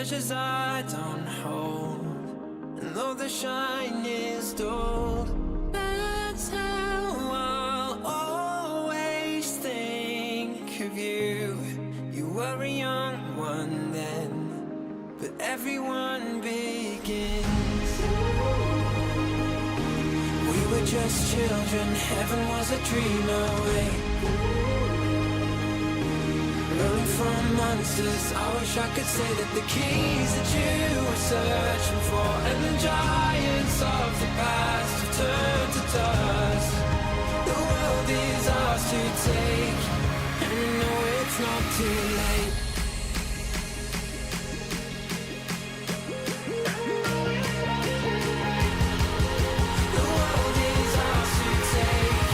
treasures I don't hold, and though the shine is dulled, that's how I'll always think of you. You were a young one then, but everyone begins. We were just children, heaven was a dream away. Running from monsters, I wish I could say that the keys that you were searching for, and the giants of the past have turned to dust. The world is ours to take, and you know it's not too late. The world is ours to take,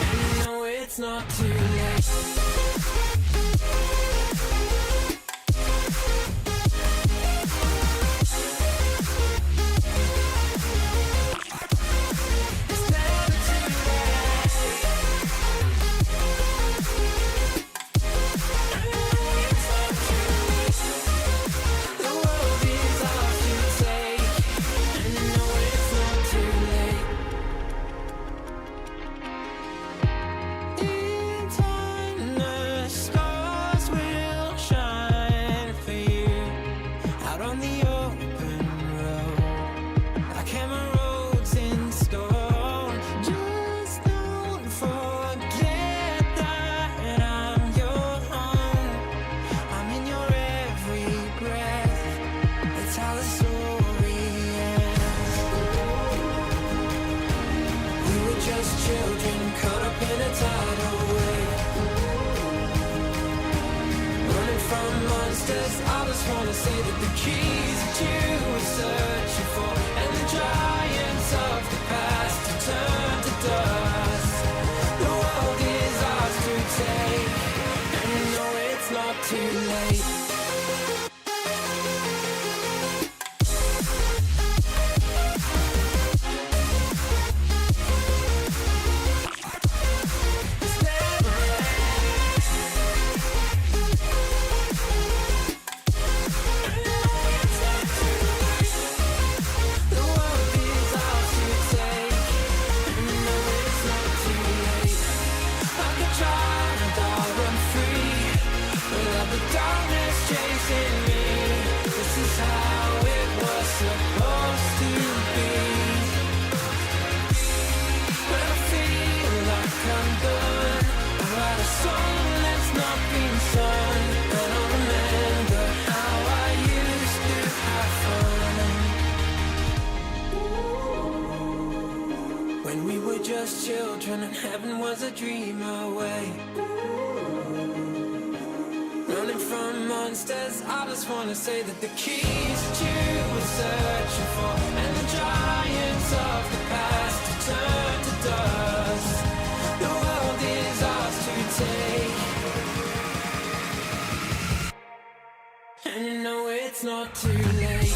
and you know it's not too late. Children and heaven was a dream away. Running from monsters, I just wanna say that the keys that you were searching for, and the giants of the past have turned to dust. The world is ours to take, and you know it's not too late.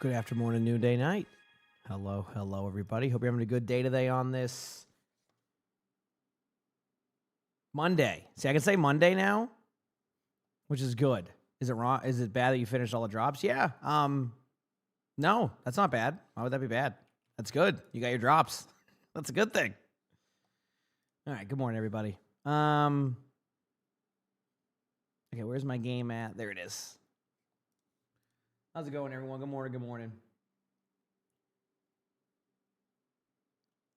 Good afternoon, new day, night. Hello, everybody. Hope you're having a good day today on this Monday. See, I can say Monday now, which is good. Is it wrong? Is it bad that you finished all the drops? Yeah. No, that's not bad. Why would that be bad? That's good. You got your drops. That's a good thing. All right. Good morning, everybody. Okay, where's my game at? There it is. How's it going, everyone? Good morning. Good morning.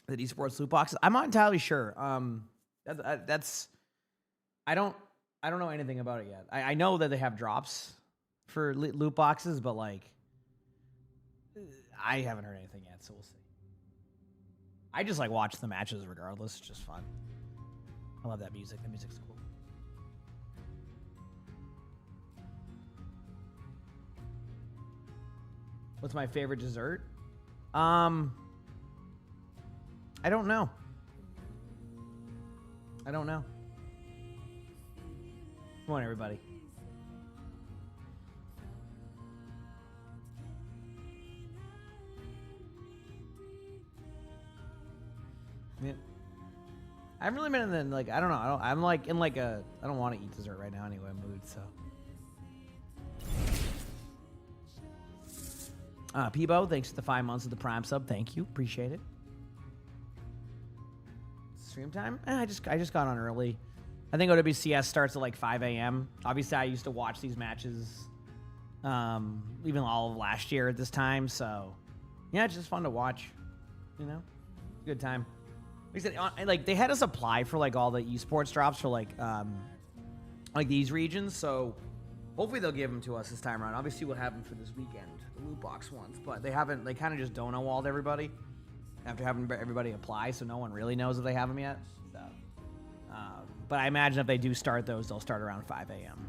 The esports loot boxes. I'm not entirely sure. That's. I don't know anything about it yet. I know that they have drops for loot boxes, but like, I haven't heard anything yet, so we'll see. I just like watch the matches regardless. It's just fun. I love that music. The music's cool. What's my favorite dessert? I don't know. I don't know. Come on, everybody. Yeah. I haven't really been in the, like, I don't know. I'm like in like a, I don't want to eat dessert right now anyway, mood, so. Peebo, thanks for the 5 months of the Prime sub. Thank you. Appreciate it. Stream time? I just got on early. I think OWCS starts at like 5 a.m. Obviously, I used to watch these matches even all of last year at this time. So, yeah, it's just fun to watch. You know? Good time. Like I said, like they had us apply for like all the esports drops for like these regions. So, hopefully they'll give them to us this time around. Obviously, we'll have them for this weekend, the loot box ones. But they haven't. They kind of just dono-walled everybody after having everybody apply, so no one really knows if they have them yet. So, but I imagine if they do start those, they'll start around 5 a.m.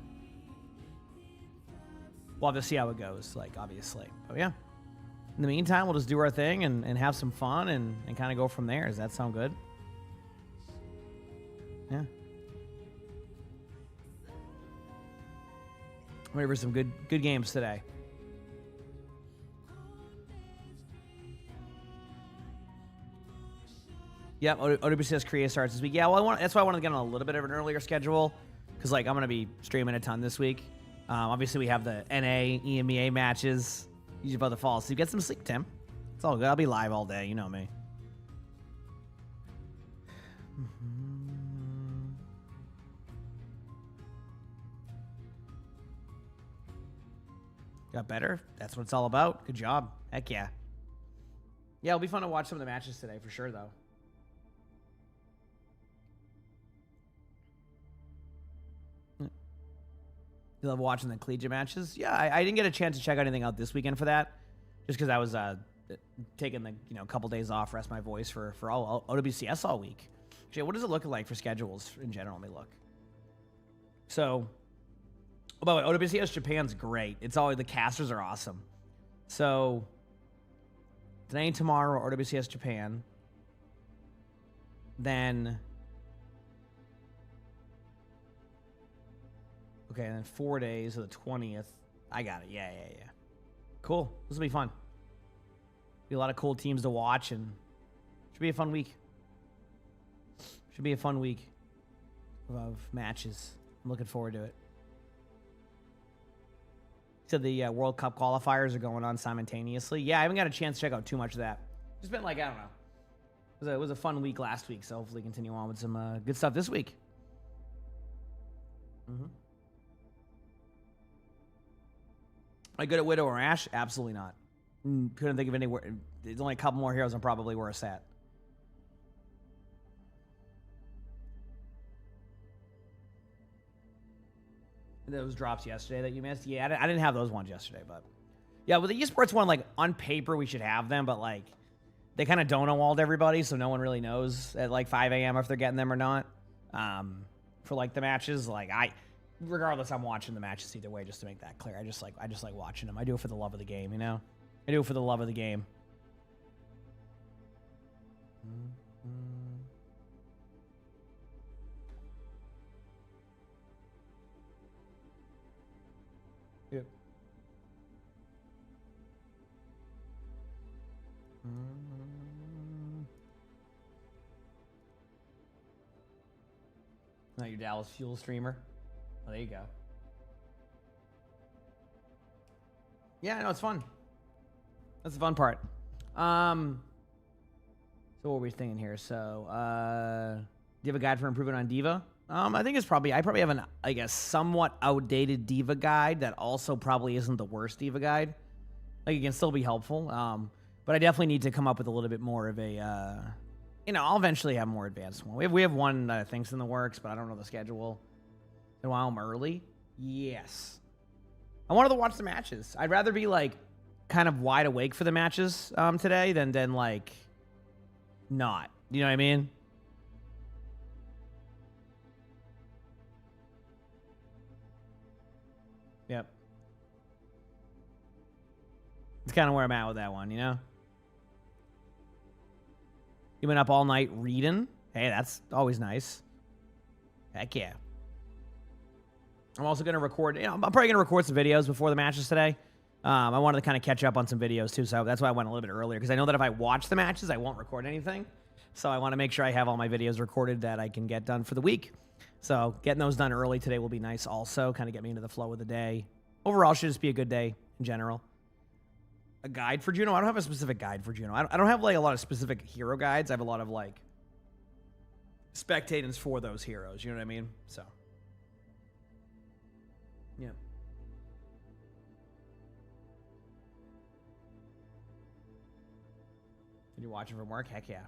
We'll have to see how it goes, like, obviously. But yeah. In the meantime, we'll just do our thing and have some fun and kind of go from there. Does that sound good? Yeah. I'm ready for some good games today. Yep, OWCS Korea starts this week. Yeah, well, that's why I wanted to get on a little bit of an earlier schedule, because like I'm gonna be streaming a ton this week. Obviously, we have the NA, EMEA matches. Usually about to fall asleep. Get some sleep, Tim. It's all good. I'll be live all day. You know me. Got better? That's what it's all about. Good job. Heck yeah. Yeah, it'll be fun to watch some of the matches today for sure, though. You love watching the collegiate matches? Yeah, I didn't get a chance to check anything out this weekend for that, just because I was taking the couple days off, rest my voice for all OWCS all week. Jay, what does it look like for schedules in general? Let me look. So, by the way, OWCS Japan's great. It's always, the casters are awesome. So, today and tomorrow, OWCS Japan. Then, okay, and then 4 days, so the 20th. I got it. Yeah. Cool. This will be fun. Be a lot of cool teams to watch, and should be a fun week. Should be a fun week of matches. I'm looking forward to it. So the World Cup qualifiers are going on simultaneously. Yeah, I haven't got a chance to check out too much of that. Just been like, I don't know. It was a fun week last week, so hopefully continue on with some good stuff this week. Mm-hmm. Am I good at Widow or Ashe? Absolutely not. Couldn't think of anywhere. There's only a couple more heroes I'm probably worse at. Those drops yesterday that you missed? Yeah, I didn't have those ones yesterday, but yeah, with the esports one, like on paper we should have them, but like they kind of dono-walled everybody, so no one really knows at like 5 a.m. if they're getting them or not. For like the matches, like regardless, I'm watching the matches either way, just to make that clear. I just like watching them. I do it for the love of the game, you know? I do it for the love of the game. Yep. Not your Dallas Fuel streamer. Oh, there you go. Yeah, I know, it's fun. That's the fun part. So what were we thinking here? So, do you have a guide for improving on Diva? I think I probably have a somewhat outdated Diva guide that also probably isn't the worst Diva guide. Like, it can still be helpful. But I definitely need to come up with a little bit more of a, I'll eventually have more advanced one. We have one that I think's in the works, but I don't know the schedule. And while I'm early, yes. I wanted to watch the matches. I'd rather be like kind of wide awake for the matches today than like not. You know what I mean? Yep. It's kind of where I'm at with that one, you know? You've been up all night reading. Hey, that's always nice. Heck yeah. I'm also going to record, I'm probably going to record some videos before the matches today. I wanted to kind of catch up on some videos too, so that's why I went a little bit earlier, because I know that if I watch the matches, I won't record anything. So I want to make sure I have all my videos recorded that I can get done for the week. So getting those done early today will be nice also, kind of get me into the flow of the day. Overall, should just be a good day in general. A guide for Juno? I don't have a specific guide for Juno. I don't have like a lot of specific hero guides. I have a lot of like spectators for those heroes. You know what I mean? So, yeah. Did you watch it from work? Heck yeah.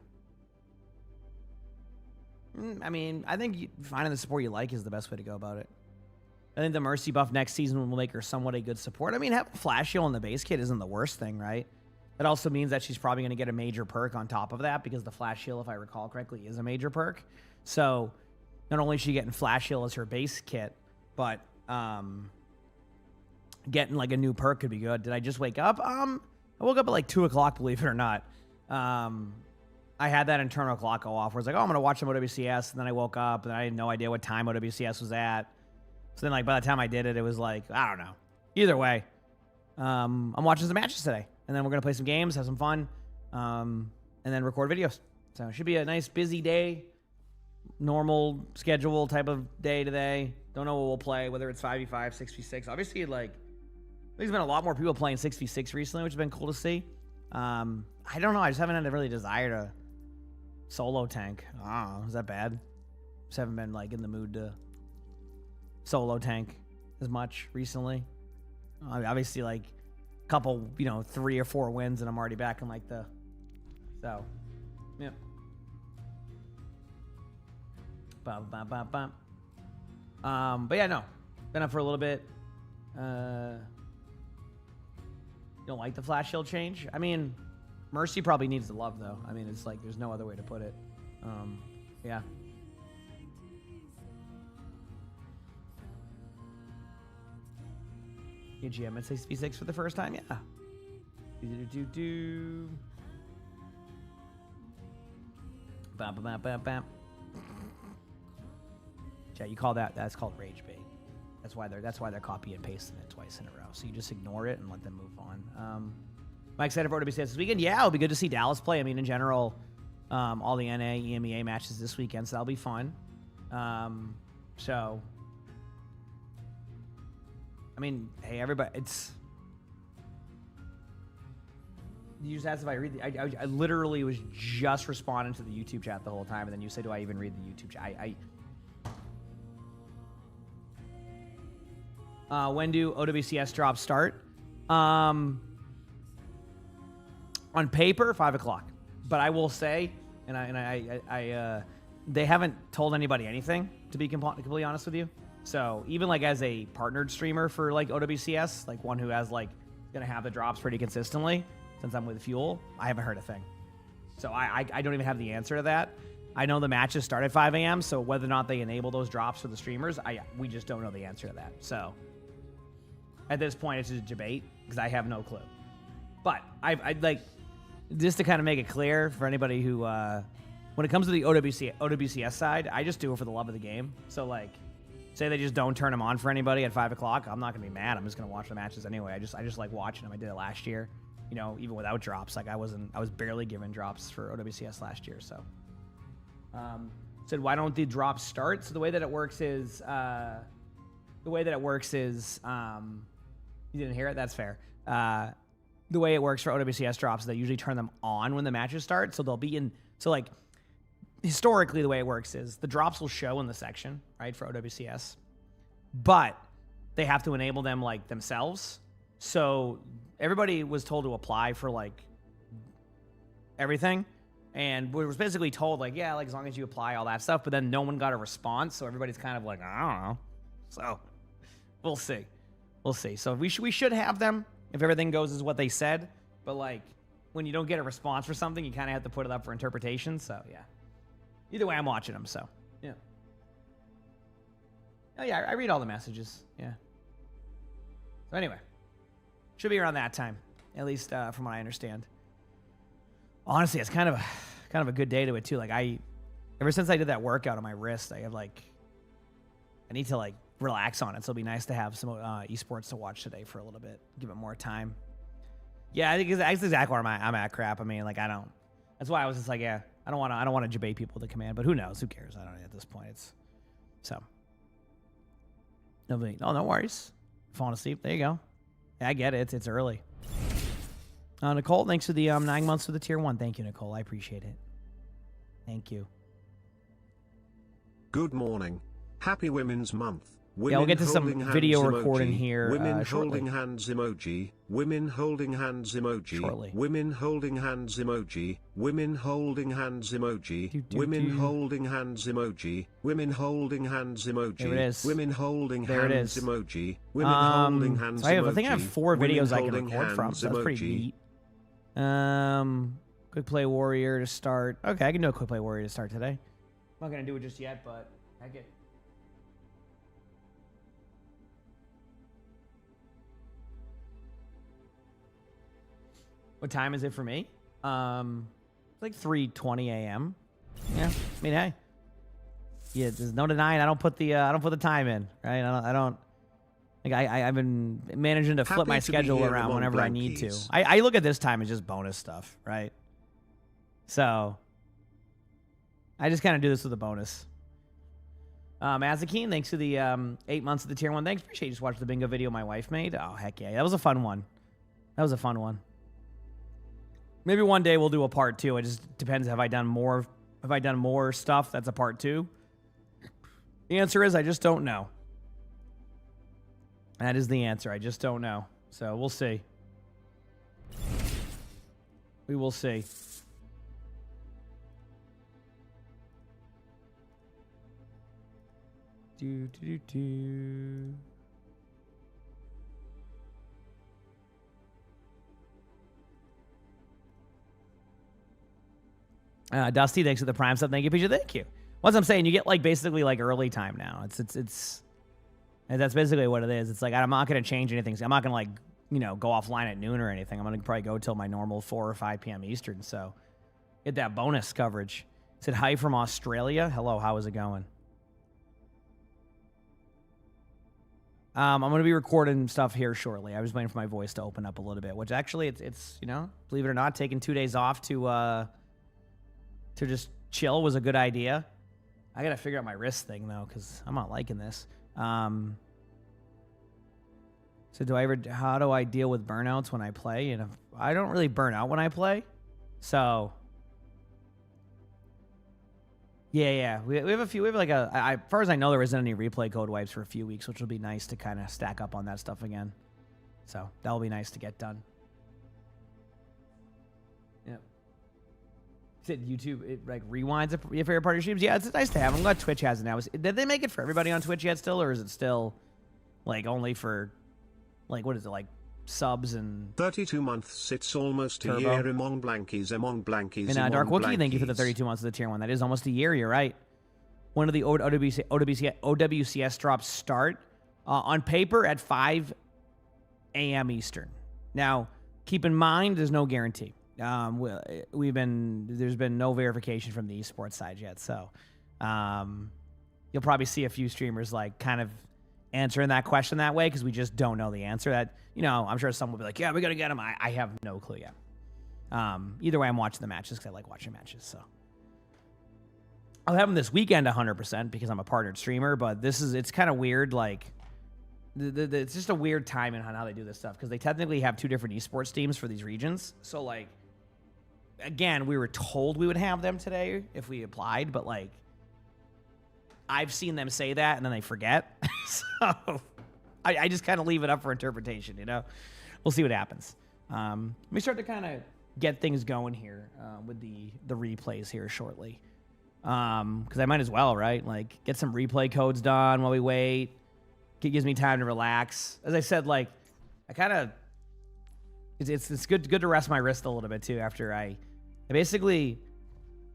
I mean, I think finding the support you like is the best way to go about it. I think the Mercy buff next season will make her somewhat a good support. I mean, having Flash Heal on the base kit isn't the worst thing, right? That also means that she's probably going to get a major perk on top of that, because the Flash Heal, if I recall correctly, is a major perk. So not only is she getting Flash Heal as her base kit, but getting like a new perk could be good. Did I just wake up? I woke up at like 2 o'clock, believe it or not. I had that internal clock go off where it's like, oh, I'm going to watch some OWCS. And then I woke up and I had no idea what time OWCS was at. So then, like, by the time I did it, it was like, I don't know. Either way, I'm watching some matches today. And then we're going to play some games, have some fun, and then record videos. So it should be a nice, busy day. Normal schedule type of day today. Don't know what we'll play, whether it's 5v5, 6v6. Obviously, like, there's been a lot more people playing 6v6 recently, which has been cool to see. I don't know. I just haven't had a really desire to solo tank. I don't know. Is that bad? Just haven't been, like, in the mood to solo tank as much recently. Obviously, like, a couple, 3 or 4 wins, and I'm already back in, like, the... So, yeah. But yeah, no. Been up for a little bit. You don't like the Flash Shield change? I mean, Mercy probably needs the love, though. I mean, it's like, there's no other way to put it. Yeah. GM at 6v6 for the first time? Yeah. Bam, bam, bam, bam. Yeah, you call that's called rage bait. That's why they're copy and pasting it twice in a row. So you just ignore it and let them move on. Am I excited for OWCS this weekend? Yeah, it'll be good to see Dallas play. I mean, in general, all the NA, EMEA matches this weekend, so that'll be fun. So, I mean, hey, everybody, it's... You just asked if I read the... I literally was just responding to the YouTube chat the whole time, and then you say, do I even read the YouTube chat? When do OWCS drops start? On paper, 5 o'clock. But I will say, they haven't told anybody anything, to be completely honest with you. So even like as a partnered streamer for like OWCS, like one who has like gonna have the drops pretty consistently, since I'm with Fuel, I haven't heard a thing. So I don't even have the answer to that. I know the matches start at 5 a.m. So whether or not they enable those drops for the streamers, we just don't know the answer to that. So at this point, it's just a debate because I have no clue. But I'd like, just to kind of make it clear for anybody who, when it comes to the OWCS side, I just do it for the love of the game. So like, say they just don't turn them on for anybody at 5 o'clock, I'm not gonna be mad. I'm just gonna watch the matches anyway. I just like watching them. I did it last year, even without drops. Like I was barely given drops for OWCS last year. So, said why don't the drops start? So the way that it works is, you didn't hear it? That's fair. The way it works for OWCS drops is they usually turn them on when the matches start. So they'll be in, so like, historically the way it works is the drops will show in the section, right, for OWCS. But they have to enable them, like, themselves. So everybody was told to apply for, like, everything. And we was basically told, like, yeah, like, as long as you apply all that stuff. But then no one got a response. So everybody's kind of like, I don't know. So we'll see. We'll see. So we should have them if everything goes as what they said. But, like, when you don't get a response for something, you kind of have to put it up for interpretation. So, yeah. Either way, I'm watching them, so, yeah. Oh, yeah, I read all the messages, yeah. So, anyway. Should be around that time, at least from what I understand. Honestly, it's kind of kind of a good day to it too. Like ever since I did that workout on my wrist, I need to like relax on it. So it'll be nice to have some esports to watch today for a little bit, give it more time. Yeah, I think that's exactly where I'm at. Crap. I mean, like that's why I was just like, yeah, I don't want to debate people to command, but who knows? Who cares? I don't know at this point. Nobody. Oh, no worries. Falling asleep. There you go. Yeah, I get it. It's early. Nicole, thanks for the 9 months for the tier 1. Thank you, Nicole. I appreciate it. Thank you. Good morning. Happy Women's Month. Women yeah, we'll get to some video recording emoji. here Women shortly. holding hands emoji. Women holding hands emoji. Shortly. Women holding hands emoji. Women holding hands emoji. Women holding hands emoji. Women holding hands emoji. There it is. Women holding there hands it is. emoji. Women holding hands so emoji. I think I have 4 videos I can holding record from. So that's pretty emoji. neat. Quick Play Warrior to start. Okay, I can do a Quick Play Warrior to start today. I'm not gonna do it just yet, but I get. What time is it for me? It's like 3:20 a.m. Yeah, I mean, hey, yeah, there's no denying. I don't put the time in, right? I don't. Like I've been managing to flip my schedule around whenever I need to. I look at this time as just bonus stuff, right? So I just kind of do this with a bonus. Mazakine, thanks for the 8 months of the tier 1. Thanks, appreciate you just watched the bingo video my wife made. Oh heck yeah, that was a fun one. Maybe one day we'll do a part 2. It just depends. Have I done more stuff that's a part 2? The answer is I just don't know. That is the answer. I just don't know. So we'll see. We will see. Dusty, thanks for the prime sub. Thank you, PJ. Thank you. Once I'm saying, you get like basically like early time now. It's and that's basically what it is. It's like I'm not going to change anything. I'm not going to like go offline at noon or anything. I'm going to probably go till my normal 4 or 5 p.m. Eastern. So get that bonus coverage. Said hi from Australia. Hello, how is it going? I'm going to be recording stuff here shortly. I was waiting for my voice to open up a little bit, which actually it's believe it or not, taking 2 days off to just chill was a good idea. I got to figure out my wrist thing though, because I'm not liking this. So how do I deal with burnouts when I play? And if I don't really burn out when I play. So yeah. We have a few. We have like as far as I know, there isn't any replay code wipes for a few weeks, which will be nice to kind of stack up on that stuff again. So that'll be nice to get done. Yep. Said YouTube, it like rewinds your favorite part of your streams. Yeah, it's nice to have. I'm glad Twitch has it now. Did they make it for everybody on Twitch yet still, or is it still like only for like what is it, like subs and 32 months? It's almost Turbo. a year. Emongg blankies. And Dark Wookie, thank you for the 32 months of the tier 1. That is almost a year. You're right. One of the OWCS drops start on paper at 5 a.m. Eastern. Now, keep in mind, there's no guarantee. There's been no verification from the esports side yet, so you'll probably see a few streamers like kind of answering that question that way because we just don't know the answer. That I'm sure someone will be like, yeah, we gotta get him. I have no clue yet. Either way, I'm watching the matches because I like watching matches. So I'll have them this weekend 100% because I'm a partnered streamer. But it's kind of weird. Like it's just a weird timing on how they do this stuff because they technically have 2 different esports teams for these regions. So like. Again, we were told we would have them today if we applied, but like I've seen them say that and then they forget. So I just kind of leave it up for interpretation, We'll see what happens. Let me start to kind of get things going here with the replays here shortly. Because I might as well, right? Like get some replay codes done while we wait. It gives me time to relax. As I said, like I kind of it's good to rest my wrist a little bit too after I basically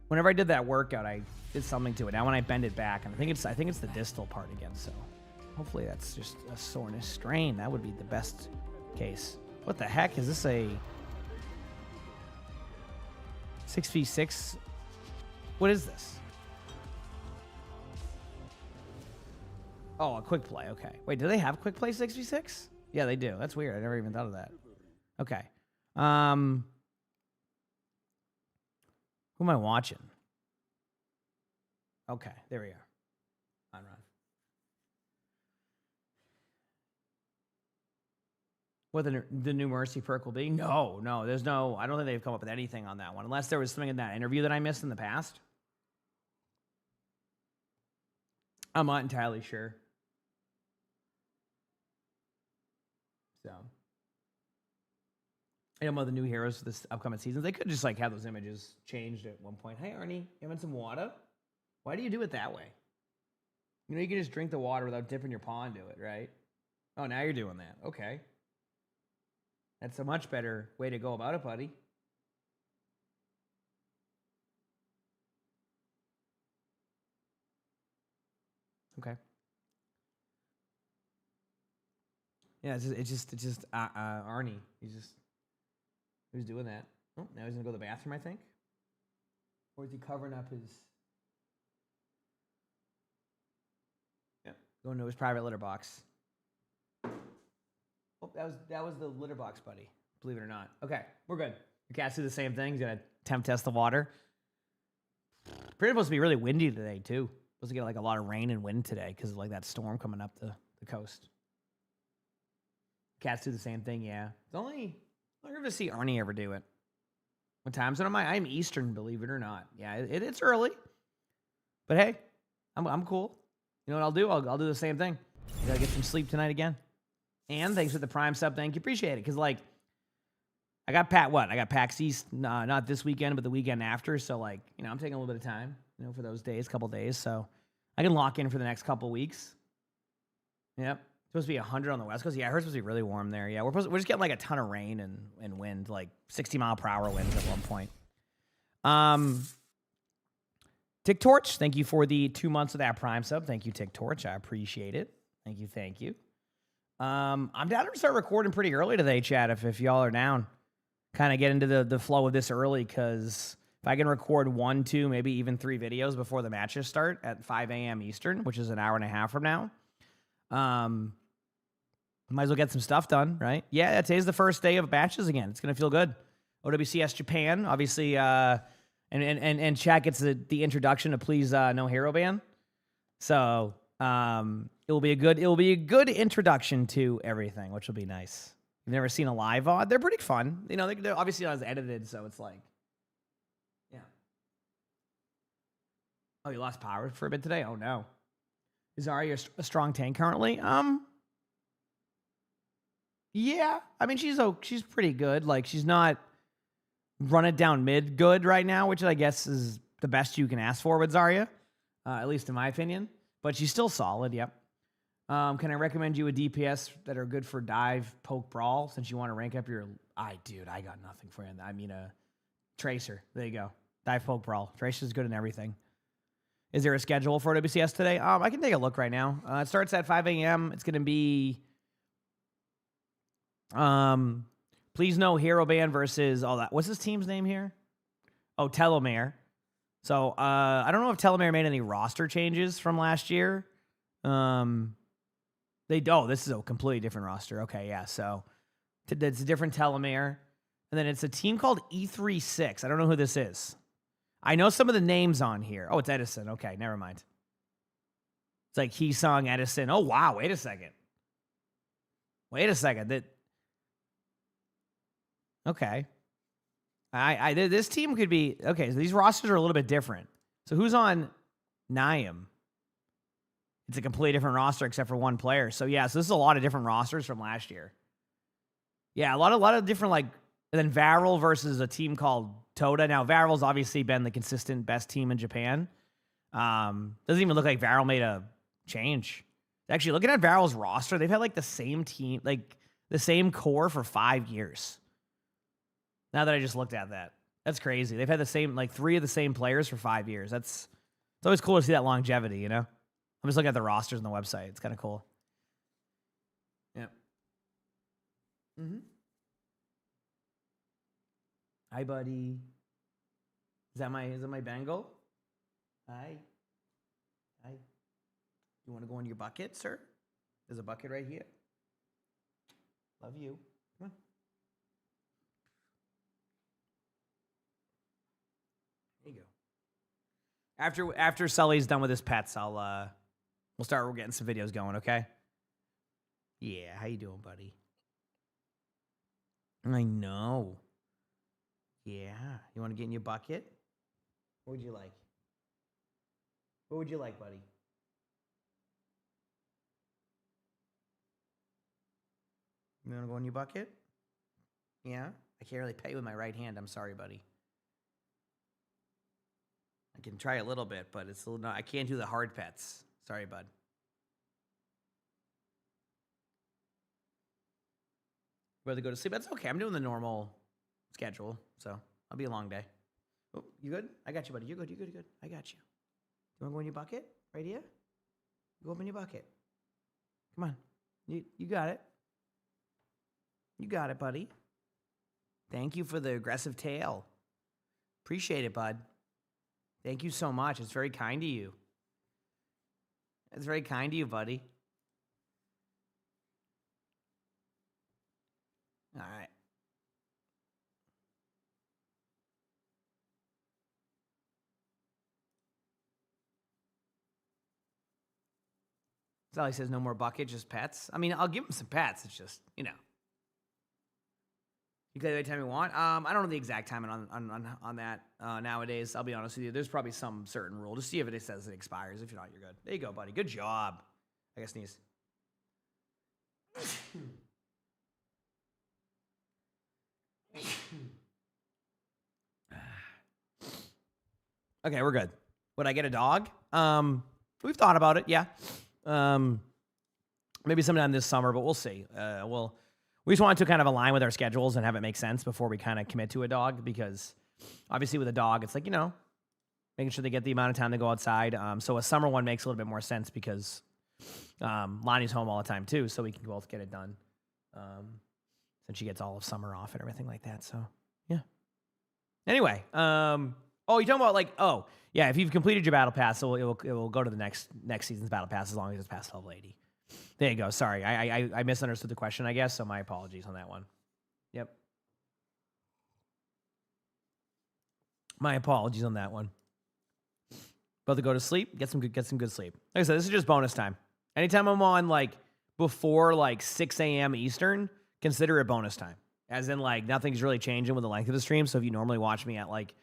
whenever I did that workout I did something to it. Now when I bend it back, and I think it's the distal part again, so hopefully that's just a soreness strain. That would be the best case. What the heck is this, a 6v6 What is this? Oh, a quick play. Okay. Wait, do they have quick play 6v6? Yeah, they do. That's weird. I never even thought of that. Okay. Who am I watching? Okay, there we are. On run. What the new Mercy perk will be? No, there's no. I don't think they've come up with anything on that one, unless there was something in that interview that I missed in the past. I'm not entirely sure. So, I don't know the new heroes for this upcoming season. They could just like have those images changed at one point. Hey, Arnie, you having some water? Why do you do it that way? You know, you can just drink the water without dipping your paw into it, right? Oh, now you're doing that. Okay. That's a much better way to go about it, buddy. Okay. Yeah, it's just Arnie. Who's doing that? Oh, now he's gonna go to the bathroom, I think. Or is he covering up his? Yeah, going to his private litter box. Oh, that was the litter box, buddy. Believe it or not. Okay, we're good. Your cats do the same thing. He's gonna temp test the water. Pretty supposed to be really windy today too. Supposed to get like a lot of rain and wind today because of like that storm coming up the coast. Cats do the same thing, yeah. It's only I'll never see Arnie ever do it. What time zone am I? I'm Eastern, believe it or not. Yeah, it's early, but hey, I'm cool. You know what I'll do? I'll do the same thing. I gotta get some sleep tonight again. And thanks for the Prime sub. Thank you, appreciate it. Because like, I got PAX East not this weekend, but the weekend after. So like, you know, I'm taking a little bit of time, you know, for those days, couple days, so I can lock in for the next couple weeks. Yep. Supposed to be 100 on the West Coast. Yeah, I heard it's supposed to be really warm there. Yeah, we're just getting like a ton of rain and wind, like 60-mile-per-hour winds at one point. Tick Torch, thank you for the 2 months of that Prime sub. Thank you, Tick Torch. I appreciate it. Thank you. I'm down to start recording pretty early today, chat, if y'all are down. Kind of get into the flow of this early, because if I can record 1, 2, maybe even 3 videos before the matches start at 5 a.m. Eastern, which is an hour and a half from now, might as well get some stuff done, right? Yeah, today's the first day of matches again. It's going to feel good. OWCS Japan, obviously, and chat gets the introduction to Please No Hero Ban. So it will be a good introduction to everything, which will be nice. You've never seen a live VOD? They're pretty fun. You know, they're obviously not as edited, so it's like, yeah. Oh, you lost power for a bit today? Oh no. Is Arya a strong tank currently? Yeah. I mean, she's pretty good. Like, she's not run it down mid good right now, which I guess is the best you can ask for with Zarya, at least in my opinion. But she's still solid, yep. Can I recommend you a DPS that are good for dive, poke, brawl, since you want to rank up your... Dude, I got nothing for you. I mean, a Tracer. There you go. Dive, poke, brawl. Tracer's good in everything. Is there a schedule for WCS today? I can take a look right now. It starts at 5 a.m. It's going to be... Please No Hero Band versus all that. What's his team's name here? Oh, Telomere. So, I don't know if Telomere made any roster changes from last year. This is a completely different roster. Okay, yeah. So, it's a different Telomere. And then it's a team called E36. I don't know who this is. I know some of the names on here. Oh, it's Edison. Okay, never mind. It's like Heesung, Edison. Oh, wow. Wait a second. Okay. This team could be... Okay, so these rosters are a little bit different. So who's on Niam? It's a completely different roster except for one player. So yeah, so this is a lot of different rosters from last year. Yeah, a lot of different, like... And then Varel versus a team called Toda. Now, Varel's obviously been the consistent best team in Japan. Doesn't even look like Varel made a change. Actually, looking at Varel's roster, they've had like the same team, like the same core for 5 years. Now that I just looked at that. That's crazy. They've had the same, like 3 of the same players for 5 years. It's always cool to see that longevity, you know? I'm just looking at the rosters on the website. It's kind of cool. Yeah. Mm-hmm. Hi, buddy. Is that my Bengal? Hi. Hi. You want to go in your bucket, sir? There's a bucket right here. Love you. Come on. There you go. After Sully's done with his pets, we'll start getting some videos going, okay? Yeah, how you doing, buddy? I know. Yeah. You want to get in your bucket? What would you like? What would you like, buddy? You want to go in your bucket? Yeah? I can't really pay with my right hand. I'm sorry, buddy. I can try a little bit, but it's a little, I can't do the hard pets. Sorry, bud. Rather go to sleep. That's okay. I'm doing the normal schedule, so I'll be a long day. Oh, you good? I got you, buddy. You're good. You're good. You're good. I got you. You want to go in your bucket? Right here? Go up in your bucket. Come on. You got it. You got it, buddy. Thank you for the aggressive tail. Appreciate it, bud. Thank you so much. It's very kind of you. It's very kind of you, buddy. All right. Sally says no more bucket, just pets. I mean, I'll give him some pets. It's just, you know. You can anytime you want. I don't know the exact timing on that nowadays. I'll be honest with you. There's probably some certain rule. Just see if it says it expires. If you're not, you're good. There you go, buddy. Good job. I guess sneeze. Okay, we're good. Would I get a dog? We've thought about it. Yeah. Maybe sometime this summer, but we'll see. We just want to kind of align with our schedules and have it make sense before we kind of commit to a dog, because obviously with a dog, it's like, you know, making sure they get the amount of time to go outside. So a summer one makes a little bit more sense because Lonnie's home all the time too, so we can both get it done. Since she gets all of summer off and everything like that. So yeah. Anyway, you're talking about like, oh yeah, if you've completed your battle pass, so it will go to the next season's battle pass as long as it's past level 80. There you go. Sorry, I misunderstood the question, I guess. So my apologies on that one. Yep. My apologies on that one. About to go to sleep, get some good sleep. Like I said, this is just bonus time. Anytime I'm on like before like 6 a.m. Eastern, consider it bonus time. As in like nothing's really changing with the length of the stream. So if you normally watch me at like,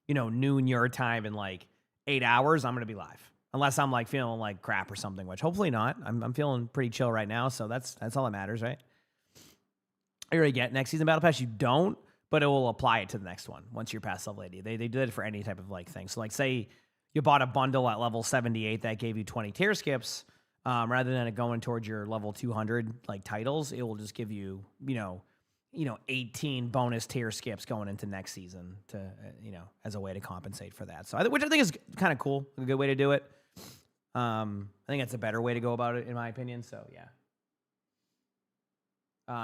you know, noon your time in like 8 hours, I'm gonna be live. Unless I'm like feeling like crap or something, which hopefully not. I'm feeling pretty chill right now, so that's all that matters, right? You already get next season battle pass. You don't, but it will apply it to the next one once you're past level 80. They did it for any type of like thing. So like say you bought a bundle at level 78 that gave you 20 tier skips, rather than it going towards your level 200 like titles, it will just give you 18 bonus tier skips going into next season to as a way to compensate for that. So which I think is kind of cool, a good way to do it. I think that's a better way to go about it, in my opinion. So yeah.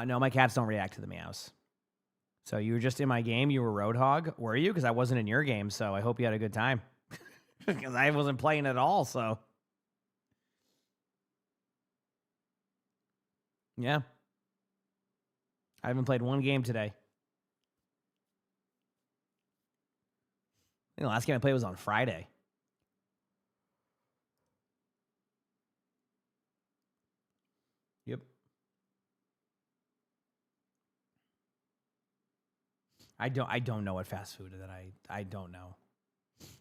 No, my cats don't react to the meows. So you were just in my game. You were Roadhog, were you? Because I wasn't in your game. So I hope you had a good time. Because I wasn't playing at all. So yeah, I haven't played one game today. I think the last game I played was on Friday. Yep. I don't know what fast food that I don't know.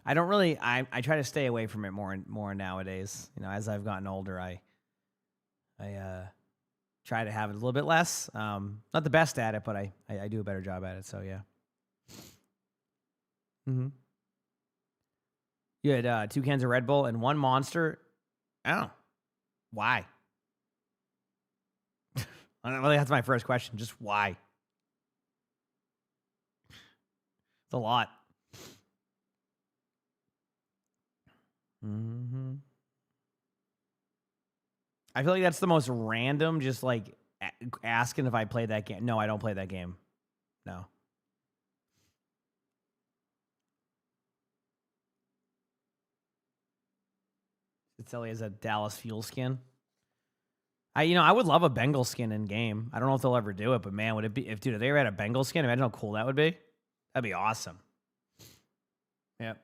I don't really I try to stay away from it more nowadays. You know, as I've gotten older, I try to have it a little bit less. Not the best at it, but I do a better job at it. So yeah. Mm-hmm. You had 2 cans of Red Bull and 1 Monster. Oh, why? I don't really. That's my first question. Just why? It's a lot. Mm-hmm. I feel like that's the most random. Just like asking if I play that game. No, I don't play that game. No. Silly has a Dallas Fuel skin. I would love a Bengal skin in game. I don't know if they'll ever do it, but man, would it be if they ever had a Bengal skin? Imagine how cool that would be. That'd be awesome. Yep.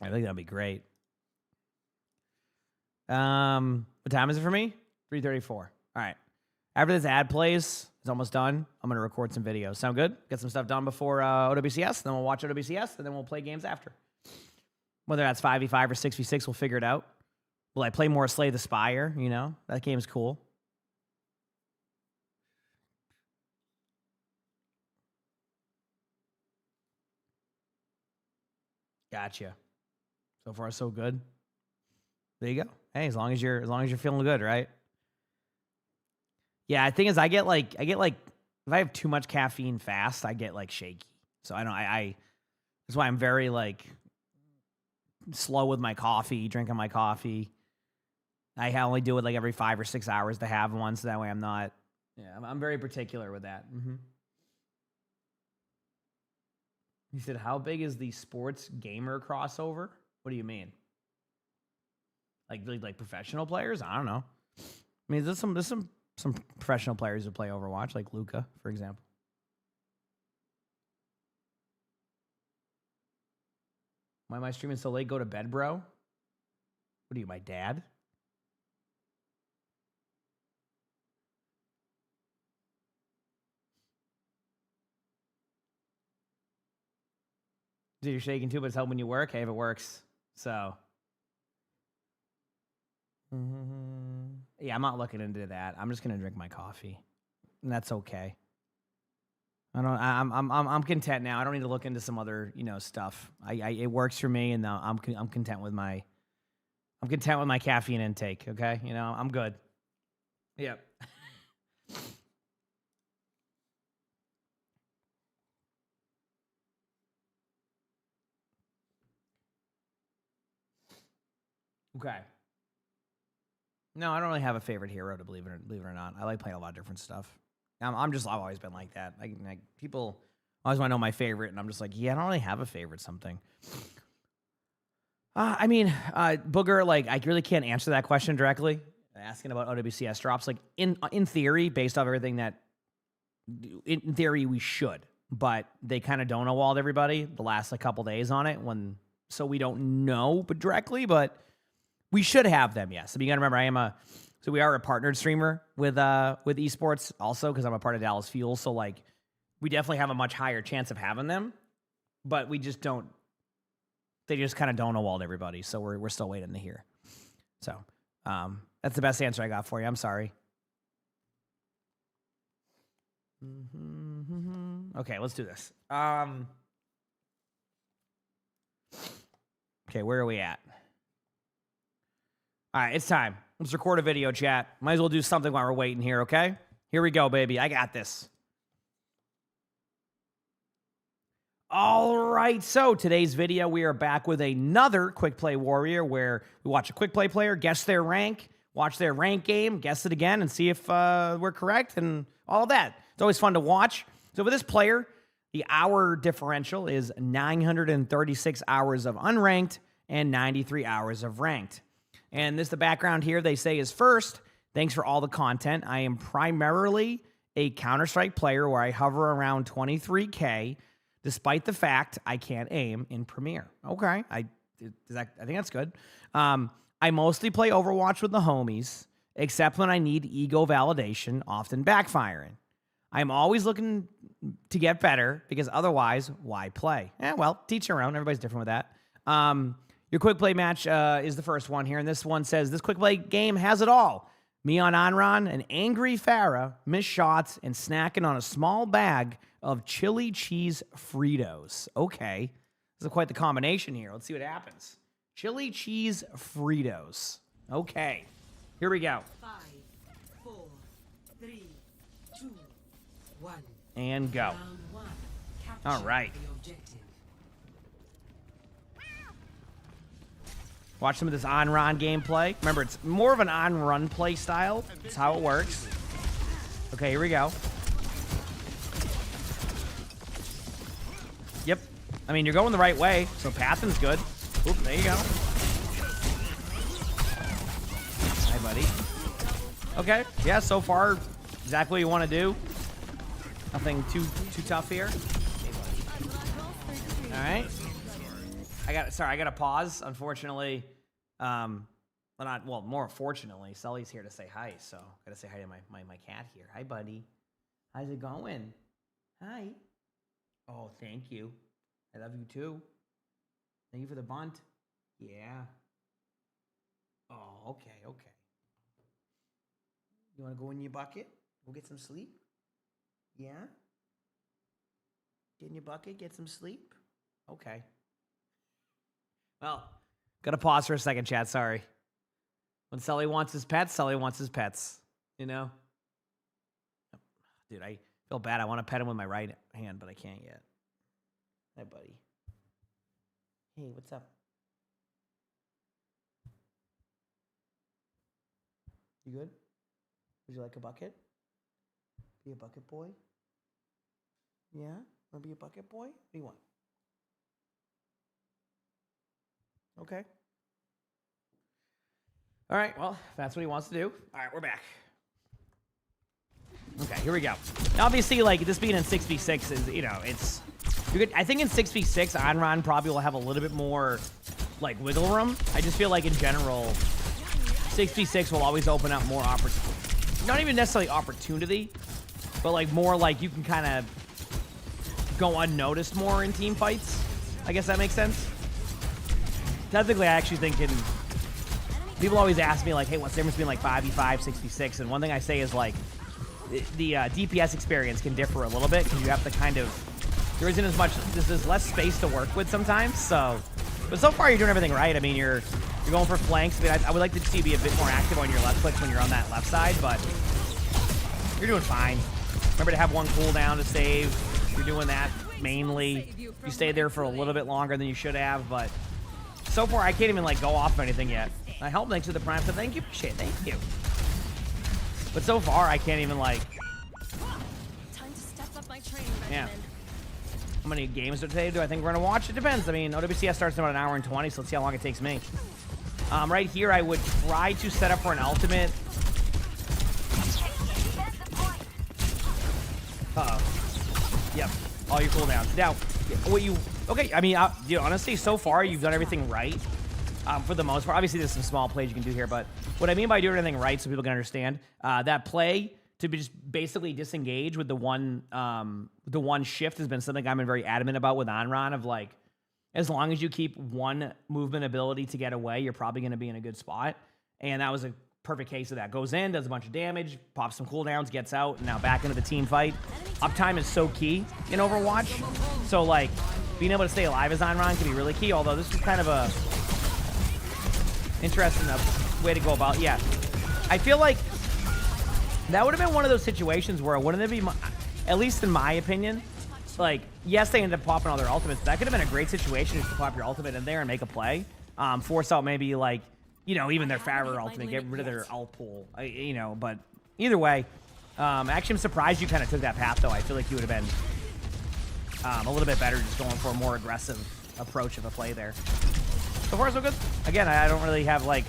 I think that'd be great. What time is it for me? 3:34. All right. After this ad plays, it's almost done. I'm gonna record some videos. Sound good? Get some stuff done before OWCS, then we'll watch OWCS, and then we'll play games after. Whether that's 5v5 or 6v6, we'll figure it out. Will I play more Slay the Spire? You know, that game's cool. Gotcha. So far, so good. There you go. Hey, as long as you're feeling good, right? Yeah, I think is I get like if I have too much caffeine fast, I get like shaky. So I that's why I'm very like slow with my coffee, drinking my coffee. I only do it like every 5 or 6 hours to have one, so that way I'm not. Yeah, I'm very particular with that. He said, "How big is the sports gamer crossover?" What do you mean? Like professional players? I don't know. I mean, there's some professional players who play Overwatch, like Luca, for example. Why am I streaming so late? Go to bed, bro. What are you, my dad? Dude, you're shaking too, but it's helping you work. Hey, if it works. So. Yeah, I'm not looking into that. I'm just gonna drink my coffee, and that's okay. I'm content now. I don't need to look into some other stuff. It works for me, and I'm content with my caffeine intake. Okay, I'm good. Yep. Okay. No, I don't really have a favorite hero, to believe it or not. I like playing a lot of different stuff. I've always been like that. Like people always want to know my favorite, and I'm just like, yeah, I don't really have a favorite something. Booger, like I really can't answer that question directly. Asking about OWCS drops, like in theory, based off everything that, in theory we should, but they kind of donut-walled everybody the last couple days on it so we don't know, but directly, but. We should have them, yes. I mean, you gotta remember, we are a partnered streamer with esports also, because I'm a part of Dallas Fuel. So like, we definitely have a much higher chance of having them, but we just don't. They just kind of donut-walled everybody, so we're still waiting to hear. So that's the best answer I got for you. I'm sorry. Okay, let's do this. Okay, where are we at? All right, it's time. Let's record a video, chat. Might as well do something while we're waiting here, okay? Here we go, baby. I got this. All right, so today's video, we are back with another Quick Play Warrior where we watch a Quick Play player, guess their rank, watch their rank game, guess it again, and see if we're correct and all of that. It's always fun to watch. So for this player, the hour differential is 936 hours of unranked and 93 hours of ranked. And the background here, they say, is first, thanks for all the content. I am primarily a Counter-Strike player where I hover around 23K, despite the fact I can't aim in Premiere. Okay, I think that's good. I mostly play Overwatch with the homies, except when I need ego validation, often backfiring. I'm always looking to get better, because otherwise, why play? Well, teach your own. Everybody's different with that. Your quick play match is the first one here, and this one says, this quick play game has it all. Me on Anran, an angry Farah, missed shots, and snacking on a small bag of chili cheese Fritos. Okay, this is quite the combination here. Let's see what happens. Chili cheese Fritos. Okay, here we go. 5, 4, 3, 2, 1. And go. Round 1. All right. The objective. Watch some of this on-run gameplay. Remember, it's more of an on-run play style. That's how it works. Okay, here we go. Yep. I mean, you're going the right way, so pathing's good. Oop, there you go. Hi, buddy. Okay, yeah, so far, exactly what you want to do. Nothing too tough here. All right. I got to pause. Unfortunately, more fortunately, Sully's here to say hi, so I got to say hi to my cat here. Hi, buddy. How's it going? Hi. Oh, thank you. I love you too. Thank you for the bunt. Yeah. Oh, okay. You want to go in your bucket? Go get some sleep? Yeah? Get in your bucket, get some sleep? Okay. Well, gotta pause for a second, chat. Sorry. When Sully wants his pets, Sully wants his pets. You know? Dude, I feel bad. I want to pet him with my right hand, but I can't yet. Hi, buddy. Hey, what's up? You good? Would you like a bucket? Be a bucket boy? Yeah? Want to be a bucket boy? What do you want? Okay. All right, well, if that's what he wants to do. All right, we're back. Okay, here we go. Now, obviously, like, this being in 6v6 is, you know, it's... I think in 6v6, Onron probably will have a little bit more, like, wiggle room. I just feel like, in general, 6v6 will always open up more opportunity. Not even necessarily opportunity, but, like, more like you can kind of go unnoticed more in team fights. I guess that makes sense. Technically, I actually think people always ask me, like, hey, what's the difference between, like, 5v5, 6v6? And one thing I say is, like, the DPS experience can differ a little bit because you have to kind of... There isn't as much... There's less space to work with sometimes, so... But so far, you're doing everything right. I mean, you're going for flanks. I mean, I would like to see you be a bit more active on your left clicks when you're on that left side, but you're doing fine. Remember to have one cooldown to save. You're doing that mainly. You stayed there for a little bit longer than you should have, but so far, I can't even, like, go off of anything yet. I help thanks to the Prime, so thank you. Shit, thank you. But so far, I can't even, like... Time to step up my training regimen. Yeah. How many games today do I think we're going to watch? It depends. I mean, OWCS starts in about 1 hour and 20, so let's see how long it takes me. Right here, I would try to set up for an ultimate. Uh-oh. Yep. All your cooldowns. Now, what you... Okay, I mean, honestly, so far, you've done everything right. For the most part. Obviously, there's some small plays you can do here, but what I mean by doing everything right, so people can understand, that play to be just basically disengage with the one shift has been something I've been very adamant about with Onron, of, like, as long as you keep one movement ability to get away, you're probably going to be in a good spot. And that was a perfect case of that. Goes in, does a bunch of damage, pops some cooldowns, gets out, and now back into the team fight. Uptime is so key in Overwatch. So, like, being able to stay alive as Onron can be really key, although this is kind of a interesting way to go about. Yeah, I feel like that would have been one of those situations where, wouldn't it be, at least in my opinion, like, yes, they ended up popping all their ultimates, but that could have been a great situation just to pop your ultimate in there and make a play. Force out maybe, like, you know, even their Farrer ultimate, get rid of their ult pool, you know, but either way, actually I'm surprised you kind of took that path, though. I feel like you would have been a little bit better just going for a more aggressive approach of a play there. So far, so good. Again, I don't really have, like,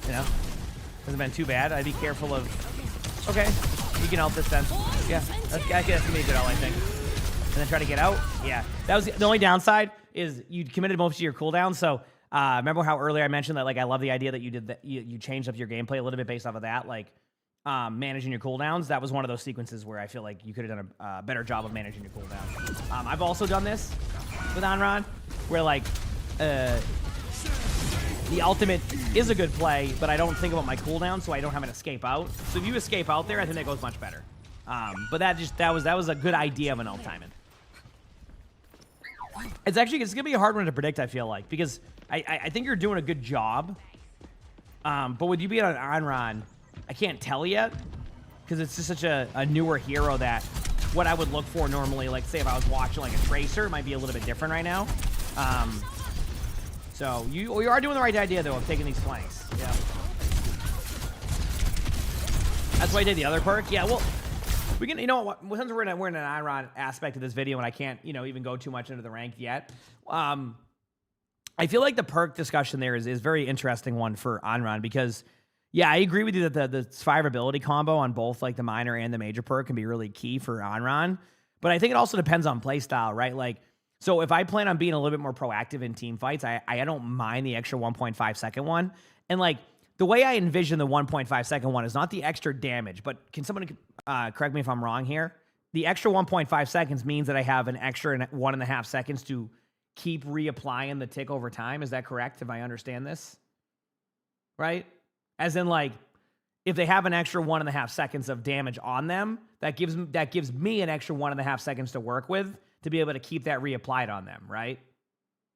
you know, hasn't been too bad. I'd be careful of... Okay, you can ult this then. Yeah, that's going to be a good ult, I think. And then try to get out. Yeah, that was the only downside is you committed most of your cooldowns. So remember how earlier I mentioned that, like, I love the idea that you did that. You changed up your gameplay a little bit based off of that, like managing your cooldowns. That was one of those sequences where I feel like you could have done a better job of managing your cooldowns. I've also done this with Onron, where, like, the ultimate is a good play, but I don't think about my cooldown, so I don't have an escape out. So if you escape out there, I think that goes much better. But that was a good idea of an ult timing. It's gonna be a hard one to predict, I feel like, because I think you're doing a good job. But with you being on Onron, I can't tell yet, because it's just such a newer hero that what I would look for normally, like, say if I was watching, like, a Tracer, it might be a little bit different right now. So you are doing the right idea, though, of taking these flanks. Yeah. That's why I did the other perk. Yeah, well, we can, you know what, since we're in an Iron aspect of this video and I can't, you know, even go too much into the rank yet, I feel like the perk discussion there is very interesting one for Onron because, yeah, I agree with you that the survivability combo on both like the minor and the major perk can be really key for Onron, but I think it also depends on playstyle, right? Like, so if I plan on being a little bit more proactive in team fights, I don't mind the extra 1.5 second one. And like the way I envision the 1.5 second one is not the extra damage, but can someone correct me if I'm wrong here? The extra 1.5 seconds means that I have an extra 1.5 seconds to keep reapplying the tick over time. Is that correct? If I understand this, right? As in like, if they have an extra 1.5 seconds of damage on them, that gives me an extra 1.5 seconds to work with to be able to keep that reapplied on them, right?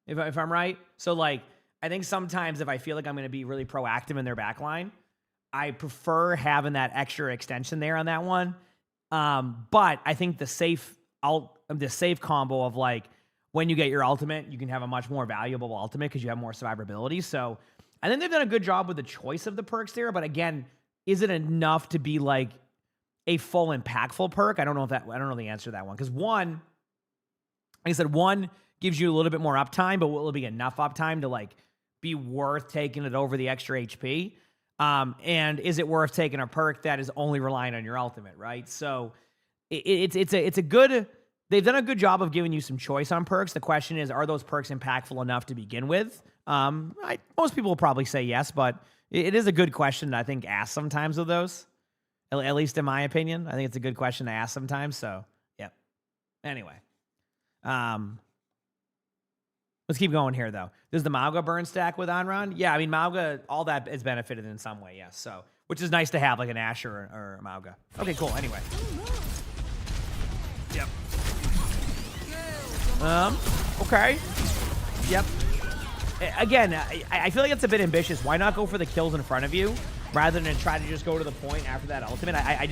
If I'm right. So like, I think sometimes if I feel like I'm going to be really proactive in their backline, I prefer having that extra extension there on that one. But I think the safe combo of like, when you get your ultimate, you can have a much more valuable ultimate because you have more survivability. So I think they've done a good job with the choice of the perks there. But again, is it enough to be like a full impactful perk? I don't know the answer to that one. Because one, like I said, one gives you a little bit more uptime, but will it be enough uptime to like be worth taking it over the extra HP? And is it worth taking a perk that is only relying on your ultimate, right? So it's a good. They've done a good job of giving you some choice on perks. The question is, are those perks impactful enough to begin with? Most people will probably say yes, but it is a good question to, I think, ask sometimes with those. At least in my opinion, I think it's a good question to ask sometimes. So, yep. Anyway, let's keep going here, though. Does the Mauga burn stack with Onron? Yeah, I mean, Mauga, all that is benefited in some way, yes. So, which is nice to have, like an Ashe or a Mauga. Okay, cool. Anyway. Yep. Okay. Yep. Again, I feel like it's a bit ambitious. Why not go for the kills in front of you rather than try to just go to the point after that ultimate? I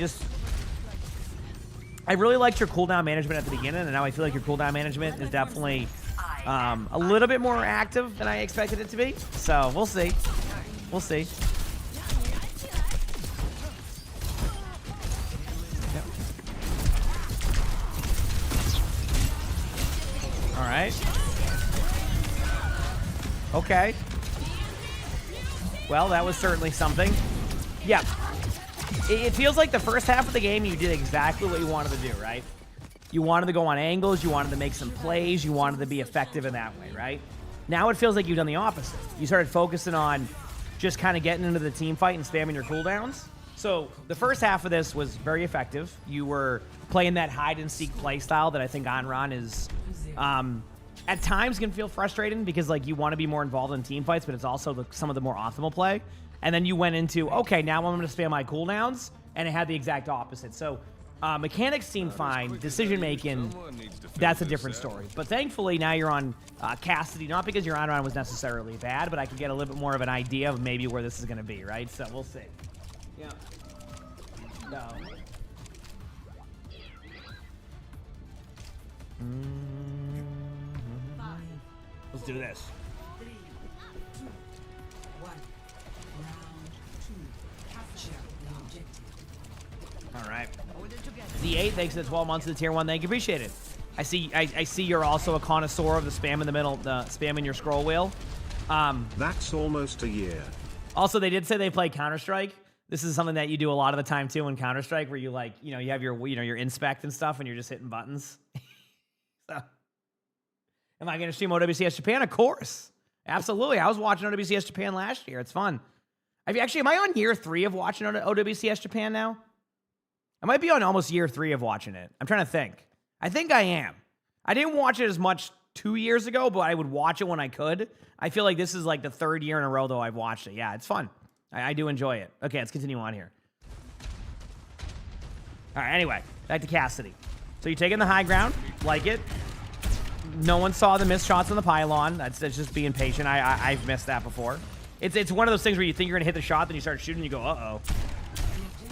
really liked your cooldown management at the beginning, and now I feel like your cooldown management is definitely a little bit more active than I expected it to be. So we'll see. We'll see. Yep. All right. Okay. Well, that was certainly something. Yeah. It feels like the first half of the game, you did exactly what you wanted to do, right? You wanted to go on angles. You wanted to make some plays. You wanted to be effective in that way, right? Now it feels like you've done the opposite. You started focusing on just kind of getting into the team fight and spamming your cooldowns. So the first half of this was very effective. You were playing that hide-and-seek play style that I think Onron is... at times can feel frustrating because like you want to be more involved in team fights, but it's also some of the more optimal play. And then you went into, okay, now I'm going to spam my cooldowns, and it had the exact opposite. So mechanics seem fine. Decision-making, that's a different story. But thankfully, now you're on Cassidy, not because your Onron was necessarily bad, but I could get a little bit more of an idea of maybe where this is going to be, right? So we'll see. Yeah. No. Let's do this. 3, 2, 1. Round 2. Capture the objective. All right. The 8, thanks to the 12 months of the tier 1. Thank you. Appreciate it. I see you're also a connoisseur of the spam in the middle, the spam in your scroll wheel. That's almost a year. Also, they did say they play Counter-Strike. This is something that you do a lot of the time too in Counter-Strike, where you like, you have your, your inspect and stuff, and you're just hitting buttons. So, am I going to stream OWCS Japan? Of course, absolutely. I was watching OWCS Japan last year. It's fun. Am I on year 3 of watching OWCS Japan now? I might be on almost year 3 of watching it. I'm trying to think. I think I am. I didn't watch it as much 2 years ago, but I would watch it when I could. I feel like this is like the 3rd year in a row, though, I've watched it. Yeah, it's fun. I do enjoy it. Okay, let's continue on here. All right, anyway, back to Cassidy. So you're taking the high ground. Like it. No one saw the missed shots on the pylon. That's just being patient. I've missed that before. It's one of those things where you think you're going to hit the shot, then you start shooting, and you go, uh-oh.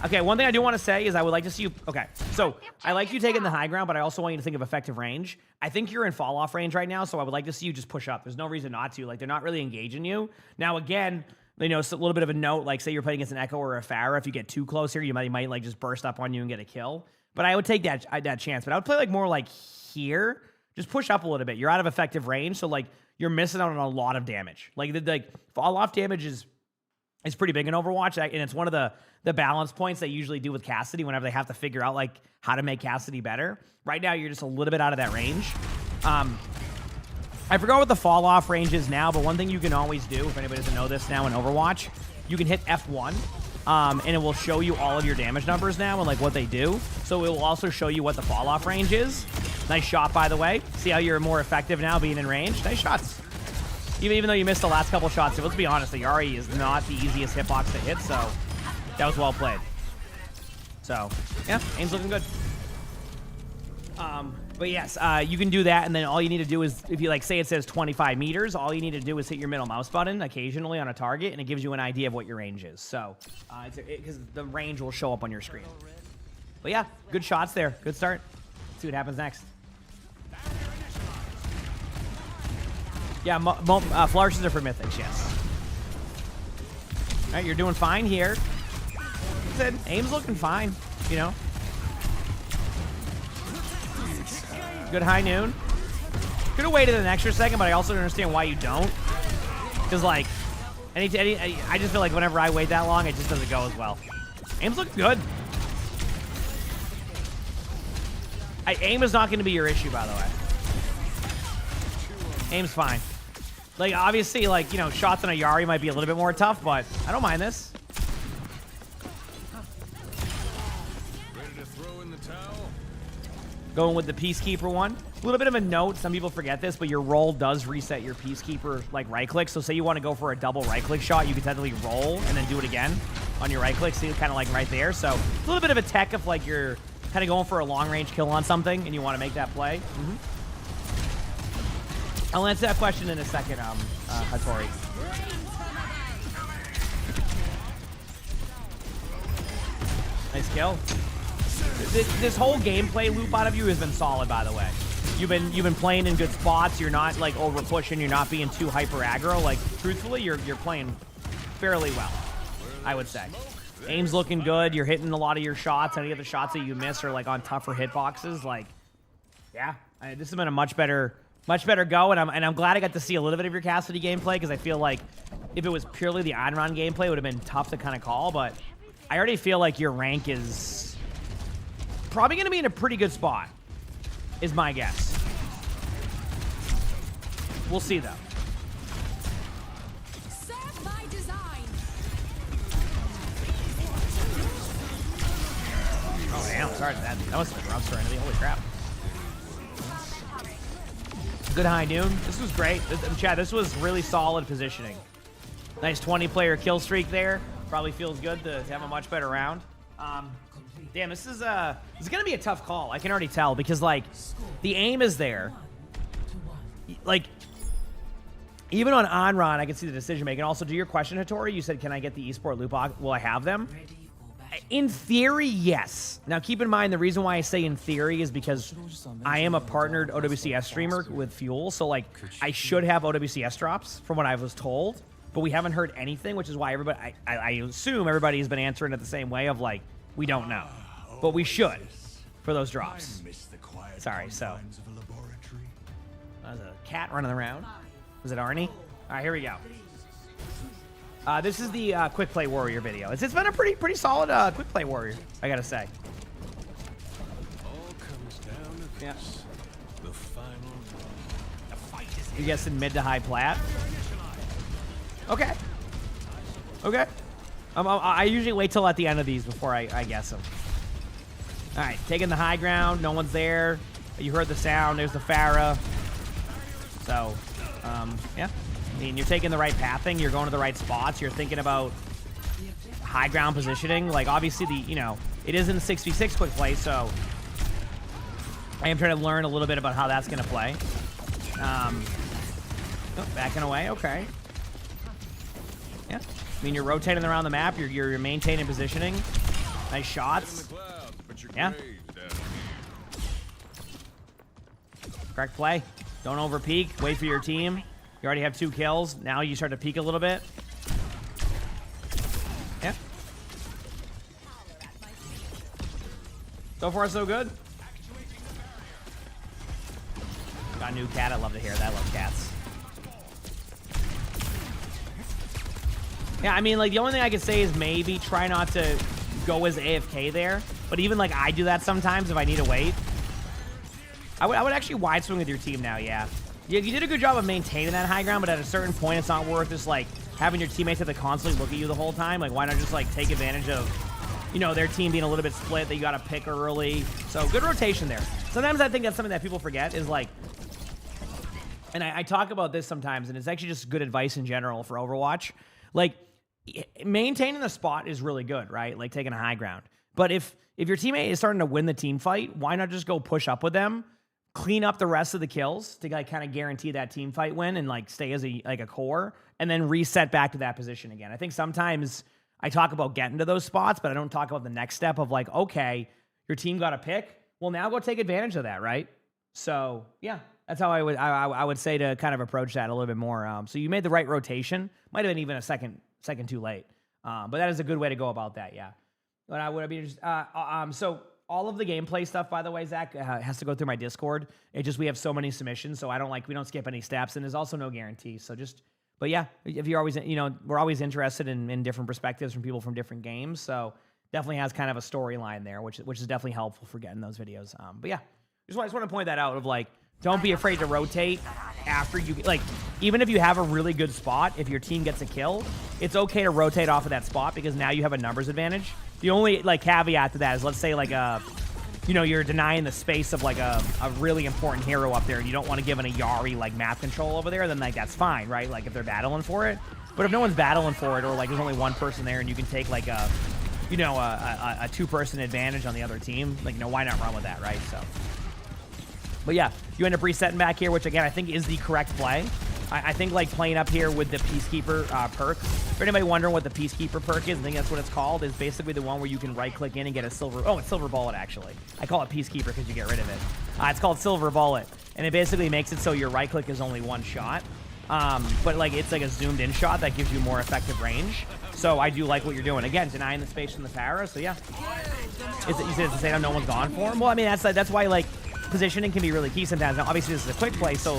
Okay, one thing I do want to say is I would like to see you... Okay, so I like you taking the high ground, but I also want you to think of effective range. I think you're in fall-off range right now, so I would like to see you just push up. There's no reason not to. Like, they're not really engaging you. Now, again, you know, it's a little bit of a note. Like, say you're playing against an Echo or a Pharah. If you get too close here, you might like, just burst up on you and get a kill. But I would take that chance. But I would play, like, more like here. Just push up a little bit. You're out of effective range, so, like, you're missing out on a lot of damage. Like, fall-off damage is pretty big in Overwatch, and it's one of the balance points they usually do with Cassidy whenever they have to figure out, like, how to make Cassidy better. Right now, you're just a little bit out of that range. I forgot what the fall-off range is now, but one thing you can always do, if anybody doesn't know this now in Overwatch, you can hit F1, and it will show you all of your damage numbers now and, like, what they do. So it will also show you what the fall-off range is. Nice shot, by the way. See how you're more effective now being in range? Nice shots. Even though you missed the last couple shots, let's be honest, the Yari is not the easiest hitbox to hit, so that was well played. So, yeah, aim's looking good. But yes, you can do that, and then all you need to do is, if you, like, say it says 25 meters, all you need to do is hit your middle mouse button occasionally on a target, and it gives you an idea of what your range is. So, because the range will show up on your screen. But yeah, good shots there. Good start. Let's see what happens next. Yeah, flourishes are for mythics, yes. All right, you're doing fine here. Said aim's looking fine, you know. Good high noon. Could have waited an extra second, but I also understand why you don't. Because, like, I just feel like whenever I wait that long, it just doesn't go as well. Aim's looking good. Aim is not going to be your issue, by the way. Aim's fine. Like, obviously, like, you know, shots on a Yari might be a little bit more tough, but I don't mind this. Ready to throw in the towel? Going with the Peacekeeper one. A little bit of a note, some people forget this, but your roll does reset your Peacekeeper, like, right-click. So say you want to go for a double right-click shot, you can technically roll and then do it again on your right-click. See, kind of like right there. So a little bit of a tech if, like, you're kind of going for a long-range kill on something and you want to make that play. I'll answer that question in a second, Hattori. Nice kill. This whole gameplay loop out of you has been solid, by the way. You've been playing in good spots. You're not, like, over pushing. You're not being too hyper aggro. Like, truthfully, you're playing fairly well, I would say. Aim's looking good. You're hitting a lot of your shots. Any of the shots that you miss are, like, on tougher hitboxes. Like, yeah, this has been a much better go, and I'm glad I got to see a little bit of your Cassidy gameplay, because I feel like if it was purely the Einron gameplay, it would have been tough to kind of call, but I already feel like your rank is probably going to be in a pretty good spot, is my guess. We'll see, though. Serve my design. Oh, damn, sorry, that must have been rough for anything. Holy crap. Good high noon. This was great. Chad, this was really solid positioning. Nice 20-player kill streak there. Probably feels good to have a much better round. Damn, this is going to be a tough call. I can already tell, because, like, the aim is there. Like, even on Einron, I can see the decision making. Also, to your question, Hattori, you said, can I get the esport loot box? Will I have them? In theory, yes. Now, keep in mind, the reason why I say in theory is because I am a partnered OWCS streamer with Fuel, so, like, I should have OWCS drops from what I was told, but we haven't heard anything, which is why everybody, I assume everybody has been answering it the same way of, like, we don't know, but we should for those drops. Sorry, so. There's a cat running around. Was it Arnie? All right, here we go. This is the Quickplay Warrior video. It's been a pretty solid Quickplay Warrior, I gotta say. All comes down to this. The final draw. You guessing mid to high plat? Okay. Okay. I usually wait till at the end of these before I guess them. All right, taking the high ground. No one's there. You heard the sound. There's the Pharah. So, yeah. I mean, you're taking the right pathing. You're going to the right spots. You're thinking about high ground positioning. Like, obviously, it is in the 6v6 quick play, so I am trying to learn a little bit about how that's going to play. Backing away. Okay. Yeah. I mean, you're rotating around the map. You're maintaining positioning. Nice shots. Clouds, but your Yeah. grave's down here. Correct play. Don't over peek. Wait for your team. You already have 2 kills. Now you start to peek a little bit. Yeah. So far, so good. Got a new cat. I love to hear that. I love cats. Yeah, I mean, like, the only thing I could say is maybe try not to go as AFK there. But even, like, I do that sometimes if I need to wait. I would actually wide swing with your team now, yeah. You did a good job of maintaining that high ground, but at a certain point, it's not worth just, like, having your teammates have to constantly look at you the whole time. Like, why not just, like, take advantage of, you know, their team being a little bit split that you got to pick early. So, good rotation there. Sometimes I think that's something that people forget is, like, and I talk about this sometimes, and it's actually just good advice in general for Overwatch. Like, maintaining the spot is really good, right? Like, taking a high ground. But if your teammate is starting to win the team fight, why not just go push up with them, clean up the rest of the kills to, like, kind of guarantee that team fight win and, like, stay as a core, and then reset back to that position again. I think sometimes I talk about getting to those spots, but I don't talk about the next step of, like, okay, your team got a pick. Well, now go take advantage of that, right? So, yeah. That's how I would say to kind of approach that a little bit more. So you made the right rotation. Might have been even a second too late. But that is a good way to go about that, yeah. But I would be just so all of the gameplay stuff, by the way, Zach, has to go through my Discord. It just we have so many submissions, so we don't skip any steps, and there's also no guarantee. So but yeah, if you're always, you know, we're always interested in different perspectives from people from different games. So definitely has kind of a storyline there, which is definitely helpful for getting those videos. But yeah, just want to point that out of, like, don't be afraid to rotate after you, like, even if you have a really good spot, if your team gets a kill, it's okay to rotate off of that spot because now you have a numbers advantage. The only, like, caveat to that is, let's say, like, you know, you're denying the space of, like, a really important hero up there and you don't want to give an Ayari, like, map control over there, then, like, that's fine, right? Like, if they're battling for it. But if no one's battling for it, or, like, there's only one person there and you can take, like, you know, a 2-person advantage on the other team, like, you know, why not run with that, right? So... But yeah, you end up resetting back here, which again, I think is the correct play. I think, like, playing up here with the Peacekeeper perk. For anybody wondering what the Peacekeeper perk is, I think that's what it's called, is basically the one where you can right-click in and get a silver... Oh, it's Silver Bullet, actually. I call it Peacekeeper because you get rid of it. It's called Silver Bullet, and it basically makes it so your right-click is only one shot. But, like, it's like a zoomed-in shot that gives you more effective range. So I do like what you're doing. Again, denying the space from the Pharaoh, so yeah. You said it's the same, no one's gone for him? Well, I mean, that's why, like... Positioning can be really key sometimes. Now, obviously, this is a quick play, so,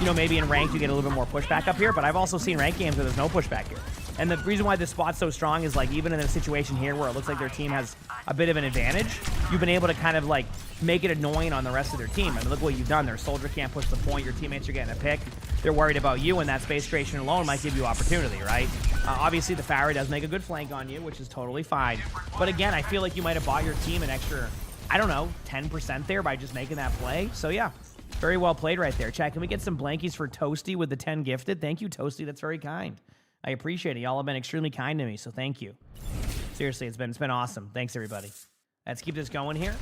you know, maybe in ranked you get a little bit more pushback up here, but I've also seen ranked games where there's no pushback here. And the reason why this spot's so strong is, like, even in a situation here where it looks like their team has a bit of an advantage, you've been able to kind of, like, make it annoying on the rest of their team. I mean, look what you've done. Their soldier can't push the point. Your teammates are getting a pick. They're worried about you, and that space creation alone might give you opportunity, right? Obviously, the Pharaoh does make a good flank on you, which is totally fine. But again, I feel like you might have bought your team an extra... I don't know, 10% there by just making that play. So, yeah, very well played right there. Chat, can we get some blankies for Toasty with the 10 gifted? Thank you, Toasty. That's very kind. I appreciate it. Y'all have been extremely kind to me, so thank you. Seriously, it's been awesome. Thanks, everybody. Let's keep this going here.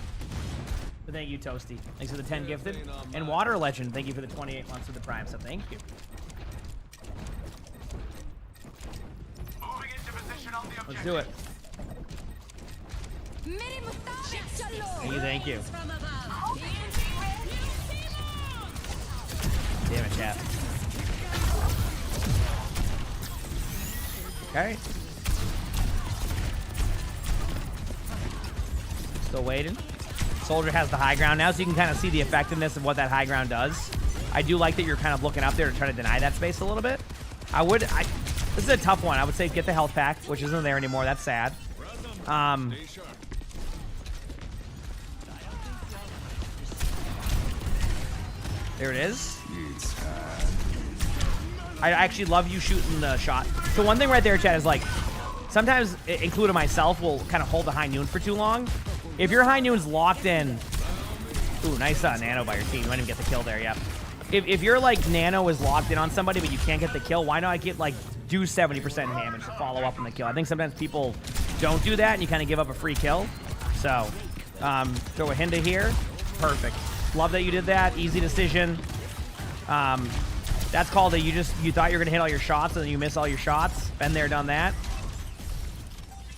But thank you, Toasty. Thanks for the 10 gifted. And Water Legend, thank you for the 28 months of the Prime, so thank you. Let's do it. Thank you. Damn it, chat. Okay. Still waiting. Soldier has the high ground now, so you can kind of see the effectiveness of what that high ground does. I do like that you're kind of looking up there to try to deny that space a little bit. This is a tough one. I would say get the health pack, which isn't there anymore. That's sad. There it is. I actually love you shooting the shot. So one thing right there, chat, is, like, sometimes, including myself, will kind of hold the high noon for too long. If your high noon's locked in... Ooh, nice nano by your team. You might even get the kill there, yeah. If your, like, nano is locked in on somebody, but you can't get the kill, why not get, like, do 70% damage to follow up on the kill? I think sometimes people don't do that, and you kind of give up a free kill. So, throw a Hinda here. Perfect. Love that you did that. Easy decision. That's called you thought you were gonna hit all your shots and then you miss all your shots. Been there, done that.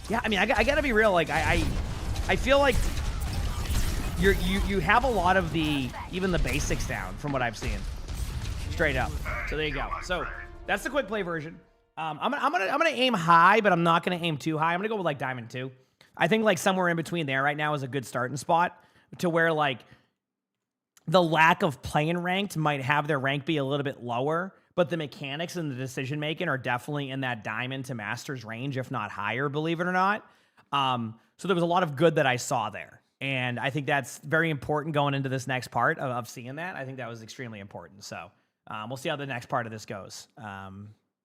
Yeah, I mean, I gotta be real. Like, I feel like you have a lot of even the basics down from what I've seen. Straight up. So there you go. So that's the quick play version. I'm gonna aim high, but I'm not gonna aim too high. I'm gonna go with like Diamond 2. I think like somewhere in between there right now is a good starting spot to where like the lack of playing ranked might have their rank be a little bit lower, but the mechanics and the decision making are definitely in that Diamond to Masters range, if not higher, believe it or not. So there was a lot of good that I saw there. And I think that's very important going into this next part of seeing that. I think that was extremely important. So we'll see how the next part of this goes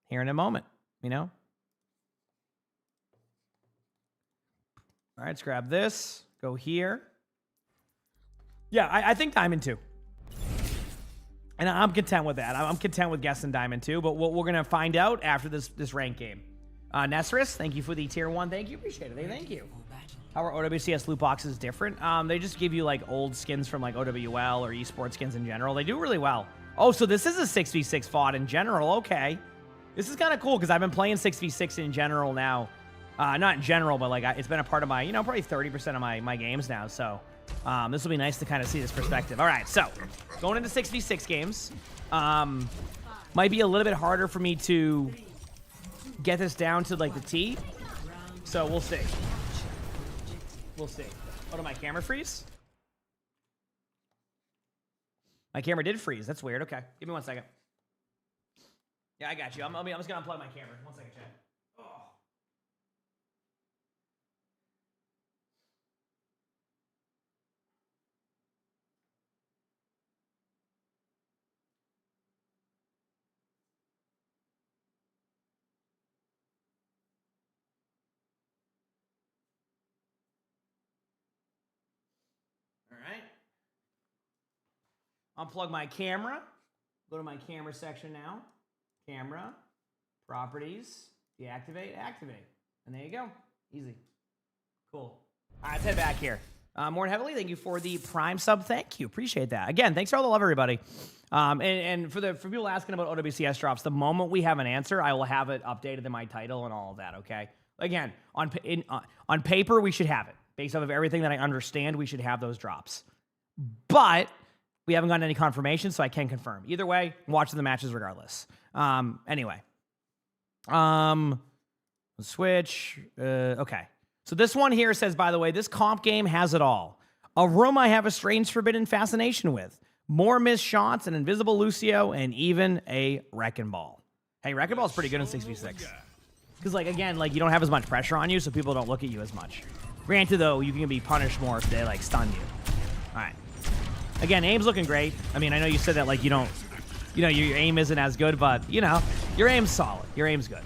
here in a moment, you know? All right, let's grab this. Go here. Yeah, I think Diamond 2. And I'm content with that. I'm content with guessing Diamond 2, but we're going to find out after this rank game. Nesris, thank you for the tier 1. Thank you. Appreciate it. Thank you. How are OWCS loot boxes different? They just give you like old skins from like OWL or esports skins in general. They do really well. Oh, so this is a 6v6 FOD in general. Okay. This is kind of cool because I've been playing 6v6 in general now. Not in general, but like it's been a part of my, you know, probably 30% of my games now. So this will be nice to kind of see this perspective. All right, so going into 6v6 games. Might be a little bit harder for me to get this down to like the T. So we'll see. We'll see. Oh, did my camera freeze? My camera did freeze. That's weird. Okay. Give me 1 second. Yeah, I got you. I'm just going to unplug my camera. 1 second, Chad. Oh. All right. Unplug my camera. Go to my camera section now. Camera, properties, deactivate, activate. And there you go. Easy. Cool. All right, let's head back here. More heavily, thank you for the Prime sub. Thank you. Appreciate that. Again, thanks for all the love, everybody. And for people asking about OWCS drops, the moment we have an answer, I will have it updated in my title and all of that, okay? Again, on paper, we should have it. Based off of everything that I understand, we should have those drops. But we haven't gotten any confirmation, so I can confirm. Either way, I'm watching the matches regardless. Anyway. Switch. Okay. So this one here says, by the way, this comp game has it all. A room I have a strange forbidden fascination with. More missed shots, an invisible Lucio, and even a Wrecking Ball. Hey, Wrecking Ball is pretty good in 6v6. Because, like, again, like, you don't have as much pressure on you, so people don't look at you as much. Granted, though, you can be punished more if they, like, stun you. All right. Again, aim's looking great. I mean, I know you said that, like, you don't, you know, your aim isn't as good, but, you know, your aim's solid. Your aim's good.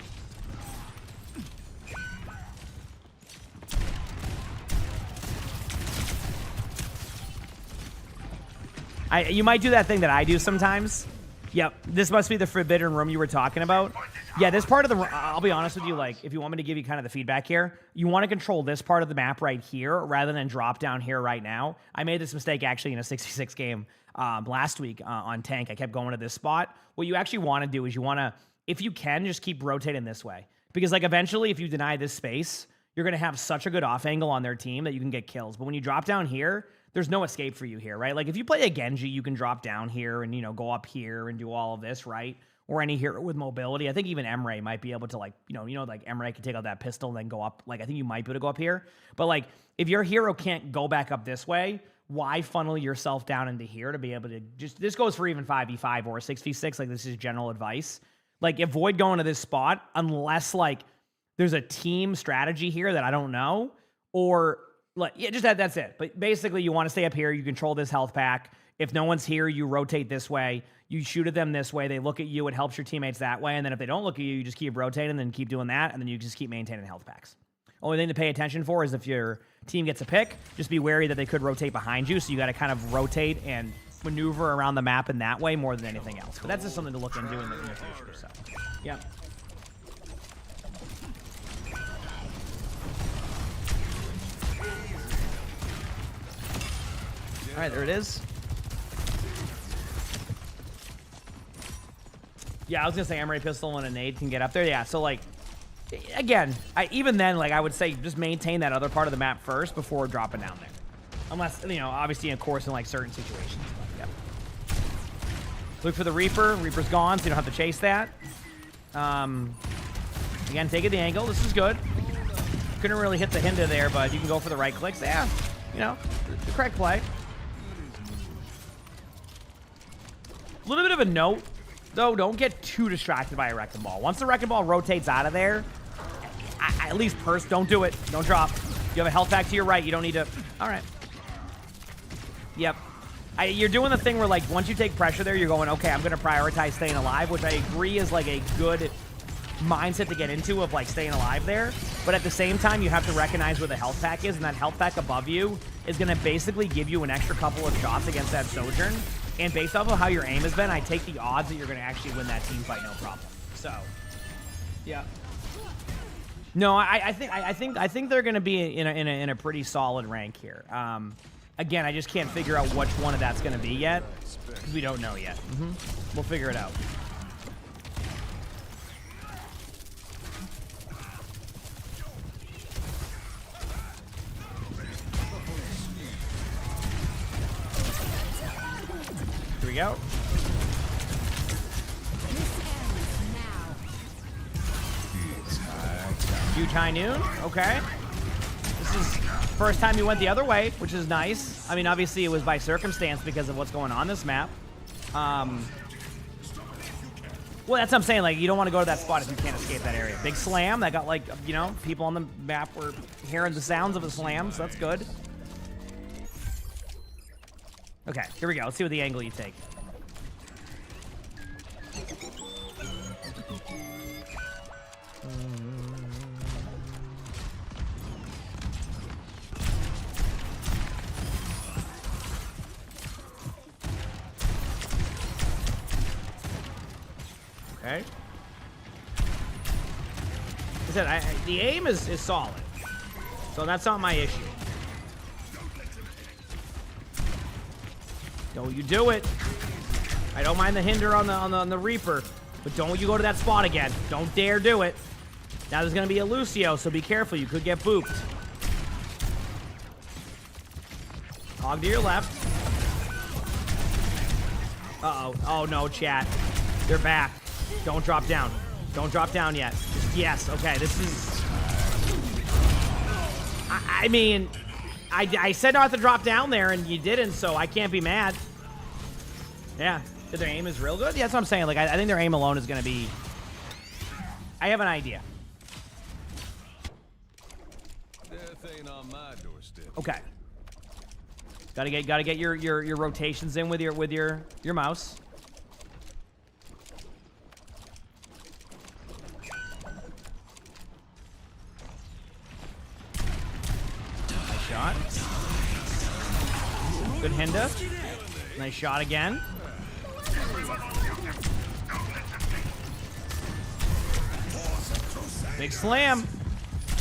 You might do that thing that I do sometimes. Yep, this must be the forbidden room you were talking about. Yeah, this part of the room, I'll be honest with you, like, if you want me to give you kind of the feedback here, you want to control this part of the map right here rather than drop down here right now. I made this mistake actually in a 66 game last week on tank. I kept going to this spot. What you actually want to do is you want to, if you can, just keep rotating this way. Because, like, eventually, if you deny this space, you're going to have such a good off angle on their team that you can get kills. But when you drop down here, there's no escape for you here, right? Like, if you play a Genji, you can drop down here and, you know, go up here and do all of this, right? Or any hero with mobility. I think even Emre might be able to, like, you know, like Emre can take out that pistol and then go up. Like, I think you might be able to go up here. But, like, if your hero can't go back up this way, why funnel yourself down into here to be able to just, this goes for even 5v5 or 6v6. Like, this is general advice. Like, avoid going to this spot unless, like, there's a team strategy here that I don't know, or, like, yeah, just that's it. But basically, you want to stay up here. You control this health pack. If no one's here, you rotate this way. You shoot at them this way. They look at you. It helps your teammates that way. And then if they don't look at you, you just keep rotating and then keep doing that. And then you just keep maintaining health packs. Only thing to pay attention for is if your team gets a pick, just be wary that they could rotate behind you. So you got to kind of rotate and maneuver around the map in that way more than anything else. But that's just something to look into in the future. So, yeah. All right, there it is. Yeah, I was going to say Emre pistol and a nade can get up there. Yeah, so, like, Again, even then, like, I would say just maintain that other part of the map first before dropping down there. Unless, you know, obviously, of course, in, like, certain situations. But, yeah. Look for the Reaper. Reaper's gone, so you don't have to chase that. Again, taking the angle. This is good. Couldn't really hit the Hinda there, but you can go for the right clicks. Yeah, you know, the correct play. A little bit of a note, though, don't get too distracted by a wrecking ball. Once the wrecking ball rotates out of there, at least don't do it. Don't drop. You have a health pack to your right. You don't need to. All right. Yep. You're doing the thing where, like, once you take pressure there, you're going, okay, I'm going to prioritize staying alive, which I agree is, like, a good mindset to get into of, like, staying alive there. But at the same time, you have to recognize where the health pack is, and that health pack above you is going to basically give you an extra couple of shots against that Sojourn. And based off of how your aim has been, I take the odds that you're going to actually win that team fight, no problem. So, yeah. No, I think they're going to be in a pretty solid rank here. Again, I just can't figure out which one of that's going to be yet, because we don't know yet. We'll figure it out. Here we go. Huge high noon. Okay. This is first time you went the other way, which is nice. I mean, obviously it was by circumstance because of what's going on this map. Well, that's what I'm saying. Like, you don't want to go to that spot if you can't escape that area. Big slam. That got, like, you know, people on the map were hearing the sounds of a slam, so that's good. Okay, here we go. Let's see what the angle you take. Okay. I said, the aim is solid, so that's not my issue. Don't you do it. I don't mind the hinder on the Reaper, but don't you go to that spot again. Don't dare do it. Now there's gonna be a Lucio, so be careful. You could get booped. Hog to your left. Uh-oh. Oh no, chat. They're back. Don't drop down. Don't drop down yet. Just, yes. Okay. This is. I mean, I said not to drop down there, and you didn't, so I can't be mad. Yeah. Their aim is real good. Yeah, that's what I'm saying. Like, I think their aim alone is going to be. I have an idea. Death ain't on my doorstep. Okay. Gotta get your rotations in with your mouse. Nice shot. Good Hinda. Nice shot again. Big slam.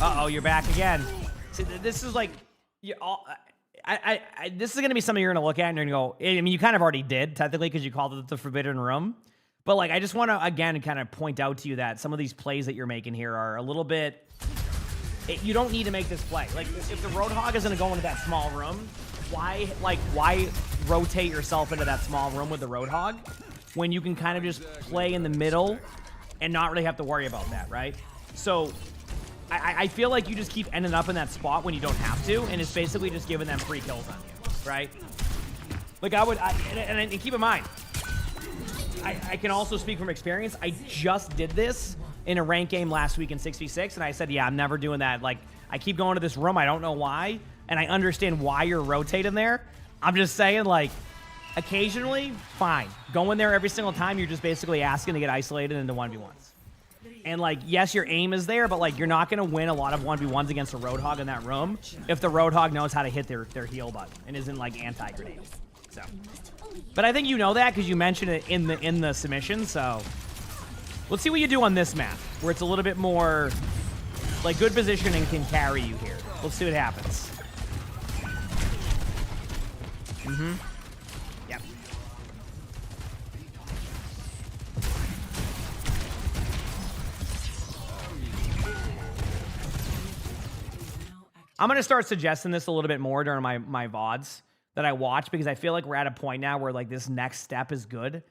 Uh-oh, you're back again. See, this is like, this is going to be something you're going to look at and you're going to go, I mean, you kind of already did, technically, because you called it the Forbidden Room. But, like, I just want to, again, kind of point out to you that some of these plays that you're making here are a little bit, you don't need to make this play. Like, if the Roadhog is going to go into that small room, why rotate yourself into that small room with the Roadhog when you can kind of just play in the middle and not really have to worry about that, right? So I feel like you just keep ending up in that spot when you don't have to, and it's basically just giving them free kills on you, right? Like, and keep in mind, I can also speak from experience. I just did this in a rank game last week in 6v6, and I said, yeah, I'm never doing that. Like, I keep going to this room. I don't know why, and I understand why you're rotating there. I'm just saying, like, occasionally, fine. Go in there every single time. You're just basically asking to get isolated into 1v1s. And, like, yes, your aim is there, but, like, you're not going to win a lot of 1v1s against a Roadhog in that room if the Roadhog knows how to hit their heal button and isn't, like, anti-grenade. So, but I think you know that because you mentioned it in the submission, so let's see what you do on this map where it's a little bit more, like, good positioning can carry you here. Let's see what happens. Yep. I'm gonna start suggesting this a little bit more during my VODs that I watch, because I feel like we're at a point now where like this next step is good.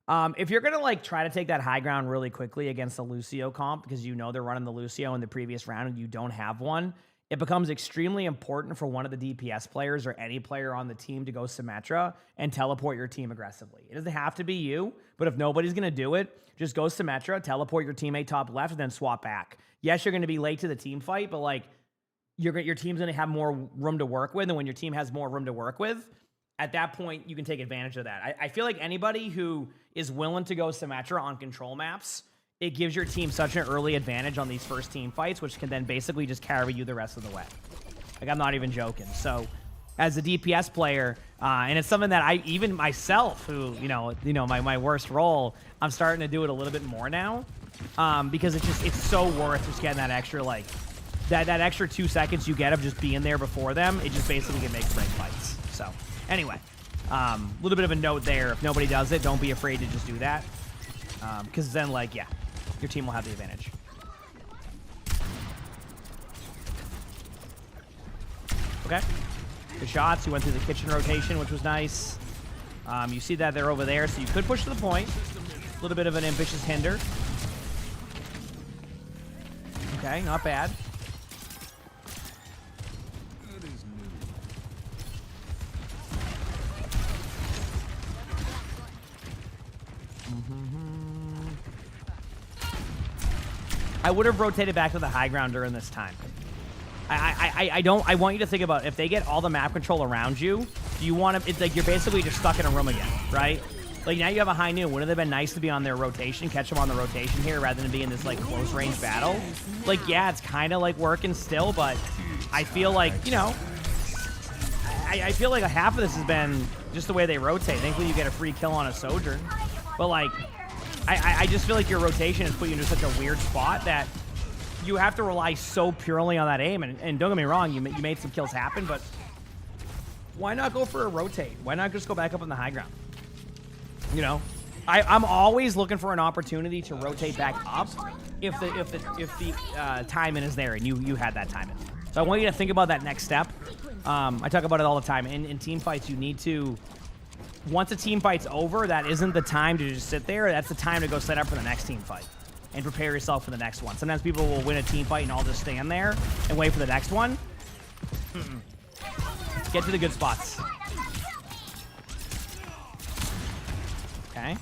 If you're gonna like try to take that high ground really quickly against the Lucio comp, because you know they're running the Lucio in the previous round and you don't have one, it becomes extremely important for one of the DPS players or any player on the team to go Symmetra and teleport your team aggressively. It doesn't have to be you, but if nobody's gonna do it, just go Symmetra, teleport your teammate top left, and then swap back. Yes, you're gonna be late to the team fight, but like your team's gonna have more room to work with, and when your team has more room to work with, at that point, you can take advantage of that. I feel like anybody who is willing to go Symmetra on control maps, it gives your team such an early advantage on these first team fights, which can then basically just carry you the rest of the way. Like, I'm not even joking. So, as a DPS player, and it's something that I, even myself, who, my worst role, I'm starting to do it a little bit more now, because it's so worth just getting that extra, like, that extra 2 seconds you get of just being there before them. It just basically can make or break fights. So, anyway, a little bit of a note there. If nobody does it, don't be afraid to just do that. Because then, like, yeah, your team will have the advantage. Okay. Good shots. You went through the kitchen rotation, which was nice. You see that they're over there, so you could push to the point. A little bit of an ambitious hinder. Okay, not bad. I would have rotated back to the high ground during this time. I want you to think about, if they get all the map control around you, do you want to, it's like you're basically just stuck in a room again, right? Like, now you have a high noon. Wouldn't it have been nice to be on their rotation, catch them on the rotation here, rather than be in this, like, close range battle? Like, yeah, it's kind of, like, working still, but I feel like, I feel like a half of this has been just the way they rotate. Thankfully, you get a free kill on a Sojourn. But, like, I just feel like your rotation has put you into such a weird spot that you have to rely so purely on that aim. And don't get me wrong, you made some kills happen, but why not go for a rotate? Why not just go back up on the high ground? I'm always looking for an opportunity to rotate back up if the timing is there and you had that timing. So I want you to think about that next step. I talk about it all the time. In team fights, you need to, once a team fight's over, that isn't the time to just sit there. That's the time to go set up for the next team fight and prepare yourself for the next one. Sometimes people will win a team fight and all just stand there and wait for the next one. Get to the good spots. Okay.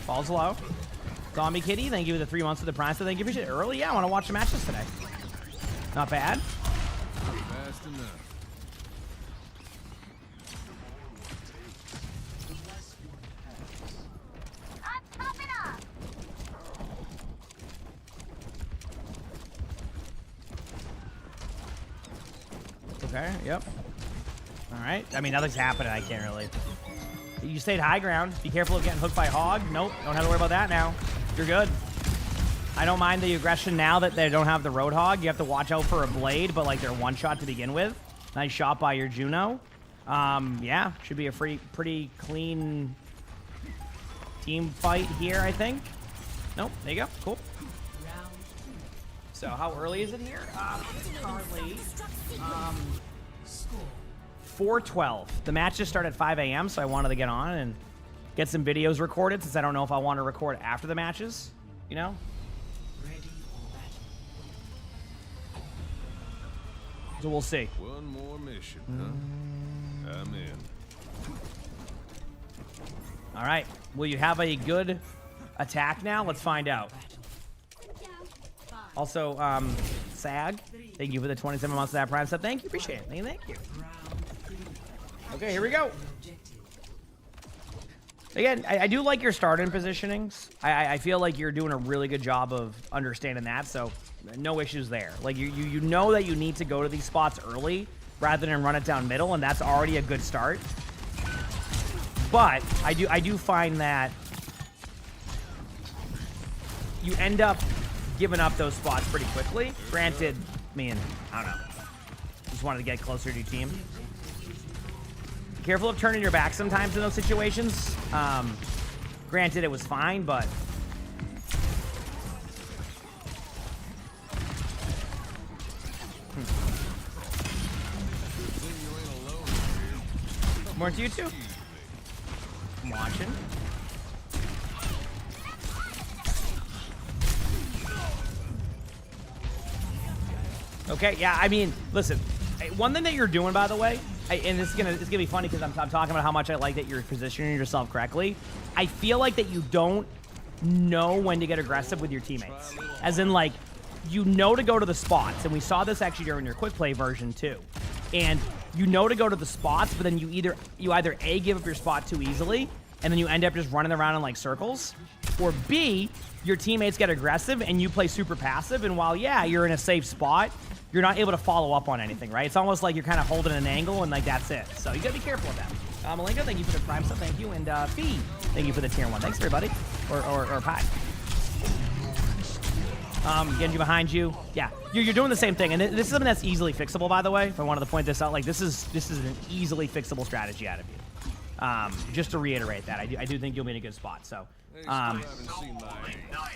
Falls low. Zombie Kitty, thank you for the 3 months of the Prime. So thank you for it early. Yeah, I want to watch the matches today. Not bad. Fast enough. Okay, yep. All right. I mean, nothing's happening. I can't really. You stayed high ground. Be careful of getting hooked by Hog. Nope, don't have to worry about that now. You're good. I don't mind the aggression now that they don't have the Roadhog. You have to watch out for a Blade, but like they're one shot to begin with. Nice shot by your Juno. Yeah, should be a pretty clean team fight here, I think. Nope, there you go. Cool. So how early is it here? It's currently 4:12. The match just started at 5 a.m., so I wanted to get on and get some videos recorded, since I don't know if I want to record after the matches, So we'll see. One more mission, huh? I'm in. All right. Will you have a good attack now? Let's find out. Also, Sag, thank you for the 27 months of that Prime sub. Thank you. Appreciate it. Thank you. Okay, here we go. Again, I do like your start-in positionings. I feel like you're doing a really good job of understanding that, so no issues there. Like, you know that you need to go to these spots early rather than run it down middle, and that's already a good start. But I do find that you end up giving up those spots pretty quickly. Granted, I mean, I don't know. Just wanted to get closer to your team. Careful of turning your back sometimes in those situations. Granted, it was fine, but More to you too. I'm watching. Okay, yeah, I mean, listen, one thing that you're doing, by the way, and it's gonna be funny because I'm talking about how much I like that you're positioning yourself correctly. I feel like that you don't know when to get aggressive with your teammates. As in, like, you know to go to the spots, and we saw this actually during your quick play version too. And you know to go to the spots, but then you either A, give up your spot too easily, and then you end up just running around in like circles, or B, your teammates get aggressive and you play super passive, and while, yeah, you're in a safe spot, you're not able to follow up on anything, right? It's almost like you're kind of holding an angle and like that's it. So you gotta be careful of that. Malenka, thank you for the prime sub, thank you, and Fee, thank you for the tier 1. Thanks, everybody. Or Pie. Genji behind you. Yeah, you're doing the same thing, and this is something that's easily fixable, by the way. If I wanted to point this out, like this is an easily fixable strategy out of you. Just to reiterate that, I do think you'll be in a good spot. So,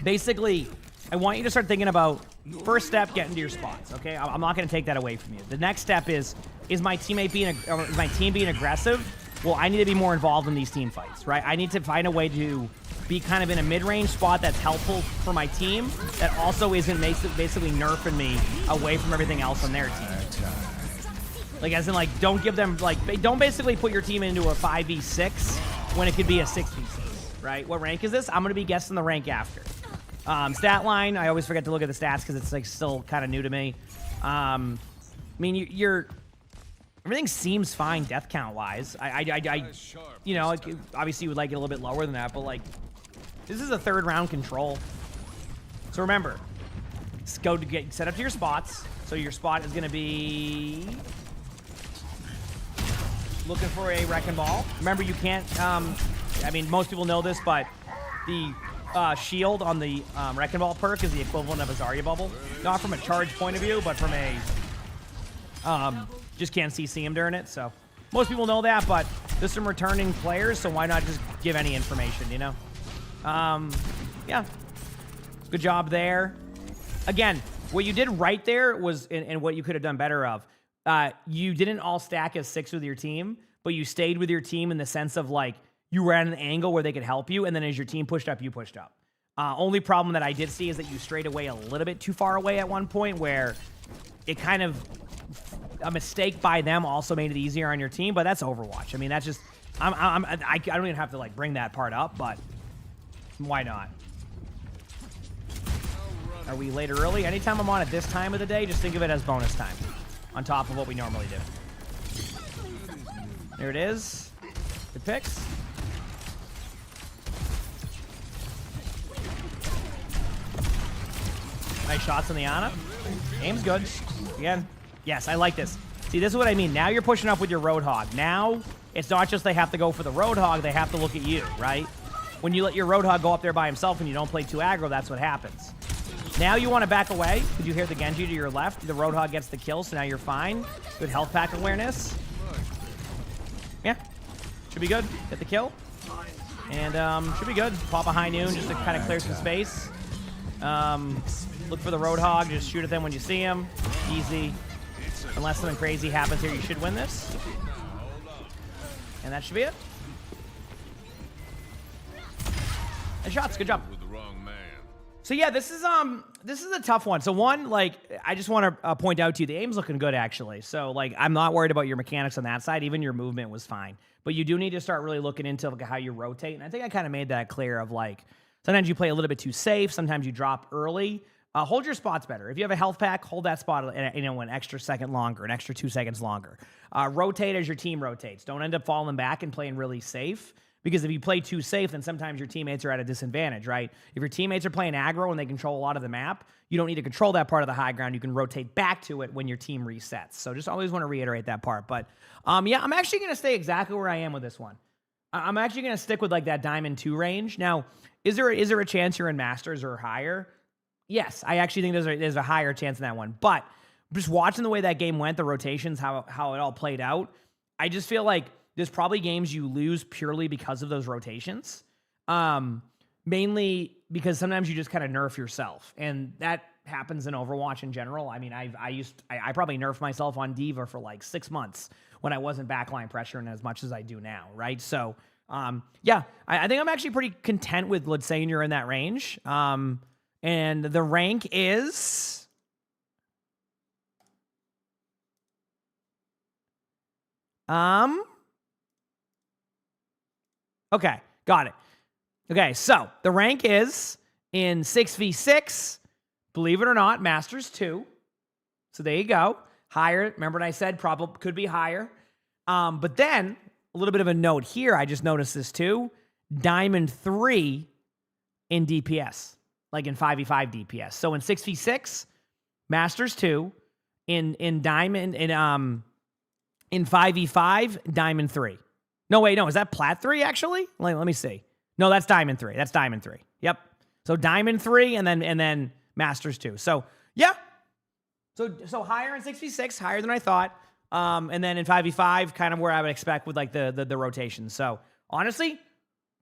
basically, I want you to start thinking about first step, get into your spots. Okay, I'm not going to take that away from you. The next step is my teammate being is my team being aggressive? Well, I need to be more involved in these team fights, right? I need to find a way to be kind of in a mid-range spot that's helpful for my team that also isn't basically nerfing me away from everything else on their team. Like, as in, like, don't give them, like, don't basically put your team into a 5v6 when it could be a 6v6, right? What rank is this? I'm going to be guessing the rank after. Stat line, I always forget to look at the stats because it's, like, still kind of new to me. I mean, you're everything seems fine death count-wise. You know, obviously you would like it a little bit lower than that, but, like, this is a 3rd round control. So remember, go to get set up to your spots. So your spot is going to be looking for a Wrecking Ball. Remember, you can't, I mean, most people know this, but the shield on the Wrecking Ball perk is the equivalent of a Zarya bubble. Not from a charge point of view, but from a, just can't CC him during it. So most people know that, but there's some returning players, so why not just give any information, you know? Yeah. Good job there. Again, what you did right there was, and what you could have done better of, you didn't all stack as 6 with your team, but you stayed with your team in the sense of, like, you were at an angle where they could help you, and then as your team pushed up, you pushed up. Only problem that I did see is that you strayed away a little bit too far away at one point, where it kind of, a mistake by them also made it easier on your team, but that's Overwatch. I mean, that's just, I don't even have to, like, bring that part up, but why not? Are we late or early? Anytime I'm on at this time of the day, just think of it as bonus time on top of what we normally do. There it is. Good picks. Nice shots on the Ana. Aim's good. Again, yes, I like this. See, this is what I mean. Now you're pushing up with your Roadhog. Now, it's not just they have to go for the Roadhog, they have to look at you, right? When you let your Roadhog go up there by himself and you don't play too aggro, that's what happens. Now you want to back away. Did you hear the Genji to your left? The Roadhog gets the kill, so now you're fine. Good health pack awareness. Yeah, should be good. Get the kill. And should be good. Pop a high noon just to kind of clear some space. Look for the Roadhog. Just shoot at them when you see them. Easy. Unless something crazy happens here, you should win this. And that should be it. Nice shots. Good job. So yeah, this is a tough one. So one, like, I just want to point out to you, the aim's looking good actually. So, like, I'm not worried about your mechanics on that side. Even your movement was fine. But you do need to start really looking into, like, how you rotate. And I think I kind of made that clear of, like, sometimes you play a little bit too safe. Sometimes you drop early. Hold your spots better. If you have a health pack, hold that spot, you know, an extra second longer, an extra 2 seconds longer. Rotate as your team rotates. Don't end up falling back and playing really safe. Because if you play too safe, then sometimes your teammates are at a disadvantage, right? If your teammates are playing aggro and they control a lot of the map, you don't need to control that part of the high ground. You can rotate back to it when your team resets. So just always want to reiterate that part. But yeah, I'm actually going to stay exactly where I am with this one. I'm actually going to stick with, like, that Diamond 2 range. Now, is there a chance you're in Masters or higher? Yes, I actually think there's a higher chance in that one. But just watching the way that game went, the rotations, how it all played out, I just feel like there's probably games you lose purely because of those rotations. Mainly because sometimes you just kind of nerf yourself. And that happens in Overwatch in general. I mean, I probably nerfed myself on Diva for like 6 months when I wasn't backline pressuring as much as I do now, right? So, yeah, I think I'm actually pretty content with, let's say, you're in that range. And the rank is... Okay, got it. Okay, so the rank is in 6v6, believe it or not, Masters 2. So there you go. Higher. Remember what I said? Probably could be higher. But then, a little bit of a note here. I just noticed this too. Diamond 3 in DPS. Like in 5v5 DPS. So in 6v6, Masters 2. In Diamond... In 5v5, Diamond 3. No, wait, no. Is that Plat 3, actually? Let me see. No, that's Diamond 3. That's Diamond 3. Yep. So Diamond 3 and then Masters 2. So, yeah. So higher in 6v6, higher than I thought. And then in 5v5, kind of where I would expect with like the rotation. So, honestly,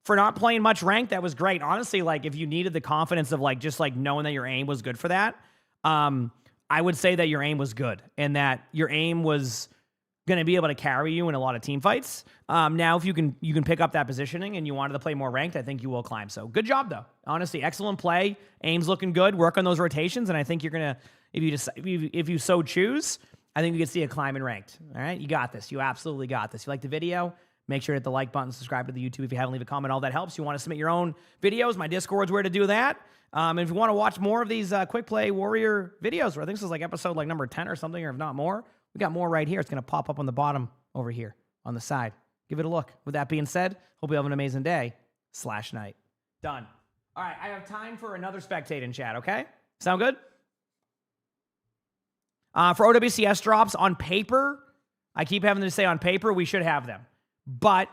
for not playing much rank, that was great. Honestly, like if you needed the confidence of like just like knowing that your aim was good for that, I would say that your aim was good and that your aim was going to be able to carry you in a lot of team fights. Now, if you can pick up that positioning and you wanted to play more ranked, I think you will climb. So good job, though. Honestly, excellent play. Aim's looking good. Work on those rotations, and I think you're gonna, if you so choose, I think you can see a climb in ranked. All right, you got this. You absolutely got this. You like the video? Make sure to hit the like button, subscribe to the YouTube if you haven't, leave a comment. All that helps. You want to submit your own videos? My Discord's where to do that. And if you want to watch more of these Quick Play Warrior videos, where I think this is like episode like number 10 or something, or if not more. We got more right here. It's going to pop up on the bottom over here on the side. Give it a look. With that being said, hope you have an amazing day / night. Done. All right, I have time for another spectate in chat, okay? Sound good? For OWCS drops, on paper, I keep having to say on paper, we should have them. But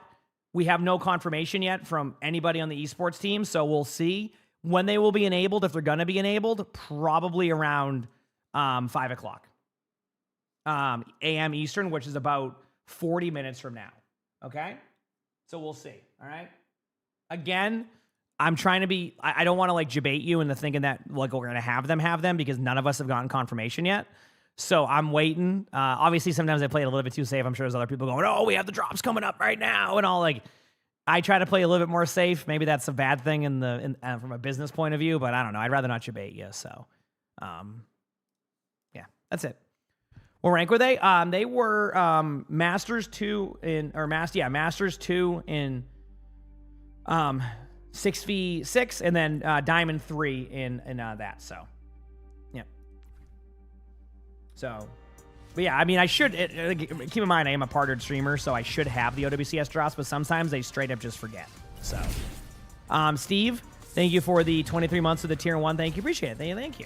we have no confirmation yet from anybody on the esports team, so we'll see when they will be enabled, if they're going to be enabled, probably around 5 o'clock. a.m. Eastern, which is about 40 minutes from now. Okay? So we'll see. All right? Again, I'm trying to be... I don't want to, like, debate you into thinking that, like, we're going to have them, because none of us have gotten confirmation yet. So I'm waiting. Obviously, sometimes I play it a little bit too safe. I'm sure there's other people going, oh, we have the drops coming up right now, and all, like... I try to play a little bit more safe. Maybe that's a bad thing from a business point of view, but I don't know. I'd rather not debate you, so... yeah, that's it. What rank were they? They were Masters 2 in Masters 2 in 6v6 and then Diamond 3 in that. So, yeah. So, but yeah, I mean, I should keep in mind I am a partnered streamer, so I should have the OWCS drops, but sometimes they straight up just forget. So, Steve, thank you for the 23 months of the tier 1. Thank you, appreciate it. Thank you.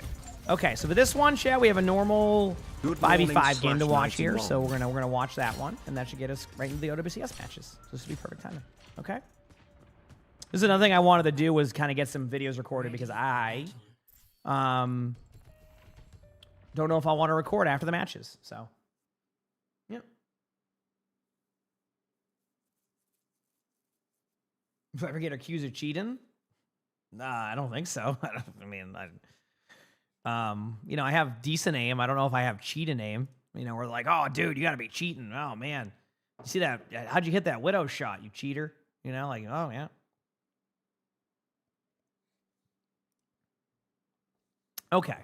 Okay, so for this one, chat, we have a normal 5v5 game to watch here, so we're gonna watch that one, and that should get us right into the OWCS matches. So this would be perfect timing. Okay. This is another thing I wanted to do was kind of get some videos recorded because I don't know if I want to record after the matches. So, yep. If I ever get accused of cheating, nah, I don't think so. You know, I have decent aim. I don't know if I have cheating aim. You know, we're like, oh, dude, you got to be cheating. Oh, man. You see that? How'd you hit that widow shot, you cheater? You know, like, oh, yeah. Okay.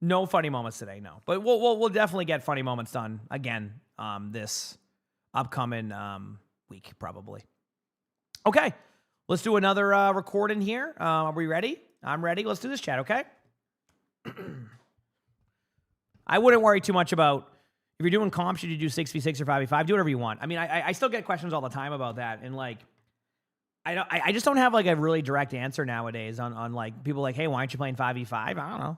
No funny moments today, no. But we'll definitely get funny moments done again this upcoming week, probably. Okay. Let's do another recording here. Are we ready? I'm ready. Let's do this, chat, okay? I wouldn't worry too much about if you're doing comp, should you do 6v6 or 5v5? Do whatever you want. I mean, I still get questions all the time about that, and like, I just don't have like a really direct answer nowadays on like people like, hey, why aren't you playing 5v5? I don't know.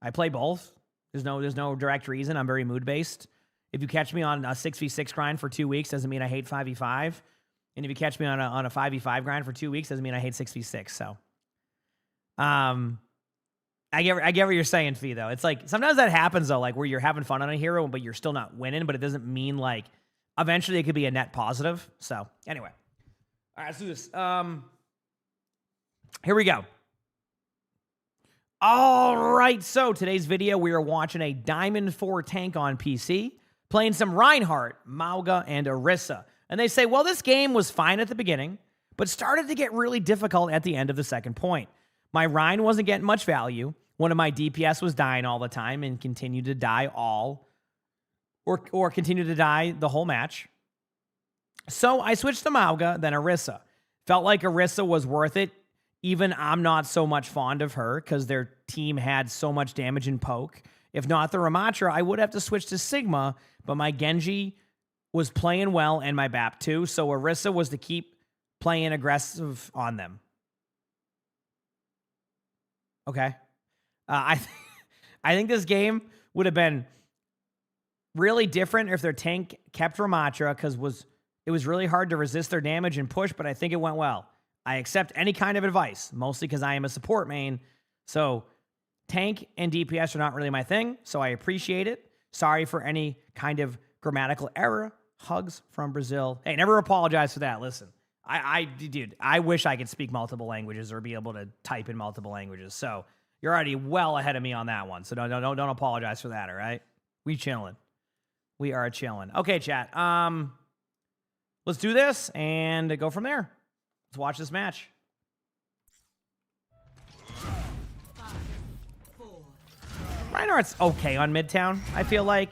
I play both. There's no direct reason. I'm very mood based. If you catch me on a 6v6 grind for 2 weeks, doesn't mean I hate 5v5. And if you catch me on a 5v5 grind for 2 weeks, doesn't mean I hate 6v6. So, I get what you're saying, Fee, though. It's like sometimes that happens though, like where you're having fun on a hero, but you're still not winning. But it doesn't mean like eventually it could be a net positive. So anyway, all right, let's do this. Here we go. All right, so today's video, we are watching a Diamond 4 tank on PC, playing some Reinhardt, Mauga, and Orisa. And they say, well, this game was fine at the beginning, but started to get really difficult at the end of the second point. My Rein wasn't getting much value. One of my DPS was dying all the time and continued to die or continued to die the whole match. So I switched to Mauga, then Orisa. Felt like Orisa was worth it. Even I'm not so much fond of her because their team had so much damage and poke. If not the Ramatra, I would have to switch to Sigma, but my Genji was playing well and my BAP too, so Orisa was to keep playing aggressive on them. Okay. I think this game would have been really different if their tank kept Ramatra because it was really hard to resist their damage and push, but I think it went well. I accept any kind of advice, mostly because I am a support main. So tank and DPS are not really my thing, so I appreciate it. Sorry for any kind of grammatical error. Hugs from Brazil. Hey, never apologize for that. Listen, dude, I wish I could speak multiple languages or be able to type in multiple languages. So you're already well ahead of me on that one. So don't apologize for that, all right? We chilling. We are chilling. Okay, chat. Let's do this and go from there. Let's watch this match. 5, 4. Reinhardt's okay on Midtown. I feel like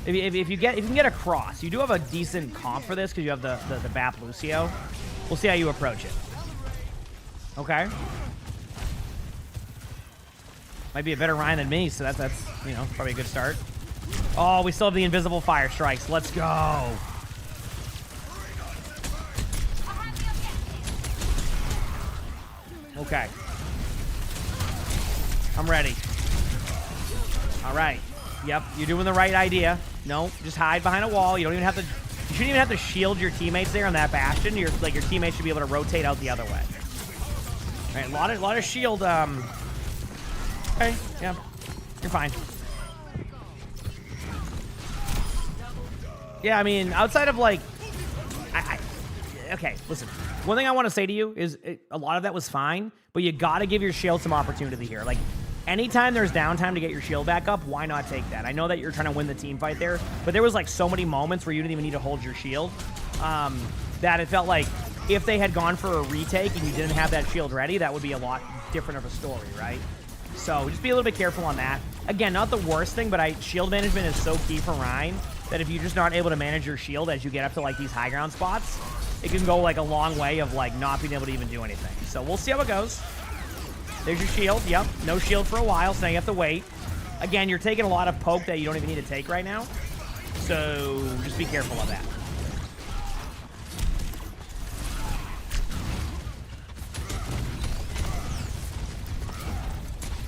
if you can get across, you do have a decent comp for this because you have the BAP Lucio. We'll see how you approach it. Okay. Might be a better Rein than me, so that's you know, probably a good start. Oh, we still have the invisible fire strikes. Let's go. Okay. I'm ready. All right. Yep, you're doing the right idea. No, just hide behind a wall. You don't even have to. You shouldn't even have to shield your teammates there on that bastion. Your teammates should be able to rotate out the other way. All right, a lot of shield. Okay, yeah, you're fine. Yeah, I mean, outside of like, okay, listen. One thing I want to say to you is a lot of that was fine, but you got to give your shield some opportunity here. Like, anytime there's downtime to get your shield back up, why not take that? I know that you're trying to win the team fight there, but there was like so many moments where you didn't even need to hold your shield that it felt like if they had gone for a retake and you didn't have that shield ready, that would be a lot different of a story, right? So just be a little bit careful on that. Again, not the worst thing, but shield management is so key for Rein that if you're just not able to manage your shield as you get up to like these high ground spots, it can go like a long way of like not being able to even do anything. So we'll see how it goes. There's your shield. Yep, no shield for a while, so now you have to wait. Again, you're taking a lot of poke that you don't even need to take right now. So just be careful of that.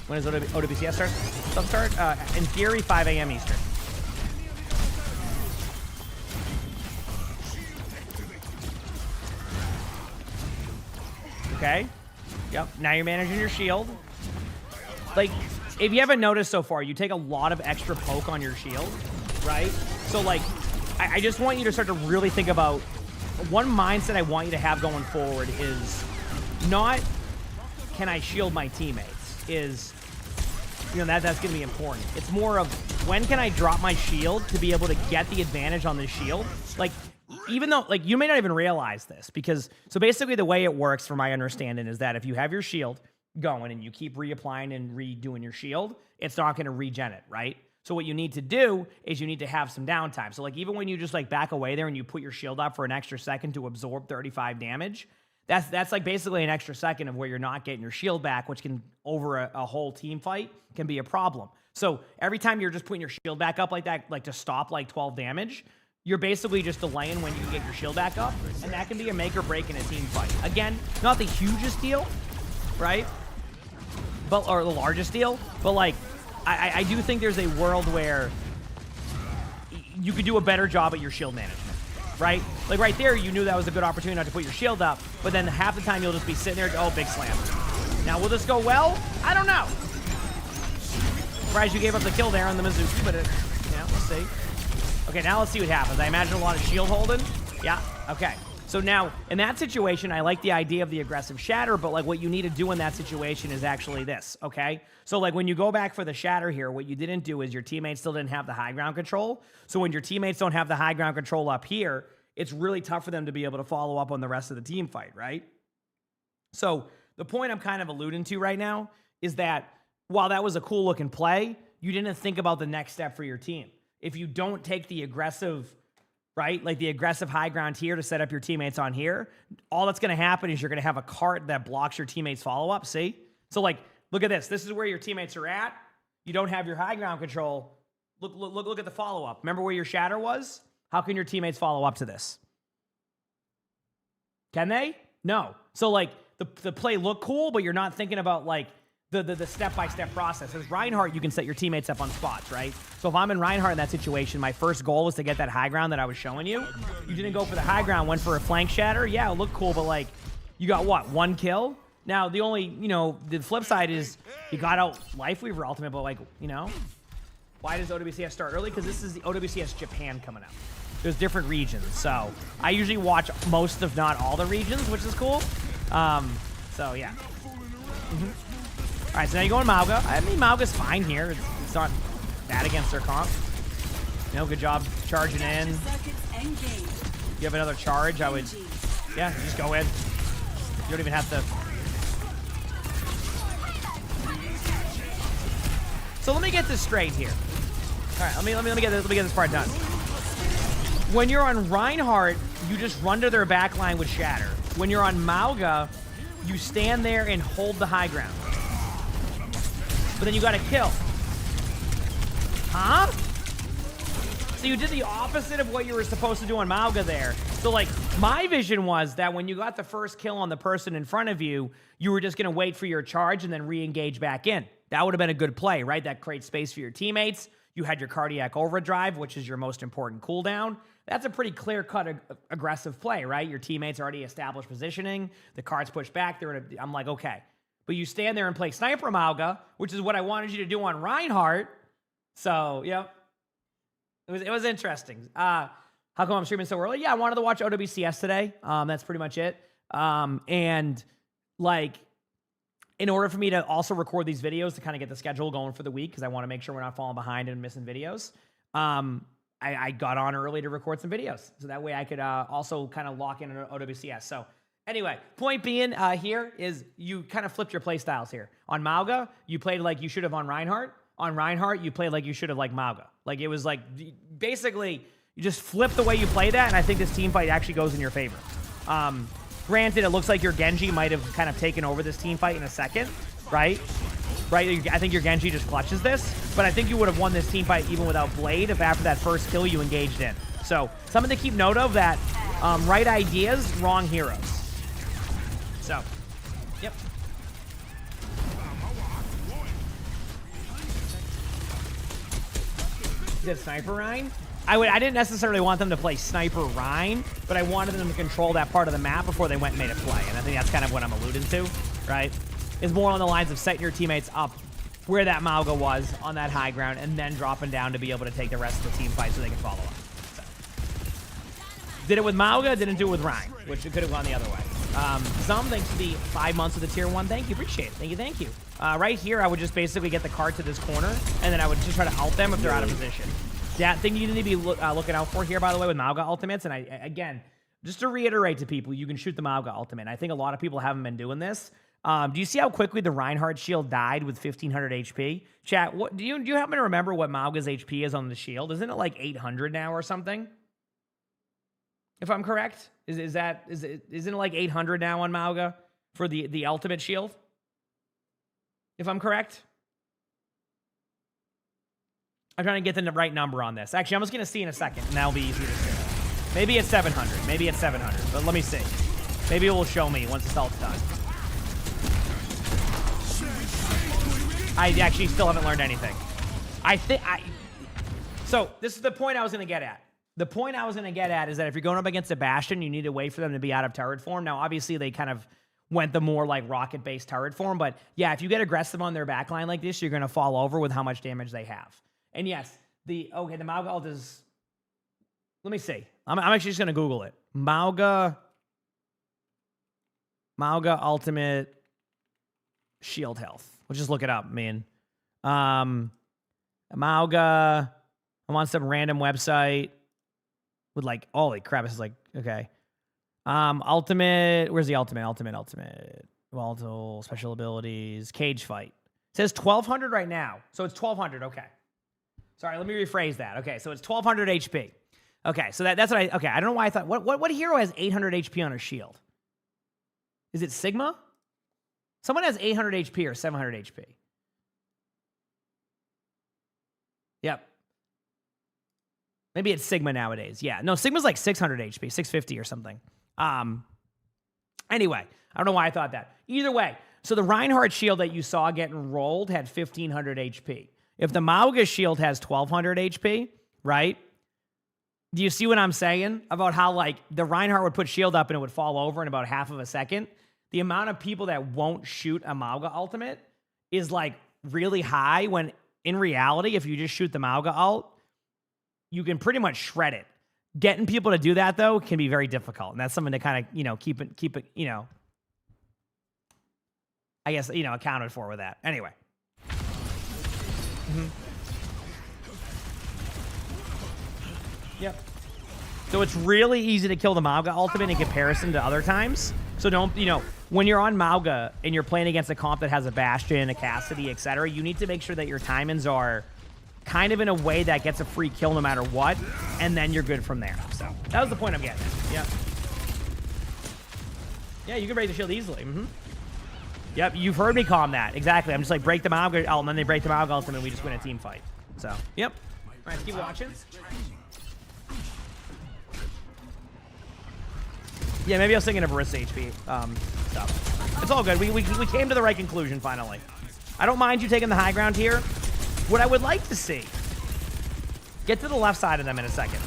When does OWCS start? In theory, 5 a.m. Eastern. Okay. Yep. Now you're managing your shield. Like, if you haven't noticed so far, you take a lot of extra poke on your shield, right? So, like, I just want you to start to really think about one mindset I want you to have going forward is not, can I shield my teammates? Is, you know, that's going to be important. It's more of, when can I drop my shield to be able to get the advantage on the shield? Like, even though, like, you may not even realize this because, so basically the way it works from my understanding is that if you have your shield going and you keep reapplying and redoing your shield, it's not going to regen it, right? So what you need to do is you need to have some downtime. So like even when you just like back away there and you put your shield up for an extra second to absorb 35 damage, that's like basically an extra second of where you're not getting your shield back, which can, over a whole team fight, can be a problem. So every time you're just putting your shield back up like that, like to stop like 12 damage, you're basically just delaying when you get your shield back up, and that can be a make or break in a team fight. Again, not the hugest deal, right? But, or the largest deal, but like, I do think there's a world where you could do a better job at your shield management, right? Like right there, you knew that was a good opportunity not to put your shield up, but then half the time you'll just be sitting there, oh, big slam. Now, will this go well? I don't know. Surprised you gave up the kill there on the Mizuki, but yeah, we'll see. Okay, now let's see what happens. I imagine a lot of shield holding. Yeah, okay. So now, in that situation, I like the idea of the aggressive shatter, but like what you need to do in that situation is actually this, okay? So like when you go back for the shatter here, what you didn't do is your teammates still didn't have the high ground control. So when your teammates don't have the high ground control up here, it's really tough for them to be able to follow up on the rest of the team fight, right? So the point I'm kind of alluding to right now is that while that was a cool looking play, you didn't think about the next step for your team. If you don't take the aggressive, right, like the aggressive high ground here to set up your teammates on here, all that's going to happen is you're going to have a cart that blocks your teammates' follow-up, see? So, like, look at this. This is where your teammates are at. You don't have your high ground control. Look at the follow-up. Remember where your shatter was? How can your teammates follow up to this? Can they? No. So, like, the play looked cool, but you're not thinking about, like, the step-by-step process. As Reinhardt, you can set your teammates up on spots, right? So if I'm in Reinhardt in that situation, my first goal was to get that high ground that I was showing you. You didn't go for the high ground, went for a flank shatter. Yeah, it looked cool, but like, you got what, 1 kill? Now, the only, you know, the flip side is you got out Lifeweaver ultimate, but like, you know, why does OWCS start early? Because this is the OWCS Japan coming out. There's different regions, so I usually watch most, if not all, the regions, which is cool. So yeah. All right, so now you go in Mauga. I mean, Mauga's fine here. It's not bad against their comp. You know, good job charging in. You have another charge, I would, yeah, just go in. You don't even have to. So let me get this straight here. All right, let me get this part done. When you're on Reinhardt, you just run to their back line with Shatter. When you're on Mauga, you stand there and hold the high ground. But then you got to kill. Huh? So you did the opposite of what you were supposed to do on Mauga there. So, like, my vision was that when you got the first kill on the person in front of you, you were just going to wait for your charge and then re-engage back in. That would have been a good play, right? That creates space for your teammates. You had your cardiac overdrive, which is your most important cooldown. That's a pretty clear-cut aggressive play, right? Your teammates already established positioning. The card's pushed back. I'm like, okay. But you stand there and play Sniper Mauga, which is what I wanted you to do on Reinhardt. So, yep. It was interesting. How come I'm streaming so early? Yeah, I wanted to watch OWCS today. That's pretty much it. And, like, in order for me to also record these videos to kind of get the schedule going for the week, because I want to make sure we're not falling behind and missing videos, I got on early to record some videos. So that way I could also kind of lock in on OWCS. So, anyway, point being here is you kind of flipped your play styles here. On Mauga, you played like you should have on Reinhardt. On Reinhardt, you played like you should have like Mauga. Like, it was like, basically, you just flip the way you play that, and I think this team fight actually goes in your favor. Granted, it looks like your Genji might have kind of taken over this team fight in a second, right? Right? I think your Genji just clutches this, but I think you would have won this team fight even without Blade if after that first kill you engaged in. So, something to keep note of that right ideas, wrong heroes. So, yep. Did Sniper Rhine? I didn't necessarily want them to play Sniper Rhine, but I wanted them to control that part of the map before they went and made a play. And I think that's kind of what I'm alluding to, right? It's more on the lines of setting your teammates up where that Mauga was on that high ground and then dropping down to be able to take the rest of the team fight so they can follow up. So. Did it with Mauga, didn't do it with Rhine, which it could have gone the other way. Some, thanks to the 5 months of the tier 1. Thank you, appreciate it. Thank you. Right here, I would just basically get the card to this corner, and then I would just try to ult them if they're out of position. That thing you need to be looking out for here, by the way, with Mauga ultimates, and again, just to reiterate to people, you can shoot the Mauga ultimate. I think a lot of people haven't been doing this. Do you see how quickly the Reinhardt shield died with 1,500 HP? Chat, what do you happen to remember what Mauga's HP is on the shield? Isn't it like 800 now or something? If I'm correct, isn't it like 800 now on Mauga for the ultimate shield? If I'm correct, I'm trying to get the right number on this. Actually, I'm just going to see in a second, and that'll be easy to see. Maybe it's 700. Maybe it's 700. But let me see. Maybe it will show me once it's all done. I actually still haven't learned anything. So this is the point I was going to get at. The point I was going to get at is that if you're going up against a Bastion, you need to wait for them to be out of turret form. Now, obviously, they kind of went the more like rocket-based turret form. But yeah, if you get aggressive on their backline like this, you're going to fall over with how much damage they have. And yes, the Mauga ult is... Let me see. I'm actually just going to Google it. Mauga Mauga ultimate shield health. We'll just look it up, man. Mauga, I'm on some random website with like, holy crap, this is like, okay. Ultimate, where's the ultimate? Ultimate. Volatile, special abilities, cage fight. It says 1200 right now. So it's 1200, okay. Sorry, let me rephrase that. Okay, so it's 1200 HP. Okay, so that's what okay, I don't know why I thought, what hero has 800 HP on her shield? Is it Sigma? Someone has 800 HP or 700 HP. Yep. Maybe it's Sigma nowadays. Yeah, no, Sigma's like 600 HP, 650 or something. Anyway, I don't know why I thought that. Either way, so the Reinhardt shield that you saw getting rolled had 1500 HP. If the Mauga shield has 1200 HP, right? Do you see what I'm saying about how like the Reinhardt would put shield up and it would fall over in about half of a second? The amount of people that won't shoot a Mauga ultimate is like really high when in reality, if you just shoot the Mauga ult, you can pretty much shred it. Getting people to do that though can be very difficult. And that's something to kind of, you know, keep it, you know, I guess, you know, accounted for with that. Anyway. Yep. So it's really easy to kill the Mauga ultimate in comparison to other times. So don't, you know, when you're on Mauga and you're playing against a comp that has a Bastion, a Cassidy, etc., you need to make sure that your timings are kind of in a way that gets a free kill no matter what, and then you're good from there. So that was the point I'm getting at. Yeah. Yeah, you can break the shield easily. Yep, you've heard me calm that. Exactly. I'm just like, break the Mauga ult, and then they break the Mauga ultimate, and we just win a team fight. So, yep. All right, keep watching. Yeah, maybe I was thinking of Barista HP stuff. It's all good. We came to the right conclusion finally. I don't mind you taking the high ground here. What I would like to see, get to the left side of them in a second.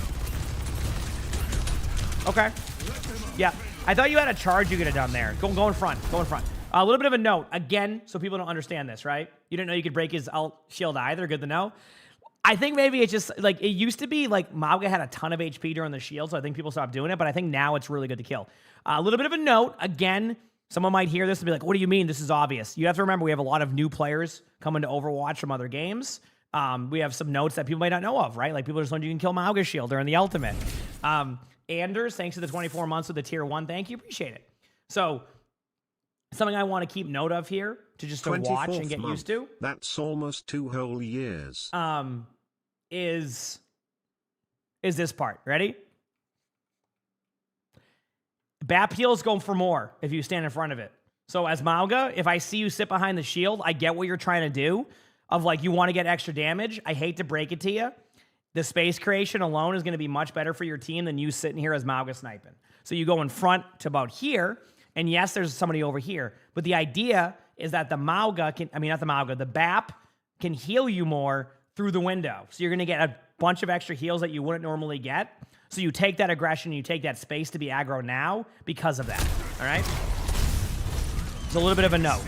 Okay. Yeah, I thought you had a charge you could have done there. Go in front. Go in front. A little bit of a note, again, so people don't understand this, right? You didn't know you could break his ult shield either. Good to know. I think maybe it's just, like, it used to be, like, Mauga had a ton of HP during the shield, so I think people stopped doing it, but I think now it's really good to kill. A little bit of a note, again, someone might hear this and be like, what do you mean? This is obvious. You have to remember we have a lot of new players coming to Overwatch from other games. We have some notes that people might not know of, right? Like, people just learned you can kill Mauga's shield during the ultimate. Anders, thanks for the 24 months with the tier 1. Thank you. Appreciate it. So, something I want to keep note of here, to just to watch and get used to. That's almost 2 whole years. Is this part. Ready? BAP heal's going for more if you stand in front of it. So as Mauga, if I see you sit behind the shield, I get what you're trying to do of like you want to get extra damage. I hate to break it to you. The space creation alone is going to be much better for your team than you sitting here as Mauga sniping. So you go in front to about here, and yes, there's somebody over here. But the idea is that the Mauga can, I mean, not the Mauga, the BAP can heal you more through the window. So you're going to get a bunch of extra heals that you wouldn't normally get. So you take that aggression, you take that space to be aggro now because of that. All right? It's a little bit of a note.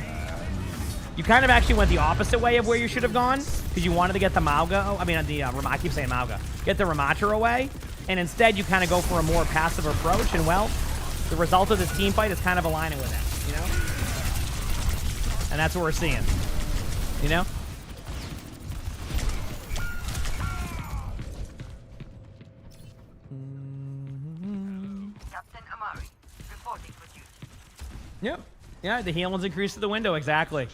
You kind of actually went the opposite way of where you should have gone because you wanted to get the Mauga. Oh, I mean, I keep saying Mauga. Get the Ramatra away. And instead, you kind of go for a more passive approach. And, well, the result of this team fight is kind of aligning with that, you know? And that's what we're seeing, you know? Yep. Yeah, the healing's increased to the window, exactly.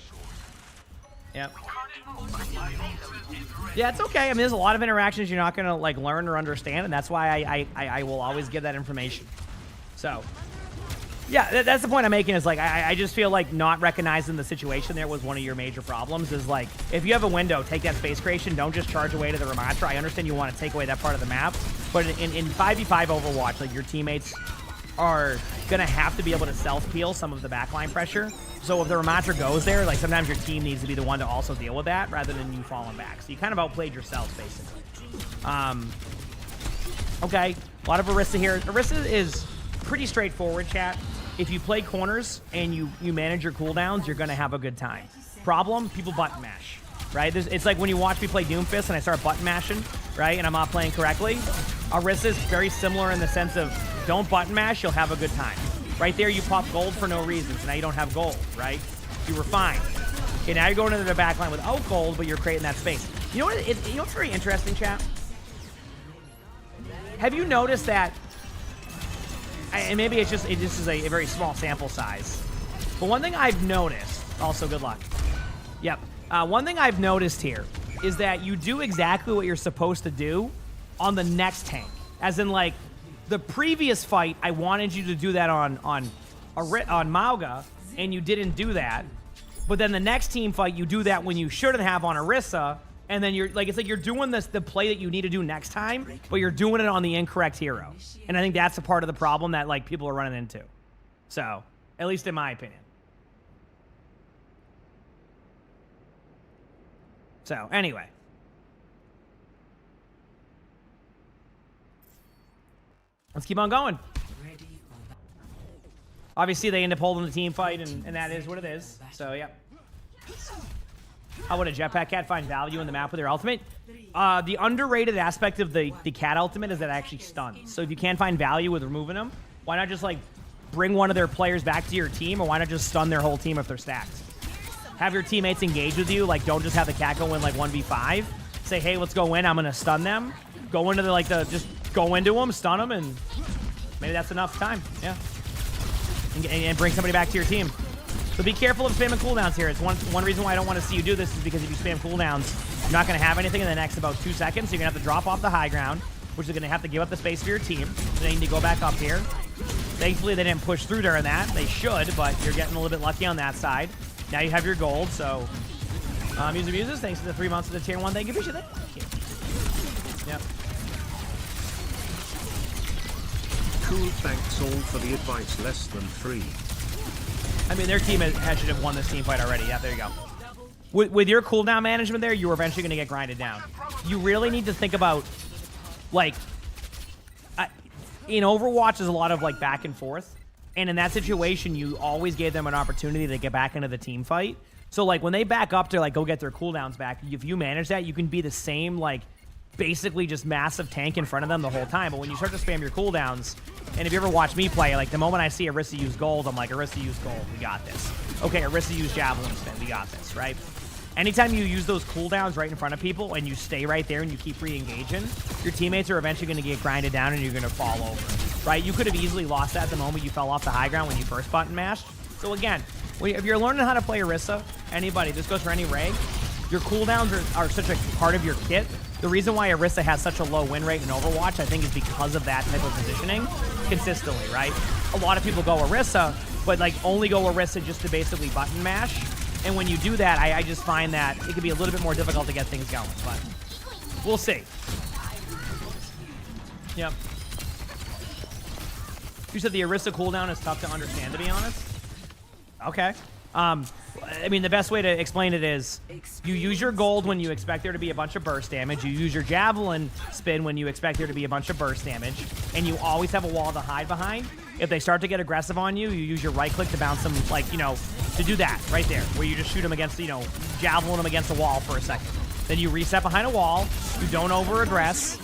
Yep. Yeah, it's okay. I mean, there's a lot of interactions you're not going to, like, learn or understand, and that's why I will always give that information. So, yeah, that's the point I'm making is, like, I just feel like not recognizing the situation there was one of your major problems is, like, if you have a window, take that space creation. Don't just charge away to the Ramatra. I understand you want to take away that part of the map, but in 5v5 Overwatch, like, your teammates are going to have to be able to self-peel some of the backline pressure. So if the Ramatra goes there, like sometimes your team needs to be the one to also deal with that rather than you falling back. So you kind of outplayed yourself, basically. Okay, a lot of Orisa here. Orisa is pretty straightforward, chat. If you play corners and you manage your cooldowns, you're going to have a good time. Problem, people button mash, right? It's like when you watch me play Doomfist and I start button mashing, right, and I'm not playing correctly. Orisa is very similar in the sense of don't button mash, you'll have a good time. Right there, you pop gold for no reason, so now you don't have gold, right? You were fine. Okay, now you're going into the back line without gold, but you're creating that space. You know what? You know what's very interesting, chat? Have you noticed that? And maybe it's just this is a very small sample size. But one thing I've noticed, also good luck. Yep. One thing I've noticed here is that you do exactly what you're supposed to do on the next tank. As in, like, the previous fight, I wanted you to do that on Mauga, and you didn't do that. But then the next team fight, you do that when you shouldn't have on Orisa, and then you're like, it's like you're doing the play that you need to do next time, but you're doing it on the incorrect hero. And I think that's a part of the problem that like people are running into. So, at least in my opinion. So, anyway. Let's keep on going. Obviously, they end up holding the team fight, and that is what it is. So, yeah. How would a jetpack cat find value in the map with their ultimate? The underrated aspect of the cat ultimate is that it actually stuns. So if you can't find value with removing them, why not just, like, bring one of their players back to your team, or why not just stun their whole team if they're stacked? Have your teammates engage with you. Like, don't just have the cat go in, like, 1v5. Say, hey, let's go in. I'm going to stun them. Go into just go into them, stun them, and maybe that's enough time. Yeah. And bring somebody back to your team. So be careful of spamming cooldowns here. It's one reason why I don't want to see you do this is because if you spam cooldowns, you're not going to have anything in the next about 2 seconds. So you're going to have to drop off the high ground, which is going to have to give up the space for your team. So they need to go back up here. Thankfully, they didn't push through during that. They should, but you're getting a little bit lucky on that side. Now you have your gold, so... Muses, thanks for the 3 months of the tier 1. Thank you, appreciate that. Thank you. Yep. Cool, thanks all for the advice. Less than 3. I mean, their team should have won this team fight already. Yeah, there you go. With your cooldown management there, you were eventually going to get grinded down. You really need to think about, like, in Overwatch, there's a lot of, like, back and forth. And in that situation, you always gave them an opportunity to get back into the team fight. So, like, when they back up to, like, go get their cooldowns back, if you manage that, you can be the same, like, basically just massive tank in front of them the whole time. But when you start to spam your cooldowns, and if you ever watch me play, like, the moment I see Orisa use gold, I'm like, Orisa use gold, we got this. Okay, Orisa use javelin spin, we got this, right? Anytime you use those cooldowns right in front of people and you stay right there and you keep re-engaging, your teammates are eventually going to get grinded down and you're going to fall over, right? You could have easily lost that the moment you fell off the high ground when you first button mashed. So again, if you're learning how to play Orisa, anybody, this goes for any rank, your cooldowns are such a part of your kit. The reason why Orisa has such a low win rate in Overwatch, I think, is because of that type of positioning consistently, right? A lot of people go Orisa, but, like, only go Orisa just to basically button mash. And when you do that, I just find that it can be a little bit more difficult to get things going, but we'll see. Yep. You said the Orisa cooldown is tough to understand, to be honest? Okay. I mean, the best way to explain it is you use your gold when you expect there to be a bunch of burst damage. You use your javelin spin when you expect there to be a bunch of burst damage. And you always have a wall to hide behind. If they start to get aggressive on you, you use your right click to bounce them, like, you know, to do that right there, where you just shoot them against, you know, javelin them against a wall for a second. Then you reset behind a wall. You don't over-aggress.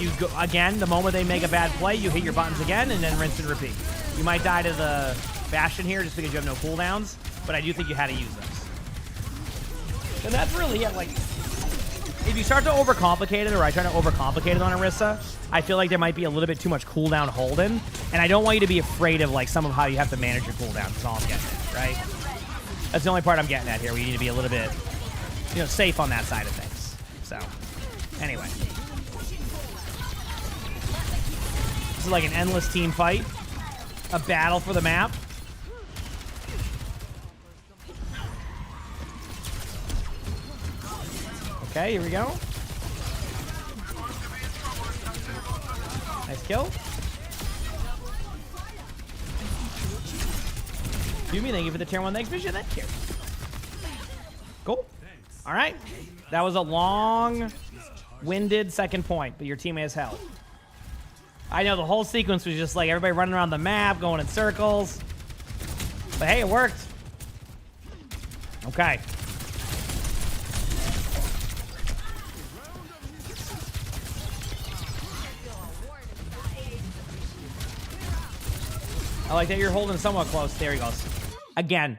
You go, again, the moment they make a bad play, you hit your buttons again, and then rinse and repeat. You might die to the Bastion here just because you have no cooldowns, but I do think you had to use those. And that's really it. Like, if you start to overcomplicate it, or I try to overcomplicate it on Orisa, I feel like there might be a little bit too much cooldown holding, and I don't want you to be afraid of, like, some of how you have to manage your cooldowns. That's all I'm getting at, right? That's the only part I'm getting at here. We need to be a little bit, you know, safe on that side of things. So, anyway. This is like an endless team fight. A battle for the map. Okay, here we go. Nice kill. Yumi, thank you for the tier 1 thanks, Vision. Thank you. Cool. All right. That was a long-winded second point, but your teammate has held. I know the whole sequence was just like everybody running around the map, going in circles. But hey, it worked. Okay. I like that you're holding somewhat close. There he goes. Again,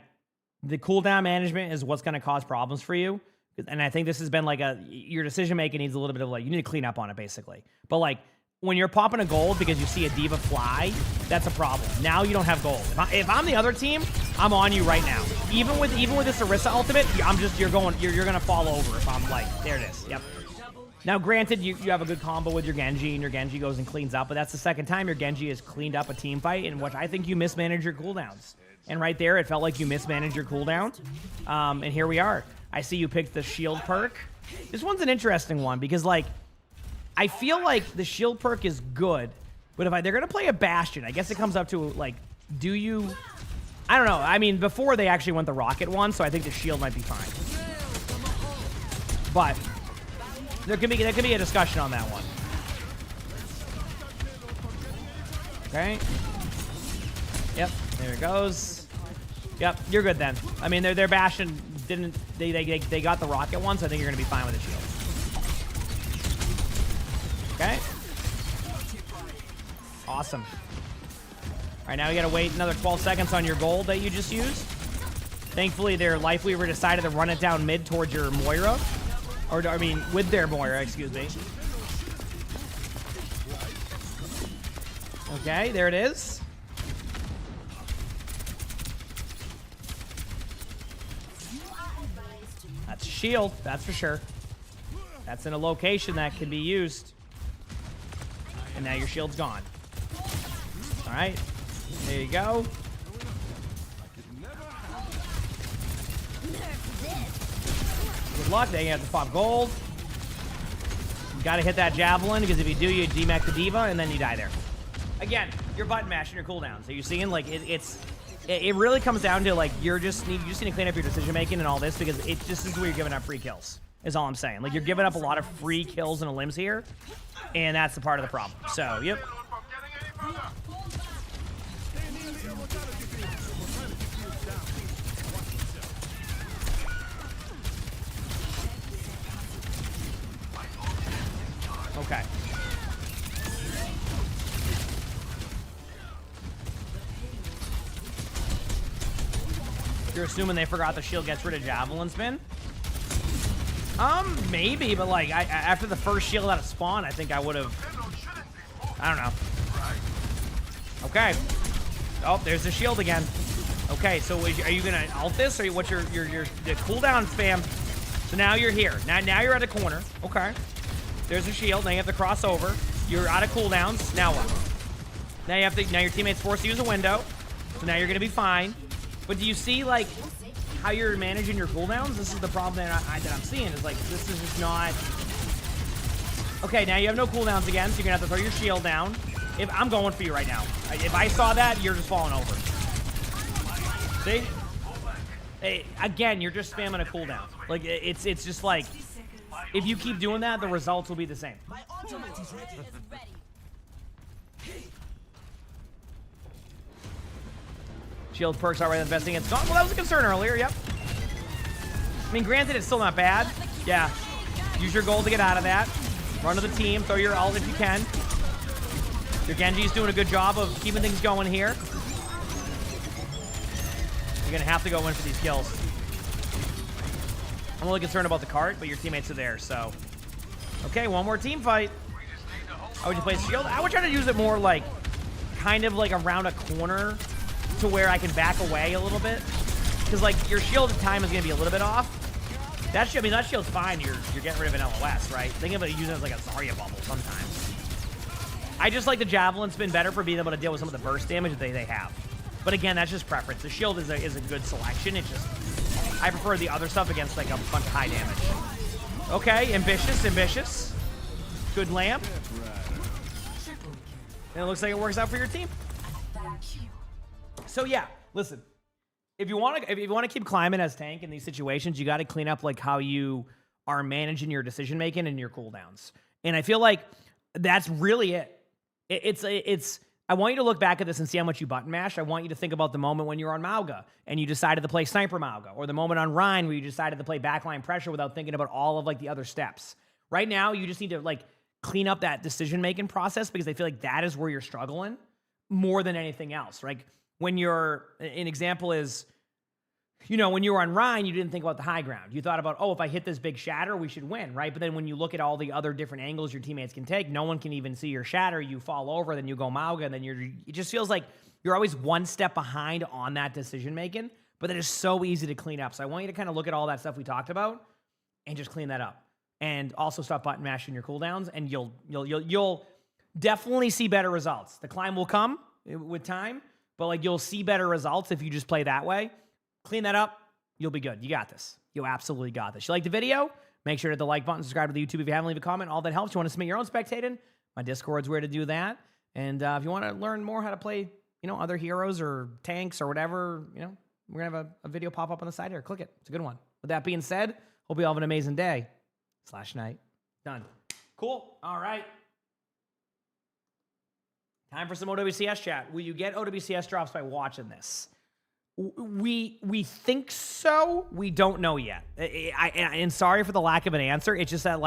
the cooldown management is what's going to cause problems for you. And I think this has been like your decision making needs a little bit of like, you need to clean up on it basically. But like when you're popping a gold because you see a diva fly, that's a problem. Now you don't have gold. If I'm the other team, I'm on you right now. Even with this Orisa ultimate, you're going to fall over if I'm like, there it is. Yep. Now, granted, you have a good combo with your Genji, and your Genji goes and cleans up, but that's the second time your Genji has cleaned up a team fight, in which I think you mismanaged your cooldowns. And right there, it felt like you mismanaged your cooldown. And here we are. I see you picked the shield perk. This one's an interesting one, because, like, I feel like the shield perk is good, but if they're going to play a Bastion, I guess it comes up to, like, do you... I don't know. I mean, before they actually went the rocket one, so I think the shield might be fine. But... There could be a discussion on that one. Okay. Yep. There it goes. Yep. You're good then. I mean, their Bastion didn't. They got the rocket one, so I think you're gonna be fine with the shield. Okay. Awesome. All right, now you gotta wait another 12 seconds on your gold that you just used. Thankfully, their Life Weaver decided to run it down mid towards your Moira. Or, I mean, with their Moira, excuse me. Okay, there it is. That's a shield, that's for sure. That's in a location that can be used. And now your shield's gone. All right, there you go. Good luck. Then you have to pop gold. You got to hit that javelin, because if you do, you demech the diva, and then you die there. Again, you're button mashing your cooldowns. Are you seeing? Like it really comes down to like you just need to clean up your decision making and all this, because it just is where you're giving up free kills. Is all I'm saying. Like you're giving up a lot of free kills and limbs here, and that's the part of the problem. So yep. Okay. You're assuming they forgot the shield gets rid of javelin spin? Maybe, but like after the first shield out of spawn, I think I would have. I don't know. Okay. Oh, there's the shield again. Okay, so are you gonna ult this, or what's your cooldown spam? So now you're here. Now you're at a corner. Okay. There's a shield. Now you have to cross over. You're out of cooldowns. Now what? Now your teammates forced to use a window. So now you're gonna be fine. But do you see like how you're managing your cooldowns? This is the problem that I'm seeing. Is like this is just not. Okay, now you have no cooldowns again, so you're gonna have to throw your shield down. If I'm going for you right now. If I saw that, you're just falling over. See? Hey, again, you're just spamming a cooldown. Like it's just like. If you keep doing that, the results will be the same. My ultimate is ready. Shield perks already the best thing it's gone. Well, that was a concern earlier, yep. I mean, granted, it's still not bad. Yeah. Use your gold to get out of that. Run to the team. Throw your ult if you can. Your Genji's doing a good job of keeping things going here. You're going to have to go in for these kills. I'm only concerned about the cart, but your teammates are there, so. Okay, one more team fight. How would you play shield? I would try to use it more like, kind of like around a corner to where I can back away a little bit. Because like your shield time is going to be a little bit off. That shield's fine. You're getting rid of an LOS, right? Think about using it as like a Zarya bubble sometimes. I just like the javelin spin better for being able to deal with some of the burst damage that they have. But again, that's just preference. The shield is a good selection. It's just I prefer the other stuff against like a bunch of high damage. Okay, ambitious. Good lamp. And it looks like it works out for your team. So yeah, listen. If you want to keep climbing as tank in these situations, you got to clean up like how you are managing your decision making and your cooldowns. And I feel like that's really it. It's I want you to look back at this and see how much you button mash. I want you to think about the moment when you were on Mauga and you decided to play Sniper Mauga, or the moment on Rhine where you decided to play backline pressure without thinking about all of like the other steps. Right now, you just need to like clean up that decision-making process, because I feel like that is where you're struggling. more than anything else. Like when an example is, when you were on Rhine, you didn't think about the high ground. You thought about, if I hit this big shatter, we should win, right? But then when you look at all the other different angles your teammates can take, no one can even see your shatter. You fall over, then you go Mauga, and then it just feels like you're always one step behind on that decision making. But that is so easy to clean up. So I want you to kind of look at all that stuff we talked about and just clean that up. And also stop button mashing your cooldowns, and you'll definitely see better results. The climb will come with time, but you'll see better results if you just play that way. Clean that up, you'll be good. You got this. You absolutely got this. You like the video? Make sure to hit the like button, subscribe to the YouTube if you haven't, leave a comment. All that helps. You want to submit your own spectating? My Discord's where to do that. And if you want to learn more how to play, other heroes or tanks or whatever, we're going to have a video pop up on the side here. Click it. It's a good one. With that being said, hope you all have an amazing day / night. Done. Cool. All right. Time for some OWCS chat. Will you get OWCS drops by watching this? We think so. We don't know yet. And sorry for the lack of an answer. It's just that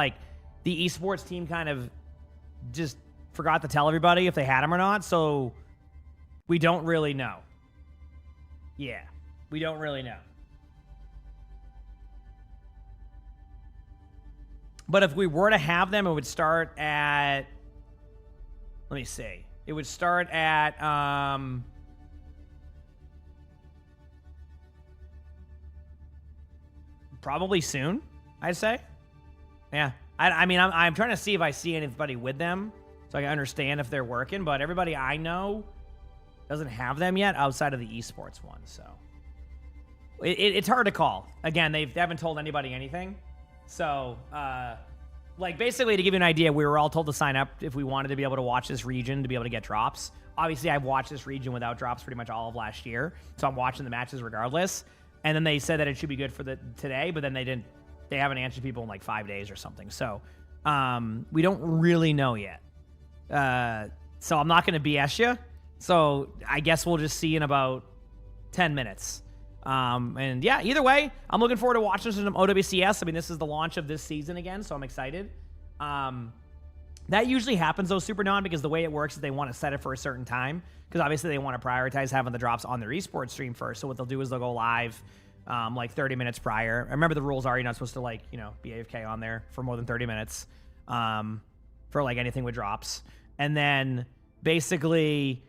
the esports team kind of just forgot to tell everybody if they had them or not. So we don't really know. Yeah, we don't really know. But if we were to have them, it would start at, let me see. It would start at, probably soon, I'd say. Yeah. I mean, I'm trying to see if I see anybody with them so I can understand if they're working, but everybody I know doesn't have them yet outside of the esports one, so. It's hard to call. Again, they haven't told anybody anything. So, basically to give you an idea, we were all told to sign up if we wanted to be able to watch this region to be able to get drops. Obviously, I've watched this region without drops pretty much all of last year, so I'm watching the matches regardless. And then they said that it should be good for today, but then they haven't answered people in 5 days or something. So we don't really know yet. So I'm not going to BS you. So I guess we'll just see in about 10 minutes. And yeah, either way, I'm looking forward to watching some OWCS. I mean, this is the launch of this season again, so I'm excited. That usually happens though, Super Non, because the way it works is they want to set it for a certain time. Because obviously they want to prioritize having the drops on their esports stream first. So what they'll do is they'll go live 30 minutes prior. I remember the rules are you're not supposed to be AFK on there for more than 30 minutes for anything with drops. And then basically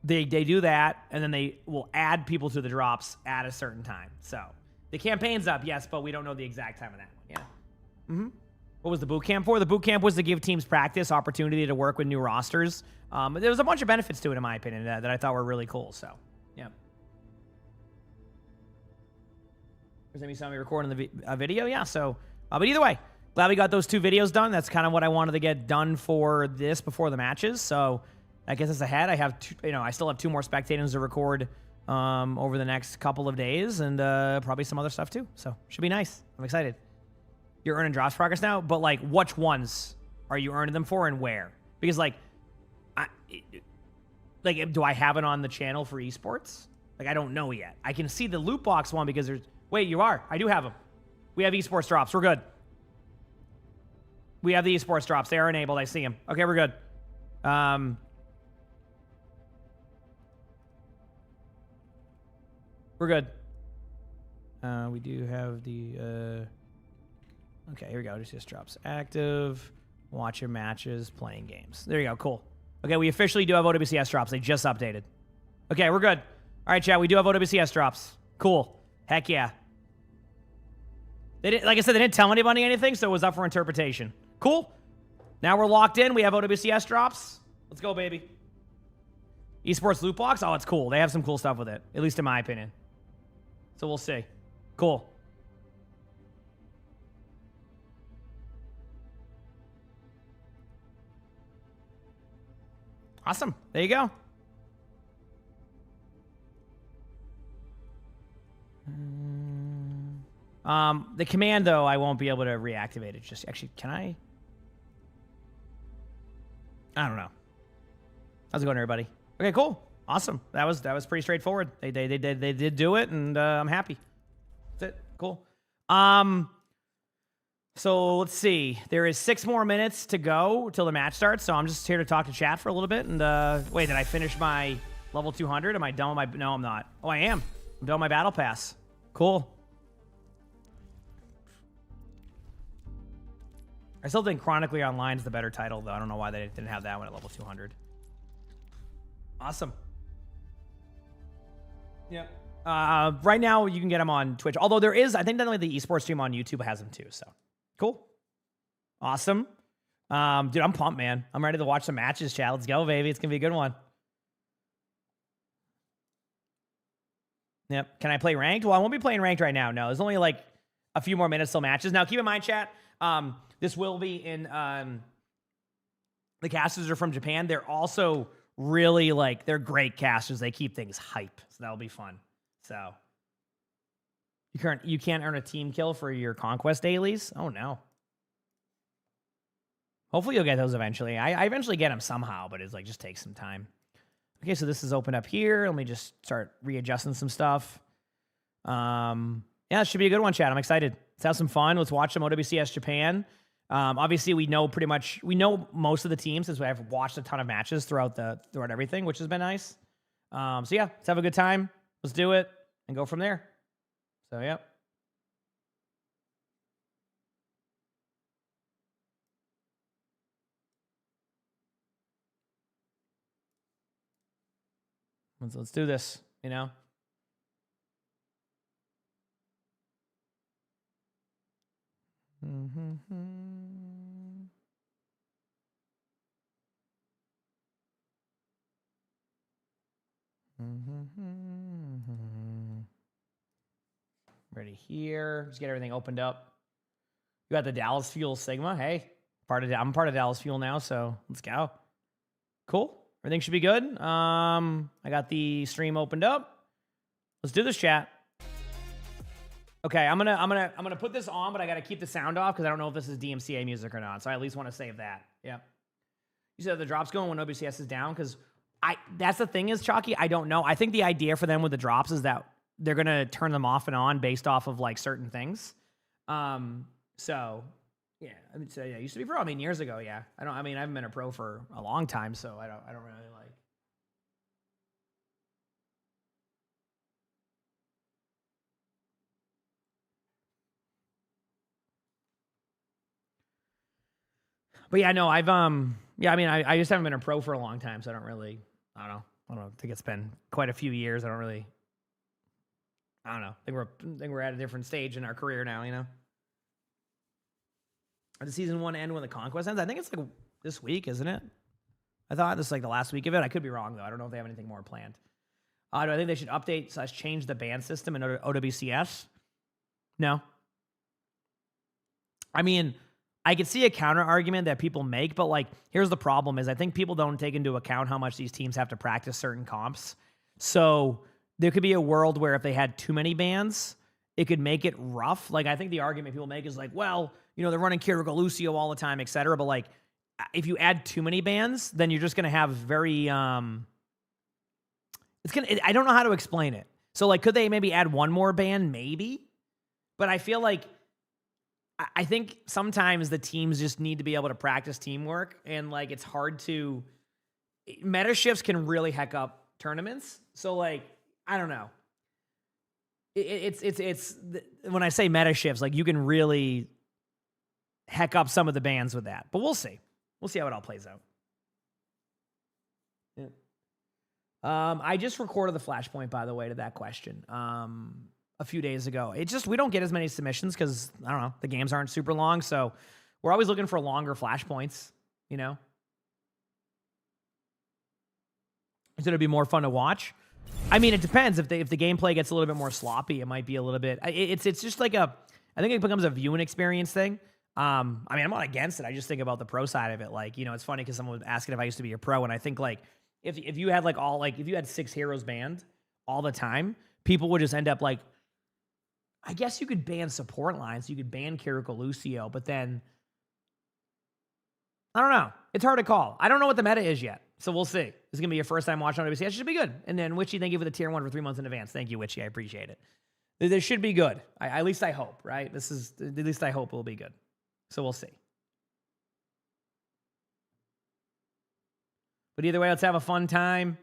they do that, and then they will add people to the drops at a certain time. So the campaign's up, yes, but we don't know the exact time of that one. Yeah. Mm-hmm. What was the boot camp for? The boot camp was to give teams practice, opportunity to work with new rosters. There was a bunch of benefits to it, in my opinion, that I thought were really cool. So, yeah. There's going to be somebody recording the video. Yeah, so, but either way, glad we got those 2 videos done. That's kind of what I wanted to get done for this before the matches. So, I guess it's ahead. I have, I still have 2 more spectators to record over the next couple of days, and probably some other stuff too. So, should be nice. I'm excited. You're earning drops progress now, but which ones are you earning them for and where? Because do I have it on the channel for esports? I don't know yet. I can see the loot box one because wait, you are. I do have them. We have esports drops. We're good. We have the esports drops. They are enabled. I see them. Okay, we're good. We're good. We do have the... Okay, here we go. Just drops active. Watch your matches, playing games. There you go. Cool. Okay, we officially do have OWCS drops. They just updated. Okay, we're good. All right, chat. We do have OWCS drops. Cool. Heck yeah. They didn't, like I said, they didn't tell anybody anything, so it was up for interpretation. Cool. Now we're locked in. We have OWCS drops. Let's go, baby. Esports loot box. Oh, it's cool. They have some cool stuff with it, at least in my opinion. So we'll see. Cool. Awesome. There you go. The command, though, I won't be able to reactivate it. Just actually, can I? I don't know. How's it going, everybody? Okay, cool. Awesome. That was pretty straightforward. They did do it, and I'm happy. That's it. Cool. So let's see. There is 6 more minutes to go till the match starts. So I'm just here to talk to chat for a little bit. And wait, did I finish my level 200? Am I done with my? No, I'm not. Oh, I am. I'm done with my battle pass. Cool. I still think Chronically Online is the better title, though. I don't know why they didn't have that one at level 200. Awesome. Yep. Right now, you can get them on Twitch. Although there is, I think definitely the esports stream on YouTube has them too. So cool. Awesome. Dude, I'm pumped, man. I'm ready to watch some matches, chat. Let's go, baby. It's going to be a good one. Yep. Can I play ranked? Well, I won't be playing ranked right now. No, there's only like a few more minutes till matches. Now, keep in mind, chat, this will be in the casters are from Japan. They're also really like, they're great casters. They keep things hype. So that'll be fun. So you can't earn a team kill for your conquest dailies. Oh no. Hopefully you'll get those eventually. I eventually get them somehow, but it's like just takes some time. Okay, so this is open up here. Let me just start readjusting some stuff. Yeah, it should be a good one, chat. I'm excited. Let's have some fun. Let's watch some OWCS Japan. Obviously, we know most of the teams since I've watched a ton of matches throughout everything, which has been nice. So yeah, let's have a good time. Let's do it and go from there. So yeah. Let's do this, you know? Ready here. Just get everything opened up. You got the Dallas Fuel Sigma. Hey, I'm part of Dallas Fuel now, so let's go. Cool. Everything should be good. I got the stream opened up. Let's do this, chat. Okay, I'm gonna put this on, but I gotta keep the sound off because I don't know if this is DMCA music or not. So I at least want to save that. Yep. You said the drops going when OBCS is down because that's the thing is, Chalky, I don't know. I think the idea for them with the drops is that they're gonna turn them off and on based off of like certain things. So yeah, I mean, so yeah, used to be pro. I mean, years ago, yeah. I haven't been a pro for a long time, so I don't really like. But yeah, no, I've I just haven't been a pro for a long time, so I don't know. I think it's been quite a few years. I don't know. I think we're at a different stage in our career now, you know. Does season 1 end when the conquest ends? I think it's like this week, isn't it? I thought this is like the last week of it. I could be wrong though. I don't know if they have anything more planned. Do I think they should update/change the ban system in OWCS? No. I mean, I could see a counter argument that people make, but like, here's the problem is I think people don't take into account how much these teams have to practice certain comps. So there could be a world where if they had too many bans, it could make it rough. Like, I think the argument people make is like, well, you know, they're running Kiriko Lucio all the time, et cetera. But like, if you add too many bans, then you're just going to have very, I don't know how to explain it. So like, could they maybe add one more ban? Maybe. But I feel like, I think sometimes the teams just need to be able to practice teamwork, and like it's hard to meta shifts can really heck up tournaments. So like, I don't know. It's when I say meta shifts, like you can really heck up some of the bans with that. But we'll see. We'll see how it all plays out. Yeah. I just recorded the flashpoint, by the way, to that question. A few days ago. It's just, we don't get as many submissions because, I don't know, the games aren't super long. So we're always looking for longer flashpoints, you know? Is it going to be more fun to watch? I mean, it depends. If the gameplay gets a little bit more sloppy, it might be a little bit, it's just like I think it becomes a viewing experience thing. I mean, I'm not against it. I just think about the pro side of it. Like, you know, it's funny because someone was asking if I used to be a pro, and I think like, if you had like if you had 6 heroes banned all the time, people would just end up like, I guess you could ban support lines. You could ban Kiriko Lucio, but then I don't know. It's hard to call. I don't know what the meta is yet, so we'll see. This is gonna be your first time watching WCS. It should be good. And then Witchy, thank you for the tier 1 for 3 months in advance. Thank you, Witchy. I appreciate it. This should be good. At least I hope. Right? At least I hope it will be good. So we'll see. But either way, let's have a fun time.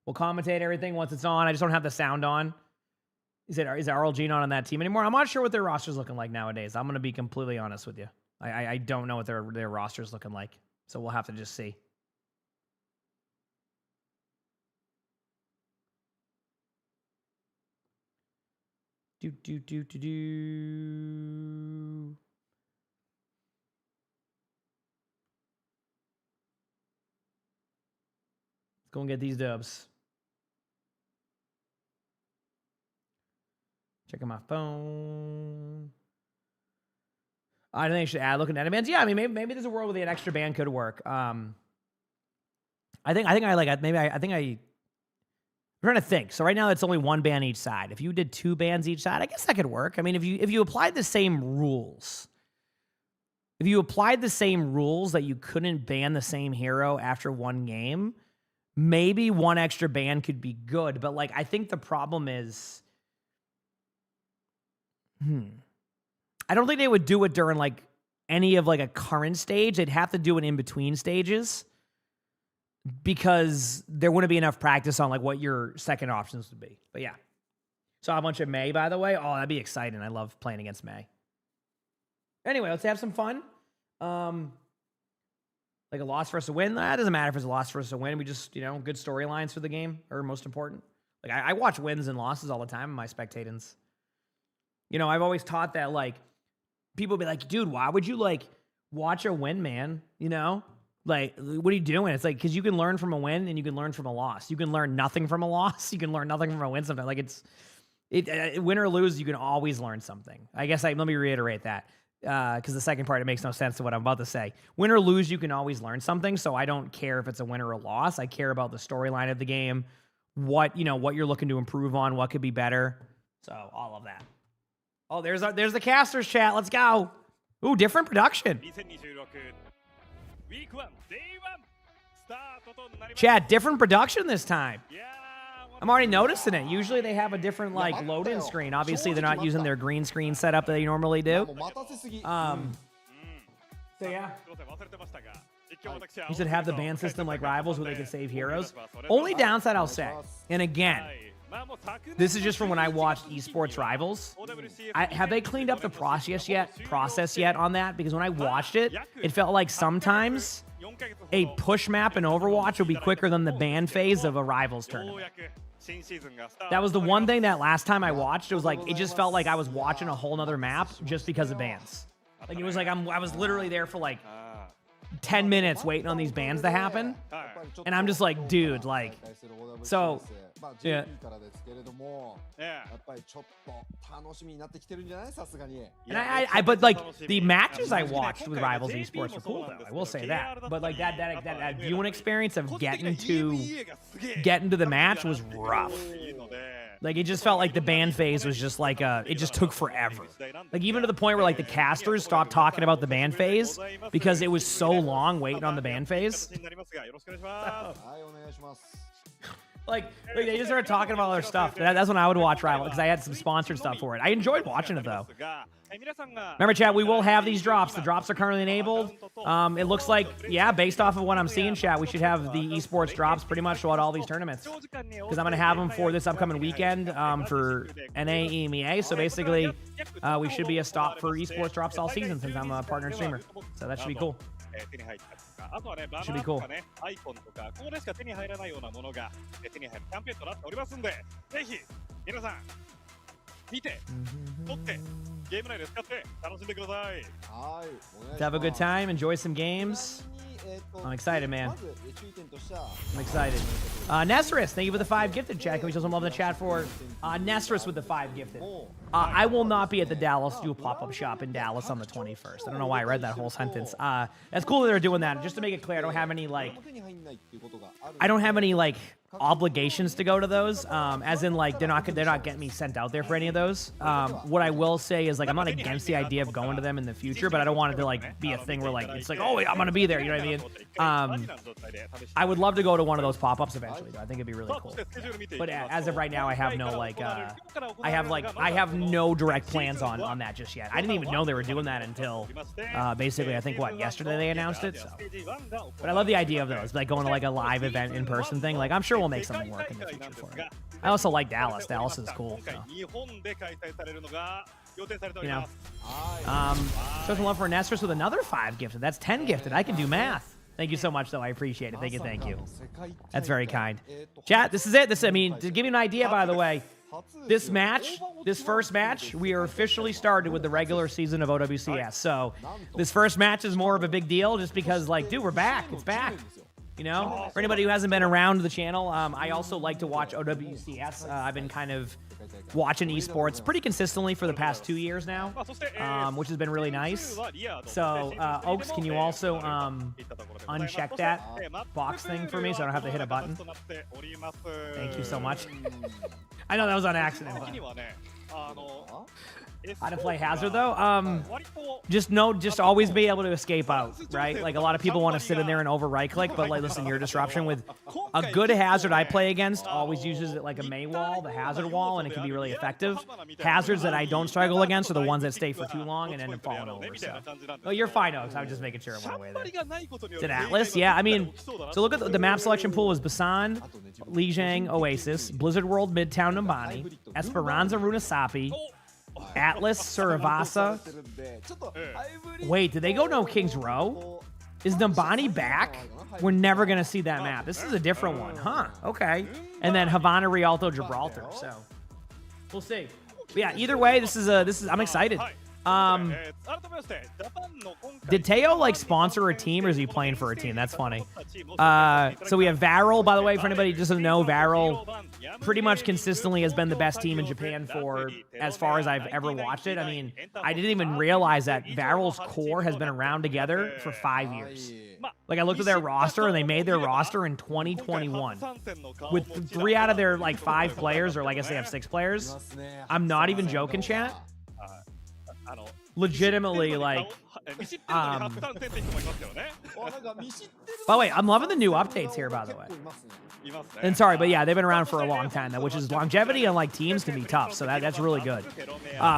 We'll commentate everything once it's on. I just don't have the sound on. Is RLG not on that team anymore? I'm not sure what their roster's looking like nowadays. I'm going to be completely honest with you. I don't know what their roster's looking like. So we'll have to just see. Let's go and get these dubs. Checking my phone. I think I should add looking at bands. Yeah, I mean, maybe there's a world where an extra band could work. I'm trying to think. So right now it's only one band each side. If you did two bands each side, I guess that could work. I mean, if you applied the same rules, that you couldn't ban the same hero after one game, maybe one extra band could be good. But like, I think the problem is, I don't think they would do it during like any of like a current stage. They'd have to do it in between stages because there wouldn't be enough practice on like what your second options would be. But yeah. Saw a bunch of May, by the way. Oh, that'd be exciting. I love playing against May. Anyway, let's have some fun. Like a loss versus a win. That doesn't matter if it's a loss versus a win. We just, good storylines for the game are most important. Like I watch wins and losses all the time in my spectators. I've always taught that, like, people be like, dude, why would you, like, watch a win, man? Like, what are you doing? It's like, because you can learn from a win and you can learn from a loss. You can learn nothing from a loss. You can learn nothing from a win sometimes. Like, win or lose, you can always learn something. I guess let me reiterate that, because the second part, it makes no sense to what I'm about to say. Win or lose, you can always learn something, so I don't care if it's a win or a loss. I care about the storyline of the game, what you're looking to improve on, what could be better. So, all of that. Oh, there's the casters chat. Let's go. Ooh, different production. Chat, different production this time. I'm already noticing it. Usually they have a different like load-in screen. Obviously, they're not using their green screen setup that they normally do. So yeah. You should have the ban system like Rivals where they can save heroes. Only downside I'll say, and again, this is just from when I watched Esports Rivals. Have they cleaned up the process yet on that? Because when I watched it, it felt like sometimes a push map in Overwatch would be quicker than the ban phase of a Rivals tournament. That was the one thing that last time I watched, it was like, it just felt like I was watching a whole nother map just because of bans. Like, it was like I was literally there for like 10 minutes waiting on these bans to happen. And I'm just like, dude, like, so... Yeah. And but like the matches I watched with Rivals Esports were cool though. I will say that. But like that viewing experience of getting to the match was rough. Like it just felt like the ban phase was just like it just took forever. Like even to the point where like the casters stopped talking about the ban phase because it was so long waiting on the ban phase. Like they just started talking about other stuff. That's when I would watch Rival because I had some sponsored stuff for it. I enjoyed watching it though. Remember, chat, we will have these drops. The drops are currently enabled. It looks like, yeah, based off of what I'm seeing, chat, we should have the esports drops pretty much throughout all these tournaments. Because I'm going to have them for this upcoming weekend for NA, EMEA. So basically, we should be a stop for esports drops all season since I'm a partner streamer. So that should be cool. Should be cool. Let's have a good time, enjoy some games. I'm excited, man. I'm excited. Nesris, thank you for the 5 gifted, chat. Can we show some love in the chat for Nesris with the 5 gifted? I will not be at the Dallas, do a pop-up shop in Dallas on the 21st. I don't know why I read that whole sentence. That's cool that they're doing that. Just to make it clear, I don't have any, like, obligations to go to those, as in like they're not getting me sent out there for any of those. What I will say is like I'm not against the idea of going to them in the future, but I don't want it to like be a thing where like it's like, oh I'm gonna be there, you know what I mean? I would love to go to one of those pop-ups eventually though. I think it'd be really cool. But as of right now, I have no like I have no direct plans on that just yet. I didn't even know they were doing that until basically I think yesterday they announced it. So. But I love the idea of those, like going to like a live event in person thing. Like I'm sure we'll make something work in the future for it. I also like Dallas. Dallas is cool. So. You know, show some love for Nestris with another 5 gifted. That's 10 gifted. I can do math. Thank you so much, though. I appreciate it. Thank you. That's very kind. Chat, this is it. I mean, to give you an idea, by the way, this first match, we are officially started with the regular season of OWCS. So this first match is more of a big deal just because, like, dude, we're back. It's back. You know, for anybody who hasn't been around the channel, I also like to watch OWCS. I've been kind of watching esports pretty consistently for the past 2 years now, which has been really nice. So, Oaks, can you also uncheck that box thing for me so I don't have to hit a button? Thank you so much. I know that was on accident. But... How to play Hazard though? Just always be able to escape out, right? Like a lot of people want to sit in there and over right click, but like listen, your disruption with a good Hazard I play against always uses it like a Mei wall, the Hazard wall, and it can be really effective. Hazards that I don't struggle against are the ones that stay for too long and end up falling over. So, oh, you're fine, Oaks. I was just making sure it went away there. Is it Atlas? Yeah, I mean, so look at the map selection pool is Basan, Lijiang, Oasis, Blizzard World, Midtown, Numbani, Esperanza, Runasapi, Atlas, Suravasa. Wait, did they go no King's Row? Is Numbani back? We're never going to see that map. This is a different one, huh? Okay. And then Havana, Rialto, Gibraltar. So we'll see. But yeah, either way, this is I'm excited. Did Teo like sponsor a team or is he playing for a team? That's funny. So we have Varel, by the way, for anybody who doesn't know, Varel pretty much consistently has been the best team in Japan for as far as I've ever watched it. I mean, I didn't even realize that Varel's core has been around together for 5 years. Like I looked at their roster and they made their roster in 2021 with 3 out of their like 5 players, or like I guess they have 6 players. I'm not even joking, chat. Legitimately, like, by the way, I'm loving the new updates here, by the way. And sorry, but yeah, they've been around for a long time, though, which is longevity on like teams can be tough, so that's really good.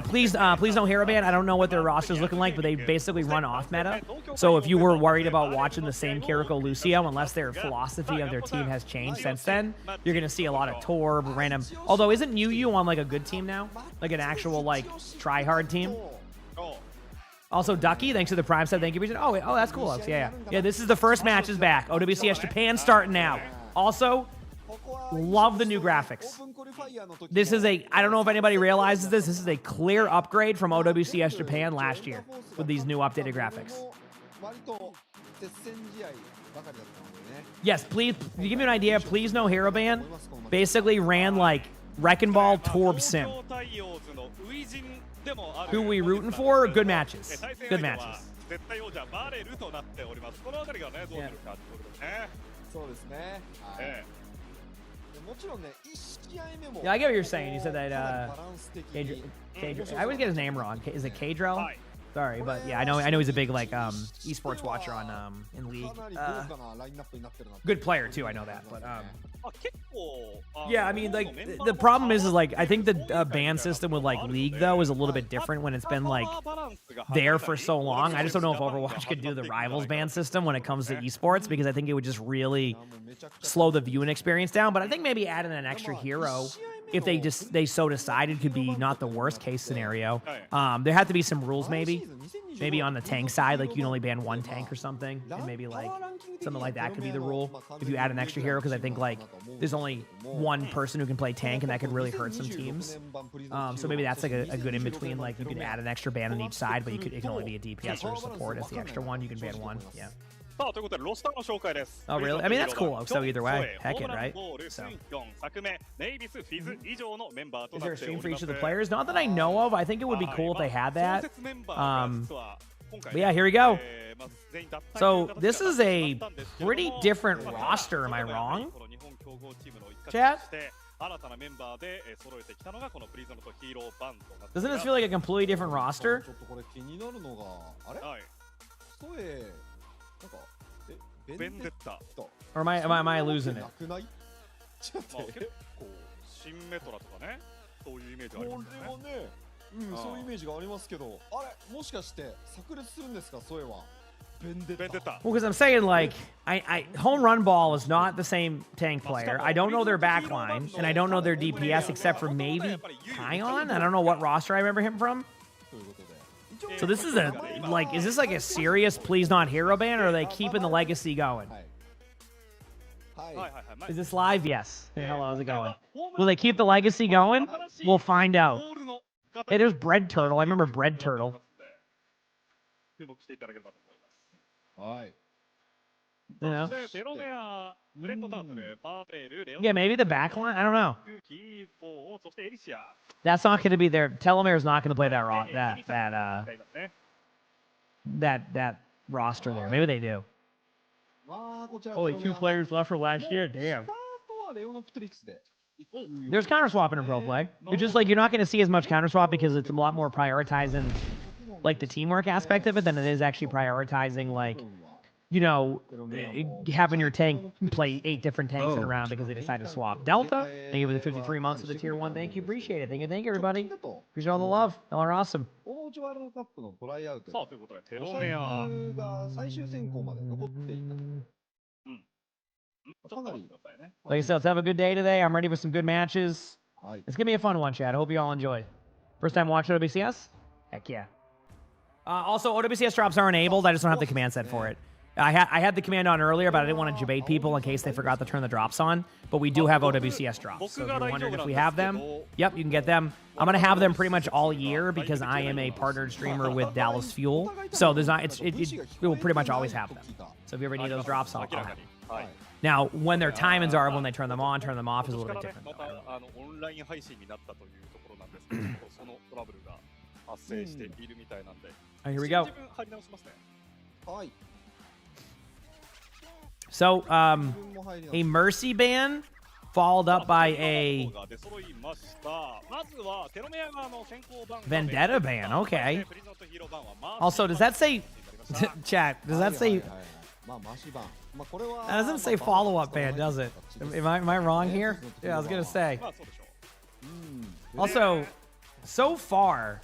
Please don't hero band. I don't know what their roster's looking like, but they basically run off meta. So if you were worried about watching the same Kiriko Lucio, unless their philosophy of their team has changed since then, you're gonna see a lot of Torb, random. Although isn't Yu on like a good team now, like an actual like try hard team? Also, Ducky, thanks to the Prime sub. Thank you. Oh, that's cool. Yeah. This is the first match is back. OWCS Japan starting now. Also, love the new graphics. This is I don't know if anybody realizes this. This is a clear upgrade from OWCS Japan last year with these new updated graphics. Yes, please, to give you an idea, please no hero ban. Basically ran like Wrecking Ball Torb Sim. Who we rooting for? Good matches. Good matches. Yeah, I get what you're saying. You said that I always get his name wrong. Is it Kadrel? Sorry, but yeah, I know he's a big like esports watcher on in League. Good player too, I know that. But yeah, I mean like the problem is like I think the ban system with like League though is a little bit different when it's been like there for so long. I just don't know if Overwatch could do the rivals ban system when it comes to esports, because I think it would just really slow the viewing experience down. But I think maybe adding an extra hero, if they so decided, could be not the worst case scenario. There had to be some rules maybe on the tank side, like you can only ban 1 tank or something, and maybe like something like that could be the rule if you add an extra hero, because I think like there's only 1 person who can play tank and that could really hurt some teams. So maybe that's like a good in between, like you can add an extra ban on each side, but it can only be a DPS or a support as the extra one. You can ban 1. Yeah. Oh, really? I mean, that's cool. So either way, heck it, right? So. Is there a stream for each of the players? Not that I know of. I think it would be cool if they had that. But yeah, here we go. So this is a pretty different roster. Am I wrong? Chat? 新たなメンバーで揃えてきたのがこのプリズムとヒーローバンドなんです Doesn't が this feel like a completely different roster? ちょっとこれ気になるのが、あれはい。ソエ、なんか、ベンデッタ。 Or am I losing it? なくないちょっとまあ結構新メトラとかね、そういうイメージありこますよね。れはね、そういうイメージがありますけど、あれもしかして炸裂するんですか、ソエは。ベンデッタ。ベンデッタ。 Well, because I'm saying like home run ball is not the same tank player. I don't know their backline and I don't know their DPS except for maybe Kion. I don't know what roster I remember him from. ということで。 So this is a like, is this like a serious please not hero ban, or are they keeping the legacy going? はい。はいはいはい。 Is this live? Yes. Hey, hello, how's it going? Will they keep the legacy going? We'll find out. ボールの Hey, there's Bread Turtle. I remember Bread Turtle. 注目していただければと思います。はい。 You know? テロメア、ブレッドタートル、パーペル、レオ Yeah, maybe the backline. I don't know. キーフォー、そしてエリシア。 That's not going to be there. Telemere's not going to play that that roster there. Maybe they do. まあ、こちら Only 2 players left for last year. ス Damn. タートはレオノプトリックスで。 There's counter swapping in pro play. It's just like you're not going to see as much counter swap because it's a lot more prioritizing like the teamwork aspect of it than it is actually prioritizing like, you know, having your tank play 8 different tanks in a round because they decided to swap. Delta, thank you for the 53 months of the tier 1. Thank you, appreciate it. Thank you, everybody. Appreciate all the love. Y'all are awesome. オーバーウォッチワールドカップのトライアウト。さあ、ということで、テロロメア。が最終選考まで残っていた。かなり。 Like I said, let's have a good day today. I'm ready for some good matches. はい。 It's gonna be a fun one, Chad. I hope you all enjoyed. First time watching OWCS? Heck yeah. Also, OWCS drops are enabled. I just don't have the command set for it. I had the command on earlier, but I didn't want to debate people in case they forgot to turn the drops on. But we do have OWCS drops. So if you're wondering if we have them, yep, you can get them. I'm gonna have them pretty much all year because I am a partnered streamer with Dallas Fuel. So there's not it will pretty much always have them. So if you ever need those drops, I'll have them. はい。 Now, when their timings are, when they turn them on, turn them off is a little bit different. またオンライン配信になったというところなんですけど、そのトラブルが発生しているみたいなんで。 Oh, here we go. 自分入り直しますね。はい。 So, 自分も入ります a mercy ban followed up by a が出揃いました。まずはテロメア側の先行版が vendetta ban. Okay. プリズムとヒーロー版はまあ Also, does that say chat? Does that say まあ、マシ版。まあ、これは that doesn't say follow up ban, does it? Am I wrong here? Yeah, I was gonna say. まあそうでしょう。 Also, so far,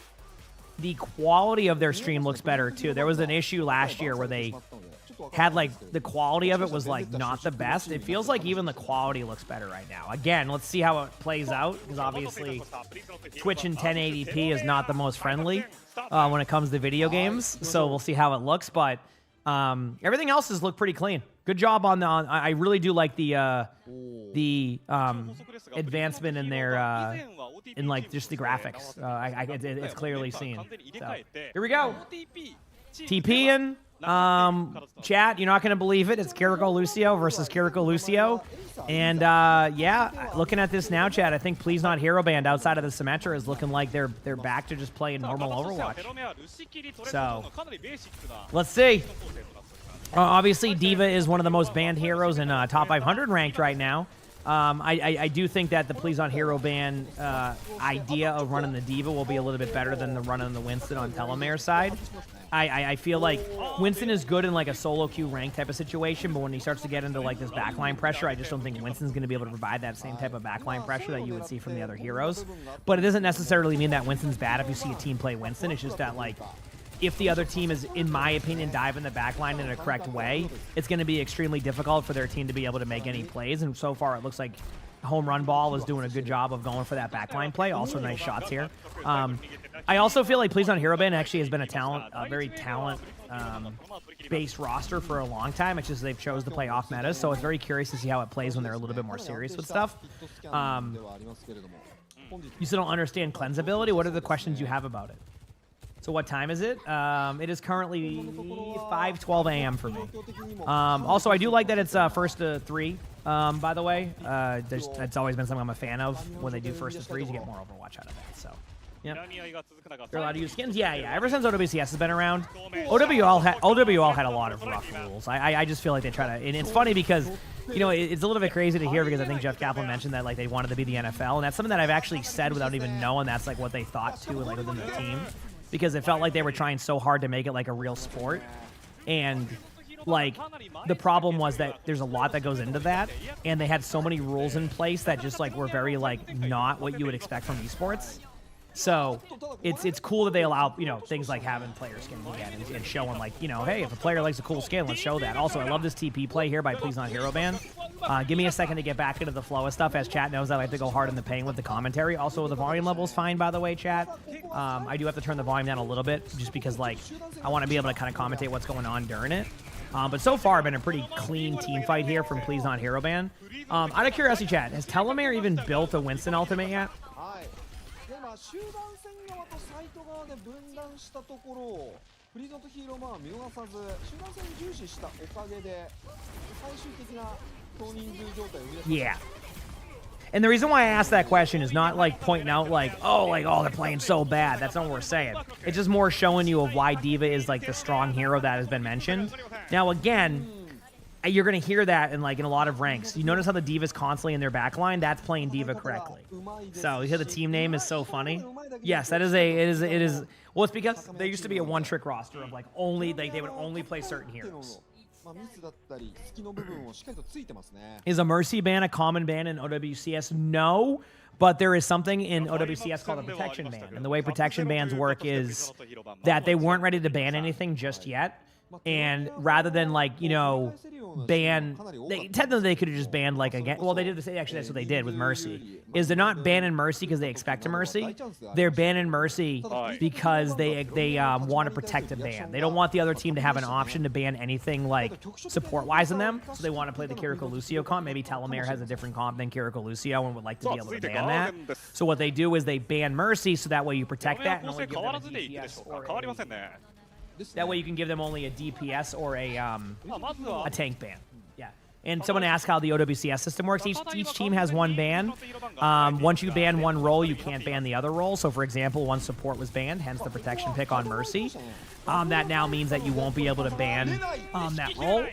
the quality of their stream looks better too. There was an issue last year where they had like the quality of it was like not the best. It feels like even the quality looks better right now. Again, let's see how it plays out because obviously Twitch in 1080p is not the most friendly when it comes to video games. So we'll see how it looks, but everything else has looked pretty clean. Good job on the. I really do like the advancement in their in like just the graphics. It's clearly seen. So, here we go. TPing. Chat, you're not gonna believe it. It's Kiriko Lucio versus Kiriko Lucio, and yeah, looking at this now, chat, I think Please Not Hero Band outside of the Symmetra is looking like they're back to just playing normal Overwatch. So let's see. Obviously, D.Va is one of the most banned heroes in top 500 ranked right now. I do think that the Please Not Hero Ban idea of running the D.Va will be a little bit better than the running the Winston on Telemere's side. I feel like Winston is good in like a solo queue rank type of situation, but when he starts to get into like this backline pressure, I just don't think Winston's going to be able to provide that same type of backline pressure that you would see from the other heroes. But it doesn't necessarily mean that Winston's bad if you see a team play Winston. It's just that like if the other team is, in my opinion, dive in the backline in a correct way, it's going to be extremely difficult for their team to be able to make any plays. And so far, it looks like Home Run Ball is doing a good job of going for that backline play. Also, nice shots here. I also feel like Please Not Hero Band actually has been a very talent-based roster for a long time. It's just they've chose to play off meta, so it's very curious to see how it plays when they're a little bit more serious with stuff. You still don't understand cleansability? What are the questions you have about it? So what time is it? It is currently 5:12 a.m. for me. Also, I do like that it's first to 3, by the way. That's always been something I'm a fan of. When they do first to 3s, you get more Overwatch out of that. So Yep. 睨み合いが続く中 They're allowed to use skins? Yeah, yeah. Ever since OWCS has been around, OWL had a lot of rough rules. I just feel like they try to, and it's funny because, you know, it's a little bit crazy to hear because I think Jeff Kaplan mentioned that like they wanted to be the NFL, and that's something that I've actually said without even knowing that's like what they thought too, like within the team, because it felt like they were trying so hard to make it like a real sport, and like the problem was that there's a lot that goes into that, and they had so many rules in place that just like were very like not what you would expect from esports. So it's cool that they allow, you know, things like having player skins again and showing like, you know, hey, if a player likes a cool skin, let's show that. Also, I love this TP play here by Please Not Hero Band. Give me a second to get back into the flow of stuff. As chat knows, I like to go hard in the paint with the commentary. Also, the volume level's fine, by the way, chat. I do have to turn the volume down a little bit just because like I want to be able to kind of commentate what's going on during it. But so far, been a pretty clean team fight here from Please Not Hero Band. Out of curiosity, chat, has Telemare even built a Winston ultimate yet? 集団戦側とサイト側で分断したところをフリーゾンとヒーローマンは見逃さず集団戦重視したおかげで最終的な総人数状態を生み出しました。 Yeah. And the reason why I asked that question is not like pointing out like, oh, they're playing so bad. That's not what we're saying. It's just more showing you of why D.Va is like the strong hero that has been mentioned. Now, again, you're going to hear that in like in a lot of ranks. You notice how the D.Va's constantly in their backline? That's playing D.Va correctly. So you hear the team name is so funny. Yes, that is it is. Well, it's because there used to be a one-trick roster of like only they would only play certain heroes. Is a Mercy ban a common ban in OWCS? No, but there is something in OWCS called a protection ban. And the way protection bans work is that they weren't ready to ban anything just yet. And rather than like, you know, ban, technically they could have just banned like again. Well, they did the same. Actually, that's what they did with Mercy. Is they're not banning Mercy because they expect a Mercy. They're banning Mercy because they want to protect a ban. They don't want the other team to have an option to ban anything like support-wise in them. So they want to play the Kiriko Lucio comp. Maybe Telemare has a different comp than Kiriko Lucio and would like to be able to ban that. So what they do is they ban Mercy so that way you protect that and only give them a DPS or that way you can give them only a DPS or a tank ban. Yeah. And someone asked how the OWCS system works. Each team has one ban. Once you ban one role, you can't ban the other role. So, for example, one support was banned, hence the protection pick on Mercy. That now means that you won't be able to ban that role.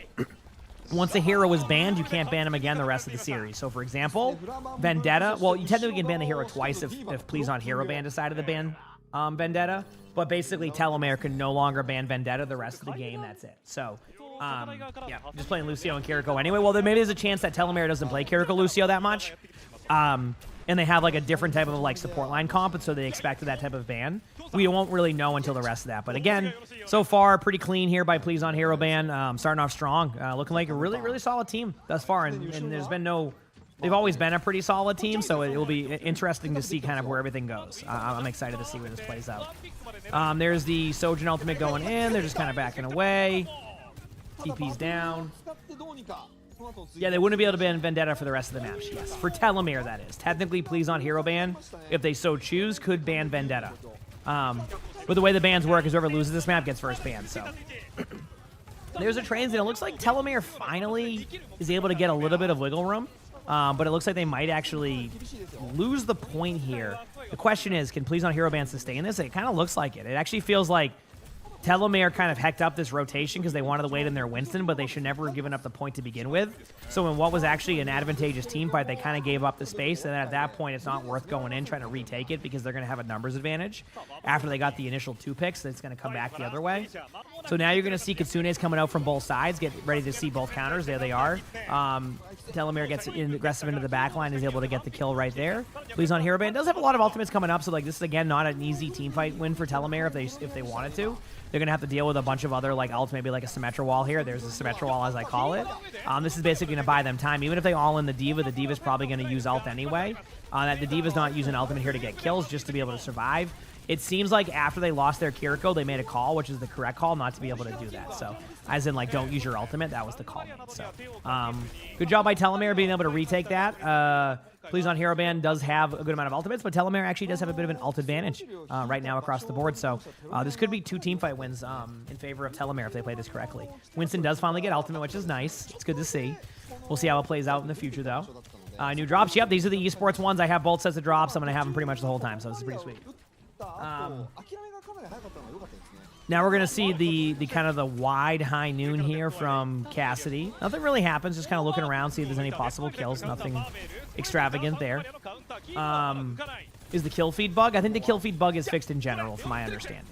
Once a hero is banned, you can't ban him again the rest of the series. So, for example, Vendetta. Well, you technically can ban the hero twice if Please On Hero Ban decided to ban Vendetta. But basically, Telemare can no longer ban Vendetta the rest of the game. That's it. So, yeah, just playing Lucio and Kiriko anyway. Well, then maybe there's a chance that Telemare doesn't play Kiriko Lucio that much. And they have like a different type of like support line comp, and so they expected that type of ban. We won't really know until the rest of that. But again, so far, pretty clean here by Please On Hero Ban. Starting off strong. Looking like a really, really solid team thus far. And there's been no... They've always been a pretty solid team, so it will be interesting to see kind of where everything goes. I'm excited to see where this plays out. There's the Sojin ultimate going in. They're just kind of backing away. TP's down. Yeah, they wouldn't be able to ban Vendetta for the rest of the match. Yes, for Telemare, that is. Technically, Please On Hero Ban, if they so choose, could ban Vendetta. But the way the bans work is whoever loses this map gets first ban, so... There's a transit. It looks like Telemare finally is able to get a little bit of wiggle room. But it looks like they might actually lose the point here. The question is, can Please On Hero Band sustain this? It kind of looks like it. It actually feels like Telemare kind of hecked up this rotation because they wanted to wait in their Winston, but they should never have given up the point to begin with. So in what was actually an advantageous team fight, they kind of gave up the space, and then at that point, it's not worth going in trying to retake it because they're going to have a numbers advantage. After they got the initial 2 picks, it's going to come back the other way. So now you're going to see Kitsune's coming out from both sides, get ready to see both counters. There they are. Telemare gets aggressive into the backline, is able to get the kill right there. Please On Hero Band does have a lot of ultimates coming up, so like this is again not an easy team fight win for Telemare if they wanted to. They're going to have to deal with a bunch of other like ults, maybe like a Symmetra wall here. There's a Symmetra wall as I call it. This is basically going to buy them time. Even if they all in the Diva's probably going to use ult anyway. The Diva's not using ultimate here to get kills, just to be able to survive. It seems like after they lost their Kiriko, they made a call, which is the correct call, not to be able to do that. So, as in, like, don't use your ultimate. That was the call made. So, good job by Telemare being able to retake that. Please On Hero Band does have a good amount of ultimates, but Telemare actually does have a bit of an ult advantage right now across the board. So, this could be 2 teamfight wins in favor of Telemare if they play this correctly. Winston does finally get ultimate, which is nice. It's good to see. We'll see how it plays out in the future, though. New drops. Yep, these are the esports ones. I have both sets of drops. I'm going to have them pretty much the whole time, so this is pretty sweet. Now we're gonna see the kind of the wide high noon here from Cassidy. Nothing really happens, just kind of looking around, see if there's any possible kills. Nothing extravagant there. Is the kill feed bug? I think the kill feed bug is fixed in general, from my understanding.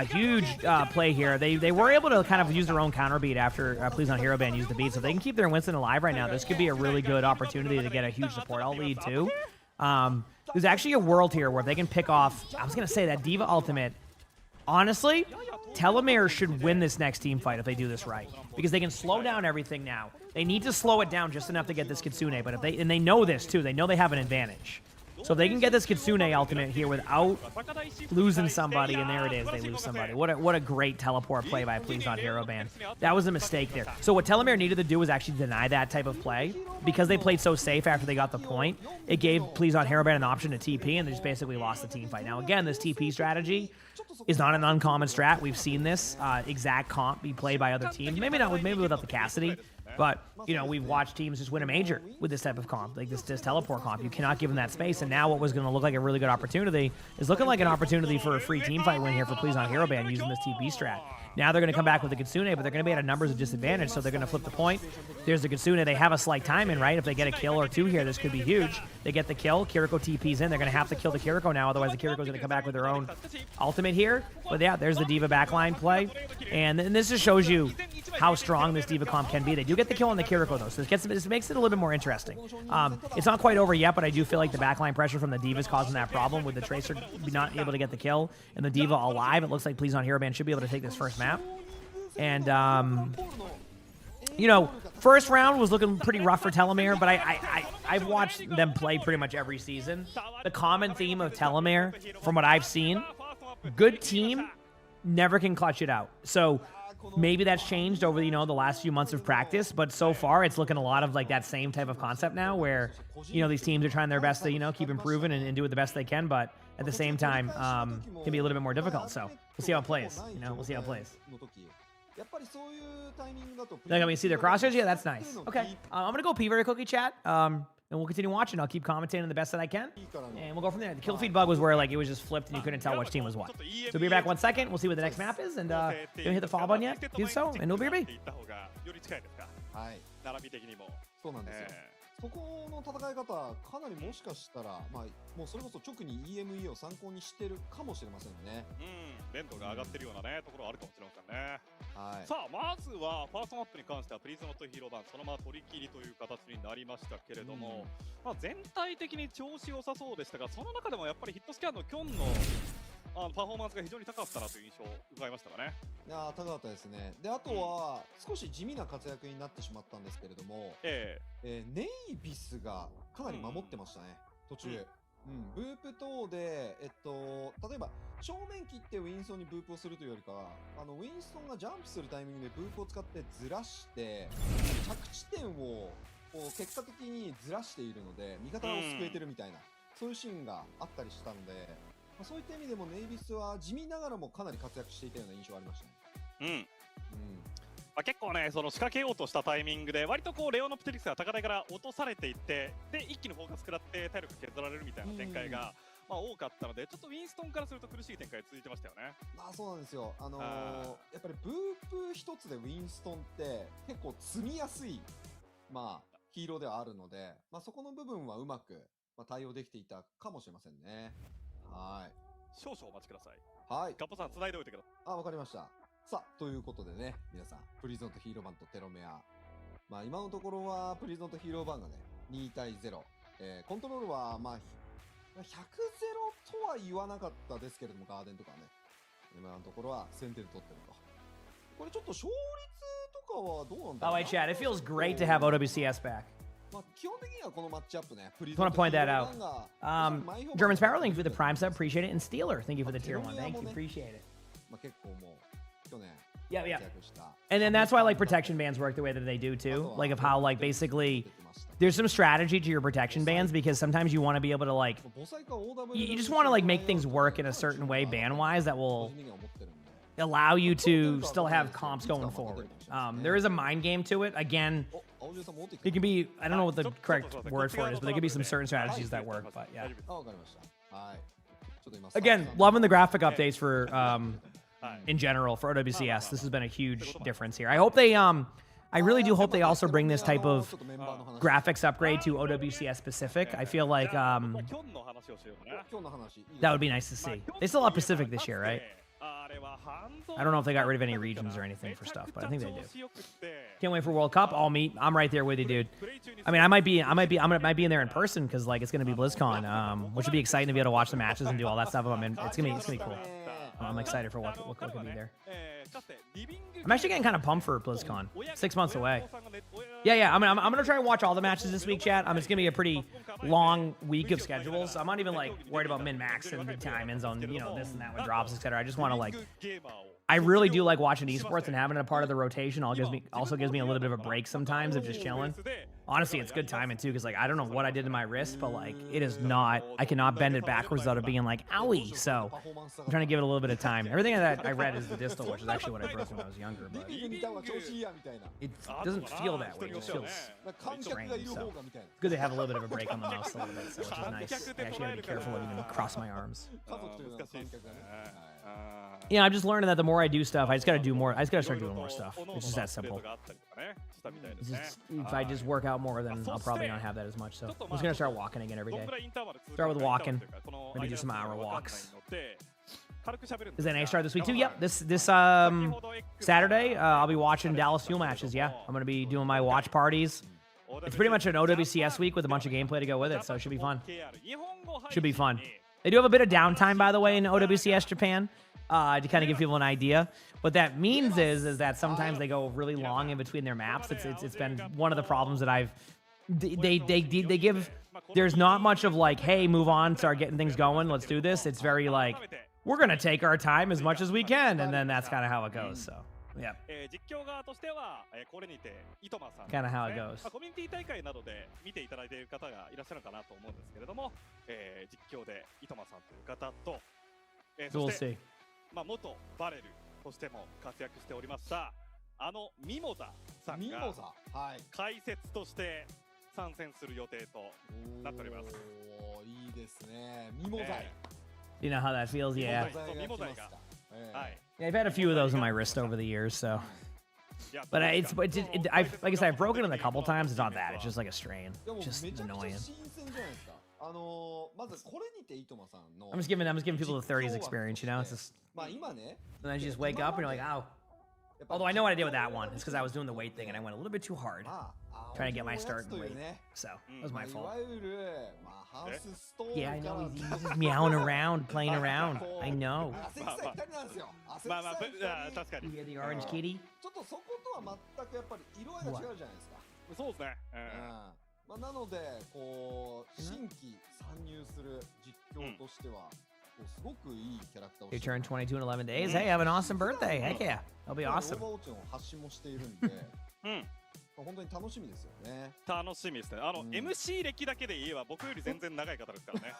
Huge play here. They were able to kind of use their own counter beat after Please Not Hero Band used the beat, so if they can keep their Winston alive right now, this could be a really good opportunity to get a huge support alt lead too. There's actually a world here where if they can pick off, I was gonna say that Diva ultimate. Honestly, Telomere should win this next team fight if they do this right, because they can slow down everything now. They need to slow it down just enough to get this Kitsune, but if they know this too, they know they have an advantage. So if they can get this Kitsune ultimate here without losing somebody, and there it is, they lose somebody. What a great teleport play by Please Not Hero Band. That was a mistake there. So what Telomere needed to do was actually deny that type of play. Because they played so safe after they got the point, it gave Please Not Hero Band an option to TP, and they just basically lost the team fight. Now again, this TP strategy is not an uncommon strat. We've seen this exact comp be played by other teams. Maybe not, maybe without the Cassidy. But, you know, we've watched teams just win a major with this type of comp, like this teleport comp. You cannot give them that space, and now what was going to look like a really good opportunity is looking like an opportunity for a free team fight win here for Please Not Hero Band using this TP strat. Now they're going to come back with the Kitsune, but they're going to be at a numbers of disadvantage, so they're going to flip the point. There's the Kitsune. They have a slight time in, right? If they get a kill or two here, this could be huge. They get the kill. Kiriko TP's in. They're going to have to kill the Kiriko now, otherwise the Kiriko's going to come back with their own ultimate here. But yeah, there's the Diva backline play. And this just shows you how strong this Diva comp can be. They do get the kill on the Kiriko, though, so this makes it a little bit more interesting. It's not quite over yet, but I do feel like the backline pressure from the Diva is causing that problem with the Tracer not able to get the kill and the Diva alive. It looks like Please Not Hero Band should be able to take this first map. And, you know, first round was looking pretty rough for Telomere, but I've watched them play pretty much every season. The common theme of Telomere, from what I've seen, good team never can clutch it out. So maybe that's changed over, you know, the last few months of practice, but so far it's looking a lot of like that same type of concept now where, you know, these teams are trying their best to, you know, keep improving and do it the best they can, but at the same time, can be a little bit more difficult. So we'll see how it plays. You know, we'll see how it plays. Like, I mean, see their crosshairs? Yeah, that's nice. Okay. I'm going to go pee very quickly, chat. And we'll continue watching. I'll keep commentating the best that I can. And we'll go from there. The kill feed bug was where, like, it was just flipped and you couldn't tell which team was what. So we'll be back 1 second. We'll see what the next map is. And if you haven't hit the follow button yet, do so. And it'll be your B. 並び的にも。そうなんですよ。そこの戦い方、かなりもしかしたら、まあ、もうそれこそ直に EME を参考にしてるかもしれませんね。連度が上がってるようなね、ところあるかもしれませんね。はい。さあ、まずはファーストマップに関してはプリズムとヒーロー版そのまま取り切りという形になりましたけれども、まあ全体的に調子良さそうでしたが、その中でもやっぱりヒットスキャンのキョンのパフォーマンスが非常に高かったなという印象を伺いましたかね。いやー、高かったですね。で、あとは、少し地味な活躍になってしまったんですけれども、ネイビスがかなり守ってましたね、途中。ブープ等で、例えば正面切ってウィンストンにブープをするというよりかは、ウィンストンがジャンプするタイミングでブープを使ってずらして、着地点をこう結果的にずらしているので、味方を救えてるみたいな、そういうシーンがあったりしたので、そういった意味でもネイビスは地味ながらもかなり活躍していたような印象がありましたね。結構ね、その仕掛けようとしたタイミングで割とこうレオノプテリクスが高台から落とされていって、で一気にフォーカス食らって体力削られるみたいな展開が、まあ多かったので、ちょっとウィンストンからすると苦しい展開続いてましたよね。まあそうなんですよ。やっぱりブープ一つでウィンストンって結構積みやすい、まあヒーローではあるので、まあそこの部分はうまく、まあ、対応できていたかもしれませんね。はい。少々お待ちください。はい。ガッポさん繋いでおいてください。わかりました。さあ、ということでね、皆さん、プリズンとヒーロー版とテロメア。まあ今のところはプリズンとヒーロー版がね、2対0。コントロールはまあ、100-0とは言わなかったですけれども、ガーデンとかね。今のところは先手で取ってると。これちょっと勝率とかはどうなんだろうな。Oh, wait, chat. It feels great to have OWCS back. I just want to point that out. German Sparrow, thank you for the Prime sub. Appreciate it. And Steeler, thank you for the tier 1. Thank you. Appreciate it. Yeah. And then that's why like protection bans work the way that they do too. Like of how like basically there's some strategy to your protection bans because sometimes you want to be able to like you just want to like make things work in a certain way ban wise that will allow you to still have comps going forward. There is a mind game to it. Again, it can be, I don't know what the correct word for it is, but there could be some certain strategies that work, but yeah. ちょっと今 Again, サン loving the graphic updates for in general for OWCS. This has been a huge difference here. I hope they I really do hope they also bring this type of graphics upgrade to OWCS specific. I feel like キョンの話をしようかな。今日の話いいですか that would be nice to see. They still have Pacific this year, right? あれはハンド I don't know if they got rid of any regions or anything for stuff, but I think they do. Can't wait for World Cup. I'll meet. I'm right there with you, dude. I mean, I might be in there in person because like it's gonna be BlizzCon, which would be exciting to be able to watch the matches and do all that stuff. It's gonna be cool. I'm excited for what could be there. I'm actually getting kind of pumped for BlizzCon. 6 months away. Yeah. I'm gonna try and watch all the matches this week, chat. It's gonna be a pretty long week of schedules. So I'm not even like worried about min-max and the time-ins on this and that with drops, etc. I just want to like. I really do like watching esports and having it a part of the rotation. Also gives me a little bit of a break sometimes of just chilling. Honestly, it's good timing too, because like I don't know what I did to my wrist, but like it is not. I cannot bend it backwards without it being like owie. So I'm trying to give it a little bit of time. Everything that I read is the distal, which is actually what I broke when I was younger. But リビング見た方が調子いいやみたいな it doesn't feel that way. It just feels 観客がいる方がみたいな good to have a little bit of a break on the mouse a little bit, so which is nice. I actually gotta be careful of even cross my arms. 家族というのは観客がね Yeah, I'm just learning that the more I do stuff, I just gotta do more. I just gotta start doing more stuff. It's just that simple. It's just, if I just work out more, then I'll probably not have that as much. So I'm just gonna start walking again every day. Start with walking. Maybe do some hour walks. Does NA start this week too? Yep. This Saturday, I'll be watching Dallas Fuel matches. Yeah, I'm gonna be doing my watch parties. It's pretty much an OWCS week with a bunch of gameplay to go with it, so it should be fun. Should be fun. They do have a bit of downtime, by the way, in OWCS Japan, to kind of give people an idea. What that means is that sometimes they go really long in between their maps. It's been one of the problems that they give. There's not much of like, hey, move on, start getting things going, let's do this. It's very like, we're gonna take our time as much as we can, and then that's kind of how it goes. So. Yeah. 実況側としては、これにて、糸間さん、 Kind of how it goes. コミュニティ大会などで見ていただいている方がいらっしゃるかなと思うんですけれども、実況で糸間さんという方と、So we'll そして see. 元バレルとしても活躍しておりましたミモザさんがミモザはい解説として参戦する予定となっております。おーいいですねミモザイ You know how that feels, yeah. ミモザイが来ますかはい。 Yeah, I've had a few of those on my wrist over the years, so. But like I said, I've broken it a couple times. It's not that. It's just like a strain. でも Just めちゃくちゃ annoying. 新鮮じゃないですかまずこれにて糸間さんの I'm just giving people the 30s experience, you know? It's just, まあ今ね and then you just wake up and you're like, ow. Although I know what I did with that one. It's because I was doing the weight thing and I went a little bit too hard. まあ Trying to get my start in 青い weight. ね So, that was my い fault. わゆるまあハウスストーン Yeah, I から know. He's just meowing around, playing around. I know. 汗臭い2人なんですよ汗まあまあ、臭い2人確かに。 You get the orange kitty? ちょっとそことは全くやっぱり色合いが違うじゃないですかそうですね。まあ、なのでこう新規参入する実況としては、こうすごくいいキャラクターを You turn 22 in 11 days. Hey, have an awesome birthday. Heck yeah. That'll be オー awesome. バーウォッチの発信もしているんで、うん。まあ本当に楽しみですよね。楽しみですね。MC 歴だけで言えば僕より全然長い方ですからね。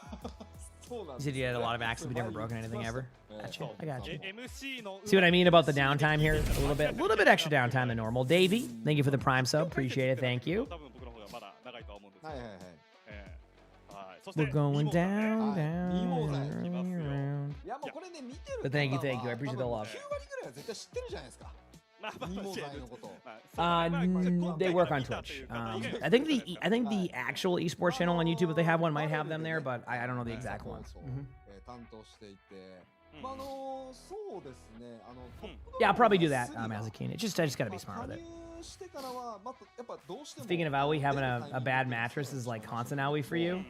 そうなん You です said you had a lot of accidents, but you never broken anything ever? Gotcha. I got you. MC の See what I mean about the downtime here? A little bit extra downtime than normal. Davey, thank you for the prime sub. Appreciate it. Thank you. 多分僕の方がまだ長いとは思うんですけど。はいはいはい。はい。そして We're going ミモザね down, はい down, ミモザ and 行き around. いやもうこれね見てる But 方 thank you, は thank you. I appreciate the 多分 love. 9割ぐらいは絶対知ってるじゃないですか。まあまあミモザイまあのこと。They work on Twitch. I think the actual esports channel on YouTube, if they have one, might have them there, but I don't know the exact そう ones. そう Mhm. 担当していて、まあそうですねトップ Yeah, I'll probably do that, スリが Mazakine. I just gotta be smart with it. 加入してからはまたやっぱどうしても Speaking of Aoi, having a bad mattress is like constant Aoi for you.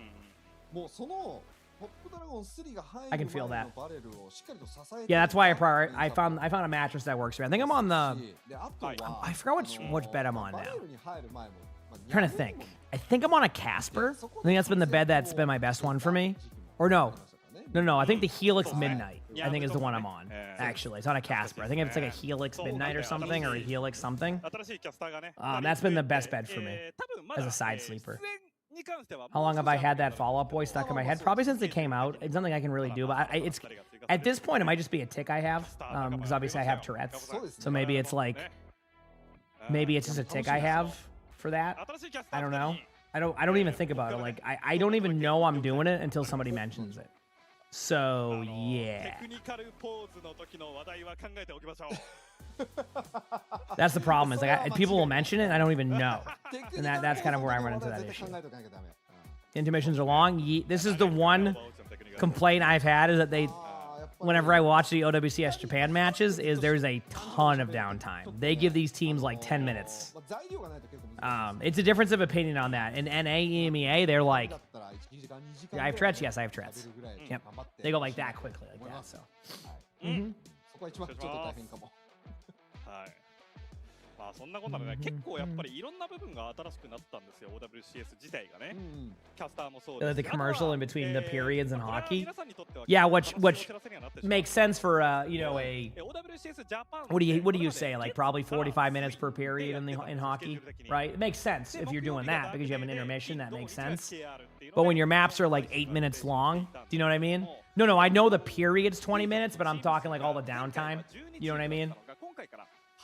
もうそのトップドラゴン3が入 I can る feel 前 that. のバレルをしっかりと支えて Yeah, that's why I found a mattress that works for me. I think I'm on the. であとは I forgot which bed I'm on バレ now. ルに入る前も Trying to think. I think I'm on a Casper. I think that's been the bed that's been my best one for me. Or no. I think the Helix Midnight, I think is the one I'm on. Actually, it's on a Casper. I think it's like a Helix Midnight or something, or a Helix something. 新しいキャスターがね。 That's been the best bed for me 多分まだ as a side sleeper. 出演に関しては How long have I had that Fall Out Boy stuck in my head? Probably since it came out. It's something I can really do, but it's at this point it might just be a tick I have, because obviously I have Tourette's. So maybe it's like just a tick I have for that. 新しいキャスター I don't know. I don't even think about it. Like I don't even know I'm doing it until somebody mentions it. So テ yeah, クニカルポーズの時の話題は考えておきましょう。 that's the problem. Is like people will mention it, and I don't even know. And that's kind of where I run into that 絶 issue. 対考えとかなきゃダメ。 Intermissions are long. This is the one complaint I've had is that they, あーやっぱり whenever I watch the OWCS Japan matches, is there's a ton of downtime. They give these teams like 10 minutes. まあ材料がないと結構難しい。 It's a difference of opinion on that. In NA, EMEA, they're like, だったら1時間2時間 I have treads. Yes, I have treads. 食べるぐらい Yep. 頑張って They go like that quickly, like that. So そこは一番ちょっと大変かも。はい。まあそんなことなので、結構やっぱりいろんな部分が新しくなったんですよ、OWCS 自体がね。うんキャスターもそうです the し。 commercial in between the あとは periods in まあこれは hockey. 皆さんにとっては Yeah, 結構 which 楽しいお知らせにはなってしまう makes sense for you know a OWCS Japan what do you say like probably 45 minutes per period in hockey, right? It makes sense if you're doing that because you have an intermission. That makes sense. But when your maps are like 8 minutes long, do you know what I mean? No, I know the period's 20 minutes, but I'm talking like all the downtime. You know what I mean?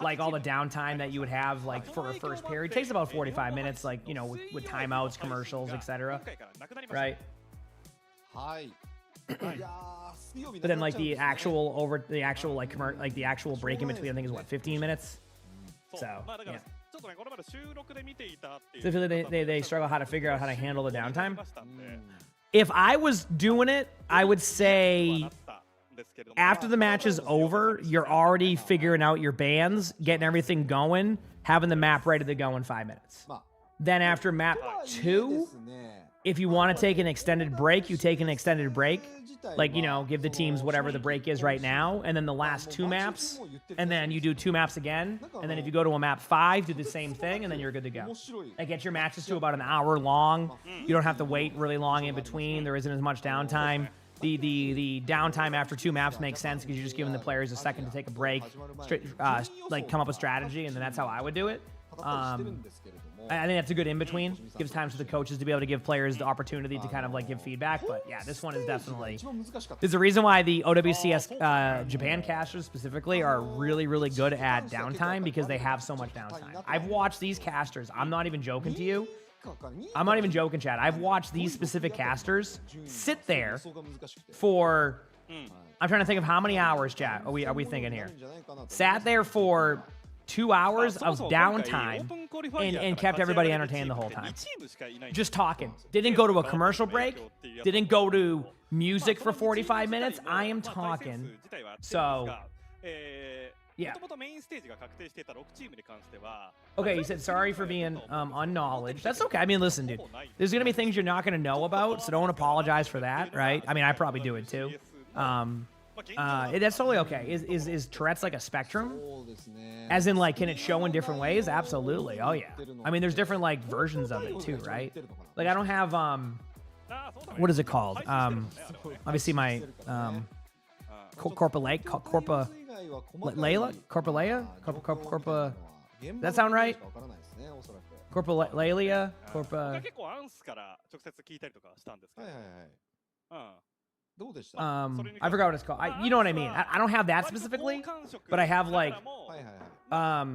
Like all the downtime that you would have like for a first period takes about 45 minutes, like you know, with timeouts, commercials, etc. Right? はい。いやー水曜日 But then like the actual like the actual break in between, I think is what 15 minutes. So まあだから yeah. ちょっとねこれまで収録で見ていたっていう So I feel like they struggle how to figure out how to handle the あ downtime. りましたんで If I was doing it, I would say なったんですけれども after the match is over, you're already figuring out your bands, getting everything going, having the map ready to go in 5 minutes. まあ Then after map で 2, すね if you want to take an extended break, you take an extended break. Like, you know, give the teams whatever the break is right now, and then the last 2 maps, and then you do 2 maps again, and then if you go to a map 5, do the same thing, and then you're good to go. 面白い That gets your matches to about an hour long. You don't have to wait really long in between. There isn't as much downtime. The downtime after 2 maps makes sense because you're just giving the players a second to take a break, like come up with strategy, and then that's how I would do it. 形してるんですけれども I think that's a good in between. Gives time to the coaches to be able to give players the opportunity to kind of like give feedback. But yeah, this one is definitely. 一番難しかった There's a reason why the OWCS Japan casters specifically are really, really good at downtime because they have so much downtime. I've watched these casters. I'm not even joking to you. I'm not even joking, Chad. I've watched these specific casters sit there 予想が難しくて for. I'm trying to think of how many hours, Chad. Are we thinking here? Sat there for 2 hours of downtime and kept everybody entertained the whole time. Just talking. Didn't go to a commercial break. Didn't go to music for 45 minutes. I am talking. So, yeah. Okay, you said sorry for being unknowledged. That's okay. I mean, listen, dude. There's going to be things you're not going to know about, so don't apologize for that, right? I mean, I probably do it too. That's totally okay. Is Tourette's like a spectrum? そうですね As in, like, can it show in different ways? Absolutely. Oh, yeah. I mean, there's different, like, versions of it, too, right? Like, I don't have, what is it called? Obviously, my, Corpa Layla? Corpa Leia? Corpa, does that sound right? わからないですねおそらく Corpa Lelia? Corpa, 結構アンスから直接聞いたりとかしたんですけどはいはいはいうん どうでした I forgot what it's called. You know what I mean? I don't have that specifically, but I have, like, はいはいはい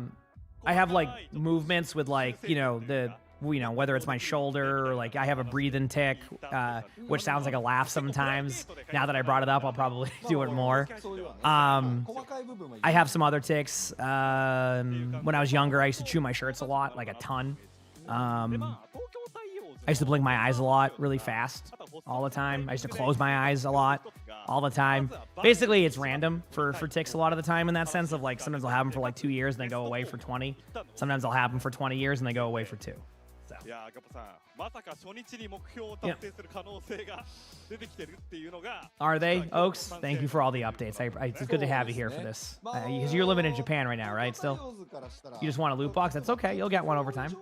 I have like movements with like, you know, whether it's my shoulder or like I have a breathing tick, which sounds like a laugh sometimes. Now that I brought it up, I'll probably do it more. そういうのはね Um, 細かい部分は I have some other ticks. When I was younger, I used to chew my shirts a lot, like a ton. I used to blink my eyes a lot, really fast, all the time. I used to close my eyes a lot, all the time. Basically, it's random for ticks a lot of the time in that sense of like sometimes I'll have them for like 2 years and they go away for 20. Sometimes I'll have them for 20 years and they go away for 2. いやーガポさんまさか初日に目標を達成する可能性が出てきてるっていうのが Are they, Oaks? Thank you for all the updates. It's good to have you here for this. Because you're living in Japan right now, right? Still? You just want a loot box? That's okay. You'll get one over time.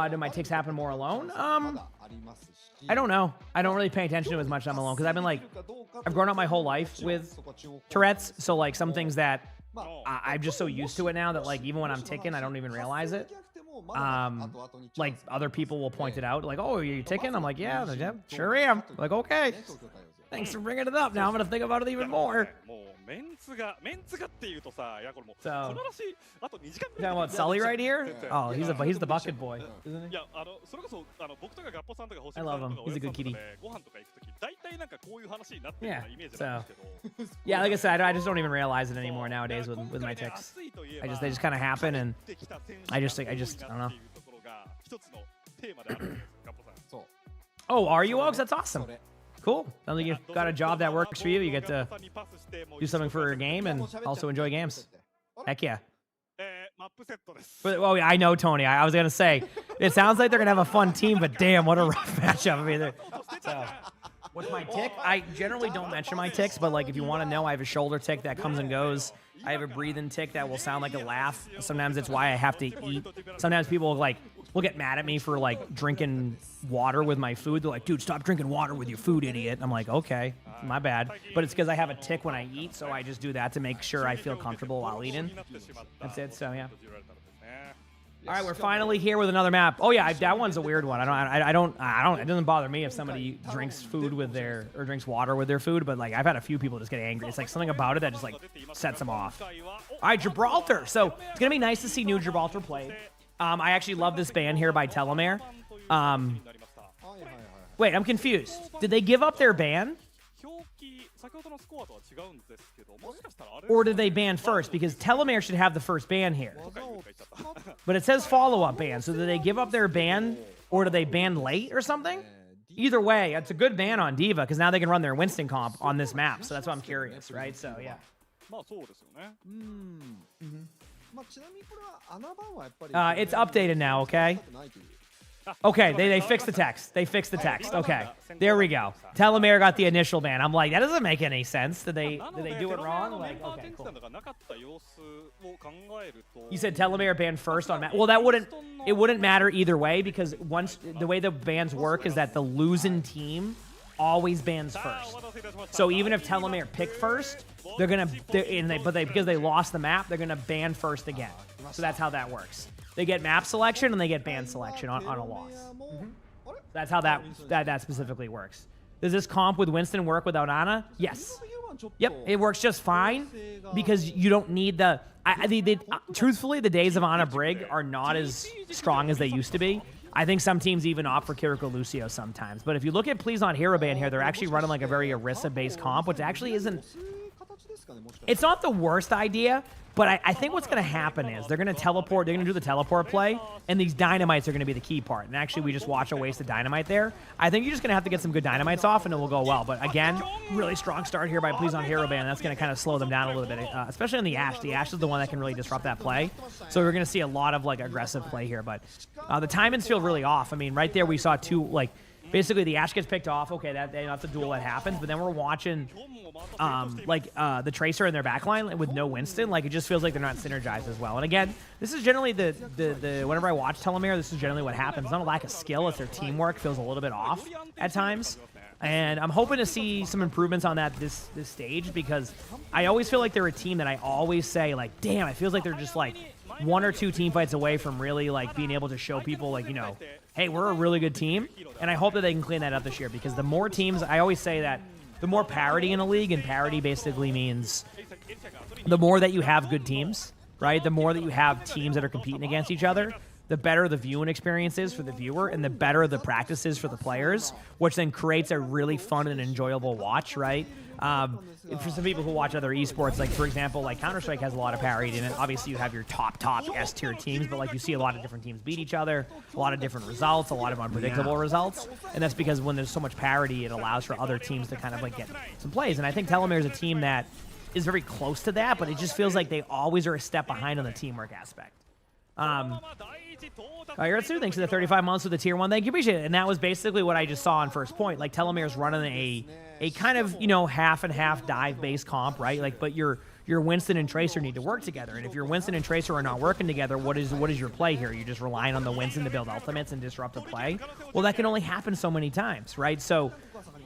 Do my ticks happen more alone? I don't know. I don't really pay attention to it as much as I'm alone because I've been like, I've grown up my whole life with Tourette's. So like some things that I'm just so used to it now that like even when I'm ticking, I don't even realize it. Like other people will point it out, like, "Oh, are you ticking?" I'm like, "Yeah, sure am." Like, okay, thanks for bringing it up. Now I'm gonna think about it even more. もうメンツがっていうとさ、いやこれもう So- この話あと2時間 You talking about Sully right here? Oh, he's the bucket boy, い isn't he? やそれこそ僕とかガッポさんとか星 I さん love と him. か He's a good おやつさんとか kitty. でご飯とか行くとき大体なんかこういう話になってるようなイメージ Yeah, なんですけど Yeah, like I said, I just don't even realize it anymore nowadays with my ticks. 暑いといえ They ば just kind of happen, and 出てきた選手 I just が I just 多 I いな don't っ know. ていうところが一つのテーマであるんですよガッポさん。そう Oh, are you Oaks? That's awesome. それ Cool. Sounds like you got a job that works for you. You get to do something for your game and also enjoy games. Heck yeah. マップセットです。 But, oh, yeah, I know, Tony. I was gonna say, it sounds like they're gonna have a fun team, but damn, what a rough matchup. I mean, so, what's my tick? I generally don't mention my ticks, but like if you want to know, I have a shoulder tick that comes and goes. I have a breathing tick that will sound like a laugh. Sometimes it's why I have to eat. Sometimes people will get mad at me for like drinking water with my food. They're like, dude, stop drinking water with your food, idiot. I'm like, okay, my bad. But it's because I have a tick when I eat, so I just do that to make sure I feel comfortable while eating. That's it. So yeah. All right, we're finally here with another map. Oh yeah, that one's a weird one. I don't. It doesn't bother me if somebody drinks food with their or drinks water with their food, but like I've had a few people just get angry. It's like something about it that just like sets them off. All right, Gibraltar. So it's gonna be nice to see new Gibraltar played. I actually love this ban here by Telomere. Wait, I'm confused. Did they give up their ban? 表記先ほどのスコアとは違うんですけど、もしかしたらあれ Or did they ban first? Because Telomere should have the first ban here. 技を使っ But it says follow-up ban. So did they give up their ban, or did they ban late or something? Either way, it's a good ban on Diva, because now they can run their Winston comp on this map. So that's why I'm curious, right? So, yeah. まあそうですよね。まあちなみにこれは穴番はやっぱり It's updated now, okay? Okay, they fixed the text. They fixed the text. Okay, there we go. Telomere got the initial ban. I'm like, that doesn't make any sense. Did they do it wrong? Like, okay, cool. You said Telomere banned first on map. Well, it wouldn't matter either way, because once the way the bans work is that the losing team always bans first. So even if Telomere pick first, because they lost the map, they're gonna ban first again. So that's how that works. They get map selection and they get ban selection on a loss. That's how that specifically works. Does this comp with Winston work without Ana? Yes. Yep, it works just fine because you don't need the. Truthfully, the days of Ana Brig are not as strong as they used to be. I think some teams even opt for Kiriko Lucio sometimes. But if you look at Please on Hero Ban here, they're actually running like a very Orisa-based comp, which actually isn't. It's not the worst idea, but I think what's going to happen is they're going to teleport. They're going to do the teleport play, and these dynamites are going to be the key part. And actually, we just watch a wasted dynamite there. I think you're just going to have to get some good dynamites off, and it will go well. But again, really strong start here by Please on Hero Ban. That's going to kind of slow them down a little bit, especially on the Ashe. The Ashe is the one that can really disrupt that play. So we're going to see a lot of like aggressive play here. But the timings feel really off. I mean, right there we saw two like. Basically, the Ashe gets picked off. Okay, that's a duel that happens. But then we're watching, the Tracer in their backline with no Winston. Like, it just feels like they're not synergized as well. And again, this is generally the whenever I watch Telomere, this is generally what happens. It's not a lack of skill. It's their teamwork feels a little bit off at times. And I'm hoping to see some improvements on that this stage, because I always feel like they're a team that I always say, like, damn, it feels like they're just like one or two team fights away from really like being able to show people, like, you know, hey, we're a really good team. And I hope that they can clean that up this year, because the more teams, I always say that the more parity in a league, and parity basically means the more that you have good teams, right? The more that you have teams that are competing against each other, the better the viewing experience is for the viewer, and the better the practice is for the players, which then creates a really fun and enjoyable watch, right? For some people who watch other esports, like for example, like Counter-Strike has a lot of parity in it. Obviously, you have your top S-tier teams, but like you see a lot of different teams beat each other, a lot of different results, a lot of unpredictable results, and that's because when there's so much parity, it allows for other teams to kind of like get some plays. And I think Telomere is a team that is very close to that, but it just feels like they always are a step behind on the teamwork aspect. Yaratsu, thanks for the 35 months with the tier 1. Thank you, appreciate it. And that was basically what I just saw on first point. Like, Telomere's running a kind of, you know, half and half dive-based comp, right? Like, but your Winston and Tracer need to work together. And if your Winston and Tracer are not working together, what is your play here? You're just relying on the Winston to build ultimates and disrupt the play? Well, that can only happen so many times, right? So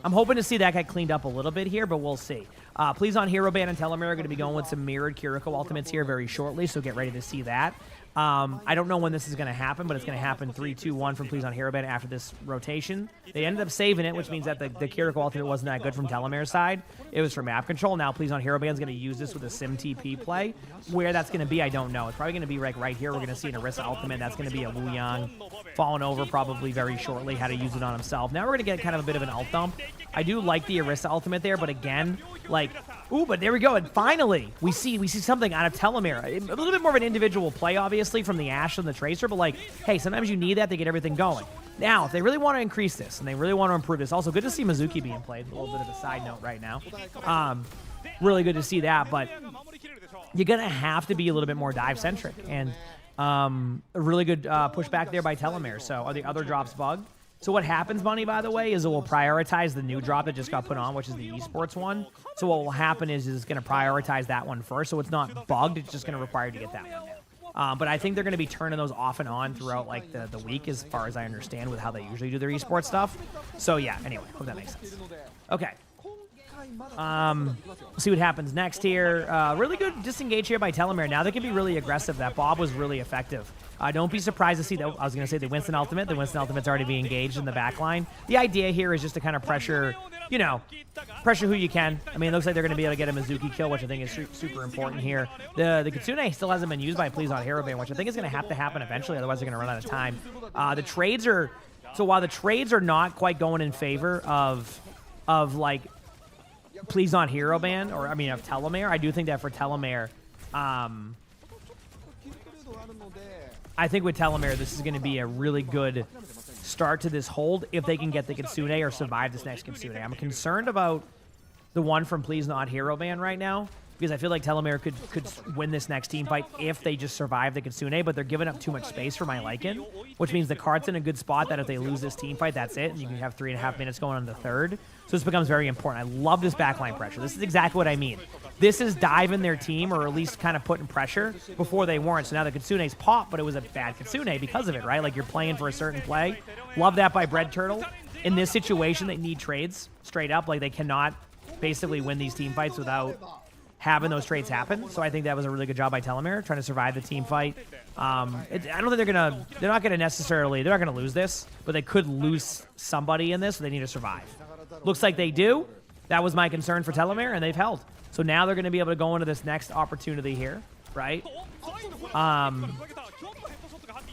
I'm hoping to see that get cleaned up a little bit here, but we'll see. Please on Hero Ban and Telomere are going to be going with some mirrored Kiriko ultimates here very shortly, so get ready to see that. I don't know when this is going to happen, but it's going to happen 3, 2, 1 from Please on Hero Band after this rotation. They ended up saving it, which means that the Kiriko alternate wasn't that good from Telemir's side. It was for map control. Now Please on Hero Band's going to use this with a Sim TP play. Where that's going to be, I don't know. It's probably going to be like right here. We're going to see an Orisa ultimate. That's going to be a Wu Yang falling over probably very shortly, how to use it on himself. Now we're going to get kind of a bit of an ult dump. I do like the Orisa ultimate there, but again, like, ooh, but there we go. And finally, we see something out of Telemir. A little bit more of an individual play, obviously, from the Ashe and the Tracer, but like, hey, sometimes you need that to get everything going. Now, if they really want to increase this and they really want to improve this, also good to see Mizuki being played. A little bit of a side note right now. Really good to see that, but you're going to have to be a little bit more dive-centric. And a really good pushback there by Telemir. So are the other drops bugged? So what happens, Bunny, by the way, is it will prioritize the new drop that just got put on, which is the esports one. So what will happen is it's going to prioritize that one first. So it's not bugged. It's just going to require you to get that one now. But I think they're going to be turning those off and on throughout like the week, as far as I understand, with how they usually do their esports stuff. So yeah, anyway, hope that makes sense. Okay. We'll see what happens next here. Really good disengage here by Telemir. Now they can be really aggressive. That Bob was really effective. Don't be surprised to see that. I was going to say the Winston ultimate. The Winston ultimate's already being engaged in the back line. The idea here is just to kind of pressure, you know, pressure who you can. I mean, it looks like they're going to be able to get a Mizuki kill, which I think is super important here. The Kitsune still hasn't been used by Please on Hero Band, which I think is going to have to happen eventually. Otherwise, they're going to run out of time. The trades are... So while the trades are not quite going in favor of like, Please on Hero Band, or I mean of Telemir, I do think that for Telemir, I think with Telemir, this is going to be a really good start to this hold if they can get the Kitsune or survive this next Kitsune. I'm concerned about the one from Please Not Hero Band right now, because I feel like Telemir could win this next team fight if they just survive the Kitsune, but they're giving up too much space for my liking, which means the card's in a good spot that if they lose this team fight, that's it, and you can have 3.5 minutes going on the third. So this becomes very important. I love this backline pressure. This is exactly what I mean. This is diving their team, or at least kind of putting pressure before they weren't. So now the Kitsune's pop, but it was a bad Kitsune because of it, right? Like you're playing for a certain play. Love that by Bread Turtle. In this situation, they need trades straight up. Like they cannot basically win these team fights without having those trades happen. So I think that was a really good job by Telemir, trying to survive the team fight. I don't think they're not gonna lose this, but they could lose somebody in this, so they need to survive. Looks like they do. That was my concern for Telemir, and they've held. So now they're gonna be able to go into this next opportunity here, right?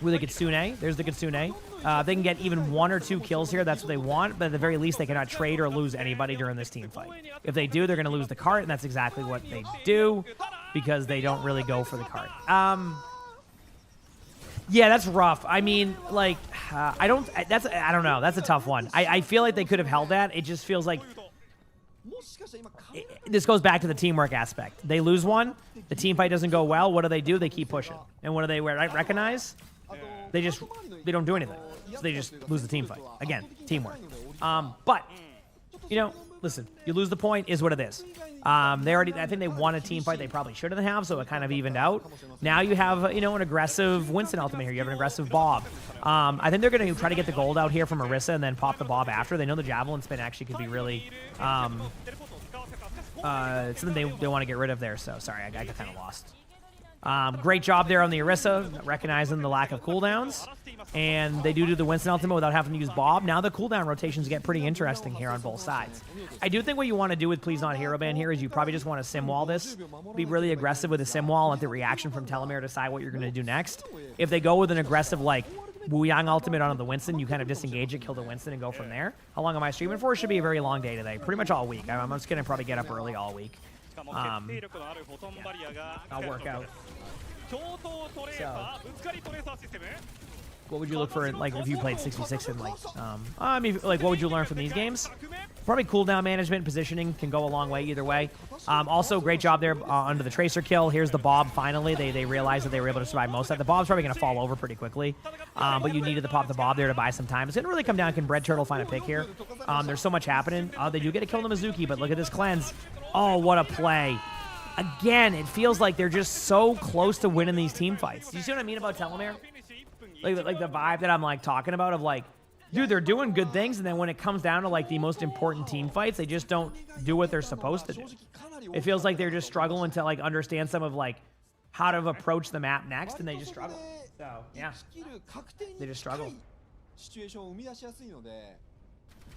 With the Kitsune. There's the Kitsune. They can get even 1 or 2 kills here. That's what they want. But at the very least, they cannot trade or lose anybody during this team fight. If they do, they're going to lose the cart, and that's exactly what they do because they don't really go for the cart. Yeah, that's rough. I mean, like, I don't know. That's a tough one. I feel like they could have held that. It just feels like this goes back to the teamwork aspect. They lose one. The team fight doesn't go well. What do? They keep pushing. And what do they recognize? They don't do anything. So they just lose the team fight. Again, teamwork. But, you know, listen, you lose the point is what it is. I think they won a team fight they probably shouldn't have, so it kind of evened out. Now you have, you know, an aggressive Winston ultimate here. You have an aggressive Bob. I think they're going to try to get the gold out here from Orisa and then pop the Bob after. They know the Javelin spin actually could be really something they want to get rid of there. So, sorry, I got kind of lost. Great job there on the Orisa, recognizing the lack of cooldowns. And they do the Winston ultimate without having to use Bob. Now the cooldown rotations get pretty interesting here on both sides. I do think what you want to do with Please Not Hero Band here is you probably just want to sim wall this. Be really aggressive with a sim wall, let the reaction from Telemir decide what you're going to do next. If they go with an aggressive, like, Wu Yang ultimate on the Winston, you kind of disengage it, kill the Winston, and go from there. How long am I streaming for? It should be a very long day today. Pretty much all week. I'm just going to probably get up early all week. Yeah, I'll work out. So, what would you look for, like, if you played 66 and, like, I mean, like, what would you learn from these games? Probably cooldown management, positioning can go a long way either way. Also, great job there under the Tracer kill. Here's the Bob, finally. They realized that they were able to survive most of that. The Bob's probably going to fall over pretty quickly, but you needed to pop the Bob there to buy some time. It's going to really come down, can Bread Turtle find a pick here? There's so much happening. They do get to kill the Mizuki, but look at this cleanse. Oh, what a play. Again, it feels like they're just so close to winning these team fights. Do you see what I mean about Telemir? Like the vibe that I'm like talking about of like, dude, they're doing good things, and then when it comes down to like the most important team fights, they just don't do what they're supposed to do. It feels like they're just struggling to like understand some of like how to approach the map next, and they just struggle. So yeah, 1キル確定 they に just 近 struggle. いシチュエーションを生み出しやすいので、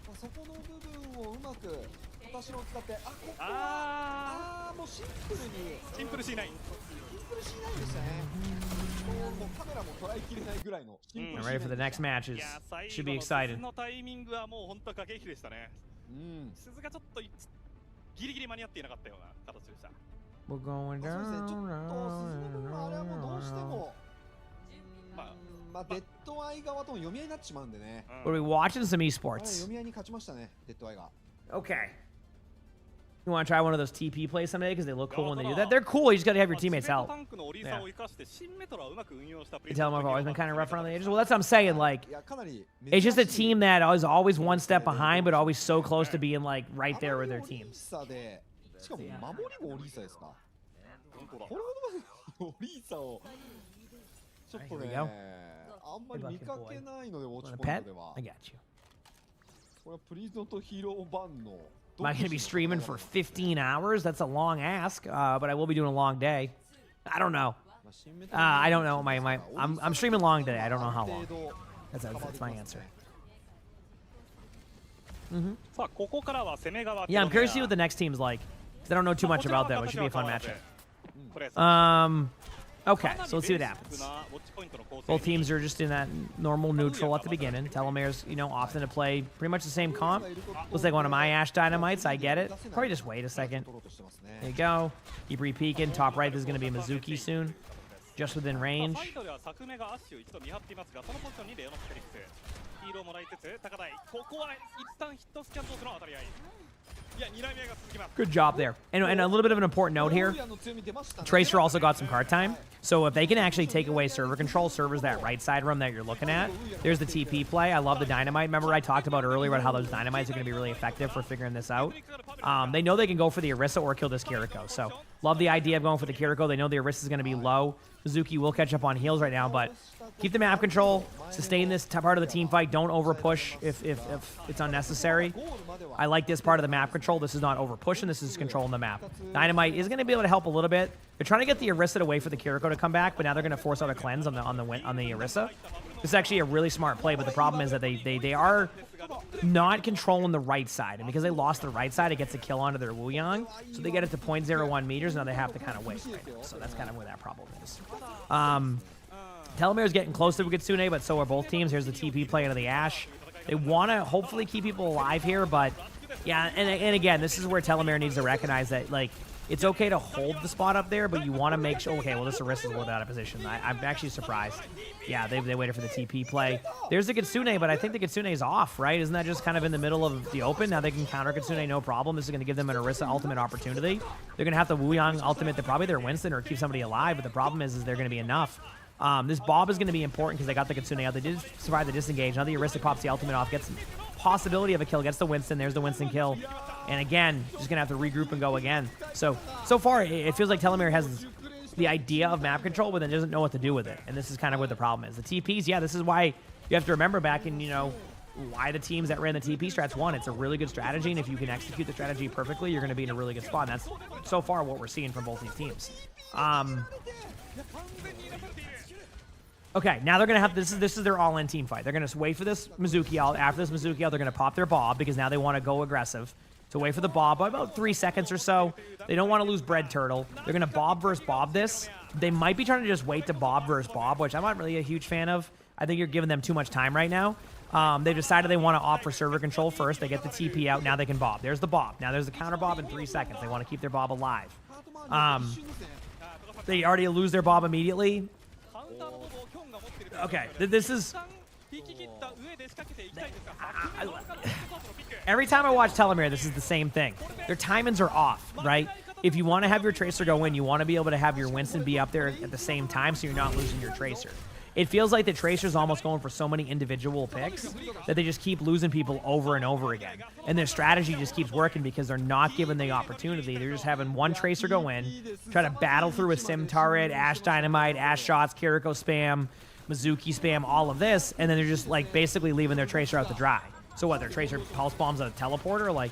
まあ、そこの部分をうまく私の使って、ここはもうシンプルにシンプル C9 シンプル C9 でしたね。もうカメラも捉えきれないぐらいのシンプル I'm C9 ready for the next matches. いや最 Should 後 be の excited. 鈴のタイミングはもう本当駆け引きでしたね。鈴がちょっとギリギリ間に合っていなかったような形でした。 We're going そうですね、 down. ちょっと鈴の部分はあれはもうどうしてもまあデッドアイ側との読み合いになってしまうんでね。 What are we watching? Some はい、 esports. 読み合いに勝ちましたね、デッドアイが。 Okay. You want to try one of those TP plays someday because they look cool when they do that? They're cool. You just got to have your teammates help. Yeah. You tell them I've always been kind of rough around the edges. Well, that's what I'm saying. Like, いやかなり it's just a 珍しい team that is always one step behind, but always so close to being like right there with their あまりオリー teams. サで、しかも守りもオリーサですか。これほどまでオリーサをちょっと Here we ね、 go. あんまり見かけないので、ウォッチ Want a ポイン pet? トでは。 I got you. これはプリズンとヒーロー版の Am I going to be streaming for 15 hours? That's a long ask, but I will be doing a long day. I don't know. I don't know. I'm streaming long today. I don't know how long. That's my answer. さあここからは攻め側 Yeah, I'm curious to see what the next team's like. 'Cause I don't know too much about them. It should be a fun matchup. プレー Okay, so let's see what happens. Both teams are just in that normal neutral at the beginning. Telemere's, often to play pretty much the same comp. Looks like one of my Ash Dynamites. I get it. Probably just wait a second. There you go. Keep re-peeking. Top right, there's going to be a Mizuki soon. Just within range. サイドでは昨目がアッシュを一度見張っていますが、そのポジションにレオノスフェリックスヒーローもらいつつ高台、ここは一旦ヒットスキャン同士の当たり合い。いや、睨み合いが続きます。 Good job there. And a little bit of an important note here. Tracer also got some card time. So if they can actually take away server control, servers that right side room that you're looking at, there's the TP play. I love the dynamite. Remember I talked about earlier about how those dynamites are going to be really effective for figuring this out. They know they can go for the Orisa or kill this Kiriko. So love the idea of going for the Kiriko. They know the Orisa is going to be low. Mizuki will catch up on heals right now, but keep the map control. Sustain this part of the team fight. Don't over push if it's unnecessary. I like this part of the map control. This is not over pushing. This is controlling the map. Dynamite is going to be able to help a little bit. They're trying to get the Orisa to wait for the Kiriko to come back, but now they're going to force out a cleanse on the Orisa. This is actually a really smart play, but the problem is that they are not controlling the right side, and because they lost the right side, it gets a kill onto their Wuyang, so they get it to 0.01 meters. Now they have to kind of wait right now, so that's kind of where that problem is. Telemere's getting close to Kitsune, but so are both teams. Here's the TP play into the Ash. They want to hopefully keep people alive here, but yeah, and again, this is where Telemere needs to recognize that, like, it's okay to hold the spot up there, but you want to make sure, okay, well, this Orisa is a little bit out of position. I'm actually surprised. Yeah, they waited for the TP play. There's the Kitsune, but I think the Kitsune is off, right? Isn't that just kind of in the middle of the open? Now they can counter Kitsune, no problem. This is going to give them an Orisa ultimate opportunity. They're going to have the Wuyang ultimate to probably their Winston or keep somebody alive, but the problem is they're going to be enough. This Bob is going to be important because they got the Kitsune out. They did survive the disengage. Now the Orisa pops the ultimate off, gets possibility of a kill, gets the Winston. There's the Winston kill. And again, just going to have to regroup and go again. So far, it feels like Telemere has the idea of map control, but then doesn't know what to do with it. And this is kind of where the problem is. The TPs, yeah, this is why you have to remember back in, why the teams that ran the TP strats won. It's a really good strategy, and if you can execute the strategy perfectly, you're going to be in a really good spot. And that's so far what we're seeing from both these teams. Okay, now they're going to have, this is their all-in team fight. They're going to wait for this Mizuki out. After this Mizuki out, they're going to pop their Bob because now they want to go aggressive. So wait for the Bob by about 3 seconds or so. They don't want to lose Bread Turtle. They're going to Bob versus Bob this. They might be trying to just wait to Bob versus Bob, which I'm not really a huge fan of. I think you're giving them too much time right now. They've decided they want to opt for server control first. They get the TP out. Now they can Bob. There's the Bob. Now there's the counter Bob in 3 seconds. They want to keep their Bob alive. They already lose their Bob immediately. Okay, this is... Every time I watch Telemere, this is the same thing. Their timings are off, right? If you want to have your Tracer go in, you want to be able to have your Winston be up there at the same time so you're not losing your Tracer. It feels like the Tracer's almost going for so many individual picks that they just keep losing people over and over again. And their strategy just keeps working because they're not given the opportunity. They're just having one Tracer go in, try to battle through a Sim turret, Ash Dynamite, Ash Shots, Kiriko spam, Mizuki spam, all of this, and then they're just like basically leaving their Tracer out to dry. So what, their Tracer pulse bombs a teleporter? Like,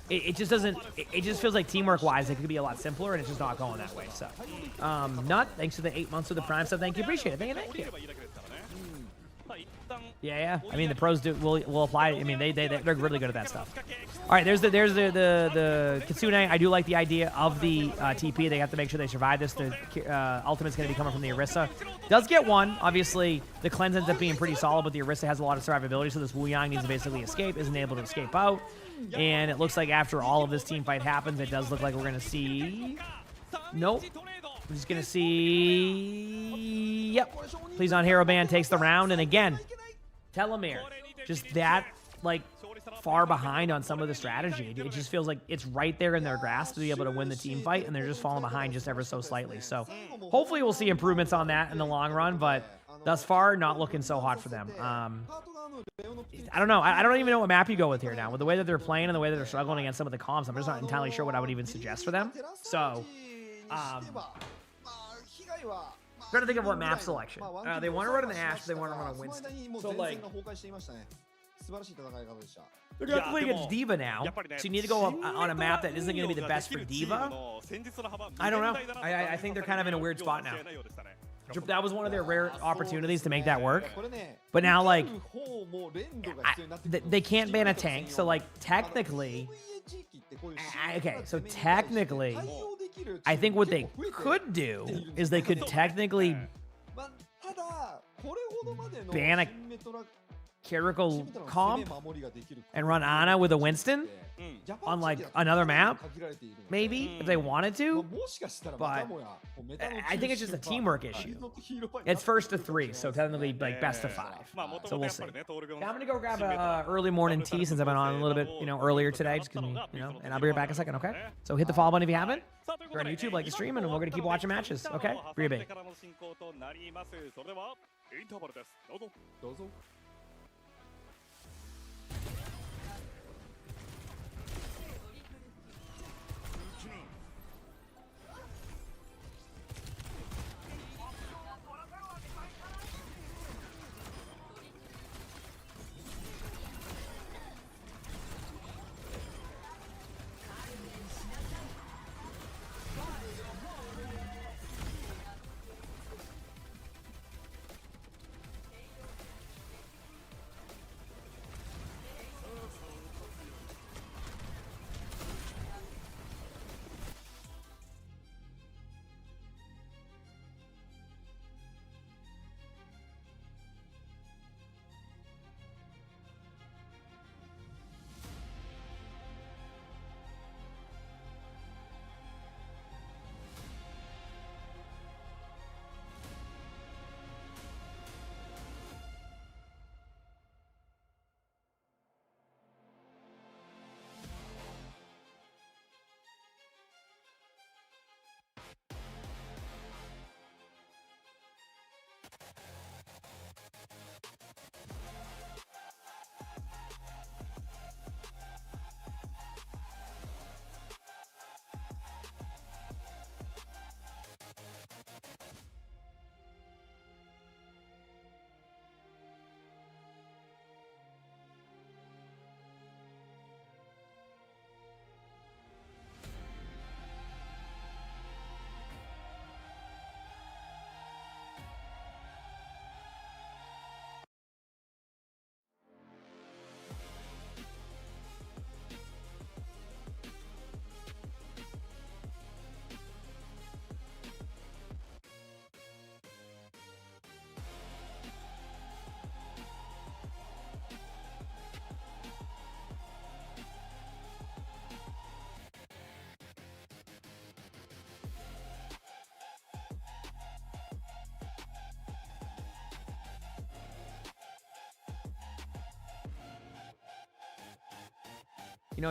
it just doesn't. It just feels like teamwork-wise, it could be a lot simpler, and it's just not going that way. So, Nut, thanks for the 8 months of the Prime sub. Thank you, appreciate it. Thank you. Yeah. I mean, the pros will apply. I mean, they're really good at that stuff. All right, there's the Kitsune. I do like the idea of the TP. They have to make sure they survive this. The ultimate's going to be coming from the Orisa. Does get one. Obviously, the cleanse ends up being pretty solid, but the Orisa has a lot of survivability, so this Wu Yang needs to basically escape. Isn't able to escape out. And it looks like after all of this team fight happens, it does look like we're going to see... Nope. We're just going to see... Yep. Please on Hero Band takes the round. And again, Telomere, just that, like, far behind on some of the strategy. It just feels like it's right there in their grasp to be able to win the team fight, and they're just falling behind just ever so slightly. So hopefully we'll see improvements on that in the long run, but thus far, not looking so hot for them. I don't know. I don't even know what map you go with here now. With the way that they're playing and the way that they're struggling against some of the comps, I'm just not entirely sure what I would even suggest for them. So, trying to think of what map selection. They want to run an Ashe, but they want to run a Winston. So, like, they're going to play against D.Va now, so you need to go on a map that isn't going to be the best for D.Va. I don't know. I think they're kind of in a weird spot now. That was one of their rare opportunities to make that work. But now, like, they can't ban a tank. So, like, technically... Okay, so technically, I think what they could do is they could technically ban a Kiriko comp and run Ana with a Winston on like another map, maybe if they wanted to, but I think it's just a teamwork issue. It's first to 3, so technically like best to 5. So we'll see. Now I'm gonna go grab a early morning tea since I've been on a little bit, earlier today, just 'cause, and I'll be right back in a second, okay? So hit the follow button if you haven't. If you're on YouTube, like the stream, and we're gonna keep watching matches, okay? Ryubei.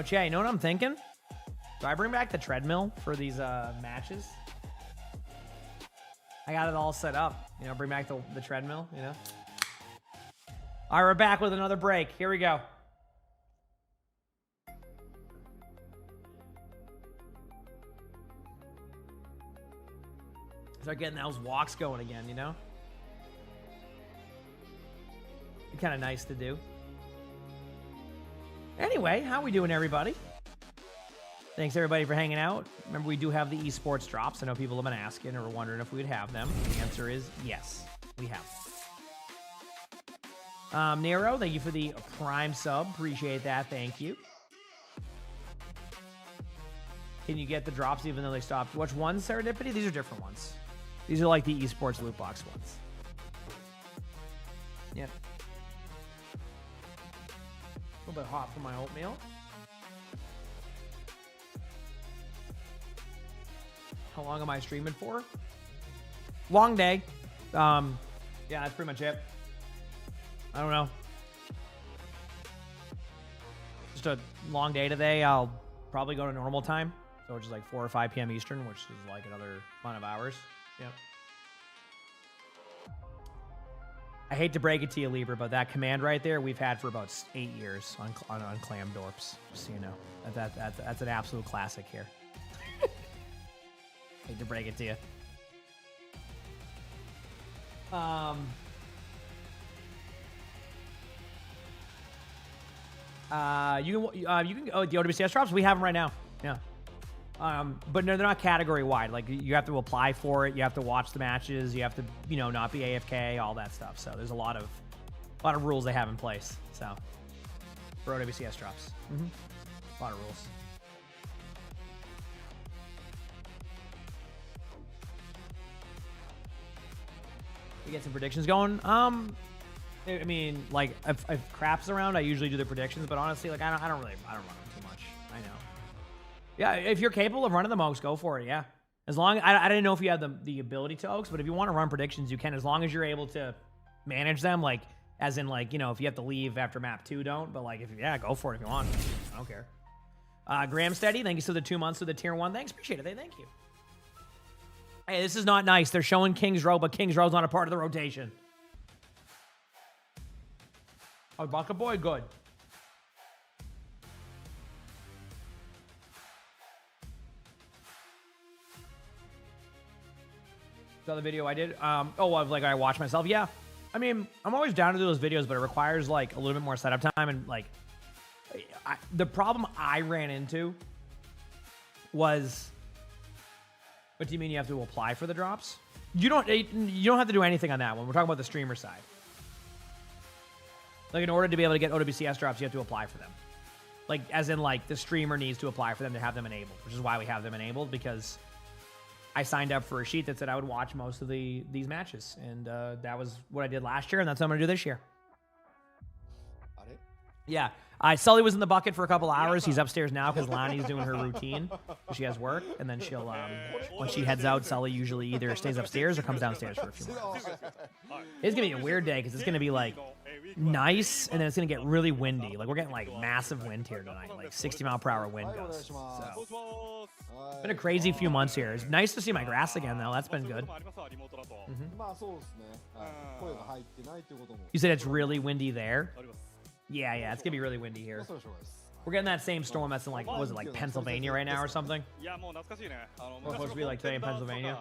Jay, you know what I'm thinking? Do I bring back the treadmill for these matches? I got it all set up. Bring back the treadmill, All right, we're back with another break. Here we go. Start getting those walks going again, Kind of nice to do. Anyway, how we doing, everybody? Thanks everybody for hanging out. Remember, we do have the esports drops. I know people have been asking or wondering if we'd have them. The answer is yes, we have. Nero, thank you for the Prime sub. Appreciate that. Thank you. Can you get the drops even though they stopped? Which ones, Serendipity? These are different ones. These are like the esports loot box ones. Yep. A little bit hot for my oatmeal. How long am I streaming for? Long day. Yeah, that's pretty much it. I don't know. Just a long day today. I'll probably go to normal time. So which is like 4 or 5 p.m. Eastern, which is like another amount of hours. Yep. I hate to break it to you, Lieber, but that command right there we've had for about 8 years on Clam Dorps. Just so you know. That's an absolute classic here. Hate to break it to you. You can oh, the OWCS drops, we have them right now. Yeah. But no, they're not category wide. Like you have to apply for it, you have to watch the matches, you have to, you know, not be AFK, all that stuff. So there's a lot of rules they have in place. So for OWCS drops. A lot of rules. We get some predictions going. I mean, like if crap's around, I usually do the predictions, but honestly, like I don't run them too much. I know. Yeah, if you're capable of running the Oaks, go for it. Yeah, as long I didn't know if you had the ability to Oaks, but if you want to run predictions, you can, as long as you're able to manage them. Like as in, like, you know, if you have to leave after map 2, don't. But like if go for it if you want. I don't care. Graham Steady, thank you for the 2 months of the tier 1. Thanks, appreciate it. Thank you. Hey, this is not nice. They're showing King's Row, but King's Row's not a part of the rotation. Oh, Bucket Boy, good. The video I did. Of like I watch myself. Yeah, I mean, I'm always down to do those videos, but it requires like a little bit more setup time. And like, the problem I ran into was. What do you mean you have to apply for the drops? You don't have to do anything on that one. We're talking about the streamer side. Like in order to be able to get OWCS drops, you have to apply for them. Like as in like the streamer needs to apply for them to have them enabled, which is why we have them enabled, because I signed up for a sheet that said I would watch most of these matches, and that was what I did last year, and that's what I'm gonna do this year. Yeah. Sully was in the bucket for a couple hours. He's upstairs now because Lonnie's doing her routine. She has work, and then she'll, when she heads out, Sully usually either stays upstairs or comes downstairs for a few more hours. It's going to be a weird day because it's going to be, like, nice, and then it's going to get really windy. Like, we're getting, like, massive wind here tonight, like 60-mile-per-hour wind gusts. So, it's been a crazy few months here. It's nice to see my grass again, though. That's been good. You said it's really windy there? Yeah, it's gonna be really windy here. We're getting that same storm that's in, like, what was it, like Pennsylvania right now or something? Or supposed to be like today in Pennsylvania.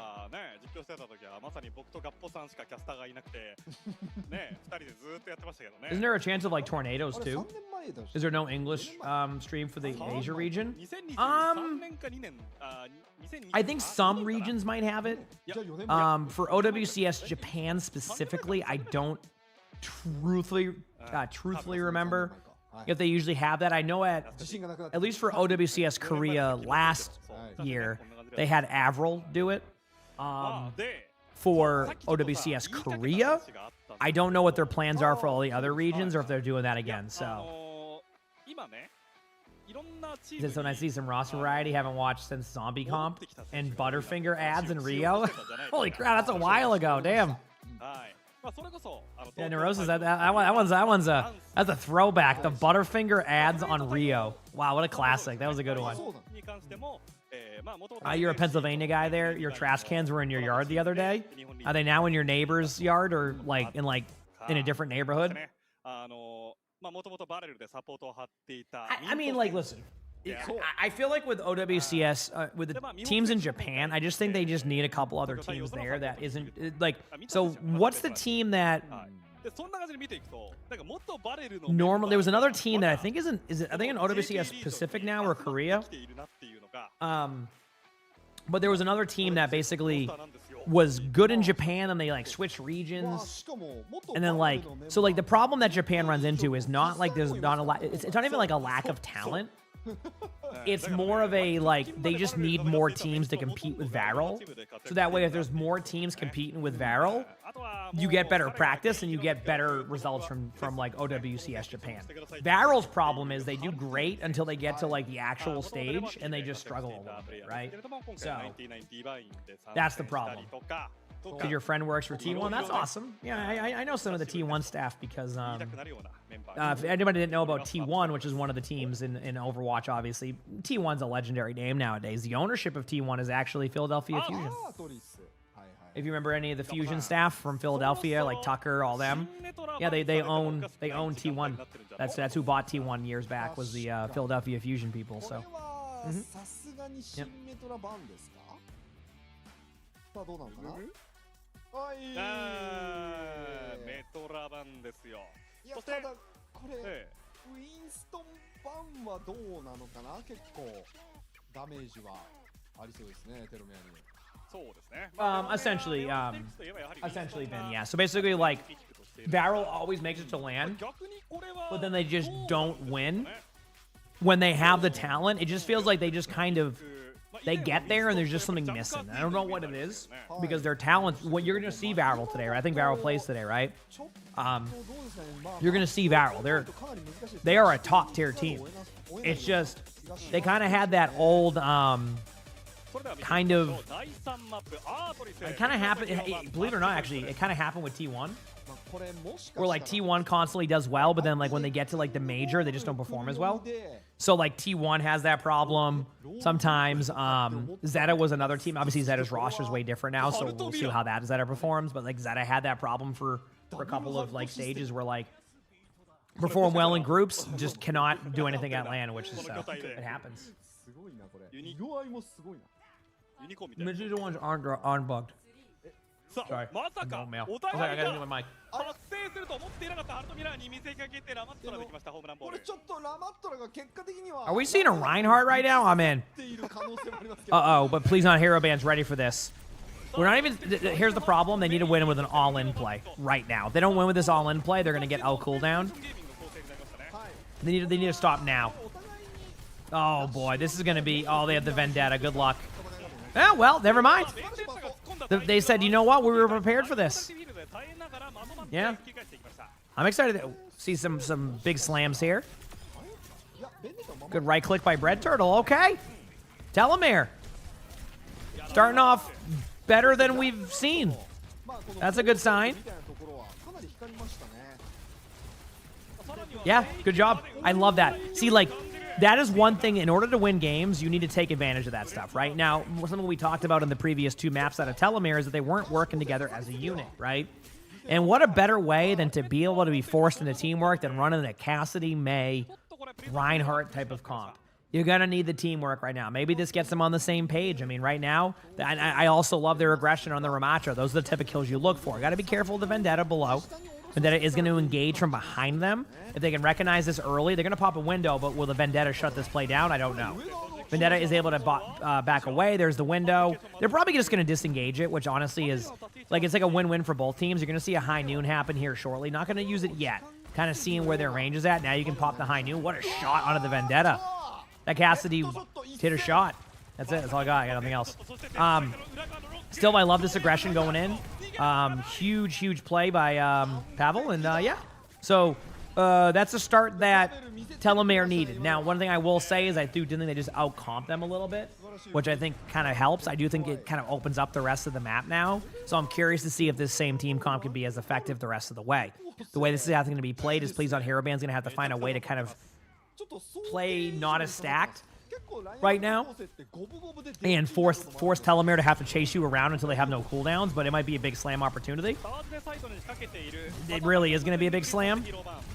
Isn't there a chance of like tornadoes too? Is there no English stream for the Asia region? I think some regions might have it. For OWCS Japan specifically, I don't truthfully remember if they usually have that. I know at least for OWCS Korea last year, they had Avril do it. For OWCS Korea, I don't know what their plans are for all the other regions or if they're doing that again. So, is it so nice to see some roster variety? Haven't watched since Zombie Comp and Butterfinger ads in Rio. Holy crap, that's a while ago. Damn. Yeah, Neurosis, that's a throwback. The Butterfinger ads on Rio. Wow, what a classic. That was a good one. You're a Pennsylvania guy there. Your trash cans were in your yard the other day. Are they now in your neighbor's yard or like in a different neighborhood? I mean, like, listen. I feel like with OWCS, with the teams in Japan, I just think they just need a couple other teams there that isn't, like, so what's the team that normal, there was another team that I think I think in OWCS Pacific now or Korea, But there was another team that basically was good in Japan, and they like switched わあ regions. しかも元 And then バ like, ルのメンバー so like the problem that Japan runs into is not like there's not a lot. It's not even like a lack of talent. It's more of a like they just need more teams to compete with Varel. So that way, if there's more teams competing with Varel, you get better practice and you get better results from like OWCS Japan. Varel's problem is they do great until they get to like the actual stage and they just struggle a little bit, right? So that's the problem. Because your friend works for T1, that's awesome. Yeah, I know some of the T1 staff because if anybody didn't know about T1, which is one of the teams in Overwatch, obviously, T1's a legendary name nowadays. The ownership of T1 is actually Philadelphia Fusion. あートリスはいはい If you remember any of the Fusion staff from Philadelphia, like Tucker, all them, yeah, they own T1. That's who bought T1 years back was the Philadelphia Fusion people. こ So れはさすがに新メトラ版ですかさあどうなのかなはいメトラ版ですよ。いやそしてただこれえウィンストン版はどうなのかな結構ダメージはありそうですねテロメアにそうですね。 essentially, essentially, Ben, yeah. So basically, like, Varel always makes it to land, 逆にこれは but then they just don't win. When they have the talent, it just feels like they just kind of they get there and there's just something missing. I don't know what it is because their talent. What you're gonna see Varel today, right? I think Varel plays today, right? ちょっとどうですかねまあ You're gonna see Varel. かなり難しいです They are a top tier team. It's just they kind of had that old kind of it kind of happened. Believe it or not, actually, it kind of happened with T1. まあこれもしか Where like したら T1 constantly does well, but then like when they get to like the major, they just don't perform as well. So like T1 has that problem sometimes. Zeta was another team. Obviously Zeta's roster is way different now, so we'll see how that Zeta performs. But like Zeta had that problem for a couple of like stages where like perform well in groups, just cannot do anything at LAN, which is it happens. すごいなこれ色合いもすごいなユニコーンみたいな。 Major ones aren't bugged. さ Sorry. あまさか No mail. お I 互い gotta do が my mic. 発生すると思っていなかったハルトミラーに見せかけてラマットラできましたホームランボールこれ。ちょっとラマットラが結果的には Are we seeing a Reinhardt right now? I'm in. っている可能性もありますけど Uh-oh, but please not hero bands ready for this. We're not even... Here's the problem. They need to win with an all-in play right now. If they don't win with this all-in play, they're going to get out cooldown. はい They need to stop now. Oh, boy. This is going to be... Oh, they have the Vendetta. Good luck. Oh, well, never mind. They said, you know what? We were prepared for this. Yeah. I'm excited to see some big slams here. いやベンディットは Good right click by Bread Turtle. Okay. Telomere. Starting off better than we've seen. まあこの That's a good sign. みたいなところはかなり光りましたね Yeah, good job. I love that. See, like, that is one thing. In order to win games, you need to take advantage of that stuff, right? Now, something we talked about in the previous two maps out of Telomere is that they weren't working together as a unit, right? And what a better way than to be able to be forced into teamwork than running a Cassidy, May, Reinhardt type of comp. You're going to need the teamwork right now. Maybe this gets them on the same page. I mean, right now, I also love their aggression on the Ramatra. Those are the type of kills you look for. Got to be careful of the Vendetta below. Vendetta is going to engage from behind them. If they can recognize this early, they're going to pop a window, but will the Vendetta shut this play down? I don't know. Vendetta is able to back away. There's the window. They're probably just going to disengage it, which honestly is, like, it's like a win-win for both teams. You're going to see a high noon happen here shortly. Not going to use it yet. Kind of seeing where their range is at. Now you can pop the high noon. What a shot onto the Vendetta. That Cassidy hit a shot. That's it. That's all I got. I got nothing else. Still, I love this aggression going in. Huge play by Pavel. And, yeah. So, that's a start that Telomere needed. Now, one thing I will say is I do think they just out-comp them a little bit, which I think kind of helps. I do think it kind of opens up the rest of the map now. So I'm curious to see if this same team comp can be as effective the rest of the way. The way this is going to be played is Please on Hero Band's going to have to find a way to kind of play not as stacked right now and force Telomere to have to chase you around until they have no cooldowns, but it might be a big slam opportunity. It really is going to be a big slam.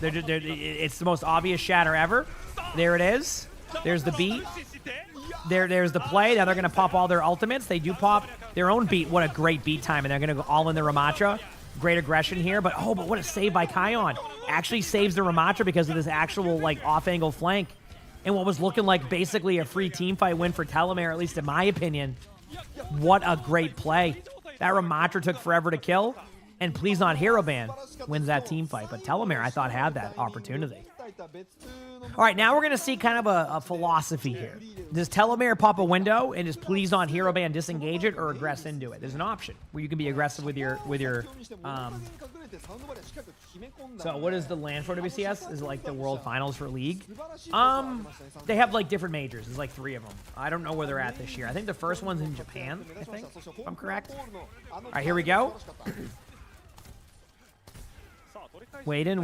It's the most obvious shatter ever. There it is. There's the beat. There's the play. Now they're going to pop all their ultimates. They do pop their own beat. What a great beat time, and they're going to go all in the Ramatra. Great aggression here, but what a save by Kion. Actually saves the Ramatra because of this actual, like, off-angle flank. and what was looking like basically a free team fight win for Telomere, at least in my opinion. What a great play. That Ramatra took forever to kill, and Please Not Hero Ban wins that team fight. But Telomere, I thought, had that opportunity. All right, now we're going to see kind of a philosophy here. Does Telomere pop a window and just Please Not Hero Ban disengage it or aggress into it? There's an option where you can be aggressive with your so what is the LAN for WCS? Is it like the World Finals for League? They have like different majors. There's like 3 of them. I don't know where they're at this year. I think the first one's in Japan, I think, if I'm correct. All right, here we go. Waiting.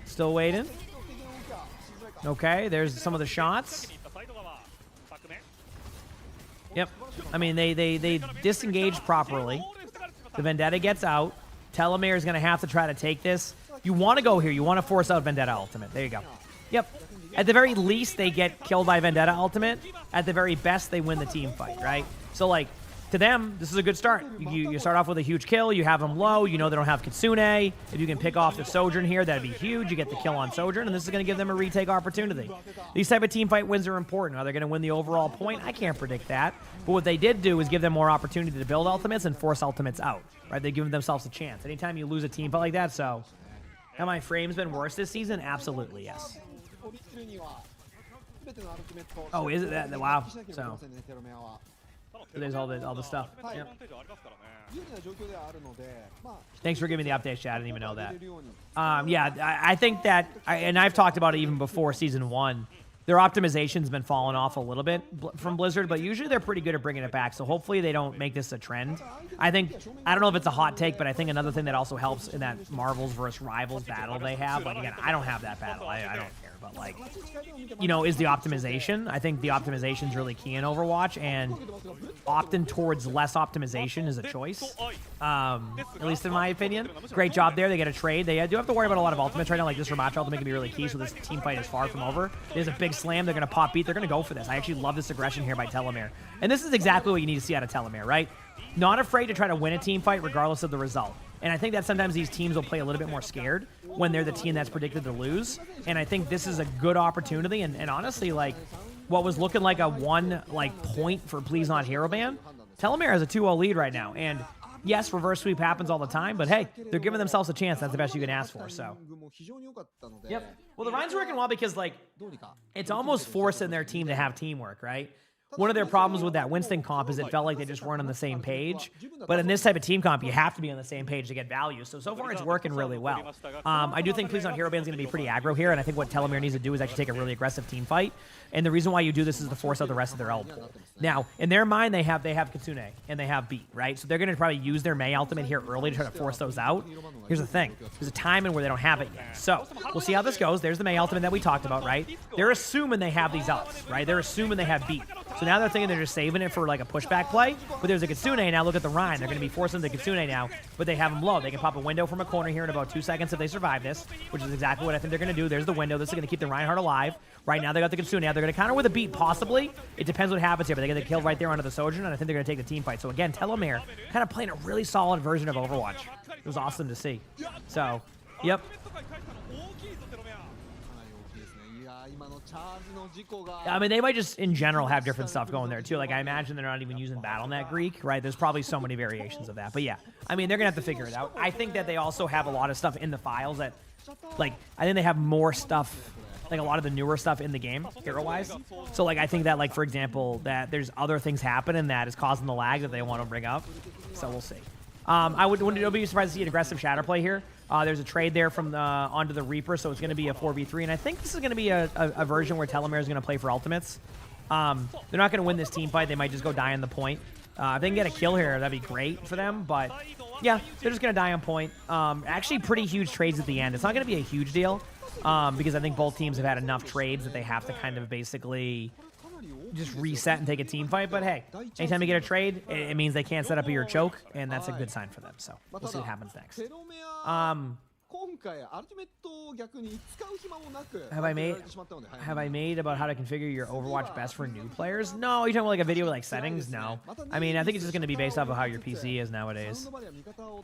Still waiting. Okay, there's some of the shots. Yep. I mean, they disengage properly. The Vendetta gets out. Telomere is going to have to try to take this. You want to go here. You want to force out Vendetta Ultimate. There you go. Yep. At the very least, they get killed by Vendetta Ultimate. At the very best, they win the team fight, right? So, like, to them, this is a good start. You start off with a huge kill. You have them low. You know they don't have Kitsune. If you can pick off the Sojourn here, that'd be huge. You get the kill on Sojourn, and this is going to give them a retake opportunity. These type of team fight wins are important. Are they going to win the overall point? I can't predict that. But what they did do is give them more opportunity to build ultimates and force ultimates out. Right? They've given themselves a chance. Anytime you lose a team fight like that, so have my frames been worse this season? Absolutely, yes. Oh, is it that? Wow. So there's all the stuff. Yep. Thanks for giving me the update, Chad. I didn't even know that. Yeah, I think that, and I've talked about it even before Season 1, their optimization's been falling off a little bit from Blizzard, but usually they're pretty good at bringing it back, so hopefully they don't make this a trend. I don't know if it's a hot take, but I think another thing that also helps in that Marvels versus Rivals battle they have, like, again, I don't have that battle. I don't care. But, like, you know, is the optimization. I think the optimization is really key in Overwatch, and opting towards less optimization is a choice, at least in my opinion. Great job there. They get a trade. They do have to worry about a lot of ultimates right now, like this Ramatra ultimate can be really key, so this team fight is far from over. There's a big slam. They're going to pop beat. They're going to go for this. I actually love this aggression here by Telomere. And this is exactly what you need to see out of Telomere, right? Not afraid to try to win a team fight regardless of the result. And I think that sometimes these teams will play a little bit more scared when they're the team that's predicted to lose. And I think this is a good opportunity. And honestly, like, what was looking like a point for Please Not Hero Ban, Telomere has a 2-0 lead right now. And yes, reverse sweep happens all the time, but hey, they're giving themselves a chance. That's the best you can ask for, so. Yep. Well, the Rhine's working well because, like, it's almost forcing their team to have teamwork, right? One of their problems with that Winston comp is it felt like they just weren't on the same page. But in this type of team comp, you have to be on the same page to get value. So far, it's working really well. I do think Please Not Hero Ban is going to be pretty aggro here, and I think what Telomere needs to do is actually take a really aggressive team fight. And the reason why you do this is to force out the rest of their ult pool. Now, in their mind, they have Kitsune, and they have Beat, right? So they're going to probably use their Mei ultimate here early to try to force those out. Here's the thing. There's a timing where they don't have it yet. So we'll see how this goes. There's the Mei ultimate that we talked about, right? They're assuming they have these ults, right? They're assuming they have Beat. So now they're thinking they're just saving it for like a pushback play. But there's a Kitsune now. Look at the Rhine. They're going to be forcing the Kitsune now, but they have them low. They can pop a window from a corner here in about 2 seconds if they survive this, which is exactly what I think they're going to do. There's the window. This is going to keep the Reinhardt alive. Right now they got the Kitsune. Now they're going to counter with a Beat, possibly. It depends what happens here, but they get the kill right there under the Sojourn, and I think they're going to take the team fight. So again, Telomere kind of playing a really solid version of Overwatch. It was awesome to see. So, yep. I mean, they might just, in general, have different stuff going there, too. Like, I imagine they're not even using BattleNet Greek, right? There's probably so many variations of that. But, yeah, I mean, they're going to have to figure it out. I think that they also have a lot of stuff in the files that, like, I think they have more stuff, like, a lot of the newer stuff in the game, hero-wise. So, like, I think that, like, for example, that there's other things happening that is causing the lag that they want to bring up. So, we'll see. I wouldn't be surprised to see an aggressive shatter play here. There's a trade there from onto the Reaper, so it's going to be a 4v3, and I think this is going to be a version where Telomere is going to play for ultimates. They're not going to win this team fight. They might just go die on the point. If they can get a kill here, that'd be great for them, but yeah, they're just going to die on point. Actually, pretty huge trades at the end. It's not going to be a huge deal because I think both teams have had enough trades that they have to kind of basically just reset and take a team fight. But hey, anytime you get a trade, it means they can't set up your choke, and that's a good sign for them. So we'll see what happens next. 今回アルティメットを逆に使う暇もなく Have I 当てら made れてしまったので、はい have I made about how to configure your Overwatch best for new players? No, you're talking about like a video with like settings? No. I mean, I think it's just going to be based off of how your PC is nowadays.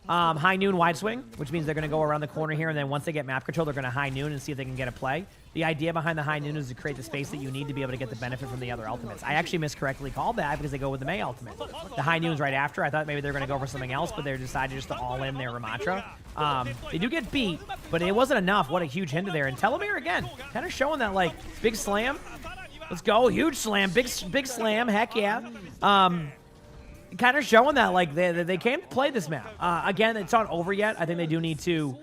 High noon wide swing, which means they're going to go around the corner here, and then once they get map control, they're going to high noon and see if they can get a play. The idea behind the high noon is to create the space that you need to be able to get the benefit from the other ultimates. I actually miscorrectly called that because they go with the Mei ultimate. The high noon's right after. I thought maybe they were going to go for something else, but they decided just to all in their Ramatra. They do get beat, but it wasn't enough. What a huge hinder there. And Telomere again, kind of showing that like big slam. Let's go, huge slam, big slam. Heck yeah. Kind of showing that like they came to play this map. Again, it's not over yet. I think they do need to.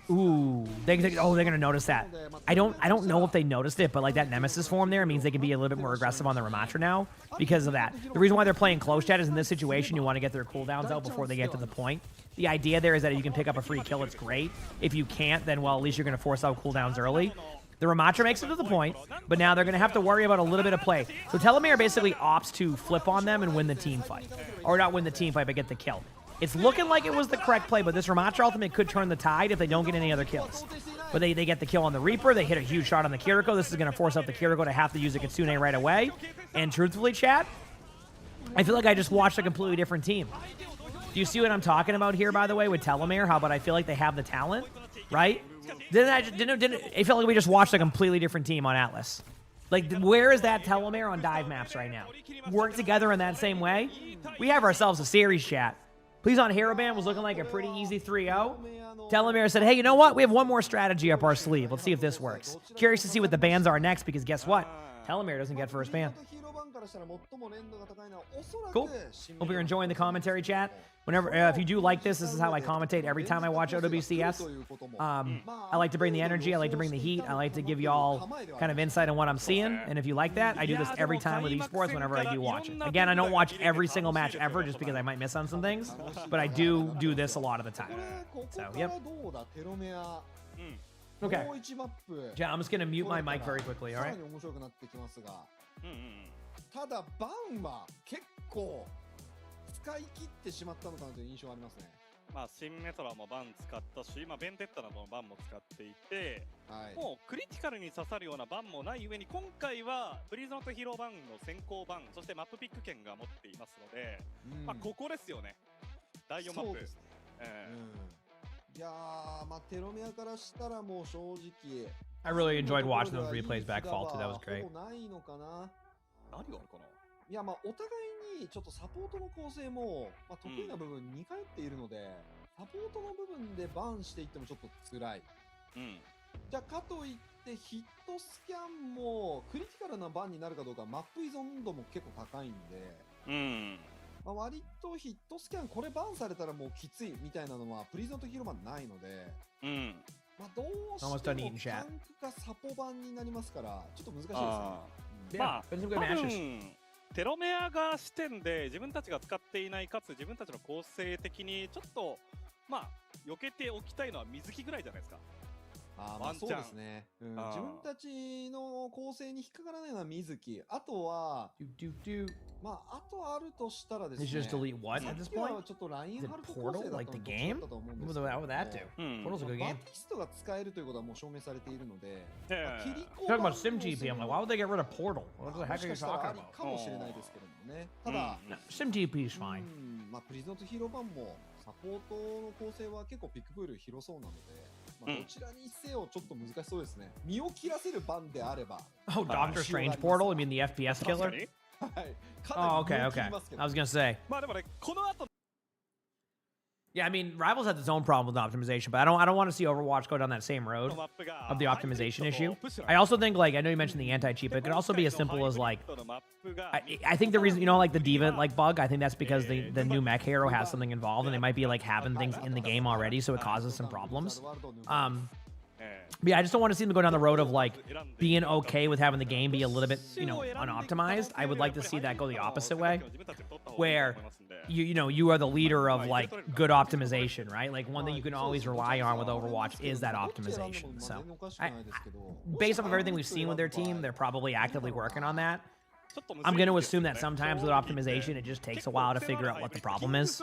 Ooh, they're gonna notice that. I don't know if they noticed it, but like that Nemesis form there means they can be a little bit more aggressive on the Ramatra now because of that. The reason why they're playing close chat is in this situation you want to get their cooldowns out before they get to the point. The idea there is that if you can pick up a free kill, it's great. If you can't, then well, at least you're gonna force out cooldowns early. The Ramatra makes it to the point, but now they're going to have to worry about a little bit of play. So Telomere basically opts to flip on them and win the team fight. Or not win the team fight, but get the kill. It's looking like it was the correct play, but this Ramatra ultimate could turn the tide if they don't get any other kills. But they get the kill on the Reaper. They hit a huge shot on the Kiriko. This is going to force out the Kiriko to have to use a Kitsune right away. And truthfully, chat, I feel like I just watched a completely different team. Do you see what I'm talking about here, by the way, with Telomere? How about I feel like they have the talent, right? It felt like we just watched a completely different team on Atlas. Like, where is that Telomere on dive maps right now? Work together in that same way? We have ourselves a series, chat. Please on Hairband was looking like a pretty easy 3-0. Telomere said, hey, you know what? We have one more strategy up our sleeve. Let's see if this works. Curious to see what the bans are next, because guess what? Telomere doesn't get first ban. Cool. Hope you're enjoying the commentary, chat. Whenever, if you do like this, this is how I commentate every time I watch OWCS. I like to bring the energy. I like to bring the heat. I like to give y'all kind of insight on what I'm seeing. And if you like that, I do this every time with esports whenever I do watch it. Again, I don't watch every single match ever just because I might miss on some things. But I do this a lot of the time. So, yep. Okay. Yeah, I'm just going to mute my mic very quickly, all right? ただバンは結構使い切ってしまったのかなという印象がありますね。まあ新メトラもバン使ったし、今ベンテッタなどのバンも使っていて、もうクリティカルに刺さるようなバンもない上に、今回はブリーズノットヒーローバンの先行バン、そしてマップピック権が持っていますので、まあここですよね。第4マップ。いやー、まあテロメアからしたらもう正直。I really enjoyed watching those replays back fall too. That was great. ないのかな。何があるかな。いや、まあお互いにちょっとサポートの構成も、まあ、得意な部分に似通っているので、サポートの部分でバンしていってもちょっと辛い。じゃあかといってヒットスキャンもクリティカルなバンになるかどうか、マップ依存度も結構高いんで、まあ、割とヒットスキャンこれバンされたらもうきついみたいなのはプリズノとヒーローバンないので、まあどうしてもタンクがサポバンになりますからちょっと難しいですね。まあ多分テロメアが視点で自分たちが使っていない、かつ自分たちの構成的にちょっとまあ避けておきたいのは水木ぐらいじゃないですか。まあそうですね。自分たちの構成に引っかからないのは水木。あとはまああとあるとしたらですね。Just delete what at this point? ちょっとラインハルト構成だ Portal った like the の game? と思うんで What す would that do? Portal's a good バ game. ティストが使えるということはもう証明されているので。Talking about Sim GP, I'm like, why would they get rid of Portal? What the heck are you talking ありかもしれないですけれどもね。ただ Sim GP is fine. まあプリズノとヒーローバンもサポートの構成は結構ピックプール広そうなので。どちらにせよちょっと難しそうですね。身を切らせる番であれば。Oh, Doctor Strange Portal? You mean the FPS killer? はい。 Oh, okay, okay. I was gonna say. まあでもね、この後 Yeah, I mean, Rivals has its own problem with optimization, but I don't want to see Overwatch go down that same road of the optimization issue. I also think, like, I know you mentioned the anti-cheat, but it could also be as simple as, like, I think the reason, you know, like the Diva, like, bug, I think that's because the new mech hero has something involved, and they might be, like, having things in the game already, so it causes some problems. But yeah, I just don't want to see them go down the road of, like, being okay with having the game be a little bit, you know, unoptimized. I would like to see that go the opposite way, where you are the leader of, like, good optimization, right? Like, one that you can always rely on with Overwatch is that optimization. So, based off of everything we've seen with their team, they're probably actively working on that. I'm going to assume that sometimes with optimization, it just takes a while to figure out what the problem is.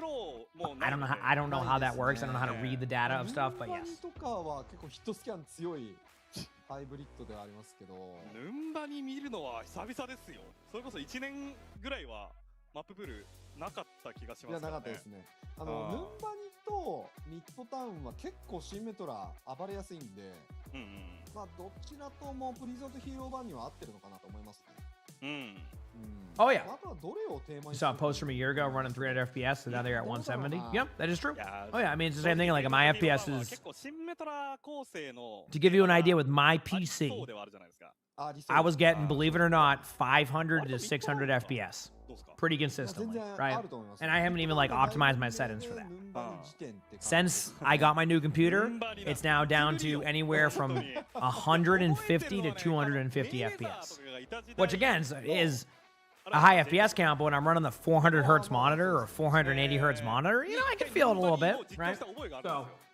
I don't know how that works. I don't know how to read the data of stuff, but ヌンバニ yes. とかは結構ヒットスキャン強いハイブリッドではありますけど、ヌンバに見るのは久々ですよ。それこそ1年ぐらいはマッププールなかった気がしいやますからね。なかったですね。ヌンバニとミッドタウンは結構シンメトラ暴れやすいんで、うんうん。まあどちらともプリゾンとヒーロー版には合ってるのかなと思いますね。うん。Oh, yeah. あとはどれをテーマ You に saw a post from a year ago running 300 FPS, and now they're at 170. Yep, that is true. いや Oh, yeah. I mean, it's the same thing. Like, my FPS 結 is, 構シンメトラ構成の to give you an idea with my ありそう PC, ではあるじゃないですか。ありそう I で was す getting, believe it or not, 500 to 600 FPS どうですか？ pretty 全 consistently, 然 right? あると思います。 And I haven't even like optimized my settings for that. ヌンバニ時点って感じ Since I got my new computer, it's now down to anywhere from 150 to 250 FPS, which again is a high FPS count. But when I'm running the 400 hertz monitor or 480 hertz monitor, you know, I can feel it a little bit, right? So,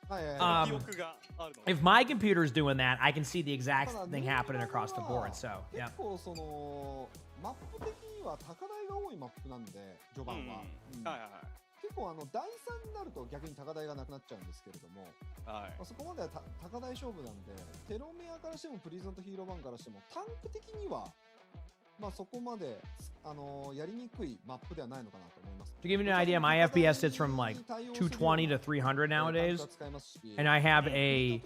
はいはいはい 記憶があるので if my computer is doing that, I can see the exact thing happening across the board. So, yeah. 結構そのマップ的には高台が多いマップなんで序盤は、うんはいはい結構第3になると逆に高台がなくなっちゃうんですけれども、はい。まあ、そこまでは高台勝負なんでテロメアからしてもプリズンとヒーロー版からしてもタンク的にはまあそこまでやりにくいマップではないのかなと思います。 To give you an idea, my FPS sits from like 220 to 300 nowadays, and I have a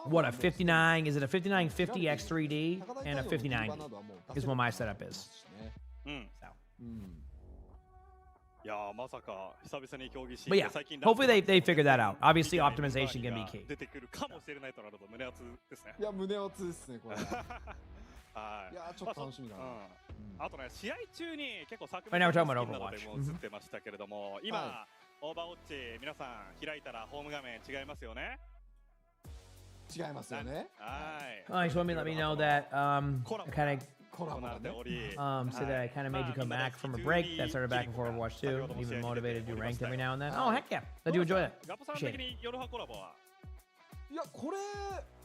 what a 59. Is it a 5950 X3D and a 5090 is what my setup is. うん。 So, いやーまさか久々に競技シー but ン yeah, で最近 hopefully they figure that out. Obviously, optimization can be key. 出てくるかもしれないとなると胸熱ですね。いや胸熱ですねこれ。いはい。やちょっと楽しみだな。あとね試合中に結構作 Right now we're talking about などで Overwatch. も映ってましたけれども、今、はオーバーウォッチ皆さん開いたらホーム画面違いますよね。違いますよね。はい。 I just want me to let me know that I kind of コラボだね。 said that I kind of made you come back from a break that started back before Overwatch 2, and even motivated to do ranked every now and then. Oh heck yeah, glad you enjoy it. ガポさん Appreciate 的 it. に夜派コラボはいやこれ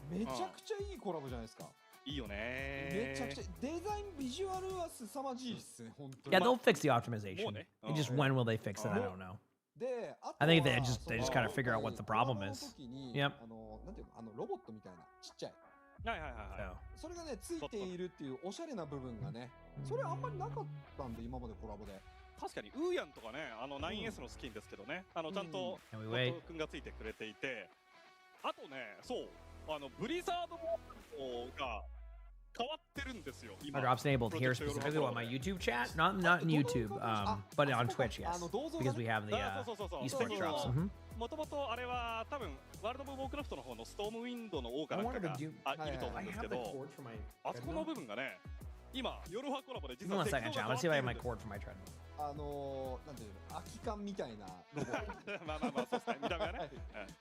めちゃくちゃいいコラボじゃないですか。いいよね。めちゃくちゃデザインビジュアルは凄まじいっすね本当に。 Yeah, they'll fix the optimization. More, It just when will they fix it? I don't know. で、あとは I think they just kind of figure out what the problem is. コラボの時に Yep. なんていうのロボットみたいなちっちゃい。はいはいはいはい。 So, それがねついているっていうおしゃれな部分がね、それあんまりなかったんで今までコラボで。確かにウーヤンとかね、9S のスキンですけどね、ちゃんと Can we マ wait? ト君がついてくれていて、あとね、そうブリザードモードが変わってるんですよ。今 Our drops enabled here specifically on my YouTube chat, not in YouTube, but on Twitch, yes, because we have the そうそうそうそう esports drops. Mhm. もともとあれは多分ワールド・オブ・ウォークラフトの方のストームウィンドの王かなんかがいると思うんですけど、あそこの部分がね、今夜派コラボで Give 実 me は one 石 second, 像 chat. が Let's 変 see if I わ have って my るんです cord for my treadmill. なんていうの空き缶みたいなロゴ。まあまあまあそうですね、見た目はね。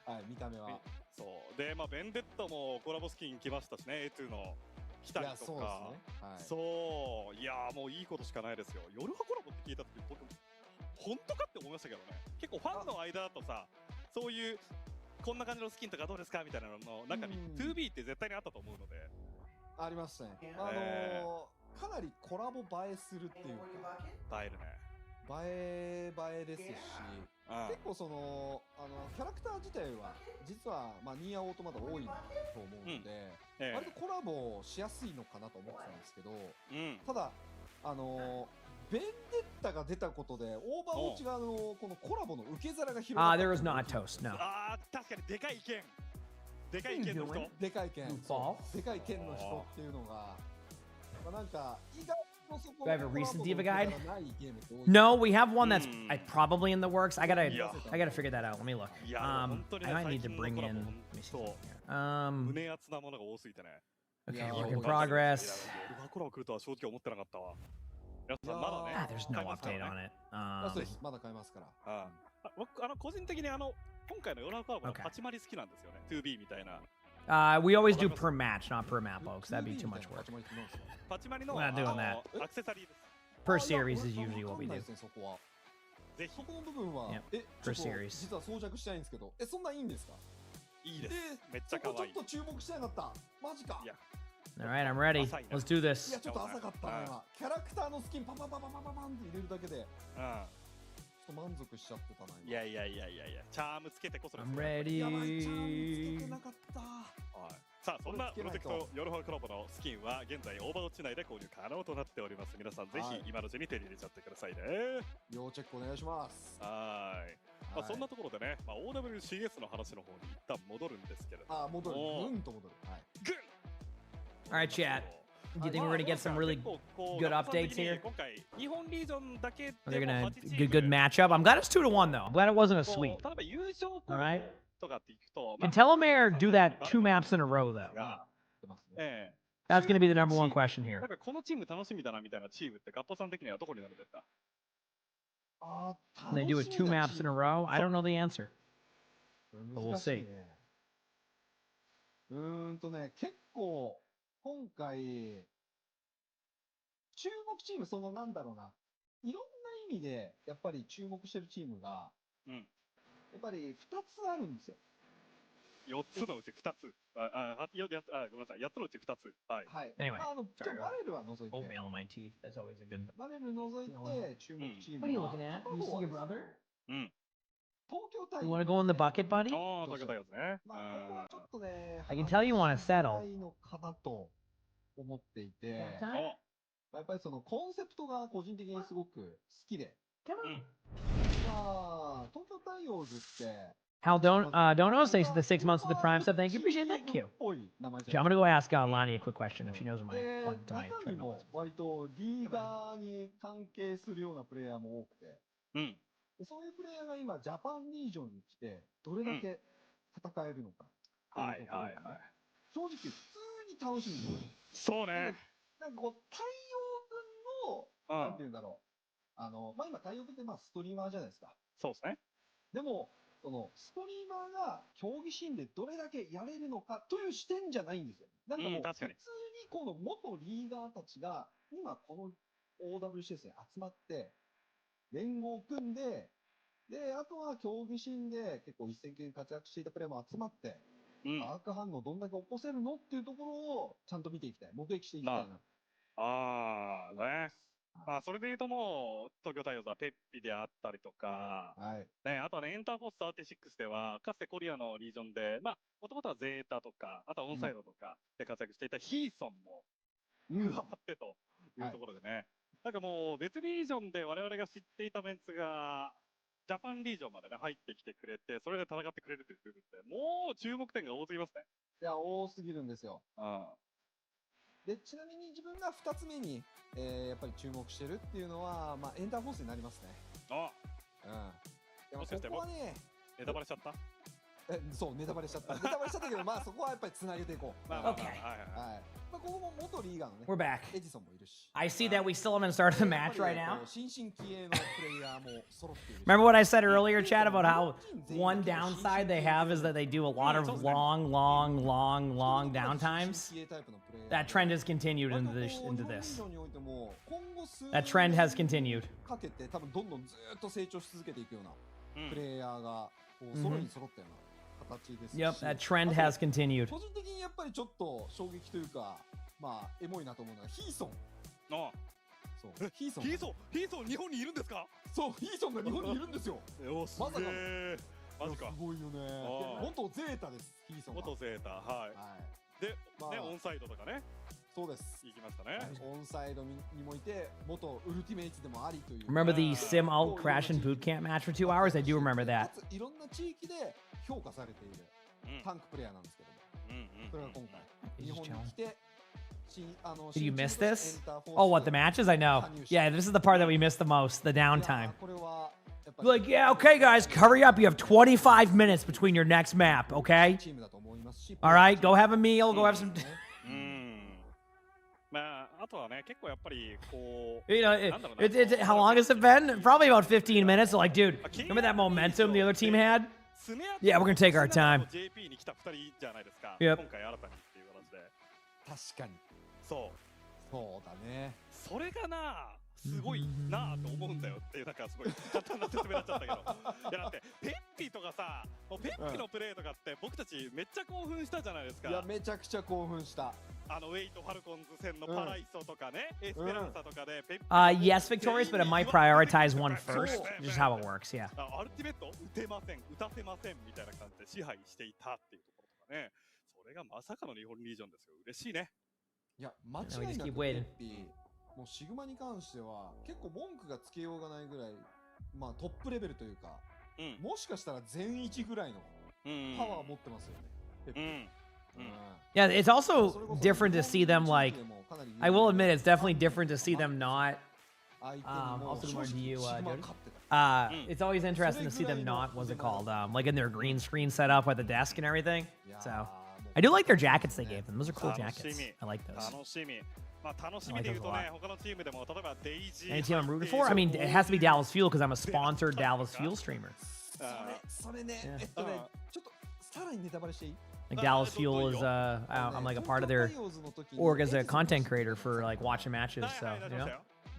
はい見た目は。そうで、まあベンデッタもコラボスキン来ましたしね、A2 の来たりとそうか。ですね。はい。そういやーもういいことしかないですよ。夜派コラボって聞いた時僕本当かって思いましたけどね。結構ファンの間だとさ、そういうこんな感じのスキンとかどうですかみたいなのの中に 2B って絶対にあったと思うので。ありましたね。かなりコラボ映えするっていうか。映えるね。映えですし、結構そのキャラクター自体は実はニーアオートまだ多いと思うので、割とコラボしやすいのかなと思ってたんですけど、ただベンデッタが出たことでオーバーウォッチ側のこのコラボの受け皿が広がった。There was not toast, no. 確かにでかい剣。でかい剣の人。でかい剣。でかい剣の人っていうのがなんか意外。Do I have a recent Diva guide? No, we have one that's probably in the works. I gotta figure that out. Let me look. I might need to bring in. Let me see something here. 胸熱なものが多すぎてね。 Okay, work in progress. コラボ来るとは正直思ってなかったわ。まだね。 There's no update on it. そうです。まだ買えますから。僕個人的に今回の夜コラボのパチマリ好きなんですよね。2B みたいな。We always do per match, not per map, folks. That'd be too much work. パチマリの We're not doing that. アクセサリーです。 Per series is usually what we do. そこは。ぜひ。そこの部分は per series. 実は装着したいんですけど、そんないいんですか？いいです。めっちゃ可愛い。ちょっと注目してなかった。マジか。 All right, I'm ready. Let's do い this. やちょっと浅かったな今。キャラクターのスキンパンパンパンパンパンパンって入れるだけで。ちょっと満足しちゃってたな。いやいやいやいやいや、チャームつけてこそですよ。 I'm やばい、チャームつけ ready. てなかった。はい、さあそんなプロジェクトヨルファコラボのスキンは現在オーバーウォッチ内で購入可能となっております。皆さんぜはいひ今のうちに手に入れちゃってくださいね。要チェックお願いします。はい、まあ、はいそんなところでね、まあ、OWCS の話の方に一旦戻るんですけれども、あ、戻る。おーぐんと戻る。はい。グン All right, chat. Do you think we're gonna get some really good updates here? 今回日本リージョンだけ They're でも gonna 8チーム good matchup. I'm glad it's 2-1 though. I'm glad it wasn't a こう sweep. 例えば優勝 All right. とかっていくと、 Can Telemaire do that 2 maps in a row though? が出ますね。ええ That's gonna be the number one question な here. んかこのチーム楽しみだなみたいなチームってガッポさん的にはどこになるんですか？あー、 Can they do it 2 maps in a row? I don't know the answer. But we'll 難しい see. ね。結構、今回、注目チーム、なんだろうな、いろんな意味で、やっぱり注目してるチームが、うん、やっぱり2つあるんですよ。 4つのうち2つ。ごめんなさい、8つのうち2つ。はい。はい。 Anyway, バレルは除いて、 Oatmeal in my teeth. That's always a good. バレル除いて注目チーム What are you が、 looking at? You see your brother? うん。東京対 You want to go in the bucket, buddy? ああ、そういうことですね。まあ、ここはちょっとね、 I can tell you want to settle. いのかなと思っていて、 Time? やっぱりそのコンセプトが個人的にすごく好きで、 Come うん on. まあ、東京タイオーズって Hal, don't know. Thanks for the 6 months of the prime stuff. Thank you. Appreciate that. Thank you. っぽい名前 Okay, じゃ I'm ない gonna go ask Lani a quick question if she knows what my で、 what my 中身 treadmill も is. 割とリーガーに関係するようなプレイヤーも多くて、うん。でそういうプレイヤーが今、ジャパンリージョンに来て、どれだけ戦えるのか、はいはいはい。正直、普通に楽しみです。そうね。なんかこう、太陽軍の、うんなんて。言うんだろう。まあ今、太陽軍ってまあストリーマーじゃないですか。そうですね。でも、そのストリーマーが競技シーンでどれだけやれるのかという視点じゃないんですよ。なんかもう、うん確かに普通にこの元リーガーたちが、今この OWCS に集まって、連合を組んで、で、あとは競技シーンで結構一戦級に活躍していたプレイヤーも集まって、うん。化学反応どんだけ起こせるのっていうところをちゃんと見ていきたい。目撃していきたいな。ああ、ね。まあ、それで言うともう、東京タイオーズはペッピであったりとか、はい。ね、あとはね、エンターフォース36では、かつてコリアのリージョンで、まあ、もともとはゼータとか、あとはオンサイドとかで活躍していたヒーソンも加わってというところでね、なんかもう別リージョンで我々が知っていたメンツが、ジャパンリージョンまでね、入ってきてくれて、それで戦ってくれるという部分で、もう注目点が多すぎますね。いや、多すぎるんですよ。うん。で、ちなみに自分が2つ目に、やっぱり注目してるっていうのは、まあ、エンターフォースになりますね。あ、うん。でももしかしてここはね、ネタバレしちゃったそう、ネタバレしちゃった。ネタバレしちゃったけど、まあそこはやっぱりつなげていこう。まあまあまあ Okay. はいはいはい。はい。まあ、ここも元リーガーのね、 We're back. エジソンもいるし。 I see that we still haven't started the match right やっぱ now. りこう新進気鋭のプレイヤーも揃っているし。 Remember what I said earlier, Chad, about how one downside they have is that they do a lot of long downtimes? That trend has continued into this. That trend has continued. かけて多分どんどんずーっと成長し続けていくようなうんプレイヤーがこう揃いに揃ったような形ですし。 Yep, that trend has continued. 個人的にやっぱりちょっと衝撃というか、まあエモいなと思うのはヒーソン。あそう。ヒーソン。ヒーソン日本にいるんですか？そう、ヒーソンが日本にいるんですよ。おすまさかのげえ。マジかす。ごいよね。あー元ゼータです、ヒーソンは。元ゼータ、はい。はい。で、まあね、オンサイドとかね、そうです。行きましたね。オンサイドにもいて、元ウルティメイツでもありという。 Remember the Sim Alt Crash and Boot Camp match for 2 hours? I do remember that. かついろんな地域で評価されているうんタンクプレイヤーなんですけども、うんうんそれが今回 He's 日 just 本に chilling. 来て、 Did you miss this? Oh, what, the matches? I know. Yeah, this is the part that we missed the most, the downtime. これはやっぱり Like, yeah, okay, guys, hurry up. You have 25 minutes between your next map, okay? チームだと思いますし、 All right, go have a meal, go have some. うん。まあ、あとはね、結構やっぱりこう、 You know, how long has it been? Probably about 15 minutes. So, like, dude, remember that momentum the other team had? Yeah, we're gonna take our time. JP に来た2人じゃないですか。 Yep. 今回新たにっていう形で。確かにそう。そうだね。それがな、すごいなぁと思うんだよっていう、なんかすごい簡単な説明になっちゃったけど、いやだってペッピとかさ、もうペッピのプレーとかって僕たちめっちゃ興奮したじゃないですか。いやめちゃくちゃ興奮した。ウェイトファルコンズ戦のパライソとかね、エスペランサとかでペッピ Yes, Victorious, but I might prioritize one first. Just how it works, yeah. アルティメット打てません、打たせませんみたいな感じで支配していたっていうところとかね、それがまさかの日本リージョンですよ。嬉しいね。いや間違いなくペッピもうシグマに関しては結構文句がつけようがないぐらい、まあトップレベルというか、もしかしたら全一ぐらいのパワー持ってますよね、ペッピ。Yeah, it's also different to see them like. I will admit, it's definitely different to see them not. Also, more to you, it's always interesting to see them not. What's it called? Like in their green screen setup with the desk and everything. So, I do like their jackets they gave them. Those are cool jackets. I like those. Any team I'm rooting for? I mean, it has to be Dallas Fuel because I'm a sponsored Dallas Fuel streamer. それね、ちょっとさらにネタバレしていい？ Like Dallas Fuel is I'm like a part of their org as a content creator for like watching matches, so you know.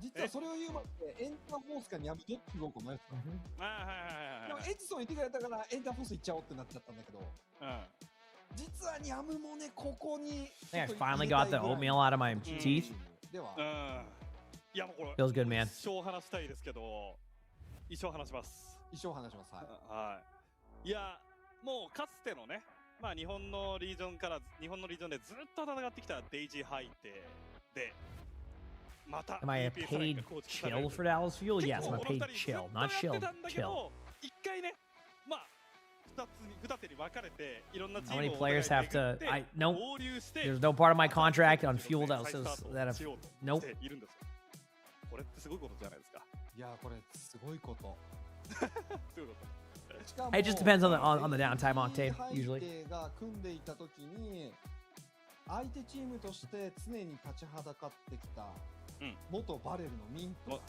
実はそれを言うまでエンターフォースかニャムどっち動くの？でもエジソン言ってくれたからエンターフォース行っちゃおうってなっちゃったんだけど、実はニャムもねここに I think I finally got the oatmeal out of my teeth. では、いやもうこれ Feels good, man. 一生話したいですけど、一生話します。一生話します。はい。いやもうかつてのね。まあ日本のリージョンでずっと戦ってきたデイジーハイテで、また Am I a paid chill for Dallas Fuel? Yes, I'm a paid chill, not chill, chill. 一回ね、まあ二手に分かれていろんなチー How ム many を players have to? 合 Nope. 流して、 There's no part of my contract on Fuel that says that if nope. いるんですよ。これってすごいことじゃないですか。いやこれすごいこと。すごいこと。It just depends on the downtime octave usually. が組んでいた時に相手チームとして常に立ちはだかってきた元バレルのミント。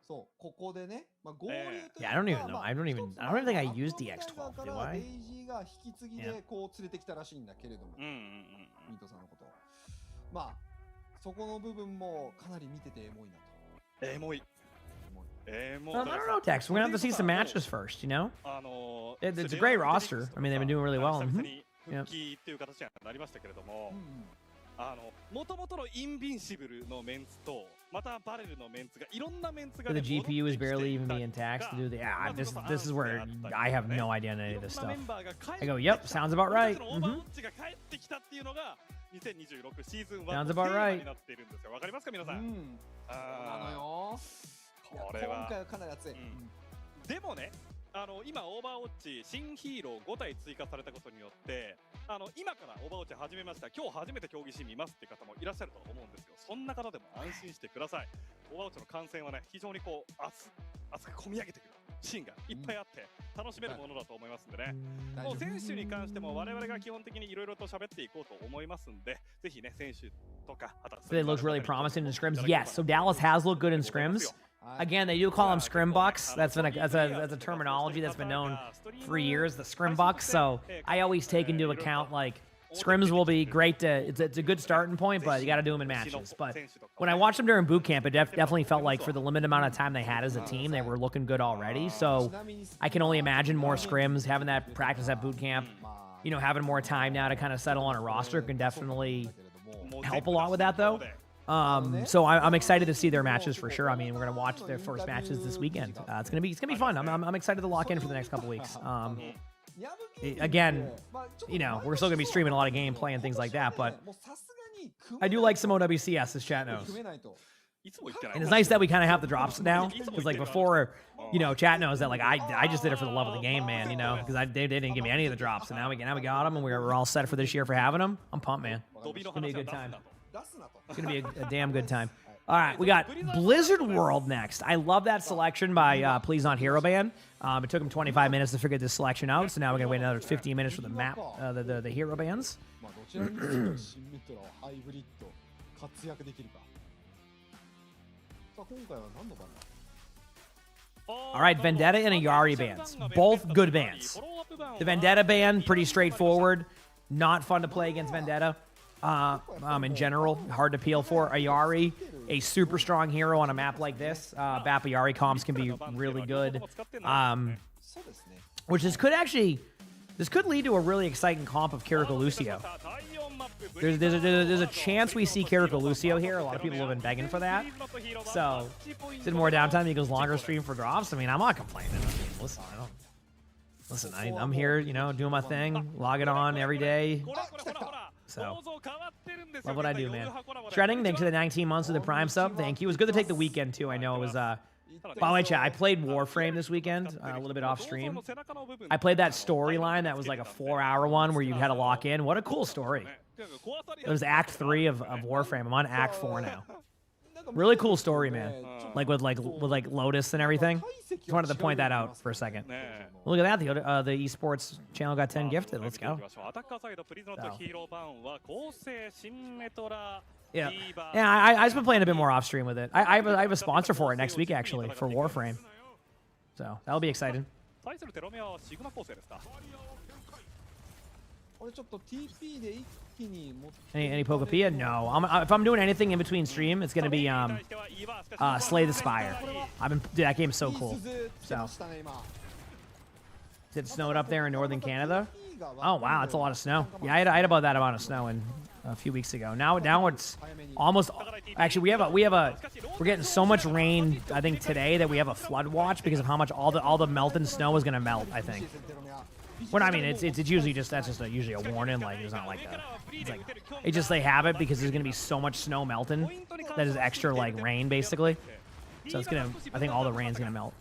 そうここでね、まあ合流というか Yeah, I don't even know. I don't even think I used DX12. Do I? デイジーが引き継ぎでこう連れてきたらしいんだけれども、ミントさんのこと。まあそこの部分もかなり見ててエモいなと。エモい。I don't know, Dex. We're gonna have to see some matches first, you know? It's a great roster. I mean, they've been doing really well. 復帰っていう形になりましたけれども、元々のインビンシブルのメンツと、またバレルのメンツがいろんなメンツが The GPU is barely even being taxed to do the. Yeah, this is where I have no idea on any of this stuff. I go, yep, sounds about right. Sounds about right. わかりますか皆さん？なのよ。これは今回はかなり熱い。でもね、今オーバーウォッチ新ヒーロー5体追加されたことによって、今からオーバーウォッチ始めました、今日初めて競技シーン見ますって方もいらっしゃると思うんですよ。そんな方でも安心してください。オーバーウォッチの観戦はね、非常にこう熱く込み上げてくるシーンがいっぱいあって楽しめるものだと思いますんでね。もう選手に関しても我々が基本的にいろいろと喋っていこうと思いますんで、ぜひね選手とか。They look really promising in scrims. Yes, so Dallas has looked good in scrims. Again, they do call them scrim bucks. That's a terminology that's been known for years, the scrim bucks. So I always take into account like scrims will be great to it's a good starting point, but you got to do them in matches. But when I watched them during boot camp, it definitely felt like for the limited amount of time they had as a team, they were looking good already. So I can only imagine more scrims, having that practice at boot camp, you know, having more time now to kind of settle on a roster can definitely help a lot with that though. So I'm excited to see their matches for sure. I mean, we're gonna watch their first matches this weekend. It's gonna be fun. I'm excited to lock in for the next couple weeks. Again, you know, we're still gonna be streaming a lot of gameplay and things like that, but I do like some OWCS, as chat knows. And it's nice that we kind of have the drops now, because like before, you know, chat knows that like I just did it for the love of the game, man. You know, because they didn't give me any of the drops, and now we got them, and we're all set for this year for having them. I'm pumped, man. It's gonna be a good time. It's gonna be a damn good time. All right, we got Blizzard World next. I love that selection by Please Not Hero Band. It took them 25 minutes to figure this selection out, so now we're gonna wait another 15 minutes for the map, the hero bands. All right, Vendetta and Ayari bands, both good bands. The Vendetta band, pretty straightforward, not fun to play against Vendetta. In general, hard to peel for. Ayari, a super strong hero on a map like this. Bapiari comps can be really good. そうですね。 Which this could lead to a really exciting comp of Kiriko Lucio. There's a chance we see Kiriko Lucio here. A lot of people have been begging for that. So, did more downtime equals longer stream for drops. I mean, I'm not complaining. I mean, listen, I'm here, you know, doing my thing, logging on every day. So, love what I do, man. Shredding, thanks to the 19 months of the Prime sub. Thank you. It was good to take the weekend, too. I know it was, by the way, chat, I played Warframe this weekend, a little bit off stream. I played that storyline that was like a 4-hour one where you had to lock in. What a cool story. It was Act 3 of Warframe. I'm on Act 4 now. Really cool story, man. Like with Lotus and everything. Just wanted to point that out for a second. Look at that. The esports channel got 10 gifted. Let's go. Yeah, I've been playing a bit more off stream with it. I have a sponsor for it next week actually for Warframe. So that'll be exciting. これちょっと TP で一気に持って Any Pokepia? No. If I'm doing anything in between stream, it's gonna be Slay the Spire. Dude, that game's so cool. So, it snowed up there in northern Canada. Oh wow, that's a lot of snow. Yeah, I had about that amount of snow in a few weeks ago. Now it's almost. Actually, we're getting so much rain. I think today that we have a flood watch because of how much all the melting snow is gonna melt. I think. Well, I mean, it's usually that's just usually a warning. Like it's not like that. It's like they have it because there's gonna be so much snow melting that is extra like rain basically. So it's gonna. I think all the rain's gonna melt.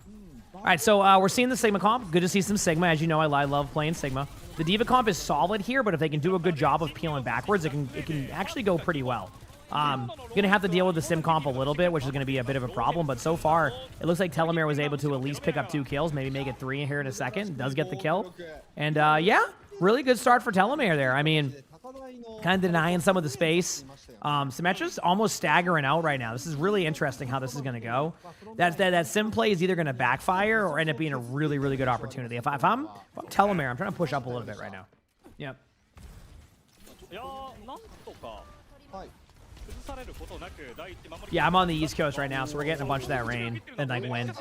All right, so we're seeing the Sigma comp. Good to see some Sigma. As you know, I love playing Sigma. The Diva comp is solid here, but if they can do a good job of peeling backwards, it can actually go pretty well. Gonna have to deal with the Sim comp a little bit, which is gonna be a bit of a problem. But so far, it looks like Telomere was able to at least pick up 2 kills, maybe make it 3 here in a second. Does get the kill, and yeah, really good start for Telomere there. I mean, kind of denying some of the space. Symmetra's almost staggering out right now. This is really interesting how this is going to go. That sim play is either going to backfire or end up being a really, really good opportunity. If I'm Telomere, I'm trying to push up a little bit right now. Yep. Yeah, I'm on the East Coast right now, so we're getting a bunch of that rain and like wind.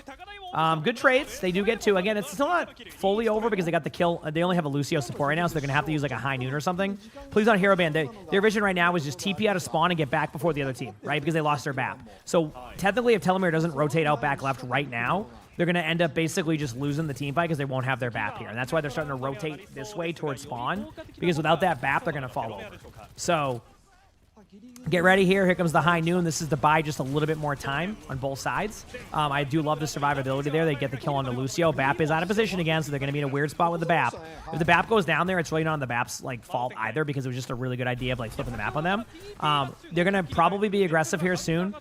Good trades. They do get 2. Again, it's still not fully over because they got the kill. They only have a Lucio support right now, so they're going to have to use like a high noon or something. Please on Hero Band. Their vision right now is just TP out of spawn and get back before the other team, right? Because they lost their BAP. So technically, if Telomere doesn't rotate out back left right now, they're going to end up basically just losing the team fight because they won't have their BAP here. And that's why they're starting to rotate this way towards spawn, because without that BAP, they're going to fall over. So get ready here. Here comes the high noon. This is to buy just a little bit more time on both sides. I do love the survivability there. They get the kill onto Lucio. BAP is out of position again, so they're going to be in a weird spot with the BAP. If the BAP goes down there, it's really not on the BAP's like fault either, because it was just a really good idea of like flipping the map on them. They're going to probably be aggressive here soon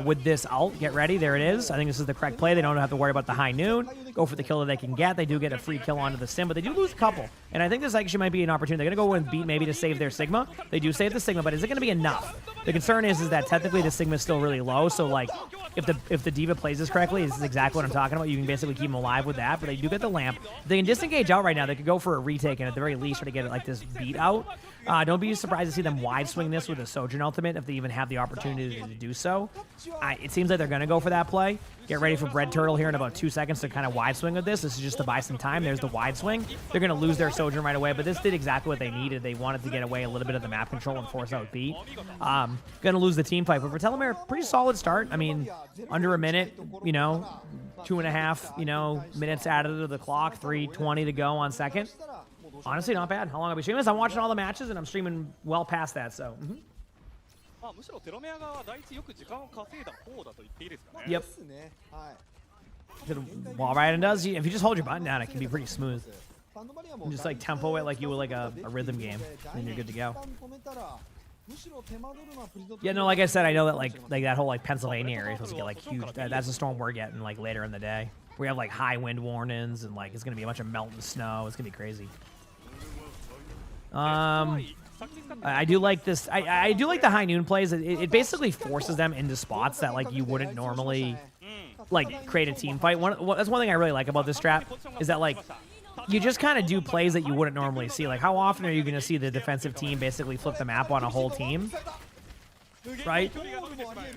with this ult. Get ready. There it is. I think this is the correct play. They don't have to worry about the high noon. Go for the kill that they can get. They do get a free kill onto the Sim, but they do lose a couple. And I think this actually might be an opportunity. They're going to go and beat maybe to save their Sigma. They do save the Sigma, but is it going to be enough? The concern is that technically the Sigma is still really low, so like if the Diva plays this correctly, this is exactly what I'm talking about. You can basically keep them alive with that, but they do get the lamp. If they can disengage out right now, they could go for a retake and at the very least try to get like this beat out. Don't be surprised to see them wide swing this with a Sojourn ultimate if they even have the opportunity to do so. It seems like they're going to go for that play. Get ready for Bread Turtle here in about 2 seconds to kind of wide swing with this. This is just to buy some time. There's the wide swing. They're going to lose their Sojourn right away, but this did exactly what they needed. They wanted to get away a little bit of the map control and force out beat. Going to lose the team fight, but for Telomere, pretty solid start. I mean, under a minute, you know, 2.5, you know, minutes added to the clock, 3:20 to go on second. Honestly, not bad. How long have we streamed this? I'm watching all the matches, and I'm streaming well past that, so. Yep. Wall riding does, if you just hold your button down, it can be pretty smooth. And just like tempo it like you would like a rhythm game, and you're good to go. Yeah, no, like I said, I know that like that whole like Pennsylvania area is supposed to get like huge. That's the storm we're getting like later in the day. We have like high wind warnings and like it's gonna be a bunch of melting snow. It's gonna be crazy. I do like this. I do like the high noon plays. It basically forces them into spots that like you wouldn't normally like create a team fight. That's one thing I really like about this strat is that like you just kind of do plays that you wouldn't normally see. Like how often are you going to see the defensive team basically flip the map on a whole team? right?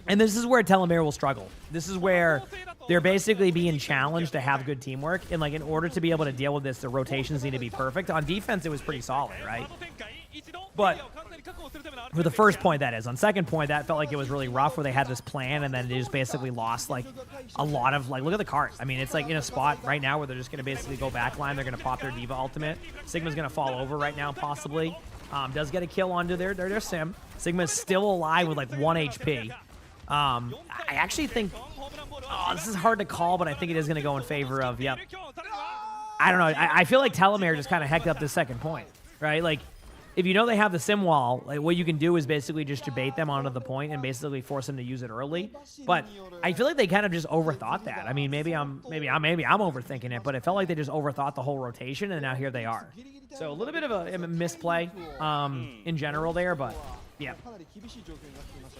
And this is where Telomere will struggle. This is where they're basically being challenged to have good teamwork. And like in order to be able to deal with this, the rotations need to be perfect. On defense, it was pretty solid, right? But for the first point, that is. On second point, that felt like it was really rough where they had this plan and then they just basically lost like a lot of, like, look at the cart. I mean, it's like in a spot right now where they're just going to basically go backline. They're going to pop their Diva ultimate. Sigma's going to fall over right now, possibly. Does get a kill onto their Sim. Sigma's still alive with like 1 HP. I actually think, this is hard to call, but I think it is going to go in favor of, yep. I don't know. I feel like Telomere just kind of hecked up this second point, right? Like, if you know they have the sim wall, like what you can do is basically just debate them onto the point and basically force them to use it early. But I feel like they kind of just overthought that. I mean, maybe I'm overthinking it, but it felt like they just overthought the whole rotation, and now here they are. So a little bit of a misplay in general there, but yeah.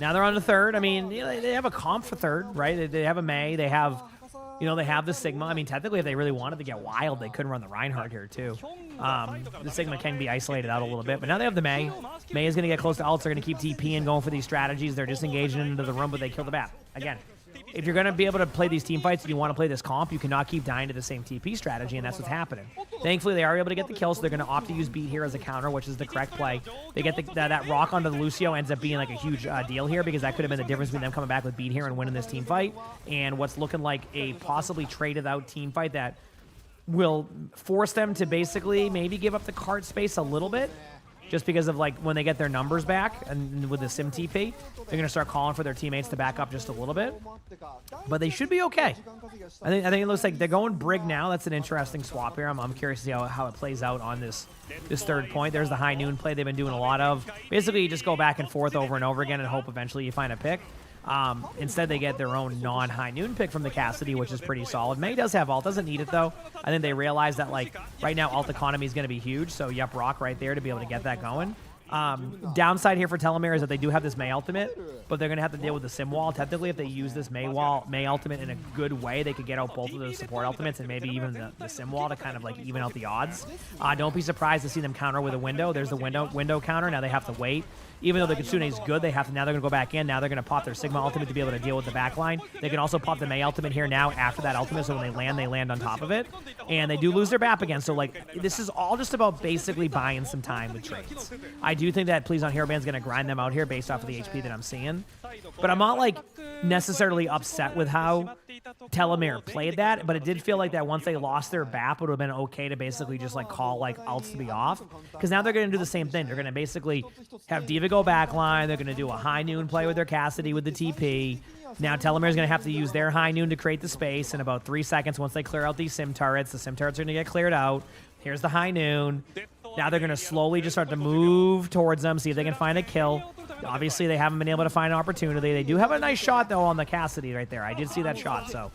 Now they're on the third. I mean, they have a comp for third, right? They have a Mei. They have, they have the Sigma. I mean, technically, if they really wanted to get wild, they could run the Reinhardt here, too. The Sigma can be isolated out a little bit, but now they have the Mei. Mei is going to get close to ults. They're going to keep TPing, going for these strategies. They're disengaging into the room, but they kill the bat. Again, if you're going to be able to play these team fights and you want to play this comp, you cannot keep dying to the same TP strategy, and that's what's happening. Thankfully, they are able to get the kill, so they're going to opt to use beat here as a counter, which is the correct play. They get that rock onto the Lucio, ends up being like a huge deal here, because that could have been the difference between them coming back with beat here and winning this team fight, and what's looking like a possibly traded out team fight that will force them to basically maybe give up the card space a little bit, just because of like when they get their numbers back and with the sim TP, they're going to start calling for their teammates to back up just a little bit. But they should be okay. I think it looks like they're going Brig now. That's an interesting swap here. I'm curious to see how it plays out on this third point. There's the high noon play they've been doing a lot of. Basically, you just go back and forth over and over again and hope eventually you find a pick. Instead, they get their own non-high noon pick from the Cassidy, which is pretty solid. Mei does have ult, doesn't need it though. I think they realize that like right now ult economy is going to be huge, so yep, rock right there to be able to get that going. Downside here for Telomere is that they do have this Mei ultimate, but they're going to have to deal with the sim wall. Technically, if they use this Mei ultimate in a good way, they could get out both of those support ultimates and maybe even the sim wall to kind of like even out the odds. Don't be surprised to see them counter with a window. There's the window counter. Now they have to wait. Even though the Kitsune is good, now they're going to go back in. Now they're going to pop their Sigma ultimate to be able to deal with the backline. They can also pop the Mei ultimate here now after that ultimate, so when they land on top of it. And they do lose their BAP again, so like this is all just about basically buying some time with trades. I do think that Please On Hero Band's going to grind them out here based off of the HP that I'm seeing. But I'm not like necessarily upset with how Telomere played that, but it did feel like that once they lost their BAP, it would have been okay to basically just like call like ults to be off, because now they're going to do the same thing. They're going to basically have Diva go backline. They're going to do a high noon play with their Cassidy with the TP. Now Telomere's going to have to use their high noon to create the space in about 3 seconds. Once they clear out these sim turrets, the sim turrets are going to get cleared out. Here's the high noon. Now they're going to slowly just start to move towards them, see if they can find a kill. Obviously, they haven't been able to find an opportunity. They do have a nice shot, though, on the Cassidy right there. I did see that shot, so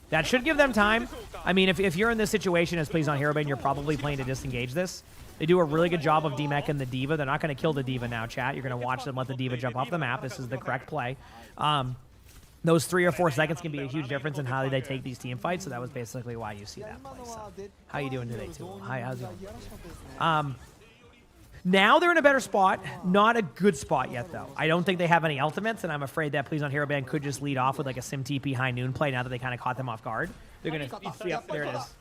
that should give them time. I mean, if you're in this situation as Please On Hero Band, you're probably playing to disengage this. They do a really good job of demeching the Diva. They're not going to kill the Diva now, chat. You're going to watch them let the Diva jump off the map. This is the correct play. Those 3 or 4 seconds can be a huge difference in how they take these team fights, so that was basically why you see that play. So, how you doing today, too? Hi, how's it going? Now they're in a better spot. Not a good spot yet, though. I don't think they have any ultimates, and I'm afraid that Please On Hero Band could just lead off with like a Sim TP high noon play now that they kind of caught them off guard. They're going to... Yep, there it is.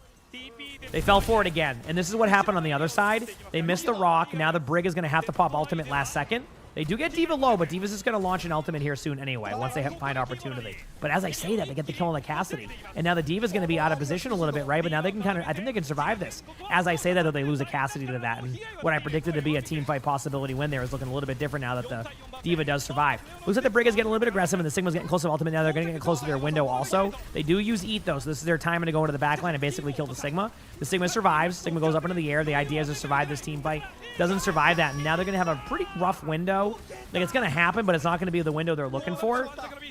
They fell for it again, and this is what happened on the other side. They missed the rock. Now the Brig is going to have to pop ultimate last second. They do get Diva low, but Diva's just going to launch an ultimate here soon anyway, once they find opportunity. But as I say that, they get the kill on the Cassidy. And now the Diva's going to be out of position a little bit, right? But now they can I think they can survive this. As I say that, though, they lose a Cassidy to that. And what I predicted to be a team fight possibility win there is looking a little bit different now that the Diva does survive. Looks like the Brig is getting a little bit aggressive, and the Sigma's getting close to ultimate. Now they're going to get close to their window also. They do use Eat, though, so this is their time to go into the backline and basically kill the Sigma. The Sigma survives. Sigma goes up into the air. The idea is to survive this team fight. Doesn't survive that, and now they're going to have a pretty rough window. Like, it's going to happen, but it's not going to be the window they're looking for.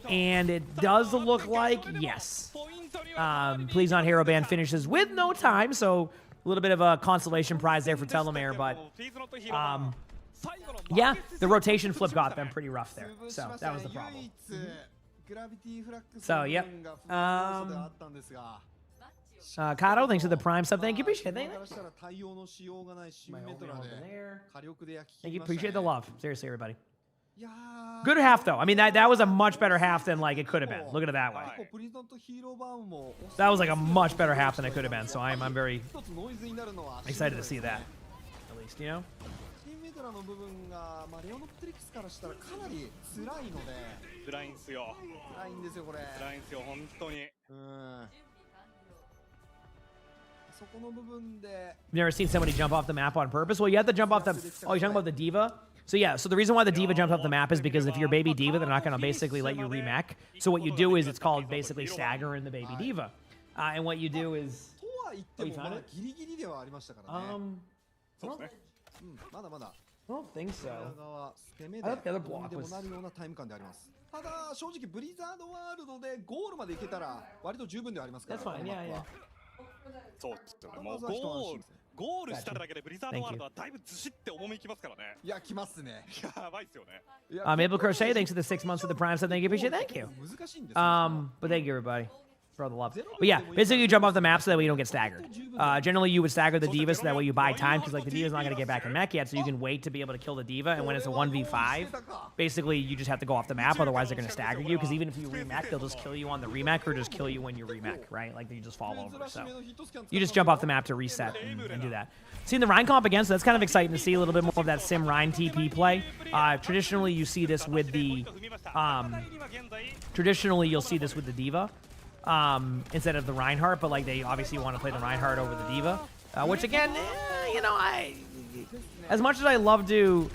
And it does look like, yes. Please On Hero Band finishes with no time, so a little bit of a consolation prize there for Telomere, but yeah, the rotation flip got them pretty rough there, so that was the problem. So, yep. Kato, thanks for the Prime sub. Thank you. Appreciate it. Thank you. Appreciate the love. Seriously, everybody. いやー Good half though. I mean that was a much better half than like it could have been. Look at it that way. 結構プリズンとヒーロー版も That was like a much better half than it could have been. So I'm very 一つノイズになるのは excited to see that. At least, you know. シンメトラの部分が、まあ、レオノプテリックスからしたらかなり辛いので辛いんすよ。辛いんですよこれ辛いんすよ、本当に。そこの部分で You've never seen somebody jump off the map on purpose? Well, you have to jump off the. Oh, you're talking about the diva? So yeah, so the reason why the diva jumps off the map is because if you're baby diva, they're not going to basically let you remech. So what you do is it's called basically staggering the baby diva. And what you do is. とは言ってもまだギリギリではありましたからね。そうですね。まだまだ。 I don't think so. 側攻めで I thought the other どう block にでも was. なるようなタイム感であります。ただ正直ブリザードワールドでゴールまで行けたら割と十分ではありますから。 That's fine. Yeah, yeah. そうですよね。もうゴールしただけでブリザードワールドはだいぶずしって重みきますからね。いや来ますね。やばいっすよね。Maple Crochet, thanks for the 6 months for the prime. So thank you, appreciate it. Thank you. 難しいんですよ。 But thank you, everybody, for all the love. But yeah, basically you jump off the map so that way you don't get staggered. Generally, you would stagger the diva so that way you buy time because like the diva's not going to get back in mech yet, so you can wait to be able to kill the diva. And when it's a 1v5, basically you just have to go off the map. Otherwise, they're going to stagger you because even if you remech, they'll just kill you on the remech or just kill you when you remech, right? Like you just fall over. So you just jump off the map to reset and do that. Seeing the Rhine comp again, so that's kind of exciting to see a little bit more of that Sim Rhine TP play. Traditionally, you see this with the traditionally you'll see this with the diva. Instead of the Reinhardt, but like they obviously want to play the Reinhardt over the diva, which again, you know, as much as I love to,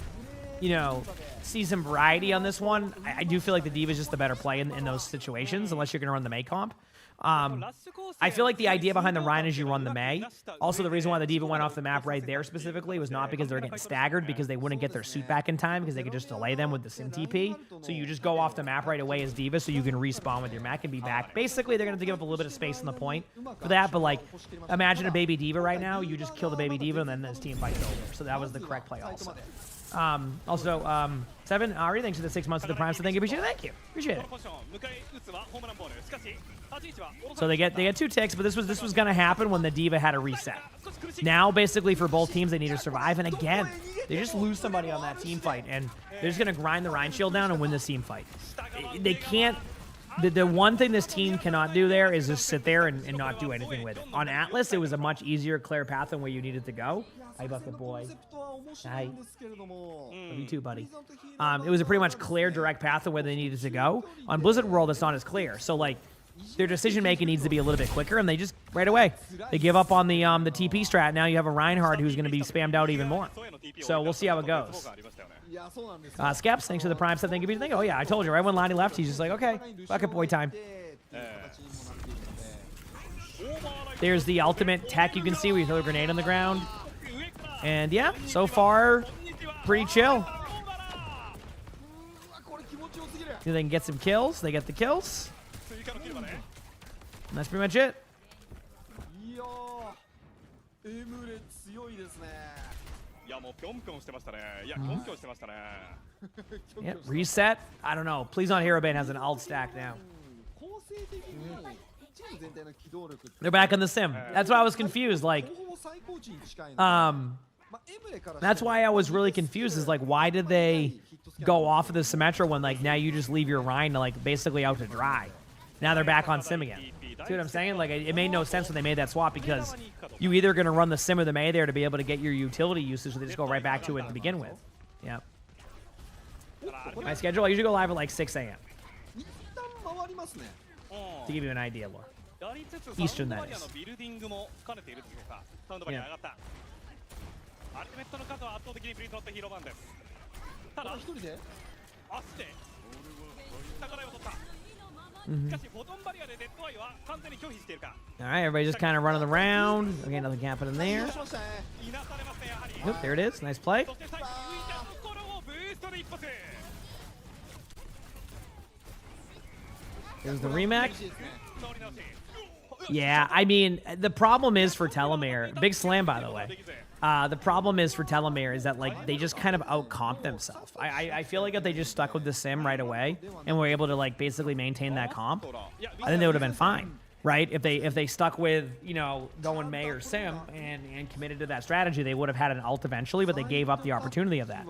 you know, see some variety on this one, I do feel like the diva is just the better play in those situations, unless you're going to run the Mei comp. I feel like the idea behind the Rhine is you run the Mei. Also, the reason why the diva went off the map right there specifically was not because they're getting staggered, because they wouldn't get their suit back in time, because they could just delay them with the Sim TP. So you just go off the map right away as diva, so you can respawn with your mech and be back. Basically, they're going to give up a little bit of space on the point for that, but like, imagine a baby diva right now. You just kill the baby diva, and then this team fight's over. So that was the correct play also. Seven, Ari, thanks for the 6 months of the prime, so thank you, appreciate it. Thank you, appreciate it. So they get 2 ticks, but this was gonna happen when the diva had a reset. Now, basically, for both teams, they need to survive, and again, they just lose somebody on that team fight, and they're just gonna grind the Rhine shield down and win this team fight. They can't. The one thing this team cannot do there is just sit there and not do anything with it. On Atlas, it was a much easier, clear path than where you needed to go. Hi, Bucket Boy. Hi. Love you too, buddy. It was a pretty much clear, direct path to where they needed to go. On Blizzard World, it's not as clear. So, like, their decision-making needs to be a little bit quicker, and they just, right away, they give up on the TP strat. Now you have a Reinhardt who's going to be spammed out even more. So we'll see how it goes. Skeps, thanks for the prime stuff. Thank you. Oh, yeah, I told you, right when Lonnie left, he's just like, okay, Bucket Boy time. There's the ultimate tech you can see where you throw a grenade on the ground. And yeah, so far, pretty chill. See if they can get some kills. They get the kills. And that's pretty much it. Yeah, reset. I don't know. Please not Hero Bane has an alt stack now. They're back on the sim. That's why I was confused. Like, that's why I was really confused. Is like, why did they go off of the Symmetra when like now you just leave your Rhine to like basically out to dry? Now they're back on sim again. See what I'm saying? Like, it made no sense when they made that swap because you either going to run the sim or the Mei there to be able to get your utility usage, or they just go right back to it to begin with. Yeah. My schedule, I usually go live at like 6 a.m. To give you an idea, Laura. Eastern, that is. Yeah. All right, everybody just kind of running around. Okay, nothing happening there. Oop, there it is. Nice play. There's the remake. Yeah, I mean, the problem is for Telomere. Big slam, by the way. The problem is for Telomere is that like they just kind of out-comp themselves. I feel like if they just stuck with the sim right away and were able to like basically maintain that comp, I think they would have been fine. right? If they stuck with, you know, going May or Sim and committed to that strategy, they would have had an ult eventually, but they gave up the opportunity of that.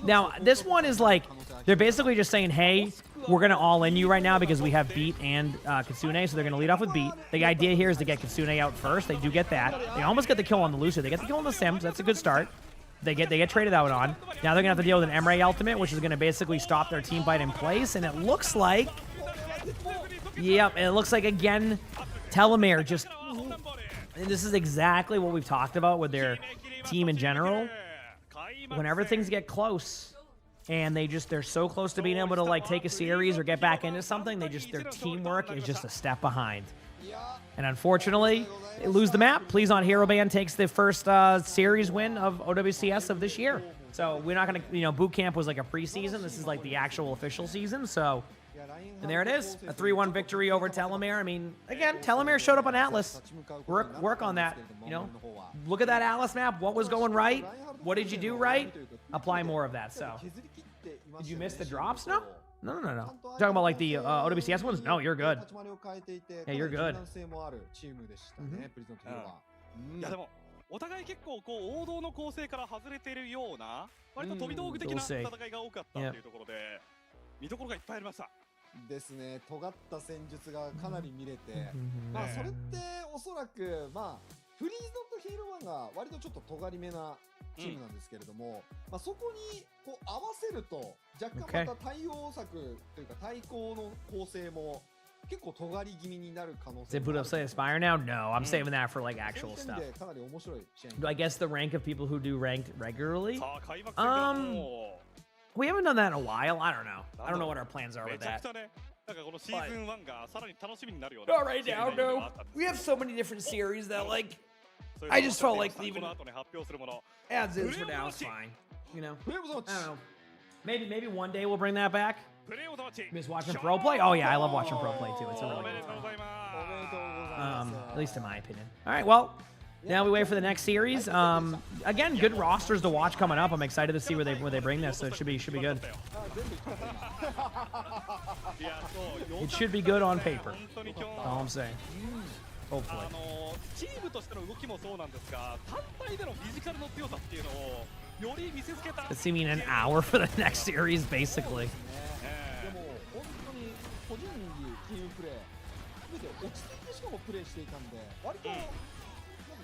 Now, this one is like, they're basically just saying, hey, we're going to all in you right now because we have Beat and Kitsune, so they're going to lead off with Beat. The idea here is to get Kitsune out first. They do get that. They almost get the kill on the Lucio. They get the kill on the Sims. That's a good start. They get traded out on. Now they're going to have to deal with an Emray ultimate, which is going to basically stop their team fight in place, and it looks like... Yep, it looks like, again, Telomere just... And this is exactly what we've talked about with their team in general. Whenever things get close, and they're so close to being able to, like, take a series or get back into something, their teamwork is just a step behind. And unfortunately, they lose the map. Please on Hero Band takes the first series win of OWCS of this year. So we're not going to, you know, boot camp was like a preseason. This is like the actual official season. So, and there it is, a 3-1 victory over Telomere. I mean, again, Telomere showed up on Atlas. Work on that, you know. Look at that Atlas map. What was going right? What did you do right? Apply more of that. So, did you miss the drops? No. No. Talking about like the OWCS ones? No, you're good. Yeah, you're good. いやでもお互い結構こう王道の構成から外れているような割と飛び道具的な戦いが多かったというところで見どころがいっぱいありました。ですね、尖った戦術がかなり見れて、まあそれっておそらくまあフリーズドとヒーローワンが割とちょっと尖りめなチームなんですけれども、まあそこにこう合わせると若干また対応策というか対抗の構成も結構尖り気味になる可能性。Did Budo say Spire now? No, I'm saving that for like actual stuff. かなり面白い試合。Do I guess the rank of people who do ranked regularly? We haven't done that in a while. I don't know. I don't know what our plans are with that. Not right now, no. We have so many different series that, like, I just felt like leaving ads in for now is fine. You know? I don't know. Maybe one day we'll bring that back. Miss watching pro play? Oh yeah, I love watching pro play too. It's a really good fun. At least in my opinion. All right, well, now we wait for the next series. Again, good rosters to watch coming up. I'm excited to see where they bring this. So it should be good. It should be good on paper. That's all I'm saying. Hopefully. It's seeming an hour for the next series, basically.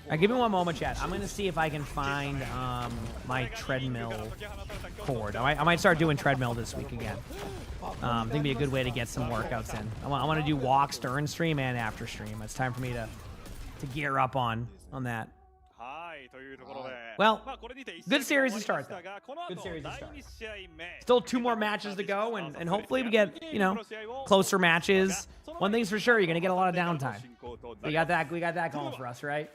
All right, give me one moment, chat. I'm going to see if I can find my treadmill cord. I might start doing treadmill this week again. I think it'd be a good way to get some workouts in. I want to do walks during stream and after stream. It's time for me to gear up on that. Well, good series to start, though. Good series to start. Still 2 more matches to go, and hopefully we get, you know, closer matches. One thing's for sure, you're going to get a lot of downtime. We got that going for us, right?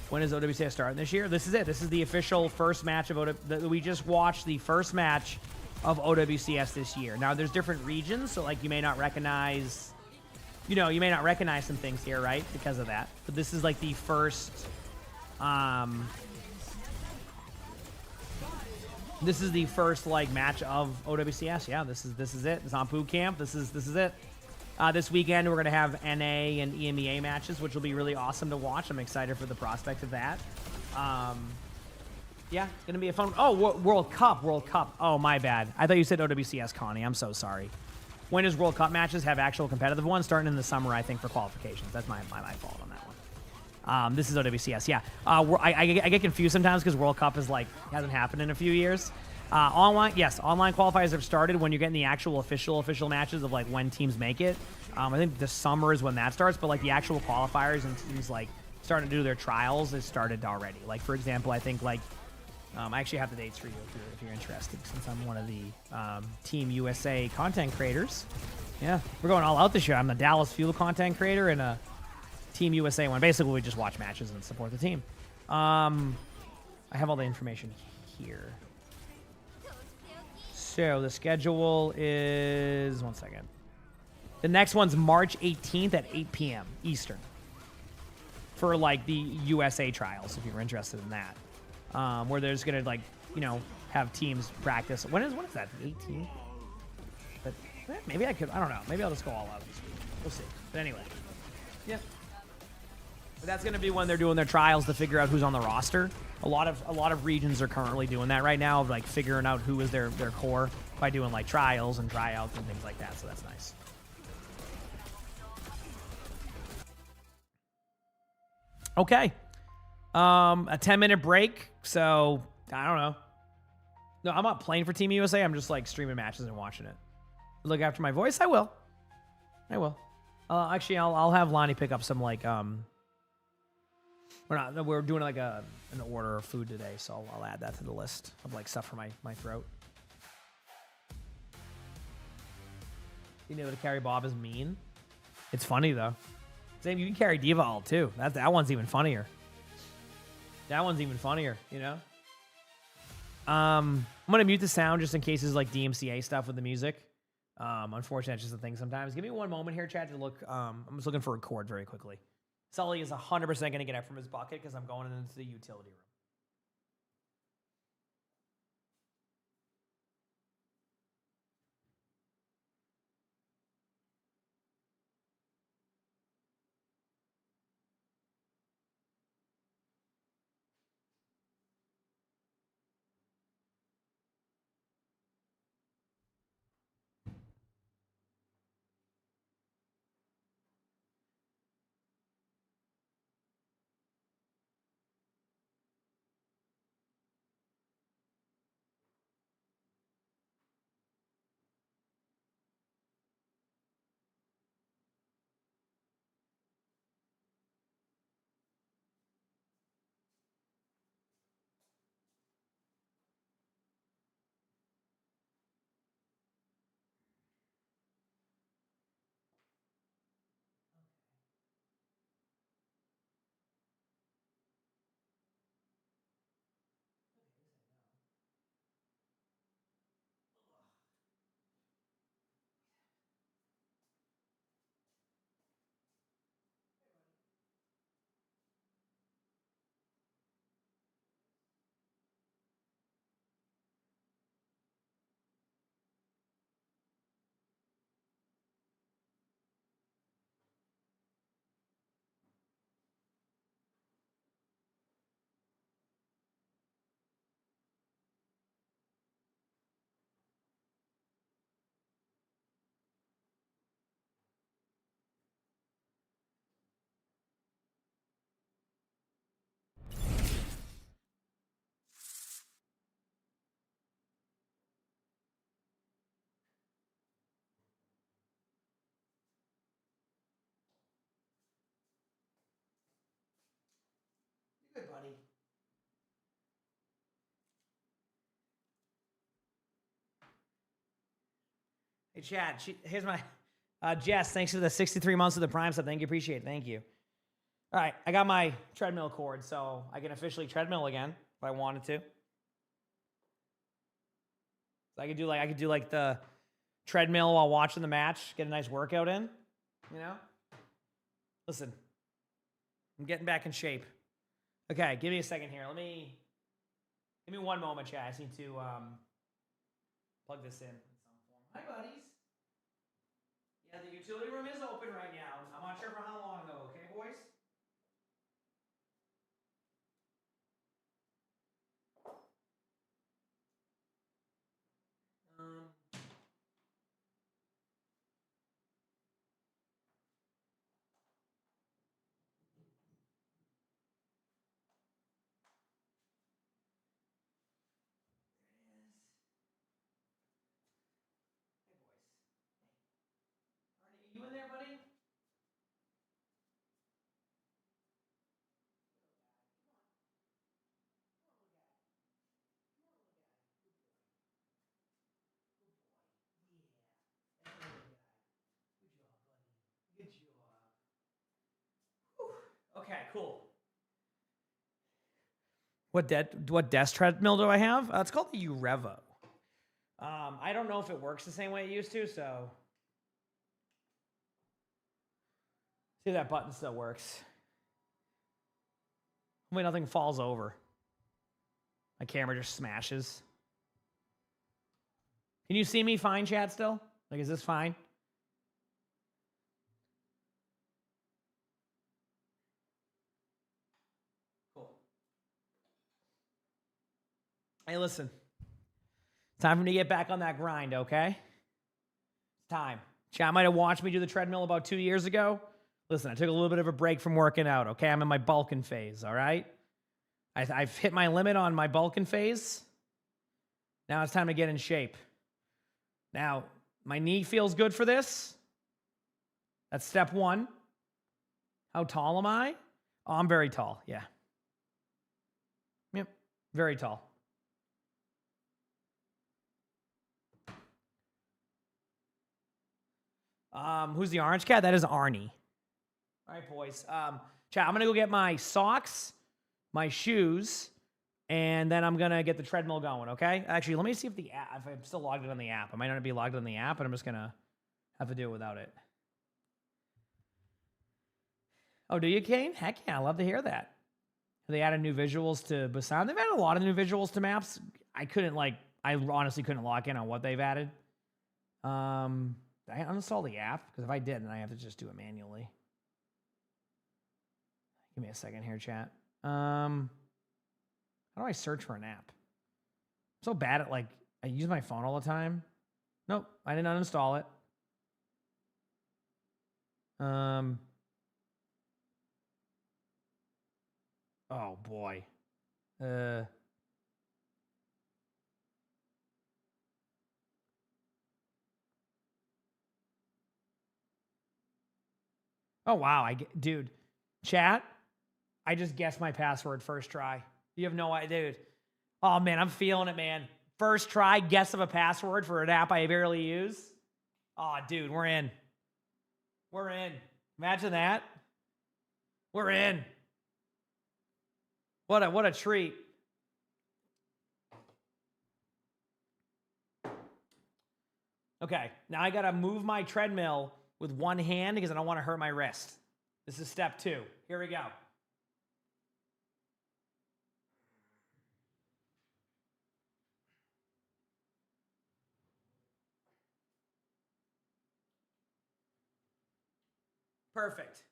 When is OWCS starting this year? This is it. This is the official first match of OWCS. We just watched the first match of OWCS this year. Now, there's different regions, so like you may not recognize, you know, you may not recognize some things here, right? Because of that. But this is like the first, this is the first like match of OWCS. Yeah, this is it. It's on boot camp. This is it. This weekend we're gonna have NA and EMEA matches, which will be really awesome to watch. I'm excited for the prospect of that. Yeah, it's going to be a fun... Oh, World Cup. Oh, my bad. I thought you said OWCS, Connie. I'm so sorry. When does World Cup matches have actual competitive ones? Starting in the summer, I think, for qualifications. That's my fault on that one. This is OWCS, yeah. I get confused sometimes because World Cup is like hasn't happened in a few years. Online, yes, online qualifiers have started when you're getting the actual official matches of like when teams make it. I think the summer is when that starts, but like the actual qualifiers and teams like starting to do their trials has started already. Like, for example, I think like... I actually have the dates for you if you're interested, since I'm one of the Team USA content creators. Yeah, we're going all out this year. I'm the Dallas Fuel content creator and a Team USA one. Basically, we just watch matches and support the team. I have all the information here. So the schedule is... One second. The next one's March 18th at 8 p.m. Eastern. For, like, the USA trials, if you're interested in that. Where there's going to, like, you know, have teams practice. When is that? The 18th? But maybe I could. I don't know. Maybe I'll just go all out this week. We'll see. But anyway, yeah. But that's gonna be when they're doing their trials to figure out who's on the roster. A lot of regions are currently doing that right now, of like figuring out who is their core by doing like trials and tryouts and things like that. So that's nice. Okay. A 10-minute break. So I don't know. No, I'm not playing for Team USA. I'm just like streaming matches and watching it. Look after my voice. I will. Actually, I'll have Lonnie pick up some like We're doing like an order of food today, so I'll add that to the list of like stuff for my throat. Being able to carry Bob is mean. It's funny though. Same, you can carry Diva Alt too. That one's even funnier. You know. I'm gonna mute the sound just in case there's like DMCA stuff with the music. Unfortunately, that's just a thing sometimes. Give me one moment here, Chad, to look. I'm just looking for a chord very quickly. Sully is 100% going to get up from his bucket because I'm going into the utility room. Good, buddy. Hey, Chad. Here's my Jess. Thanks for the 63 months of the Prime sub. Thank you. Appreciate it. Thank you. All right, I got my treadmill cord, so I can officially treadmill again if I wanted to. So I could do like the treadmill while watching the match, get a nice workout in. You know. Listen, I'm getting back in shape. Okay, give me a second here. Give me one moment, chat. I just need to plug this in some form. Hi, buddies. Yeah, the utility room is open right now. I'm not sure for how long though. Okay, boys. You in there, buddy? Good job. Whew. Okay, cool. What desk treadmill do I have? It's called the Urevo. I don't know if it works the same way it used to, so see if that button still works. Hopefully nothing falls over. My camera just smashes. Can you see me fine, chat, still? Like, is this fine? Cool. Hey, listen. Time for me to get back on that grind, okay? Time. Chat might have watched me do the treadmill about 2 years ago. Listen, I took a little bit of a break from working out, okay? I'm in my bulking phase, all right? I've hit my limit on my bulking phase. Now it's time to get in shape. Now, my knee feels good for this. That's step one. How tall am I? Oh, I'm very tall, yeah. Yep, very tall. Who's the orange cat? That is Arnie. All right, boys. Chat, I'm gonna go get my socks, my shoes, and then I'm gonna get the treadmill going, okay? Actually, let me see if the app, if I'm still logged in on the app. I might not be logged in on the app, but I'm just gonna have to do it without it. Oh, do you, Kane? Heck yeah, I love to hear that. They added new visuals to Busan. They've added a lot of new visuals to maps. I honestly couldn't lock in on what they've added. Did I uninstall the app? Because if I did, then I have to just do it manually. Give me a second here, chat. How do I search for an app? I'm so bad at, like, I use my phone all the time. Nope, I didn't uninstall it. Oh boy. Oh wow, dude. Chat, I just guessed my password first try. You have no idea, dude. Oh man, I'm feeling it, man. First try, guess of a password for an app I barely use. Oh, dude, we're in. We're in. Imagine that. We're in. What a treat. Okay, now I gotta move my treadmill with one hand because I don't want to hurt my wrist. This is step 2. Here we go. Perfect.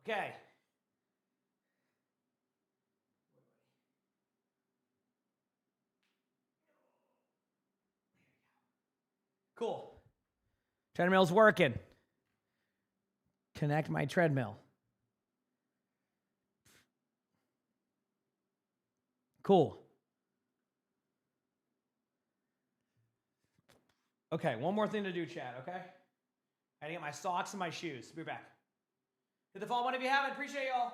Okay. Cool. Treadmill's working. Connect my treadmill. Cool. Okay, one more thing to do, chat, okay? I gotta get my socks and my shoes. Be back. Hit the follow button if you haven't. Appreciate y'all.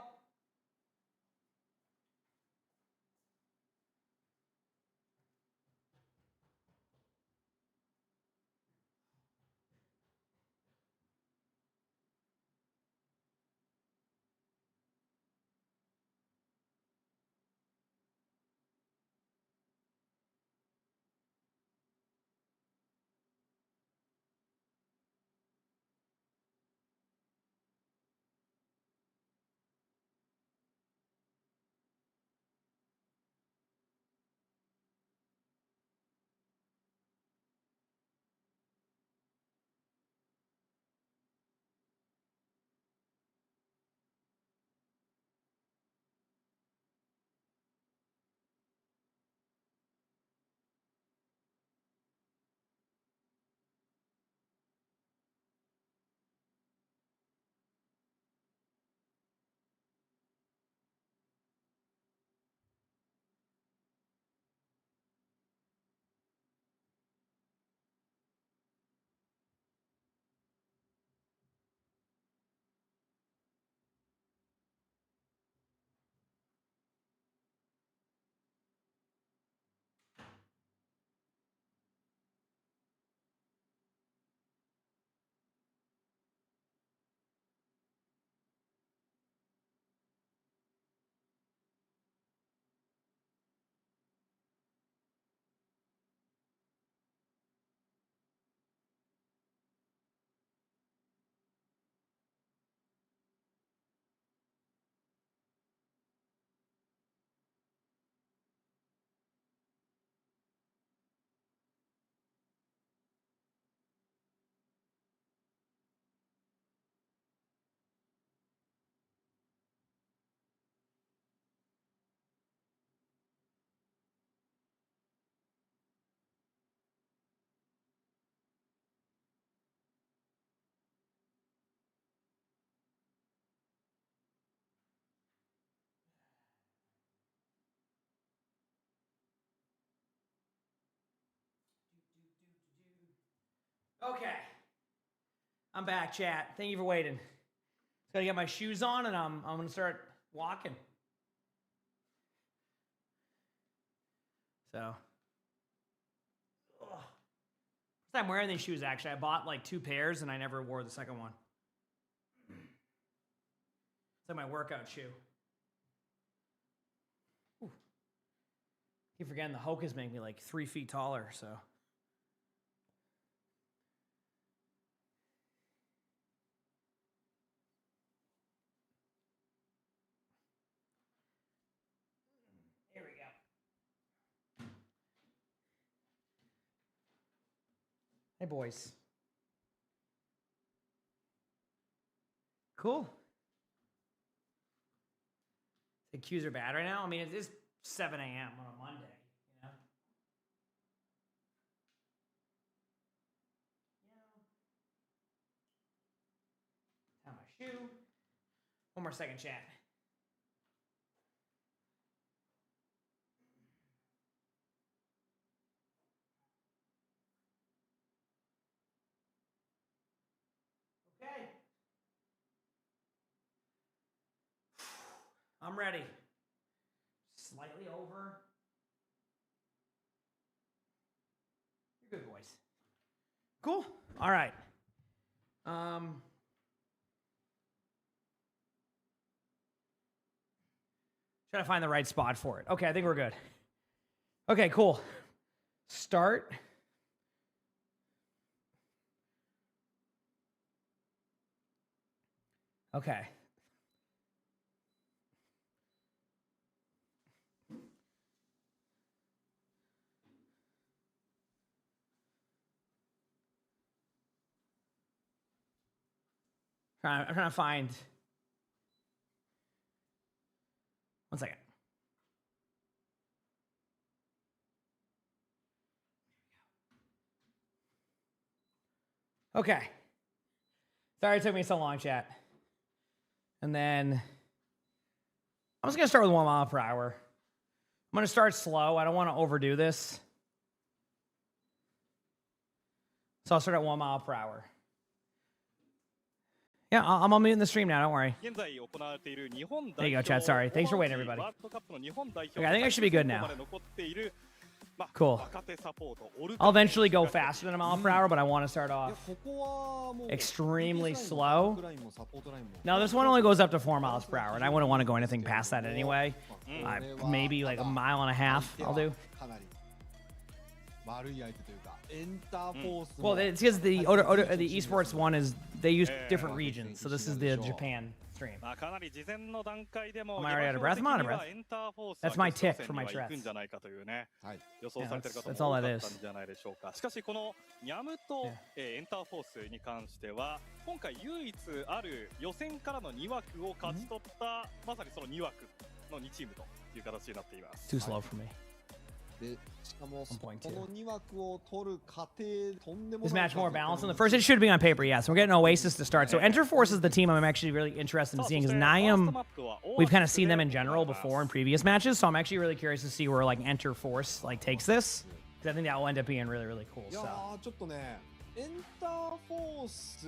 Okay. I'm back, chat. Thank you for waiting. Just gotta get my shoes on and I'm gonna start walking. So. Ugh. First time wearing these shoes, actually. I bought like 2 pairs and I never wore the second one. It's like my workout shoe. Ooh. Keep forgetting the Hokas make me like 3 feet taller, so. Here we go. Hey, boys. Cool. The queues are bad right now. I mean, it is 7 a.m. on a Monday, you know? Tie my shoe. One more second, chat. Okay. I'm ready. Slightly over. You're good, boys. Cool. All right. Trying to find the right spot for it. Okay, I think we're good. Okay, cool. Start. Okay. I'm trying to find. One second. Okay. Sorry it took me so long, chat. And then I'm just going to start with 1 mile per hour. I'm going to start slow. I don't want to overdo this. So I'll start at 1 mile per hour. Yeah, I'm on mute in the stream now. Don't worry. There you go, chat. Sorry. Thanks for waiting, everybody. Okay, I think I should be good now. Cool. I'll eventually go faster than 1 mile per hour, but I want to start off extremely slow. No, this one only goes up to 4 miles per hour, and I wouldn't want to go anything past that anyway. Maybe like 1.5 miles I'll do. Well, it's because the esports one is they use different regions, so this is the Japan stream. Am I already out of breath? I'm out of breath. That's my tick for my Tourette's. Yeah, that's all that is. しかしこのニャムとエンターフォースに関しては今回唯一ある予選からの2枠を勝ち取ったまさにその2枠の2チームという形になっています。 Too slow for me. でしかもこの2枠を取る過程とんでも This match more balanced. On the first, it should be on paper, yes. We're getting Oasis to start. So Enter Force is the team I'm actually really interested in seeing because Niam, we've kind of seen them in general before in previous matches. So I'm actually really curious to see where like Enter Force like takes this because I think that will end up being really, really cool. いやーちょっとねエンターフォース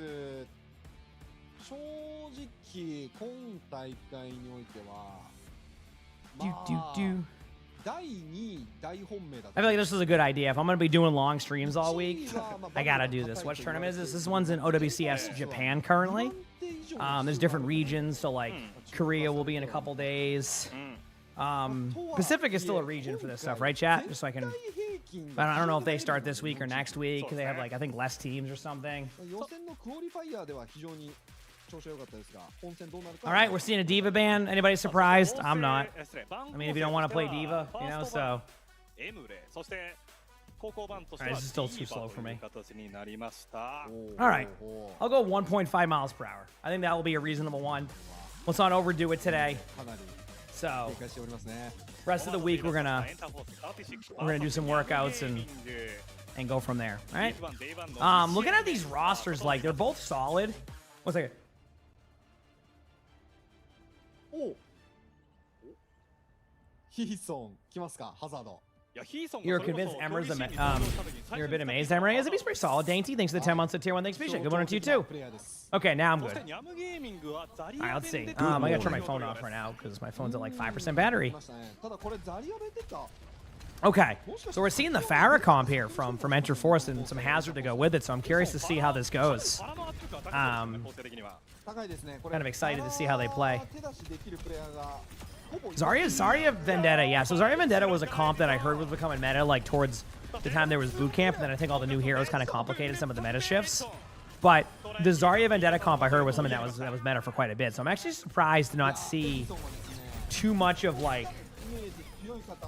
正直今大会においてはまあ I feel like this is a good idea. If I'm going to be doing long streams all week, I got to do this. Which tournament is this? This one's in OWCS Japan currently. There's different regions, so like Korea will be in a couple days. Pacific is still a region for this stuff, right, chat? Just so I can... I don't know if they start this week or next week. They have like, I think, less teams or something. All right, we're seeing a Diva ban. Anybody surprised? I'm not. I mean, if you don't want to play Diva, you know, so. Alright, this is still too slow for me. Alright, I'll go 1.5 miles per hour. I think that will be a reasonable one. Let's not overdo it today. So, rest of the week we're gonna do some workouts and go from there. All right. Looking at these rosters, like they're both solid. One second. Oh. ヒーソン来ますかハザード You were convinced Emmer's you're a bit amazed, Emmer. He's pretty solid. Dainty, thanks for the 10 months of tier 1. Thanks, Misha. Good one to you, too. Okay, now I'm good. All right, let's see. I gotta turn my phone off right now because my phone's at like 5% battery. Okay, so we're seeing the Pharah comp here from Enter Force and some Hazard to go with it, so I'm curious to see how this goes. Kind of excited to see how they play. Zarya Vendetta, yeah. So Zarya Vendetta was a comp that I heard was becoming meta like towards the time there was boot camp, and then I think all the new heroes kind of complicated some of the meta shifts. But the Zarya Vendetta comp I heard was something that was meta for quite a bit. So I'm actually surprised to not see too much of like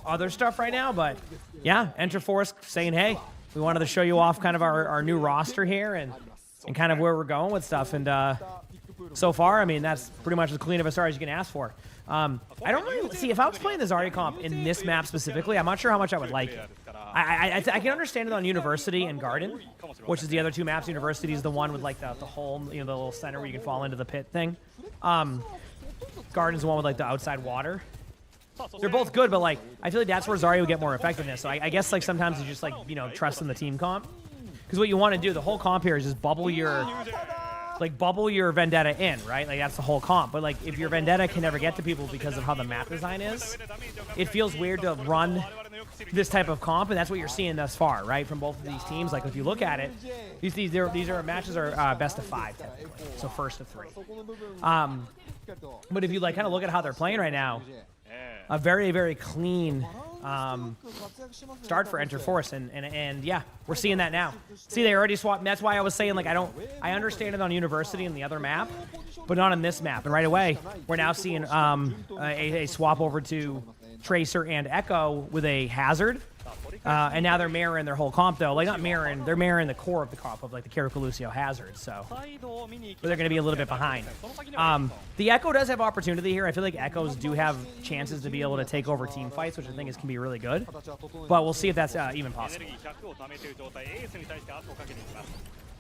other stuff right now. But yeah, Enter Force saying, hey, we wanted to show you off kind of our new roster here and kind of where we're going with stuff. And so far, I mean, that's pretty much as clean of a start as you can ask for. I don't really see if I was playing the Zarya comp in this map specifically. I'm not sure how much I would like it. I can understand it on University and Garden, which is the other two maps. University is the one with like the hole, you know, the little center where you can fall into the pit thing. Garden's the one with like the outside water. They're both good, but like I feel like that's where Zarya would get more effectiveness. So I guess like sometimes you just like, you know, trust in the team comp, because what you want to do, the whole comp here is just bubble your Vendetta in, right? Like that's the whole comp. But like if your Vendetta can never get to people because of how the map design is, it feels weird to run this type of comp, and that's what you're seeing thus far, right? From both of these teams. Like if you look at it, these are matches are best of 5 technically, so first of 3. But if you like kind of look at how they're playing right now, a very, very clean start for Enter Force, and yeah, we're seeing that now. See, they already swapped. That's why I was saying like I understand it on University and the other map, but not on this map. And right away, we're now seeing a swap over to Tracer and Echo with a Hazard, and now they're mirroring their whole comp though. Like not mirroring, they're mirroring the core of the comp of like the Kirikou Lucio Hazard. So but they're going to be a little bit behind. The Echo does have opportunity here. I feel like Echoes do have chances to be able to take over team fights, which I think can be really good. But we'll see if that's even possible.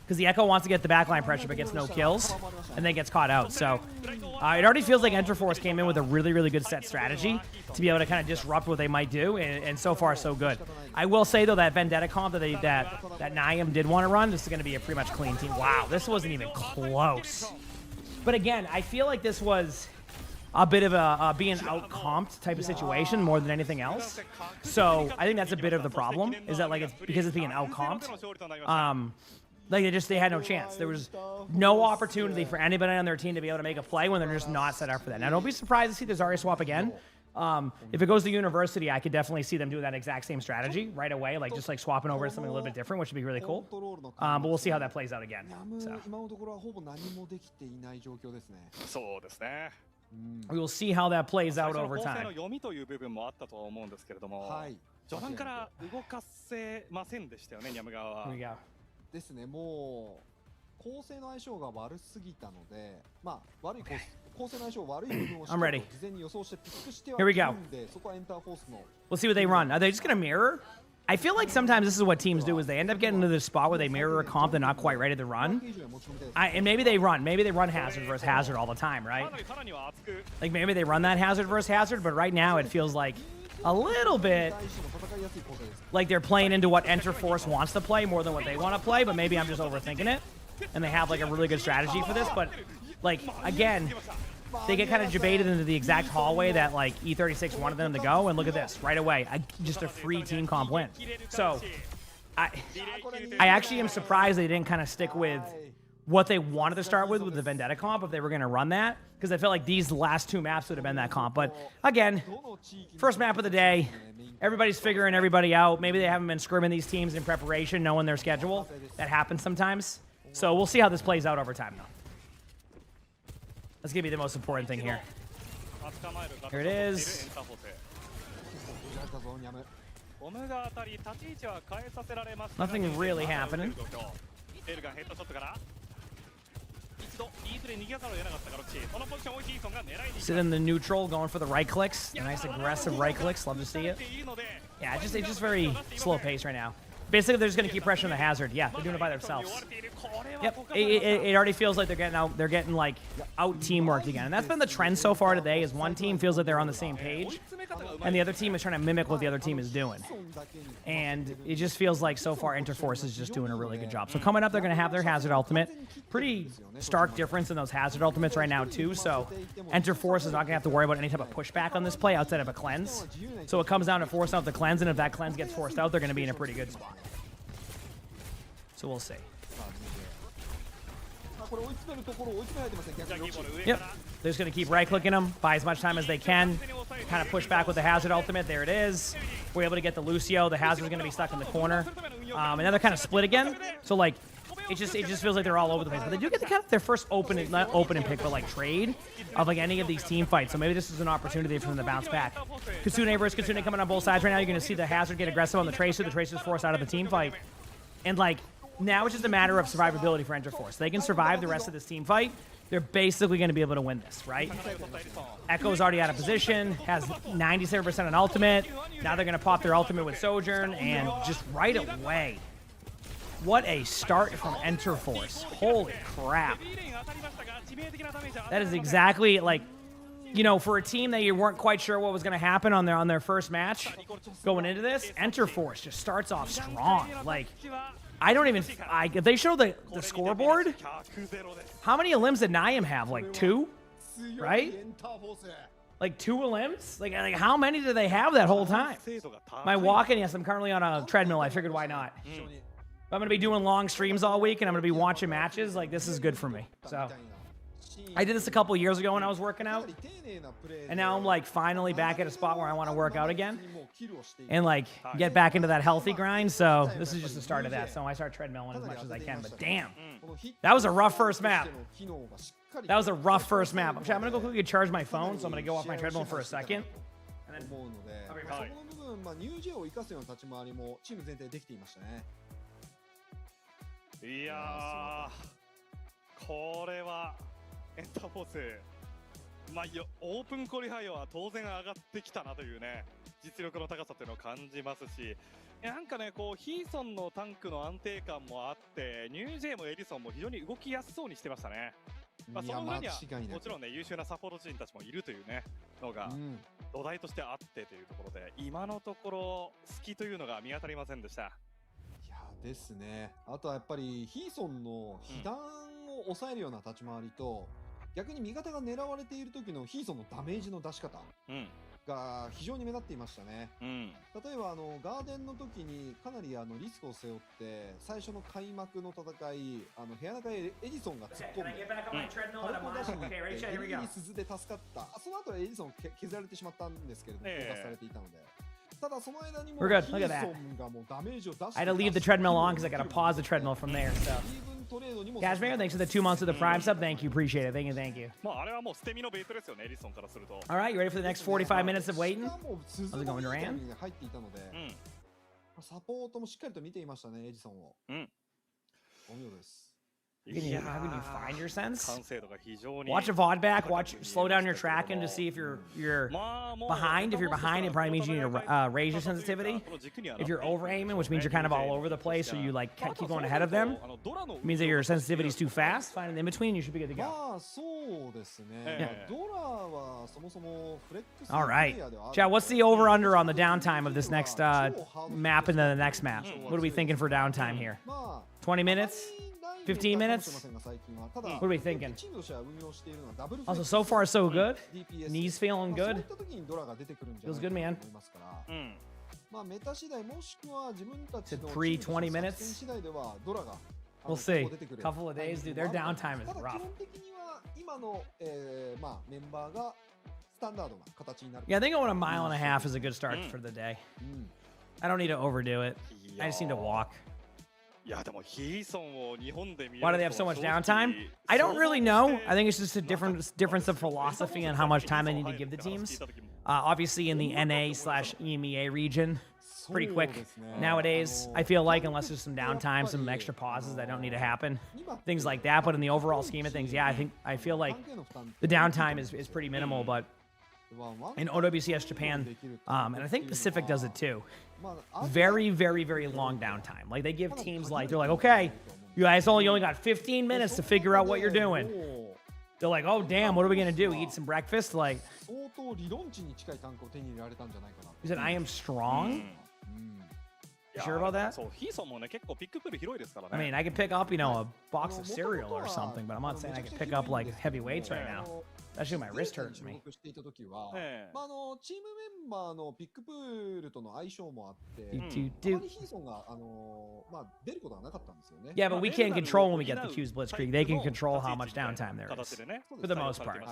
Because the Echo wants to get the backline pressure but gets no kills and then gets caught out. So it already feels like Enter Force came in with a really, really good set strategy to be able to kind of disrupt what they might do, and so far so good. I will say though that Vendetta comp that Niam did want to run, this is going to be a pretty much clean team. Wow, this wasn't even close. But again, I feel like this was a bit of a being out-comped type of situation more than anything else. So I think that's a bit of the problem, is that like it's because it's being out-comped. Like they had no chance. There was no opportunity for anybody on their team to be able to make a play when they're just not set up for that. Now, don't be surprised to see the Zarya swap again. If it goes to University, I could definitely see them doing that exact same strategy right away, like just like swapping over to something a little bit different, which would be really cool. But we'll see how that plays out again. So we will see how that plays out over time. Here we go. ですね、もう構成の相性が悪すぎたので、まあ悪い構成の相性悪い部分を事前に予想してピックしてはいるんで、そこはエンターフォースの We'll see what they run. Are they just going to mirror? I feel like sometimes this is what teams do, is they end up getting into this spot where they mirror a comp they're not quite ready to run. And maybe they run Hazard versus Hazard all the time, right? Like maybe they run that Hazard versus Hazard, but right now it feels like a little bit like they're playing into what Enter Force wants to play more than what they want to play, but maybe I'm just overthinking it. And they have like a really good strategy for this, but like again, they get kind of debated into the exact hallway that like E36 wanted them to go, and look at this right away, just a free team comp win. So I actually am surprised they didn't kind of stick with what they wanted to start with the Vendetta comp if they were going to run that, because I felt like these last 2 maps would have been that comp. But again, first map of the day, everybody's figuring everybody out. Maybe they haven't been scrimming these teams in preparation, knowing their schedule. That happens sometimes. So we'll see how this plays out over time, though. That's going to be the most important thing here. Here it is. Nothing really happening. Sit in the neutral, going for the right clicks. Nice aggressive right clicks. Love to see it. Yeah, it's just very slow pace right now. Basically, they're just going to keep pressuring the hazard. Yeah, they're doing it by themselves. Yep, it already feels like they're getting like out teamworked again, and that's been the trend so far today. Is one team feels like they're on the same page, and the other team is trying to mimic what the other team is doing, and it just feels like so far Interforce is just doing a really good job. So coming up, they're going to have their hazard ultimate. Pretty stark difference in those hazard ultimates right now too. So Interforce is not going to have to worry about any type of pushback on this play outside of a cleanse. So it comes down to forcing out the cleanse, and if that cleanse gets forced out, they're going to be in a pretty good spot. So we'll see. Yep. They're just going to keep right-clicking them, buy as much time as they can, kind of push back with the hazard ultimate. There it is. We're able to get the Lucio. The hazard's going to be stuck in the corner. And then they're kind of split again. So, like, it just feels like they're all over the place. But they do get the kind of their first open, not open and pick, but, like, trade of, like, any of these team fights. So maybe this is an opportunity for them to bounce back. Kitsune versus Kitsune coming on both sides right now. You're going to see the hazard get aggressive on the Tracer. The Tracer's forced out of the team fight. And, like, now it's just a matter of survivability for Interforce. They can survive the rest of this team fight. They're basically going to be able to win this, right? Echo's already out of position, has 97% on ultimate. Now they're going to pop their ultimate with Sojourn, and just right away. What a start from Interforce. Holy crap. That is exactly, like, you know, for a team that you weren't quite sure what was going to happen on their first match going into this, Interforce just starts off strong. Like, I don't even, if they show the scoreboard, how many limbs did Niam have? Like 2? Right? Like 2 limbs? Like how many did they have that whole time? My walking, yes, I'm currently on a treadmill. I figured why not? I'm going to be doing long streams all week, and I'm going to be watching matches. Like, this is good for me. So I did this a couple years ago when I was working out, and now I'm like finally back at a spot where I want to work out again and like get back into that healthy grind. So this is just the start of that. So I start treadmilling as much as I can. But damn, that was a rough first map. That was a rough first map. I'm gonna go quickly charge my phone, so I'm gonna go off my treadmill for a second. And then I'll be right back. エンターフォース、まあ、オープンクオリファイは当然上がってきたなというね、実力の高さというのを感じますし、なんかね、こうヒーソンのタンクの安定感もあって、ニュージェイもエリソンも非常に動きやすそうにしてましたね。まあ、その裏にはもちろんね、優秀なサポート陣たちもいるというねのが土台としてあってというところで、今のところ隙というのが見当たりませんでした。いやですね。あとはやっぱりヒーソンの被弾を抑えるような立ち回りと、逆に味方が狙われている時のヒーソンのダメージの出し方が非常に目立っていましたね。例えばガーデンの時にかなりリスクを背負って最初の開幕の戦い部屋中へエジソンが突っ込んで軽く出しに行ってギリギリ鈴で助かった。その後はエジソン削られてしまったんですけれども強化されていたので。ただその間にもヒーソンがもうダメージを出して I had to leave the treadmill on because I got to pause the treadmill from there. So. Cashmere, thanks for the 2 months of the Prime sub. Thank you, appreciate it. Thank you. All right, you ready for the next 45 minutes of waiting? How's it going, Duran? サポートもしっかりと見ていましたね、エジソンを。お見事です。How can you find your sense? Watch a VOD back. Slow down your tracking to see if you're behind. If you're behind, it probably means you need to raise your sensitivity. If you're over aiming, which means you're kind of all over the place, so you like keep going ahead of them, it means that your sensitivity is too fast. Find an in between, you should be good to go. All right, Chad. What's the over under on the downtime of this next map and then the next map? What are we thinking for downtime here? 20 minutes? 15 minutes? What are we thinking? Also, so far so good. Knees feeling good. Feels good, man. Said pre 20 minutes. We'll see. Couple of days, dude. Their downtime is rough. Yeah, I think going 1.5 miles is a good start for the day. I don't need to overdo it. I just need to walk. Why do they have so much downtime? I don't really know. I think it's just a difference of philosophy on how much time they need to give the teams. Obviously, in the NA/EMEA region, pretty quick nowadays. I feel like unless there's some downtime, some extra pauses that don't need to happen, things like that. But in the overall scheme of things, yeah, I feel like the downtime is pretty minimal. But in OWCS Japan, and I think Pacific does it too. Very, very, very long downtime. Like they give teams like, they're like, okay, you guys only got 15 minutes to figure out what you're doing. They're like, oh damn, what are we gonna do? Eat some breakfast? Like, he said, I am strong. You sure about that? I mean, I could pick up, a box of cereal or something, but I'm not saying I could pick up like heavy weights right now. Especially my wrist hurts me. チームメンバーのピックプールとの相性もあって、あまりヒーソンが出ることがなかったんですよね。Yeah, but we can't control when we get the Q's Blitzkrieg. They can control how much downtime there is, for the most part.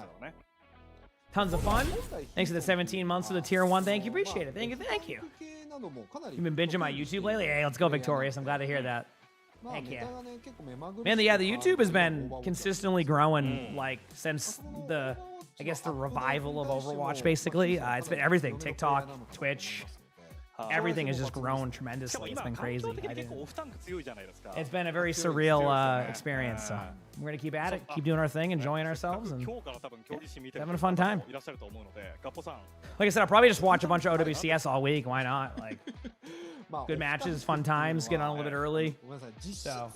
Tons of fun. Thanks for the 17 months of the tier 1. Thank you. Appreciate it. Thank you. Thank you. You've been binging my YouTube lately? Hey, let's go, Victorious. I'm glad to hear that. Heck yeah. Man, the YouTube has been consistently growing, like, since the revival of Overwatch, basically. It's been everything. TikTok, Twitch. Everything has just grown tremendously. It's been crazy. It's been a very surreal experience. So we're going to keep at it, keep doing our thing, enjoying ourselves, and having a fun time. Like I said, I'll probably just watch a bunch of OWCS all week. Why not? Like, good matches, fun times, get on a little bit early. So.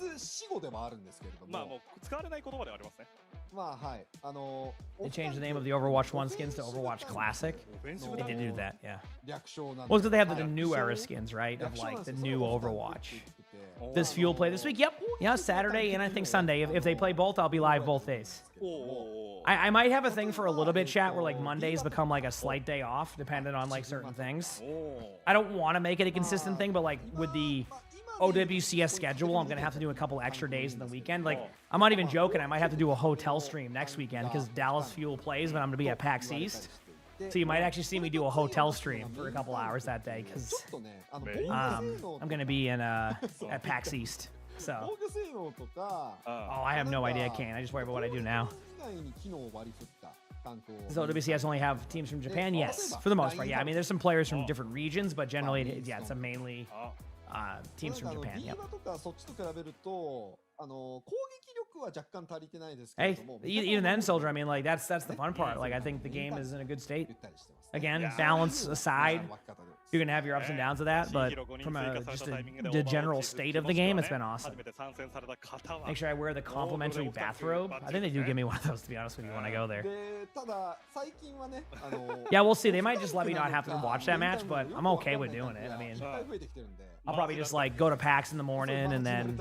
They changed the name of the Overwatch 1 skins to Overwatch Classic. They did do that, yeah. Well, because they have the new era skins, right? Of like the new Overwatch. This Fuel play this week? Yep. Yeah, Saturday and I think Sunday. If they play both, I'll be live both days. I might have a thing for a little bit, chat, where like Mondays become like a slight day off, depending on like certain things. I don't want to make it a consistent thing, but like with the OWCS schedule, I'm going to have to do a couple extra days in the weekend. Like, I'm not even joking. I might have to do a hotel stream next weekend because Dallas Fuel plays, but I'm going to be at PAX East. So you might actually see me do a hotel stream for a couple hours that day because I'm going to be at PAX East. So, I have no idea, Kane. I just worry about what I do now. Does OWCS only have teams from Japan? Yes, for the most part. Yeah, I mean, there's some players from different regions, but generally, yeah, it's a mainly teams from Japan. Yep. Hey, even then, Soldier, I mean, like, that's the fun part. Like, I think the game is in a good state. Again, balance aside, you're going to have your ups and downs of that, but from the general state of the game, it's been awesome. Make sure I wear the complimentary bathrobe. I think they do give me one of those, to be honest with you, when I go there. Yeah, we'll see. They might just let me not have to watch that match, but I'm okay with doing it. I mean, I'll probably just like go to PAX in the morning and then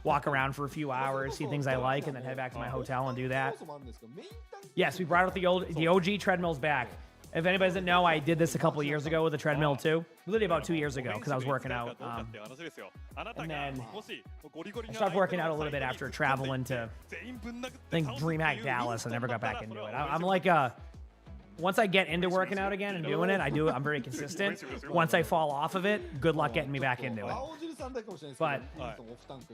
walk around for a few hours, see things I like, and then head back to my hotel and do that. Yes, we brought out the OG treadmills back. If anybody doesn't know, I did this a couple of years ago with a treadmill too. Literally about 2 years ago because I was working out. And then I started working out a little bit after traveling to, I think, DreamHack Dallas. I never got back into it. I'm like once I get into working out again and doing it, I'm very consistent. Once I fall off of it, good luck getting me back into it. But,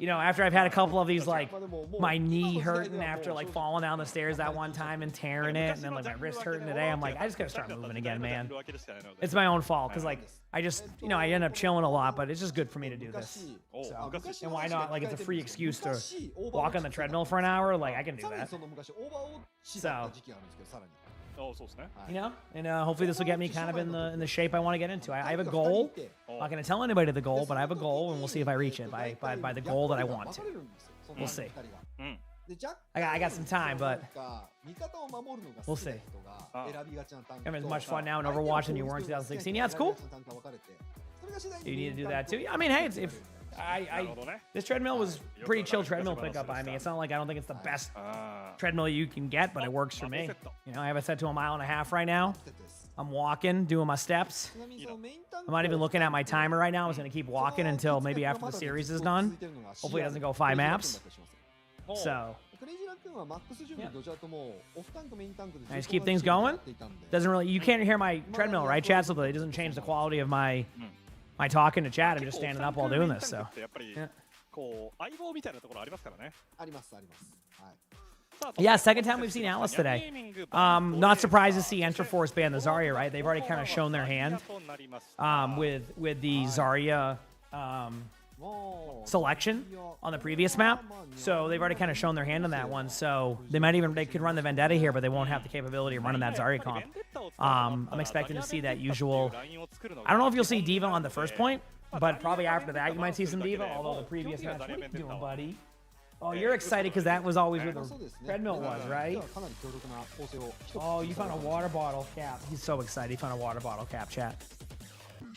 after I've had a couple of these, like, my knee hurting after, like, falling down the stairs that one time and tearing it, and then, like, my wrist hurting today, I'm like, I just gotta start moving again, man. It's my own fault, because, like, I just, I end up chilling a lot, but it's just good for me to do this. So, and why not? Like, it's a free excuse to walk on the treadmill for an hour. Like, I can do that. So, and hopefully this will get me kind of in the shape I want to get into. I have a goal. I'm not going to tell anybody the goal, but I have a goal, and we'll see if I reach it by the goal that I want to. We'll see. I got some time, but we'll see. Having as much fun now in Overwatch than you were in 2016. Yeah, it's cool. You need to do that too. I mean, hey, this treadmill was pretty chill treadmill pickup by me. It's not like I don't think it's the best treadmill you can get, but it works for me. I have it set to 1.5 miles right now. I'm walking, doing my steps. I'm not even looking at my timer right now. I'm just going to keep walking until maybe after the series is done. Hopefully it doesn't go 5 maps. So, yeah. I just keep things going. You can't hear my treadmill, right, chat? So it doesn't change the quality of my talking to chat. I'm just standing up while doing this, so. Yeah, second time we've seen Alice today. Not surprised to see Enterforce ban the Zarya, right? They've already kind of shown their hand with the Zarya selection on the previous map. So they've already kind of shown their hand on that one. So they could run the Vendetta here, but they won't have the capability of running that Zarya comp. I'm expecting to see that usual. I don't know if you'll see D.Va on the first point, but probably after that you might see some D.Va. Although the previous match, what are you doing, buddy? Oh, you're excited because that was always where the treadmill was, right? Oh, you found a water bottle cap. He's so excited. He found a water bottle cap, chat.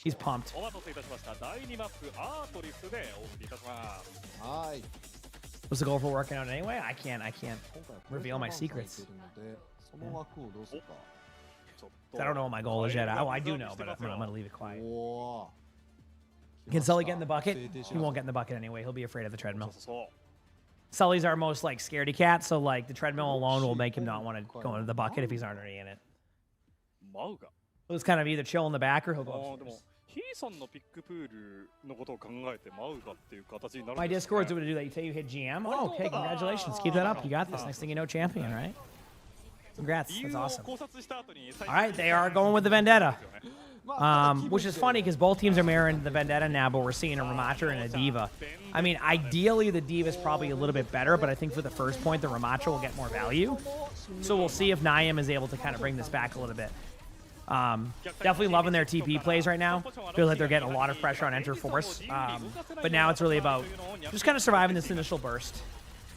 He's pumped. お待たせいたしました第2マップアートリスでお送りいたします はい。 What's the goal for working out anyway? I can't reveal my secrets. その枠をどうするか。 I don't know what my goal is yet. Oh, I do know, but I'm gonna leave it quiet. お Can Sully get in the bucket? He won't get in the bucket anyway. He'll be afraid of the treadmill. そう Sully's our most like scaredy cat, so like the treadmill alone will make him not want to go into the bucket if he's already in it. マウが He'll just kind of either chill in the back or he'll あ go ーでも upstairs. ヒーさんのピックプールのことを考えてマウがっていう形になる My んですね Discord's able to do that. You say you hit GM. Oh, okay, congratulations. Keep that up. You got this. Next thing you know, champion, right? Congrats. 理 That's 由を awesome. 考察した後に All right, they are going with the Vendetta. Which is funny because both teams are mirroring the Vendetta now, but we're seeing a Ramattra and a D.Va. I mean, ideally the D.Va is probably a little bit better, but I think for the first point, the Ramattra will get more value. So we'll see if Niam is able to kind of bring this back a little bit. Definitely loving their TP plays right now. Feel like they're getting a lot of pressure on Enter Force. But now it's really about just kind of surviving this initial burst.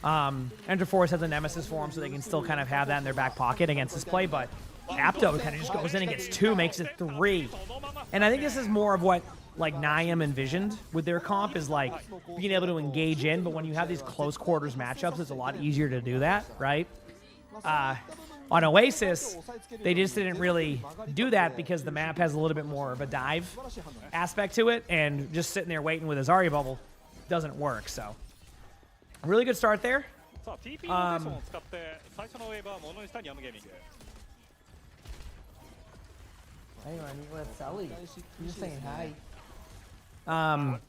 Enter Force has a Nemesis for them, so they can still kind of have that in their back pocket against this play, but Apto kind of just goes in and gets 2, makes it 3. And I think this is more of what like Niam envisioned with their comp is like being able to engage in, but when you have these close quarters matchups, it's a lot easier to do that, right? On Oasis, they just didn't really do that because the map has a little bit more of a dive aspect to it, and just sitting there waiting with a Zarya bubble doesn't work, so. Really good start there. さあ TP ローテーションを使って最初のウェーブはものにしたニャムゲーミング Hey, man, you with Sully. You're just saying hi.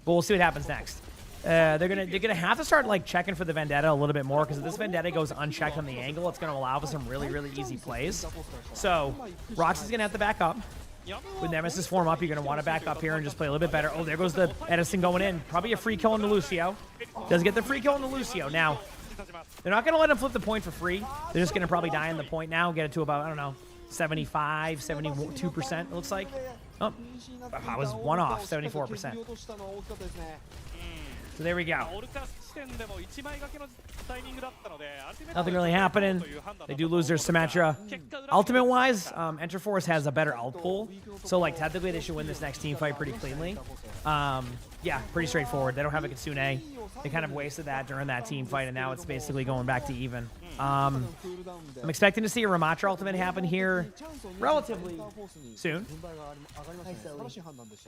But we'll see what happens next. They're gonna have to start like checking for the Vendetta a little bit more because if this Vendetta goes unchecked on the angle, it's gonna allow for some really easy plays. So Roxy's gonna have to back up. With Nemesis form up, you're gonna want to back up here and just play a little bit better. Oh, there goes the Edison going in. Probably a free kill on the Lucio. Does get the free kill on the Lucio. Now, they're not gonna let him flip the point for free. They're just gonna probably die in the point now, get it to about, I don't know, 75, 72%, it looks like. Oh, I was one off, 74%. So there we go. Nothing really happening. They do lose their Symmetra. Ultimate-wise, Enter Force has a better ult pool, so like technically they should win this next team fight pretty cleanly. Yeah, pretty straightforward. They don't have a Kitsune. They kind of wasted that during that team fight, and now it's basically going back to even. I'm expecting to see a Ramattra ultimate happen here relatively soon.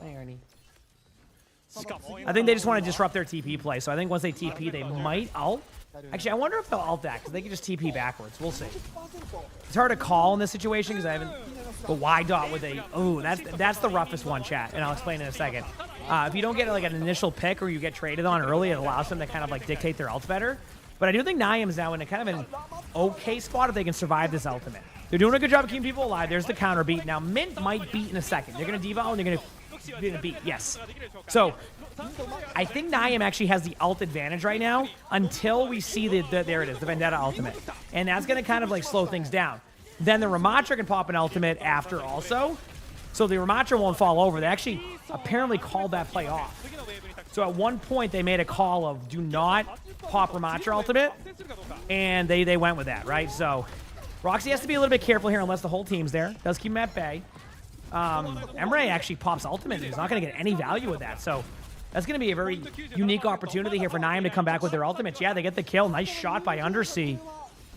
Hey, Ernie. I think they just want to disrupt their TP play, so I think once they TP, they might ult. Actually, I wonder if they'll ult that, because they can just TP backwards. We'll see. It's hard to call in this situation, because I haven't... But Y dot with a... Oh, that's the roughest one, chat, and I'll explain in a second. If you don't get like an initial pick or you get traded on early, it allows them to kind of like dictate their ults better. But I do think Niam is now in a kind of an okay spot if they can survive this ultimate. They're doing a good job of keeping people alive. There's the counter beat. Now, Mint might beat in a second. They're going to deval and they're going to beat. Yes. So, I think Niam actually has the ult advantage right now until we see there it is, the Vendetta ultimate. And that's going to kind of like slow things down. Then the Ramattra can pop an ultimate after also. So the Ramattra won't fall over. They actually apparently called that play off. So at one point they made a call of do not pop Ramattra ultimate, and they went with that, right? So Roxy has to be a little bit careful here unless the whole team's there. Does keep him at bay. Emre actually pops ultimate. He's not going to get any value with that. So that's going to be a very unique opportunity here for Niam to come back with their ultimates. Yeah, they get the kill. Nice shot by Undersea.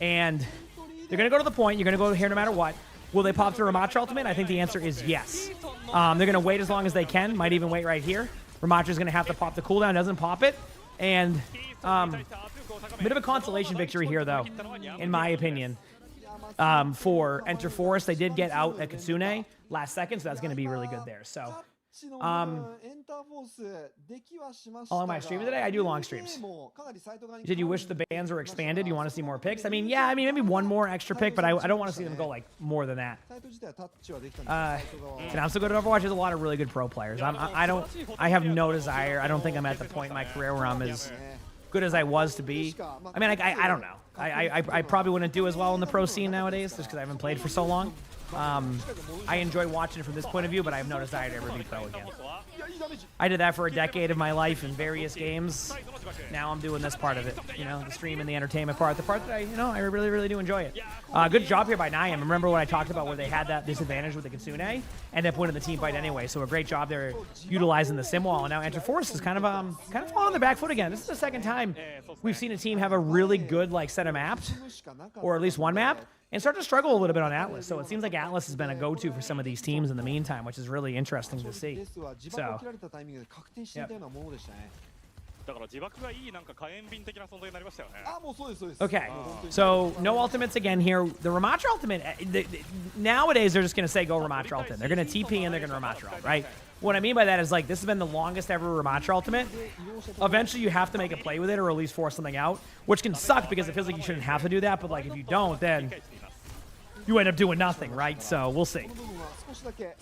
And they're going to go to the point. You're going to go here no matter what. Will they pop the Ramattra ultimate? I think the answer is yes. They're going to wait as long as they can. Might even wait right here. Ramattra's going to have to pop the cooldown. Doesn't pop it. And a bit of a consolation victory here, though, in my opinion. For Enter Force, they did get out a Kitsune last second, so that's going to be really good there. So チのエンターフォースできはしました Oh, am I streaming today? I do long streams. You said you wish the bands were expanded. You want to see more picks? I mean, yeah. I mean, maybe one more extra pick, but I don't want to see them go like more than that. サイト自体はタッチはできたんですけど、サイト And が I'm still good at Overwatch. There's a lot of really good pro players. I have no desire. I don't think I'm at the point in my career where I'm as good as I was to be. I mean, I don't know. I probably wouldn't do as well in the pro scene nowadays just because I haven't played for so long. I enjoy watching it from this point of view, but I have no desire to ever be pro again. I did that for a decade of my life in various games. Now I'm doing this part of it, you know, the stream and the entertainment part, the part that I really, really do enjoy it. Good job here by Niam. Remember what I talked about where they had that disadvantage with the Kitsune? Ended up winning the team fight anyway, so a great job there utilizing the sim wall. And now Enter Force is kind of falling on their back foot again. This is the second time we've seen a team have a really good like set of maps, or at least one map, and start to struggle a little bit on Atlas. So it seems like Atlas has been a go-to for some of these teams in the meantime, which is really interesting to see. レスは自爆を切られたタイミングで確定していたようなものでしたね。だから自爆がいいなんか火炎瓶的な存在になりましたよね。あ、もうそうですそうです。 Okay, so no ultimates again here. The Ramatra ultimate, nowadays they're just going to say go Ramatra ultimate. They're going to TP and they're going to Ramatra ult, right? What I mean by that is like this has been the longest ever Ramatra ultimate. Eventually you have to make a play with it or at least force something out, which can suck because it feels like you shouldn't have to do that, but like if you don't, then you end up doing nothing, right? So we'll see. この部分は少しだけ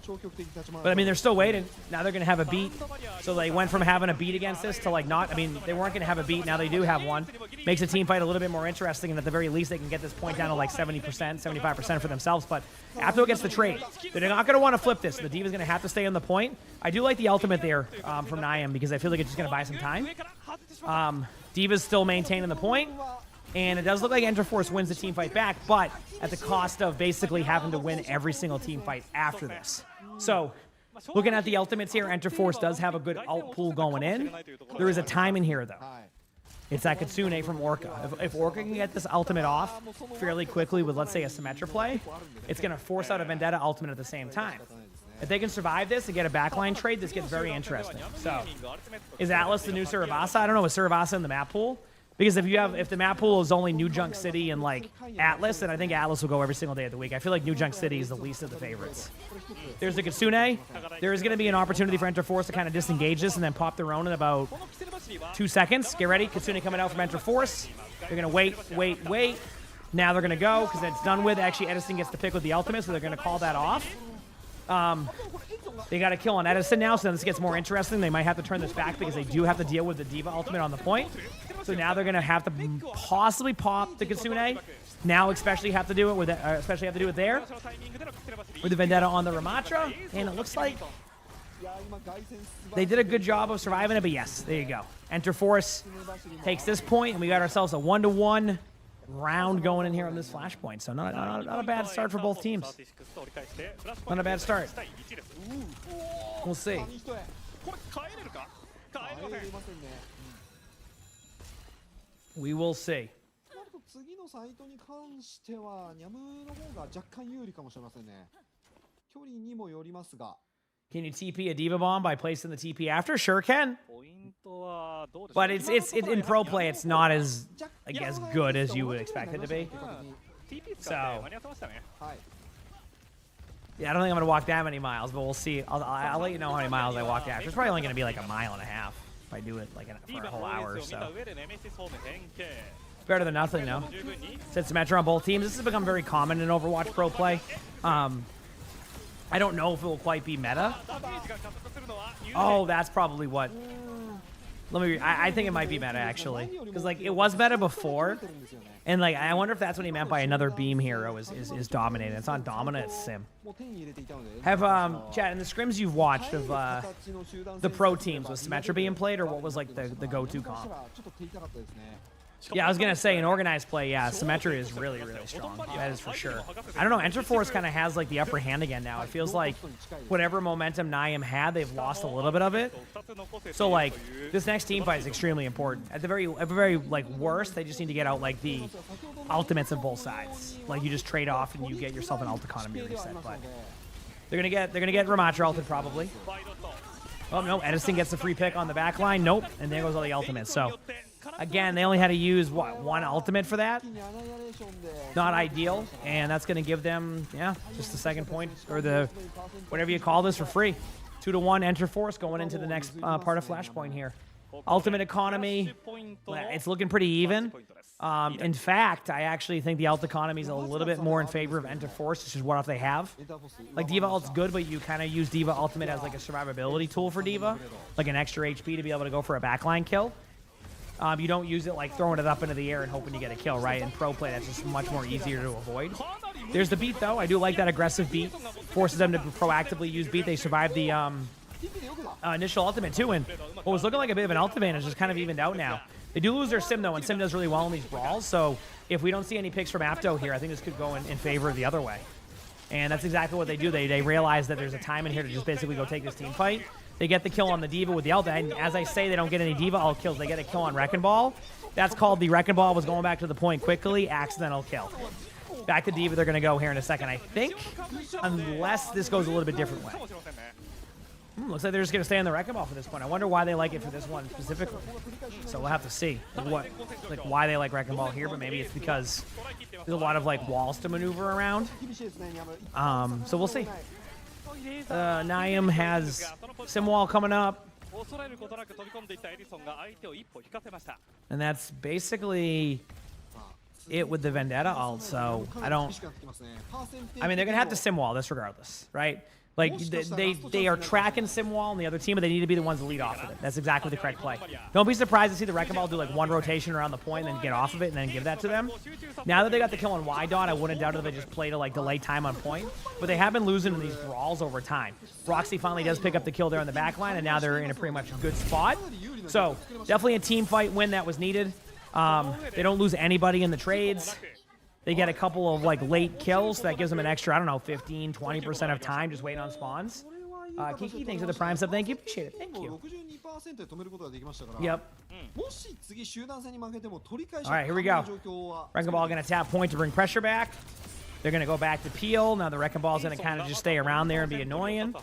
消極的に立ち回る。 But I mean, they're still waiting. Now they're going to have a beat. So they went from having a beat against this to like not. I mean, they weren't going to have a beat. Now they do have one. Makes the team fight a little bit more interesting. And at the very least, they can get this point down to like 70%, 75% for themselves. But Apto gets the trade. They're not going to want to flip this. The Diva's going to have to stay on the point. I do like the ultimate there from Niam because I feel like it's just going to buy some time. Diva's still maintaining the point. And it does look like Enter Force wins the team fight back, but at the cost of basically having to win every single team fight after this. So, looking at the ultimates here, Enter Force does have a good ult pool going in. There is a time in here, though. It's that Kitsune from Orca. If Orca can get this ultimate off fairly quickly with, let's say, a Symmetra play, it's going to force out a Vendetta ultimate at the same time. If they can survive this and get a backline trade, this gets very interesting. So, is Atlas the new Surabasa? I don't know. Is Surabasa in the map pool? Because if the map pool is only New Junk City and like Atlas, then I think Atlas will go every single day of the week. I feel like New Junk City is the least of the favorites. There's the Kitsune. There is going to be an opportunity for Enter Force to kind of disengage this and then pop their own in about 2 seconds. Get ready. Kitsune coming out from Enter Force. They're going to wait. Now they're going to go because it's done with. Actually, Edison gets to pick with the ultimate, so they're going to call that off. They got a kill on Edison now, so then this gets more interesting. They might have to turn this back because they do have to deal with the Diva ultimate on the point. So now they're going to have to possibly pop the Kitsune. Now especially have to do it with there. With the Vendetta on the Ramatra. And it looks like they did a good job of surviving it, but yes, there you go. Enter Force takes this point, and we got ourselves a 1-1 round going in here on this flashpoint. So not a bad start for both teams. Not a bad start. We'll see. これ帰れるか？帰れません。 We will see. 次のサイトに関してはニャムの方が若干有利かもしれませんね。距離にもよりますが。 Can you TP a Diva Bomb by placing the TP after? Sure can. But it's in pro play, it's not as as good as you would expect it to be. So yeah, I don't think I'm gonna walk that many miles, but we'll see. I'll let you know how many miles I walk after. It's probably only gonna be like a mile and a half if I do it like for a whole hour or so. Better than nothing, no. Since Symmetra on both teams, this has become very common in Overwatch pro play. I don't know if it will quite be meta. Oh, that's probably what. I think it might be meta actually, because like it was meta before, and like I wonder if that's what he meant by another beam hero is dominating. It's not dominant, it's sim. Have chat in the scrims you've watched of the pro teams, was Symmetra being played, or what was like the go-to comp? Yeah, I was gonna say in organized play, yeah, Symmetra is really, really strong. That is for sure. I don't know, Enter Force kind of has like the upper hand again now. It feels like whatever momentum Niam had, they've lost a little bit of it. So like this next team fight is extremely important. At the very like worst, they just need to get out like the ultimates of both sides. Like you just trade off and you get yourself an ult economy reset. But they're gonna get Ramatra ulted probably. Oh no, Edison gets the free pick on the back line. Nope, and there goes all the ultimates. So Again, they only had to use, what, one ultimate for that? 一気にアナニアレーションで Not ideal. And that's going to give them, yeah, just the second point, or the, whatever you call this, for free. 2-1 enter force going into the next part of Flashpoint here. Ultimate economy, it's looking pretty even. In fact, I actually think the ult economy is a little bit more in favor of enter force, which is what if they have. Like, D.Va ult's good, but you kind of use D.Va ultimate as like a survivability tool for D.Va. Like an extra HP to be able to go for a backline kill. You don't use it like throwing it up into the air and hoping you get a kill, right? In pro play, that's just much more easier to avoid. There's the beat, though. I do like that aggressive beat. Forces them to proactively use beat. They survived the initial ultimate, too. And what was looking like a bit of an ult advantage is kind of evened out now. They do lose their Sim, though, and Sim does really well in these brawls. So if we don't see any picks from Apto here, I think this could go in favor of the other way. And that's exactly what they do. They realize that there's a time in here to just basically go take this team fight. They get the kill on the D.Va with the ult, and as I say, they don't get any D.Va ult kills. They get a kill on Wrecking Ball. That's called the Wrecking Ball was going back to the point quickly, accidental kill. Back to D.Va, they're going to go here in a second, I think, unless this goes a little bit different way. Looks like they're just going to stay on the Wrecking Ball for this point. I wonder why they like it for this one specifically. So we'll have to see why they like Wrecking Ball here, but maybe it's because there's a lot of like walls to maneuver around. So we'll see. Niam has Simwall coming up. And that's basically it with the Vendetta ult, so I mean, they're going to have to Simwall this regardless, right? Like, they are tracking Simwall and the other team, but they need to be the ones to lead off of it. That's exactly the correct play. Don't be surprised to see the Wrecking Ball do like one rotation around the point and then get off of it and then give that to them. Now that they got the kill on Y Dot, I wouldn't doubt if they just play to like delay time on point. But they have been losing in these brawls over time. Roxy finally does pick up the kill there on the back line, and now they're in a pretty much good spot. So definitely a team fight win that was needed. They don't lose anybody in the trades. They get a couple of like late kills, so that gives them an extra, I don't know, 15, 20% of time just waiting on spawns. Kiki, thanks for the prime sub. Thank you. Appreciate it. Thank you. Yep. All right, here we go. Wrecking Ball going to tap point to bring pressure back. They're going to go back to Peel. Now the Wrecking Ball is going to kind of just stay around there and be annoying.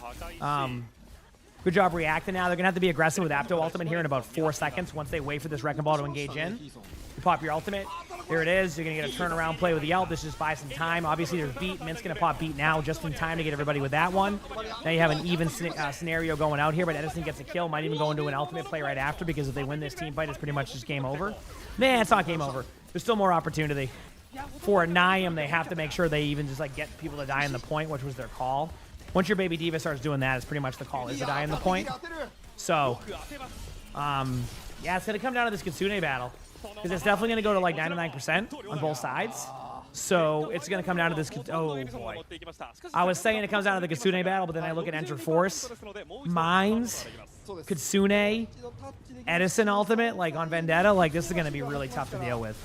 Good job reacting now. They're going to have to be aggressive with Apto ultimate here in about 4 seconds once they wait for this Wrecking Ball to engage in. You pop your ultimate. There it is. You're going to get a turnaround play with the ult. This just buys some time. Obviously, there's beat. Mint's going to pop beat now just in time to get everybody with that one. Now you have an even scenario going out here, but Edison gets a kill. Might even go into an ultimate play right after, because if they win this team fight, it's pretty much just game over. Nah, it's not game over. There's still more opportunity. For Niam, they have to make sure they even just like get people to die in the point, which was their call. Once your baby D.Va starts doing that, it's pretty much the call is to die in the point. So, yeah, it's going to come down to this Kitsune battle. Because it's definitely going to go to like 99% on both sides. So it's going to come down to this. Oh, boy. I was saying it comes down to the Kitsune battle, but then I look at Enter Force. Mines, Kitsune, Edison Ultimate, like on Vendetta. Like, this is going to be really tough to deal with.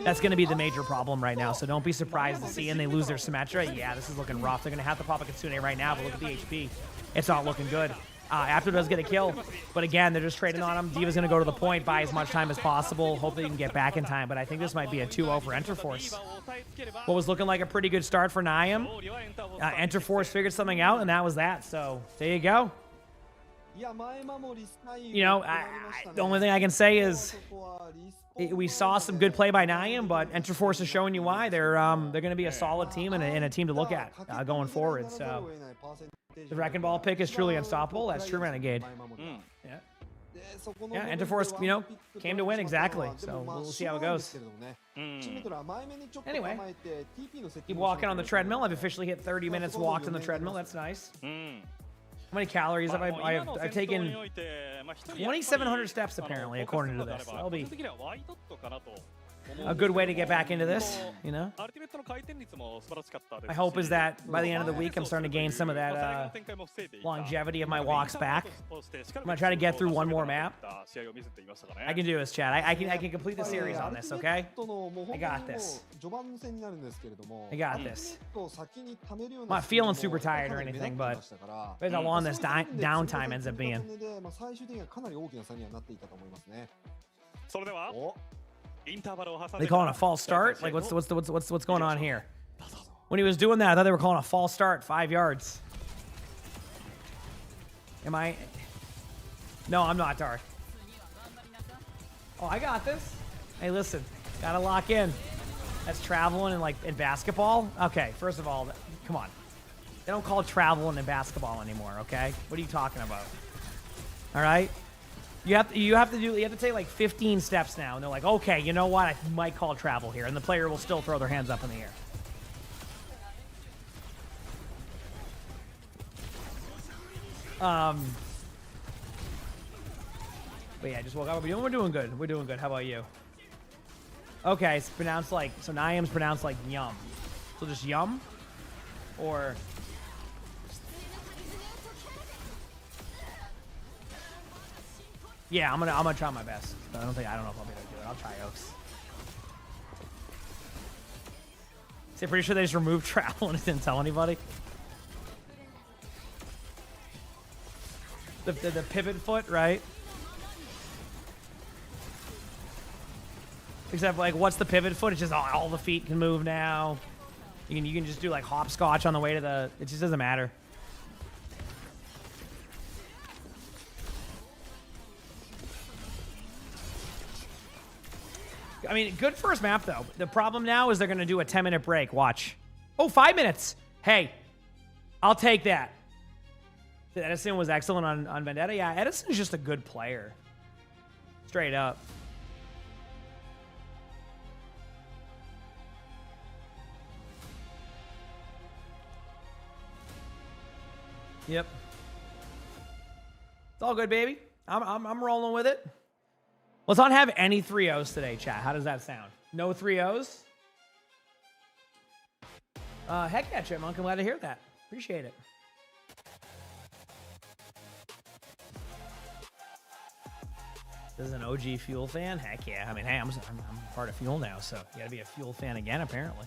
That's going to be the major problem right now. So don't be surprised to see, and they lose their Symmetra. Yeah, this is looking rough. They're going to have to pop a Kitsune right now, but look at the HP. It's not looking good. After does get a kill, but again, they're just trading on him. D.Va's going to go to the point, buy as much time as possible. Hopefully he can get back in time, but I think this might be a 2-0 for Enter Force. What was looking like a pretty good start for Niam. Enter Force figured something out, and that was that. So there you go. You know, the only thing I can say is we saw some good play by Niam, but Enter Force is showing you why. They're going to be a solid team and a team to look at going forward. So the Wrecking Ball pick is truly unstoppable. That's true, Renegade. Yeah, Enter Force, you know, came to win exactly. So we'll see how it goes. Anyway, keep walking on the treadmill. I've officially hit 30 minutes walked on the treadmill. That's nice. How many calories have I've taken 2,700 steps apparently, according to this. That'll be a good way to get back into this, you know? My hope is that by the end of the week, I'm starting to gain some of that longevity of my walks back. I'm going to try to get through one more map. I can do this, Chad. I can complete the series on this, okay? I got this. I got this. I'm not feeling super tired or anything, but there's how long this downtime ends up being. They calling a false start? Like what's going on here? When he was doing that, I thought they were calling a false start, 5 yards. Am I? No, I'm not, Dark. Oh, I got this. Hey, listen, gotta lock in. That's traveling in basketball. Okay, first of all, come on. They don't call traveling in basketball anymore. Okay, what are you talking about? All right, you have to take like 15 steps now, and they're like, okay, you know what? I might call travel here, and the player will still throw their hands up in the air. But yeah, just woke up. We're doing good. We're doing good. How about you? Okay, it's pronounced like, so Niam's pronounced like yum. So just yum? Or... Yeah, I'm gonna try my best. I don't know if I'll be able to do it. I'll try Oaks. So pretty sure they just removed travel and didn't tell anybody. The pivot foot, right? Except like, what's the pivot foot? It's just all the feet can move now. You can just do like hopscotch on the way to the. It just doesn't matter. I mean, good first map, though. The problem now is they're going to do a 10-minute break. Watch. Oh, 5 minutes. Hey, I'll take that. Edison was excellent on Vendetta. Yeah, Edison's just a good player. Straight up. Yep. It's all good, baby. I'm rolling with it. Let's not have any 3-0s today, chat. How does that sound? No 3-0s? Heck yeah, Chipmunk. I'm glad to hear that. Appreciate it. This is an OG Fuel fan? Heck yeah. I mean, hey, I'm part of Fuel now, so you gotta be a Fuel fan again, apparently.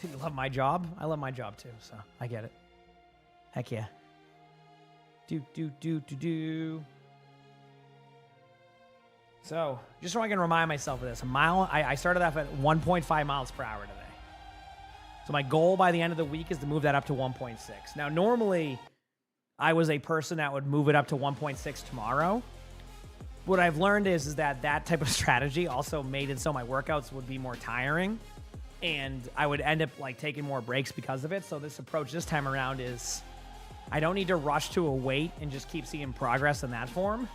You love my job? I love my job too, so I get it. Heck yeah. Do. So, just so I can remind myself of this, I started off at 1.5 miles per hour today. So my goal by the end of the week is to move that up to 1.6. Now, normally, I was a person that would move it up to 1.6 tomorrow. What I've learned is that type of strategy also made it so my workouts would be more tiring, and I would end up like taking more breaks because of it. So this approach this time around is I don't need to rush to a weight and just keep seeing progress in that form.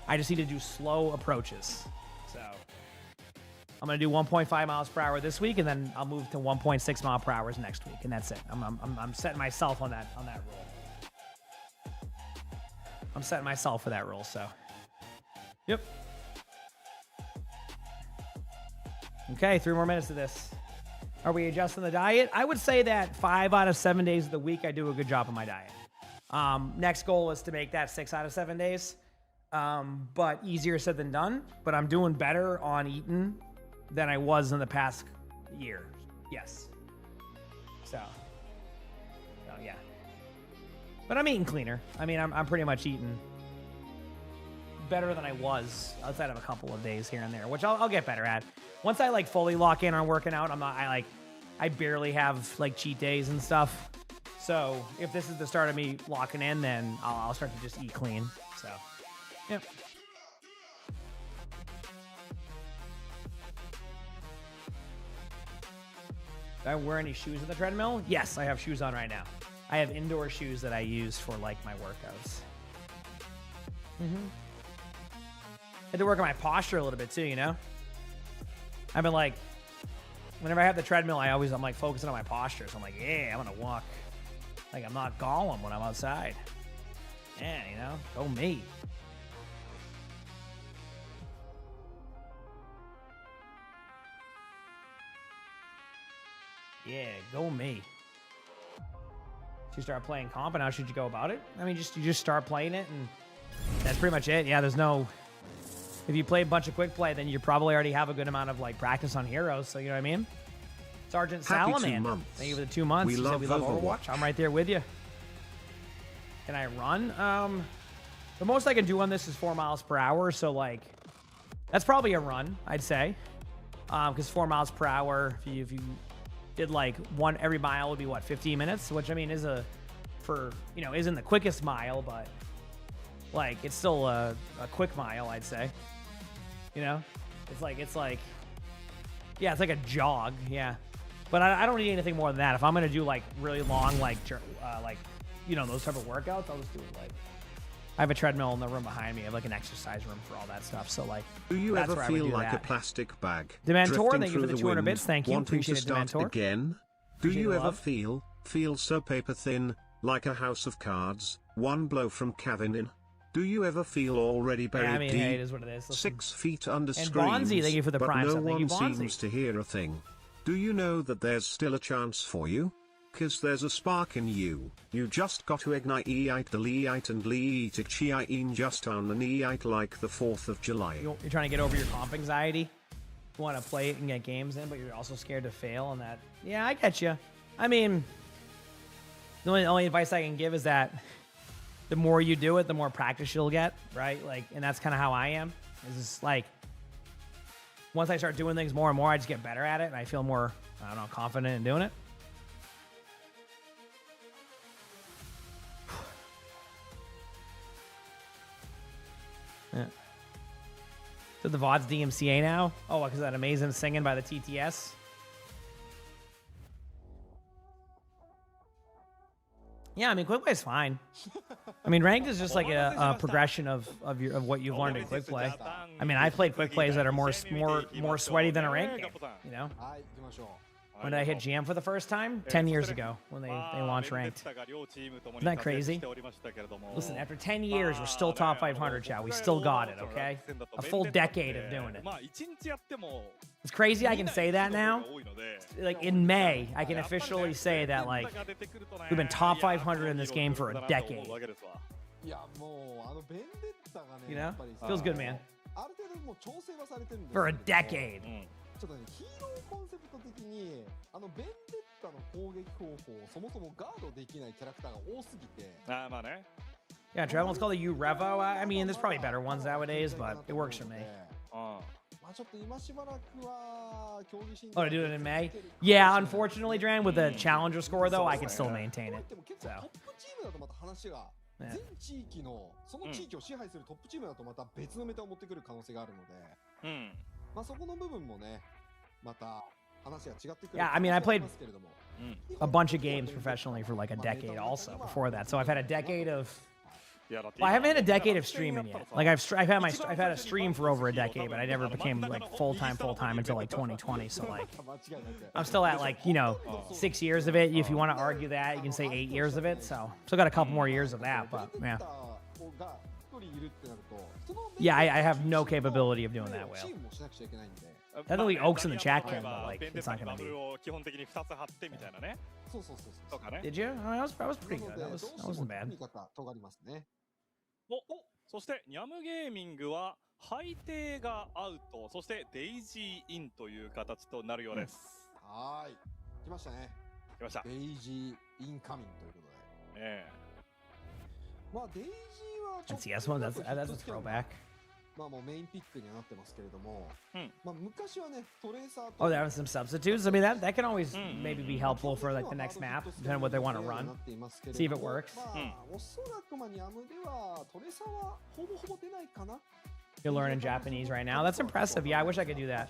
I just need to do slow approaches. So I'm going to do 1.5 miles per hour this week, and then I'll move to 1.6 mile per hour next week, and that's it. I'm setting myself on that rule. I'm setting myself for that rule, so. Yep. Okay, 3 more minutes of this. Are we adjusting the diet? I would say that 5 out of 7 days of the week, I do a good job on my diet. Next goal is to make that 6 out of 7 days. But easier said than done. But I'm doing better on eating than I was in the past year. Yes. So yeah. But I'm eating cleaner. I mean, I'm pretty much eating better than I was outside of a couple of days here and there, which I'll get better at. Once I like fully lock in on working out, I barely have like cheat days and stuff. So if this is the start of me locking in, then I'll start to just eat clean. So, yep. Do I wear any shoes on the treadmill? Yes, I have shoes on right now. I have indoor shoes that I use for like my workouts. I had to work on my posture a little bit too, you know? I've been like, whenever I have the treadmill, I'm like focusing on my posture. So I'm like, yeah, I'm gonna walk like I'm not Gollum when I'm outside. Yeah, you know, go me. Yeah, go me. You start playing comp, and how should you go about it? I mean, you just start playing it, and that's pretty much it. Yeah, there's no. If you play a bunch of quick play, then you probably already have a good amount of like practice on heroes. So you know what I mean? Sergeant Salamander, thank you for the 2 months. We love Overwatch. I'm right there with you. Can I run? The most I can do on this is 4 miles per hour. So like, that's probably a run, I'd say. Because 4 miles per hour, if you did like every mile would be what, 15 minutes, which I mean isn't the quickest mile, but like it's still a quick mile, I'd say. You know, it's like yeah, it's like a jog, yeah. But I don't need anything more than that. If I'm gonna do like really long, like you know, those type of workouts, I'll just do it like. I have a treadmill in the room behind me. I have like an exercise room for all that stuff. So like, do you that's ever where I would feel do like that. a plastic bag? Dementor, drifting thank you for through the the 200 wind, bits. Thank you. wanting Appreciate to it, start Dementor. again? Do Appreciate you the ever love. feel so paper thin, like a house of cards, one blow from caving in? Do you ever feel already buried Yeah, I mean, deep, hey, it is what it is. Listen. 6 feet under And screens, Bonzi, thank you for the but prime no sub. Thank you, one Bonzi. seems to hear a thing? Do you know that there's still a chance for you? 'Cause there's a spark in you. You just got to ignite the leite and leite chiain just on the leite like the 4th of July. You're trying to get over your comp anxiety. You want to play it and get games in, but you're also scared to fail. And that, yeah, I get you. I mean, the only advice I can give is that the more you do it, the more practice you'll get, right? Like, and that's kind of how I am. Is just like, once I start doing things more and more, I just get better at it, and I feel more, I don't know, confident in doing it. Yeah. So the VOD's DMCA now? Oh, because of that amazing singing by the TTS? Yeah, I mean, Quickplay is fine. I mean, ranked is just like a progression of what you've learned in Quickplay. I mean, I played Quickplays that are more sweaty than a ranked game, you know? はい、行きましょう。 When did I hit GM for the first time? 10 years ago when they launched ranked. Isn't that crazy? Listen, after 10 years, we're still top 500, chat. We still got it, okay? A full decade of doing it. It's crazy I can say that now. Like, in May, I can officially say that, like, we've been top 500 in this game for a decade. いや、もうあのベンデッタがね、 You や know? っぱり Feels good, man. ある程度もう調整はされてるんですけど For a decade. ちょっとね、ヒーローコンセプト的にあのベンデッタの攻撃方法をそもそもガードできないキャラクターが多すぎて Yeah, Trevor, let's call the U Revo. I mean, there's probably better ones nowadays, but it works for me. まあちょっと今しばらくは競技新 Oh, to do it in May? Yeah, unfortunately, Dran, with the challenger score, though, I can still maintain it. でも結構 So. トップチームだとまた話が Yeah. 全地域のその地域を支配するトップチームだとまた別のメタを持ってくる可能性があるので、まあそこの部分もね、また話が違ってくる。 Yeah, I mean, I played ますけれども a bunch of games professionally for like a decade also before that. So I've had a decade of. Well, I haven't had a decade of streaming yet. Like I've had a stream for over a decade, but I never became like full time until like 2020. So like, 間違いなく I'm still at like 6 years of it. If you want to argue that, you can say 8 years of it. So still got a couple more years of that. But yeah, が一人いるってなると、その yeah, I have no capability of doing that. チ Will ームもしなくちゃいけないんで、 definitely Oaks in the chat can, but like it's not gonna be. 基本的に2つ貼ってみたいなね。そうそうそうそう。とかね。 Did you? I mean, that was pretty な good. の That で was どうしても wasn't bad. 組み方尖りますね。そしてニャムゲーミングは配定がアウト、そしてデイジーインという形となるようです。はーい。来ましたね。来ました。デイジーインカミングということで。まあデイジーはちょっ That's yes one. That's a throwback. まあもうメインピックにはなってますけれども、まあ昔はねトレーサーと Oh, there are some substitutes. I mean, that can always maybe be helpful for like the next map, depending on what they want to run. See if it works. まあおそらくまあニャムではトレーサーはほぼほぼ出ないかな。 You're learning Japanese right now. That's impressive. Yeah, I wish I could do that.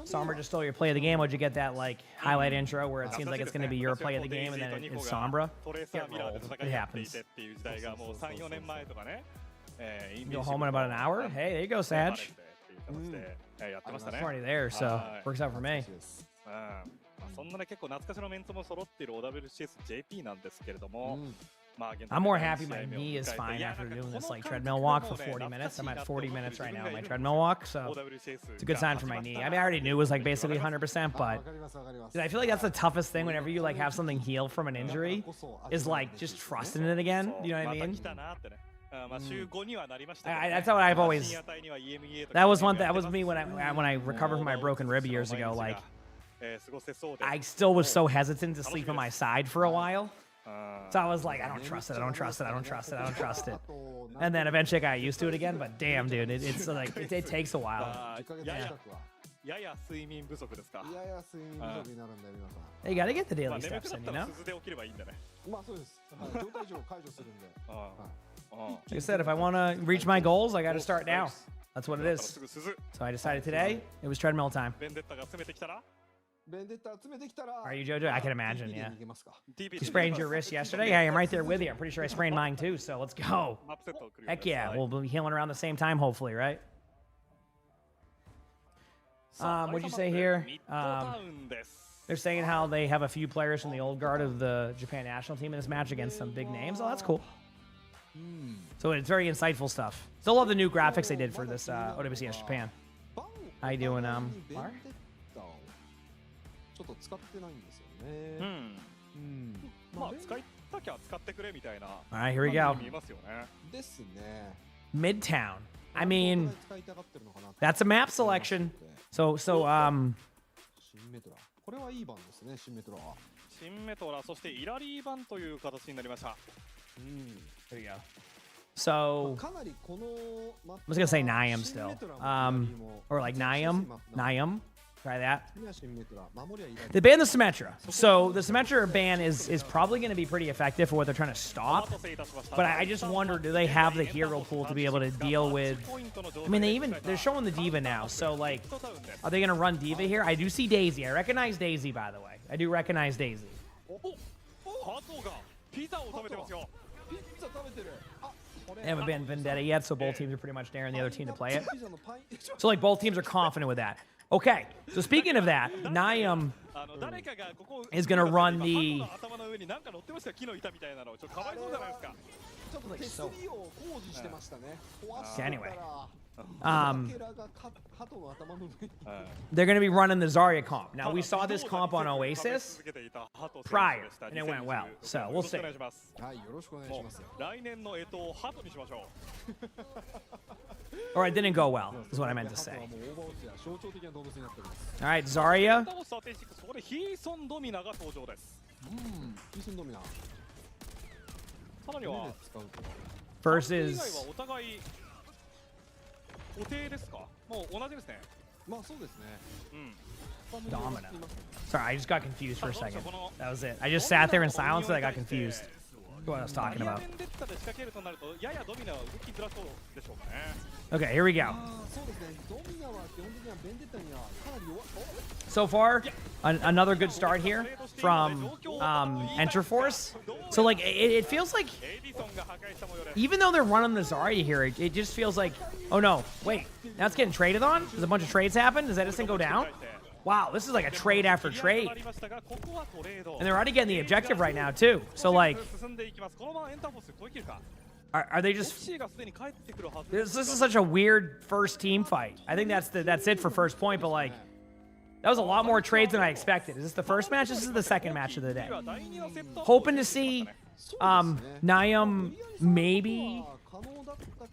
Sombra just stole your play of the game. Would you get that like highlight intro where it seems like it's going to be your play of the game and then it's Sombra? トレーサーミラーで戦 It い合ってい happens. てっていう時代がもう3、4年前とかね。Go home in about an hour. Hey, there you go, Sag. やってましたね。 I'm already there, so works out for me. そんなね結構懐かしのメンツも揃っている OWCSJP なんですけれども、まあ現在 I'm more happy my knee is fine after doing this like treadmill walk for 40 minutes. I'm at 40 minutes right now on my treadmill walk, so it's a good sign for my knee. I mean, I already knew it was like basically 100%, but わかりますわかります dude, I feel like that's the toughest thing whenever you like have something heal from an injury is like just trusting it again. You know what I また mean? 来たなってね。まあ週5にはなりましたけど I, ね。 that's how I've always. 深夜帯には EMEA とか That was one. That was me when I recovered from my broken rib years ago. Like 過ごせそうで I still was so hesitant to sleep on my side for a while. So I was like, I don't trust it. I don't trust it. I don't trust it. I don't trust it. And then eventually I got used to it again. But damn, dude, it's like it takes a while. 10ヶ月近くはやや睡眠不足ですか。いやいや睡眠不足になるんで皆さん。 Hey, you gotta get the まあ daily 眠く steps なっ in, た you ら know? 鈴で起きればいいんだね。まあそうです。はい、状態上解除するんで。あはい。あ。 Like I said, if I want to reach my goals, I gotta start now. That's what it す is. ぐ鈴。 So I decided today it was treadmill time. ベンデッタが詰めてきたら。ベンデッタ詰めてきたら。 Are you JoJo? I can imagine, TP で yeah. 逃げますか。 TP You sprained your wrist yesterday? Hey, I'm right there with you. I'm pretty sure I sprained mine too, so let's go. マップセットをクリア Heck yeah, we'll be healing around the same time, hopefully, right? What'd you say here? ミッドタウンです。 They're saying how they have a few players from the old guard of the Japan national team in this match against some big names. Oh, that's cool. So it's very insightful stuff. Still love the new graphics they did for this OWCS Japan. バン How you doing, ベン Mar? デッタをちょっと使ってないんですようね。ん。うん。まあ使いたきゃ使ってくれみたいな。 All right, here we go. 感じに見えますよね。ですね。 Midtown. I mean, 使いたがってるのかな。 that's a map selection. So シンメトラ。これはいい番ですね、シンメトラは。シンメトラ、そしてイラリー版という形になりました。うん。 here we go. So かなりこのマップ I was gonna say Niam still. Or like Niam. Niam. Try that. They banned the Symmetra. So the Symmetra ban is probably going to be pretty effective for what they're trying to stop. But I just wonder, do they have the hero pool to be able to deal with? I mean, they're showing the Diva now. So like, are they going to run Diva here? I do see Daisy. I recognize Daisy, by the way. I do recognize Daisy. ハトがピザを食べてますよ。 They haven't banned Vendetta yet, so both teams are pretty much daring the other team to play it. So like both teams are confident with that. Okay, so speaking of that, Niam is going to run the... Anyway, they're going to be running the Zarya comp. Now, we saw this comp on Oasis prior, and it went well. So, we'll see. はい、よろしくお願いします。 来年の干支をハトにしましょう。 Or it didn't go well, is what I meant to say. もうオーバーウォッチや象徴的な動物になっております。 All right, Zarya. ここでヒーソンドミナが登場です。ヒーソンドミナ。さらには、使うと。以外 versus はお互い固定ですか？もう同じですね。まあそうですね。うん。 Domina. Sorry, I just got confused for a second. That was it. I just sat there in silence and I got confused. What I was talking about. Okay, here we go. So far, another good start here from Enterforce. So like, it feels like, even though they're running the Zarya here, it just feels like, oh no, wait, now it's getting traded on? Does a bunch of trades happen? Does that just thing go down? Wow, this is like a trade after trade. And they're already getting the objective right now, too. So, like, are they just... This is such a weird first team fight. I think that's it for first point, but, like, that was a lot more trades than I expected. Is this the first match? This is the second match of the day. Hoping to see Niam maybe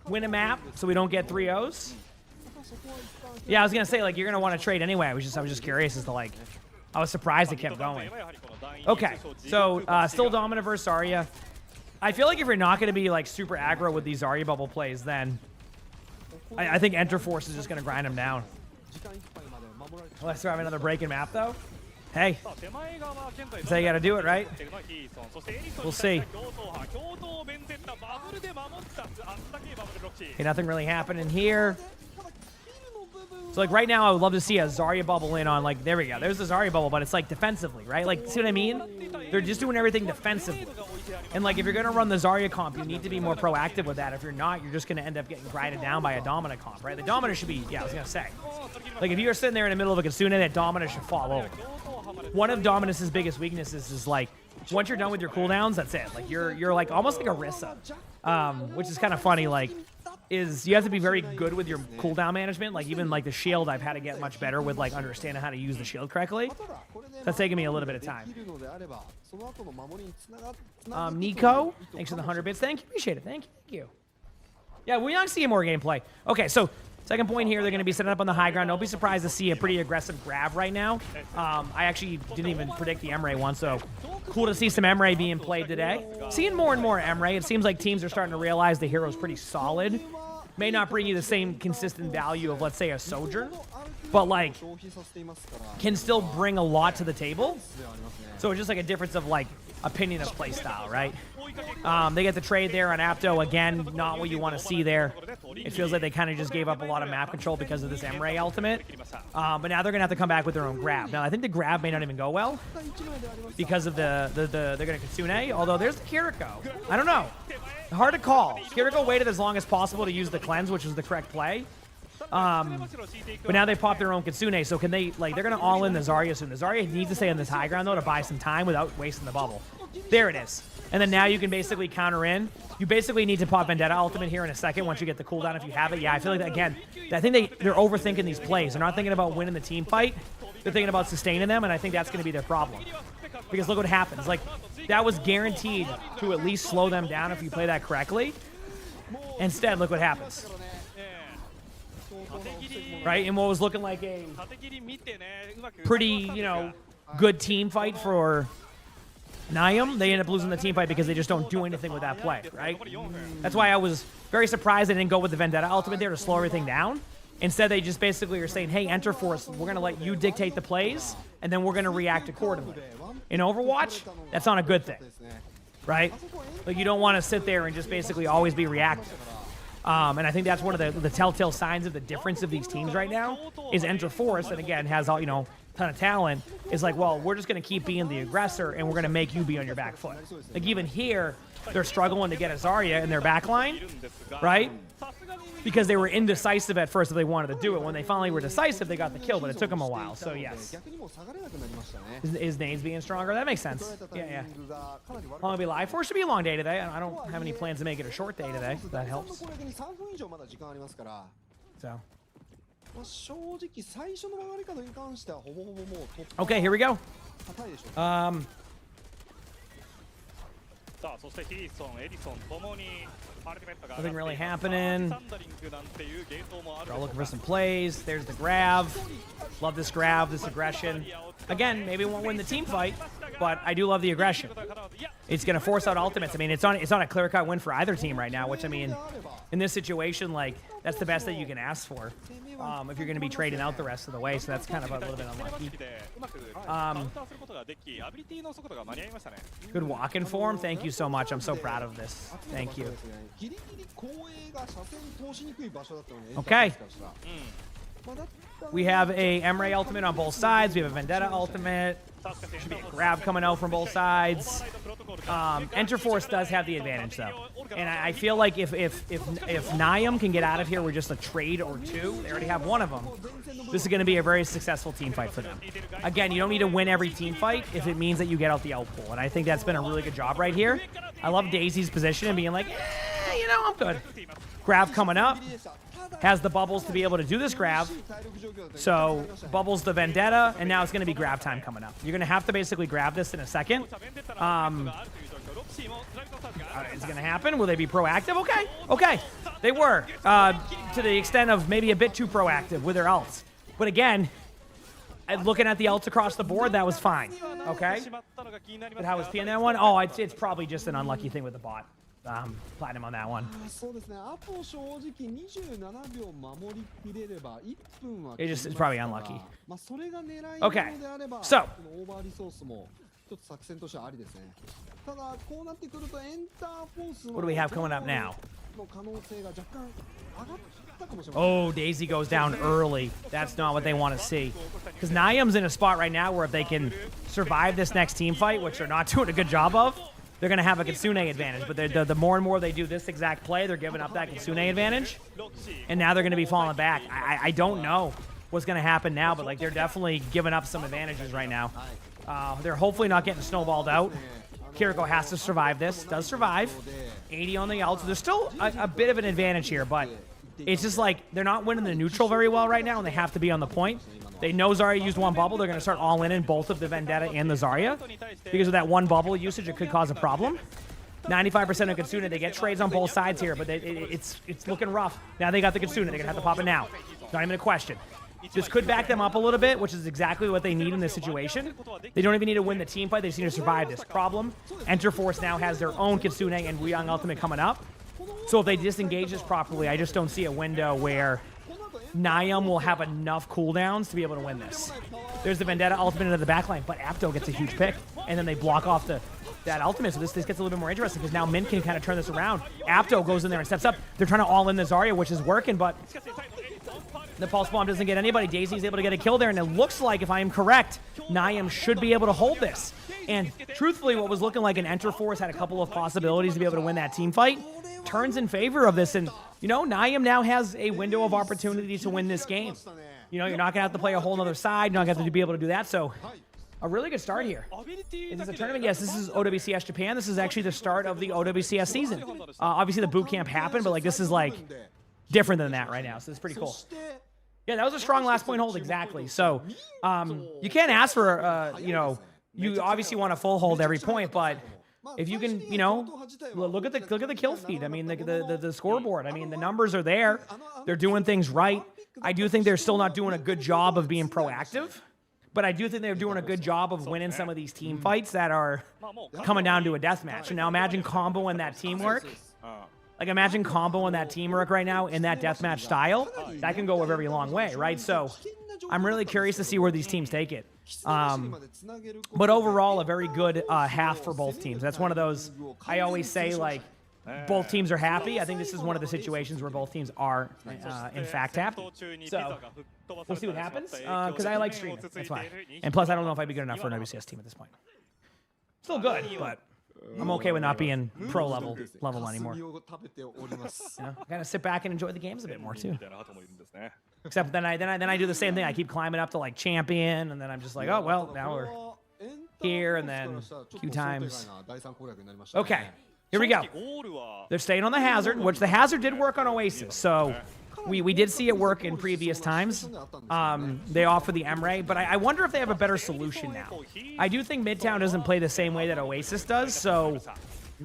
win a map so we don't get 3-0s. Yeah, I was gonna say, like, you're gonna want to trade anyway. I was just curious as to, like, I was surprised it kept going. Okay, so still Domina versus Zarya. I feel like if you're not gonna be like super aggro with these Zarya bubble plays, then I think Enterforce is just gonna grind them down. Let's have another break in map though. Hey, that's how you gotta do it, right? We'll see. Okay, nothing really happening here. So, like, right now, I would love to see a Zarya bubble in on, like, there we go. There's the Zarya bubble, but it's, like, defensively, right? Like, see what I mean? They're just doing everything defensively. And, like, if you're going to run the Zarya comp, you need to be more proactive with that. If you're not, you're just going to end up getting grinded down by a Domina comp, right? The Domina should be, yeah, I was going to say. Like, if you're sitting there in the middle of a Kitsune, that Domina should fall over. One of Dominus's biggest weaknesses is, like, once you're done with your cooldowns, that's it. Like, you're like, almost like a Rissa. Which is kind of funny, like... is you have to be very good with your cooldown management. Like, even like the shield, I've had to get much better with like understanding how to use the shield correctly. That's taking me a little bit of time. Nico, thanks for the 100 bits. Thank you, appreciate it. Thank you. Yeah, we're not seeing more gameplay. Okay, so second point here, they're going to be setting up on the high ground. Don't be surprised to see a pretty aggressive grab right now. I actually didn't even predict the Emre one, so cool to see some Emre being played today. Seeing more and more Emre, it seems like teams are starting to realize the hero's pretty solid. May not bring you the same consistent value of, let's say, a Sojourn, but like 消費させていますから can still bring a lot to the table. ではありますね So it's just like a difference of like opinion of play style, right? They get the trade there on Apto. Again, not what you want to see there. It feels like they kind of just gave up a lot of map control because of this Emray ultimate. But now they're going to have to come back with their own grab. Now, I think the grab may not even go well because of they're going to Kitsune. Although there's the Kiriko. I don't know. Hard to call. Kiriko waited as long as possible to use the cleanse, which was the correct play. But now they pop their own Kitsune, so can they, like, they're going to all in the Zarya soon. The Zarya needs to stay on this high ground, though, to buy some time without wasting the bubble. There it is. And then now you can basically counter in. You basically need to pop Vendetta ultimate here in a second once you get the cooldown if you have it. Yeah, I feel like, again, I think they're overthinking these plays. They're not thinking about winning the team fight. They're thinking about sustaining them, and I think that's going to be their problem. Because look what happens. Like, that was guaranteed to at least slow them down if you play that correctly. Instead, look what happens. Right? And what was looking like a pretty, you know, good team fight for Niam, they end up losing the team fight because they just don't do anything with that play, right? That's why I was very surprised they didn't go with the Vendetta ultimate there to slow everything down. Instead, they just basically are saying, hey, Enter Force, we're going to let you dictate the plays, and then we're going to react accordingly. In Overwatch, that's not a good thing, right? Like, you don't want to sit there and just basically always be reactive. And I think that's one of the telltale signs of the difference of these teams right now is Enter Force, and again, has all, you know, ton of talent, is like, well, we're just going to keep being the aggressor, and we're going to make you be on your back foot. Like, even here, they're struggling to get a Zarya in their back line, right? Because they were indecisive at first if they wanted to do it. When they finally were decisive, they got the kill, but it took them a while. So, yes. His name's being stronger. That makes sense. Yeah. How long will be live for? Should be a long day today. I don't have any plans to make it a short day today. That helps. So. Okay, here we go. Nothing really happening. They're all looking for some plays. There's the grab. Love this grab, this aggression. Again, maybe it won't win the team fight, but I do love the aggression. It's going to force out ultimates. I mean, it's not a clear-cut win for either team right now, which, I mean, in this situation, like, that's the best that you can ask for if you're going to be trading out the rest of the way, so that's kind of a little bit unlucky. Good walk-in form. Thank you so much. I'm so proud of this. Thank you. Okay. We have a Emray ultimate on both sides. We have a Vendetta ultimate. Should be a grab coming out from both sides. Enter Force does have the advantage, though. And I feel like if Niam can get out of here with just a trade or two, they already have one of them, this is going to be a very successful team fight for them. Again, you don't need to win every team fight if it means that you get out the outpool. And I think that's been a really good job right here. I love Daisy's position and being like, you know, I'm good. Grab coming up. Has the bubbles to be able to do this grab. So, bubbles the Vendetta, and now it's going to be grab time coming up. You're going to have to basically grab this in a second. It's going to happen. Will they be proactive? Okay. They were. To the extent of maybe a bit too proactive with their ults. But again, looking at the ults across the board, that was fine. Okay? But how was P in that one? Oh, it's probably just an unlucky thing with the bot. Platinum on that one. It's probably unlucky. Okay, so what do we have coming up now? Oh, Daisy goes down early. That's not what they want to see. Because Niam's in a spot right now where if they can survive this next team fight, which they're not doing a good job of, they're going to have a Kitsune advantage. But the more and more they do this exact play, they're giving up that Kitsune advantage. And now they're going to be falling back. I don't know what's going to happen now, but like they're definitely giving up some advantages right now. They're hopefully not getting snowballed out. Kiriko has to survive this. Does survive. 80 on the ult. So there's still a bit of an advantage here, but it's just like they're not winning the neutral very well right now, and they have to be on the point. They know Zarya used one bubble. They're going to start all in both of the Vendetta and the Zarya. Because of that one bubble usage, it could cause a problem. 95% of Kitsune. They get trades on both sides here, but it's looking rough. Now they got the Kitsune. They're going to have to pop it now. Not even a question. This could back them up a little bit, which is exactly what they need in this situation. They don't even need to win the team fight. They just need to survive this problem. Enter Force now has their own Kitsune and Wuyang ultimate coming up. So if they disengage this properly, I just don't see a window where Niam will have enough cooldowns to be able to win this. There's the Vendetta ultimate into the backline, but Apto gets a huge pick, and then they block off that ultimate, so this gets a little bit more interesting because now Min can kind of turn this around. Apto goes in there and steps up. They're trying to all in the Zarya, which is working, but the Pulse Bomb doesn't get anybody. Daisy's able to get a kill there, and it looks like, if I am correct, Niam should be able to hold this. And truthfully, what was looking like an Enter Force had a couple of possibilities to be able to win that team fight. Turns in favor of this, and, you know, Niam now has a window of opportunity to win this game. You know, you're not going to have to play a whole other side. You're not going to have to be able to do that, so a really good start here. Is this a tournament? Yes, this is OWCS Japan. This is actually the start of the OWCS season. Obviously, the boot camp happened, but, like, this is, like, different than that right now, so it's pretty cool. Yeah, that was a strong last point hold, exactly. So, you can't ask for, you know, you obviously want a full hold every point, but if you can, you know, look at the kill feed. I mean, the scoreboard. I mean, the numbers are there. They're doing things right. I do think they're still not doing a good job of being proactive, but I do think they're doing a good job of winning some of these team fights that are coming down to a deathmatch. So now imagine combo and that teamwork. Like, imagine combo and that teamwork right now in that deathmatch style. That can go a very long way, right? So I'm really curious to see where these teams take it. But overall, a very good half for both teams. That's one of those, I always say, like, both teams are happy. I think this is one of the situations where both teams are, in fact, happy. So we'll see what happens, because I like streaming. That's why. And plus, I don't know if I'd be good enough for an OWCS team at this point. Still good, but I'm okay with not being pro level anymore. You know, I gotta sit back and enjoy the games a bit more too. Except then I do the same thing. I keep climbing up to, like, champion, and then I'm just like, oh well, now we're here, and then Q times. Okay, here we go. They're staying on the Hazard, which the Hazard did work on Oasis, so we did see it work in previous times. They offer the Emray, but I wonder if they have a better solution now. I do think Midtown doesn't play the same way that Oasis does, so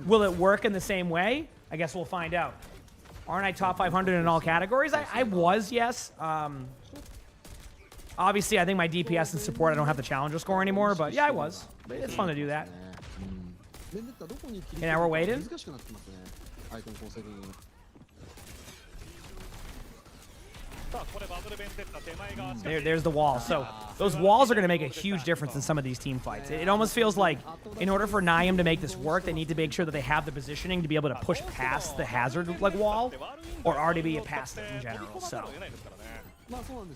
will it work in the same way? I guess we'll find out. Aren't I top 500 in all categories? I was, yes. Obviously, I think my DPS and support, I don't have the Challenger score anymore, but yeah, I was. It's fun to do that. And now we're waiting. There's the wall. So those walls are going to make a huge difference in some of these team fights. It almost feels like in order for Niam to make this work, they need to make sure that they have the positioning to be able to push past the Hazard like wall, or already be past it in general. So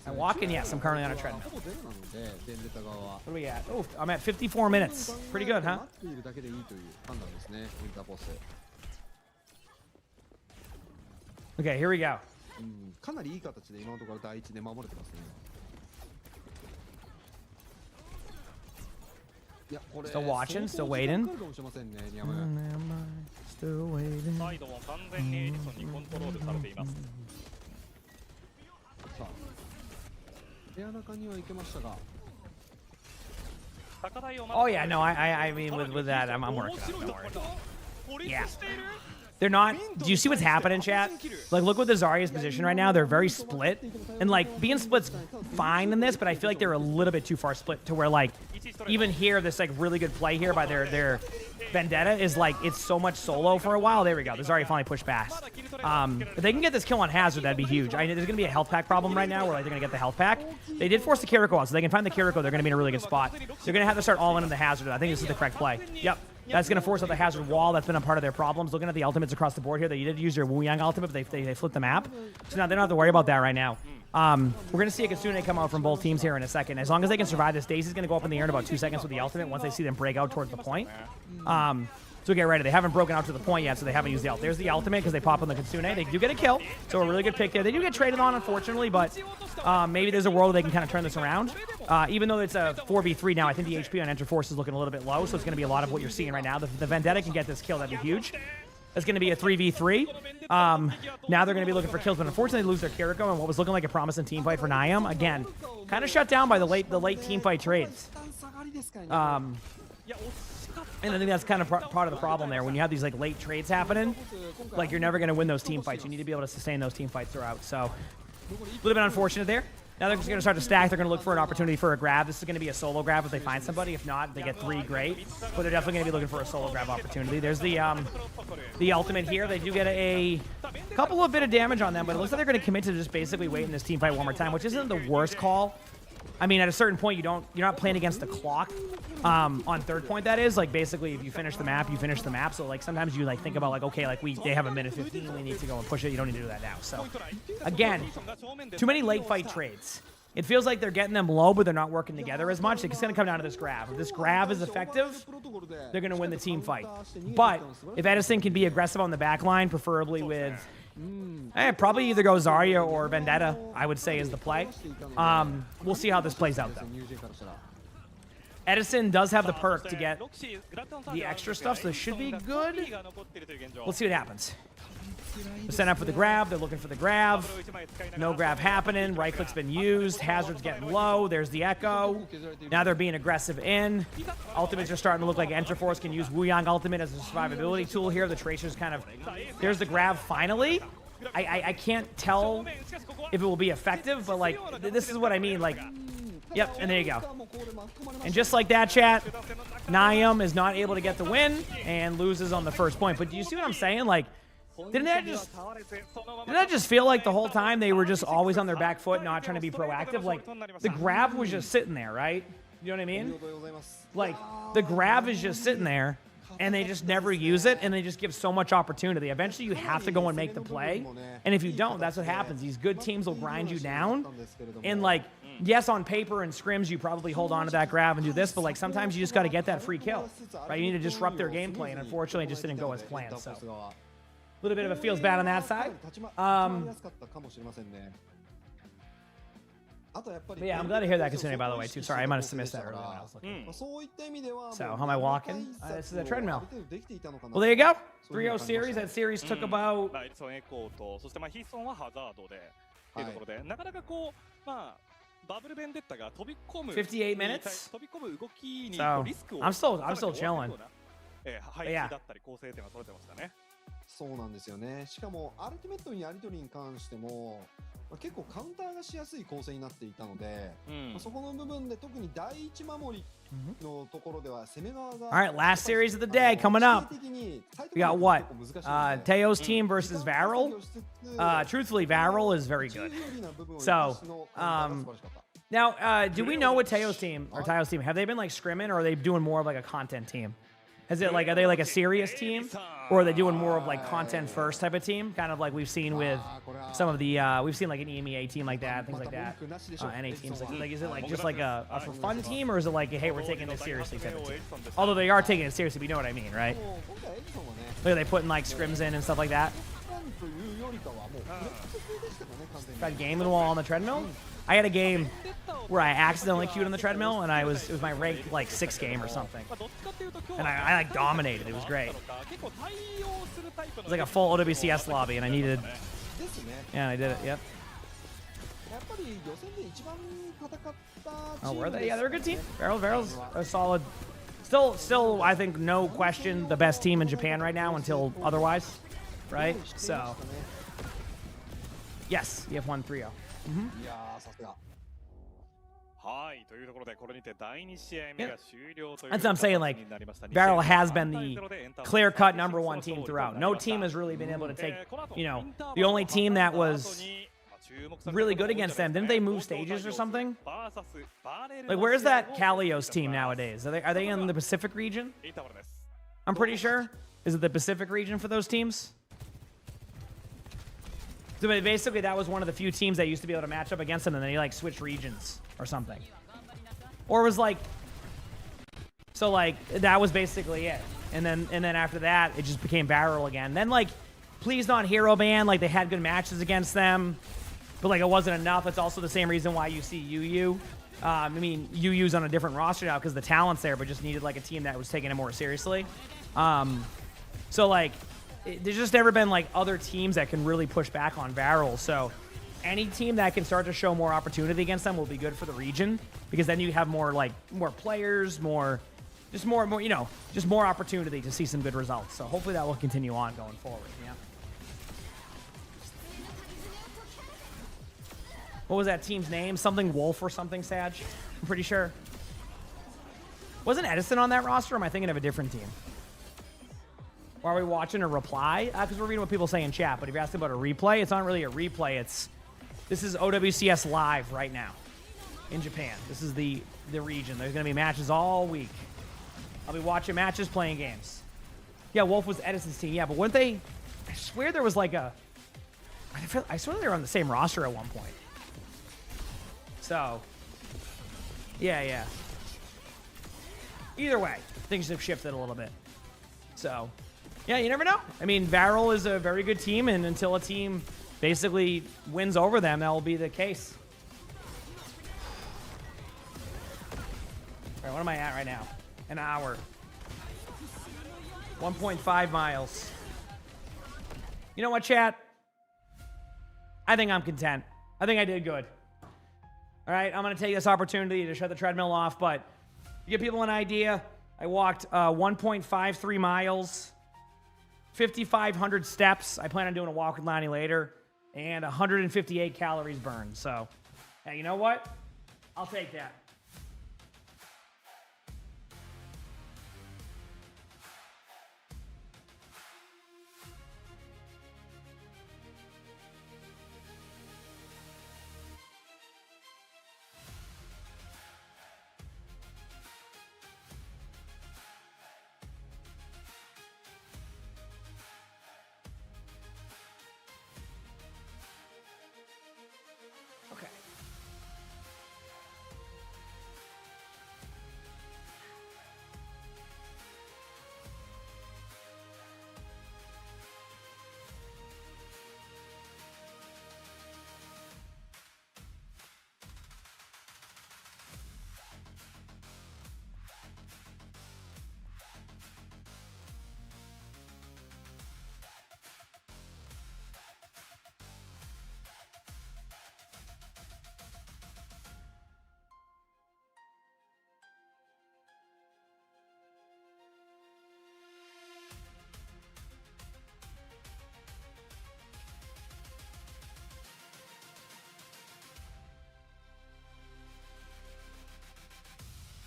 I'm walking. Yes, I'm currently on a treadmill. What are we at? Oh, I'm at 54 minutes. Pretty good, huh? Okay, here we go. Still watching, still waiting. Still waiting. Oh yeah, no, I mean with that, I'm working on it, don't worry. Yeah. They're not. Do you see what's happening, chat? Like, look what the Zarya's position right now. They're very split. And, like, being split's fine in this, but I feel like they're a little bit too far split to where, like, even here, this, like, really good play here by their Vendetta is, like, it's so much solo for a while. There we go. The Zarya finally pushed past. If they can get this kill on Hazard, that'd be huge. I know there's going to be a health pack problem right now where, like, they're going to get the health pack. They did force the Kiriko out, so they can find the Kiriko. They're going to be in a really good spot. They're going to have to start all in on the Hazard. I think this is the correct play. Yep. That's going to force out the Hazard wall. That's been a part of their problems. Looking at the ultimates across the board here, they did use their Wu Yang ultimate, but they flipped the map. So now they don't have to worry about that right now. We're going to see a Kitsune come out from both teams here in a second. As long as they can survive this, Daisy's going to go up in the air in about 2 seconds with the ultimate once they see them break out towards the point. So get ready. They haven't broken out to the point yet, so they haven't used the ult. There's the ultimate because they pop on the Kitsune. They do get a kill, so a really good pick there. They do get traded on, unfortunately, but maybe there's a world where they can kind of turn this around. Even though it's a 4v3 now, I think the HP on Enter Force is looking a little bit low, so it's going to be a lot of what you're seeing right now. The Vendetta can get this kill. That'd be huge. It's going to be a 3v3. Now they're going to be looking for kills, but unfortunately they lose their Kiriko, and what was looking like a promising team fight for Niam, again, kind of shut down by the late team fight trades. And I think that's kind of part of the problem there. When you have these like late trades happening, like you're never going to win those team fights. You need to be able to sustain those team fights throughout. So a little bit unfortunate there. Now they're just going to start to stack. They're going to look for an opportunity for a grab. This is going to be a solo grab if they find somebody. If not, they get 3, great. But they're definitely going to be looking for a solo grab opportunity. There's the ultimate here. They do get a Couple of bit of damage on them, but it looks like they're going to commit to just basically waiting this team fight one more time, which isn't the worst call. I mean, at a certain point, you're not playing against the clock. On third point, that is, like, basically, if you finish the map, you finish the map. So, like, sometimes you, like, think about, like, okay, like, they have a minute 15, we need to go and push it. You don't need to do that now. So, again, too many late fight trades. It feels like they're getting them low, but they're not working together as much. It's going to come down to this grab. If this grab is effective, they're going to win the team fight. But if Edison can be aggressive on the back line, preferably with probably either go Zarya or Vendetta, I would say, is the play. We'll see how this plays out, though. Edison does have the perk to get the extra stuff, so this should be good. We'll see what happens. They're setting up for the grab. They're looking for the grab. No grab happening. Right click's been used. Hazard's getting low. There's the echo. Now they're being aggressive in. Ultimates are starting to look like Enterforce can use Wuyang Ultimate as a survivability tool here. The Tracer's kind of... There's the grab finally. I can't tell if it will be effective, but, like, this is what I mean. Like, yep, and there you go. And just like that, chat, Niam is not able to get the win and loses on the first point. But do you see what I'm saying? Like, didn't that just feel like the whole time they were just always on their back foot, not trying to be proactive? Like, the grab was just sitting there, right? You know what I mean? Like, the grab is just sitting there, and they just never use it, and they just give so much opportunity. Eventually, you have to go and make the play, and if you don't, that's what happens. These good teams will grind you down, and, like, yes, on paper and scrims, you probably hold on to that grab and do this, but, like, sometimes you just got to get that free kill, right? You need to disrupt their gameplay, and unfortunately, it just didn't go as planned, so... A little bit of a feels bad on that side. But yeah, I'm glad to hear that considering, by the way, too. Sorry, I might have missed that earlier when I was looking. So, how am I walking? This is a treadmill. Well, there you go. 3-0 series. That series took about... 58 minutes. So, I'm still chilling. But yeah. そうなんですよね。しかもアルティメットにやり取りに関しても、結構カウンターがしやすい構成になっていたので、そこの部分で特に第一守りのところでは攻め側が All right, last series of the day coming up. We got what? Teo's team versus Varel. Truthfully, Varel is very good. So, now, do we know what Teo's team or Teo's team, have they been like scrimming, or are they doing more of like a content team? Is it like, are they like a serious team, or are they doing more of like content first type of team? Kind of like we've seen with some of the, we've seen like an EMEA team like that, things like that. NA teams, like is it like just like a for fun team, or is it like, hey, we're taking this seriously type of team? Although they are taking it seriously, but you know what I mean, right? Look, are they putting like scrims in and stuff like that? Got gaming while on the treadmill? I had a game where I accidentally queued on the treadmill, and it was my ranked like 6th game or something, and I like dominated. It was great. It was like a full OWCS lobby, and I needed. Yeah, I did it. Yep. Oh, were they? Yeah, they're a good team. Varel's a solid. Still, I think no question the best team in Japan right now until otherwise, right? So, yes, you have won 3-0. That's what I'm saying, like, Varel has been the clear-cut #1 team throughout. No team has really been able to take, you know, the only team that was really good against them. Didn't they move stages or something? Like, where's that Kalios team nowadays? Are they in the Pacific region? I'm pretty sure. Is it the Pacific region for those teams? So basically, that was one of the few teams that used to be able to match up against them, and then they like switched regions or something. Or it was like, so like that was basically it. And then after that, it just became Varel again. Then like, please not hero ban. Like they had good matches against them, but like it wasn't enough. It's also the same reason why you see UU. I mean, UU's on a different roster now because the talent's there, but just needed like a team that was taking it more seriously. So like, there's just never been like other teams that can really push back on Varel. So any team that can start to show more opportunity against them will be good for the region, because then you have more players, more you know, just more opportunity to see some good results. So hopefully that will continue on going forward. Yeah. What was that team's name? Something Wolf or something, Sag? I'm pretty sure. Wasn't Edison on that roster, or am I thinking of a different team? Or are we watching a reply? Because we're reading what people say in chat. But if you're asking about a replay, it's not really a replay. This is OWCS live right now in Japan. This is the region. There's going to be matches all week. I'll be watching matches, playing games. Yeah, Wolf was Edison's team. Yeah, but weren't they? I swear there was like a. I swear they were on the same roster at one point. So, yeah. Either way, things have shifted a little bit. So, yeah, you never know. I mean, Varel is a very good team, and until a team basically wins over them, that will be the case. All right, what am I at right now? An hour. 1.5 miles. You know what, chat? I think I'm content. I think I did good. All right, I'm going to take this opportunity to shut the treadmill off, but to give people an idea, I walked 1.53 miles, 5,500 steps. I plan on doing a walk with Lonnie later, and 158 calories burned. So, hey, you know what? I'll take that. Okay.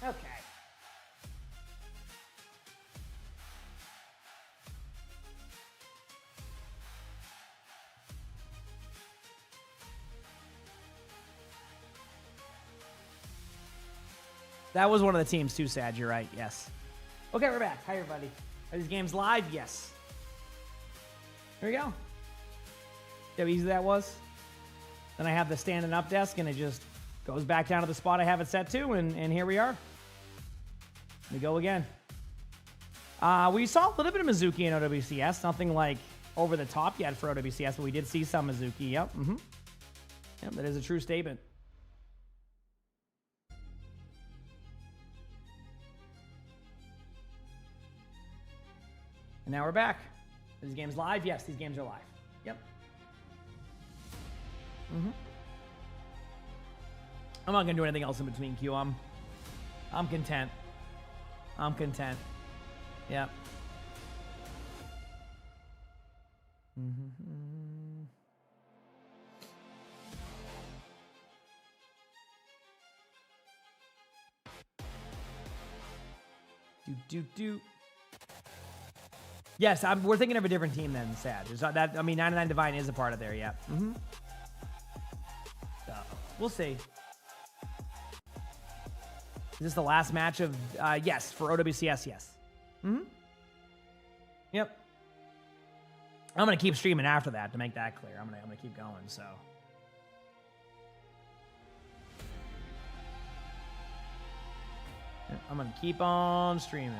Okay. That was one of the teams too, Sad. You're right. Yes. Okay, we're back. Hi, everybody. Are these games live? Yes. There we go. See how easy that was? Then I have the standing up desk, and it just goes back down to the spot I have it set to, and here we are. We go again. We saw a little bit of Mizuki in OWCS. Nothing like over the top yet for OWCS, but we did see some Mizuki. Yep. Yep, that is a true statement. And now we're back. Are these games live? Yes, these games are live. Yep. I'm not gonna do anything else in between, Q. I'm content. I'm content. Yep. Do. Yes, we're thinking of a different team than Sad. There's not that. I mean, 99 Divine is a part of there. Yeah. So, we'll see. Is this the last match of? Yes, for OWCS. Yes. Yep. I'm gonna keep streaming after that to make that clear. I'm gonna keep going. So. Yep, I'm gonna keep on streaming.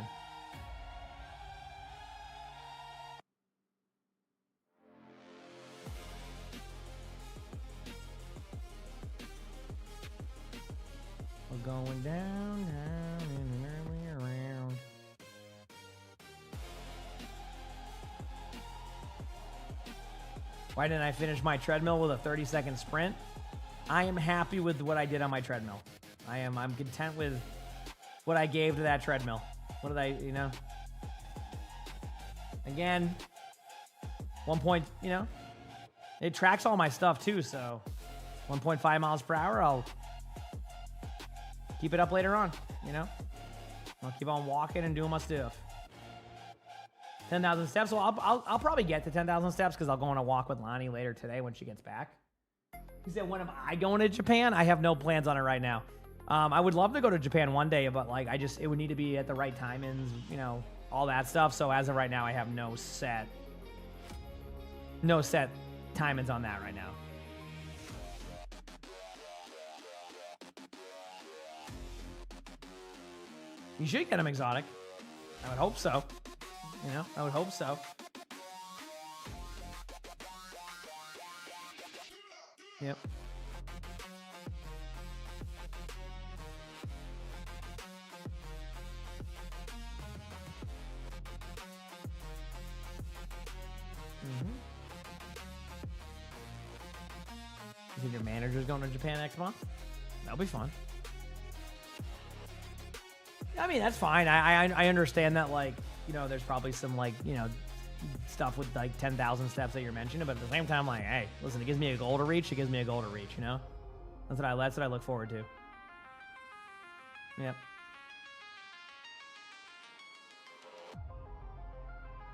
We're going down and early around. Why didn't I finish my treadmill with a 30-second sprint? I am happy with what I did on my treadmill. I'm content with what I gave to that treadmill. What did I, Again, 1 point, it tracks all my stuff too, so 1.5 miles per hour, I'll keep it up later on, I'll keep on walking and doing my stuff. 10,000 steps. Well, I'll probably get to 10,000 steps because I'll go on a walk with Lonnie later today when she gets back. He said, when am I going to Japan? I have no plans on it right now. I would love to go to Japan one day, but like it would need to be at the right timings, you know, all that stuff. So as of right now, I have no set timings on that right now. You should get him exotic. I would hope so. You know, I would hope so. Yep. You think your manager's going to Japan next month? That'll be fun. I mean, that's fine. I understand that, like, you know, there's probably some, like, you know, stuff with, like, 10,000 steps that you're mentioning, but at the same time, like, hey, listen, it gives me a goal to reach. It gives me a goal to reach, you know? That's what I look forward to. Yep.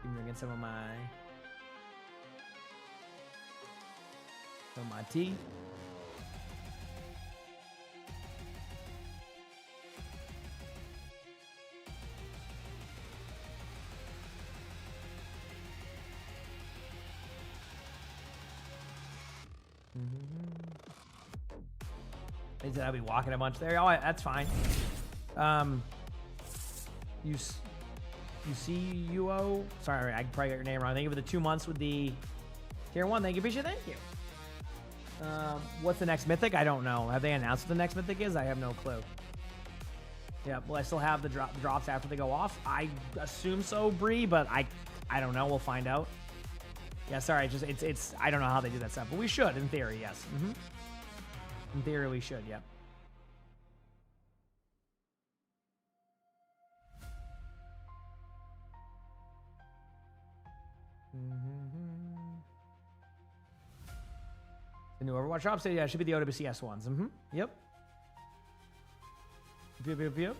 I'm drinking some of my tea. He said I'll be walking a bunch there. Oh, that's fine. You see UO. Sorry, I probably got your name wrong. Thank you for the 2 months with the tier 1. Thank you, Fisher. Thank you. What's the next mythic? I don't know. Have they announced what the next mythic is? I have no clue. Yeah, will I still have the drops after they go off? I assume so, Bree, but I don't know. We'll find out. Yeah, sorry. It's I don't know how they do that stuff, but we should, in theory, yes. In theory, we should, yep. The new Overwatch drops, yeah, it should be the OWCS ones. Yep. Yep.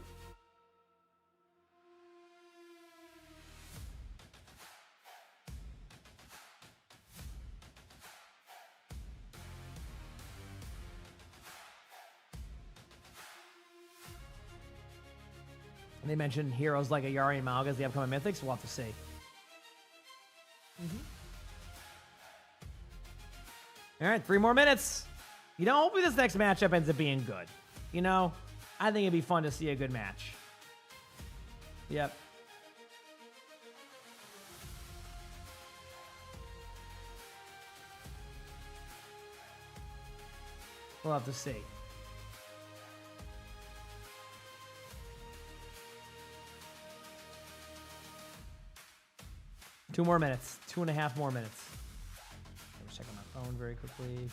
And they mentioned heroes like Ayari and Malga as the upcoming mythics. We'll have to see. All right, 3 more minutes. You know, hopefully this next matchup ends up being good. You know, I think it'd be fun to see a good match. Yep. We'll have to see. Two more minutes. 2.5 more minutes. Let me check on my phone very quickly.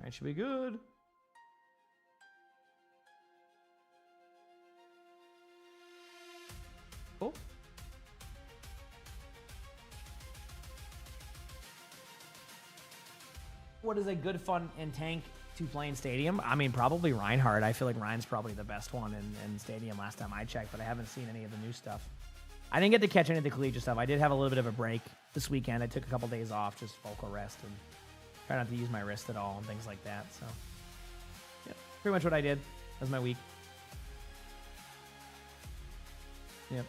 That should be good. Oh. What is a good, fun, and tank to play in Stadium? I mean, probably Reinhardt. I feel like Ryan's probably the best one in Stadium last time I checked, but I haven't seen any of the new stuff. I didn't get to catch any of the collegiate stuff. I did have a little bit of a break this weekend. I took a couple days off, just vocal rest, and try not to use my wrist at all and things like that. So, yeah, pretty much what I did. That was my week. Yep.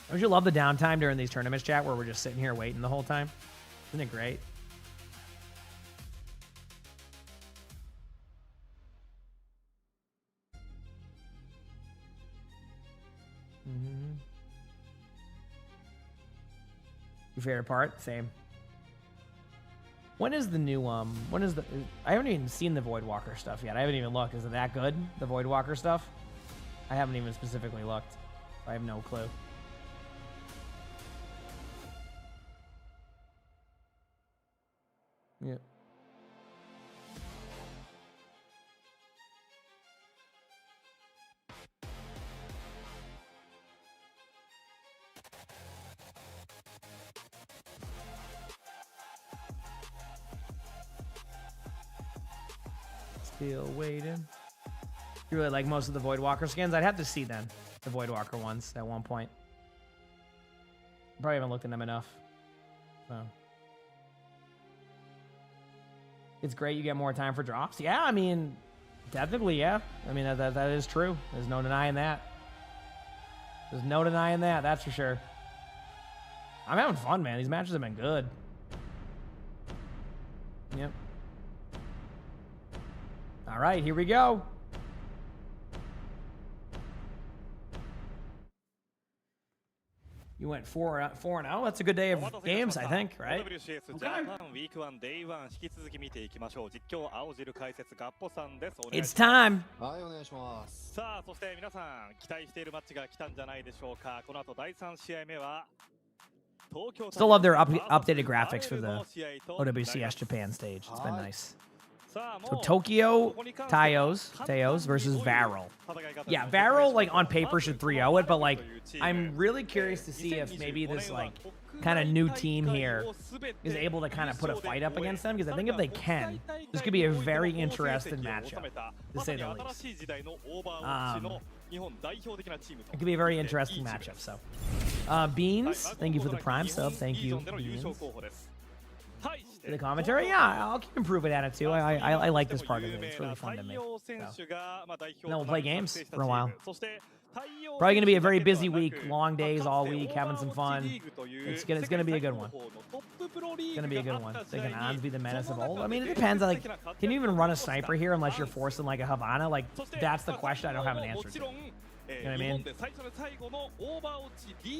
Don't you love the downtime during these tournaments, chat, where we're just sitting here waiting the whole time? Isn't it great? Your favorite part? Same. When is the new, when is the, I haven't even seen the Voidwalker stuff yet. I haven't even looked. Is it that good, the Voidwalker stuff? I haven't even specifically looked. I have no clue. Yep. Still waiting. You really like most of the Voidwalker skins? I'd have to see then. The Voidwalker ones at one point. Probably haven't looked at them enough. So. It's great you get more time for drops. Yeah, I mean, technically, yeah. I mean, that is true. There's no denying that. There's no denying that, that's for sure. I'm having fun, man. These matches have been good. Yep. All right, here we go. You went 4-0. That's a good day of games, I think, right? Okay. It's time. はい、お願いします。さあ、そして皆さん期待しているマッチが来たんじゃないでしょうか。この後第3試合目は Still love their updated graphics for the OWCS Japan stage. It's been nice. So Tokyo Teos versus Varel. Yeah, Varel like on paper should 3-0 it, but like I'm really curious to see if maybe this like kind of new team here is able to kind of put a fight up against them, because I think if they can, this could be a very interesting matchup, to say the least. It could be a very interesting matchup. So, Beans, thank you for the Prime sub. Thank you, Beans. The commentary, yeah, I'll keep improving at it too. I like this part of it. It's really fun to me. So. And then we'll play games for a while. Probably gonna be a very busy week, long days all week, having some fun. It's gonna be a good one. It's gonna be a good one. So can Ons be the menace of old? I mean, it depends. Like, can you even run a sniper here unless you're forcing like a Havana? Like, that's the question I don't have an answer to. You know what I mean?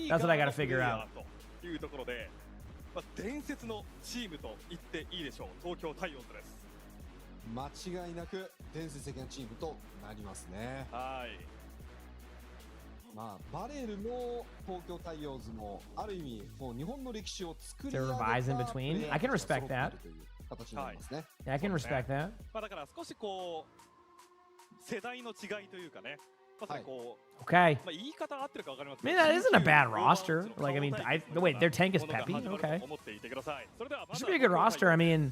That's what I gotta figure out. 伝説のチームと言っていいでしょう。東京タイオンズです。間違いなく伝説的なチームとなりますね。はい。まあバレルも東京タイオンズもある意味もう日本の歴史を作り上げた revise in between. I can respect that. 形になりますね。Yeah, I can respect that. まあだから少しこう世代の違いというかね。Okay. I 言い方合ってるかわかります。 mean, that isn't a bad roster. Like, I mean, wait, their tank is Peppy. Okay. This should be a good roster. I mean,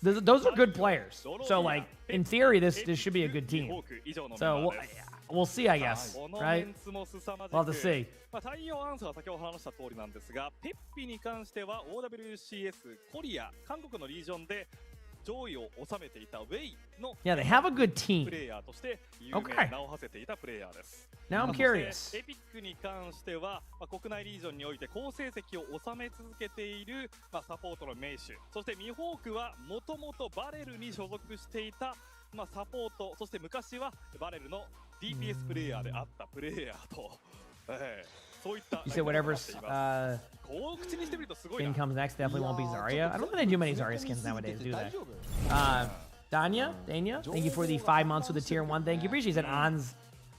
those are good players. So, like, in theory, this should be a good team. So, we'll see, I guess. Right? We'll have to see. 太陽アンスは先ほど話した通りなんですが、ペッピに関しては OWCS コリア、韓国のリージョンで上位を収めていたウェイの Yeah, they have a good team. プレイヤーとして有名な名を馳せていたプレイヤーです。Now I'm curious. エピックに関しては、国内リージョンにおいて好成績を収め続けている、サポートの名手、そしてミホークはもともとバレルに所属していた、サポート、そして昔はバレルの DPS プレイヤーであったプレイヤーと、そういった You said whatever skin comes next definitely won't be Zarya. I don't think they do many Zarya skins nowadays, do they? Danya, thank you for the 5 months with the tier 1. Thank you. Appreciate that. On's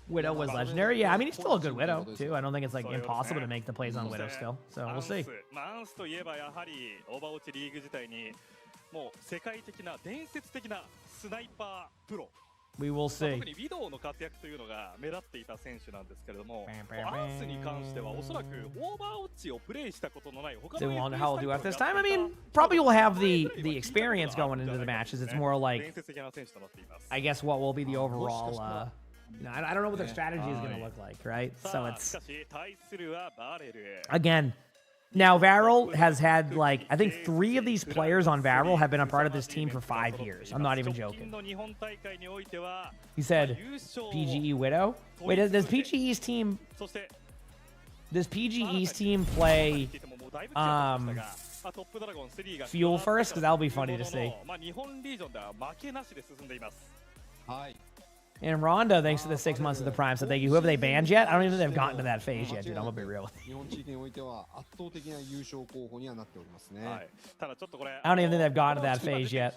Widow was legendary. Yeah, I mean, he's still a good Widow, too. I don't think it's like impossible to make the plays on Widow still. So we'll see. アンスといえばやはりオーバーウォッチリーグ自体にもう世界的な伝説的なスナイパープロ。We will see. 特にウィドウの活躍というのが目立っていた選手なんですけれども、アンスに関してはおそらくオーバーウォッチをプレイしたことのない他 So we wonder how we'll do after this time. I mean, probably we'll have the experience going into the matches. It's more like, I guess, what will be the overall. I don't know what their strategy is going to look like, right? So it's again. Now, Varel has had, like, I think 3 of these players on Varel have been a part of this team for 5 years. I'm not even joking. He said, PGE Widow? Wait, does PGE's team... Does PGE's team play Fuel first? Because that'll be funny to see. And Rhonda, thanks for the 6 months of the Prime, so thank you. Who have they banned yet? I don't even think they've gotten to that phase yet, dude. I'm gonna be real with you. I don't even think they've gotten to that phase yet.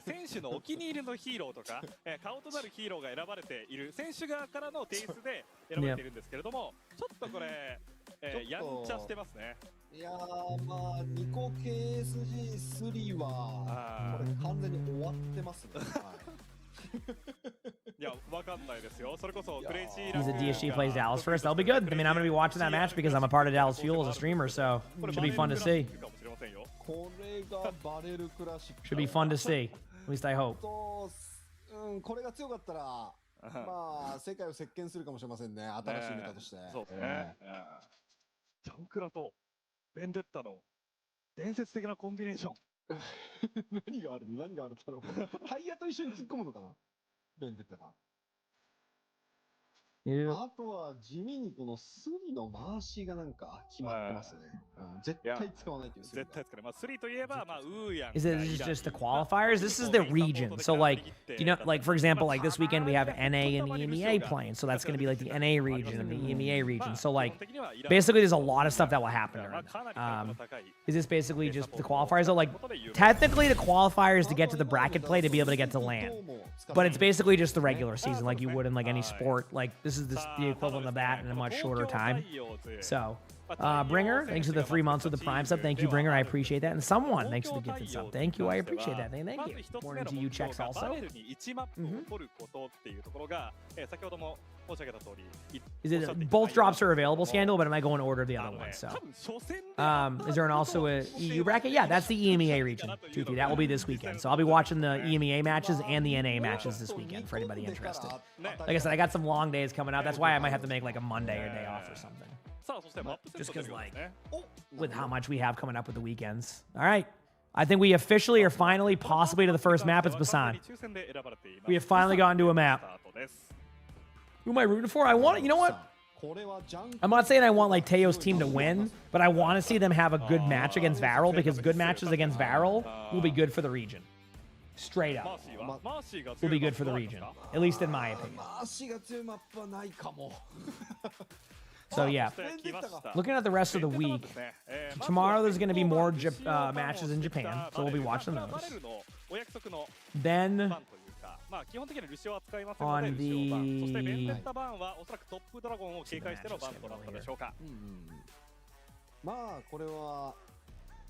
選手のお気に入りのヒーローとか、顔となるヒーローが選ばれている選手側からのテイストで選ばれているんですけれども、ちょっとこれ、やんちゃしてますね。いやー、まあニコ KSG3 はこれ完全に終わってますね。いや、わかんないですよ。それこそクレイジー He's a DSG plays Dallas first. That'll be good. I mean, I'm gonna be watching that match because I'm a part of Dallas Fuel as a streamer, so should be fun to see. これがバレルクラシック。Should be fun to see. At least I hope. これが強かったら、まあ世界を席巻するかもしれませんね。新しいメタとして。そうですね。ジャンクラとベンデッタの伝説的なコンビネーション。何があるだろう。タイヤと一緒に突っ込むのかな。ベンデッタが。あとは地味にこのスリの回しがなんか決まってますね。絶対使わないっていう。絶対使う。まあ3といえばまあウーヤン。Is it just the qualifiers? This is the region. So like, you know, like for example, like this weekend we have NA and EMEA playing. So that's going to be like the NA region and the EMEA region. So like, basically there's a lot of stuff that will happen during it. Is this basically just the qualifiers? So like, technically the qualifiers to get to the bracket play to be able to get to LAN. But it's basically just the regular season like you would in like any sport. Like this is the equivalent of that in a much shorter time. So, Bringer, thanks for the 3 months with the Prime sub. Thank you, Bringer. I appreciate that. And someone, thanks for the gifted sub. Thank you. I appreciate that. Thank you. Morning to you, checks also. Is it both drops are available, Scandal, but am I going to order the other one? So, is there also a EU bracket? Yeah, that's the EMEA region. Toothy, that will be this weekend. So I'll be watching the EMEA matches and the NA matches this weekend for anybody interested. Like I said, I got some long days coming out. That's why I might have to make like a Monday or day off or something. Just because, like, with how much we have coming up with the weekends. All right. I think we officially are finally possibly to the first map. It's Basan. We have finally gotten to a map. Who am I rooting for? I want, you know what? I'm not saying I want like Teo's team to win, but I want to see them have a good match against Varel because good matches against Varel will be good for the region. Straight up. Will be good for the region. At least in my opinion. So yeah, looking at the rest of the week, tomorrow there's going to be more matches in Japan, so we'll be watching those. Then on the まあこれは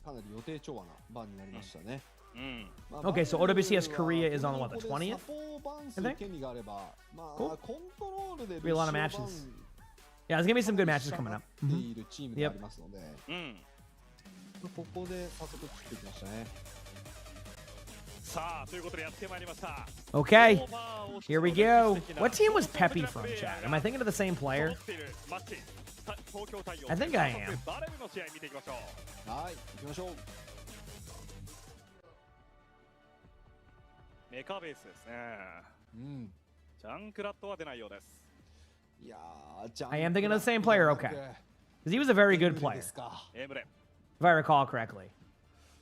かなり予定調和な番になりましたね。Okay, so OWCS Korea is on what, the 20th? I think. Cool. We have a lot of matches. Yeah, there's gonna be some good matches coming up. Yep. ここで早速作ってきましたね。 Okay, here we go. What team was Peppy from, Chad? Am I thinking of the same player? I think I am. はい、行きましょう。メカベースですね。ジャンクラットは出ないようです。いやー、ジャンク I am thinking of the same player, okay. Because he was a very good player, if I recall correctly.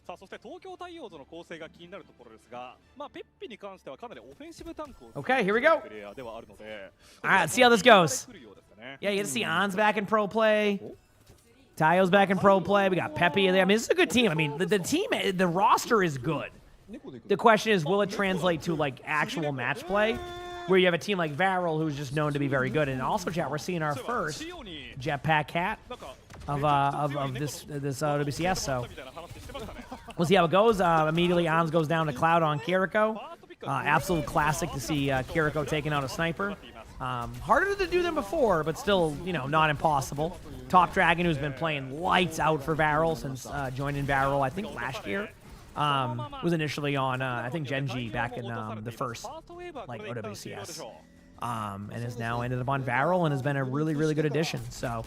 さあそして東京太陽との構成が気になるところですが、まあペッピに関してはかなりオフェンシブタンクを Okay, here we go. プレイヤーではあるので、 All right, let's see how this goes. Yeah, you get to see On's back in pro play. Tayo's back in pro play. We got Peppy there. I mean, this is a good team. I mean, the team, the roster is good. The question is, will it translate to like actual match play, where you have a team like Varel who's just known to be very good? And also, chat, we're seeing our first Jetpack Cat of this WCS. So we'll see how it goes. Immediately, Ons goes down to Cloud on Kiriko. Absolute classic to see Kiriko taking out a sniper. Harder to do than before, but still, you know, not impossible. Top Dragon, who's been playing lights out for Varel since joining Varel, I think last year. Was initially on, I think, Genji back in the first, like, OWCS. And has now ended up on Varel and has been a really, really good addition. So,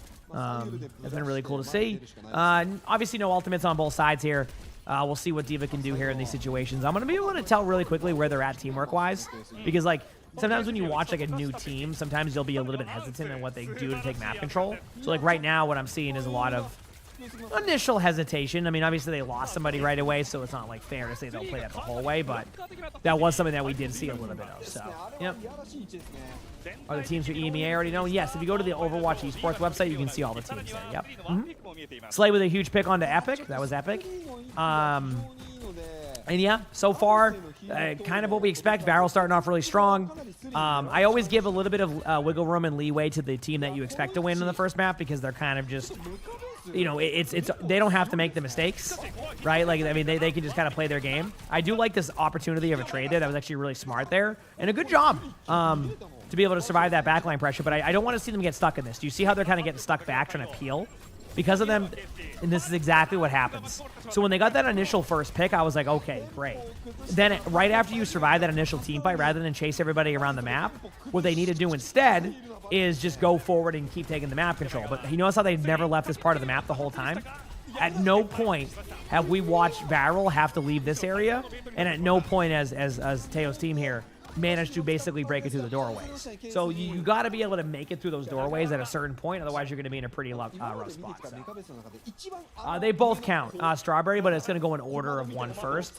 it's been really cool to see. Obviously, no ultimates on both sides here. We'll see what D.Va can do here in these situations. I'm going to be able to tell really quickly where they're at teamwork-wise. Because, like, sometimes when you watch, like, a new team, sometimes you'll be a little bit hesitant in what they do to take map control. So, like, right now, what I'm seeing is a lot of initial hesitation. I mean, obviously they lost somebody right away, so it's not like fair to say they'll play that the whole way, but that was something that we did see a little bit of. So, yep. Are the teams for EMEA already known? Yes, if you go to the Overwatch esports website, you can see all the teams there. Yep. Slay with a huge pick onto Epic. That was Epic. And yeah, so far, kind of what we expect. Varel starting off really strong. I always give a little bit of wiggle room and leeway to the team that you expect to win in the first map because they're kind of just, you know, they don't have to make the mistakes, right? Like, I mean, they can just kind of play their game. I do like this opportunity of a trade there. That was actually really smart there. And a good job to be able to survive that backline pressure. But I don't want to see them get stuck in this. Do you see how they're kind of getting stuck back trying to peel? because of them, and this is exactly what happens. So when they got that initial first pick, I was like, okay, great. Then right after you survive that initial team fight, rather than chase everybody around the map, what they need to do instead is just go forward and keep taking the map control. But you notice how they've never left this part of the map the whole time? At no point have we watched Varel have to leave this area, and at no point as Teo's team here managed to basically break it through the doorways. So you got to be able to make it through those doorways at a certain point, otherwise you're going to be in a pretty rough spot. So. They both count, Strawberry, but it's going to go in order of one first.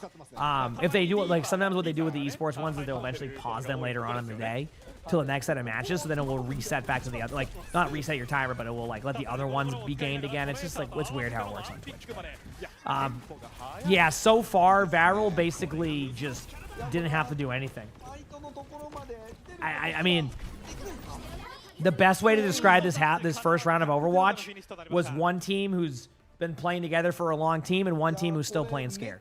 If they do it, like sometimes what they do with the esports ones is they'll eventually pause them later on in the day till the next set of matches, so then it will reset back to the other, like not reset your timer, but it will like let the other ones be gained again. It's just like, it's weird how it works on Twitch. Yeah, so far Varel basically just didn't have to do anything. I mean, the best way to describe this first round of Overwatch was one team who's been playing together for a long team and one team who's still playing scared.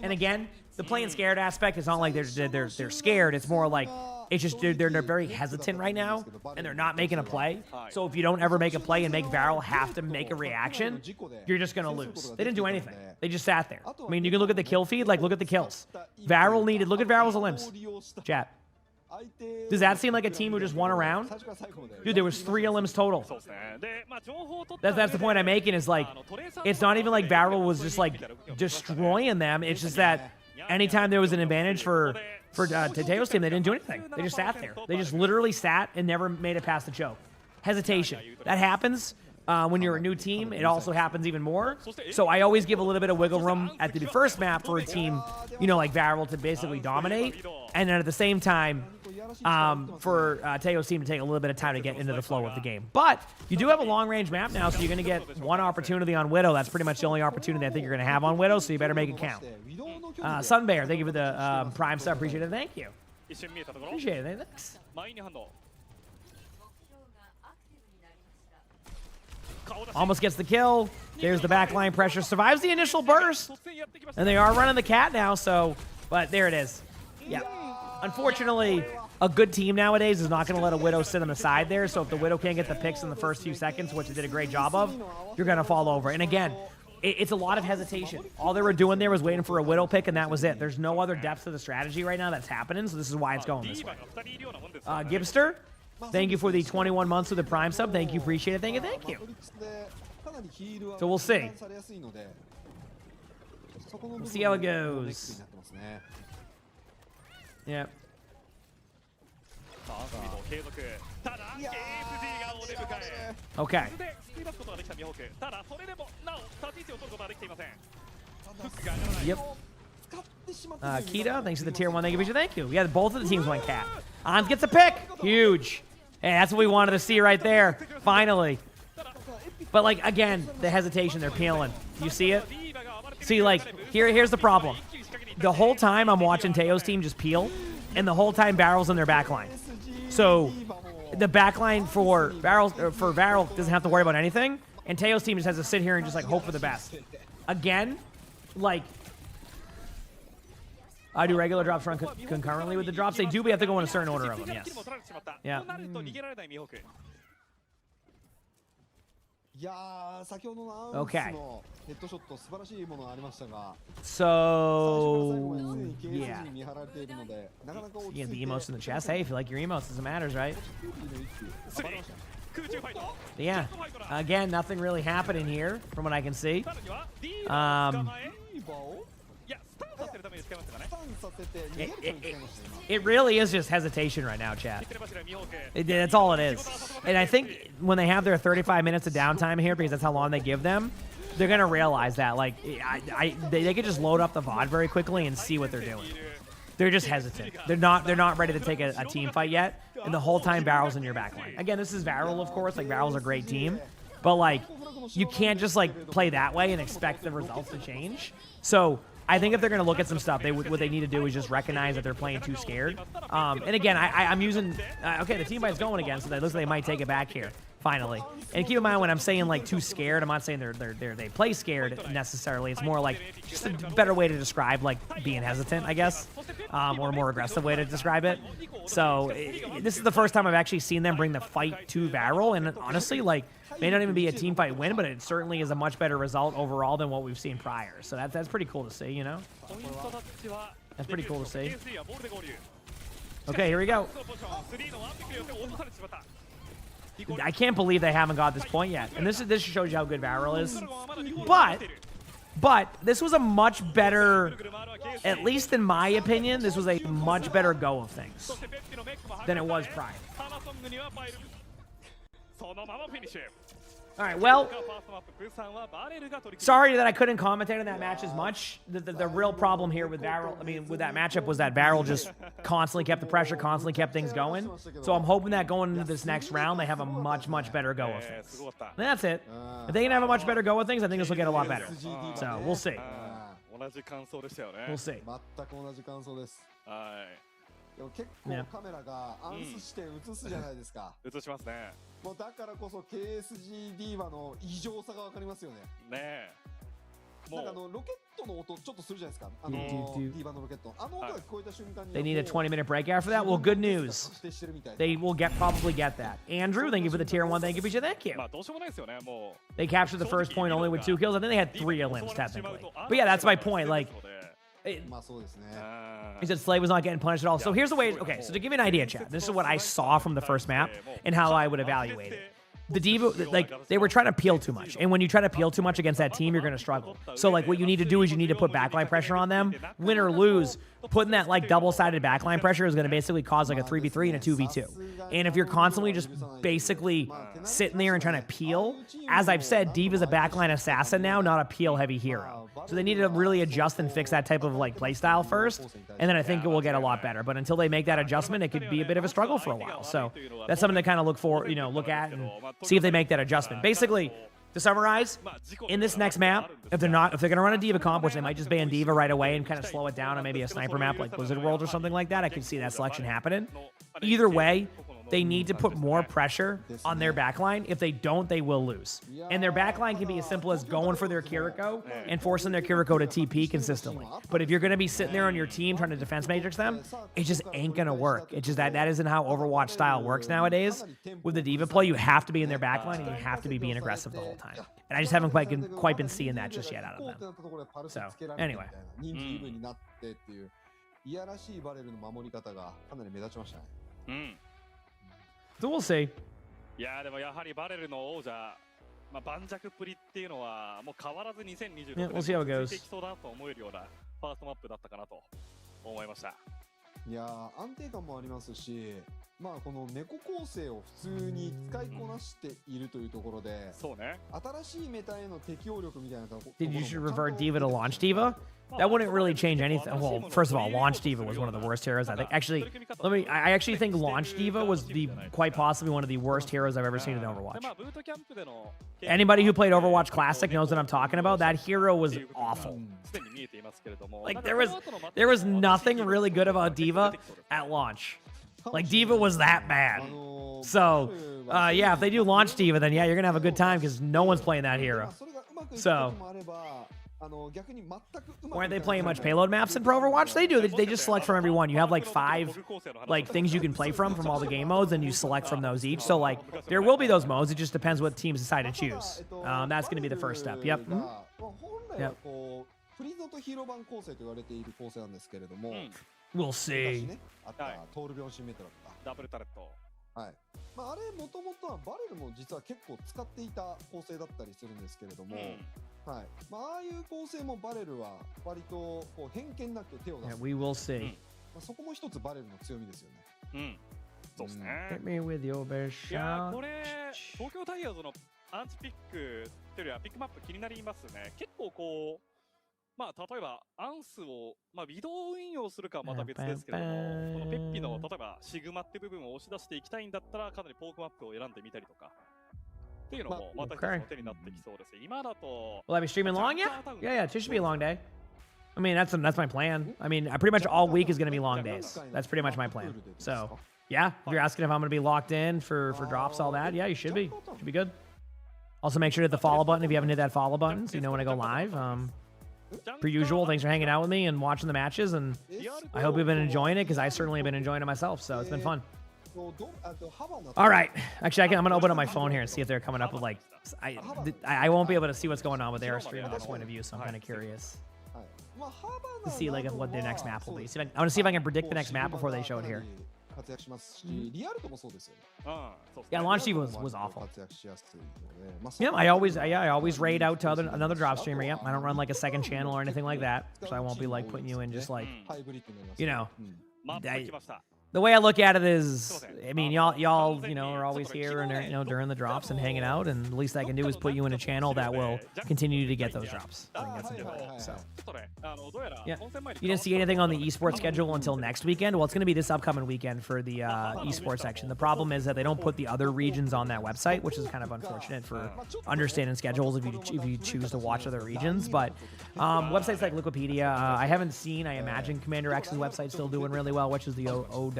And again, the playing scared aspect is not like they're scared. It's more like it's just they're very hesitant right now and they're not making a play. So if you don't ever make a play and make Varel have to make a reaction, you're just gonna lose. They didn't do anything. They just sat there. I mean, you can look at the kill feed. Like, look at the kills. Varel needed. Look at Varel's limbs. Chat. Does that seem like a team who just won a round? Dude, there was 3 limbs total. That's the point I'm making, is like, it's not even like Varel was just like destroying them. It's just that anytime there was an advantage for Teo's team, they didn't do anything. They just sat there. They just literally sat and never made it past the choke. Hesitation. That happens when you're a new team. It also happens even more. So I always give a little bit of wiggle room at the first map for a team, you know, like Varel to basically dominate. And then at the same time, for Teo's team to take a little bit of time to get into the flow of the game. But you do have a long-range map now, so you're going to get one opportunity on Widow. That's pretty much the only opportunity I think you're going to have on Widow, so you better make it count. Sunbear, thank you for the Prime sub. Appreciate it. Thank you. Appreciate it. Thanks. Almost gets the kill. There's the backline pressure. Survives the initial burst. And they are running the cat now, so... But there it is. Yeah. Unfortunately, a good team nowadays is not going to let a Widow sit on the side there, so if the Widow can't get the picks in the first few seconds, which it did a great job of, you're going to fall over. And again, it's a lot of hesitation. All they were doing there was waiting for a Widow pick, and that was it. There's no other depth to the strategy right now that's happening, so this is why it's going this way. Gibster, thank you for the 21 months with the Prime sub. Thank you. Appreciate it. Thank you. Thank you. So we'll see. We'll see how it goes. Yeah. Okay. Yep. Kita, thanks for the tier 1. Thank you. Yeah, both of the teams went cat. Ons gets a pick. Huge. Hey, that's what we wanted to see right there. Finally. But, like, again, the hesitation, they're peeling. You see it? See, like, here's the problem. The whole time I'm watching Teo's team just peel, and the whole time Varel's in their backline. So the backline for Varel doesn't have to worry about anything, and Teo's team just has to sit here and just like hope for the best. Again, like, I do regular drops run concurrently with the drops. They do, we have to go in a certain order of them, yes. Yeah. Okay. So, yeah. You get the emotes in the chest. Hey, if you like your emotes, doesn't matter, right? Yeah. Again, nothing really happening here, from what I can see. It really is just hesitation right now, chat. That's all it is. And I think when they have their 35 minutes of downtime here, because that's how long they give them, they're going to realize that. Like, they could just load up the VOD very quickly and see what they're doing. They're just hesitant. They're not ready to take a team fight yet. And the whole time, Varel's in your backline. Again, this is Varel, of course. Like, Varel's a great team. But, like, you can't just, like, play that way and expect the results to change. So I think if they're going to look at some stuff, what they need to do is just recognize that they're playing too scared. And again, I'm using... okay, the team fight's going again, so that looks like they might take it back here. Finally. And keep in mind when I'm saying like too scared, I'm not saying they play scared necessarily. It's more like just a better way to describe like being hesitant, I guess, or a more aggressive way to describe it. So this is the first time I've actually seen them bring the fight to Varel, and honestly, like, may not even be a team fight win, but it certainly is a much better result overall than what we've seen prior. So that's pretty cool to see, you know? That's pretty cool to see. Okay, here we go. I can't believe they haven't got this point yet. And this shows you how good Varel is. But this was a much better, at least in my opinion, this was a much better go of things than it was prior. All right, well, sorry that I couldn't commentate on that match as much. The real problem here with Varel, I mean, with that matchup was that Varel just constantly kept the pressure, constantly kept things going. So I'm hoping that going into this next round, they have a much, much better go of things. And that's it. If they can have a much better go of things, I think this will get a lot better. So we'll see. We'll see. でも結構カメラがアンスして映すじゃないですか。映しますね。もうだからこそ KSG ディーバの異常さがわかりますよね。ねえ。なんかロケットの音ちょっとするじゃないですか。ディーバのロケット。あの音が聞こえた瞬間に。They need a 20-minute break after that. Well, good news. They will probably get that. Andrew, thank you for the tier 1. Thank you, Bisha. Thank you. They captured the first point only with 2 kills. I think they had 3 limbs technically. But yeah, that's my point. Like. He said Slay was not getting punished at all. So here's the way. Okay, so to give you an idea, chat, this is what I saw from the first map and how I would evaluate it. The D.Va, like, they were trying to peel too much. And when you try to peel too much against that team, you're going to struggle. So, like, what you need to do is you need to put backline pressure on them. Win or lose, putting that, like, double-sided backline pressure is going to basically cause, like, a 3v3 and a 2v2. And if you're constantly just basically sitting there and trying to peel, as I've said, D.Va's a backline assassin now, not a peel-heavy hero. So they need to really adjust and fix that type of, like, playstyle first, and then I think it will get a lot better. But until they make that adjustment, it could be a bit of a struggle for a while. So that's something to kind of look at and see if they make that adjustment. Basically, to summarize, in this next map, if they're going to run a D.Va comp, which they might just ban D.Va right away and kind of slow it down on maybe a sniper map like Blizzard World or something like that, I could see that selection happening. Either way, they need to put more pressure on their backline. If they don't, they will lose. And their backline can be as simple as going for their Kiriko and forcing their Kiriko to TP consistently. But if you're going to be sitting there on your team trying to defense matrix them, it just ain't going to work. It's just that isn't how Overwatch style works nowadays. With the D.Va play, you have to be in their backline and you have to be being aggressive the whole time. And I just haven't quite been seeing that just yet out of them. So, anyway. So we'll see. いやでもやはりバレルの王者、盤石っぷりっていうのはもう変わらず2026年についていきそうだと思えるようなファーストマップだったかなと思いました。いや安定感もありますし、この猫構成を普通に使いこなしているというところで、そうね。新しいメタへの適応力みたいなところ。Did you should revert D.Va to launch D.Va? That wouldn't really change anything. Well, first of all, launch D.Va was one of the worst heroes. I think I actually think launch D.Va was quite possibly one of the worst heroes I've ever seen in Overwatch. Anybody who played Overwatch Classic knows what I'm talking about. That hero was awful. Like there was nothing really good about D.Va at launch. Like D.Va was that bad. So yeah, if they do launch D.Va, then yeah, you're gonna have a good time because no one's playing that hero. So. Why aren't they playing much payload maps in Pro Overwatch? They do. They just select from every one. You have like 5 things you can play from all the game modes, and you select from those each. So like there will be those modes. It just depends what teams decide to choose. That's going to be the first step. Yep. Yep. We'll see. はいあれもともとはバレルも実は結構使っていた構成だったりするんですけれども、はいああいう構成もバレルは割とこう偏見なく手を出す。We will see. そこも一つバレルの強みですよね。そうですね。Hit me with your best shot. いやこれ東京タイヤーズのアンチピックというよりはピックマップ気になりますね。結構こう。例えばアンスを微動運用するかはまた別ですけれども、このペッピの例えばシグマって部分を押し出していきたいんだったらかなりポークマップを選んでみたりとかっていうのもまた一つの手になってきそうです。今だと Will I be streaming long yet? Yeah, it should be a long day. I mean, that's my plan. I mean, pretty much all week is going to be long days. That's pretty much my plan. So, Yeah, if you're asking if I'm going to be locked in for drops, all that, yeah, you should be. Should be good. Also, make sure to hit the follow button if you haven't hit that follow button, so you know when I go live. Per usual, thanks for hanging out with me and watching the matches, and I hope you've been enjoying it because I certainly have been enjoying it myself. So it's been fun. All right, actually, I'm gonna open up my phone here and see if they're coming up with like. I won't be able to see what's going on with their stream at this point of view, so I'm kind of curious to see like what their next map will be. I want to see if I can predict the next map before they show it here. Yeah, launch Eve was awful. Yeah, I always raid out to another drop streamer. Yeah, I don't run like a second channel or anything like that, so I won't be like putting you in just like, you know. The way I look at it is, I mean, y'all, you know, are always here and you know during the drops and hanging out, and the least I can do is put you in a channel that will continue to get those drops. I think that's important. So, yeah, you didn't see anything on the esports schedule until next weekend. Well, it's going to be this upcoming weekend for the esports section. The problem is that they don't put the other regions on that website, which is kind of unfortunate for understanding schedules if you choose to watch other regions. But websites like Wikipedia, I haven't seen. I imagine Commander X's website still doing really well, which is the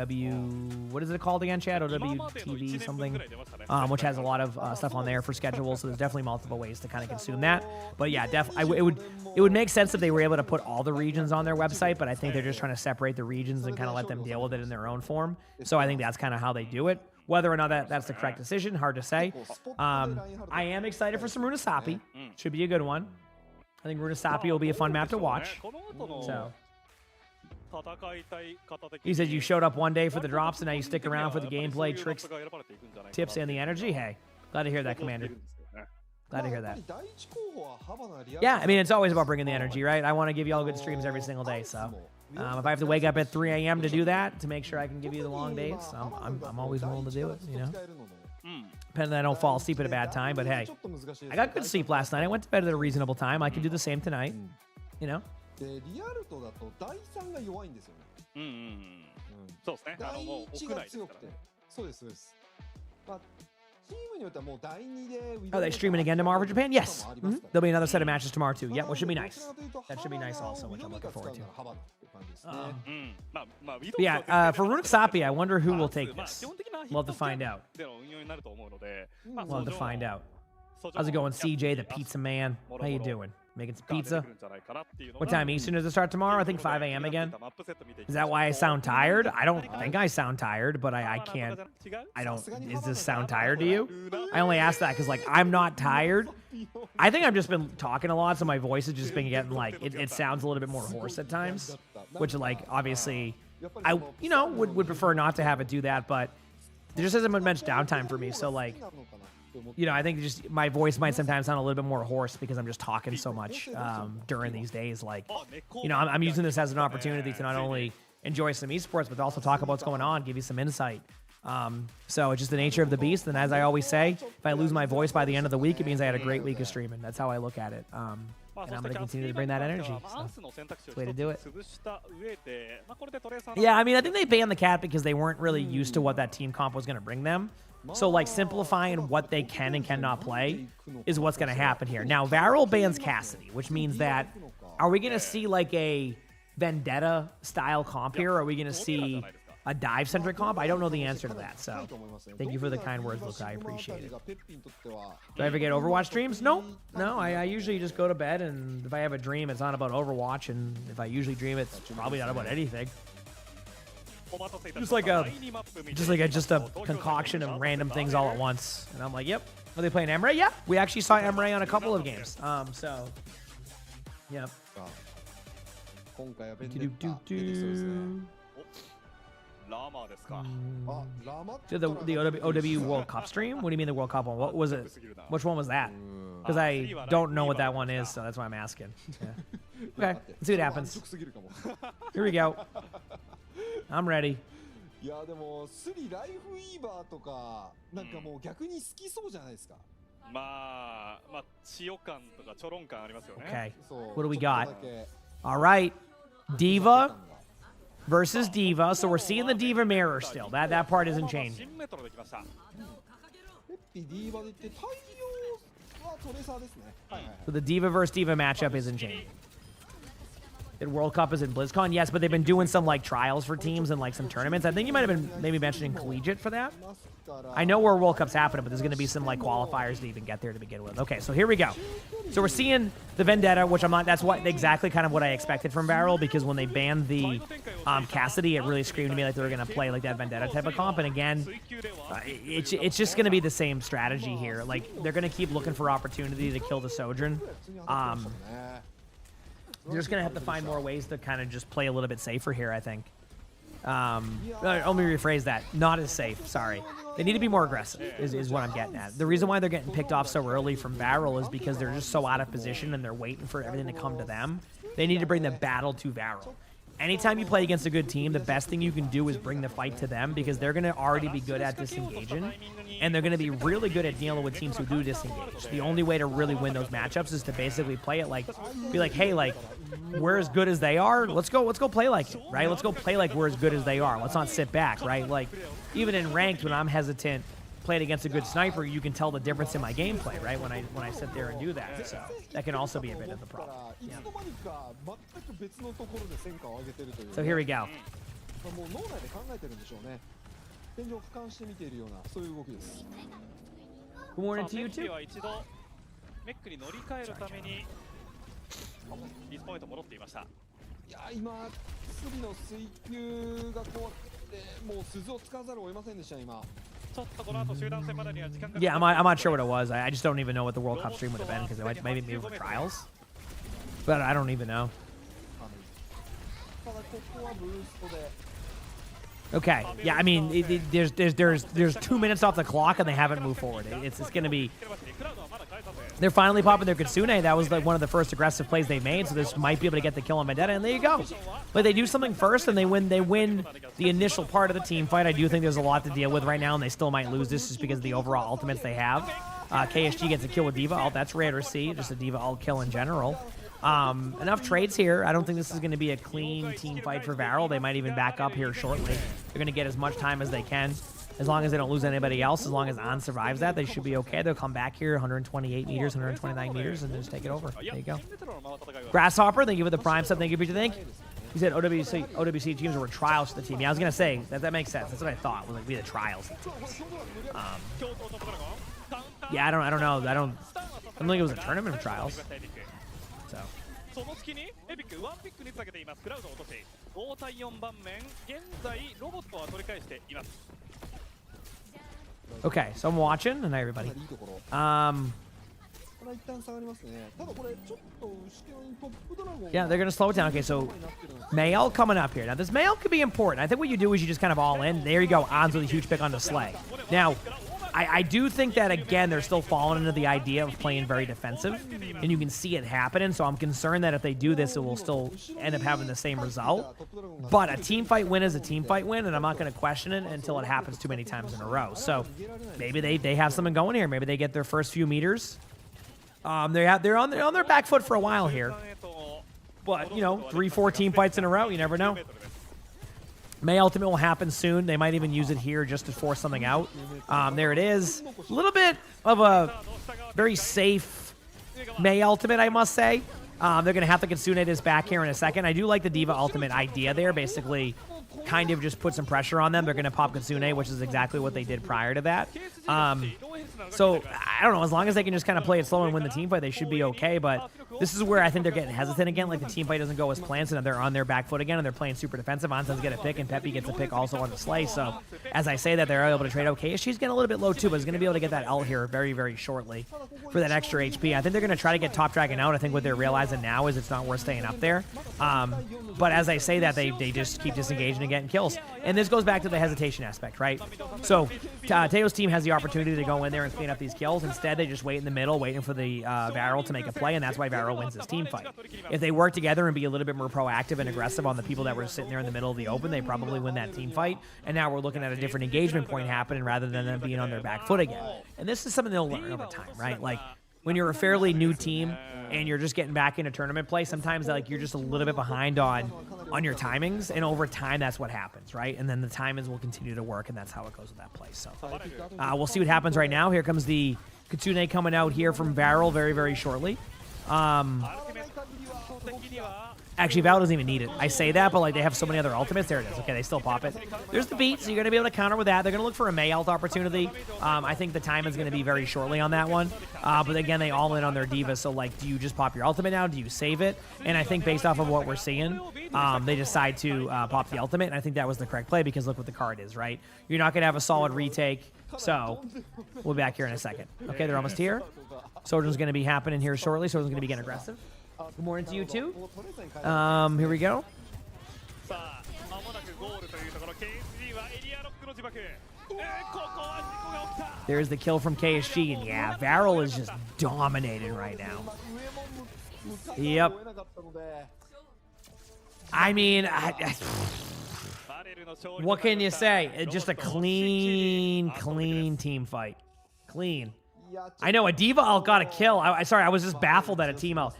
what is it called again, Chad? OWTV something, which has a lot of stuff on there for schedules. So there's definitely multiple ways to kind of consume that. But yeah, definitely, it would make sense if they were able to put all the regions on their website. But I think they're just trying to separate the regions and kind of let them deal with it in their own form. So I think that's kind of how they do it. Whether or not that's the correct decision, hard to say. I am excited for some Runasapi. Should be a good one. I think Runasapi will be a fun map to watch. So. He said you showed up one day for the drops and now you stick around for the gameplay, tricks, tips, and the energy. Hey, glad to hear that, Commander. Glad to hear that. Yeah, I mean, it's always about bringing the energy, right? I want to give you all good streams every single day, so if I have to wake up at 3 a.m. to do that, to make sure I can give you the long days, I'm always willing to do it, you know? Depending on I don't fall asleep at a bad time, but hey, I got good sleep last night. I went to bed at a reasonable time. I can do the same tonight, you know? でリアルトだと第3が弱いんですよね。そうですね。第1が強くて、そうですそうです。まあチームによってはもう第2で。Are they streaming again tomorrow for Japan? Yes. There'll be another set of matches tomorrow too. Yeah, which should be nice. That should be nice also, which I'm looking forward to. Yeah, for Runasapi, I wonder who will take this. We'll have to find out. We'll have to find out. How's it going, CJ, the pizza man? How you doing? Making some pizza? What time Eastern does it start tomorrow? I think 5 a.m. again. Is that why I sound tired? I don't think I sound tired, but I can't. Does this sound tired to you? I only ask that because, like, I'm not tired. I think I've just been talking a lot, so my voice has just been getting, like, it sounds a little bit more hoarse at times, which, like, obviously, I, would prefer not to have it do that, but there just hasn't been much downtime for me, so, like, I think just my voice might sometimes sound a little bit more hoarse because I'm just talking so much during these days. Like, I'm using this as an opportunity to not only enjoy some esports, but to also talk about what's going on, give you some insight. So it's just the nature of the beast. And as I always say, if I lose my voice by the end of the week, it means I had a great week of streaming. That's how I look at it. And I'm going to continue to bring that energy. So that's the way to do it. Yeah, I mean, I think they banned the cat because they weren't really used to what that team comp was going to bring them. So, like, simplifying what they can and cannot play is what's going to happen here. Now, Varel bans Cassidy, which means that, are we going to see, like, a Vendetta-style comp here? Or are we going to see a dive-centric comp? I don't know the answer to that, so thank you for the kind words, Luke. I appreciate it. Do I ever get Overwatch streams? No. I usually just go to bed, and if I have a dream, it's not about Overwatch, and if I usually dream, it's probably not about anything. Just a concoction of random things all at once. And I'm like, yep. Are they playing Emre? Yeah. We actually saw Emre on a couple of games. So, yep. The OW World Cup stream? What do you mean the World Cup one? What was it? Which one was that? Because I don't know what that one is, so that's why I'm asking. Yeah. Okay, let's see what happens. Here we go. I'm ready. いやでもスリライフイーバーとかなんかもう逆に好きそうじゃないですか。まあ千代感とかちょろん感ありますよね。Okay. What do we got? All right. Diva versus Diva. So we're seeing the Diva mirror still. That part isn't changing. So the Diva versus Diva matchup isn't changing. That World Cup is in BlizzCon? Yes, but they've been doing some like trials for teams and like some tournaments. I think you might have been maybe mentioning collegiate for that. I know where World Cup's happening, but there's going to be some like qualifiers to even get there to begin with. Okay, so here we go. So we're seeing the Vendetta, which I'm not. That's what exactly kind of what I expected from Barrel, because when they banned the Cassidy, it really screamed to me like they were going to play like that Vendetta type of comp. And again, it's just going to be the same strategy here. Like they're going to keep looking for opportunity to kill the Sojourn. They're just going to have to find more ways to kind of just play a little bit safer here, I think. Let me rephrase that. Not as safe, sorry. They need to be more aggressive, is what I'm getting at. The reason why they're getting picked off so early from Varel is because they're just so out of position and they're waiting for everything to come to them. They need to bring the battle to Varel. Anytime you play against a good team, the best thing you can do is bring the fight to them, because they're going to already be good at disengaging, and they're going to be really good at dealing with teams who do disengage. The only way to really win those matchups is to basically play it like, be like, hey, like, we're as good as they are. Let's go play like it, right? Let's go play like we're as good as they are. Let's not sit back, right? Like, even in ranked, when I'm hesitant playing against a good sniper, you can tell the difference in my gameplay, right? When I sit there and do that. So that can also be a bit of the problem. Yeah. So here we go. Good morning to you too. メックに乗り換えるためにリスポイント戻っていました。いや今スリの水球が怖くてもう鈴を使わざるを得ませんでした今。 Yeah, I'm not sure what it was. I just don't even know what the World Cup stream would have been, because it maybe for trials. But I don't even know. Okay. Yeah, I mean, there's 2 minutes off the clock and they haven't moved forward. It's going to be. They're finally popping their Kitsune. That was like one of the first aggressive plays they made, so this might be able to get the kill on Vendetta, and there you go. But they do something first, and they win the initial part of the team fight. I do think there's a lot to deal with right now, and they still might lose this just because of the overall ultimates they have. KSG gets a kill with D.Va ult. That's rare to see, just a D.Va ult kill in general. Enough trades here. I don't think this is going to be a clean team fight for Varel. They might even back up here shortly. They're going to get as much time as they can. As long as they don't lose anybody else, as long as An survives that, they should be okay. They'll come back here 128 meters, 129 meters, and just take it over. There you go. Grasshopper, thank you for the prime sub. Thank you for what you think. He said OWC teams were trials to the team. Yeah, I was going to say, that makes sense. That's what I thought, was like be the trials. Yeah, I don't know. I don't think it was a tournament of trials. So. その隙にエピック1ピックにつなげています。クラウドを落とし5対4番面現在ロボットは取り返しています。 Okay, so I'm watching, and everybody. Yeah, they're gonna slow it down. Okay, so Mael coming up here. Now this Mael could be important. I think what you do is you just kind of all in. There you go. On's with a huge pick on the Slay. Now, I do think that, again, they're still falling into the idea of playing very defensive, and you can see it happening, so I'm concerned that if they do this, it will still end up having the same result. But a team fight win is a team fight win, and I'm not going to question it until it happens too many times in a row. So maybe they have something going here. Maybe they get their first few meters. They're on their back foot for a while here. But, you know, 3-4 team fights in a row, you never know. May ultimate will happen soon. They might even use it here just to force something out. There it is. A little bit of a very safe May ultimate, I must say. They're going to have to Kitsune this back here in a second. I do like the D.Va ultimate idea there. Basically, kind of just put some pressure on them. They're going to pop Kitsune, which is exactly what they did prior to that. So, I don't know. As long as they can just kind of play it slow and win the team fight, they should be okay. But this is where I think they're getting hesitant again. Like, the team fight doesn't go as planned, so they're on their back foot again, and they're playing super defensive. Anson's get a pick, and Peppy gets a pick also on the Slay. So, as I say that, they're able to trade. Okay, she's getting a little bit low, too, but is going to be able to get that ult here very, very shortly for that extra HP. I think they're going to try to get Top Dragon out. I think what they're realizing now is it's not worth staying up there. But as I say that, they just keep disengaging and getting kills. And this goes back to the hesitation aspect, right? So, Teo's team has the opportunity to go in there and clean up these kills. Instead, they just wait in the middle, waiting for the Varel to make a play, and that's why Varel wins this team fight. If they work together and be a little bit more proactive and aggressive on the people that were sitting there in the middle of the open, they probably win that team fight. And now we're looking at a different engagement point happening rather than them being on their back foot again. And this is something they'll learn over time, right? Like, when you're a fairly new team and you're just getting back into tournament play, sometimes like you're just a little bit behind on your timings, and over time that's what happens, right? And then the timings will continue to work, and that's how it goes with that play. So we'll see what happens right now. Here comes the Kitsune coming out here from Varel very, very shortly. Actually, Val doesn't even need it. I say that, but like they have so many other ultimates. There it is. Okay, they still pop it. There's the beat, so you're gonna be able to counter with that. They're gonna look for a May ult opportunity. I think the time is gonna be very shortly on that one. But again, they all in on their D.Va. So like, do you just pop your ultimate now? Do you save it? And I think based off of what we're seeing, they decide to pop the ultimate. And I think that was the correct play because look what the card is, right? You're not gonna have a solid retake. So we'll be back here in a second. Okay, they're almost here. Sojourn's gonna be happening here shortly. Sojourn's gonna be getting aggressive. Good morning to you too. Here we go. There's the kill from KSG, and yeah, Varel is just dominating right now. Yep. I mean, what can you say? It's just a clean team fight. Clean. I know a D.Va ult got a kill. Sorry, I was just baffled at a team ult.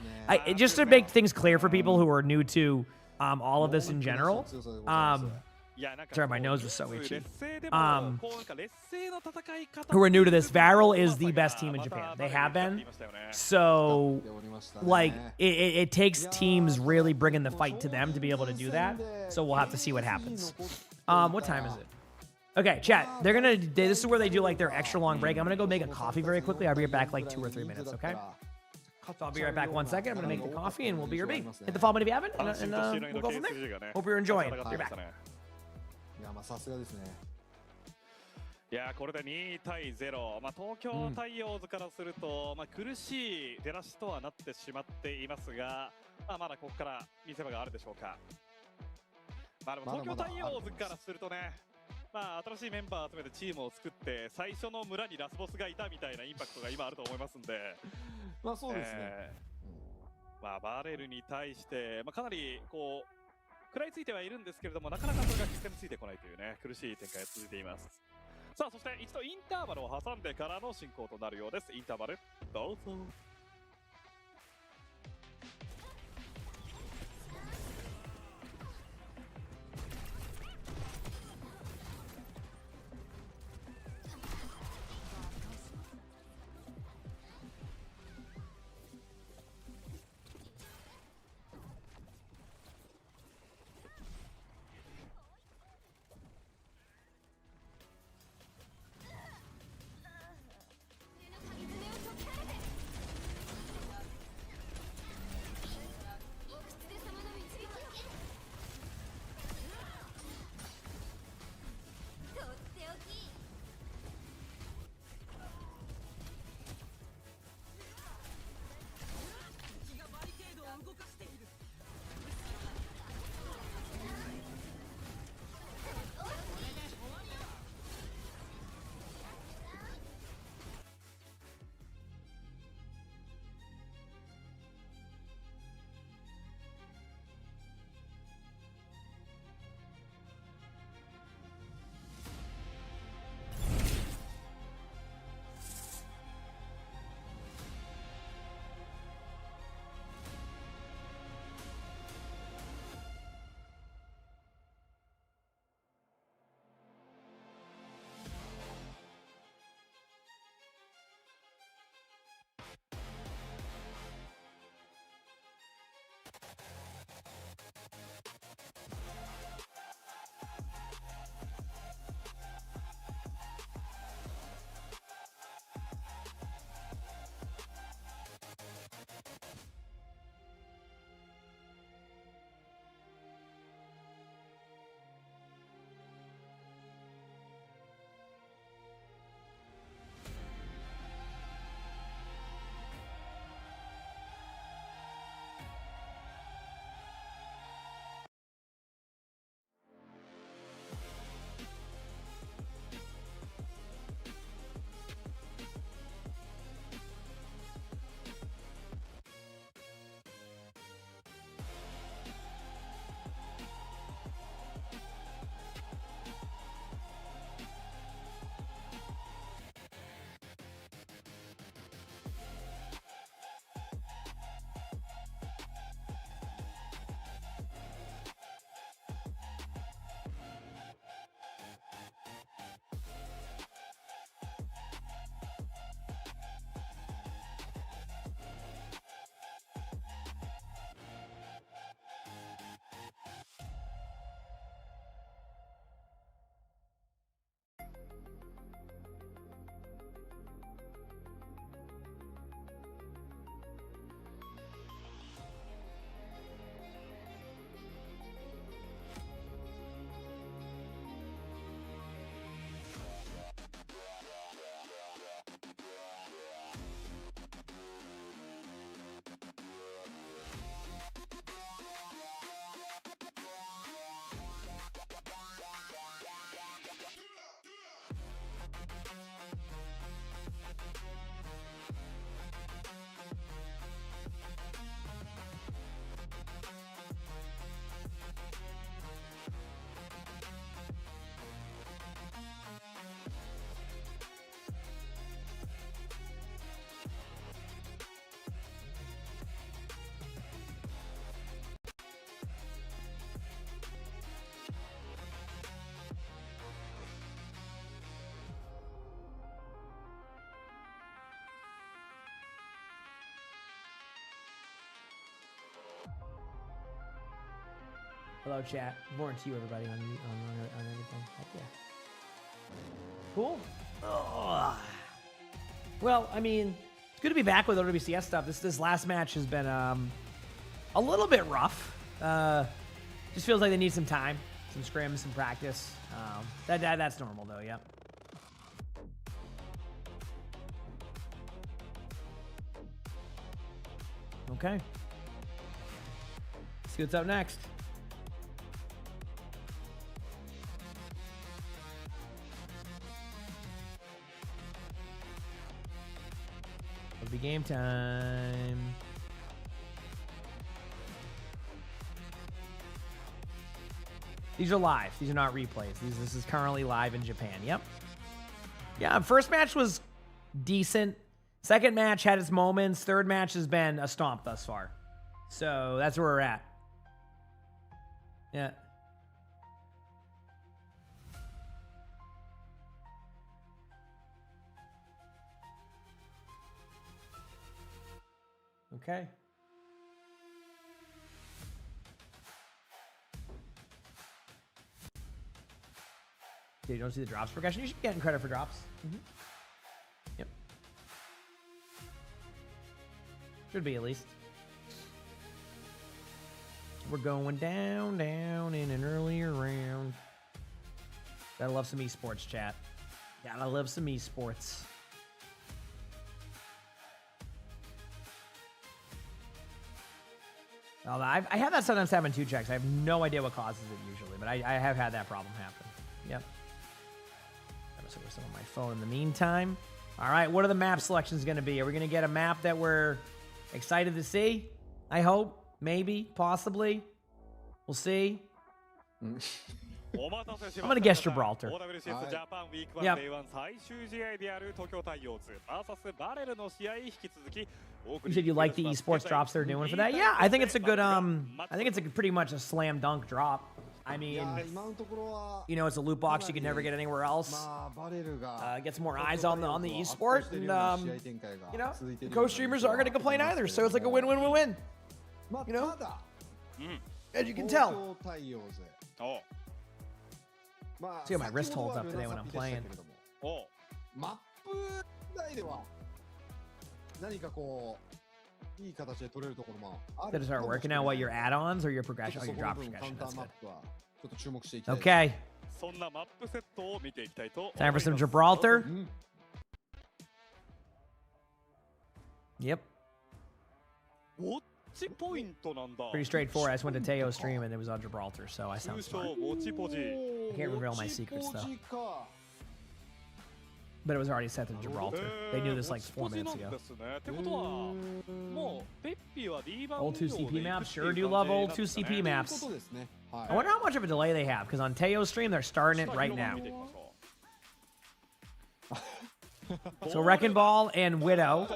Just to make things clear for people who are new to all of this in general. Sorry, my nose was so itchy. Who are new to this, Varel is the best team in Japan. They have been. So, like, it takes teams really bringing the fight to them to be able to do that. So we'll have to see what happens. What time is it? Okay, chat. This is where they do like their extra long break. I'm gonna go make a coffee very quickly. I'll be right back like 2 or 3 minutes. Okay. So I'll be right back 1 second. I'm gonna make the coffee and we'll be right back. Hit the follow button if you haven't, and we'll go from there. Hope you're enjoying. Be back. さすがですね。いやこれで2対0、東京太陽ズからすると、苦しい出だしとはなってしまっていますが、まだここから見せ場があるでしょうか。でも東京太陽ズからするとね、新しいメンバー集めてチームを作って最初の村にラスボスがいたみたいなインパクトが今あると思いますんで、そうですね。バレルに対して、かなりこう食らいついてはいるんですけれども、なかなかそれが結果についてこないというね、苦しい展開が続いています。さあ、そして一度インターバルを挟んでからの進行となるようです。インターバルどうぞ。Hello, chat. Born to you, everybody, on everything. Heck yeah. Cool. Ugh. Well, I mean, it's good to be back with OWCS stuff. This last match has been a little bit rough. Just feels like they need some time, some scrims, some practice. That's normal though. Yep. Okay. See what's up next. It'll be game time. These are live. These are not replays. This is currently live in Japan. Yep. Yeah, first match was decent. Second match had its moments. Third match has been a stomp thus far. So that's where we're at. Yeah. Okay. You don't see the drops progression. You should be getting credit for drops. Yep. Should be at least. We're going down in an earlier round. Gotta love some esports, chat. Gotta love some esports. Oh, I have that sometimes happen too, checks. I have no idea what causes it usually, but I have had that problem happen. Yep. I'm going to some on my phone in the meantime. All right, what are the map selections going to be? Are we going to get a map that we're excited to see? I hope. Maybe. Possibly. We'll see. I'm going to guess Gibraltar. Yep. You said you like the esports drops they're doing for that? Yeah, I think it's a good, I think it's pretty much a slam dunk drop. I mean, you know, it's a loot box you can never get anywhere else. Get some more eyes on the esport, and you know, the co-streamers aren't going to complain either. So it's like a win-win-win-win. You know, as you can tell. See how my wrist holds up today when I'm playing. Did it start working now? What, your add-ons or your progression? Oh, your drop progression. That's good. Okay. Time for some Gibraltar. Yep. Pretty straightforward. I just went to Teo's stream and it was on Gibraltar, so I sound smart. I can't reveal my secrets though. But it was already set to Gibraltar. They knew this like 4 minutes ago. Old 2CP maps? Sure do love old 2CP maps. I wonder how much of a delay they have, because on Teo's stream, they're starting it right now. So Wrecking Ball and Widow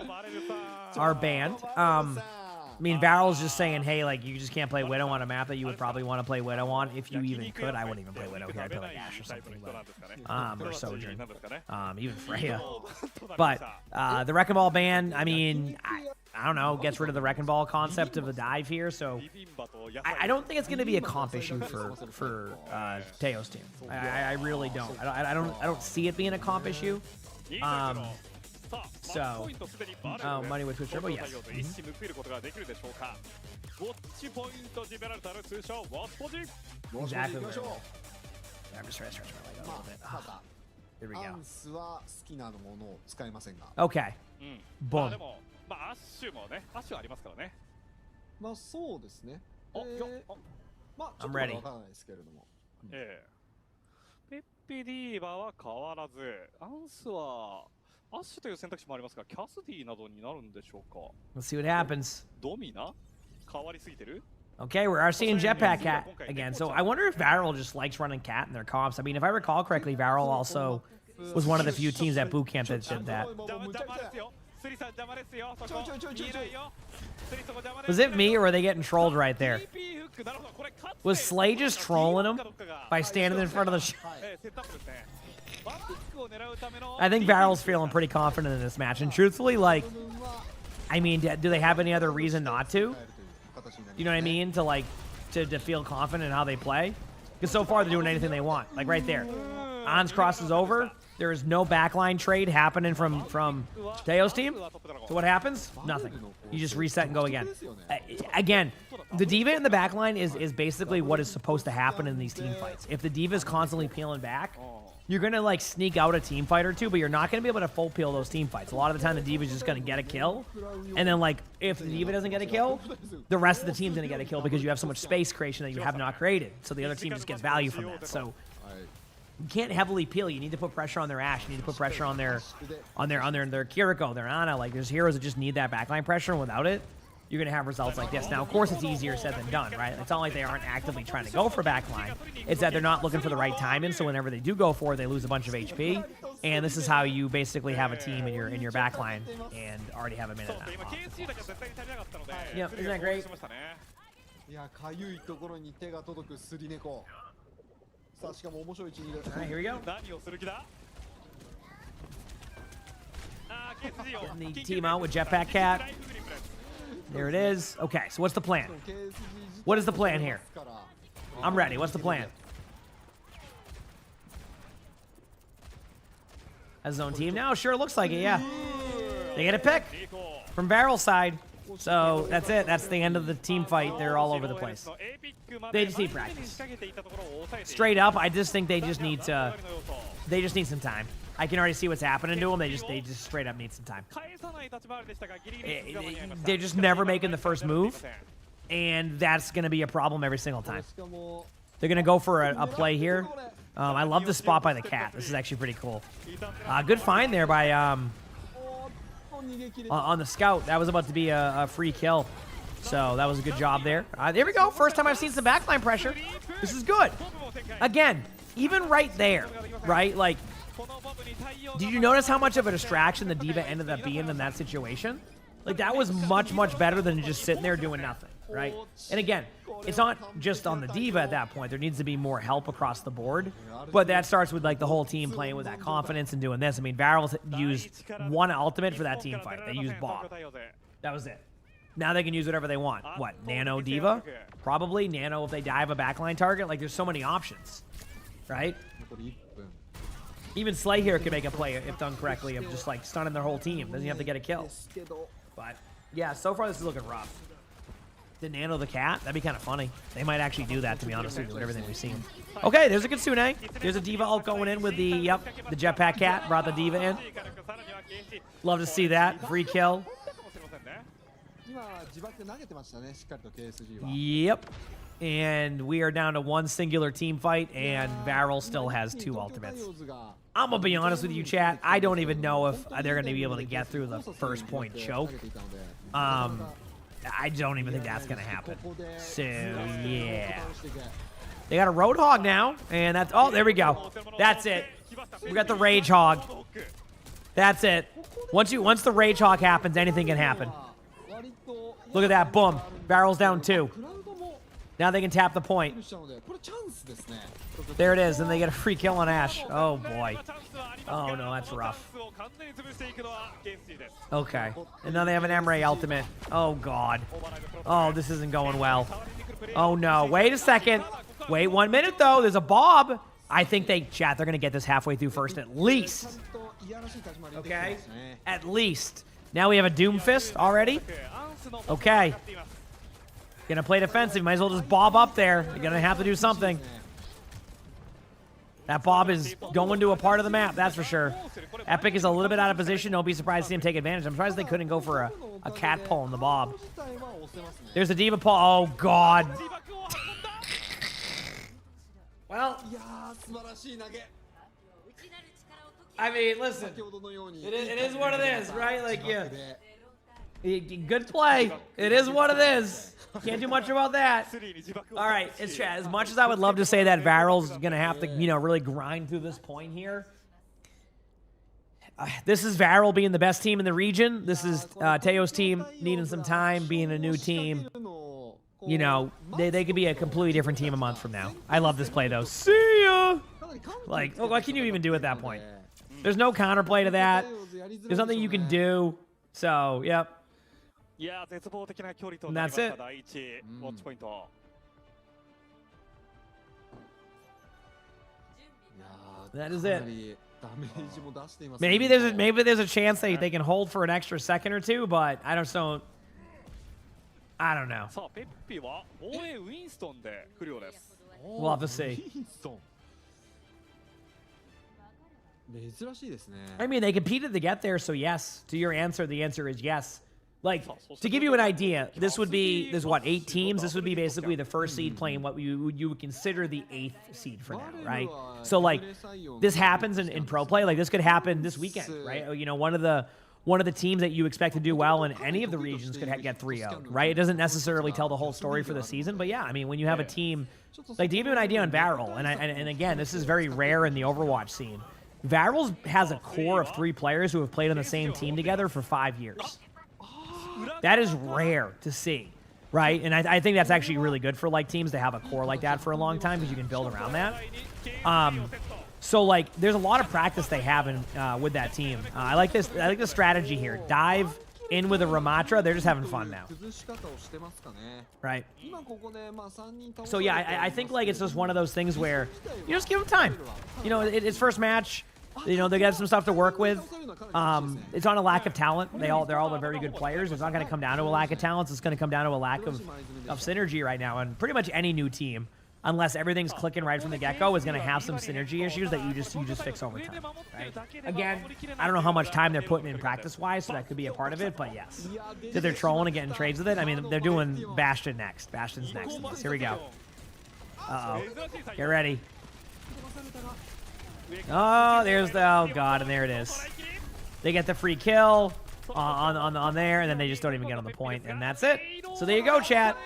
are banned. I mean, Barrel's just saying, hey, like, you just can't play Widow on a map that you would probably want to play Widow on. If you even could, I wouldn't even play Widow here. I'd play like Ashe or something, but, or Sojourn, even Freya. But the Wrecking Ball ban, I mean, I don't know, gets rid of the Wrecking Ball concept of a dive here, so I don't think it's going to be a comp issue for Teo's team. I really don't. I don't see it being a comp issue. So, money with Twitch Turbo, yes. Exactly. I'm just trying to stretch my leg out a little bit. Here we go. Okay. Boom. I'm ready. PP ディーバは変わらず、アンスはアッシュという選択肢もありますが、キャスディなどになるんでしょうか。 Let's see what happens. ドミナ変わりすぎてる。 Okay, we are seeing Jetpack Cat again. So I wonder if Varel just likes running Cat in their comps. I mean, if I recall correctly, Varel also was one of the few teams at boot camp that did that. Was it me, or were they getting trolled right there? Was Slay just trolling him by standing in front of the I think Varel's feeling pretty confident in this match. And truthfully, like, I mean, do they have any other reason not to? You know what I mean? To, like, to feel confident in how they play? Because so far they're doing anything they want. Like right there. Ons crosses over. There is no backline trade happening from Teo's team. So what happens? Nothing. You just reset and go again. Again, the D.Va in the backline is basically what is supposed to happen in these team fights. If the D.Va is constantly peeling back, you're going to like sneak out a team fight or two, but you're not going to be able to full peel those team fights. A lot of the time the D.Va is just going to get a kill. And then like if the D.Va doesn't get a kill, the rest of the team's going to get a kill because you have so much space creation that you have not created. So the other team just gets value from that. So you can't heavily peel. You need to put pressure on their Ashe. You need to put pressure on their Kiriko, their Ana. Like there's heroes that just need that backline pressure, and without it, you're gonna have results like this. Now, of course, it's easier said than done, right? It's not like they aren't actively trying to go for backline. It's that they're not looking for the right timing. So whenever they do go for it, they lose a bunch of HP. And this is how you basically have a team in your backline and already have a minute now. Yep, isn't that great? いや、かゆいところに手が届くすり猫。さあ、しかも面白い位置にいる。All right, here we go. 何をする気だ。 Getting the team out with Jetpack Cat. There it is. Okay, so what's the plan? What is the plan here? I'm ready. What's the plan? Has his own team now? Sure, looks like it, yeah. They get a pick from Varel's side. So that's it. That's the end of the team fight. They're all over the place. They just need practice. Straight up, I just think they just need some time. I can already see what's happening to them. They just straight up need some time. They're just never making the first move, and that's going to be a problem every single time. They're going to go for a play here. I love the spot by the cat. This is actually pretty cool. Good find there by on the scout. That was about to be a free kill. So that was a good job there. There we go. First time I've seen some backline pressure. This is good. Again, even right there, right? Like, did you notice how much of a distraction the D.Va ended up being in that situation? Like, that was much, much better than just sitting there doing nothing, right? And again, it's not just on the D.Va at that point. There needs to be more help across the board. But that starts with, like, the whole team playing with that confidence and doing this. I mean, Varel's used one ultimate for that team fight. They used Bob. That was it. Now they can use whatever they want. What, Nano D.Va? Probably. Nano if they dive a backline target. Like, there's so many options, right? Even Slay here could make a play if done correctly of just, like, stunning their whole team. Doesn't have to get a kill. But, yeah, so far this is looking rough. To Nano the cat? That'd be kind of funny. They might actually do that, to be honest with you, with everything we've seen. Okay, there's a Kitsune. There's a D.Va ult going in with the Jetpack Cat. Brought the D.Va in. Love to see that. Free kill. Yep. And we are down to one singular team fight, and Varel still has 2 ultimates. I'm going to be honest with you, chat. I don't even know if they're going to be able to get through the first point choke. I don't even think that's going to happen. So, yeah. They got a Roadhog now, and that's... Oh, there we go. That's it. We got the Rage Hog. That's it. Once the Rage Hog happens, anything can happen. Look at that. Boom. Varel's down 2. Now they can tap the point. There it is, and they get a free kill on Ashe. Oh, boy. Oh, no, that's rough. Okay. And now they have an Emre ultimate. Oh, God. Oh, this isn't going well. Oh, no. Wait a second. Wait 1 minute, though. There's a Bob. I think they're going to get this halfway through first at least. Okay? At least. Now we have a Doom Fist already. Okay. Gonna play defensive. Might as well just bob up there. You're gonna have to do something. That Bob is going to a part of the map, that's for sure. Epic is a little bit out of position. Don't be surprised to see him take advantage. I'm surprised they couldn't go for a cat pull on the Bob. There's a D.Va pull. Oh, God. Well, I mean, listen, 先ほどのように it is what it is, right? Like, yeah. で Good play. It is what it is. Can't do much about that. スリーに自爆を All right, it's as much as I would love to say that Varel's gonna have to, really grind through this point here. This is Varel being the best team in the region. This is Teo's team needing some time, being a new team. They could be a completely different team a month from now. I love this play though. See ya. Like, what can you even do at that point? There's no counterplay to that. There's nothing you can do. So, yep. いやー絶望的な距離となりま That's した it. 第一ウォッチポイント。 That is it. かなりダメージも出しています Maybe there's a chance they can hold for an extra second or two, but I don't know. さあペッピは防衛ウィンストンで来るようです。 We'll have to see. ウィンストン珍しいですね I mean, they competed to get there, so yes. To your answer, the answer is yes. Like, to give you an idea, there's what, 8 teams? This would be basically the first seed playing what you would consider the 8th seed for now, right? So, like, this happens in pro play. Like, this could happen this weekend, right? One of the teams that you expect to do well in any of the regions could get 3-0, right? It doesn't necessarily tell the whole story for the season, but yeah, I mean, when you have a team, like, to give you an idea on Varel, and again, this is very rare in the Overwatch scene, Varel has a core of 3 players who have played on the same team together for 5 years. That is rare to see, right? And I think that's actually really good for like teams to have a core like that for a long time because you can build around that. So like, there's a lot of practice they have with that team. I like this. I like the strategy here. Dive in with a Ramatra. They're just having fun now, 崩し方をしてますかね right? 今ここでまあ3人倒 So yeah, I think like it's just one of those things where you just give them time. It's first match. They got some stuff to work with. It's on a lack of talent. They're all very good players. It's not going to come down to a lack of talent. It's going to come down to a lack of synergy right now. And pretty much any new team, unless everything's clicking right from the get-go, is going to have some synergy issues that you just fix over time. Right? Again, I don't know how much time they're putting in practice-wise, so that could be a part of it. But yes, that they're trolling and getting trades with it. I mean, they're doing Bastion next. Bastion's next. Here we go. Uh-oh. Get ready. Oh, oh god, and there it is. They get the free kill on there, and then they just don't even get on the point, and that's it. So there you go, chat.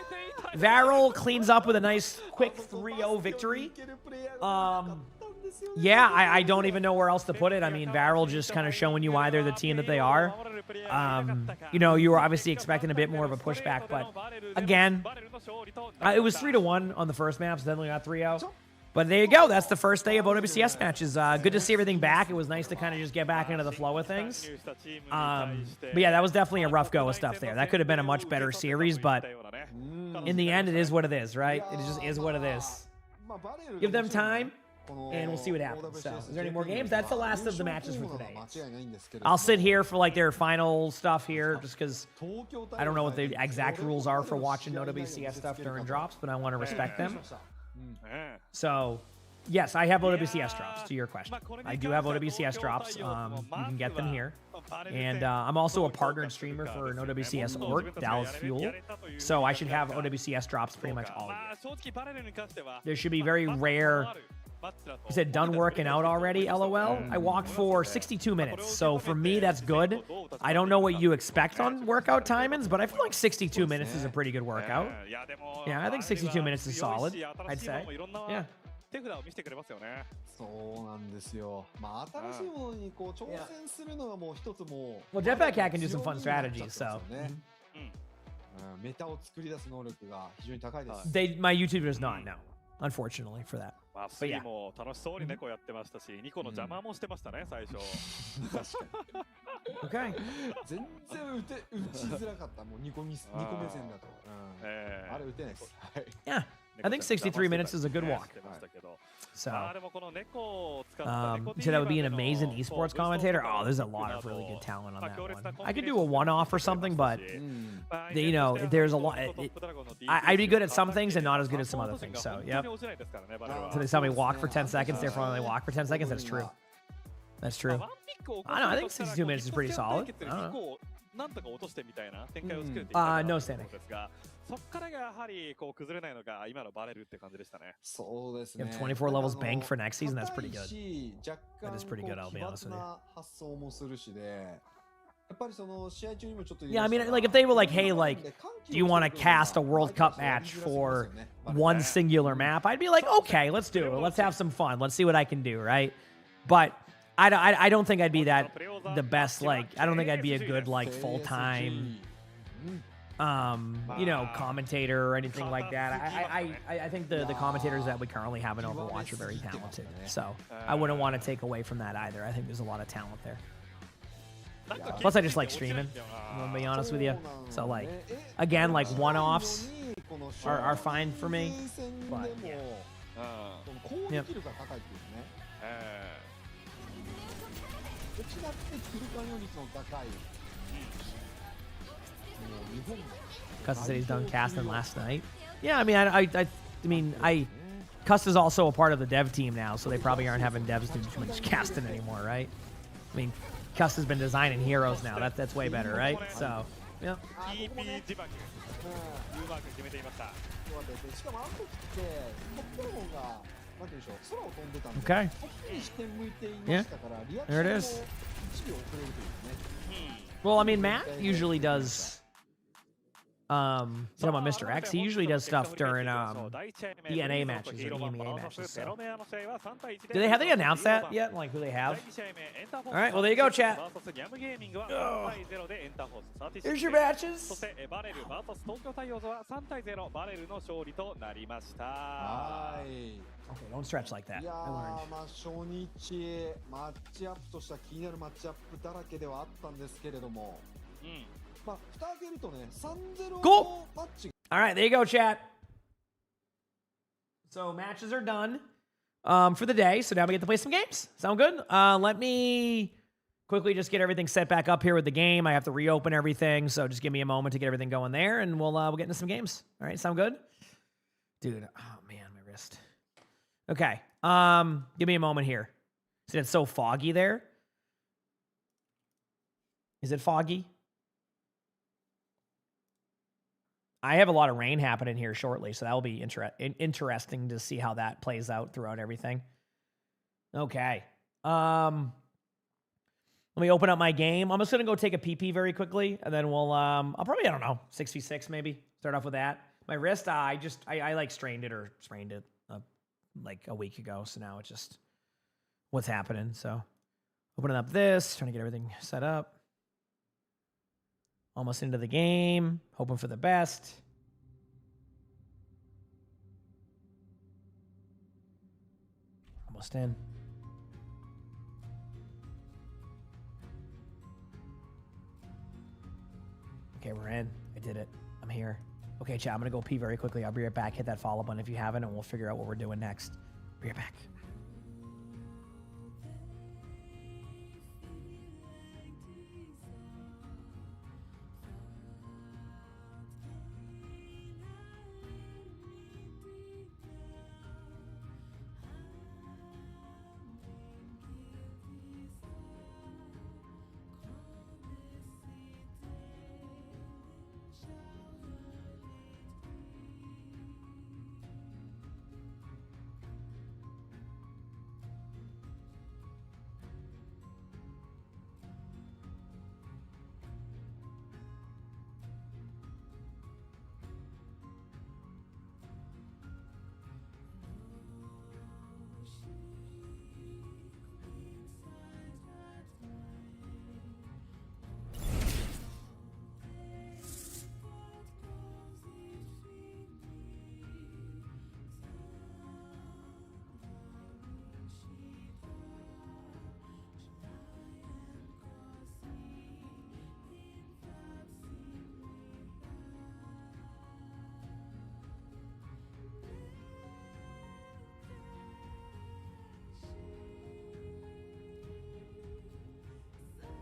Varel cleans up with a nice quick 3-0 victory. Yeah, I don't even know where else to put it. I mean, Varel just kind of showing you why they're the team that they are. You were obviously expecting a bit more of a pushback, but again, it was 3-1 on the first map, so then we got 3-0. But there you go. That's the first day of OWCS matches. Good to see everything back. It was nice to kind of just get back into the flow of things. But yeah, that was definitely a rough go of stuff there. That could have been a much better series, but in the end, it is what it is, right? It just is what it is. Give them time, and we'll see what happens. So, is there any more games? That's the last of the matches for today. I'll sit here for like their final stuff here, just because I don't know what the exact rules are for watching OWCS stuff during drops, but I want to respect them. So, yes, I have OWCS drops, to your question. I do have OWCS drops. You can get them here. And I'm also a partnered streamer for an OWCS org, Dallas Fuel. So I should have OWCS drops pretty much all year. There should be very rare... You said done working out already, LOL? I walked for 62 minutes. So for me, that's good. I don't know what you expect on workout timings, but I feel like 62 minutes is a pretty good workout. Yeah, I think 62 minutes is solid, I'd say. Yeah. そうなんですよ。まあ新しいものにこう挑戦するのがもう一つもう。 Well, Jetpack Cat can do some fun strategies, so. メタを作り出す能力が非常に高いです。My YouTube does not, no. Unfortunately for that. まあ、スリーも楽しそうに猫やってましたし、ニコの邪魔もしてましたね、最初。Okay. 全然打ちづらかった、もうニコ目線だと。あれ打てないです。Yeah. I think 63 minutes is a good walk. So, so that would be an amazing esports commentator. Oh, there's a lot of really good talent on that one. I could do a one-off or something, but there's a lot. I'd be good at some things and not as good at some other things. So, yep. So they tell me walk for 10 seconds. Therefore, only walk for 10 seconds. That's true. That's true. I don't know. I think 62 minutes is pretty solid. I don't know. なんとか落としてみたいな展開を作るって言ったかなと No 思 standing うんですが、そこからがやはりこう崩れないのが今のバレルって感じでしたね。そうですね。 You have 24 levels banked for next season. That's pretty good. 硬いし若干 That is pretty good, I'll be こう honest with 奇 you. 抜な発想もするしで、やっぱりその試合中にもちょっと Yeah, I mean, like if they were like, hey, like, do you want to cast a World Cup match for one singular map? I'd be like, okay, let's do it. Let's have some fun. Let's see what I can do, right? But I don't think I'd be that the best. Like, I don't think I'd be a good like full time, you know, commentator or anything like that. I think the commentators that we currently have in Overwatch are very talented. So I wouldn't want to take away from that either. I think there's a lot of talent there. Plus, I just like streaming. I'm gonna be honest with you. So like, again, like one-offs are fine for me. But yeah. 攻撃力が高いっていうね。どちらってフルカン用率の高い。もう日本。Custa said he's done casting last night. Yeah, I mean, I mean, Custa's also a part of the dev team now, so they probably aren't having devs do too much casting anymore, right? I mean, Custa's been designing heroes now. That's way better, right? So, yeah. TP 自爆、U マーク決めていました。しかもあの時ってトップドラゴンがなんていうんでしょう、空を飛んでたんで、 Okay. トップに視点向いていましたから、リアクショ There ン it も is. 1秒遅れるというね。 Well, I mean, Matt usually does. Talking about Mr. X, he usually does stuff during ENA matches or EMEA matches. So. Do they have they announced that yet? Like who they have? All right, well there you go, chat. Oh. Here's your matches. そしてバレル VS 東京タイオーズは3対0バレルの勝利となりました。はい。 Okay, don't stretch like that. いや I ー learned. まあ初日マッチアップとしては気になるマッチアップだらけではあったんですけれども、まあ蓋開けるとね 3-0 Go! マッチ All right, there you go, chat. So matches are done for the day. So now we get to play some games. Sound good? Let me quickly just get everything set back up here with the game. I have to reopen everything, so just give me a moment to get everything going there, and we'll get into some games. All right, sound good? Dude, oh man, my wrist. Okay, give me a moment here. See, it's so foggy there. Is it foggy? I have a lot of rain happening here shortly, so that will be interesting to see how that plays out throughout everything. Okay. Let me open up my game. I'm just going to go take a PP very quickly, and then we'll, I'll probably, I don't know, 6v6 maybe. Start off with that. My wrist, I like strained it or sprained it like a week ago, so now it's just what's happening. So opening up this, trying to get everything set up. Almost into the game, hoping for the best. Almost in. Okay, we're in. I did it. I'm here. Okay, chat, I'm going to go pee very quickly. I'll be right back. Hit that follow button if you haven't, and we'll figure out what we're doing next. Be right back.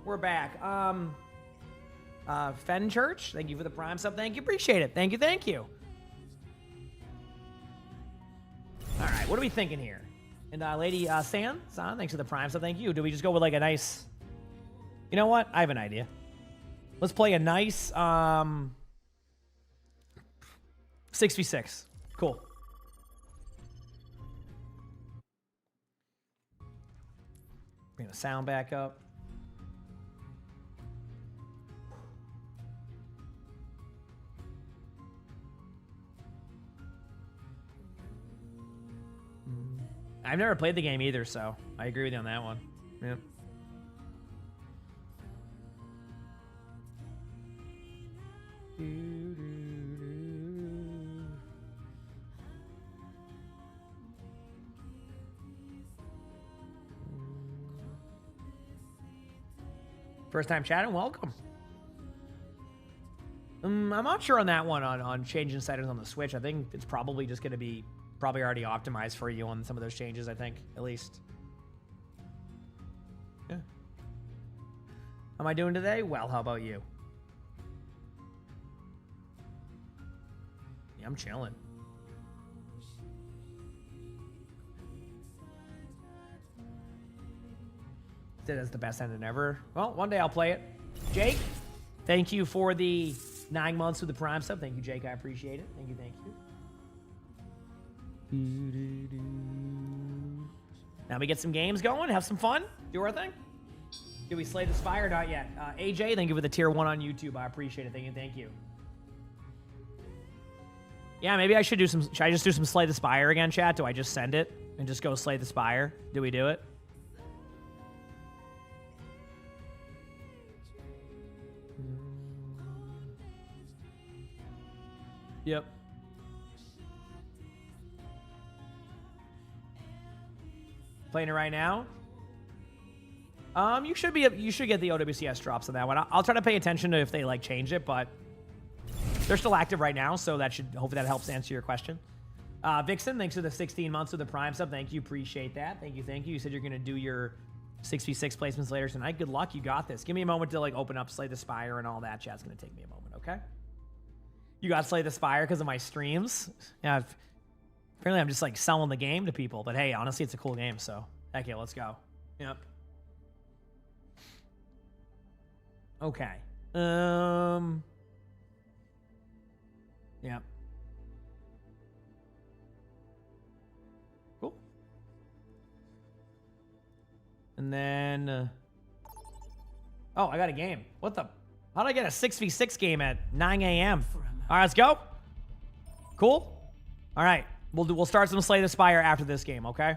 We're back. Fen Church, thank you for the Prime sub. Thank you. Appreciate it. Thank you. Thank you. All right, what are we thinking here? And Lady San, thanks for the Prime sub. Thank you. Do we just go with like a nice... You know what? I have an idea. Let's play a nice 6v6. Cool. Bring the sound back up. I've never played the game either, so I agree with you on that one. Yep. First time chatting, welcome. I'm not sure on that one on changing settings on the Switch. I think it's probably just going to be already optimized for you on some of those changes, I think, at least. Yeah. How am I doing today? Well, how about you? Yeah, I'm chilling. That's the best ending ever. Well, one day I'll play it. Jake, thank you for the 9 months with the Prime sub. Thank you, Jake. I appreciate it. Thank you, thank you. Now we get some games going, have some fun, do our thing. Did we slay the Spire? Not yet. AJ, thank you for the tier 1 on YouTube. I appreciate it. Thank you, thank you. Yeah, maybe I should do some. Should I just do some slay the Spire again, chat? Do I just send it and just go slay the Spire? Do we do it? Yep. Playing it right now. You should get the OWCS drops on that one. I'll try to pay attention to if they like change it, but they're still active right now, so that should hopefully that helps answer your question. Vixen, thanks for the 16 months of the Prime sub. Thank you, appreciate that. Thank you, thank you. You said you're gonna do your 6v6 placements later tonight. Good luck, you got this. Give me a moment to like open up Slay the Spire and all that. Chat's gonna take me a moment, okay? You got Slay the Spire because of my streams. Yeah, apparently I'm just like selling the game to people, but hey, honestly, it's a cool game, so heck yeah, let's go. Yep. Okay. Yep. Cool. And then, oh, I got a game. What the? How did I get a 6v6 game at 9 a.m.? All right, let's go. Cool. All right, we'll start some Slay the Spire after this game, okay?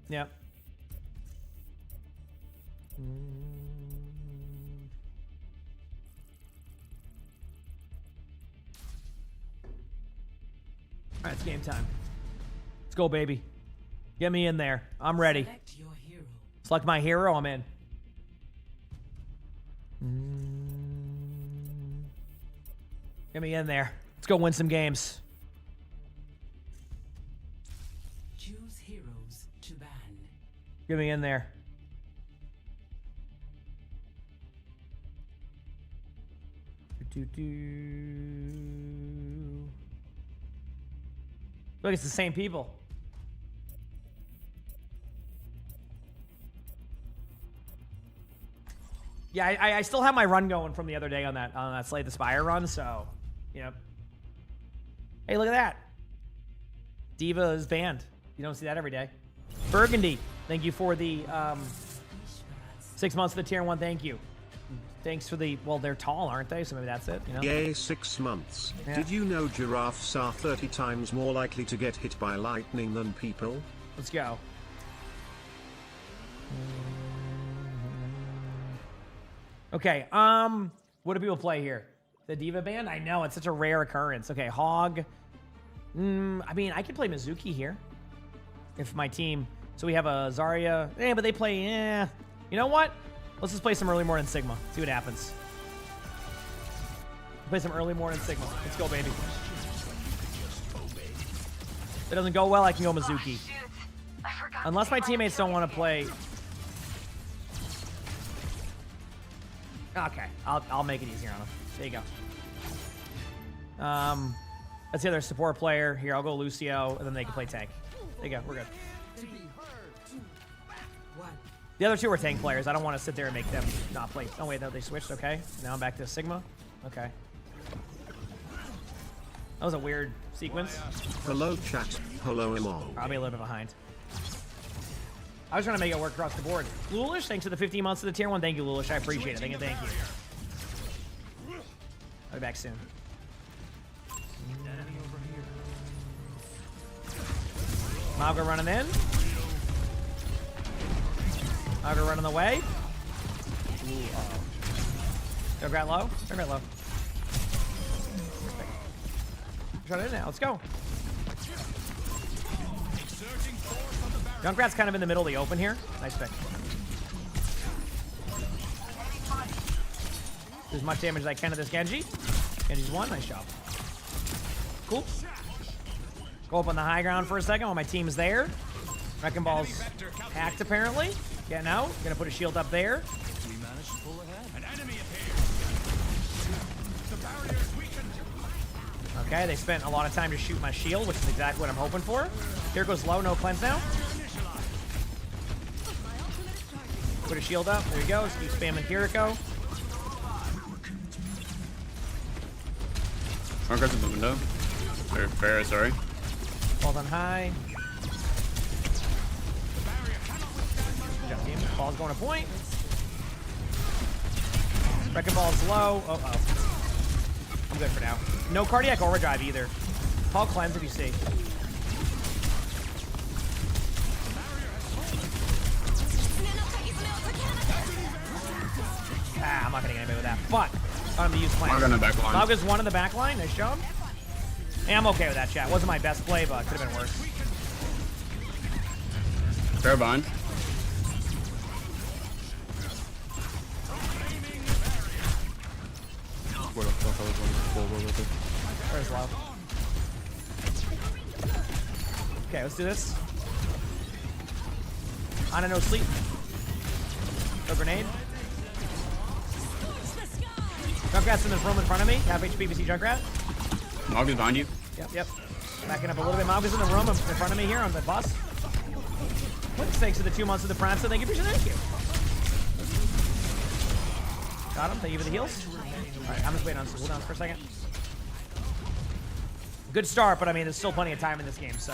Yep. All right, it's game time. Let's go, baby. Get me in there. I'm ready. Select your hero. Select my hero. I'm in. Get me in there. Let's go win some games. Choose heroes to ban. Get me in there. Look, it's the same people. Yeah, I still have my run going from the other day on that Slay the Spire run, so, yep. Hey, look at that. Diva is banned. You don't see that every day. Burgundy, thank you for the 6 months of the tier 1, thank you. Thanks for the, well, they're tall, aren't they? So maybe that's it, you know? Yay, 6 months. Yeah. Did you know giraffes are 30 times more likely to get hit by lightning than people? Let's go. Okay, what do people play here? The Diva band? I know, it's such a rare occurrence. Okay, Hog. I mean, I could play Mizuki here. If my team... So we have a Zarya. But they play... You know what? Let's just play some early morning Sigma. See what happens. Play some early morning Sigma. Let's go, baby. If it doesn't go well, I can go Mizuki. Unless my teammates don't want to play... Okay, I'll make it easier on them. There you go. That's the other support player. Here, I'll go Lucio, and then they can play tank. There you go, we're good. The other two are tank players. I don't want to sit there and make them not play. Oh, wait, no, they switched. Okay. Now I'm back to Sigma. Okay. That was a weird sequence. Hello chat, hello emongg. I'll be a little bit behind. I was trying to make it work across the board. Lulish, thanks for the 15 months of the tier 1. Thank you, Lulish. I appreciate it. Thank you. I'll be back soon. Mauga running in. Mauga running away. Junkrat low. Junkrat low. Shut it in now. Let's go. Junkrat's kind of in the middle of the open here. Nice pick. Do as much damage as I can to this Genji. Genji's one. Nice job. Cool. Go up on the high ground for a second while my team's there. Wrecking Ball's hacked apparently. Getting out. Gonna put a shield up there. We managed to pull ahead. An enemy appears. Okay, they spent a lot of time to shoot my shield, which is exactly what I'm hoping for. Here goes low, no cleanse now. Put a shield up. There he goes. Keep spamming Kiriko. Markers in the window. Or Farrah, sorry. Ball's on high. Good job, team. Ball's going to point. Wrecking Ball's low. Uh-oh. I'm good for now. No cardiac overdrive either. Call cleanse if you see. Ah, I'm not gonna get anybody with that. But I'm gonna use cleanse. Mauga in the back line. Mauga's one in the back line. Nice job. And I'm okay with that, chat. Wasn't my best play, but could have been worse. Farrah behind. Where the fuck I was on the floor. Where's low? Okay, let's do this. On a no sleep. No grenade. Junkrat's in this room in front of me. Half HP, we see Junkrat. Mauga's behind you. Yep. Backing up a little bit. Mauga's in the room in front of me here on the bus. Thanks for the 2 months of the Prancer. Thank you for thank you. Got him. Thank you for the heals. Alright, I'm just waiting on cooldowns for a second. Good start, but I mean, there's still plenty of time in this game, so.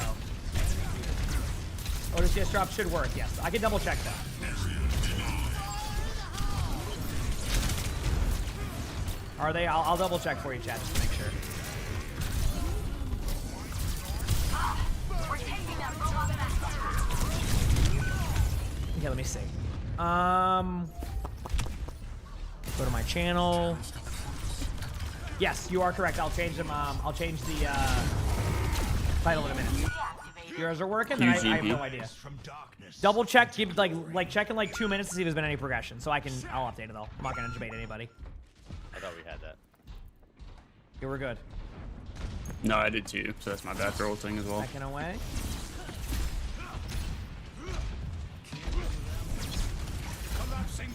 OTS drop should work, yes. I can double check that. Are they? I'll double check for you, chat, just to make sure. Okay, let me see. Go to my channel. Yes, you are correct. I'll change them. I'll change the title in a minute. Yours are working. Then I have no idea. Double check. Keep like check in like 2 minutes to see if there's been any progression. So I'll update it though. I'm not gonna debate anybody. I thought we had that. Yeah, we're good. No, I did too. So that's my bad for ulting as well. Backing away.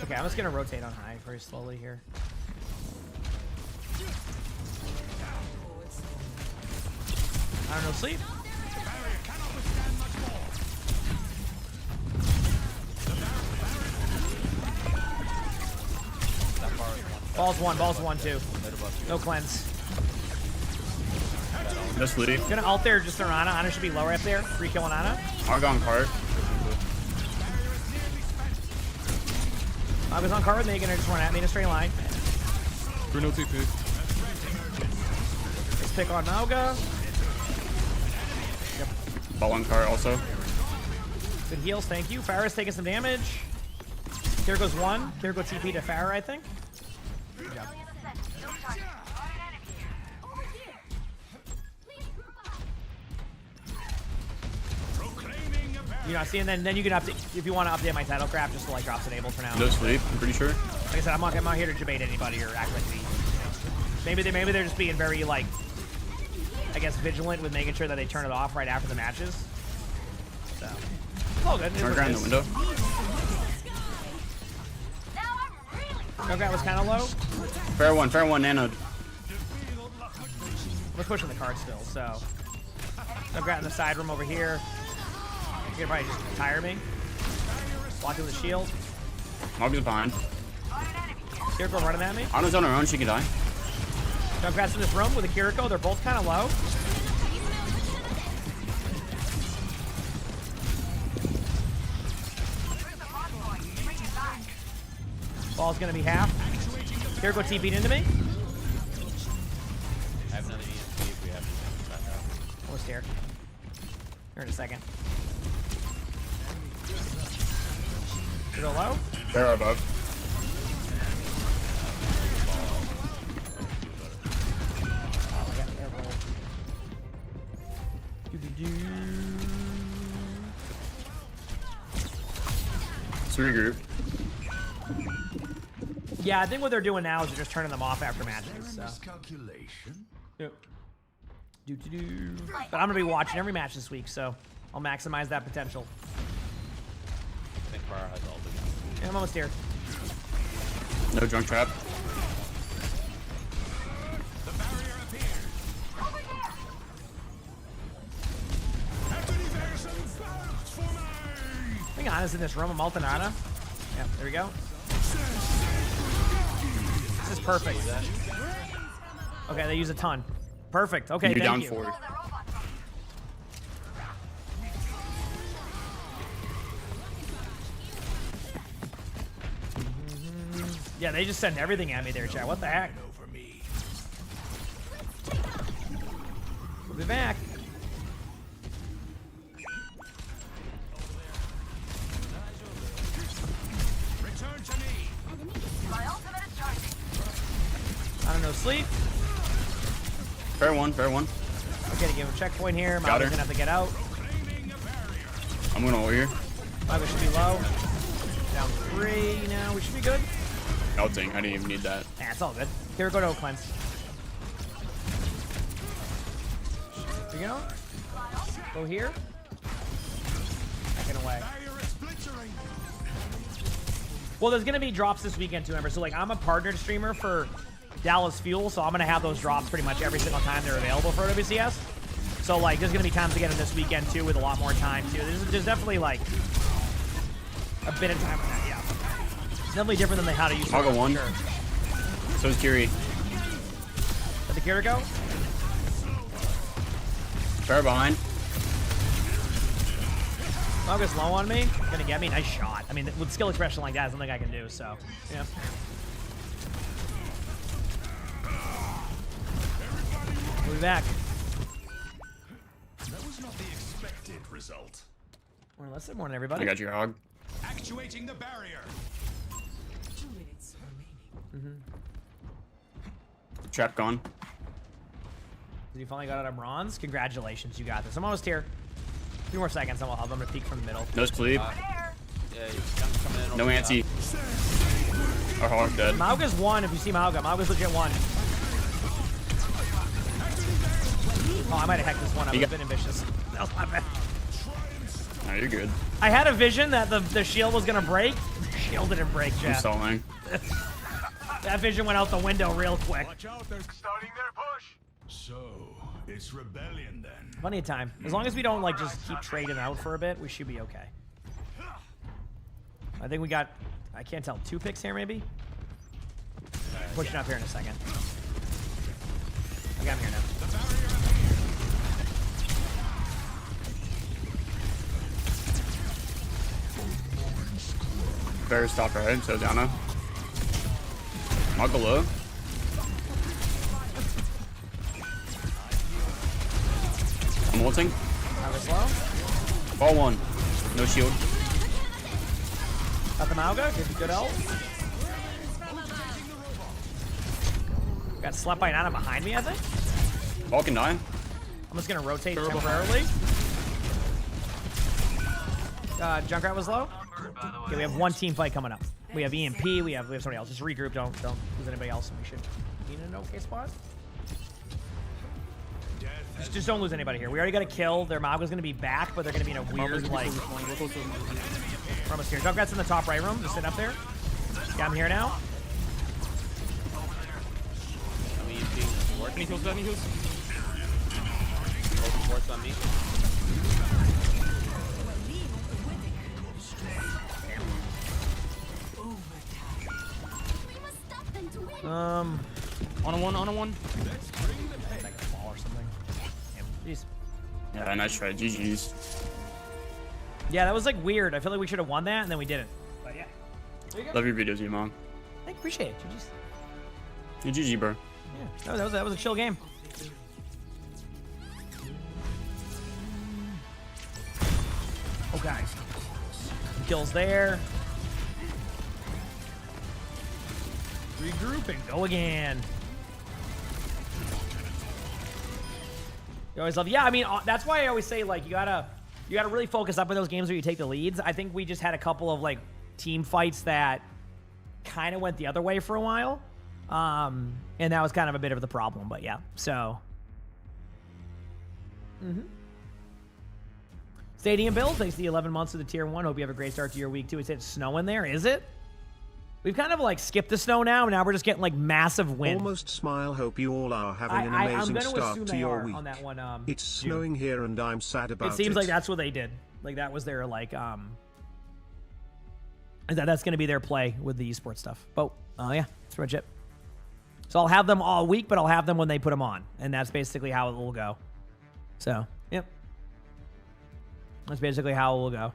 Okay, I'm just gonna rotate on high very slowly here. I don't know, sleep. Ball's one too. No cleanse. That's Liddy. Gonna ult there just around Ana. Ana should be lower up there. 3 killing Ana. Mauga on card. I was on card, and they're gonna just run at me in a straight line. No TP. Let's pick on Mauga. Ball on card also. Good heals, thank you. Farrah's taking some damage. Here goes one. Here goes TP to Farrah, I think. Good job. You know, see, and then you can update if you want to update my title craft just to like drops enable for now. No sleep, I'm pretty sure. Like I said, I'm not here to debate anybody or act like me. Maybe they're just being very like, I guess, vigilant with making sure that they turn it off right after the matches. So, it's all good. Marker in the window. Junkrat was kind of low. Fair one, nanoed. We're pushing the card still, so. Junkrat in the side room over here. You're gonna probably just tire me. Blocking the shield. Mog's behind. Kiriko running at me. Ana's on her own, she can die. Junkrat's in this room with a Kiriko. They're both kind of low. Ball's gonna be half. Kiriko TP'd into me. I have another EMP if we have to. Almost here. Here in a second. Go low. They're above. Let's regroup. Yeah, I think what they're doing now is they're just turning them off after matches. So. Yep. But I'm gonna be watching every match this week, so I'll maximize that potential. I think Spire has all the. Yeah, I'm almost here. No drunk trap. Being honest, in this room, I'm ulting Ana. Yeah, there we go. This is perfect. Okay, they use a ton. Perfect. Okay, You're thank down you. 4. Yeah, they just send everything at me there, chat. What the heck? We'll be back. I don't know, sleep. Fair one, fair one. Okay, to give him a checkpoint here. Got Mauga's her. gonna have to get out. I'm gonna ult here. Mauga should be low. Down 3 now. We should be good. Ulting, I didn't even need that. Nah, it's all good. Here, go to cleanse. Here we go. Go here. Backing away. Well, there's gonna be drops this weekend too, remember. So like, I'm a partnered streamer for Dallas Fuel, so I'm gonna have those drops pretty much every single time they're available for WCS. So like, there's gonna be times to get them this weekend too, with a lot more time too. There's definitely like a bit of time for that. Yeah, it's definitely different than how to use. I'll go one. Sure. So is Kiri. Let the Kiriko. Fair behind. Mauga's low on me. Gonna get me. Nice shot. I mean, with skill expression like that, there's nothing I can do. So, yeah. We'll be back. That was not the expected result. Morning, listen. Morning, everybody. I got your hog. Actuating the barrier. 2 minutes remaining. Trap gone. You finally got out of bronze. Congratulations, you got this. I'm almost here. 2 more seconds, and we'll help. I'm gonna peek from the middle. No sleep. Yeah, Junk's coming in. No over the anti. Our hog dead. Mauga's 1. If you see Mauga, Mauga's legit 1. Oh, I might have hacked this one. I was a bit ambitious. That was my bad. No, you're good. I had a vision that the shield was gonna break. The shield didn't break, I'm Jeff. stalling. That vision went out the window real quick. Watch out, they're starting their push. So, it's rebellion then. Plenty of time. As long as we don't like just keep trading out for a bit, we should be okay. I think we got, I can't tell, 2 picks here maybe? Pushing up here in a second. I got him here now. Fair stop right, so Dana. Mug below. I'm ulting. Mauga's low. Ball 1. No shield. Got the Mauga. Good ult. Got slept by Nana behind me, I think. Ball can die. I'm just gonna rotate temporarily. Junkrat was low. Okay, we have 1 team fight coming up. We have EMP. We have somebody else. Just regroup. Don't lose anybody else. And we should be in an okay spot. Just don't lose anybody here. We already got a kill. Their Mauga's gonna be back, but they're gonna be in a weird like. We're almost here. Junkrat's in the top right room. Just sitting up there. Got him here now. Any heals, any heals? Force on me. Um, On a one, on a one. like a ball or something. Damn, jeez. Yeah, nice try. GG's. Yeah, that was like weird. I feel like we should have won that and then we didn't. But yeah. There you go. Love your videos, emongg. Thank you, appreciate it. GG's. Yeah, GG, bro. Yeah, that was a chill game. Okay. Kills there. Regroup and go again. You always love. Yeah, I mean that's why I always say like you gotta really focus up on those games where you take the leads. I think we just had a couple of like team fights that kind of went the other way for a while, and that was kind of a bit of the problem. But yeah, so. Stadium Bills, thanks to the 11 months of the Tier 1. Hope you have a great start to your week, too. It said snow in there. Is it? We've kind of, like, skipped the snow now. Now we're just getting, like, massive wind. Almost smile. Hope you all are having an amazing start to your week. On that one, it's snowing here and I'm sad about it. It seems like that's what they did. Like, that was their, like, that's going to be their play with the esports stuff. But, yeah, that's pretty much it. So I'll have them all week, but I'll have them when they put them on. And that's basically how it will go. So, yep. That's basically how it will go.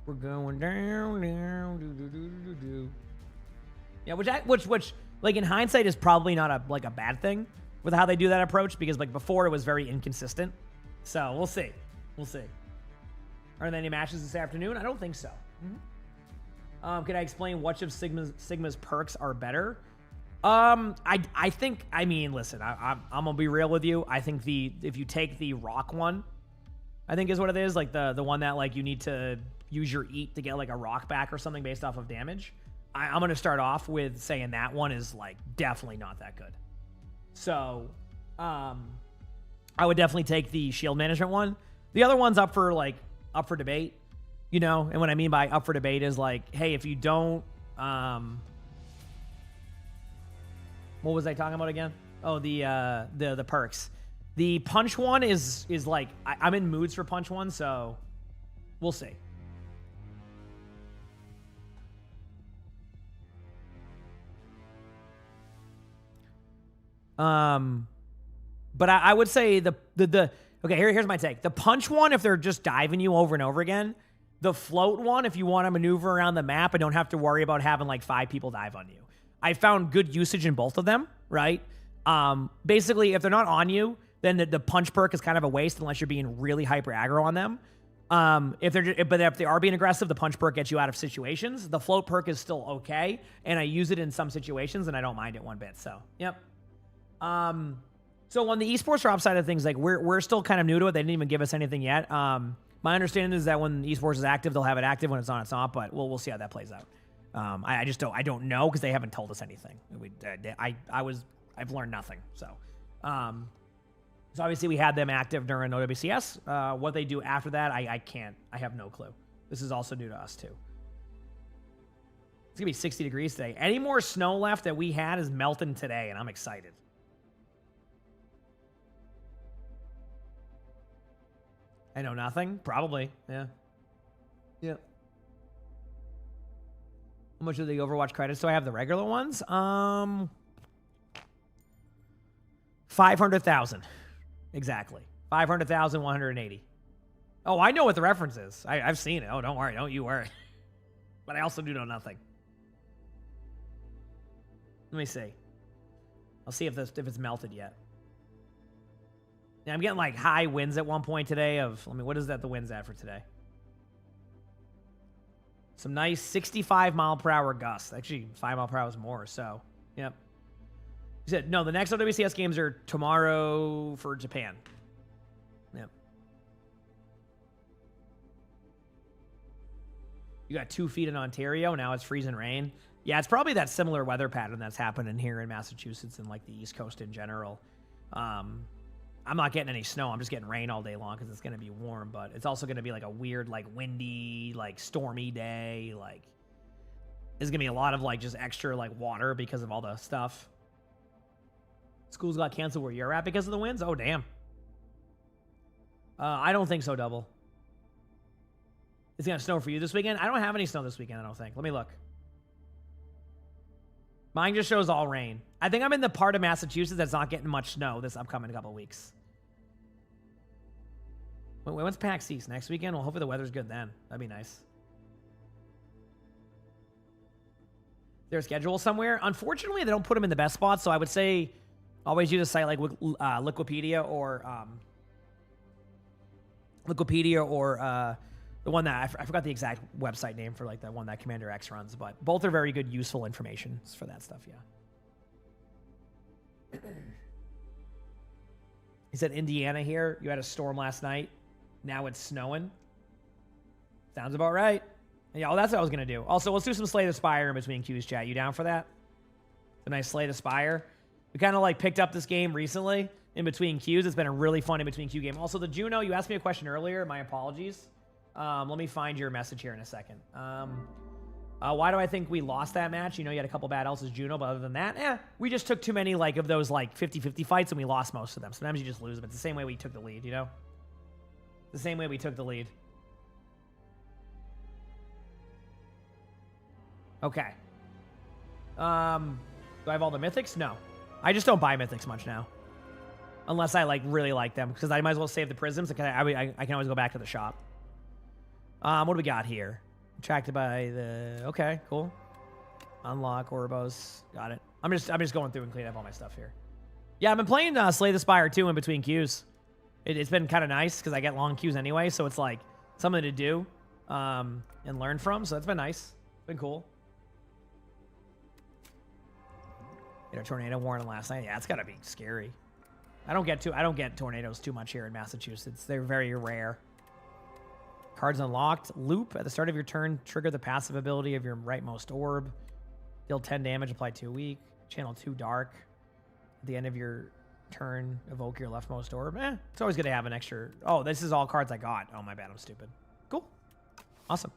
We're going down. Yeah, which, like in hindsight, is probably not a bad thing with how they do that approach because like before it was very inconsistent. So we'll see. We'll see. Are there any matches this afternoon? I don't think so. Can I explain which of Sigma's perks are better? I think, I mean, listen, I'm gonna be real with you. I think if you take the rock one, I think is what it is, like the one that like you need to use your eat to get like a rock back or something based off of damage. I'm gonna start off with saying that one is like definitely not that good. So, I would definitely take the shield management one. The other one's up for debate, you know, and what I mean by up for debate is like, hey, if you don't, what was I talking about again? Oh, the perks. The punch one is like I'm in moods for punch one, so we'll see. But I would say the okay, here's my take. The punch one, if they're just diving you over and over again. The float one, if you want to maneuver around the map and don't have to worry about having like 5 people dive on you. I found good usage in both of them, right? Basically, if they're not on you, then the punch perk is kind of a waste unless you're being really hyper aggro on them. If they are being aggressive, the punch perk gets you out of situations. The float perk is still okay, and I use it in some situations, and I don't mind it one bit. So, yep. So on the esports drop side of things, like we're still kind of new to it. They didn't even give us anything yet. My understanding is that when esports is active, they'll have it active. When it's on, it's not. But we'll see how that plays out. I just don't know because they haven't told us anything. I've learned nothing. So obviously we had them active during OWCS. What they do after that, I have no clue. This is also new to us too. It's gonna be 60 degrees today. Any more snow left that we had is melting today, and I'm excited. I know nothing. Probably, yeah. Yeah. How much are the Overwatch credits do I have? The regular ones? 500,000. Exactly. 500,180. Oh, I know what the reference is. I've seen it. Oh, don't worry. Don't you worry. But I also do know nothing. Let me see. I'll see if it's melted yet. Yeah, I'm getting like high winds at one point today of, what is that the wind's at for today? Some nice 65 mile per hour gusts. Actually, 5 mile per hour is more, so, yep. You said, no, the next OWCS games are tomorrow for Japan. Yep. You got 2 feet in Ontario, now it's freezing rain. Yeah, it's probably that similar weather pattern that's happening here in Massachusetts and like the East Coast in general. I'm not getting any snow. I'm just getting rain all day long because it's going to be warm, but it's also going to be like a weird, like windy, like stormy day. Like there's going to be a lot of like just extra like water because of all the stuff. Schools got canceled where you're at because of the winds? Oh, damn. I don't think so, Double. It's going to snow for you this weekend? I don't have any snow this weekend, I don't think. Let me look. Mine just shows all rain. I think I'm in the part of Massachusetts that's not getting much snow this upcoming couple of weeks. Wait, when's PAX East? Next weekend? Well, hopefully the weather's good then. That'd be nice. Their schedule somewhere? Unfortunately, they don't put them in the best spots, so I would say always use a site like Wikipedia or the one that I forgot the exact website name for, like the one that Commander X runs, but both are very good, useful information for that stuff. Yeah. He said Indiana here. You had a storm last night. Now it's snowing. Sounds about right. Yeah, well, that's what I was gonna do. Also, let's do some Slay the Spire in between queues, chat. You down for that? A nice Slay the Spire. We kind of like picked up this game recently in between queues. It's been a really fun in between queue game. Also, the Juno, you asked me a question earlier. My apologies. Let me find your message here in a second. Why do I think we lost that match? You know, you had a couple bad else's Juno, but other than that, we just took too many like of those like 50-50 fights and we lost most of them. Sometimes you just lose them. It's the same way we took the lead, you know? The same way we took the lead. Okay. Do I have all the mythics? No. I just don't buy mythics much now. Unless I like really like them, because I might as well save the prisms. I can always go back to the shop. What do we got here? Attracted by the... Okay, cool. Unlock Orbos. Got it. I'm just going through and cleaning up all my stuff here. Yeah, I've been playing Slay the Spire 2 in between queues. It's been kind of nice because I get long queues anyway, so it's like something to do and learn from. So it's been nice. It's been cool. Get a tornado warning last night. Yeah, it's gotta be scary. I don't get tornadoes too much here in Massachusetts. They're very rare. Cards unlocked. Loop. At the start of your turn, trigger the passive ability of your rightmost orb. Deal 10 damage, apply 2 weak. Channel 2 dark. At the end of your turn, evoke your leftmost orb. It's always good to have an extra... Oh, this is all cards I got. Oh, my bad. I'm stupid. Cool. Awesome.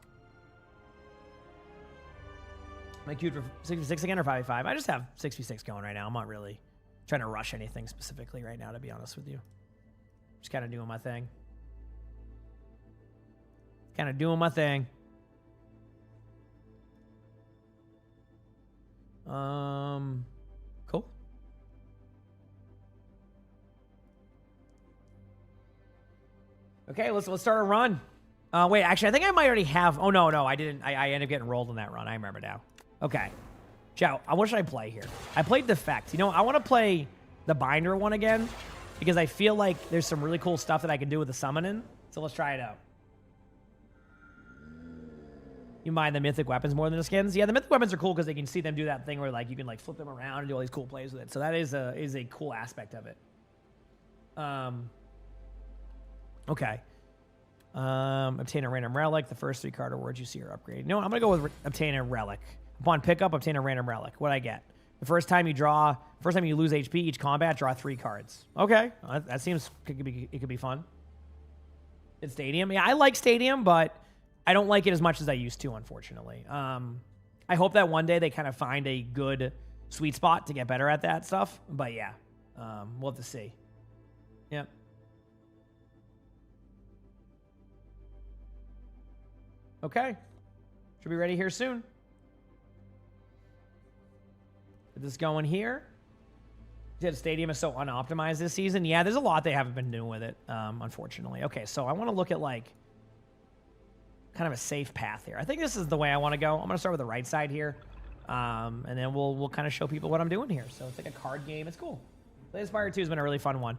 Am I queued for 6v6 again or 5v5? I just have 6v6 going right now. I'm not really trying to rush anything specifically right now, to be honest with you. Just kind of doing my thing. Cool. Okay, let's start a run. Wait, actually, I think I might already have... Oh, no, I didn't. I ended up getting rolled in that run. I remember now. Okay. Joe, what should I play here? I played Defect. You know, I want to play the Binder one again because I feel like there's some really cool stuff that I can do with the summoning. So let's try it out. You mind the mythic weapons more than the skins? Yeah, the mythic weapons are cool because they can see them do that thing where like you can like flip them around and do all these cool plays with it. So that is a cool aspect of it. Okay. Obtain a random relic. The first 3 card awards you see are upgraded. No, I'm going to go with obtain a relic. Upon pickup, obtain a random relic. What'd I get? The first time you lose HP each combat, draw 3 cards. Okay. That seems, it could be fun. It's Stadium. Yeah, I like Stadium, but I don't like it as much as I used to, unfortunately. I hope that one day they kind of find a good sweet spot to get better at that stuff. But yeah, we'll have to see. Yep. Okay. Should be ready here soon. Get this going here. You said Stadium is so unoptimized this season. Yeah, there's a lot they haven't been doing with it, unfortunately. Okay, so I want to look at like kind of a safe path here. I think this is the way I want to go. I'm going to start with the right side here, and then we'll kind of show people what I'm doing here. So it's like a card game. It's cool. Slay the Spire 2 has been a really fun one.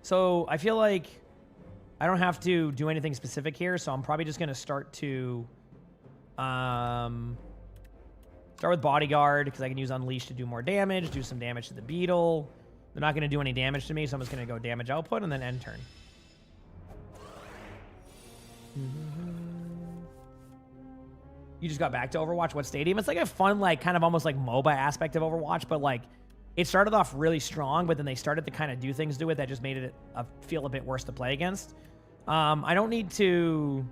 So I feel like I don't have to do anything specific here, so I'm probably just going to start with Bodyguard, because I can use Unleash to do more damage, do some damage to the Beetle. They're not going to do any damage to me, so I'm just going to go damage output and then end turn. You just got back to Overwatch. What Stadium? It's like a fun, like, kind of almost like MOBA aspect of Overwatch, but like, it started off really strong, but then they started to kind of do things to it that just made it feel a bit worse to play against. I don't need to...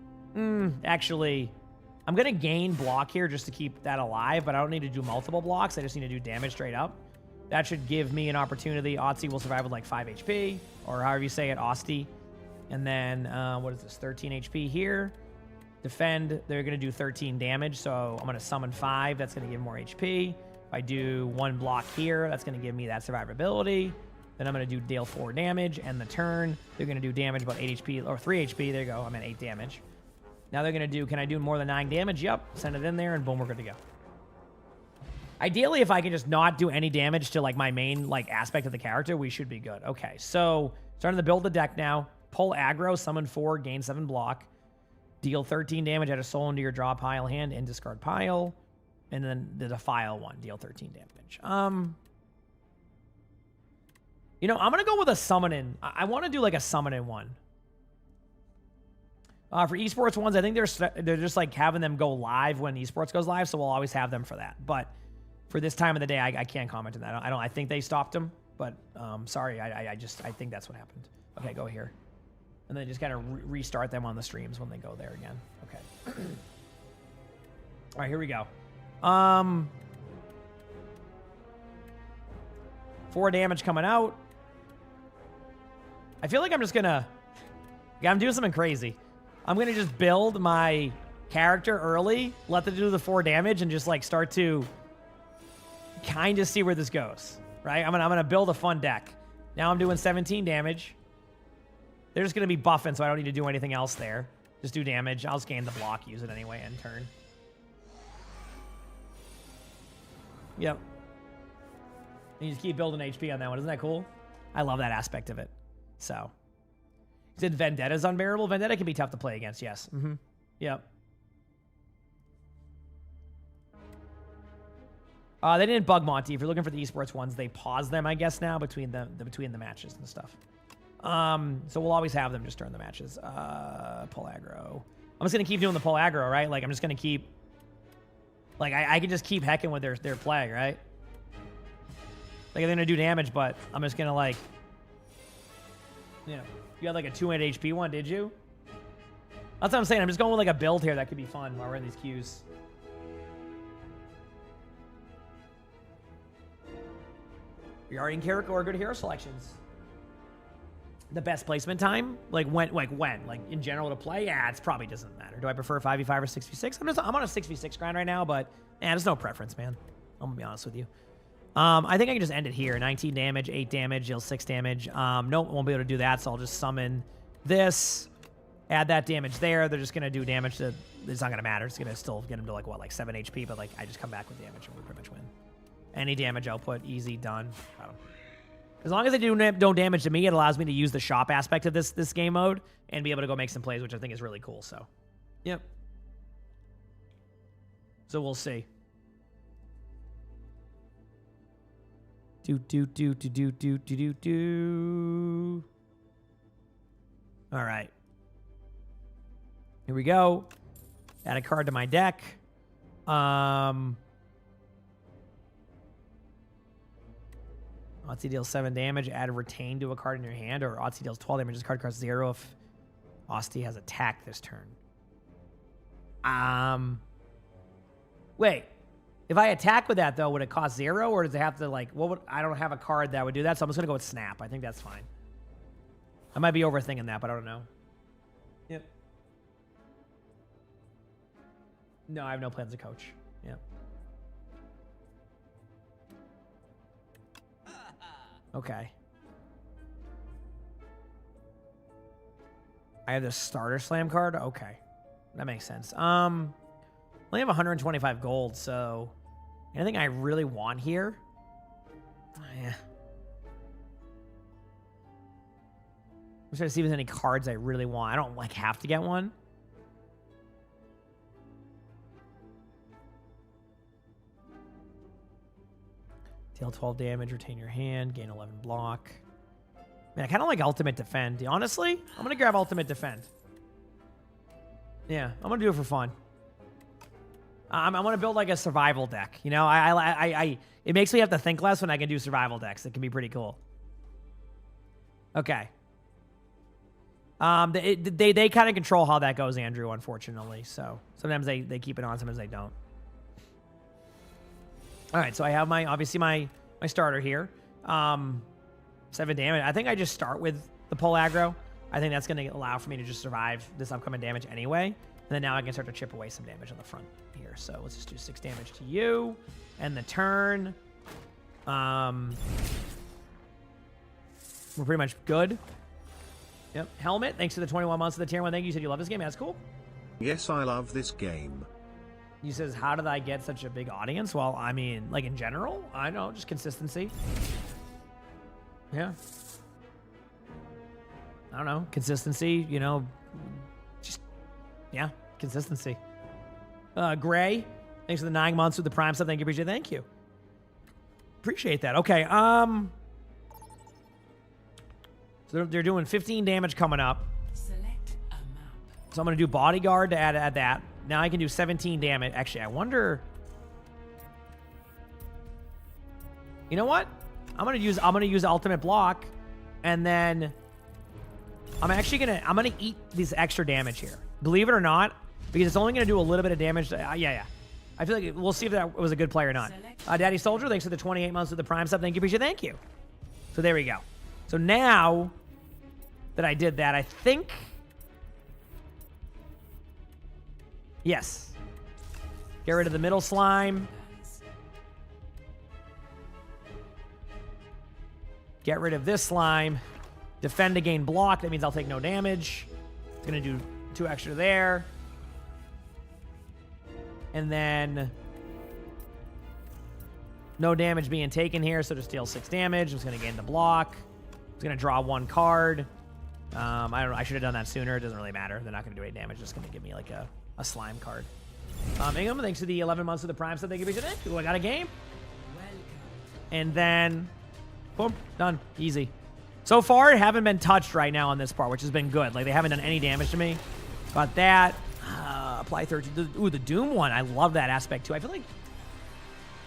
actually, I'm going to gain block here just to keep that alive, but I don't need to do multiple blocks. I just need to do damage straight up. That should give me an opportunity. Otzi will survive with like 5 HP, or however you say it, Osti. And then, what is this? 13 HP here. Defend, they're going to do 13 damage. So I'm going to summon 5. That's going to give more HP. If I do 1 block here, that's going to give me that survivability. Then I'm going to do deal 4 damage. And the turn, they're going to do damage about 8 HP or 3 HP. There you go. I'm at 8 damage. Now they're going to do, can I do more than 9 damage? Yep. Send it in there and boom, we're good to go. Ideally, if I can just not do any damage to like my main like aspect of the character, we should be good. Okay, so starting to build the deck now. Pull aggro, summon 4, gain 7 block. Deal 13 damage, add a soul into your draw pile hand and discard pile. And then the defile one, deal 13 damage. You know, I'm going to go with a summon in. I want to do like a summon in one. For esports ones, I think they're just like having them go live when esports goes live, so we'll always have them for that. But for this time of the day, I can't comment on that. I think they stopped them, but sorry, I think that's what happened. Okay, go here. And then just kind of restart them on the streams when they go there again. Okay. All right, here we go. 4 damage coming out. I feel like I'm just gonna... Yeah, I'm doing something crazy. I'm gonna just build my character early, let them do the 4 damage, and just like start to kind of see where this goes. Right? I'm gonna build a fun deck. Now I'm doing 17 damage. They're just going to be buffing, so I don't need to do anything else there. Just do damage. I'll just gain the block, use it anyway, end turn. Yep. And you just keep building HP on that one. Isn't that cool? I love that aspect of it. So. You said Vendetta's unbearable? Vendetta can be tough to play against, yes. Mm-hmm. Yep. They didn't bug Monty. If you're looking for the esports ones, they pause them, I guess, now between the matches and stuff. So we'll always have them just during the matches. Pull aggro. I'm just going to keep doing the pull aggro, right? Like, I'm just going to keep... Like, I can just keep hecking with their plague, right? Like, they're going to do damage, but I'm just going to, like... You know, you had, like, a 200 HP one, did you? That's what I'm saying. I'm just going with, like, a build here that could be fun while we're in these queues. Regarding character or good hero selections. The best placement time? Like when? Like in general to play? Yeah, it probably doesn't matter. Do I prefer 5v5 or 6v6? I'm on a 6v6 grind right now, but there's no preference, man. I'm gonna be honest with you. I think I can just end it here. 19 damage, 8 damage, deal 6 damage. Nope, won't be able to do that, so I'll just summon this, add that damage there. They're just gonna do damage to... It's not gonna matter. It's gonna still get them to like, what, like 7 HP, but like I just come back with damage and we pretty much win. Any damage output, easy, done. As long as they don't damage to me, it allows me to use the shop aspect of this game mode and be able to go make some plays, which I think is really cool. So, yep. So we'll see. All right. Here we go. Add a card to my deck. Otzi deals 7 damage. Add a retain to a card in your hand, or Otzi deals 12 damage. This card costs 0 if Osti has attacked this turn. Wait. If I attack with that, though, would it cost 0, or does it have to, like, I don't have a card that would do that, so I'm just going to go with Snap. I think that's fine. I might be overthinking that, but I don't know. Yep. No, I have no plans to coach. Yep. Okay. I have the starter slam card? Okay. That makes sense. I only have 125 gold, so anything I really want here? Oh, yeah. I'm just trying to see if there's any cards I really want. I don't, like, have to get one. Deal 12 damage, retain your hand, gain 11 block. Man, I kind of like Ultimate Defend. Honestly, I'm going to grab Ultimate Defend. Yeah, I'm going to do it for fun. I'm going to build like a survival deck. You know, it makes me have to think less when I can do survival decks. It can be pretty cool. Okay. They kind of control how that goes, Andrew, unfortunately. So sometimes they keep it on, sometimes they don't. All right, so I have obviously my starter here. 7 damage. I think I just start with the pull aggro. I think that's going to allow for me to just survive this upcoming damage anyway. And then now I can start to chip away some damage on the front here. So let's just do 6 damage to you. And the turn. We're pretty much good. Yep. Helmet, thanks to the 21 months of the tier 1. Thank you. You said you love this game. That's cool. Yes, I love this game. You says, how did I get such a big audience? Well, I mean, like in general, I know, just consistency. Yeah. I don't know, consistency, you know, just, yeah, consistency. Gray, thanks for the 9 months with the Prime sub. Thank you, appreciate it. Thank you. Appreciate that. Okay, so they're doing 15 damage coming up. Select a map. So I'm going to do Bodyguard to add that. Now I can do 17 damage. Actually, I wonder... You know what? I'm gonna use Ultimate Block, and then I'm gonna eat this extra damage here. Believe it or not, because it's only gonna do a little bit of damage. Yeah. I feel like we'll see if that was a good play or not. Daddy Soldier, thanks for the 28 months of the Prime sub. Thank you, appreciate it. Thank you. So there we go. So now that I did that, I think... Yes. Get rid of the middle slime. Get rid of this slime. Defend to gain block. That means I'll take no damage. I'm going to do 2 extra there. And then... No damage being taken here, so just deal 6 damage. I'm just going to gain the block. I'm going to draw 1 card. I don't know. I should have done that sooner. It doesn't really matter. They're not going to do 8 damage. Just going to give me like a slime card. Ingham, thanks to the 11 months of the Prime, so thank you for today. Ooh, I got a game. And then, boom, done. Easy. So far, I haven't been touched right now on this part, which has been good. Like, they haven't done any damage to me. Got that. Apply 13. Ooh, the Doom one. I love that aspect, too. I feel like...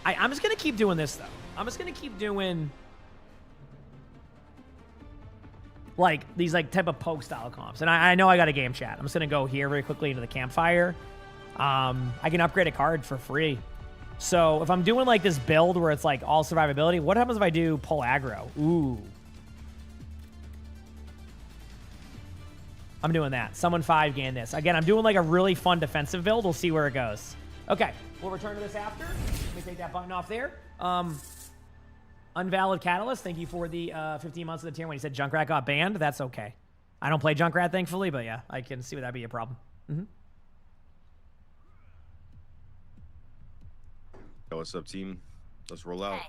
I'm just going to keep doing this, though. I'm just going to keep doing... like, these, like, type of poke style comps. And I know I got a game chat. I'm just going to go here very quickly into the campfire. I can upgrade a card for free. So if I'm doing, like, this build where it's, like, all survivability, what happens if I do pull aggro? Ooh. I'm doing that. Summon 5, gain this. Again, I'm doing, like, a really fun defensive build. We'll see where it goes. Okay. We'll return to this after. Let me take that button off there. Unvalid Catalyst, thank you for the 15 months of the tier. When you said Junkrat got banned, that's okay. I don't play Junkrat, thankfully, but yeah, I can see why that'd be a problem. Yo, what's up, team? Let's roll out.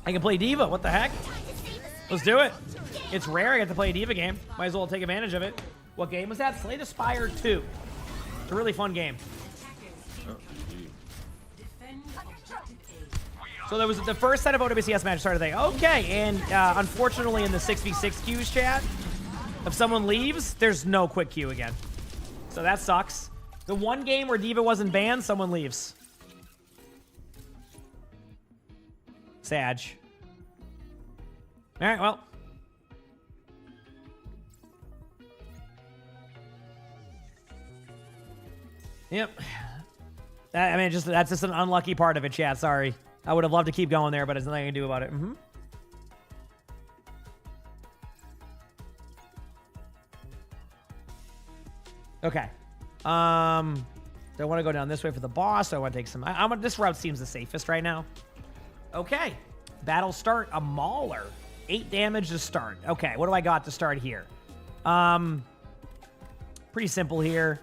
I can play Diva. What the heck? Let's do it. It's rare I get to play a Diva game. Might as well take advantage of it. What game was that? Slay the Spire 2. It's a really fun game. Oh, so that was the first set of OWCS matches started today. Okay, and unfortunately in the 6v6 queues chat, if someone leaves, there's no quick queue again. So that sucks. The one game where Diva wasn't banned, someone leaves. Sag. All right, well. Yep. I mean, that's just an unlucky part of it, chat. Sorry. I would have loved to keep going there, but there's nothing I can do about it. Okay. Do I want to go down this way for the boss? I want to take some... this route seems the safest right now. Okay. Battle start. A Mauler. 8 damage to start. Okay, what do I got to start here? Pretty simple here.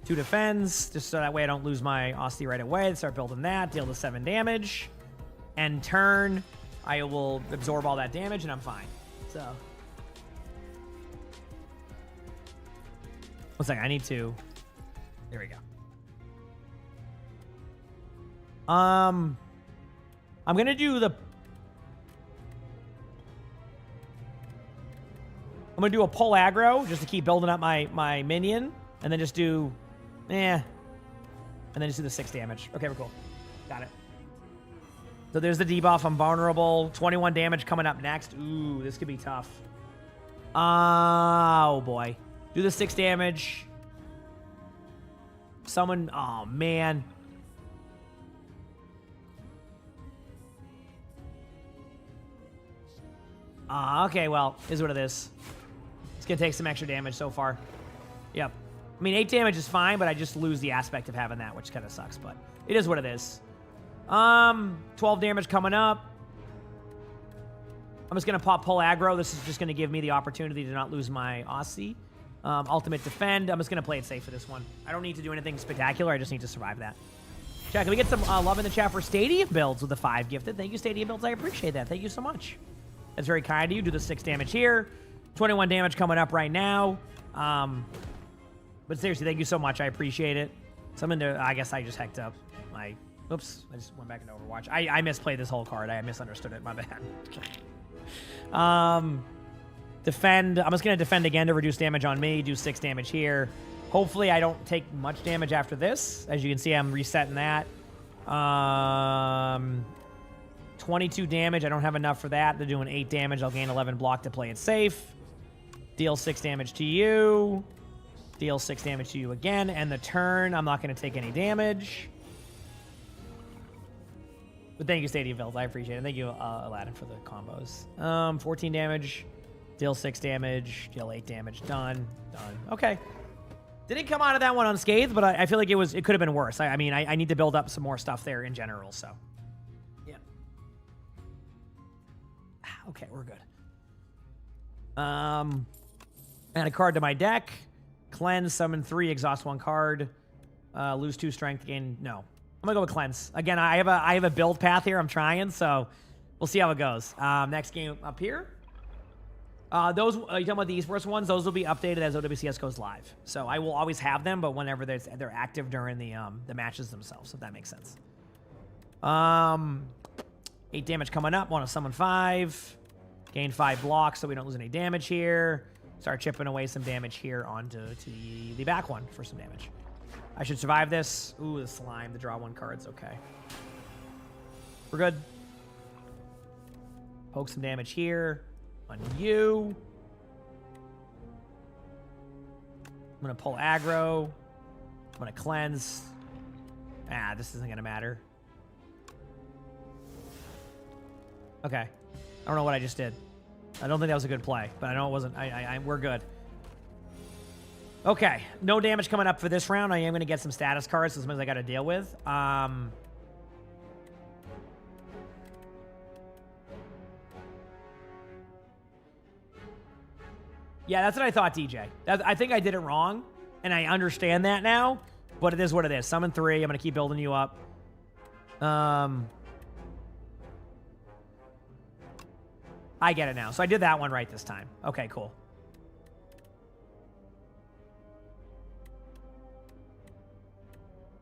2 defends, just so that way I don't lose my Austie right away. Start building that. Deal the 7 damage. End turn. I will absorb all that damage, and I'm fine. So... one second, I need to... There we go. I'm gonna do the... I'm gonna do a pull aggro, just to keep building up my minion, and then just do... and then just do the 6 damage. Okay, we're cool. Got it. So there's the debuff. I'm vulnerable. 21 damage coming up next. Ooh, this could be tough. Oh, boy. Do the 6 damage. Someone... Oh, man. Okay, well, is what it is. It's going to take some extra damage so far. Yep. I mean, 8 damage is fine, but I just lose the aspect of having that, which kind of sucks, but it is what it is. 12 damage coming up. I'm just going to pop pull aggro. This is just going to give me the opportunity to not lose my Aussie. Ultimate defend. I'm just going to play it safe for this one. I don't need to do anything spectacular. I just need to survive that. Chat, can we get some love in the chat for Stadium builds with the 5 gifted? Thank you, Stadium builds. I appreciate that. Thank you so much. That's very kind of you. Do the 6 damage here. 21 damage coming up right now. But seriously, thank you so much. I appreciate it. Something to, I guess I just hacked up my, oops, I just went back into Overwatch. I misplayed this whole card. I misunderstood it. My bad. Defend. I'm just going to defend again to reduce damage on me. Do 6 damage here. Hopefully I don't take much damage after this. As you can see, I'm resetting that. 22 damage. I don't have enough for that. They're doing 8 damage. I'll gain 11 block to play it safe. Deal 6 damage to you. Deal 6 damage to you again. And the turn, I'm not going to take any damage. But thank you, Stadium Builds. I appreciate it. Thank you, Aladdin, for the combos. 14 damage. Deal 6 damage. Deal 8 damage. Done. Done. Okay. Didn't come out of that one unscathed, but I feel like it could have been worse. I mean, I need to build up some more stuff there in general, so. Yeah. Okay, we're good. Add a card to my deck. Cleanse, summon 3, exhaust 1 card. Lose 2 strength, gain... No. I'm gonna go with cleanse. Again, I have a build path here. I'm trying, so we'll see how it goes. Next game up here. Those, you talking about the esports ones? Those will be updated as OWCS goes live. So I will always have them, but whenever they're active during the matches themselves, if that makes sense. 8 damage coming up. Want to summon 5. Gain 5 blocks so we don't lose any damage here. Start chipping away some damage here onto the back one for some damage. I should survive this. Ooh, the slime. The draw 1 card's okay. We're good. Poke some damage here on you. I'm going to pull aggro. I'm going to cleanse. This isn't going to matter. Okay. I don't know what I just did. I don't think that was a good play, but I know it wasn't. We're good. Okay. No damage coming up for this round. I am going to get some status cards, so something I got to deal with. Yeah, that's what I thought, DJ. I think I did it wrong, and I understand that now, but it is what it is. Summon 3. I'm going to keep building you up. I get it now. So I did that one right this time. Okay, cool.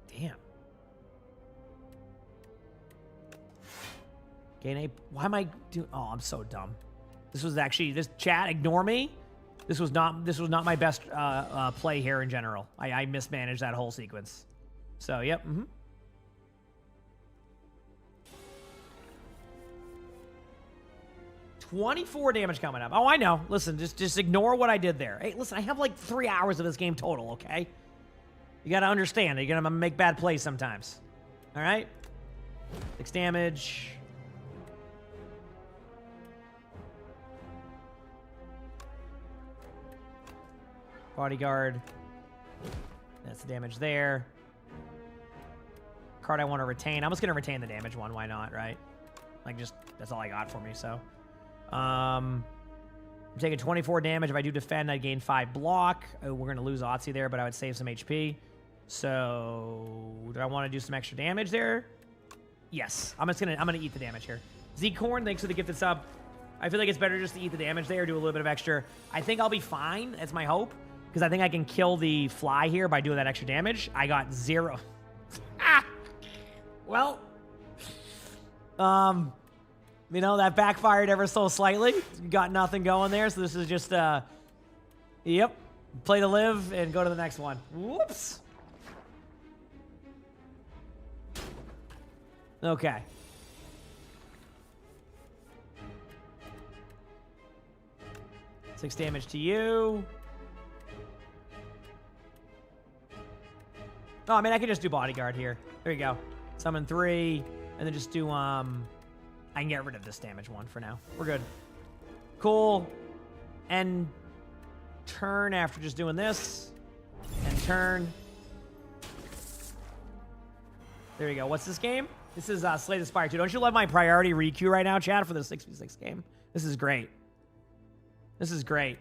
Damn. Gain a... Why am I doing... Oh, I'm so dumb. This was actually... This chat, ignore me. This was not my best play here in general. I mismanaged that whole sequence. So, yep. 24 damage coming up. Oh, I know. Listen, just ignore what I did there. Hey, listen, I have like 3 hours of this game total, okay? You got to understand. You're going to make bad plays sometimes. All right? 6 damage. Bodyguard. That's the damage there. Card I want to retain. I'm just going to retain the damage one. Why not, right? Like, just, that's all I got for me, so. I'm taking 24 damage. If I do defend, I gain 5 block. We're going to lose Otzi there, but I would save some HP. So, do I want to do some extra damage there? Yes. I'm gonna eat the damage here. Z-Corn, thanks for the gifted sub. I feel like it's better just to eat the damage there, do a little bit of extra. I think I'll be fine. That's my hope. Because I think I can kill the fly here by doing that extra damage. I got 0. Well. You know, that backfired ever so slightly. Got nothing going there, so this is just, yep. Play to live and go to the next one. Whoops. Okay. Six damage to you. Oh, I mean, I could just do bodyguard here. There you go. Summon 3, and then just do, I can get rid of this damage one for now. We're good. Cool. And turn after just doing this. And turn. There you go. What's this game? This is Slay the Spire 2. Don't you love my priority requeue right now, Chad, for the 6v6 game? This is great. This is great.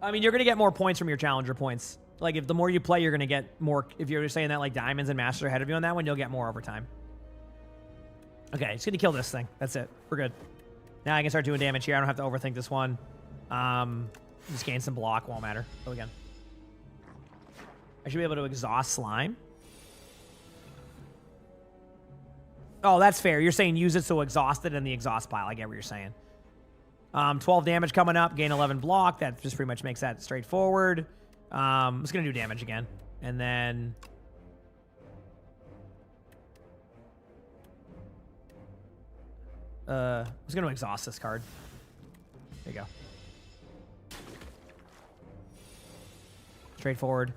I mean, you're going to get more points from your challenger points. Like, if the more you play, you're going to get more. If you're saying that, like, diamonds and masters are ahead of you on that one, you'll get more over time. Okay, just going to kill this thing. That's it. We're good. Now I can start doing damage here. I don't have to overthink this one. Just gain some block. Won't matter. Go again. I should be able to exhaust slime. Oh, that's fair. You're saying use it so exhaust it in the exhaust pile. I get what you're saying. 12 damage coming up. Gain 11 block. That just pretty much makes that straightforward. I'm just going to do damage again. And then... I was going to exhaust this card. There you go. Straightforward.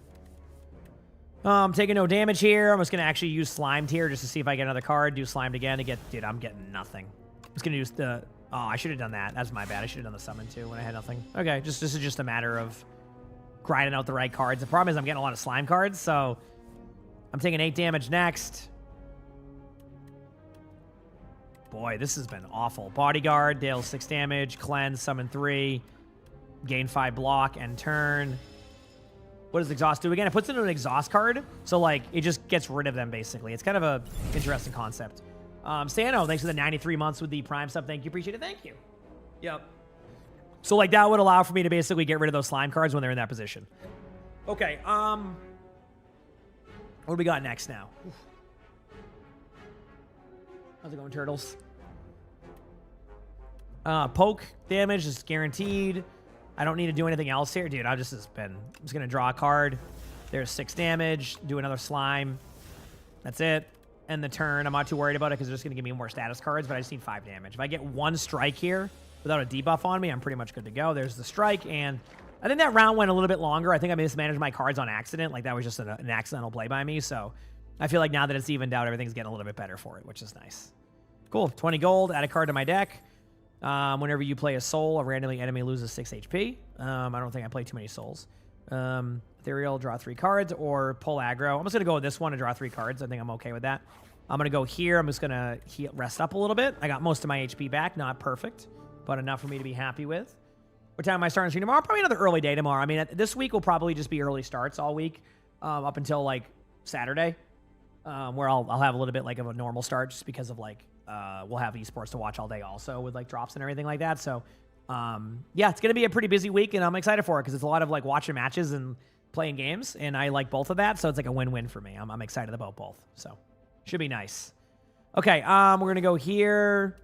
Taking no damage here. I'm just going to actually use Slimed here just to see if I get another card. Do Slimed again to get... Dude, I'm getting nothing. I'm just going to use the... Oh, I should have done that. That's my bad. I should have done the summon too when I had nothing. Okay, this is just a matter of grinding out the right cards. The problem is I'm getting a lot of slime cards, so I'm taking 8 damage next. Boy, this has been awful. Bodyguard, deals 6 damage. Cleanse, summon 3. Gain 5 block and turn. What does exhaust do again? It puts it into an exhaust card, so like it just gets rid of them basically. It's kind of a interesting concept. Stano, thanks for the 93 months with the Prime sub. Thank you. Appreciate it. Thank you. Yep. So, like, that would allow for me to basically get rid of those slime cards when they're in that position. Okay, what do we got next now? Oof. How's it going, Turtles? Poke damage is guaranteed. I don't need to do anything else here. Dude, I'm just going to draw a card. There's 6 damage. Do another slime. That's it. And the turn, I'm not too worried about it because they're just going to give me more status cards, but I just need 5 damage. If I get 1 strike here without a debuff on me, I'm pretty much good to go. There's the strike, and I think that round went a little bit longer. I think I mismanaged my cards on accident. Like, that was just an accidental play by me, so I feel like now that it's evened out, everything's getting a little bit better for it, which is nice. Cool. 20 gold, add a card to my deck. Whenever you play a soul, a randomly enemy loses 6 HP. I don't think I play too many souls. Ethereal, draw 3 cards, or pull aggro. I'm just going to go with this one and draw 3 cards. I think I'm okay with that. I'm going to go here. I'm just going to rest up a little bit. I got most of my HP back. Not perfect, but enough for me to be happy with. What time am I starting stream tomorrow? Probably another early day tomorrow. I mean, this week will probably just be early starts all week up until, like, Saturday, where I'll have a little bit, like, of a normal start just because of, like, we'll have esports to watch all day also with, like, drops and everything like that. So, yeah, it's going to be a pretty busy week, and I'm excited for it because it's a lot of, like, watching matches and playing games, and I like both of that, so it's like a win-win for me. I'm excited about both, so should be nice. Okay, we're going to go here.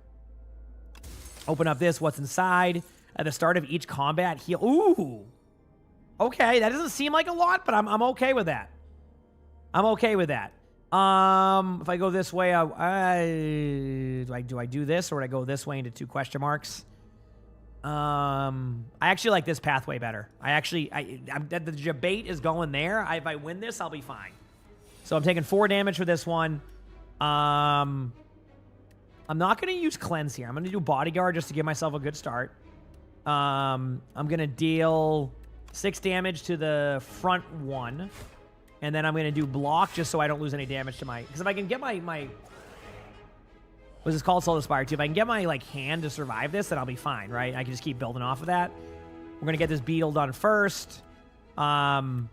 Open up this. What's inside? At the start of each combat, heal. Ooh. Okay, that doesn't seem like a lot, but I'm okay with that. I'm okay with that. If I go this way, do I do this, or would I go this way into 2 question marks? I actually like this pathway better. The debate is going there. If I win this, I'll be fine. So I'm taking 4 damage for this one. I'm not going to use cleanse here. I'm going to do bodyguard just to give myself a good start. I'm going to deal 6 damage to the front one. And then I'm going to do block just so I don't lose any damage to my... Because if I can get my what's this called? Soul Spire 2. If I can get my, like, hand to survive this, then I'll be fine, right? I can just keep building off of that. We're going to get this beetle done first. I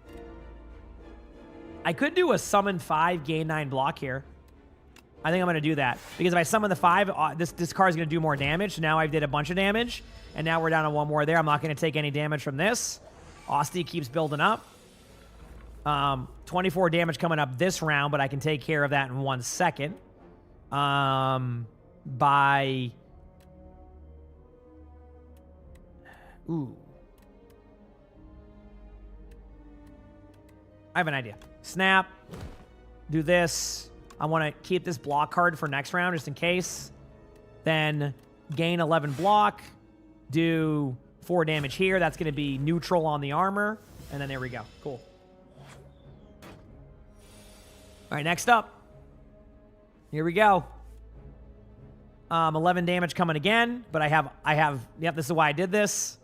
could do a summon 5, gain 9 block here. I think I'm going to do that. Because if I summon the 5, this card is going to do more damage. So now I did a bunch of damage. And now we're down to 1 more there. I'm not going to take any damage from this. Austin keeps building up. 24 damage coming up this round, but I can take care of that in 1 second. By... Ooh. I have an idea. Snap. Do this. I want to keep this block card for next round just in case. Then gain 11 block. Do 4 damage here. That's going to be neutral on the armor. And then there we go. Cool. All right, next up. Here we go. 11 damage coming again, but I have, yep, this is why I did this.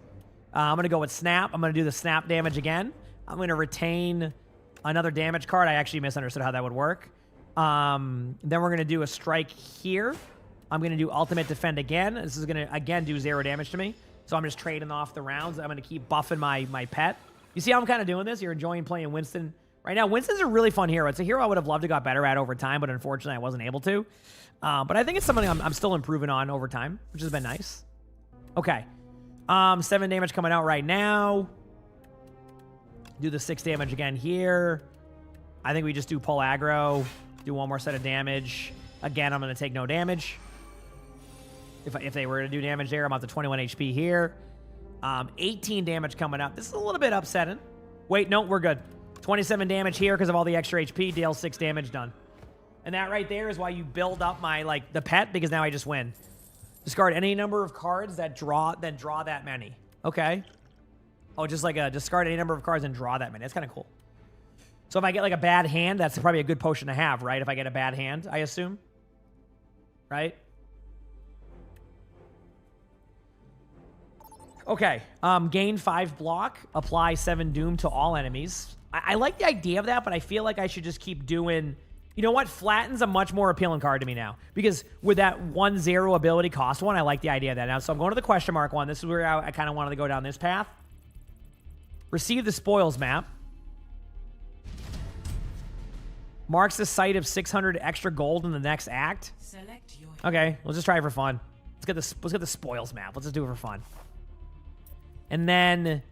I'm going to go with snap. I'm going to do the snap damage again. I'm going to retain another damage card. I actually misunderstood how that would work. Then we're going to do a strike here. I'm going to do ultimate defend again. This is going to, again, do 0 damage to me. So I'm just trading off the rounds. I'm going to keep buffing my pet. You see how I'm kind of doing this? You're enjoying playing Winston. Right now, Winston's a really fun hero. It's a hero I would have loved to got better at over time, but unfortunately I wasn't able to. But I think it's something I'm still improving on over time, which has been nice. Okay. 7 damage coming out right now. Do the 6 damage again here. I think we just do pull aggro. Do 1 more set of damage. Again, I'm going to take no damage. If they were to do damage there, I'm up to 21 HP here. 18 damage coming up. This is a little bit upsetting. Wait, no, we're good. 27 damage here because of all the extra HP. Deal 6 damage, done. And that right there is why you build up my, like, the pet, because now I just win. Discard any number of cards that draw that many. Okay. Oh, just like a discard any number of cards and draw that many. That's kind of cool. So if I get like a bad hand, that's probably a good potion to have, right? If I get a bad hand, I assume. Right? Okay. Gain 5 block. Apply 7 doom to all enemies. I like the idea of that, but I feel like I should just keep doing... You know what? Flatten's a much more appealing card to me now. Because with that 1/0 ability cost one, I like the idea of that now. So I'm going to the question mark one. This is where I kind of wanted to go down this path. Receive the spoils map. Marks the site of 600 extra gold in the next act. Select your Okay, let's just try it for fun. Let's get the spoils map. Let's just do it for fun. And then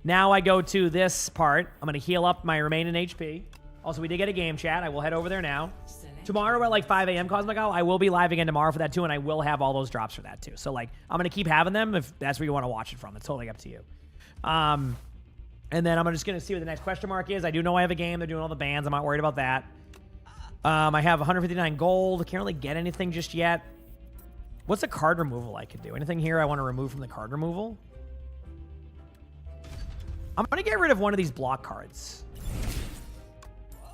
now I go to this part. I'm going to heal up my remaining HP. Also, we did get a game chat. I will head over there now. Tomorrow at like 5 a.m. Cosmic Owl, I will be live again tomorrow for that too, and I will have all those drops for that too. So like, I'm going to keep having them if that's where you want to watch it from. It's totally up to you. And then I'm just going to see what the next question mark is. I do know I have a game. They're doing all the bans. I'm not worried about that. I have 159 gold. Can't really get anything just yet. What's a card removal I could do? Anything here I want to remove from the card removal? I'm going to get rid of one of these block cards.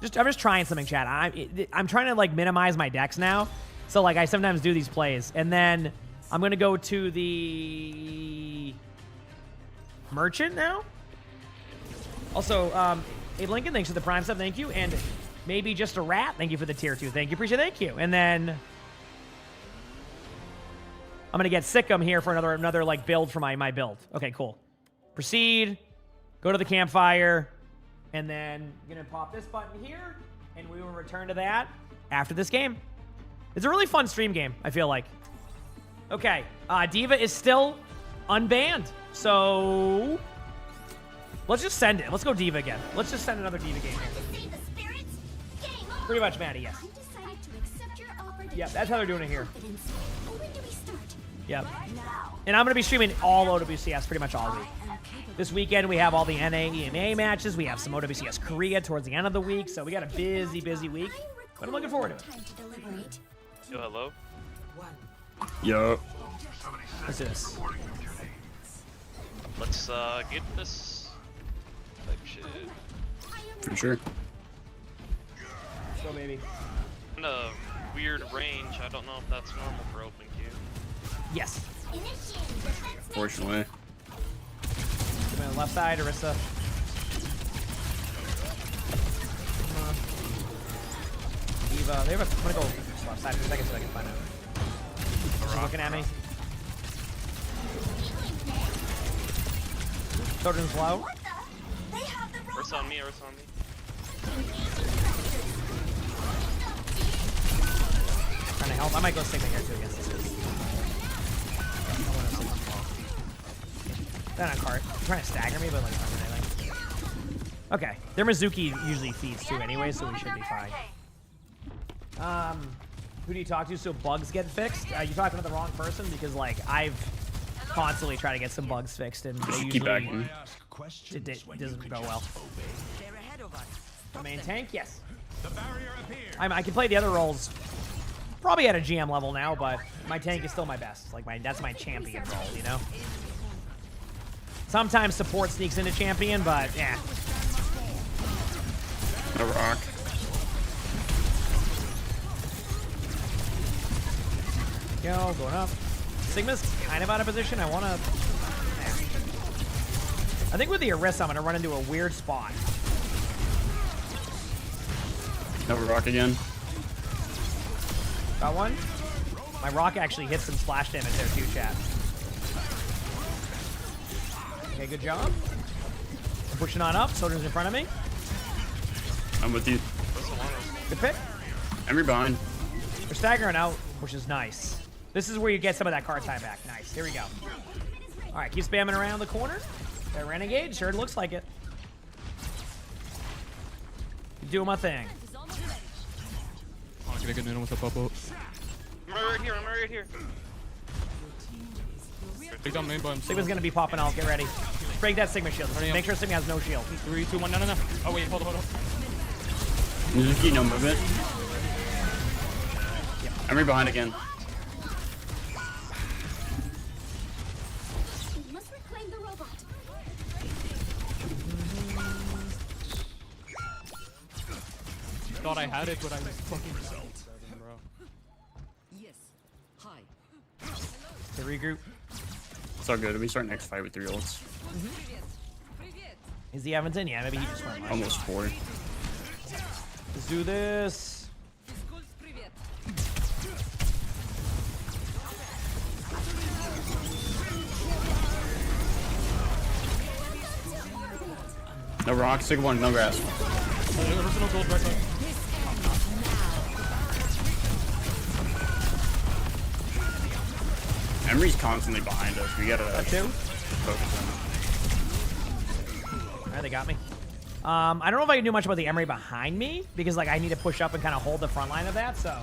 I'm just trying something, chat. I'm trying to like minimize my decks now. So like I sometimes do these plays. And then I'm going to go to the merchant now. Also, Abe Lincoln, thanks for the Prime sub. Thank you. And maybe just a rat. Thank you for the tier 2. Thank you. Appreciate it. Thank you. And then I'm going to get Sikkim here for another like build for my build. Okay, cool. Proceed. Go to the campfire. And then I'm going to pop this button here, and we will return to that after this game. It's a really fun stream game, I feel like. Okay, Diva is still unbanned, so let's just send it. Let's go Diva again. Let's just send another Diva game here. Pretty much, Maddie, yes. Yep, that's how they're doing it here. Yep. And I'm going to be streaming all OWCS pretty much all week. This weekend, we have all the NA, EMA matches. We have some OWCS Korea towards the end of the week. So we got a busy, busy week. But I'm looking forward to it. Yo, hello? Yo. What's this? Let's get this type shit. For sure. Let's go, baby. In a weird range. I don't know if that's normal for open queue. Yes. Fortunately. On the left side, Orisa. Eva. I'm gonna go left side for a second so I can find out. She's looking at me. Children's low. Ursa on me, Ursa on me. Trying to help. I might go Sigma here too against this. They're not cart. They're trying to stagger me, but like not doing anything. Okay. Their Mizuki usually feeds too anyway, so we should be fine. Who do you talk to so bugs get fixed? You're talking to the wrong person because like I've constantly tried to get some bugs fixed and they usually it doesn't go well. The main tank, yes. I can play the other roles probably at a GM level now, but my tank is still my best. Like that's my champion role, you know? Sometimes support sneaks into champion, but yeah. A rock. Go, going up. Sigma's kind of out of position. I want to... I think with the Orisa, I'm going to run into a weird spot. No rock again. Got one. My rock actually hit some splash damage there too, chat. Okay, good job. I'm pushing on up. Soldier's in front of me. I'm with you. Good pick. Emery behind. They're staggering out, which is nice. This is where you get some of that card time back. Nice. Here we go. All right, keep spamming around the corner. That Renegade sure looks like it. Doing my thing. I'm gonna get in with a pop up. I'm right here. I'm right here. Take down main by himself. Sigma's gonna be popping out. Get ready. Break that Sigma shield. Make sure Sigma has no shield. 3, 2, 1. No. Oh wait, hold on. Mizuki, no movement. Emery behind again. We must reclaim the robot. Thought I had it, but I was fucking bro. Yes. Hi. To regroup. It's all good. We start next fight with 3 ults. Is the Evanton? Yeah, maybe he just went. Almost 4. Let's do this. No rock, Sig 1, no grass. Personal gold right side. Emery's constantly behind us. We gotta focus on. Alright, they got me. I don't know if I can do much about the Emery behind me because like I need to push up and kind of hold the front line of that. So.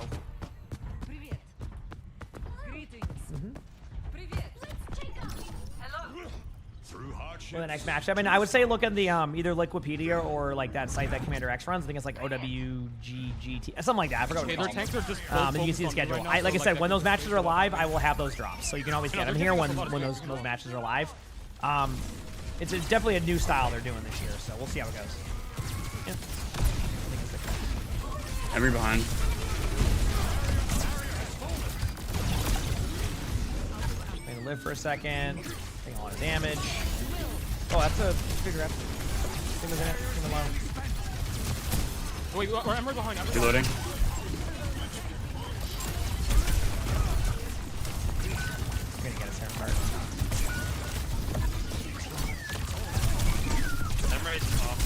For the next match, I mean, I would say look at the either Liquipedia or like that site that Commander X runs. I think it's like OWGGT, something like that. I forgot what it's their called. tanks are just And you can see the schedule. Right now, like I so said, like when those matches are live, I will have those drops, so you can always get them here when those matches are live. It's definitely a new style they're doing this year, so we'll see how it goes. Yeah. Emery behind. Going to live for a second. Taking a lot of damage. Oh, that's a figure out. Thing was in it. Leave him alone. Wait, Emery behind. Reloading. We're gonna get us here apart. Emery's off.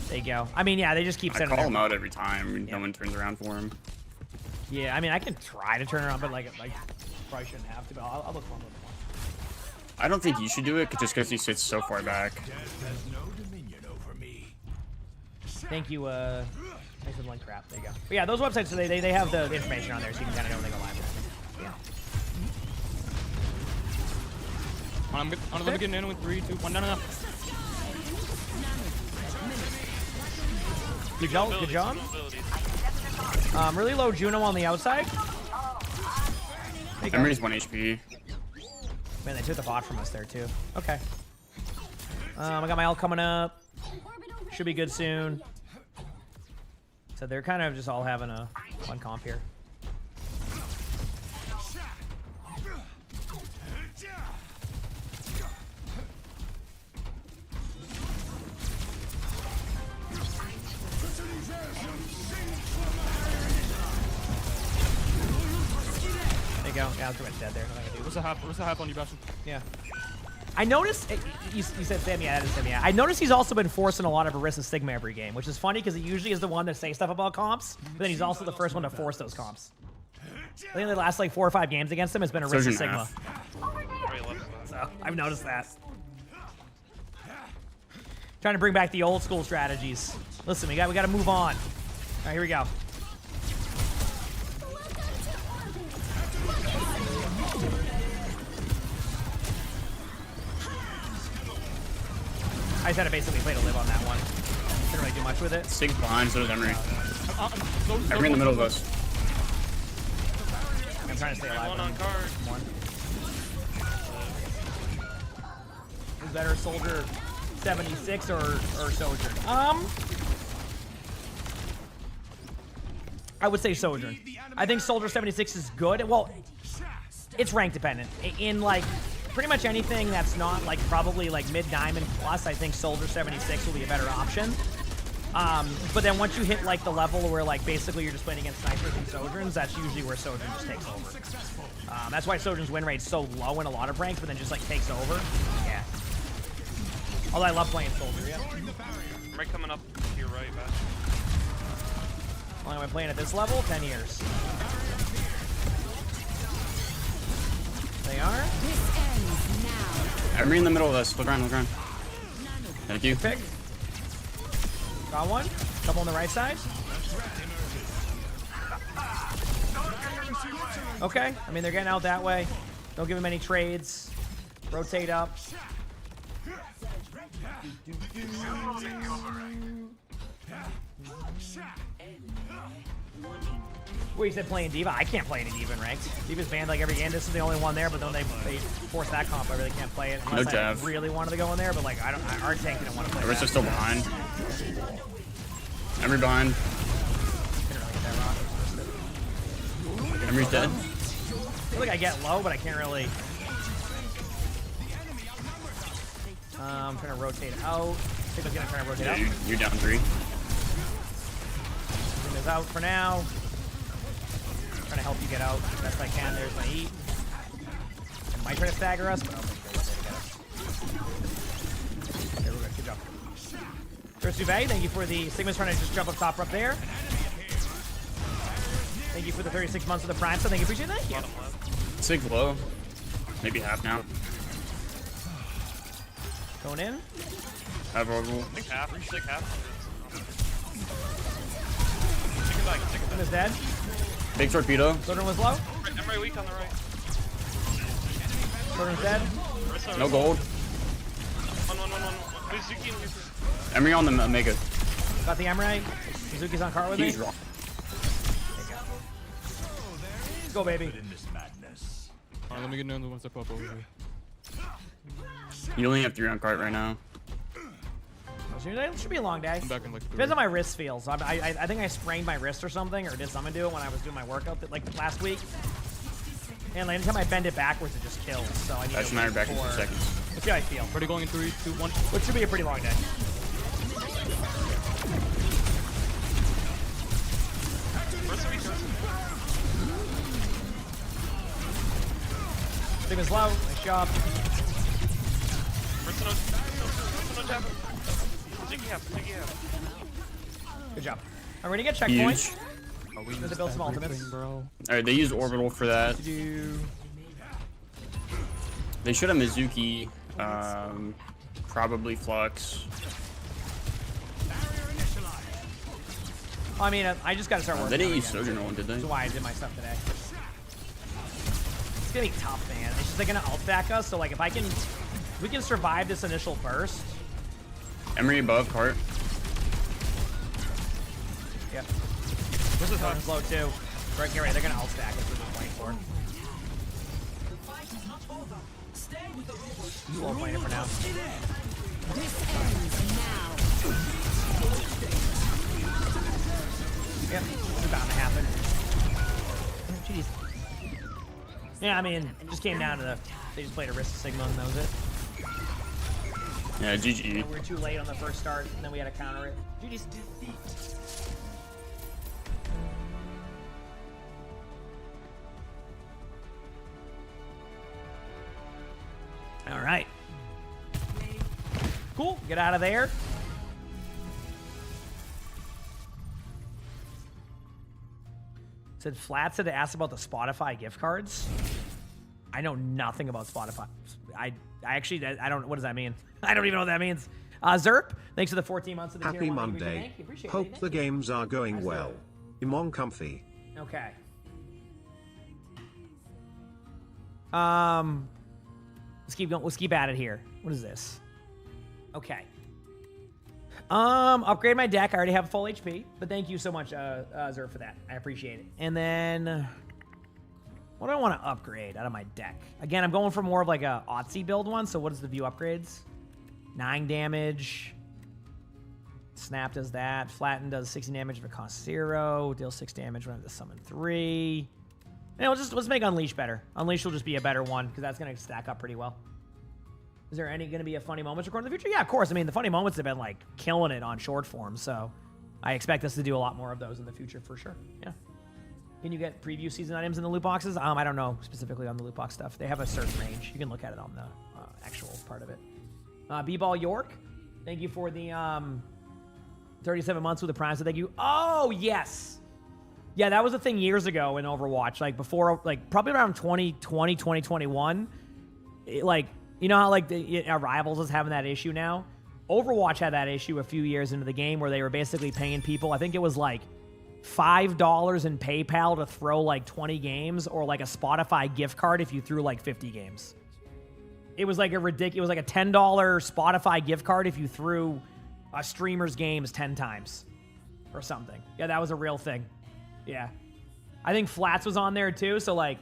There you go. I mean, yeah, they just keep I sending call them. him out every time. No one turns around for him. Yeah, I mean, I can try to turn around, but like probably shouldn't have to. But I'll look for him. I don't think you should do it just because he sits so far back. Thank you. Thanks for the link crap. There you go. But yeah, those websites, so they have the information on there, so you can kind of know when they go live. Yeah. I'm gonna get in with 3, 2, 1. No. Good job. Good job. Really low Juno on the outside. Emery's 1 HP. Man, they took the bot from us there too. Okay. I got my ult coming up. Should be good soon. So they're kind of just all having a fun comp here. There you go. Yeah, I was pretty much dead there. Nothing I can do. What's the half on you, Bastion? Yeah. I noticed, you said Sammy, that is Sammy. I noticed he's also been forcing a lot of Orisa Sigma every game, which is funny because he usually is the one that says stuff about comps, but then he's also the first one to force those comps. I think the last like 4 or 5 games against him has been Orisa Sigma. So I've noticed that. Trying to bring back the old school strategies. Listen, we got to move on. All right, here we go. I just had to basically play to live on that one. Didn't really do much with it. Sig's behind, so does Emery. Emery in the middle of us. I'm trying to stay alive. One on card. One. Who's better, Soldier 76 or Sojourn? I would say Sojourn. I think Soldier 76 is good. Well, it's rank dependent. In like pretty much anything that's not like probably like mid diamond plus, I think Soldier 76 will be a better option. But then once you hit like the level where like basically you're just playing against snipers and Sojourns, that's usually where Sojourn just takes over. That's why Sojourn's win rate's so low in a lot of ranks, but then just like takes over. Yeah. Although I love playing Soldier, yeah. I'm right coming up to your right, Bash. How long am I playing at this level? 10 years. They are. This ends now. I'm in the middle of this. Look around, look around. Thank you. Pick. Got one. Couple on the right side. Okay. I mean, they're getting out that way. Don't give them any trades. Rotate up. Well, you said playing Diva. I can't play any Diva in ranked. Diva's banned like every game. This is the only one there, but then they force that comp. I really can't play it unless I really wanted to go in there. But like, our tank didn't want to play. Arista's still behind. Emery behind. Emery's dead. I feel like I get low, but I can't really. I'm trying to rotate out. I think I'm gonna try to rotate out. You're down 3. Is out for now. Trying to help you get out as best I can. There's my E. I might try to stagger us, but I don't think they're going to get us. Okay, we're good. Good job. First Duvet, thank you for the Sigma's trying to just jump up top up there. Thank you for the 36 months of the Prime, so thank you. Appreciate that. Thank you. Sig low. Maybe half now. Going in. Have orbital. I think half. Sig half. Sigma's is dead. Big torpedo. Sojourn was low. I'm right weak on the right. Sojourn's dead. No gold. Who's Zuki and Zuki? Emery on the Mega. Got the Emery. Suzuki's on cart with me. He's wrong. Let's go, baby. Alright, let me get another one step up over here. You only have 3 on cart right now. It should be a long day. I'm back in like 3. Depends how my wrist feels. I think I sprained my wrist or something, or did someone do it when I was doing my workout like last week. And like, anytime I bend it backwards, it just kills. So I need to Actually, back in 2 seconds. Let's see how I feel. Ready, going in 3, 2, 1. Which should be a pretty long day. Sigma's low. Nice job. Good job. I'm ready to get checkpoints. Huge. To build some ultimates. Alright, they use orbital for that. They should have Mizuki. Probably Flux. I mean, I just got to start working. They didn't on it use again. Sojourn one, did they? That's why I did my stuff today. It's gonna be tough, man. It's just like gonna ult back us. So like, if we can survive this initial burst. Emery above cart. Yep. This is low too. Right, get ready. They're gonna ult stack us. We're just waiting for it. Slow playing it for now. This ends now. Yep, it's bound to happen. Oh, jeez. Yeah, I mean, it just came down to they just played a Risk Sigma and that was it. Yeah, GG. We were too late on the first start, and then we had to counter it. GG's. All right. Cool. Get out of there. Said Flat said to ask about the Spotify gift cards. I know nothing about Spotify. I don't. What does that mean? I don't even know what that means. Zerp, thanks for the 14 months of the Happy tier 1. Monday. Appreciate it. Hope the games are going well. Emongg comfy. Okay. Let's keep going. Let's keep at it here. What is this? Okay. Upgrade my deck. I already have full HP, but thank you so much, Zerp, for that. I appreciate it. And then, what do I want to upgrade out of my deck? Again, I'm going for more of like a Otzi build one. So what is the view upgrades? 9 damage, Snap does that. Flatten does 60 damage if it costs 0. Deal 6 damage when I have to summon 3. And let's make Unleash better. Unleash will just be a better one because that's going to stack up pretty well. Is there any going to be a funny moments recording in the future? Yeah, of course. I mean, the funny moments have been like killing it on short form, so I expect us to do a lot more of those in the future for sure. Yeah. Can you get preview season items in the loot boxes? I don't know specifically on the loot box stuff. They have a certain range. You can look at it on the actual part of it. B-Ball York, thank you for the 37 months with the Prime. So thank you. Oh, yes. Yeah, that was a thing years ago in Overwatch. Like before, like probably around 2020, 2021. Like, you know how like our Rivals is having that issue now? Overwatch had that issue a few years into the game where they were basically paying people. I think it was like $5 in PayPal to throw like 20 games or like a Spotify gift card if you threw like 50 games. It was like a ridiculous, it was like a $10 Spotify gift card if you threw a streamer's games 10 times or something. Yeah, that was a real thing. Yeah. I think Flats was on there too. So like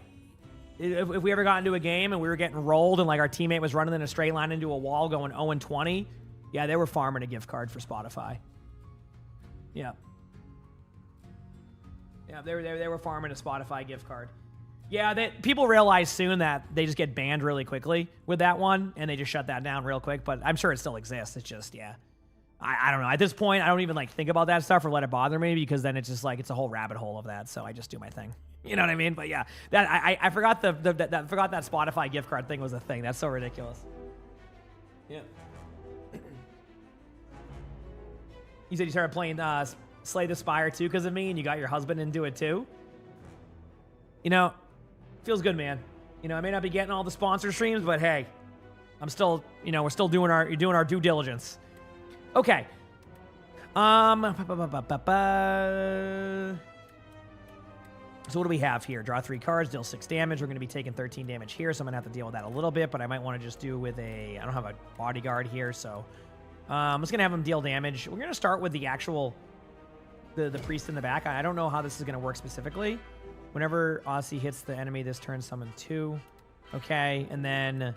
if we ever got into a game and we were getting rolled and like our teammate was running in a straight line into a wall going 0-20, yeah, they were farming a gift card for Spotify. Yeah. Yeah, they were farming a Spotify gift card. Yeah, people realize soon that they just get banned really quickly with that one, and they just shut that down real quick, but I'm sure it still exists. It's just, yeah. I don't know. At this point, I don't even like think about that stuff or let it bother me because then it's just like it's a whole rabbit hole of that, so I just do my thing. You know what I mean? But yeah, that I forgot forgot that Spotify gift card thing was a thing. That's so ridiculous. Yeah. You said you started playing Slay the Spire too because of me, and you got your husband into it too. You know, feels good, man. You know, I may not be getting all the sponsor streams, but hey, I'm still, you know, we're still doing our due diligence. Okay. So what do we have here? Draw 3 cards, deal 6 damage. We're going to be taking 13 damage here, so I'm going to have to deal with that a little bit, but I might want to just do with I don't have a bodyguard here, so I'm just going to have him deal damage. We're going to start with the actual, the priest in the back. I don't know how this is going to work specifically. Whenever Aussie hits the enemy this turn, summon 2. Okay, and then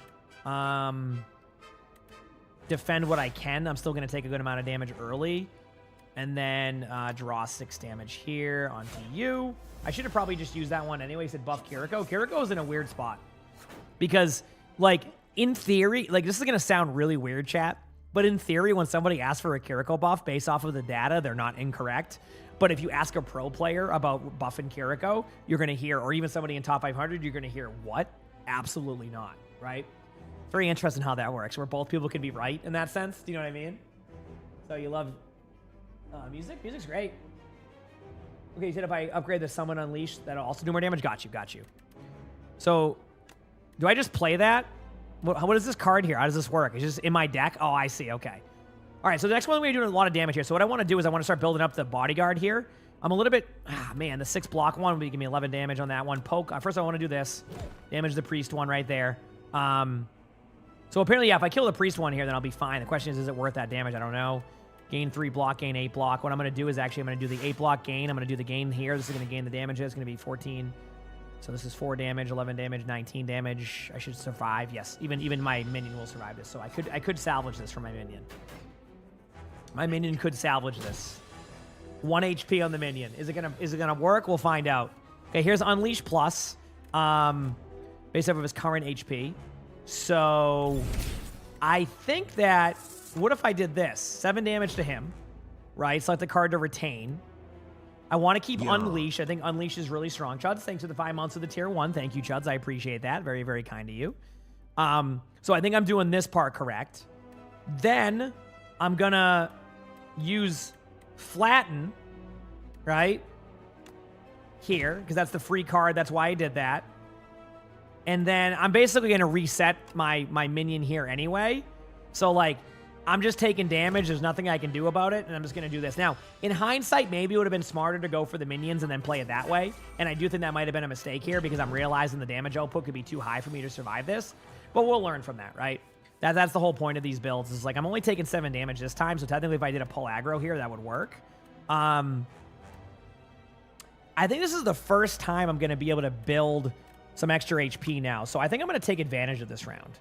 defend what I can. I'm still going to take a good amount of damage early. And then draw 6 damage here onto you. I should have probably just used that one anyway. Said buff Kiriko. Kiriko's in a weird spot. Because, like, in theory, like, this is going to sound really weird, chat. But in theory, when somebody asks for a Kiriko buff based off of the data, they're not incorrect. But if you ask a pro player about buffing Kiriko, you're going to hear, or even somebody in top 500, you're going to hear, what? Absolutely not, right? Very interesting how that works, where both people can be right in that sense. Do you know what I mean? So you love music? Music's great. Okay, you said if I upgrade the Summon Unleash, that'll also do more damage? Got you. So, do I just play that? What is this card here? How does this work? It's just in my deck? Oh, I see. Okay. All right, so the next one, we're doing a lot of damage here. So what I want to do is I want to start building up the bodyguard here. I'm a little bit... man, the 6 block one will give me 11 damage on that one. Poke. First, I want to do this. Damage the priest one right there. So apparently, yeah, if I kill the priest one here, then I'll be fine. The question is it worth that damage? I don't know. Gain 3 block, gain 8 block. What I'm going to do is actually I'm going to do the 8 block gain. I'm going to do the gain here. This is going to gain the damage. It's going to be 14. So this is 4 damage, 11 damage, 19 damage. I should survive. Yes, even my minion will survive this. So I could salvage this from my minion. My minion could salvage this. 1 HP on the minion. Is it gonna work? We'll find out. Okay, here's Unleash Plus. Based off of his current HP. So I think that, what if I did this? 7 damage to him, right? Select the card to retain. I want to keep Unleash. I think Unleash is really strong. Chuds, thanks for the 5 months of the tier 1. Thank you, Chuds. I appreciate that. Very, very kind of you. So I think I'm doing this part correct. Then I'm going to use Flatten, right? Here, because that's the free card. That's why I did that. And then I'm basically going to reset my minion here anyway. So, like, I'm just taking damage. There's nothing I can do about it, and I'm just going to do this. Now, in hindsight, maybe it would have been smarter to go for the minions and then play it that way. And I do think that might have been a mistake here because I'm realizing the damage output could be too high for me to survive this. But we'll learn from that, right? That's the whole point of these builds. Is like, I'm only taking 7 damage this time, so technically if I did a pull aggro here, that would work. I think this is the first time I'm going to be able to build some extra HP now. So I think I'm going to take advantage of this round.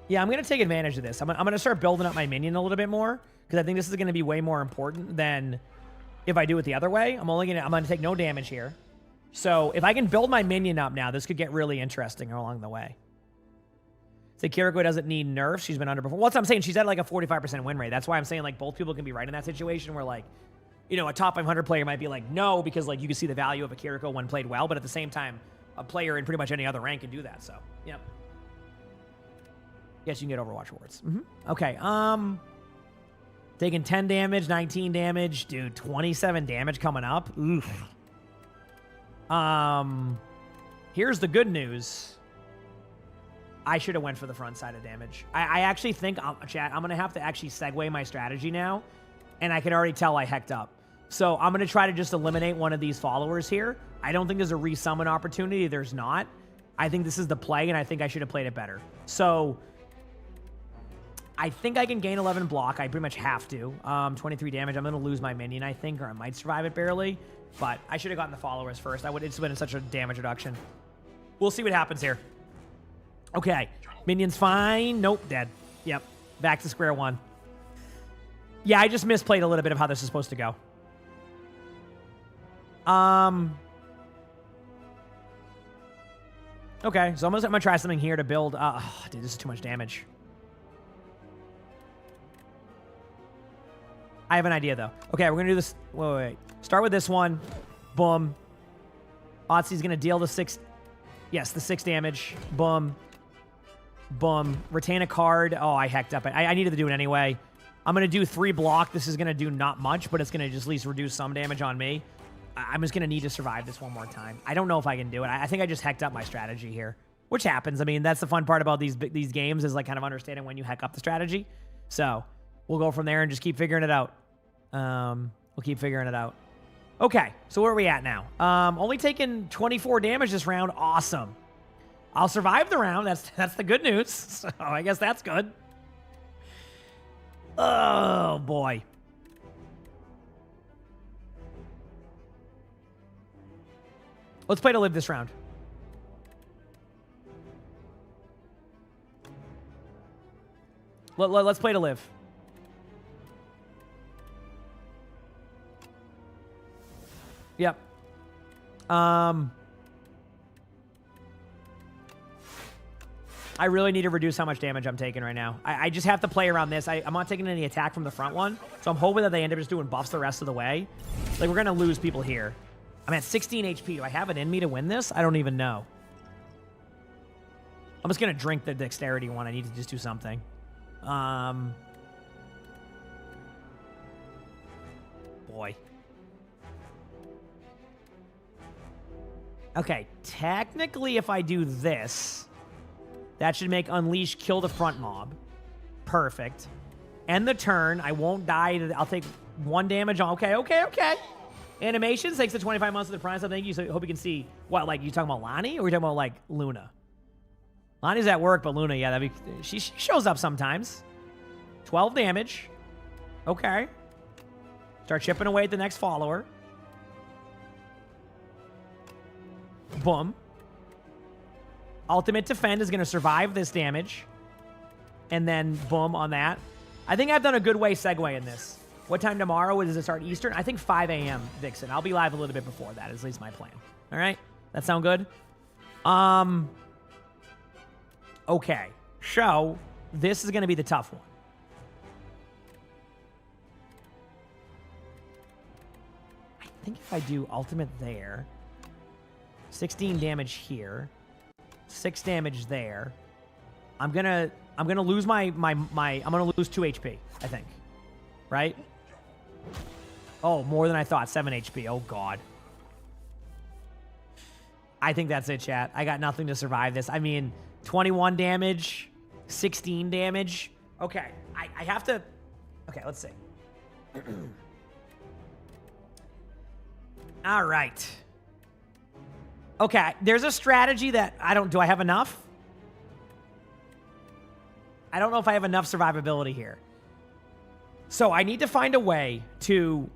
Yeah, I'm going to take advantage of this. I'm going to start building up my minion a little bit more because I think this is going to be way more important than if I do it the other way. I'm going to take no damage here. So if I can build my minion up now, this could get really interesting along the way. So Kiriko doesn't need nerfs. She's been underperformed. What's I'm saying? She's at like a 45% win rate. That's why I'm saying like both people can be right in that situation where like, you know, a top 500 player might be like, no, because like you can see the value of a Kiriko when played well, but at the same time, a player in pretty much any other rank can do that. So, yep. Yes, you can get Overwatch awards. Okay. Taking 10 damage, 19 damage, dude, 27 damage coming up. Oof. Here's the good news. I should have went for the front side of damage. I actually think, chat, I'm going to have to actually segue my strategy now. And I can already tell I hecked up. So I'm going to try to just eliminate one of these followers here. I don't think there's a resummon opportunity. There's not. I think this is the play, and I think I should have played it better. So I think I can gain 11 block. I pretty much have to. 23 damage. I'm going to lose my minion, I think, or I might survive it barely. But I should have gotten the followers first. It's been such a damage reduction. We'll see what happens here. Okay. Minion's fine. Nope, dead. Yep. Back to square one. Yeah, I just misplayed a little bit of how this is supposed to go. Okay, so I'm gonna try something here to build. Dude, this is too much damage. I have an idea though. Okay, we're gonna do this. Wait. Start with this one. Boom. Otzi's gonna deal the 6. Yes, the 6 damage. Boom. Boom. Retain a card. Oh, I hecked up. I needed to do it anyway. I'm going to do 3 block. This is going to do not much, but it's going to just at least reduce some damage on me. I'm just going to need to survive this one more time. I don't know if I can do it. I think I just hecked up my strategy here, which happens. I mean, that's the fun part about these games is like kind of understanding when you heck up the strategy. So we'll go from there and just keep figuring it out. We'll keep figuring it out. Okay, so where are we at now? Only taking 24 damage this round. Awesome. I'll survive the round. That's the good news. So I guess that's good. Oh, boy. Let's play to live this round. Let's play to live. Yep. I really need to reduce how much damage I'm taking right now. I just have to play around this. I'm not taking any attack from the front one, so I'm hoping that they end up just doing buffs the rest of the way. Like, we're going to lose people here. I'm at 16 HP. Do I have it in me to win this? I don't even know. I'm just going to drink the dexterity one. I need to just do something. Boy. Okay, technically if I do this... That should make Unleash kill the front mob. Perfect. End the turn. I won't die. I'll take 1 damage. Okay. Animations takes the 25 months of the prize. So thank you. So I hope you can see. What, like, you talking about Lonnie? Or are you talking about, like, Luna? Lonnie's at work, but Luna, yeah, she shows up sometimes. 12 damage. Okay. Start chipping away at the next follower. Boom. Ultimate Defend is going to survive this damage. And then, boom, on that. I think I've done a good way segue in this. What time tomorrow? Does it start Eastern? I think 5 a.m., Vixen. I'll be live a little bit before that, is at least my plan. All right? That sound good? Okay. So, this is going to be the tough one. I think if I do Ultimate there, 16 damage here, 6 damage there. I'm gonna lose I'm gonna lose 2 HP, I think. Right? Oh, more than I thought. 7 HP. Oh god. I think that's it, chat. I got nothing to survive this. I mean, 21 damage, 16 damage. Okay. I have to. Okay, let's see. All right. Okay, there's a strategy that do I have enough? I don't know if I have enough survivability here. So I need to find a way to...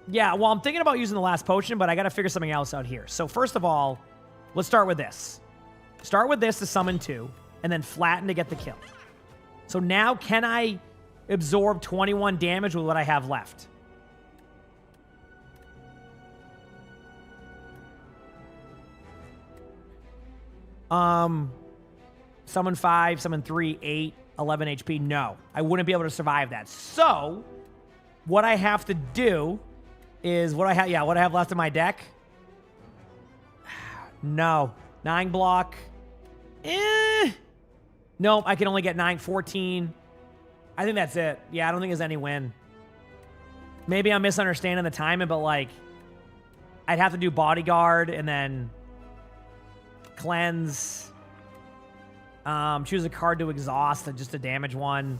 Yeah, well, I'm thinking about using the last potion, but I got to figure something else out here. So first of all, let's start with this. Start with this to summon 2, and then flatten to get the kill. So now can I absorb 21 damage with what I have left? Summon 5, summon 3, 8, 11 HP. No, I wouldn't be able to survive that. So what I have to do is what I have left in my deck. No, 9 block. Nope, I can only get 9, 14. I think that's it. Yeah, I don't think there's any win. Maybe I'm misunderstanding the timing, but like, I'd have to do bodyguard and then cleanse. Choose a card to exhaust, just a damage one.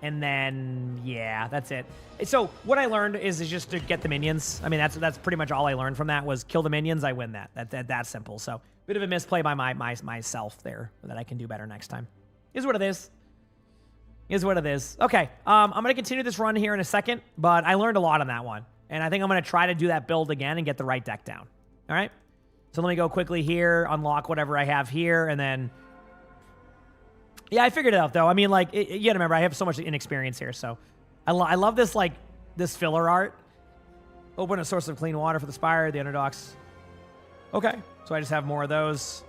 And then, yeah, that's it. So what I learned is just to get the minions. I mean, that's pretty much all I learned from that was kill the minions, I win that. That's simple. So bit of a misplay by myself there that I can do better next time. Is what it is. Is what it is. Okay, I'm going to continue this run here in a second, but I learned a lot on that one. And I think I'm going to try to do that build again and get the right deck down. All right? So let me go quickly here, unlock whatever I have here, and then... Yeah, I figured it out, though. I mean, like, you gotta remember, I have so much inexperience here, so... I love this, like, this filler art. Open a source of clean water for the Spire, the Underdogs. Okay, so I just have more of those.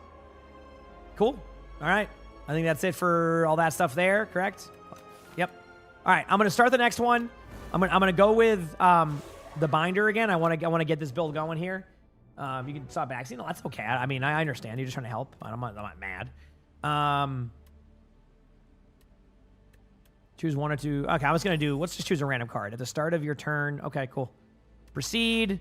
Cool. All right. I think that's it for all that stuff there, correct? Yep. All right, I'm going to start the next one. I'm gonna go with the binder again. I want to get this build going here. You can stop back. You know, that's okay. I mean, I understand. You're just trying to help. I'm not mad. Choose 1 or 2. Okay, I was going to do... Let's just choose a random card. At the start of your turn... Okay, cool. Proceed.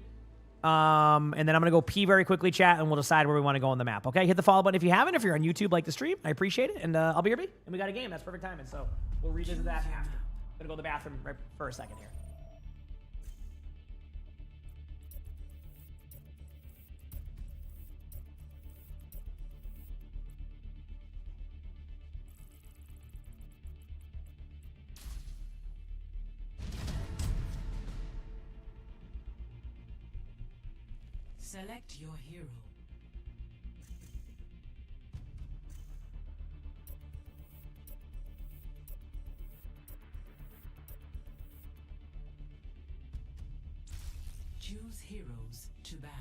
And then I'm going to go pee very quickly, chat, and we'll decide where we want to go on the map. Okay, hit the follow button if you haven't. If you're on YouTube, like the stream, I appreciate it. And I'll be your B. And we got a game. That's perfect timing. So we'll revisit that after. I'm going to go to the bathroom right for a second here. Select your hero. Choose heroes to ban.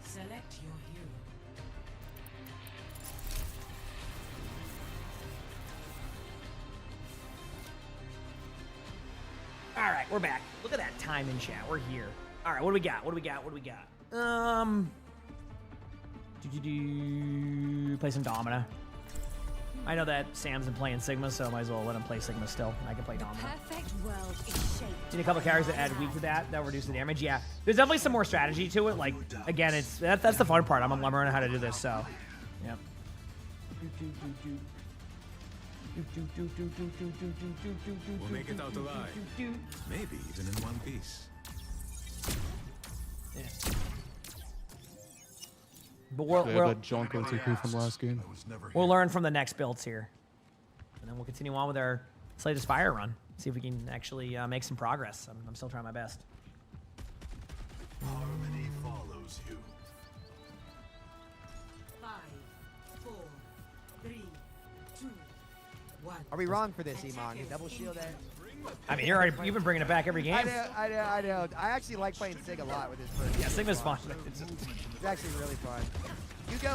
Select your hero. All right, we're back. Look at that time in chat. We're here. All right, what do we got? What do we got? What do we got? Play some Domina. I know that Sam's been playing Sigma, so I might as well let him play Sigma still. I can play Domina. Perfect world is shaped. Need a couple characters that add weak to that. That'll reduce the damage. Yeah, there's definitely some more strategy to it. Like, again, it's that's the fun part. I'm learning how to do this, so. Yep. We'll make it out alive. Maybe even in one piece. Yeah. But we'll that Jonko TP from last game. We'll learn from the next builds here, and then we'll continue on with our Slay the Spire run. See if we can actually make some progress. I'm still trying my best. Harmony follows you. 5, 4, 3, 2, 1. Are we wrong for this, emongg? Double shield there? I mean, you've been bringing it back every game. I know. I actually like playing Sig a lot with this person. Yeah, Sigma's fun. It's actually really fun. You go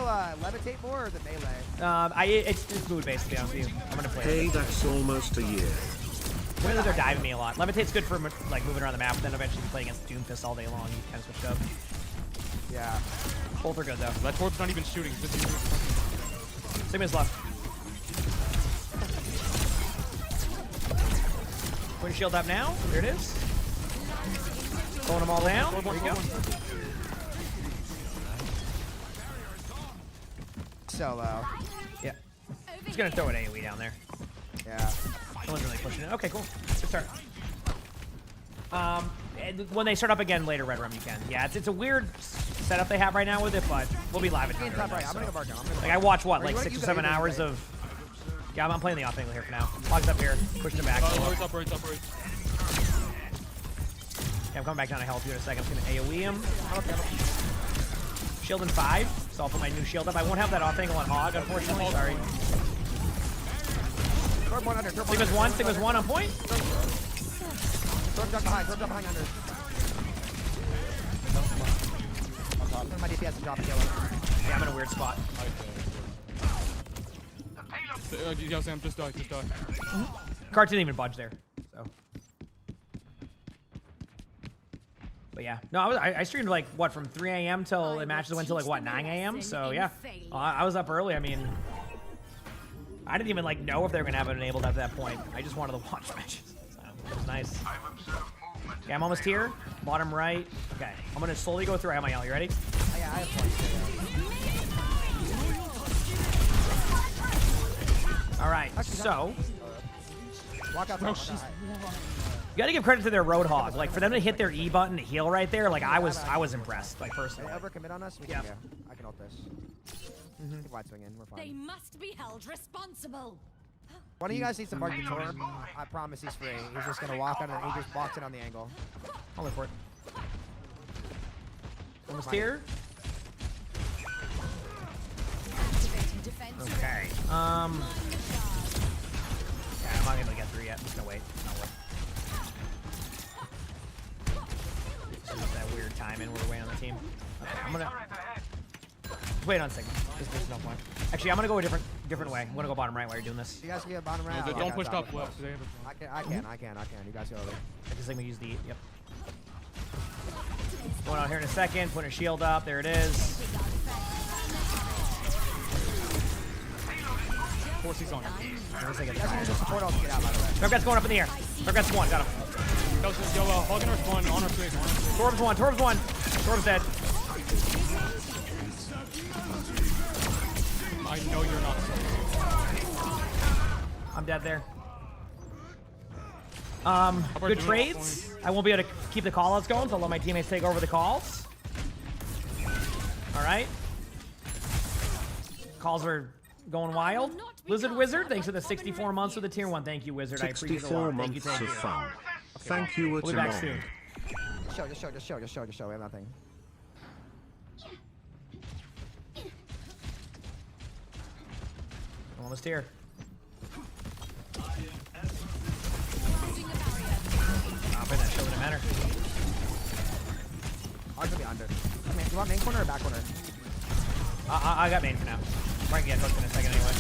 levitate more or the melee? It's mood based, to be honest with you. I'm gonna play. Hey, that's almost a year. Women are diving me a lot. Levitate's good for like moving around the map, but then eventually you play against Doomfist all day long. You kind of switch up. Yeah. Both are good though. That Torp's not even shooting. He's just using Sigma's left. Put shield up now. There it is. Throwing them all down. There you go. So low. Yeah. Just gonna throw an AoE down there. Yeah. No one's really pushing it. Okay, cool. Good start. And when they start up again later, Red Rum, you can. Yeah, it's a weird setup they have right now with it, but we'll be live at Thunder. I'm gonna go bar down. Like I watch what, like 6 or 7 hours of. Yeah, I'm playing the off angle here for now. Hog's up here, pushing it back. Right. Yeah, I'm coming back down to help you in a second. I'm just gonna AoE him. Shield in 5, so I'll put my new shield up. I won't have that off angle on Hog, unfortunately. Sorry. Sigma's one on point. Torb duck behind under. My DPS is dropping yellow. Yeah, I'm in a weird spot. Yeah, Sam, just die. Cart didn't even budge there, so. But yeah, no, I streamed like what from 3 a.m. till the matches went till like what 9 a.m. So yeah, I was up early. I mean, I didn't even like know if they were gonna have it enabled at that point. I just wanted to watch matches. So it was nice. Okay, I'm almost here. Bottom right. Okay, I'm gonna slowly go through. I have my L. You ready? Yeah, I have points. All right, so. Walk out. You gotta give credit to their Roadhog. Like for them to hit their E button to heal right there, like I was impressed. Like personally. They overcommit on us. Yeah. I can ult this. Keep wide swinging. We're fine. They must be held responsible. One of you guys needs to bark the Torb. I promise he's free. He's just gonna walk on it. He just walks it on the angle. I'll look for it. Almost here. Okay. Yeah, I'm not able to get through yet. I'm just gonna wait. This is that weird timing where we're waiting on the team. Okay, I'm gonna wait on Sigma. There's no point. Actually, I'm gonna go a different way. I'm gonna go bottom right while you're doing this. You guys can get bottom right. No, don't push top left. I can. You guys go over. Because Sigma use the yep. Going out here in a second. Putting a shield up. There it is. Forces on. Support all to get out, by the way. Turret's going up in the air. Turret's one. Got him. Yo, Hog and Earth one on our swing. Torb's one. Torb's dead. I know you're not. I'm dead there. Good trades. I won't be able to keep the call-outs going, so I'll let my teammates take over the calls. All right. Calls are going wild. Lizard Wizard, thanks for the 64 months with the tier 1. Thank you, Wizard. I appreciate it a lot. Thank you. Of fun. Thank you, We'll be back soon. Just show. We have nothing. Almost here. I'll bring that shield in a matter. Hog's gonna be under. Man, do you want main corner or back corner? I got main for now. Probably can get hooked in a second anyway.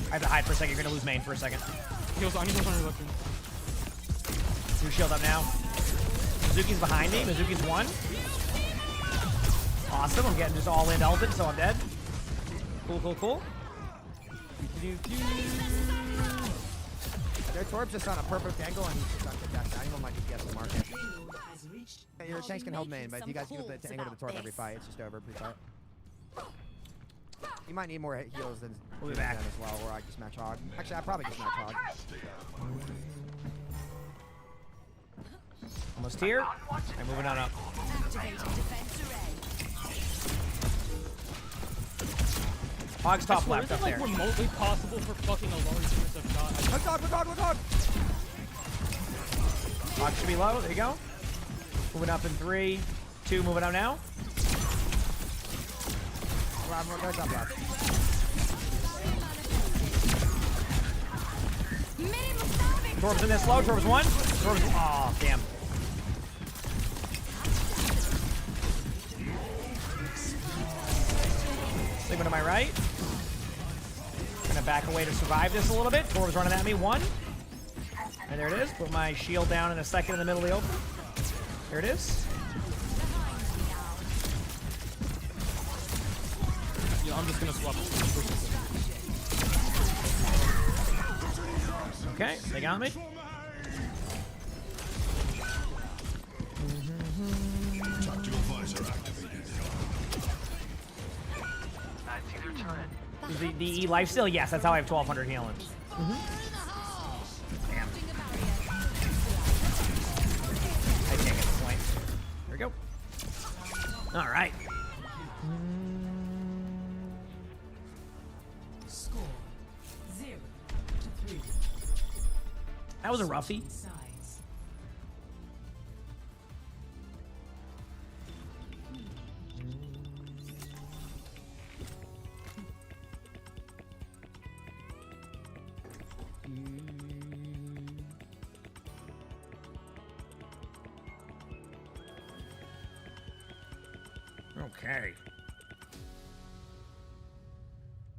I have to hide for a second. You're gonna lose main for a second. Heals on your left. New shield up now. Mizuki's behind me. Mizuki's one. Awesome. I'm getting just all in ulted, so I'm dead. Cool. Their Torb's just on a perfect angle and he's just on contest. I don't mind DPS in the market. Yeah, your tanks can hold main, but if you guys give the angle to the Torb every fight, it's just over pre-fight. You might need more heals than we'll be back as well, or I just match Hog. Actually, I probably just match Hog. Almost here. I'm moving on up. Hog's top left up there. Is it like remotely possible for fucking a lower team to shot? Look Hog! Hog should be low. There you go. Moving up in 3, 2. Moving out now. Torb's in this low. Torb's one. Oh, damn. Sigma to my right. Gonna back away to survive this a little bit. Torb's running at me. 1. And there it is. Put my shield down in a second in the middle of the open. There it is. Yeah, I'm just gonna swap. Okay, they got me. The E lifesteal? Yes, that's how I have 1200 healing. Damn. I can't get the point. There we go. All right. Score 0-3. That was a roughie. Sides. Okay.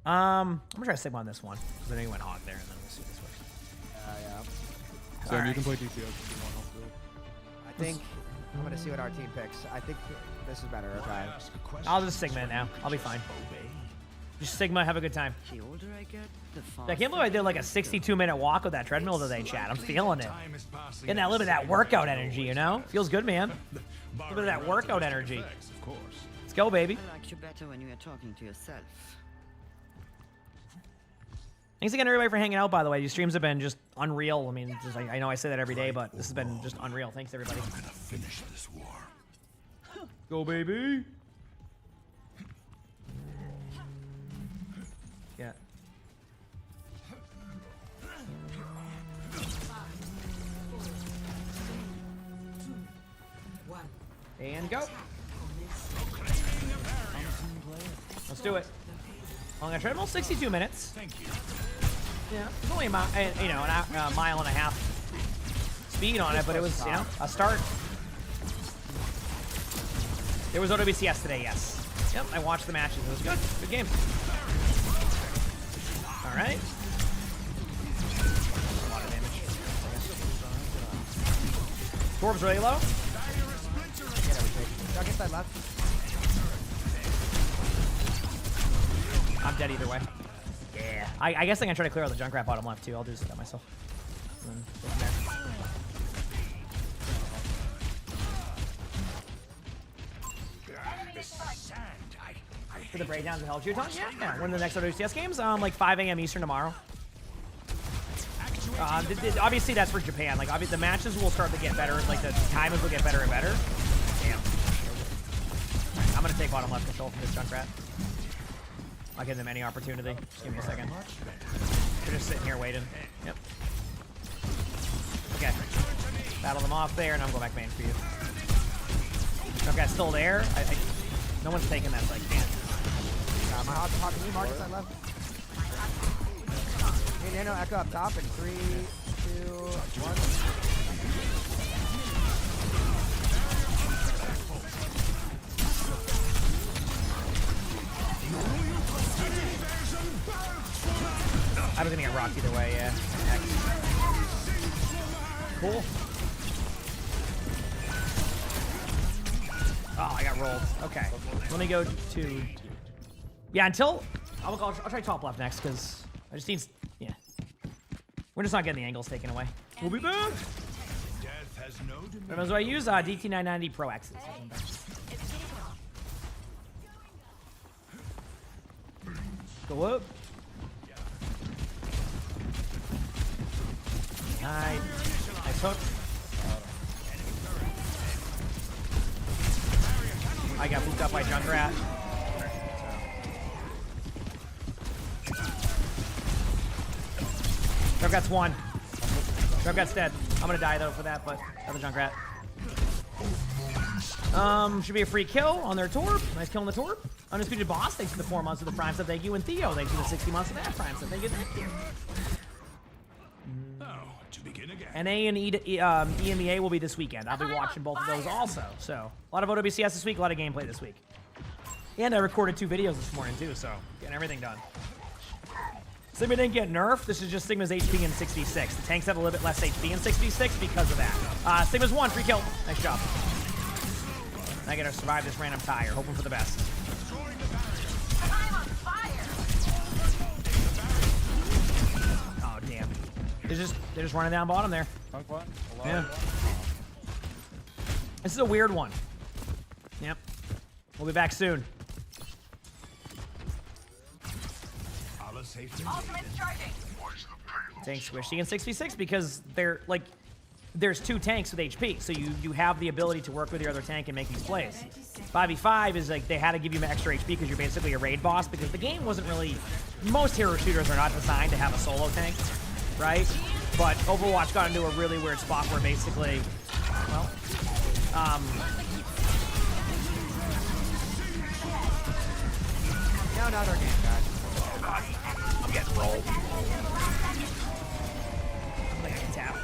I'm gonna try to Sigma on this one because I know you went hog there, and then we'll see this works. Yeah. So All you right. can play DPS if you want also. I think I'm gonna see what our team picks. I think this is better. Okay. I'll just Sigma it now. I'll be fine. Just Sigma, have a good time. The older I get, the I can't believe I did like a 62-minute walk with that treadmill today, chat. I'm feeling it. Getting that little bit of that workout energy, you know? Feels good, man. A little bit of that workout energy. Let's go, baby. I like you better when you are talking to yourself. Thanks again, everybody, for hanging out, by the way. These streams have been just unreal. I mean, just, I know I say that every day, but this has been just unreal. Thanks, everybody. I'm gonna finish this war. Go, baby. Yeah. And go. Let's do it. On a treadmill, 62 minutes. Thank you. Yeah, it's only a mile, you know, a mile and a half speed on it, but it was, you know, a start. There was OWCS today, yes. Yep, I watched the matches. It was good. Good game. All right. A lot of damage. Torb's really low. Junk inside left. I'm dead either way. Yeah. I guess I'm gonna try to clear out the Junkrat bottom left too. I'll do that myself. And then go from there. For the breakdowns and Hell Shooton? Yeah. One of the next WCS games, like 5 a.m. Eastern tomorrow. Obviously, that's for Japan. Like, obviously, the matches will start to get better. Like, the timings will get better and better. Damn. I'm gonna take bottom left control from this Junkrat. I'll give them any opportunity. Just give me a second. They're just sitting here waiting. Yep. Okay. Battle them off there, and I'm going back main for you. Junkrat's still there. No one's taking that, so I can't. My hot can you mark inside left? Hey, Nano, echo up top in 3, 2, 1. I was gonna get rocked either way, yeah. Heck. Cool. Oh, I got rolled. Okay. Let me go to... Yeah, until... I'll try top left next, because I just need... Yeah. We're just not getting the angles taken away. We'll be back! Death has no So I use DT990 Pro X's. Go up. Nice. Nice hook. I got booped up by Junkrat. Junkrat's one. Junkrat's dead. I'm gonna die though for that, but another Junkrat. Should be a free kill on their Torb. Nice kill on the Torb. Undisputed Boss, thanks for the 4 months of the Prime sub, thank you. And Theo, thanks for the 60 months of that Prime sub, thank you, thank you. to begin again. NA and EMEA will be this weekend. I'll be watching both of those also. So, a lot of OWCS this week, a lot of gameplay this week. And I recorded 2 videos this morning too, so getting everything done. Sigma didn't get nerfed. This is just Sigma's HP in 66. The tanks have a little bit less HP in 66 because of that. Sigma's 1, free kill. Nice job. I gotta survive this random tire, hoping for the best. I'm on fire. Oh damn! They're just running down bottom there. Yeah. This is a weird one. Yep. We'll be back soon. Ultimate striking. Tank squishy in 6v6 because they're like, there's 2 tanks with HP, so you have the ability to work with your other tank and make these plays. 5v5 is like they had to give you extra HP because you're basically a raid boss, because the game wasn't really, most hero shooters are not designed to have a solo tank, right? But Overwatch got into a really weird spot where basically, well, No, not our game, guys. I'm getting rolled. I'm gonna get tapped.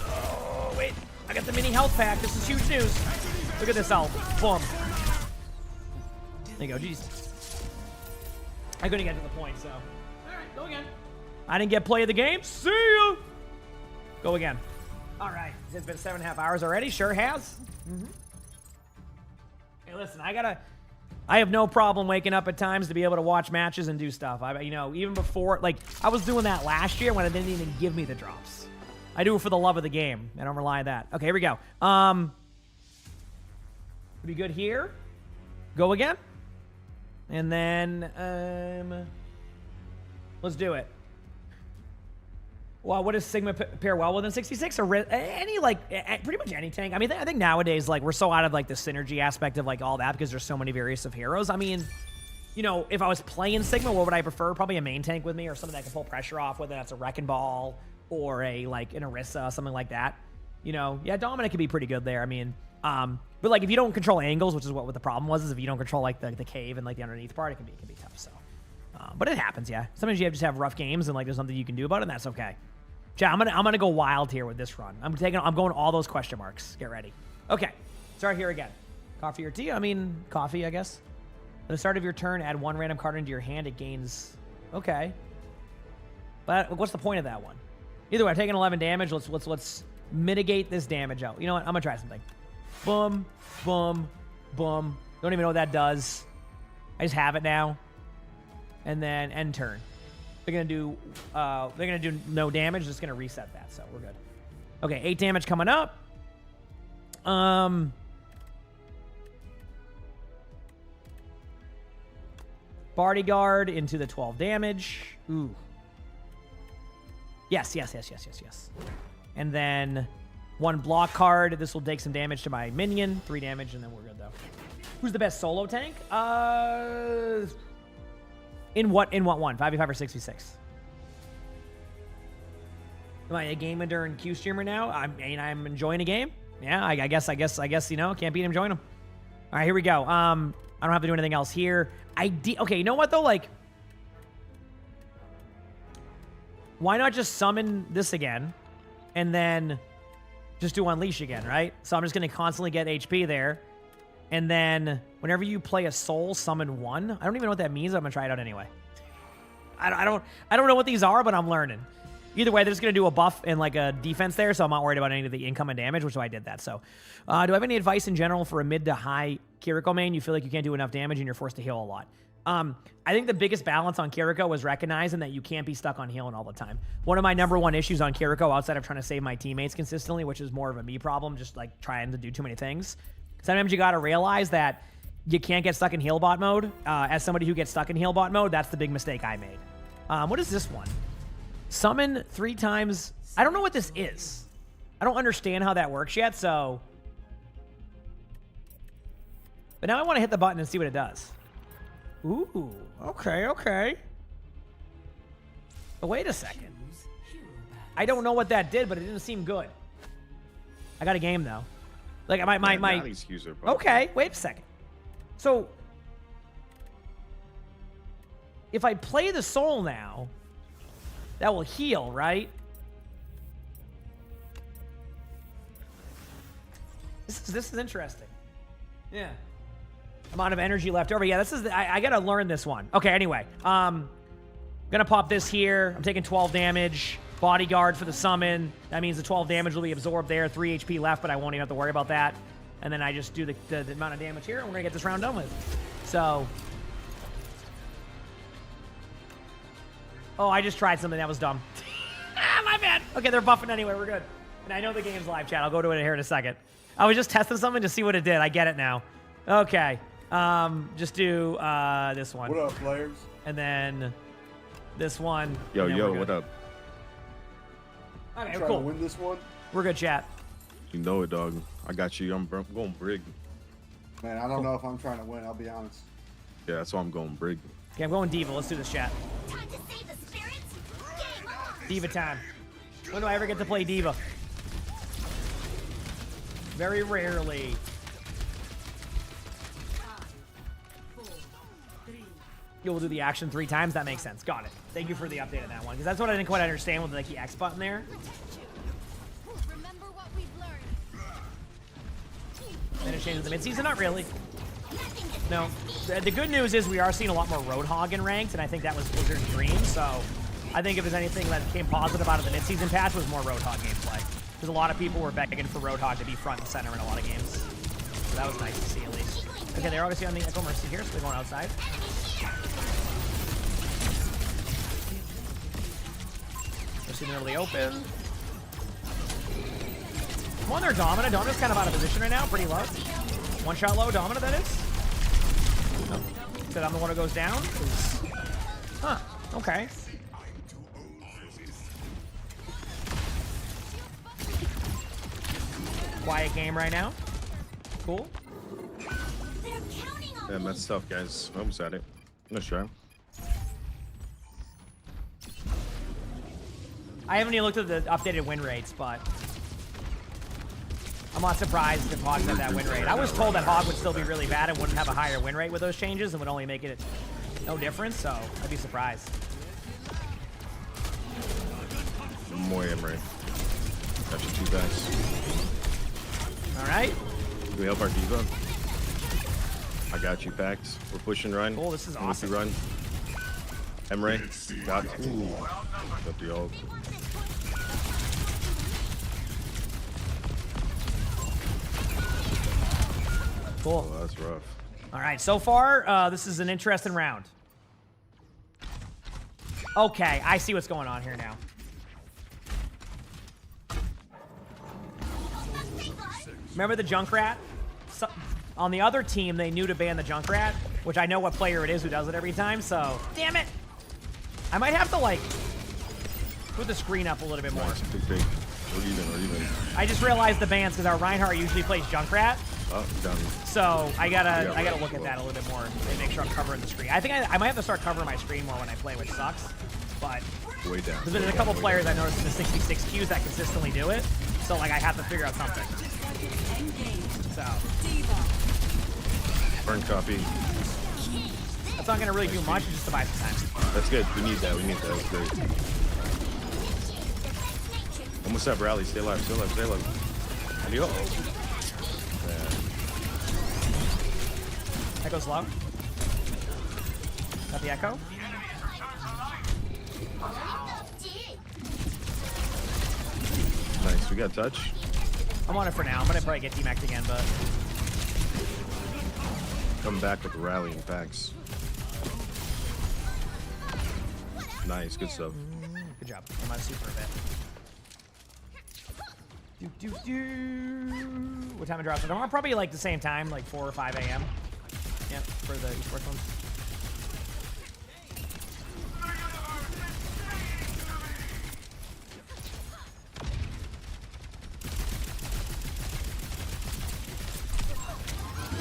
Oh, wait. I got the mini health pack. This is huge news. Look at this health. Boom. There you go. Jeez. I couldn't get to the point, so. Alright, go again. I didn't get play of the game. See ya! Go again. Alright. It's been 7.5 hours already. Sure has. Hey, listen, I have no problem waking up at times to be able to watch matches and do stuff. You know, even before, like, I was doing that last year when it didn't even give me the drops. I do it for the love of the game. I don't rely on that. Okay, here we go. Be good here. Go again. And then, let's do it. Well, what does Sigma pair well with in 66? Or any, like, pretty much any tank. I mean, I think nowadays, like, we're so out of, like, the synergy aspect of, like, all that because there's so many various of heroes. I mean, you know, if I was playing Sigma, what would I prefer? Probably a main tank with me or something that can pull pressure off, whether that's a Wrecking Ball or like, an Orisa, something like that. You know, yeah, Dominic could be pretty good there. I mean, but, like, if you don't control angles, which is what the problem was, is if you don't control, like, the cave and, like, the underneath part, it can be tough, so. But it happens, yeah. Sometimes you just have rough games and, like, there's nothing you can do about it, and that's okay. Chat, I'm gonna go wild here with this run. I'm going all those question marks. Get ready. Okay, start here again. Coffee or tea? I mean, coffee, I guess. At the start of your turn, add 1 random card into your hand. It gains. Okay. But what's the point of that one? Either way, I'm taking 11 damage. Let's mitigate this damage out. You know what? I'm gonna try something. Boom, boom, boom. Don't even know what that does. I just have it now. And then end turn. They're gonna do no damage. Just gonna reset that, so we're good. Okay, 8 damage coming up. Bodyguard into the 12 damage. Ooh. Yes. And then 1 block card. This will take some damage to my minion. 3 damage, and then we're good though. Who's the best solo tank? In what one? 5v5 or 6v6? Am I a game during Q streamer now? I'm enjoying a game. Yeah, I guess you know, can't beat him, join him. All right, here we go. I don't have to do anything else here. Okay, you know what though? Like, why not just summon this again, and then just do Unleash again, right? So I'm just gonna constantly get HP there. And then whenever you play a soul, summon 1. I don't even know what that means. I'm gonna try it out anyway. I don't know what these are, but I'm learning. Either way, they're just gonna do a buff and like a defense there, so I'm not worried about any of the income and damage, which is why I did that. So, do I have any advice in general for a mid to high Kiriko main? You feel like you can't do enough damage and you're forced to heal a lot. I think the biggest balance on Kiriko was recognizing that you can't be stuck on healing all the time. One of my #1 issues on Kiriko, outside of trying to save my teammates consistently, which is more of a me problem, just like trying to do too many things. Sometimes you got to realize that you can't get stuck in heal bot mode. As somebody who gets stuck in heal bot mode, that's the big mistake I made. What is this one? Summon 3 times. I don't know what this is. I don't understand how that works yet, so. But now I want to hit the button and see what it does. Ooh, okay. But wait a second. I don't know what that did, but it didn't seem good. I got a game though. Like my okay, wait a second. So if I play the soul now, that will heal, right? This is interesting. Yeah. Amount of energy left over. Yeah, this is I gotta learn this one. Okay, anyway. Gonna pop this here. I'm taking 12 damage. Bodyguard for the summon. That means the 12 damage will be absorbed there. 3 HP left, but I won't even have to worry about that. And then I just do the amount of damage here, and we're gonna get this round done with. So. Oh, I just tried something that was dumb. My bad. Okay, they're buffing anyway. We're good. And I know the game's live, chat. I'll go to it here in a second. I was just testing something to see what it did. I get it now. Okay. Just do this one. What up, players? And then this one. Yo, and then yo, we're what good. up? Okay, Trying to cool. win this one. We're good, chat. You know it, dog. I got you. I'm going brig. Man, I don't know if I'm trying to win. I'll be honest. Yeah, that's why I'm going brig. Okay, I'm going Diva. Let's do this, chat. Time to save the spirits. Game on. Diva time. When do I ever get to play Diva? Very rarely. 5, 4, 3. You'll do the action 3 times. That makes sense. Got it. Thank you for the update on that one, because that's what I didn't quite understand with like the X button there. Remember what we've learned. Interchange with the mid-season? Not really. No. The good news is we are seeing a lot more Roadhog in ranked, and I think that was Blizzard's dream. So I think if there's anything that came positive out of the mid-season patch was more Roadhog gameplay, because a lot of people were begging for Roadhog to be front and center in a lot of games. So that was nice to see at least. Okay, they're obviously on the Echo Mercy here, so they're going outside. Mercy nearly open. Come on there, Domina. Domina's kind of out of position right now, pretty low. One shot low, Domina, that is. Oh. Said I'm the one who goes down? Huh, okay. Quiet game right now. Cool. Yeah, that's tough, guys. Almost at it. Let's try. I haven't even looked at the updated win rates, but I'm not surprised if Hog had that win rate. I was told that Hog would still be really bad and wouldn't have a higher win rate with those changes and would only make it no difference, so I'd be surprised. More Emery. Got you 2 backs. All right. Can we help our Diva? I got you, Pax. We're pushing run. Cool, this is awesome. Run. Emery. Got it. Ooh. Got the ult. Cool. Oh, that's rough. All right, so far, this is an interesting round. Okay, I see what's going on here now. Remember the Junkrat? So, on the other team, they knew to ban the Junkrat, which I know what player it is who does it every time, so... Damn it! I might have to, like, put the screen up a little bit more. Nice, big. We're even. I just realized the bans because our Reinhardt usually plays Junkrat. Oh, done. So I gotta look at that a little bit more and make sure I'm covering the screen. I think I might have to start covering my screen more when I play, which sucks. But Way down. there's been a couple players I noticed in the 66 queues that consistently do it. So like I have to figure out something. So Burn copy. that's not gonna really do much, just to buy some time. That's good. We need that. That's great. Almost have rally. Stay alive. Stay alive. Adios. Echo's low. Got the Echo. Nice. We got touch. I'm on it for now. I'm gonna probably get D-Mac again, but Come back with the rally and packs. Nice. Good stuff. good job. I'm on super a bit. What time it drops? Tomorrow probably like the same time, like 4 or 5 a.m. Yep, for the esports ones.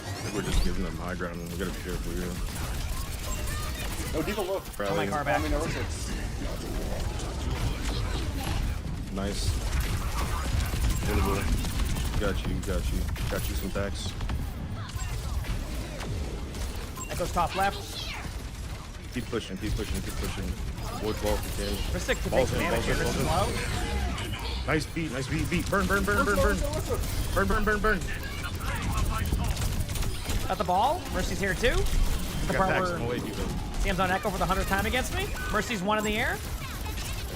I think we're just giving them high ground. We gotta be careful here. No, Diva, look. Oh, my car back. Nice. Got you. Got you some packs. Echo's top left. Keep pushing. Avoid ball if you can. Ristic to take some damage here. Ristic low. Nice beat. Burn. Got the ball. Mercy's here too. The Got part packs where on the way, Diva. Sam's on Echo for the 100th time against me. Mercy's one in the air.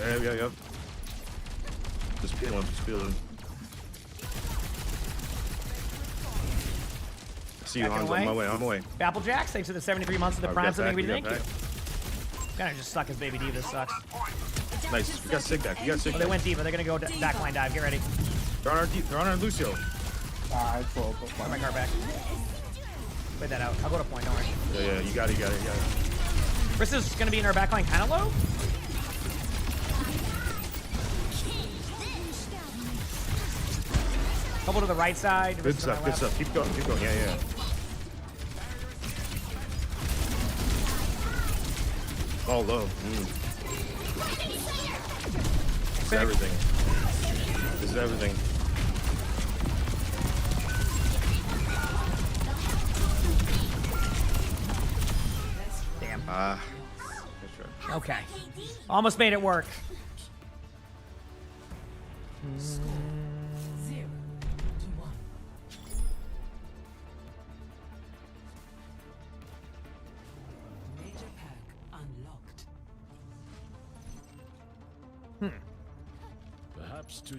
Yep. Just feeling. See you, Hans. On my way. Applejacks, thanks for the 73 months of the prime. So maybe thank you. Back. Kind of just suck as baby diva. This sucks. Nice. We got Sig back. Oh, they went diva. They're gonna go backline dive. Get ready. They're on our Lucio. Alright, Got my car back. Play that out. I'll go to point. Don't worry. Yeah. You got it. Chris is gonna be in our backline kind of low. Couple to the right side. Good Rest to my stuff, good left. stuff. Keep going, keep going. Yeah, yeah. All low. This is everything. This is everything. Damn. Okay. Okay. Almost made it work.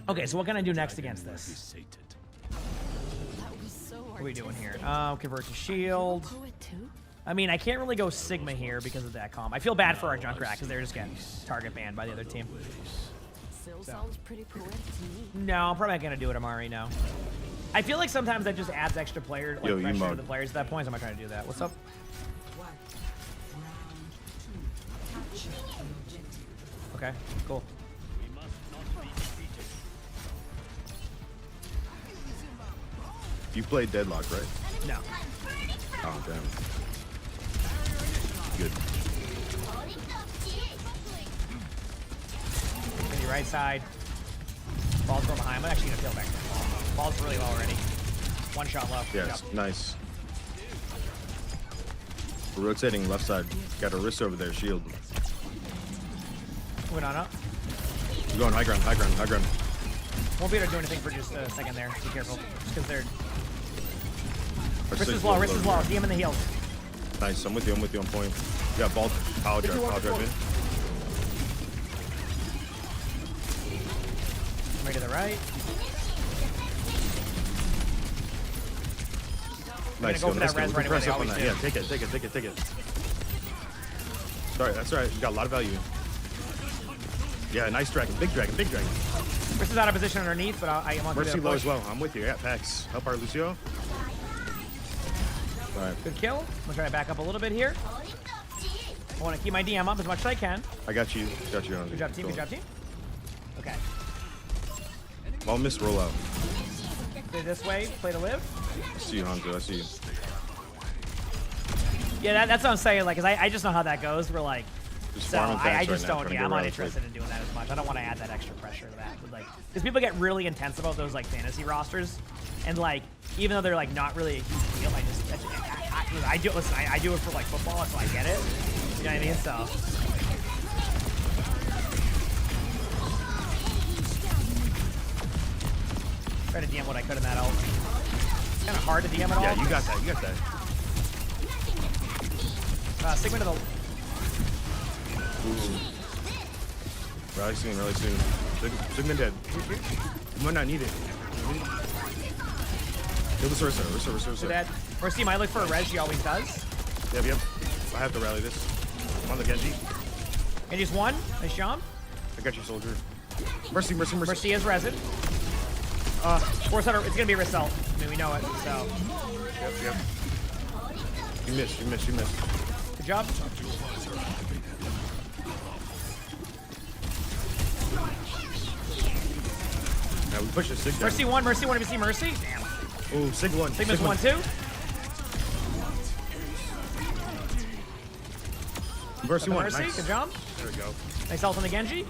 Okay, so what can I do next against this? What are we doing here? Convert to shield. I mean, I can't really go Sigma here because of that comp. I feel bad for our Junkrat because they're just getting target banned by the other team. Still sounds pretty poetic to me. No, I'm probably not gonna do it, Amari. No. I feel like sometimes that just adds extra player like, pressure to the players at that point. So I'm not trying to do that. What's up? Okay, cool. You played Deadlock, right? No. Oh, damn. Good. Maybe right side. Ball's going behind. I'm actually gonna peel back. Ball's really low already. One shot low. Yes, Yep. nice. We're rotating left side. Got a wrist over there, shield. Moving on up. We're going high ground, high ground, high ground. Won't be able to do anything for just a second there. Be careful. Just because they're... Our Wrist is six low, low, wrist is low. low. DM in the heels. Nice, I'm with you on point. You got ball, power drive in. Right to the right. Nice, go for that nice. res We right can press away, up on they that. always Yeah, take it, take it, take it, take it. Sorry, that's all right. You got a lot of value. Yeah, nice dragon, big dragon, big dragon. Wrist is out of position underneath, but I want to Mercy do low a as push. well. I'm with you. I got packs. Help our Lucio. All right. Good kill. I'm gonna try to back up a little bit here. I want to keep my DM up as much as I can. I got you. Got you. Good job, team. Good job, team. Okay. I'll miss rollout. Stay this way. Play to live. I see you, Hanzo. I see you. Yeah, that's what I'm saying. Like, 'cause I just know how that goes. We're like, Just so farming I tanks just right now, don't. trying to Yeah, get I'm not around interested in doing that as much. I don't want to add that extra pressure to that. Like, because people get really intense about those like fantasy rosters, and like even though they're like not really a huge deal, I do. Listen, I do it for like football, so I get it. You know what I mean? So. Try to DM what I could in that ult. It's kind of hard to DM at all. Yeah, you got that. You got that. Sigma to the. Really soon, really soon. Sigma dead. You might not need it. Kill the Sorcerer. Dead. Mercy might look for a res. She always does. Yep. I have to rally this. I'm on the Genji. And just one. Nice jump. I got you, soldier. Mercy. Mercy is resin. Force Hunter, it's gonna be a result. I mean, we know it, so. Yep. You missed. Good job. Now we push the Sig down. Mercy one. If you see Mercy. Damn. Oh, Sig one. Sigma's one too. Mercy one. Mercy, Nice. good job. There we go. Nice ult on the Genji.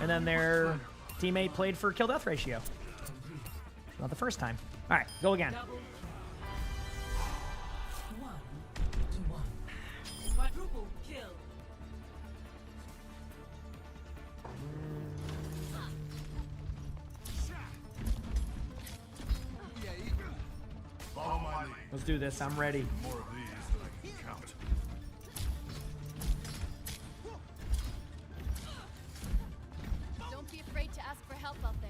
And then their teammate played for kill death ratio. Not the first time. All right, go again. Quadruple kill. Follow my lead. Let's do this. I'm ready. More of these than I can count. Don't be afraid to ask for help out there.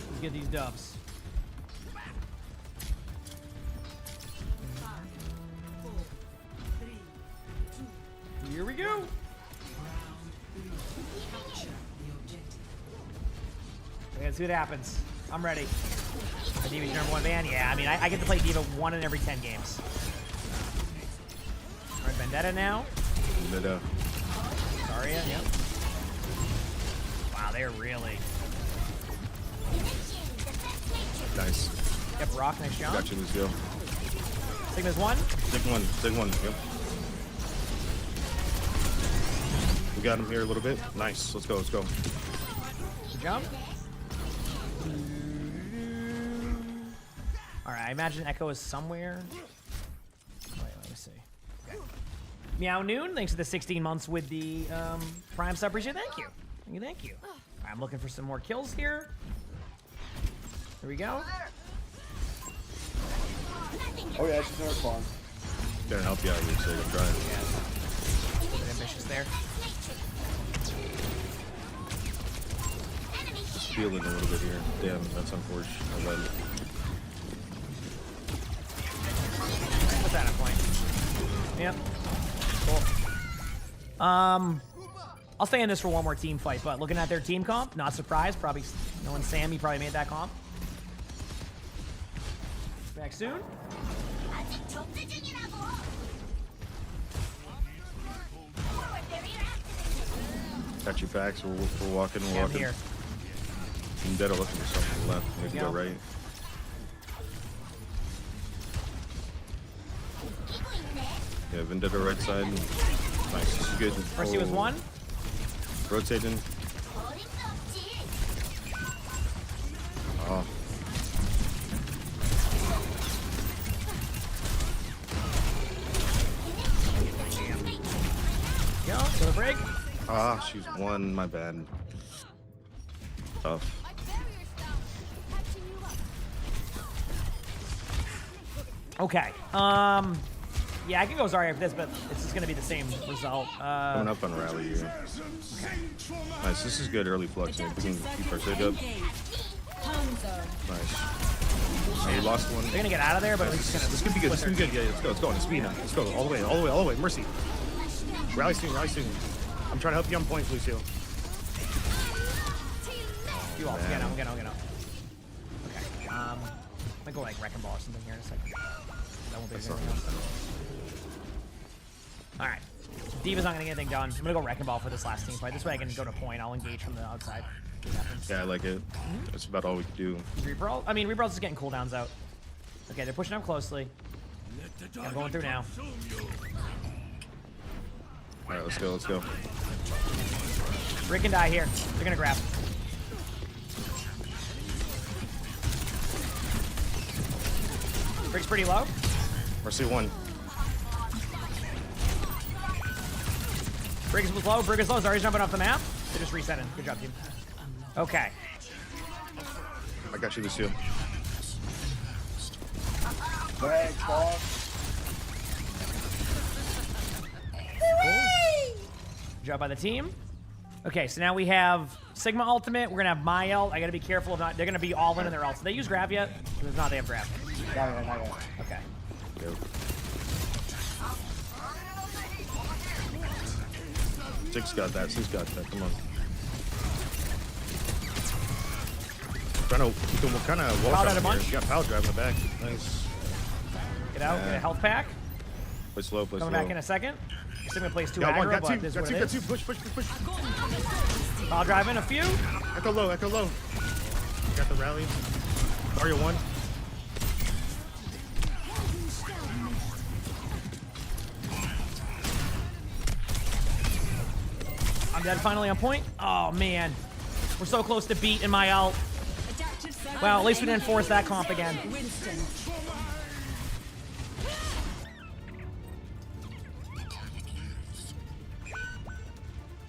Let's get these dubs. Here we go. Let's see what happens. I'm ready. A Diva's number one ban? Yeah, I mean, I get to play Diva 1 in every 10 games. Red Vendetta now. Vendetta. Zarya, yep. Wow, Wow, they're really. Nice. Yep, Rock, nice job. Got you, Lucio. Sigma's one. Sig one, yep. We got him here a little bit. Nice, let's go. Good job. Alright, I imagine Echo is somewhere. Wait, let me see. Okay. Meow Noon, thanks for the 16 months with the Prime sub. Appreciate it. Thank you. Alright, I'm looking for some more kills here. Here we go. Oh yeah, she's never spawned. Gonna help you out here, Sig. I'm trying. Yeah. A bit ambitious there. Feeling a little bit here. Damn, that's unfortunate. What's that a point? Yep. Cool. I'll stay in this for one more team fight, but looking at their team comp, not surprised. Probably knowing Sammy probably made that comp. Back soon. Got you facts. We're walking. Yeah, I'm here. I'm dead looking for something left. Maybe go right. Yeah, Vendetta right side. Nice. This is good. Mercy was one. Rotating. Oh. Go to the break. Ah, she's one. My bad. Tough. Okay. Yeah, I can go Zarya for this, but it's just gonna be the same result. Coming up on rally here. Okay. Nice. This is good early flux. Here. We can keep our Sig up. Nice. Oh, we lost one. They're gonna get out of there, but nice. This could be good. This could be good. Yeah, let's go. Let's go. Let's speed now. Let's go. All the way. Mercy. Rally soon. I'm trying to help you on points, Lucio. You all get out. Okay. I'm gonna go like Wrecking Ball or something here in a second. That won't be anything else. Alright. Diva's not gonna get anything done. I'm gonna go Wrecking Ball for this last team fight. This way I can go to point. I'll engage from the outside. Yeah, I like it. That's about all we can do. Rebrawl? I mean, Rebrall's just getting cooldowns out. Okay, they're pushing up closely. I'm going through now. Alright, let's go. Rick and die here. They're gonna grab. Rick's pretty low. Mercy one. Briggs was low. Briggs is low. Zarya's jumping off the map. They're just resetting. Good job, team. Okay. I got you, Lucio. Thanks, dog. Good job by the team. Okay, so now we have Sigma ultimate. We're gonna have my ult. I gotta be careful of not. They're gonna be all in their ults. Did they use grab yet? If not, they have grab. Not yet. Okay. Yep. Sig's got that. Come on. We're kind of walk out a bunch. You got Pal driving the back. Nice. Get out. Get a health pack. Play slow. Coming back in a second. Sigma plays two Got one. aggro, Got but two. this is Got what two. it Got is. two. Push. I'll drive in a few. Echo low. Got the rally. Zarya one. I'm dead finally on point. Oh, man. We're so close to beat in my ult. Well, at least we didn't force that comp again.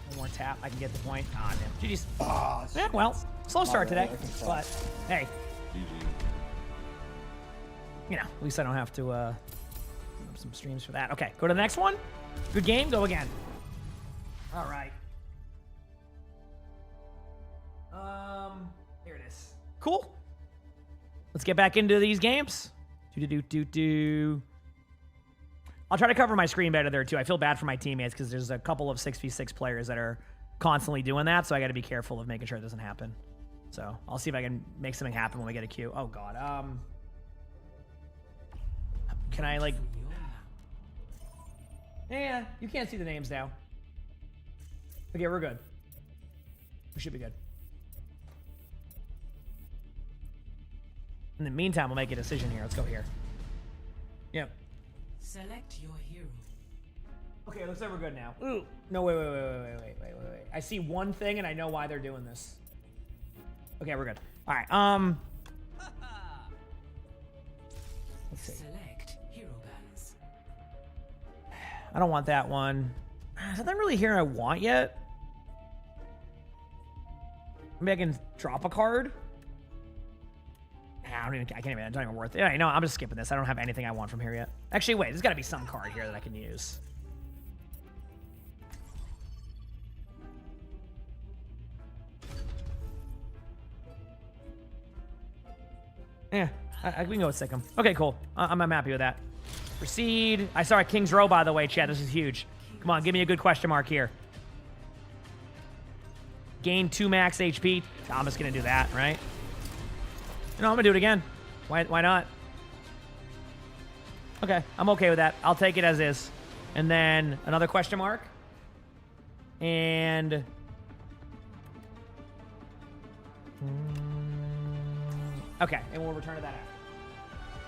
One more tap. I can get the point. Ah, damn. GG's. Yeah, well, slow start today. But, hey. You know, at least I don't have to, have some streams for that. Okay, go to the next one. Good game. Go again. All right. Here it is. Cool. Let's get back into these games. I'll try to cover my screen better there too. I feel bad for my teammates because there's a couple of 6v6 players that are constantly doing that, so I got to be careful of making sure it doesn't happen. So I'll see if I can make something happen when we get a queue. Oh god. Can I like? Yeah, you can't see the names now. Okay, we're good. We should be good. In the meantime, we'll make a decision here. Let's go here. Yep. Select your hero. Okay, looks like we're good now. Ooh. No, wait. I see one thing and I know why they're doing this. Okay, we're good. All right. Let's see. Select hero bands. I don't want that one. There's nothing really here I want yet. Maybe I can drop a card. I can't even, it's not even worth it. Yeah, no, I'm just skipping this. I don't have anything I want from here yet. Actually, wait, there's got to be some card here that I can use. Yeah, we can go with Sikkim. Okay, cool. I'm happy with that. Proceed. I saw a King's Row, by the way, Chad. This is huge. Come on, give me a good question mark here. Gain 2 max HP. I'm just going to do that, right? No, I'm going to do it again. Why not? Okay, I'm okay with that. I'll take it as is. And then another question mark. And... okay, and we'll return to that after.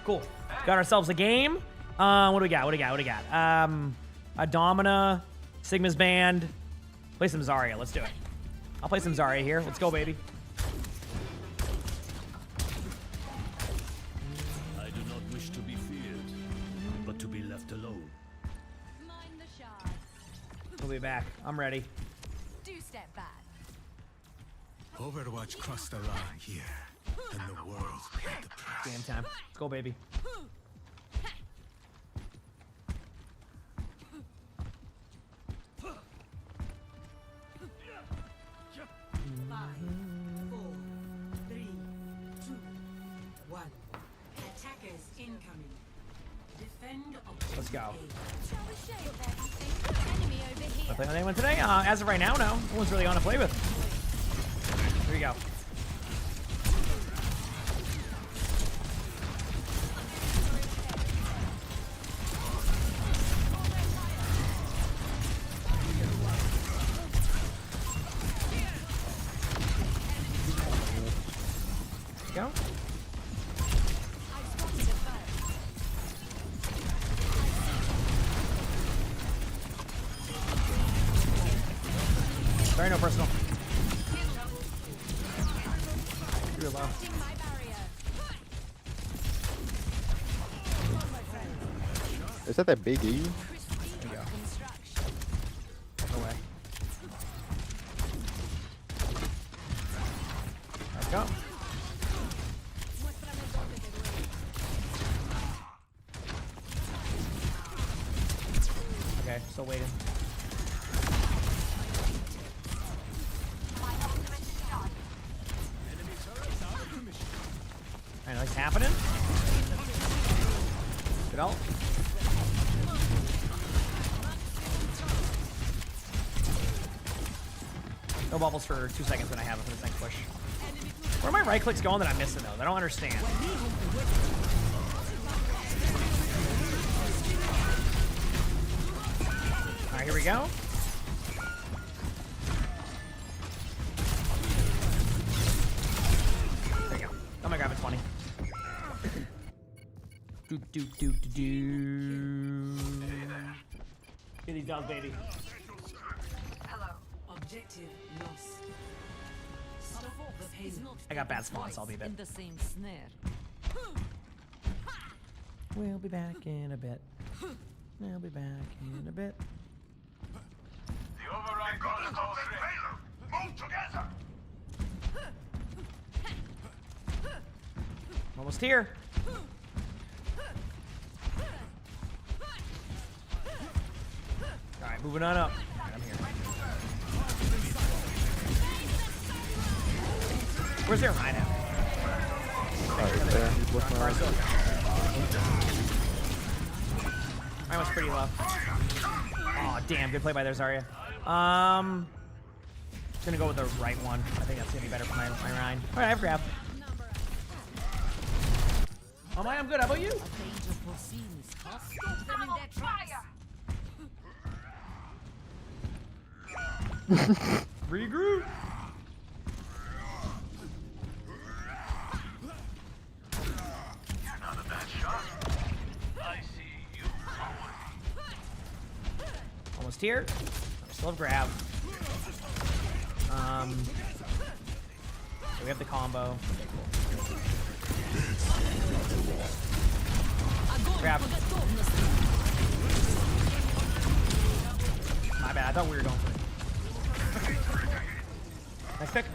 Cool. Got ourselves a game. What do we got? A Domina, Sigma's Band. Play some Zarya. Let's do it. I'll play some Zarya here. Let's go, baby. I do not wish to be feared, but to be left alone. Mind the shard. We'll be back. I'm ready. Do step back. Overwatch crossed the line here, and the world paid the price. Game time. Let's go, baby. 5, 4, 3, 2, 1. Attackers incoming. Defend objective. Let's go. Shall we show them? Enemy over Am I here. playing with anyone today? As of right now, no. No one's really on to play with. Here we go. Go. Sorry, no personal. You're low. Is that big E? There you go. No way. Let's go. Okay, still waiting. Alright, nice happening. Good ult. No bubbles for 2 seconds when I have it for this next push. Where are my right clicks going that I'm missing though? I don't understand. Alright, here we go. There you go. I'm gonna grab a 20. Get these dogs, baby. Objective lost. Stop the payload. I got bad spawns, so I'll be a bit. In the same snare. We'll be back in a bit. We'll be back in a bit. The override protocol is ready. Move together. Almost here. Alright, moving on up. Alright, I'm here. Where's their Rhino? Right there. He's looking around. Mine was pretty low. Oh, damn. Good play by there, Zarya. Just gonna go with the right one. I think that's gonna be better for my Rhine. Alright, I have grab. Oh my, I'm good. How about you? Regroup. Almost here. Still have grab. So we have the combo. Grab. My bad. I thought we were going for it. Nice pick.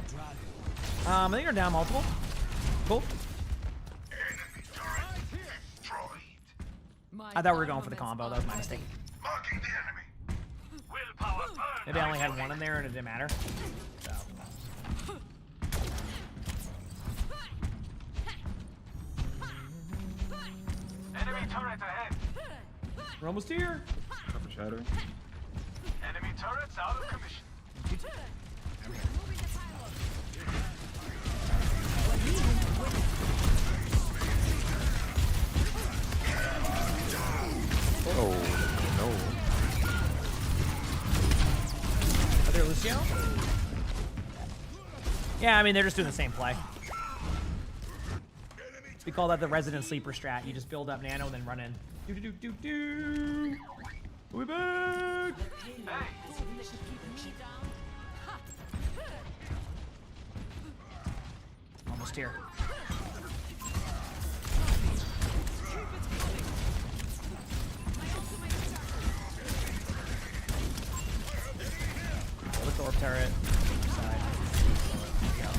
I think they're down multiple. Cool. I thought we were going for the combo. That was my mistake. Maybe I only had one in there and it didn't matter. So. Enemy turret ahead. We're almost here. Cover shattering. Enemy turrets out of commission. Oh no. Are there Lucio? Yeah, I mean, they're just doing the same play. We call that the resident sleeper strat. You just build up nano and then run in. Do. We back. Almost here. With the orb turret. Side. There we go.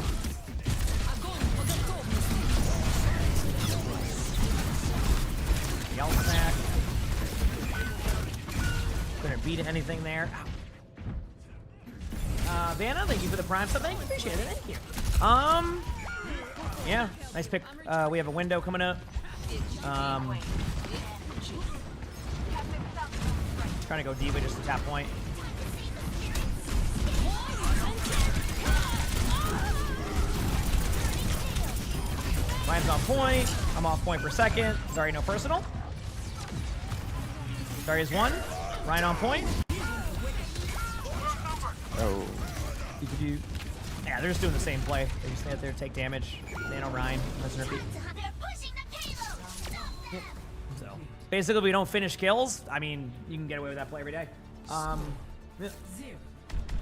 Yell smack. Couldn't beat anything there. Vanna, thank you for the prime sub. Thank you, appreciate it. Thank you. Yeah, nice pick. We have a window coming up. Trying to go diva just to tap point. Ryan's on point. I'm off point per second. Zarya no personal. Zarya's one. Ryan on point. Oh. Yeah, they're just doing the same play. They just stand there, take damage. Nano Ryan, rinse and repeat. So basically, if we don't finish kills, I mean, you can get away with that play every day. Yeah. 0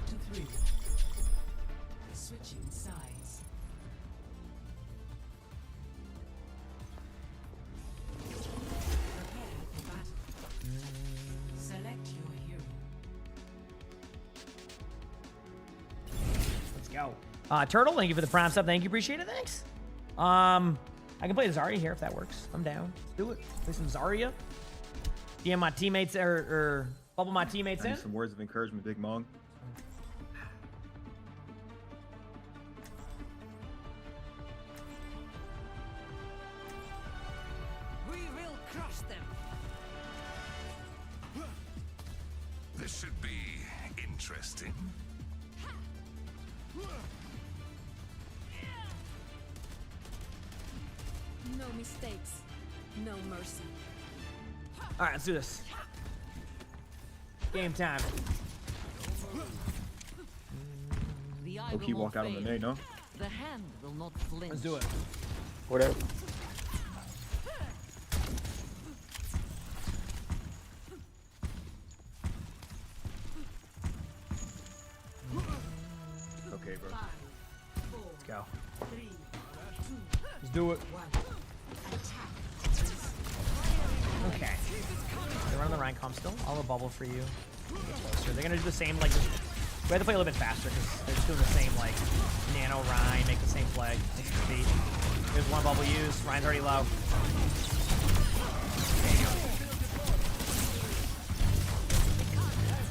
to 3. Switching sides. Prepare for battle. Select your hero. Let's go. Turtle, thank you for the prime sub. Thank you, appreciate it. Thanks. I can play Zarya here if that works. I'm down. Let's do it. Play some Zarya. DM my teammates or bubble my teammates in. Some words of encouragement, Big Mong. We will crush them. This should be interesting. No mistakes, no mercy. All right, let's do this. Game time. The eye Low key will not walk out on the fail. nade, no? The hand will not flinch. Let's do it. Whatever. Okay, bro. Let's go. Let's do it. Okay. They're running the Ryan comp still. I'll have a bubble for you. Closer. They're gonna do the same, like, just, we have to play a little bit faster because they're just doing the same, like, nano Ryan, make the same play. Makes the beat. There's one bubble used. Ryan's already low.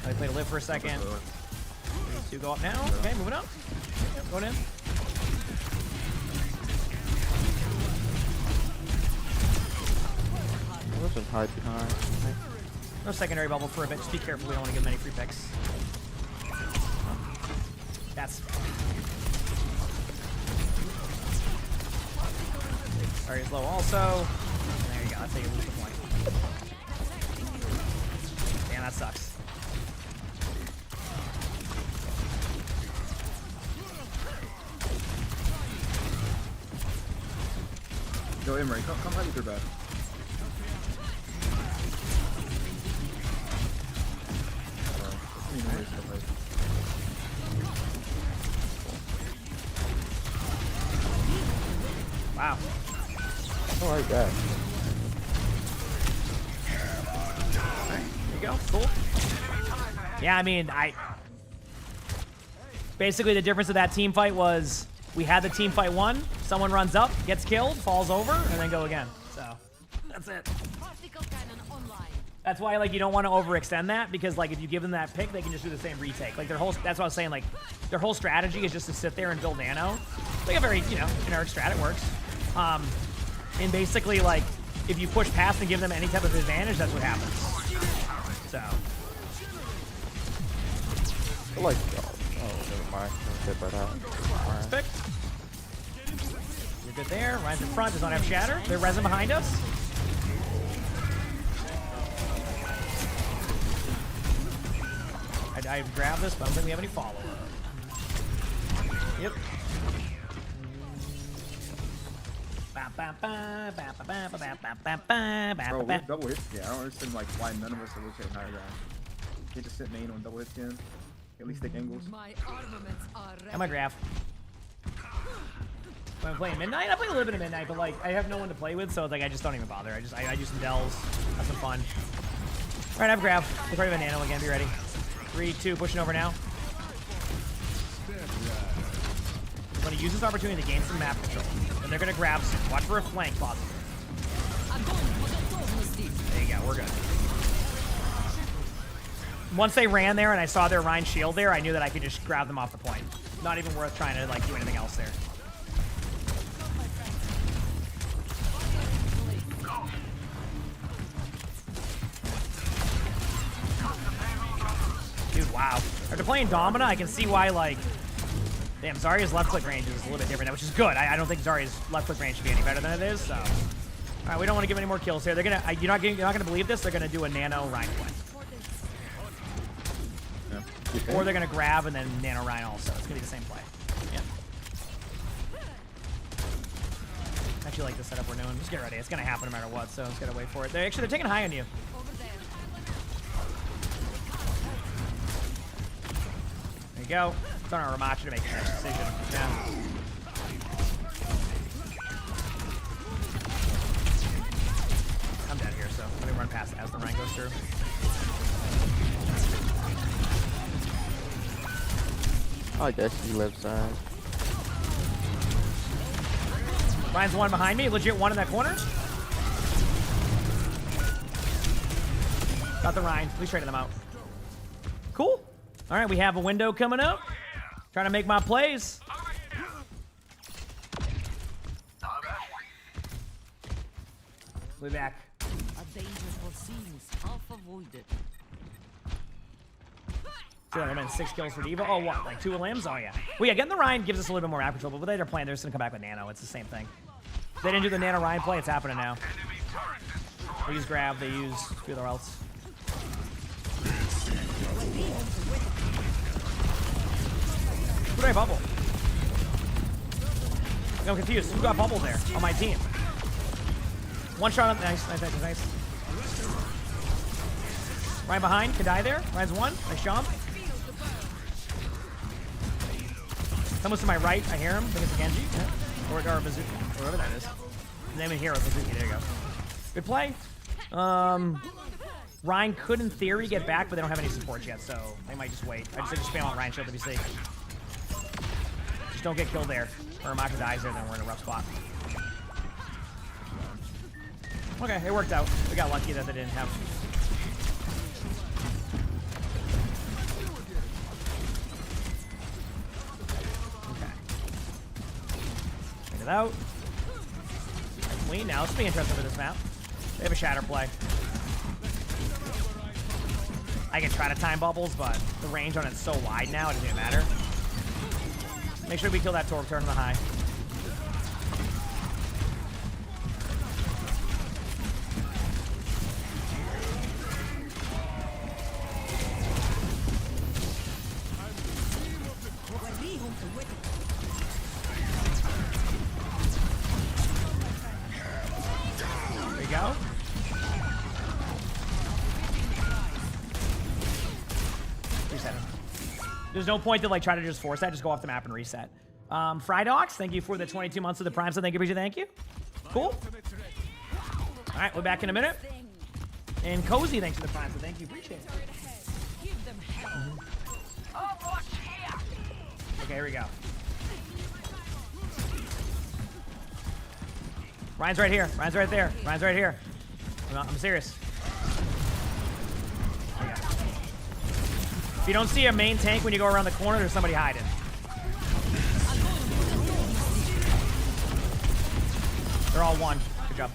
I played a live for a second. 2 go up now. Okay, moving up. Yep, going in. Let's just hide behind. No secondary bubble for a bit. Just be careful. We don't want to give them any free picks. That's. Zarya's low also. There you go. That's how you lose the point. Damn, that sucks. Yo, Emery, come hide with your back. Wow. I like that. There you go. Cool. Yeah, I mean, basically the difference of that team fight was we had the team fight one, someone runs up, gets killed, falls over, and then go again. So that's it. That's why, like, you don't want to overextend that, because, like, if you give them that pick, they can just do the same retake. Like, that's what I was saying, like, their whole strategy is just to sit there and build nano. Like a very, generic strat, it works. And basically, like, if you push past and give them any type of advantage, that's what happens. So. I like, never mind. Get right out. Perfect. You're good there. Ryan's in front, does not have shatter. They're resin behind us. I grabbed this, but I don't think we have any follow-up. Yep. Bro, we have double hits. Yeah, I don't understand like why none of us are rotating higher ground. Can't just sit main on double hits again. At least take angles. And my graph. When I'm playing midnight, I play a little bit of midnight, but like I have no one to play with, so like I just don't even bother. I do some dells, have some fun. All right, I have graph. We're ready to nano again. Be ready. 3, 2, pushing over now. I'm going to use this opportunity to gain some map control. And they're going to grab some. Watch for a flank possible. There you go, we're good. Once they ran there and I saw their Rhine shield there, I knew that I could just grab them off the point. Not even worth trying to like do anything else there. Dude, wow. After playing Domina, I can see why, like... Damn, Zarya's left click range is a little bit different, which is good. I don't think Zarya's left click range should be any better than it is, so... Alright, we don't want to give any more kills here. They're gonna... You're not gonna believe this, they're gonna do a nano Rhine play. Yeah. Or they're gonna grab and then nano Rhine also. It's gonna be the same play. Yeah. I actually like the setup we're doing. Just get ready. It's gonna happen no matter what, so just gotta wait for it. They're taking high on you. There you go. It's on our Ramacha to make the next decision. Yeah. I'm dead here, so let me run past as the Rhine goes through. I guess he lives side. Ryan's one behind me. Legit one in that corner. Got the Rhine. We traded them out. Cool. All right, we have a window coming up. Trying to make my plays. We'll be back. A danger foreseen, half avoided. So I'm in 6 kills for Diva. Oh, what? Like 2 limbs? Oh, yeah. Well, yeah, getting the Rhine gives us a little bit more map control, but they're playing, they're just going to come back with Nano. It's the same thing. They didn't do the Nano Rhine play. It's happening now. They use grab. They use feeler else. Who did I bubble? I'm confused. Who got bubbled there on my team? One shot up. Nice, nice, nice, nice. Ryan behind. Could die there. Ryan's one. Nice jump. Someone's to my right. I hear him. I think it's Genji. Yeah. Or Bazuki. Or whatever that is. His name is Hero Bazuki. There you go. Good play. Ryan could, in theory, get back, but they don't have any supports yet, so they might just wait. I just spam on Ryan shield to be safe. Just don't get killed there. Or Maka dies there, then we're in a rough spot. Okay, it worked out. We got lucky that they didn't have... Get it out. Clean now. Let's be interested with this map. They have a shatter play. I can try to time bubbles, but the range on it's so wide now, it doesn't even matter. Make sure we kill that torque turn on the high. There you go. There's no point to like try to just force that. Just go off the map and reset. Frydox, thank you for the 22 months of the Prime. So thank you, Bridget. Thank you. Cool. All right, we're back in a minute. And Cozy, thanks for the Prime. So thank you. Appreciate it. Okay, here we go. Ryan's right here. Ryan's right there. Ryan's right here. I'm serious. If you don't see a main tank when you go around the corner, there's somebody hiding. They're all one. Good job.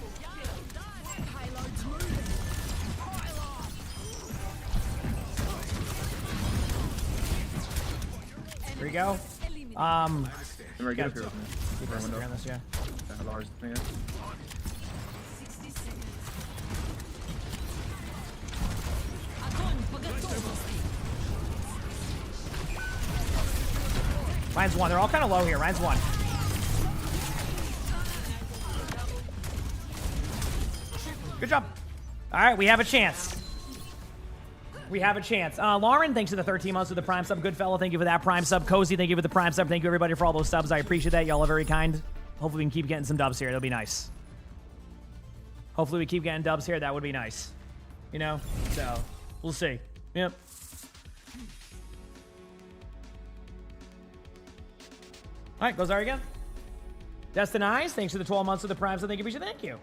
Here we go. Get up here with me. Keep us around this, yeah. Large thing. Ryan's one. They're all kind of low here. Ryan's one. Good job. All right, we have a chance. We have a chance. Lauren, thanks for the 13 months with the Prime sub. Good fellow, thank you for that Prime sub. Cozy, thank you for the Prime sub. Thank you, everybody, for all those subs. I appreciate that. Y'all are very kind. Hopefully, we can keep getting some dubs here. That'll be nice. Hopefully, we keep getting dubs here. That would be nice. You know? So, we'll see. Yep. All right, goes there again. Destinize, thanks for the 12 months of the Prime sub. Thank you, appreciate it. Thank you.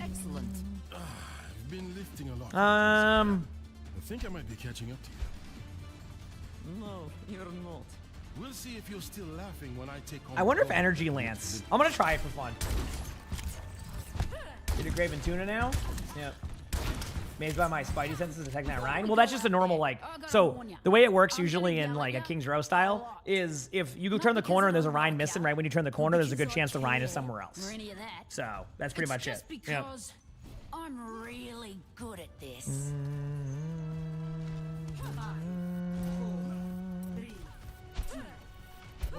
Excellent. You've been lifting a lot. I think I might be catching up to you. No, you're not. We'll see if you're still laughing when I take on. I wonder if energy lands. I'm gonna try it for fun. Did a Graven Tuna now? Yeah. Amazed by my Spidey senses detecting that Rhine. Well, that's just a normal, like, so the way it works usually in like a King's Row style is if you turn the corner and there's a Rhine missing, right when you turn the corner, there's a good chance the Rhine is somewhere else. So that's pretty much it. Yeah. I'm really good at this.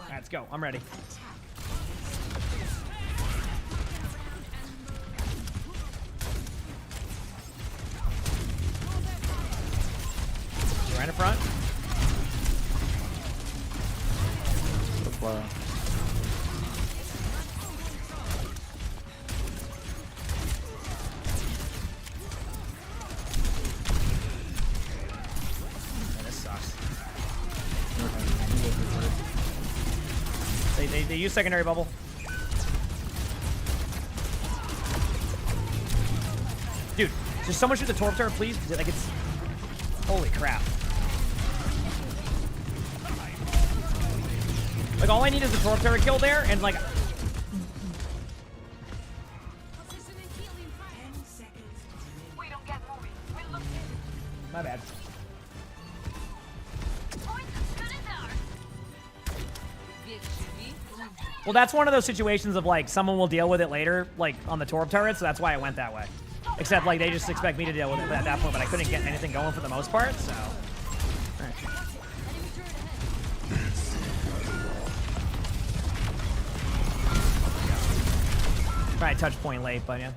Let's go. I'm ready. Right in front. Man, this sucks. They use secondary bubble. Dude, just someone shoot the Torp turret, please. Like it's holy crap. Like all I need is a Torp turret kill there, and like. My bad. Well, that's one of those situations of like someone will deal with it later, like on the Torp turret, so that's why it went that way. Except like they just expect me to deal with it at that point, but I couldn't get anything going for the most part, so. All right. Probably touch point late, but yeah.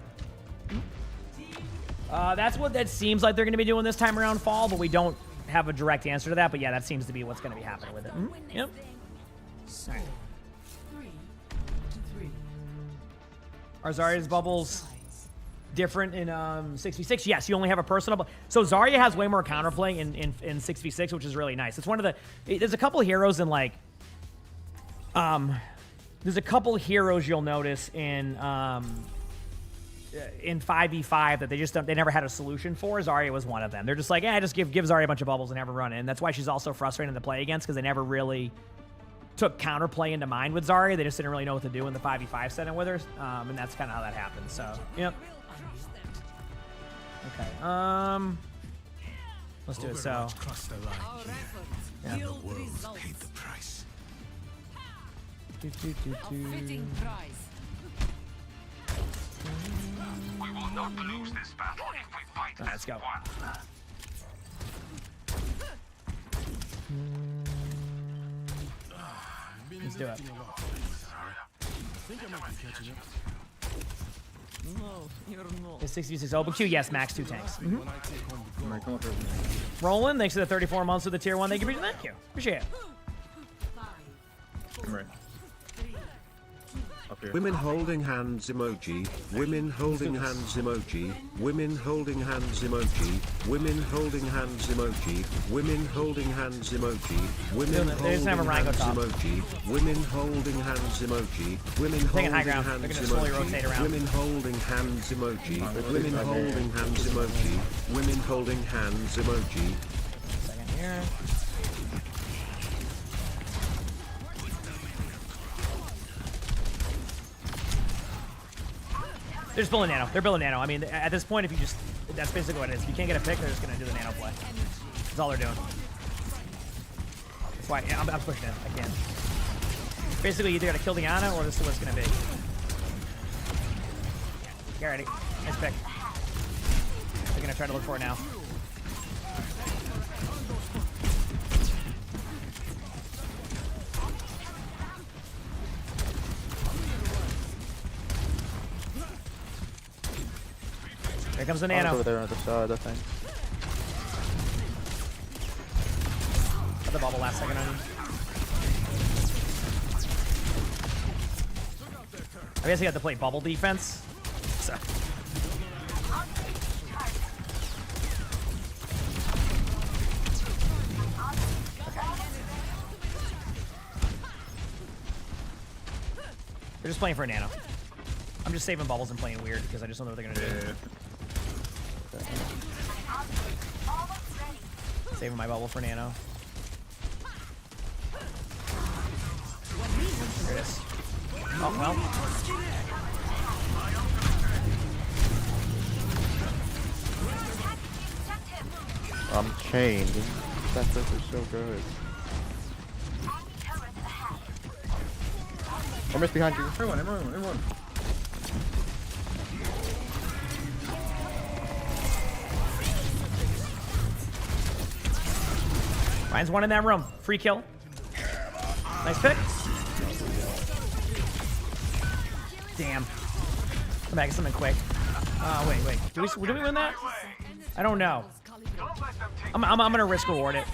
That's what that seems like they're going to be doing this time around fall, but we don't have a direct answer to that. But yeah, that seems to be what's going to be happening with it. Yep. All right. Are Zarya's bubbles different in 6v6? Yes, you only have a personal. So Zarya has way more counterplay in 6v6, which is really nice. It's one of the. There's a couple heroes in like. There's a couple heroes you'll notice in 5v5 that they never had a solution for. Zarya was one of them. They're just like, just give Zarya a bunch of bubbles and have her run in. That's why she's also frustrating to play against, because they never really took counterplay into mind with Zarya. They just didn't really know what to do in the 5v5 setting with her, and that's kind of how that happened. So, yep. Okay. Let's do it. So, yeah. The world paid the price. Fitting prize. We will not lose this battle if we fight. Let's go. Let's do it. It's 66 open queue. Yes, max 2 tanks. Roland, thanks for the 34 months with the tier 1. Thank you. Thank you. Appreciate it. Right. Women holding hands emoji, women holding hands emoji, women holding hands emoji, women holding hands emoji, women holding hands emoji, women holding hands emoji, women holding hands emoji, women holding hands emoji, women holding hands emoji, women holding hands emoji, women holding hands emoji. Second here. They're just building nano. They're building nano. I mean, at this point, if you just... That's basically what it is. If you can't get a pick, they're just going to do the nano play. That's all they're doing. That's why I'm pushing it. I can't. Basically, you either got to kill the Ana, or this is what it's going to be. Get ready. Nice pick. They're going to try to look for it now. Here comes the nano. Over there on the side, I think. Got the bubble last second on you. I guess you have to play bubble defense. So. They're just playing for a nano. I'm just saving bubbles and playing weird because I just don't know what they're gonna do. Saving my bubble for nano. There it is. Oh, well. I'm chained. That stuff is so good. Emmer's behind you. Everyone. Ryan's one in that room. Free kill. Nice pick. Damn. Come back, get something quick. Wait. Did we win that? I don't know. I'm gonna risk reward it.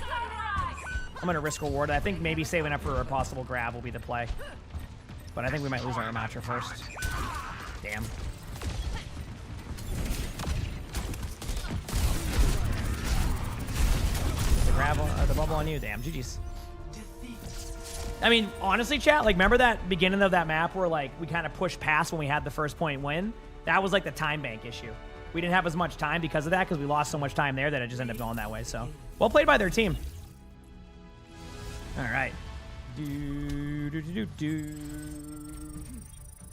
I'm gonna risk reward it. I think maybe saving up for a possible grab will be the play. But I think we might lose our matcher first. Damn. Grab the bubble on you. Damn, GG's. I mean, honestly, chat, like, remember that beginning of that map where, like, we kind of pushed past when we had the first point win? That was, like, the time bank issue. We didn't have as much time because of that, because we lost so much time there that it just ended up going that way, so. Well played by their team. All right.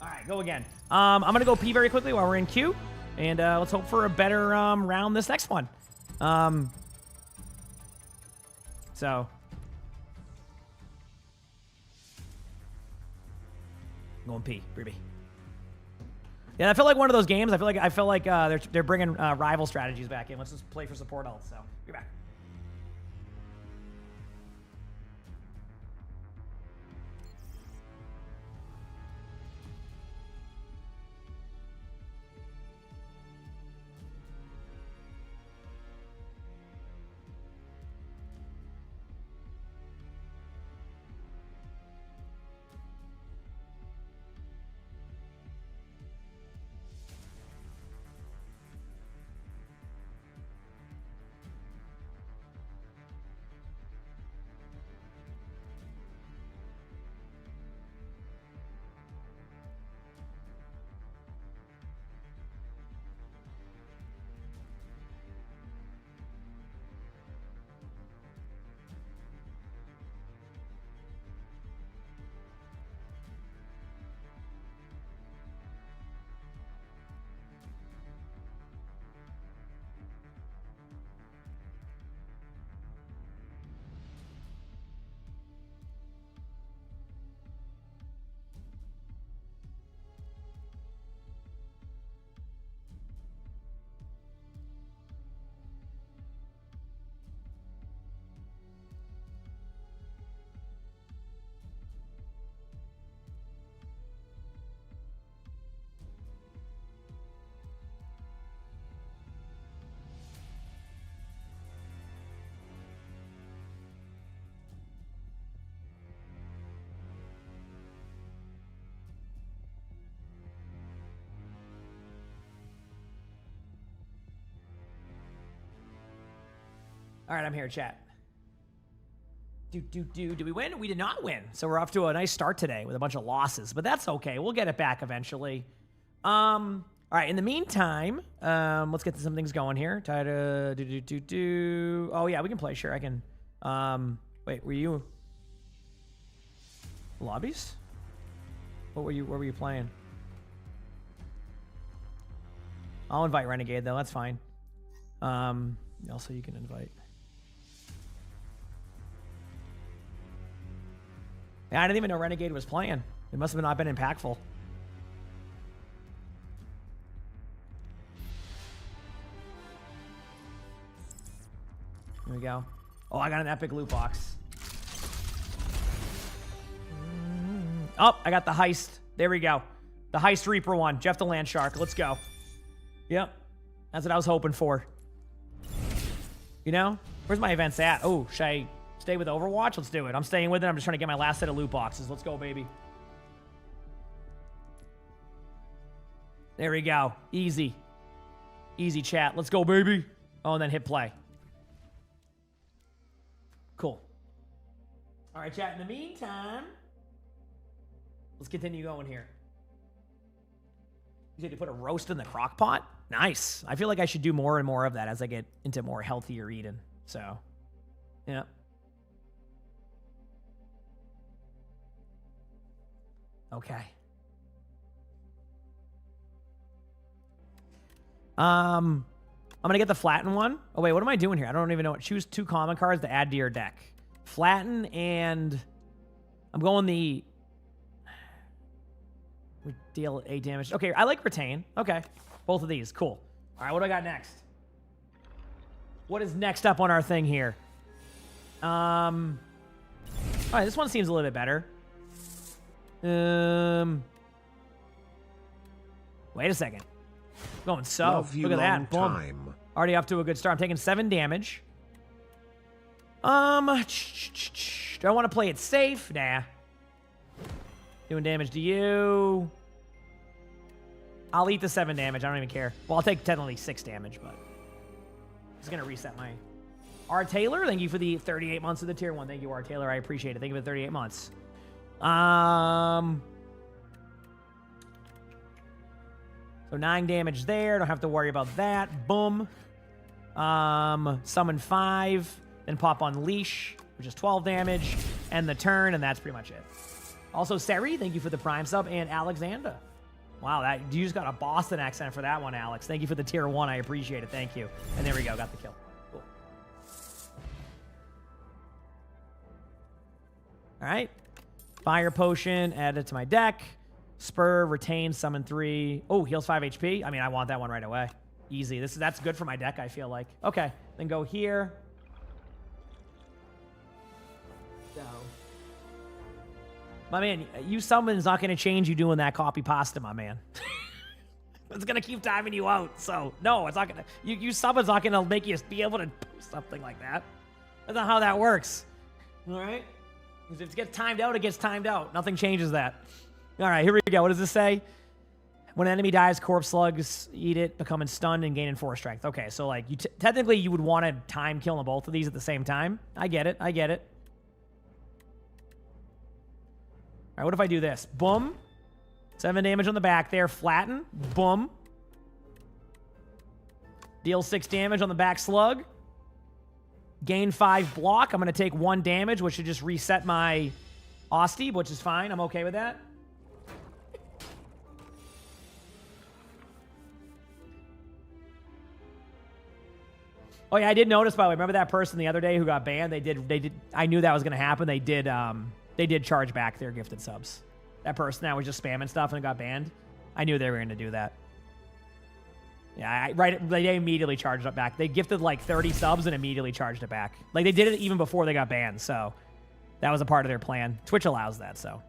All right, go again. I'm going to go pee very quickly while we're in queue, and let's hope for a better round this next one. So, I'm going pee, Breeby. Yeah, I felt like one of those games. I feel like they're bringing rival strategies back in. Let's just play for support ult. So, be back. All right, I'm here, chat. Do we win? We did not win. So we're off to a nice start today with a bunch of losses, but that's okay. We'll get it back eventually. All right, in the meantime, let's get some things going here. Oh yeah, we can play. Sure, I can. Wait, were you lobbies? What were you playing? I'll invite Renegade though. That's fine. Also, you can invite. Yeah, I didn't even know Renegade was playing. It must have not been impactful. Here we go. Oh, I got an epic loot box. Oh, I got the heist. There we go. The heist Reaper one. Jeff the Land Shark. Let's go. Yep. That's what I was hoping for. You know? Where's my events at? Oh, should I stay with Overwatch? Let's do it. I'm staying with it. I'm just trying to get my last set of loot boxes. Let's go, baby. There we go. Easy. Easy chat. Let's go, baby. Oh, and then hit play. Cool. All right, chat. In the meantime, let's continue going here. You said to put a roast in the crock pot? Nice. I feel like I should do more and more of that as I get into more healthier eating. So, yeah. Okay. I'm gonna get the flatten one. Oh wait, what am I doing here? I don't even know. Choose 2 common cards to add to your deck. Flatten and I'm going the deal 8 damage. Okay, I like retain. Okay, both of these. Cool. All right, what do I got next? What is next up on our thing here? All right, this one seems a little bit better. Wait a second. Going so. Look at that. Boom. Already off to a good start. I'm taking 7 damage. Do I want to play it safe? Nah. Doing damage to you. I'll eat the 7 damage. I don't even care. Well, I'll take technically 6 damage, but it's going to reset my... R. Taylor, thank you for the 38 months of the tier 1. Thank you, R. Taylor. I appreciate it. Thank you for the 38 months. So 9 damage there. Don't have to worry about that. Boom. Summon 5. Then pop on Leash, which is 12 damage. End the turn, and that's pretty much it. Also, Seri, thank you for the Prime sub. And Alexander. Wow, you just got a Boston accent for that one, Alex. Thank you for the tier 1. I appreciate it. Thank you. And there we go. Got the kill. Cool. All right. Fire Potion. Add it to my deck. Spur, retain, summon 3. Oh, heals 5 HP. I mean, I want that one right away. Easy. That's good for my deck, I feel like. Okay. Then go here. Go. My man, you summon's not going to change you doing that copy pasta, my man. It's going to keep timing you out. So, no, it's not going to... You summon's not going to make you be able to do something like that. That's not how that works. All right? If it gets timed out, it gets timed out. Nothing changes that. All right, here we go. What does this say? When an enemy dies, corpse slugs eat it, becoming stunned and gaining 4 strength. Okay, so like technically you would want to time kill them both of these at the same time. I get it. I get it. All right, what if I do this? Boom. 7 damage on the back there. Flatten. Boom. Deal 6 damage on the back slug. Gain 5 block. I'm going to take 1 damage, which should just reset my Osti, which is fine. I'm okay with that. Oh yeah, I did notice, by the way. Remember that person the other day who got banned? They did. I knew that was going to happen. They did charge back their gifted subs. That person that was just spamming stuff and got banned. I knew they were going to do that. Yeah, they immediately charged it back. They gifted like 30 subs and immediately charged it back. Like they did it even before they got banned. So that was a part of their plan. Twitch allows that. So,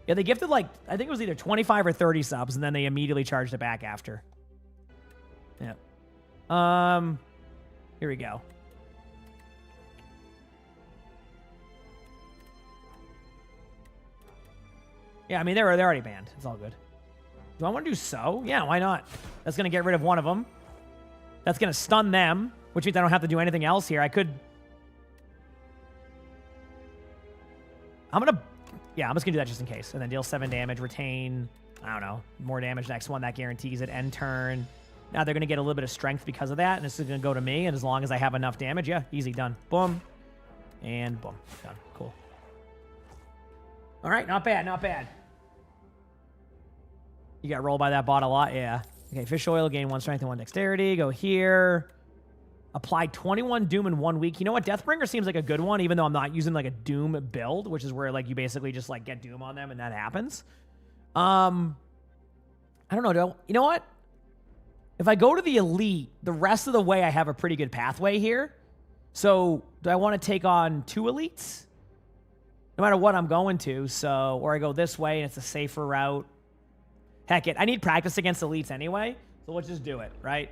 yeah, they gifted like, I think it was either 25 or 30 subs and then they immediately charged it back after. Yeah. Here we go. Yeah, I mean, they're already banned. It's all good. Do I want to do so? Yeah, why not? That's going to get rid of one of them. That's going to stun them, which means I don't have to do anything else here. I could... I'm just going to do that just in case. And then deal 7 damage, retain, I don't know, more damage next one. That guarantees it. End turn. Now they're going to get a little bit of strength because of that, and this is going to go to me, and as long as I have enough damage, yeah, easy, done. Boom. And boom. Done. Cool. All right, not bad, not bad. You got rolled by that bot a lot, yeah. Okay, fish oil, gain 1 strength and 1 dexterity. Go here. Apply 21 Doom in 1 week. You know what? Deathbringer seems like a good one, even though I'm not using like a Doom build, which is where like you basically just like get Doom on them and that happens. I don't know, you know what? If I go to the elite, the rest of the way I have a pretty good pathway here. So do I want to take on 2 elites? No matter what I'm going to, so, or I go this way and it's a safer route. Heck it, I need practice against elites anyway, so let's just do it, right?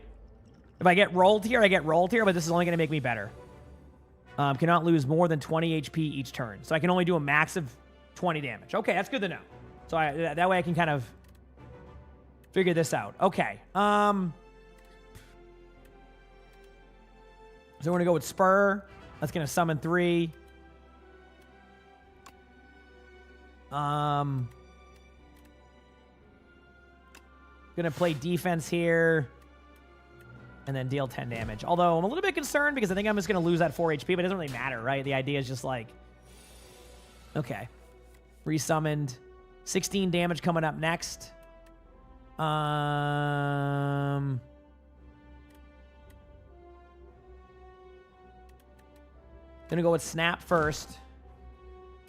If I get rolled here, I get rolled here, but this is only going to make me better. Cannot lose more than 20 HP each turn. So I can only do a max of 20 damage. Okay, that's good to know. So that way I can kind of figure this out. Okay. So we're going to go with Spur. That's going to summon 3. Going to play defense here. And then deal 10 damage. Although I'm a little bit concerned because I think I'm just going to lose that 4 HP, but it doesn't really matter, right? The idea is just like... Okay. Resummoned. 16 damage coming up next. Gonna go with Snap first.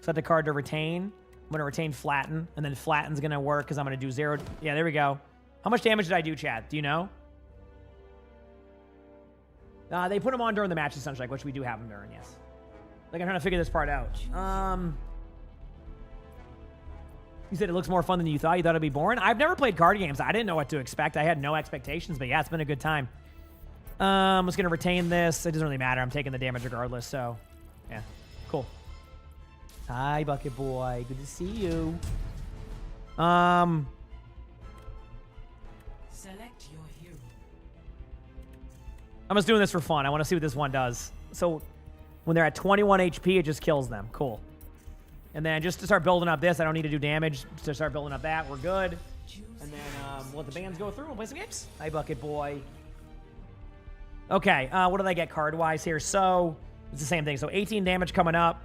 Set the card to retain. I'm gonna retain Flatten, and then Flatten's gonna work because I'm gonna do 0. Yeah, there we go. How much damage did I do, chat? Do you know? They put them on during the match of Sunstrike, which we do have them during, yes. Like, I'm trying to figure this part out. You said it looks more fun than you thought. You thought it'd be boring? I've never played card games. I didn't know what to expect. I had no expectations, but yeah, it's been a good time. I'm just going to retain this. It doesn't really matter. I'm taking the damage regardless, so yeah. Cool. Hi, Bucket Boy. Good to see you. Select your hero. I'm just doing this for fun. I want to see what this one does. So when they're at 21 HP, it just kills them. Cool. And then just to start building up this, I don't need to do damage. Just to start building up that, we're good. And then we'll let the bands go through. We'll play some games. Hi, Bucket Boy. Okay, what did I get card-wise here? So it's the same thing. So 18 damage coming up.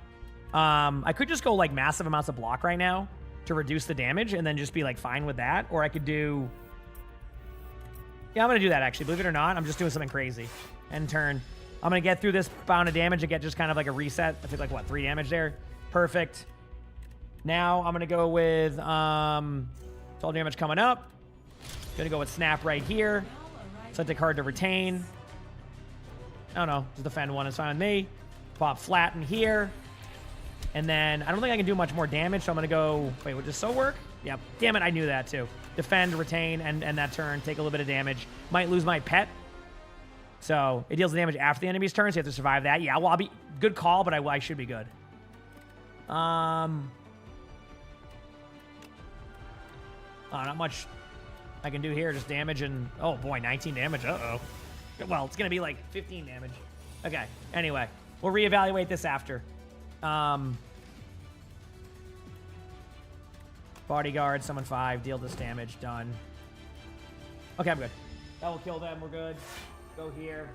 I could just go like massive amounts of block right now to reduce the damage and then just be like fine with that. Or I could do... Yeah, I'm going to do that actually. Believe it or not, I'm just doing something crazy. End turn. I'm going to get through this bound of damage and get just kind of like a reset. I took like, what, 3 damage there? Perfect. Now I'm going to go with 12 damage coming up. Going to go with Snap right here. Set the card to retain. I don't know. Just defend one is fine with me. Pop Flatten here. And then I don't think I can do much more damage, so I'm going to go... Wait, would this so work? Yep. Damn it, I knew that too. Defend, retain, and that turn. Take a little bit of damage. Might lose my pet. So it deals the damage after the enemy's turn, so you have to survive that. Yeah, well, I'll be... Good call, but I should be good. Not much I can do here. Just damage and... Oh, boy, 19 damage. Uh-oh. Well, it's going to be like 15 damage. Okay. Anyway, we'll reevaluate this after. Bodyguard, summon 5, deal this damage, done. Okay, I'm good. That will kill them, we're good. Go here,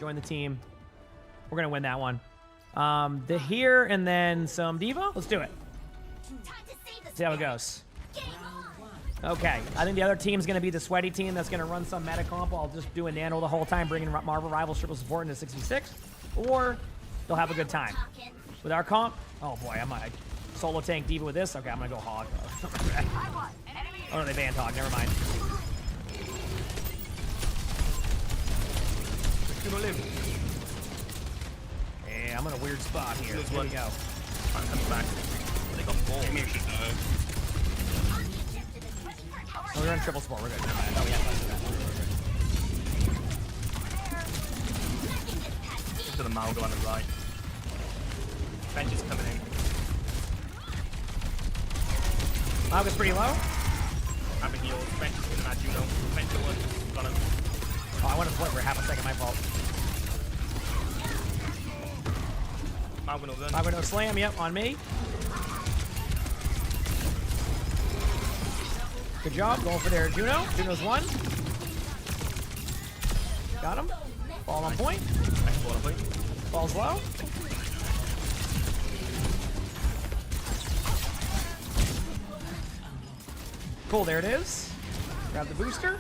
join the team. We're gonna win that one. The here and then some Diva. Let's do it. See how it goes. Okay, I think the other team's gonna be the sweaty team that's gonna run some meta comp. I'll just do a nano the whole time, bringing Marvel Rivals triple support into 66, or they'll have a good time. With our comp, oh boy, I might solo tank Diva with this. Okay, I'm gonna go Hog. Oh no, they banned Hog. Never mind. Yeah, I'm in a weird spot here. Here we go. I'm coming back. They got 4. Maybe should know. Oh, we're on triple support. We're good. Never mind. I thought we had less of that. To the Malgo on the right. Bench is coming in. Malgo's pretty low. I'm a heal. Bench is going to add Juno. Bench will work. Got him. Oh, I went to point for half a second. My fault. 5-0 slam. Yep, on me. Good job. Going for their Juno. Juno's one. Got him. Ball on point. Ball's low. Cool, there it is. Grab the booster.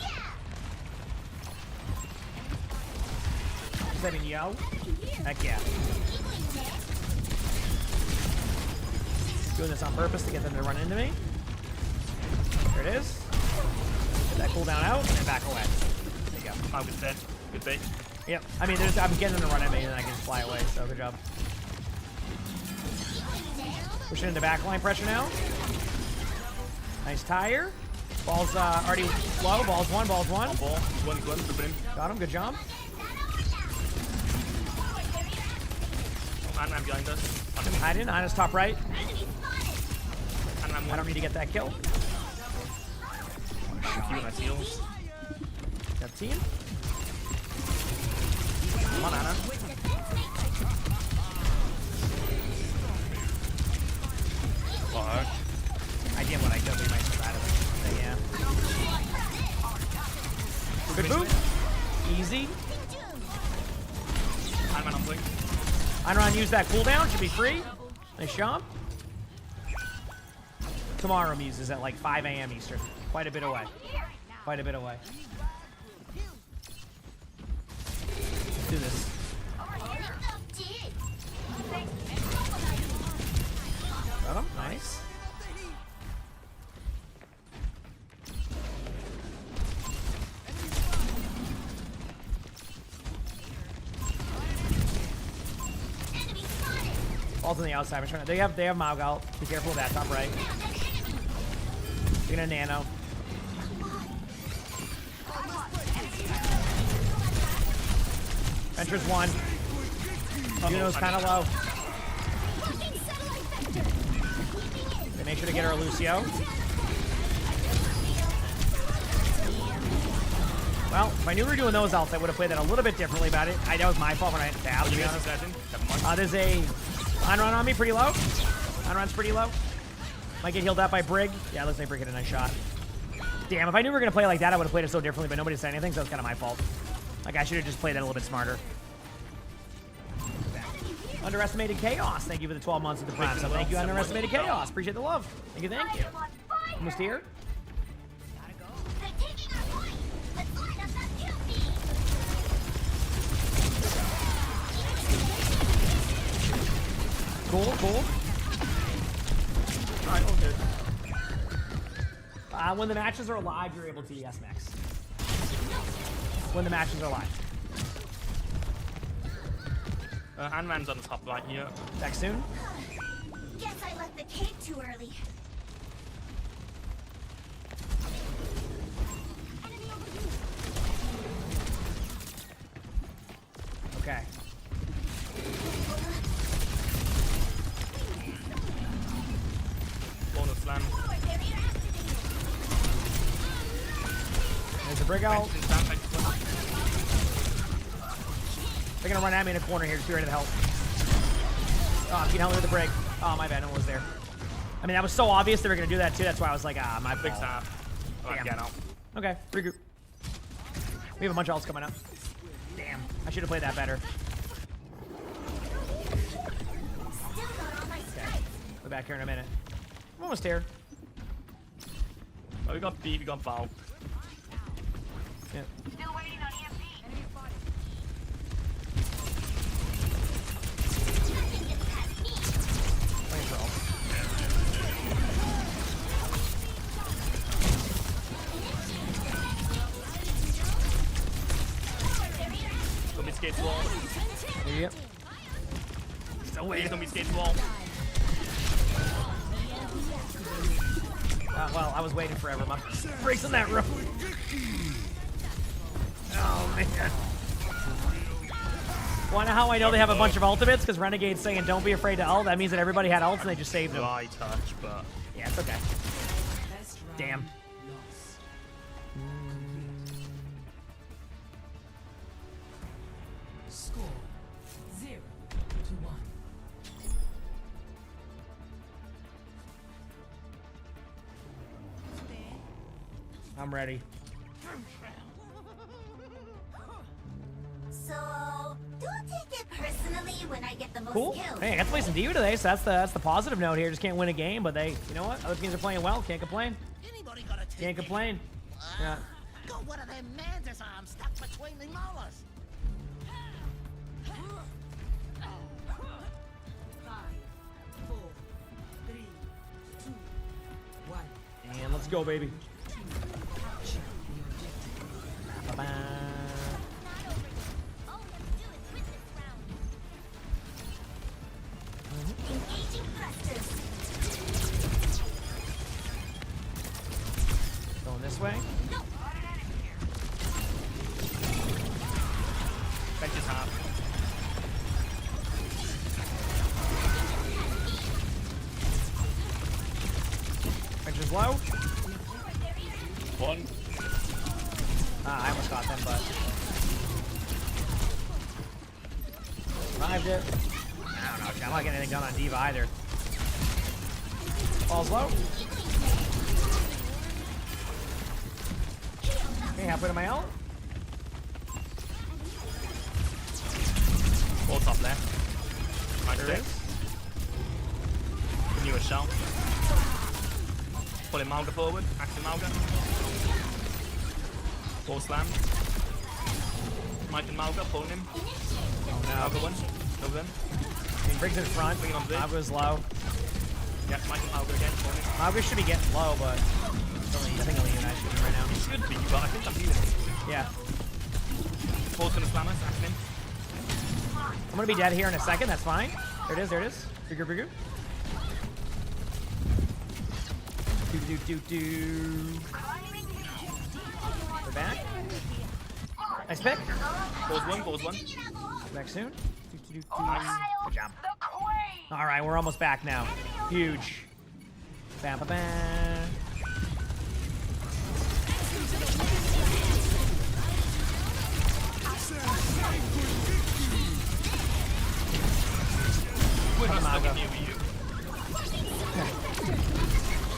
Does that mean yo? Heck yeah. Doing this on purpose to get them to run into me. There it is. Get that cooldown out and then back away. There you go. Oh, good set. Good bait. Yep. I mean, I'm getting them to run at me and then I can just fly away, so good job. Pushing into backline pressure now. Nice tire. Ball's already low. Ball's one. Ball's one. Ball. One. Got him. Good job. And I'm behind us. Hiding on his top right. I don't need to get that kill. Got team. Come on, Anna. Fuck. I did what I could, but you might slip out of it. But yeah. Good move. Easy. I'm on blink. Einron used that cooldown. Should be free. Nice job. Tomorrow uses at like 5 a.m. Eastern. Quite a bit away. Quite a bit away. Let's do this. Got him. Nice. Ball's on the outside. They have Maug out. Be careful of that top right. They're gonna nano. Venture's one. Juno's kind of low. Okay, make sure to get her a Lucio. Well, if I knew we were doing those ults, I would have played that a little bit differently about it. That was my fault when I hit tab, to be honest. There's a Einron on me, pretty low. Einron's pretty low. Might get healed up by Brig. Yeah, it looks like Brig hit a nice shot. Damn, if I knew we were going to play like that, I would have played it so differently, but nobody said anything, so it's kind of my fault. Like, I should have just played that a little bit smarter. Underestimated Chaos. Thank you for the 12 months of the Prime. So thank you, Underestimated Chaos. Appreciate the love. Thank you, thank you. Almost here. Cool, cool. Alright, all good. When the matches are live, you're able to, yes, Max. When the matches are live. Ant-Man's on the top right here. Back soon. Guess I left the cake too early. Okay. Bonus slam. There's a Brig out. They're gonna run at me in a corner here. Just be ready to help. Oh, you can help me with the Brig. Oh, my bad. No one was there. I mean, that was so obvious they were gonna do that too. That's why I was like, my Big fault. tap. Damn. Get out. Okay, regroup. We have a bunch of ults coming up. Damn, I should have played that better. Okay, we're back here in a minute. I'm almost here. Oh, we got B, we got Val. Yeah. Still waiting on EMP. Playing for ult. Don't be scared to wall. Yep. Still waiting. Don't be scared to wall. Well, I was waiting forever. My breaks in that room. Oh, man. Wanna how I know they have a bunch of ultimates? Because Renegade's saying don't be afraid to ult. That means that everybody had ults and they just saved them. I touch, but... Yeah, it's okay. Damn. I'm ready. So, don't take it personally when I get the most Cool. kills. Hey, I got to play some Diva today, so that's the positive note here. Just can't win a game, but they, you know what? Other teams are playing well. Can't complain. Can't complain. Yeah. Got one of them mantis arms stuck between the molars. 5, 4, 3, 2, 1. And let's go, baby. Ba-ba. Engaging thrusters. Going this way. Bench is half. Bench is low. One. I almost got them, but survived it. I don't know. I'm not getting anything done on Diva either. Ball's low. Okay, halfway to my ult. Ball top left. Right there. Give you a shell. Pulling Malga forward. Active Malga. Ball slam. Mike and Malga pulling him. Oh no. Malga one. Over them. He brings it in front. Bring it on big. Malga's low. Yeah, Mike and Malga again. Pulling him. Malga should be getting low, but I think only you and I should be right now. Should be, but I think I'm feeling it. Yeah. Ball's gonna slam us. Acting him. I'm gonna be dead here in a second. That's fine. There it is. There it is. Bigger, bigger. Do. We're back. Nice pick. Balls one. Back soon. Nice. Good job. All right, we're almost back now. Huge. Bam, bam, bam. Come on, go.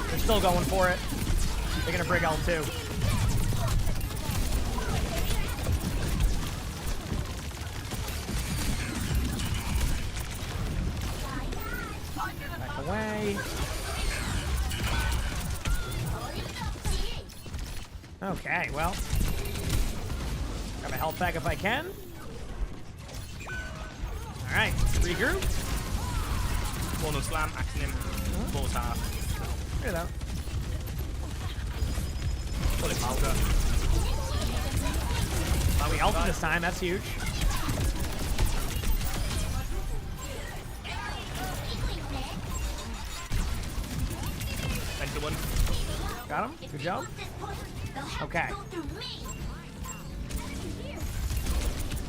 They're still going for it. They're gonna brig L2. Back away. Okay, well. Grab a health pack if I can. Alright, regroup. Ball no slam, acting him. Ball's half. Look at that. Pull it Malga. Oh, we ulted this time, that's huge. Enter one. Got him. Good job. Okay.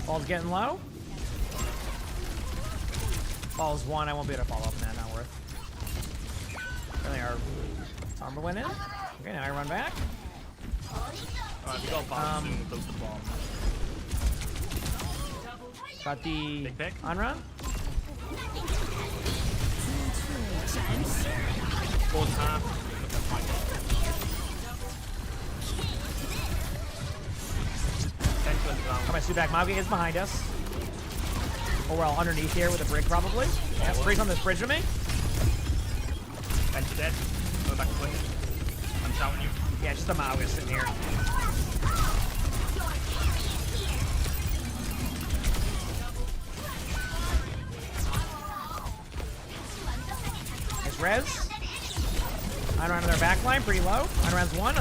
Ball's getting low. Ball's one. I won't be able to follow up on that. Not worth. Really, our armor went in. Okay, now I run back. Alright, we got bomb soon. Close the bomb. Got the Big pick. on run. Ball's half. Got my suit back. Mauga is behind us. Or we're all underneath here with a brig, probably. Yeah, Brig's on this bridge with me. Bench dead. Go back to win. I'm shouting you. Yeah, just a Mauga sitting here. Nice res. Around their back line, pretty low. Around's one.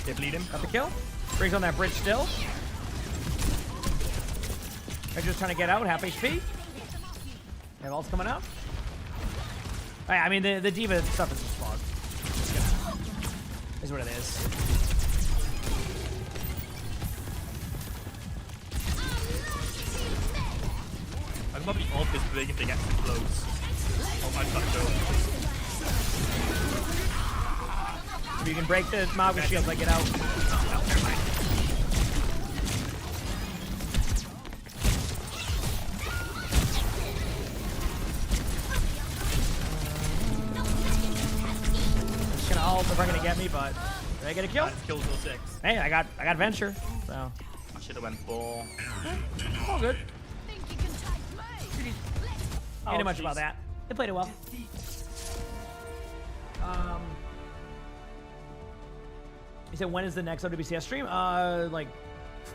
They bleed him. Got the kill. Brig's on that bridge still. They're just trying to get out, half HP. They have ults coming up. I mean, the Diva stuff is just fog. Is what it is. I can probably ult this big if they get too close. Oh my god, If you can break the Mauga shield, like get out. Oh, never mind. Just gonna ult if they're gonna get me, but Did I get a kill? Kills all 6. Hey, I got venture. So I should have went ball. all good. Oh, Ain't much jeez. about that. They played it well. You said when is the next WBCS stream? Like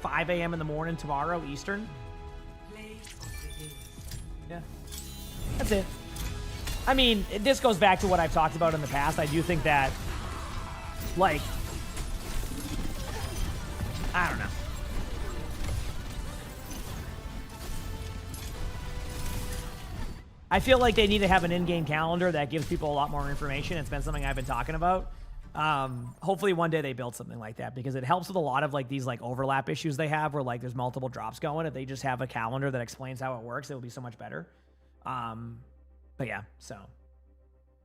5 a.m. in the morning tomorrow Eastern. Yeah, that's it. I mean, this goes back to what I've talked about in the past. I do think that, like, I don't know. I feel like they need to have an in-game calendar that gives people a lot more information. It's been something I've been talking about. Hopefully one day they build something like that because it helps with a lot of like these like overlap issues they have where like there's multiple drops going. If they just have a calendar that explains how it works, it will be so much better. But yeah, so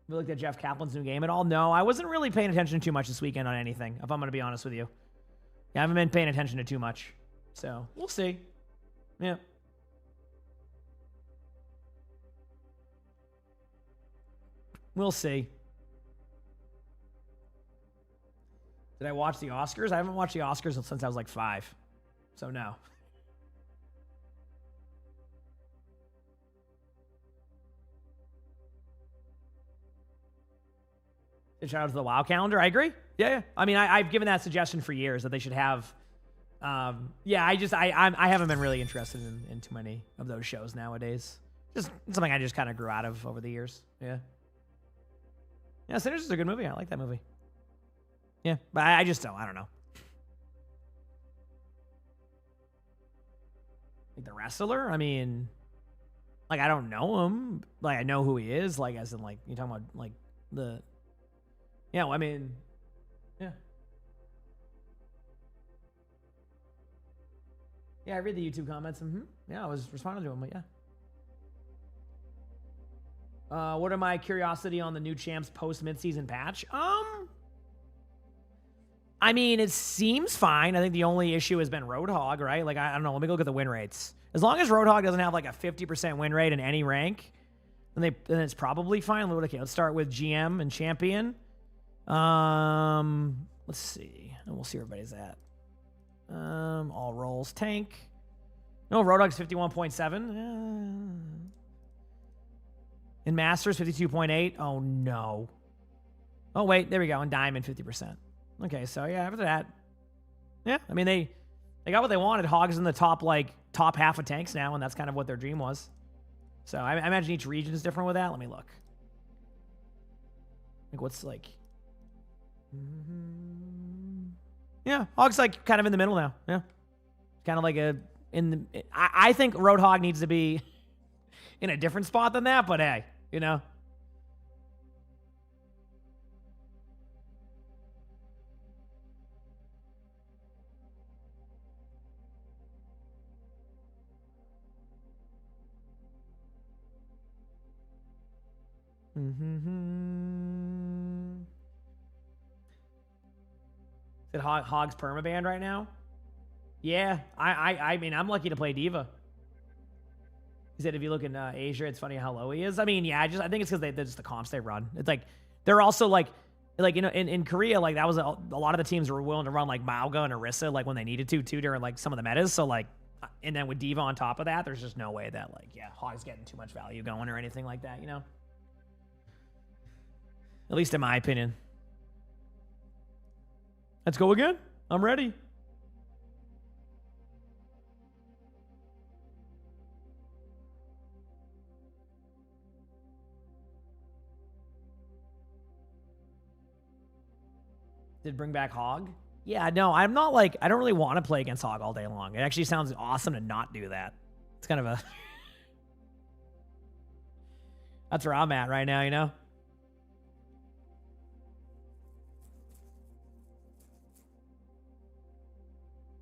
we looked at Jeff Kaplan's new game at all? No, I wasn't really paying attention too much this weekend on anything, if I'm going to be honest with you. Yeah, I haven't been paying attention to too much. So we'll see. Yeah. We'll see. Did I watch the Oscars? I haven't watched the Oscars since I was like 5. So no. Shout out to the WoW calendar. I agree. Yeah. I mean, I've given that suggestion for years that they should have. Yeah, I haven't been really interested in too many of those shows nowadays. Just something I just kind of grew out of over the years. Yeah. Yeah, Sinners is a good movie. I like that movie. Yeah, but I just don't. I don't know. Like the wrestler? I mean, like I don't know him. Like I know who he is. Like as in like you're talking about like the. Yeah, well, I mean, yeah. Yeah, I read the YouTube comments. Yeah, I was responding to them, but yeah. What are my curiosity on the new champs post mid-season patch? I mean, it seems fine. I think the only issue has been Roadhog, right? Like, I don't know. Let me go look at the win rates. As long as Roadhog doesn't have like a 50% win rate in any rank, then it's probably fine. Okay, let's start with GM and champion. Let's see. And we'll see where everybody's at. All rolls. Tank. No, Roadhog's 51.7. In Masters, 52.8. Oh, no. Oh, wait. There we go. In Diamond, 50%. Okay, so yeah, after that. Yeah, I mean, they got what they wanted. Hogs in the top half of tanks now, and that's kind of what their dream was. So I imagine each region is different with that. Let me look. Like, what's like... Yeah, Hog's like kind of in the middle now. Yeah, kind of like I think Roadhog needs to be in a different spot than that. But hey, you know. Is it Hog's permaband right now? Yeah, I mean, I'm lucky to play Diva. He said if you look in Asia, it's funny how low he is. I mean, yeah, I think it's because they're just the comps they run. It's like they're also like you know in Korea, like that was a lot of the teams were willing to run like Mauga and Orisa like when they needed to too during like some of the metas. So like, and then with Diva on top of that, there's just no way that like Hog's getting too much value going or anything like that. You know, at least in my opinion. Let's go again. I'm ready. Did bring back Hog? Yeah, no, I'm not like, I don't really want to play against Hog all day long. It actually sounds awesome to not do that. It's kind of a... That's where I'm at right now, you know?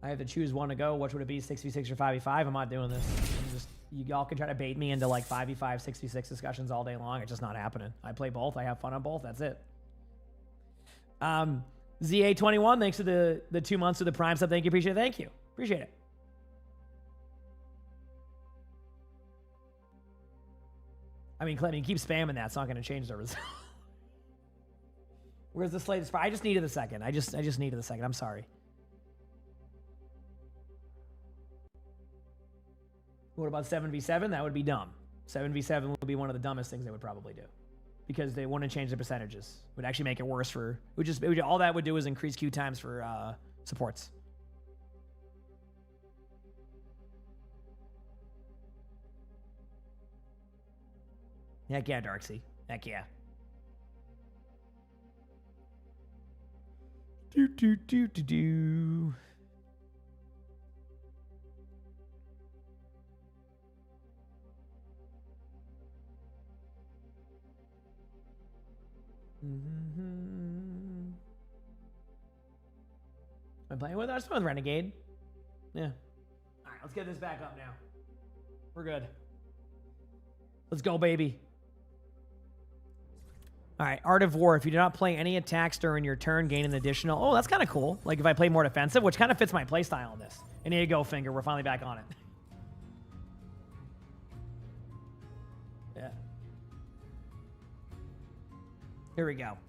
I have to choose one to go. Which would it be, 6v6 or 5v5? I'm not doing this. Y'all can try to bait me into like 5v5, 6v6 discussions all day long. It's just not happening. I play both. I have fun on both. That's it. ZA21, thanks for the 2 months of the Prime sub. Thank you. Appreciate it. Thank you. Appreciate it. I mean, keep spamming that. It's not going to change the result. Where's the Slay the Spire? I just needed a second. I just needed a second. I'm sorry. What about 7v7? That would be dumb. 7v7 would be one of the dumbest things they would probably do. Because they wouldn't change the percentages. It would actually make it worse for... all that would do is increase queue times for supports. Heck yeah, Darksy. Heck yeah. Do. I'm playing with us with Renegade. Yeah. All right, let's get this back up now. We're good. Let's go, baby. All right, Art of War. If you do not play any attacks during your turn, gain an additional... Oh, that's kind of cool. Like if I play more defensive, which kind of fits my playstyle on this. And here you go, Finger. We're finally back on it. Yeah. Here we go.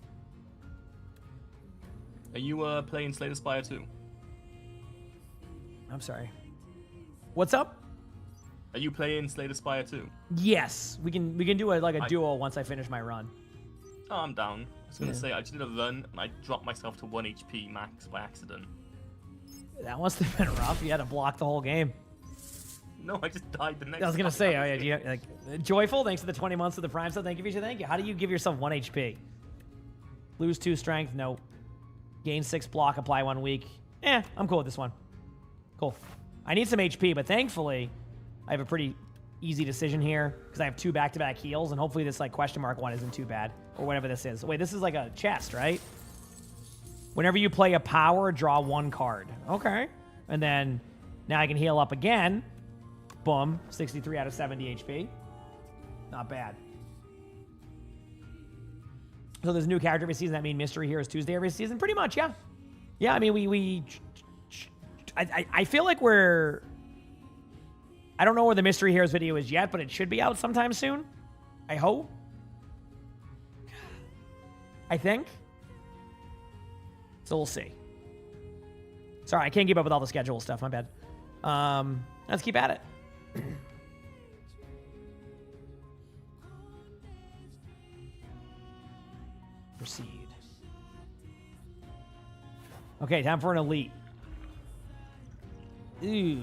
Are you playing Slay the Spire too? I'm sorry. What's up? Are you playing Slay the Spire too? Yes, we can do a duo once I finish my run. Oh, I'm down. I was gonna say I just did a run and I dropped myself to 1 HP max by accident. That must have been rough. You had to block the whole game. No, I just died the next. I was gonna say, oh yeah, like Joyful. Thanks for the 20 months of the Prime. So thank you, Visha. Thank you. How do you give yourself 1 HP? Lose 2 strength. Nope. Gain 6 block. Apply 1 week. I'm cool with this one. Cool. I need some HP, but thankfully, I have a pretty easy decision here because I have 2 back-to-back heals, and hopefully this like question mark one isn't too bad or whatever this is. Wait, this is like a chest, right? Whenever you play a power, draw 1 card. Okay. And then now I can heal up again. Boom. 63 out of 70 HP. Not bad. So there's a new character every season. That mean Mystery Heroes Tuesday every season? Pretty much, yeah. Yeah, I mean, I feel like we're... I don't know where the Mystery Heroes video is yet, but it should be out sometime soon. I hope. I think. So we'll see. Sorry, I can't keep up with all the schedule stuff. My bad. Let's keep at it. Proceed. Okay, time for an elite. Ooh.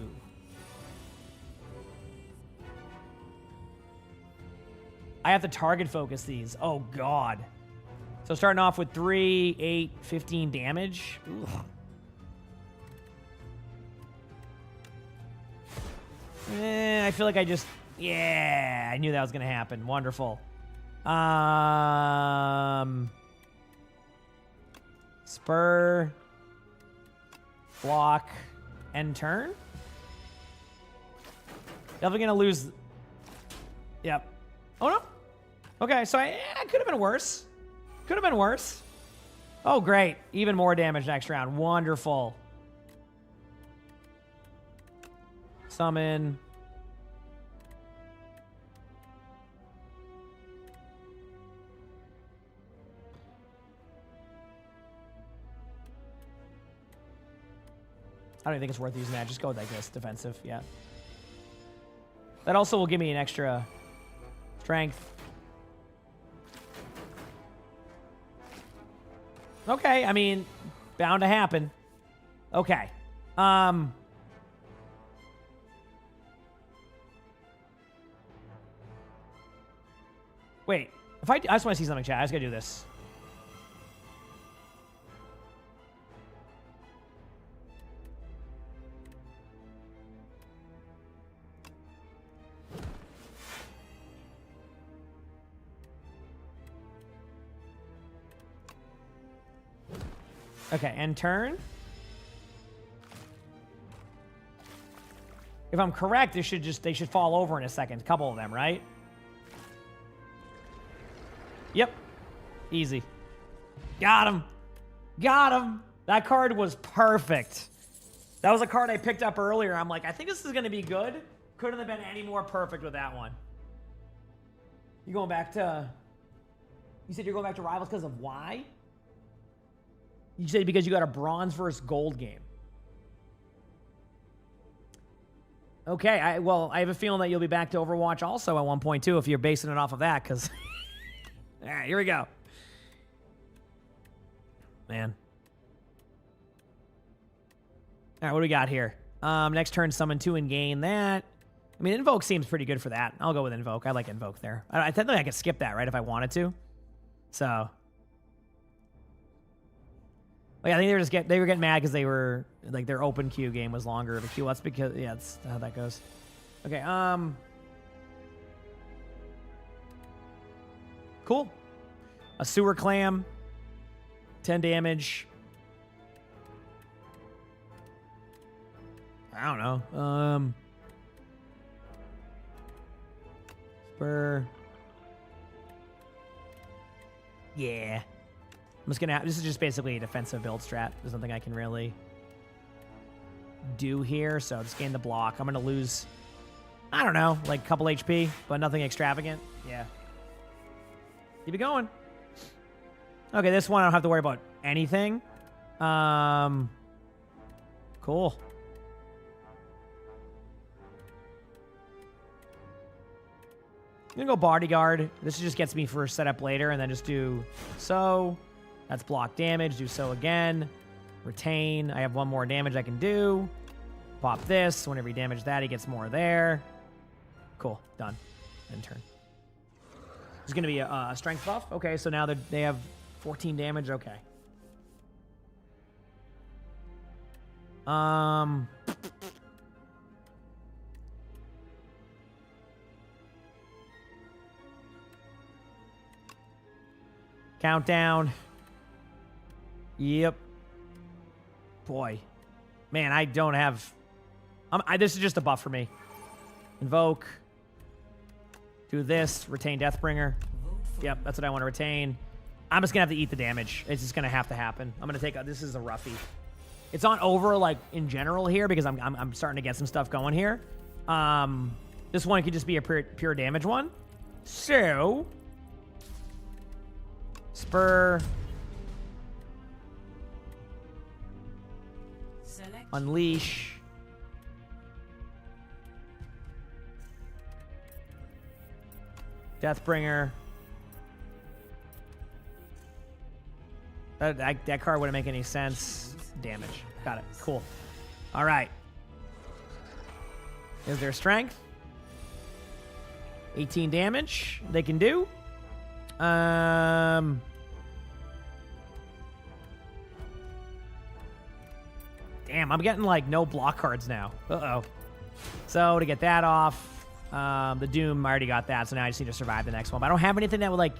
I have to target focus these. Oh, God. So starting off with 3, 8, 15 damage. Ugh. I feel like I just... Yeah, I knew that was going to happen. Wonderful. Spur. Block. End turn. Definitely going to lose... Yep. Oh, no. Okay, so it could have been worse. Could have been worse. Oh, great. Even more damage next round. Wonderful. Summon. I don't even think it's worth using that. Just go like this. Defensive. Yeah. That also will give me an extra strength. Okay, I mean, bound to happen. Okay. Wait. If I just want to see something, chat. I just gotta do this. Okay, end turn. If I'm correct, they should fall over in a second. A couple of them, right? Yep. Easy. Got him. Got him. That card was perfect. That was a card I picked up earlier. I'm like, I think this is going to be good. Couldn't have been any more perfect with that one. You going back to... You said you're going back to Rivals because of why? You said because you got a bronze versus gold game. Okay, I have a feeling that you'll be back to Overwatch also at 1.2 if you're basing it off of that, because... All right, here we go. Man. All right, what do we got here? Next turn, summon 2 and gain that. I mean, Invoke seems pretty good for that. I'll go with Invoke. I like Invoke there. I technically I could skip that, right, if I wanted to. So... Well, yeah, I think they were getting mad because they were like their open queue game was longer of a queue. That's because that's how that goes. Okay, cool. A sewer clam, 10 damage. I don't know. Spur. Yeah. I'm just gonna. This is just basically a defensive build strat. There's nothing I can really do here, so just gain the block. I'm gonna lose, I don't know, like a couple HP, but nothing extravagant. Yeah. Keep it going. Okay, this one I don't have to worry about anything. Cool. I'm gonna go bodyguard. This just gets me for setup later, and then just do so. That's block damage. Do so again. Retain. I have 1 more damage I can do. Pop this. Whenever you damage that, he gets more there. Cool. Done. End turn. There's going to be a strength buff. Okay, so now they have 14 damage. Okay. Countdown. Yep. Boy. Man, I don't have... this is just a buff for me. Invoke. Do this. Retain Deathbringer. Yep, that's what I want to retain. I'm just going to have to eat the damage. It's just going to have to happen. I'm going to take... This is a roughie. It's on over, like, in general here, because I'm starting to get some stuff going here. This one could just be a pure damage one. So... Spur... Unleash. Deathbringer. That card wouldn't make any sense. Damage. Got it. Cool. All right. Is there strength? 18 damage they can do. Damn, I'm getting, like, no block cards now. Uh-oh. So, to get that off, the Doom, I already got that, so now I just need to survive the next one. But I don't have anything that would, like...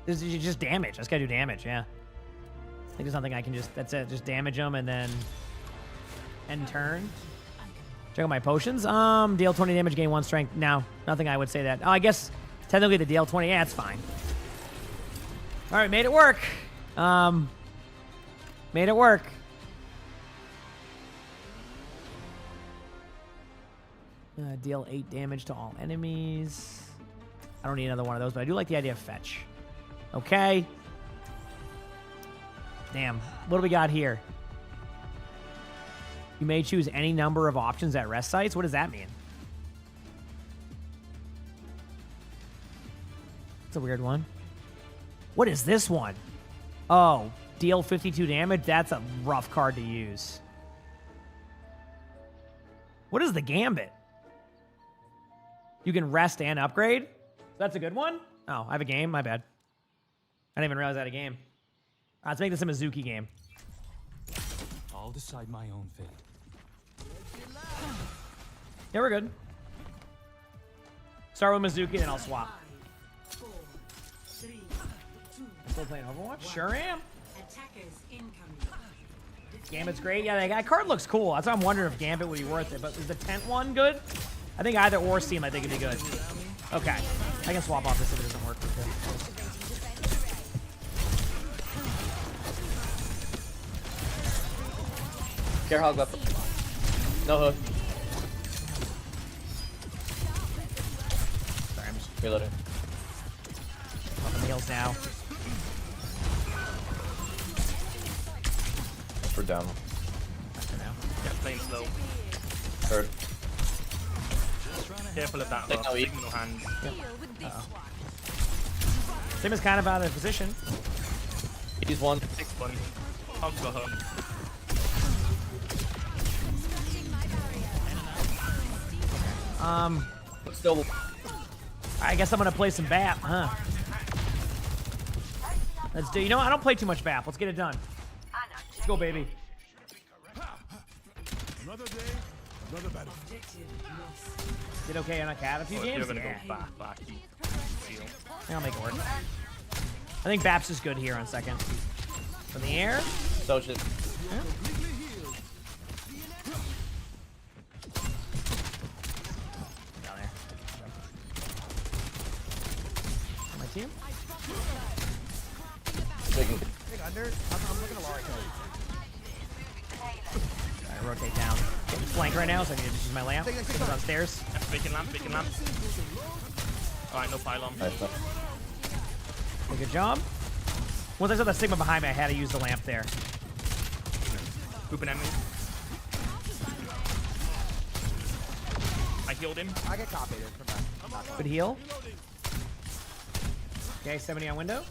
This is just damage. I just gotta do damage, yeah. I think there's nothing I can just... That's it. Just damage them, and then... End turn. Check out my potions. Deal 20 damage, gain 1 strength. No, nothing I would say that. Oh, I guess, technically the deal 20, yeah, it's fine. All right, made it work. Made it work. Deal 8 damage to all enemies. I don't need another one of those, but I do like the idea of fetch. Okay. Damn. What do we got here? You may choose any number of options at rest sites. What does that mean? It's a weird one. What is this one? Oh, deal 52 damage? That's a rough card to use. What is the Gambit? You can rest and upgrade? That's a good one? Oh, I have a game? My bad. I didn't even realize I had a game. All right, let's make this a Mizuki game. I'll decide my own fate. Yeah, we're good. Start with Mizuki, then I'll swap. Still playing Overwatch? Sure am. Gambit's great. Yeah, that card looks cool. That's why I'm wondering if Gambit would be worth it. But is the tent one good? I think either or seem I think it'd be good. Okay. I can swap off this if it doesn't work. Care hog up. No hook. Sorry, I'm just reloading. Up on the heels now. We're down. Yeah, playing slow. Heard. Careful of that. Take no Signal hands. Sim is kind of out of position. He's one. 6-1. I'll go home. Still. I guess I'm gonna play some BAP, huh? Let's do. You know, I don't play too much BAP. Let's get it done. Let's go, baby. Another day, another battle. Did okay on a cat a few games? You're gonna Yeah. go back. Seal. Yeah, I'll make it work. I think BAP's is good here on second. From the air. So should. Yeah. Down there. My team. Big under. I'm looking at Laurie. I rotate down. Getting flanked right now, so I need to just use my lamp. It's downstairs. Bacon lamp. Alright, no pylon. Good job. Once I saw the Sigma behind me, I had to use the lamp there. Pooping at me. I healed him. I get copied from that. Good heal. Okay, 70 on window.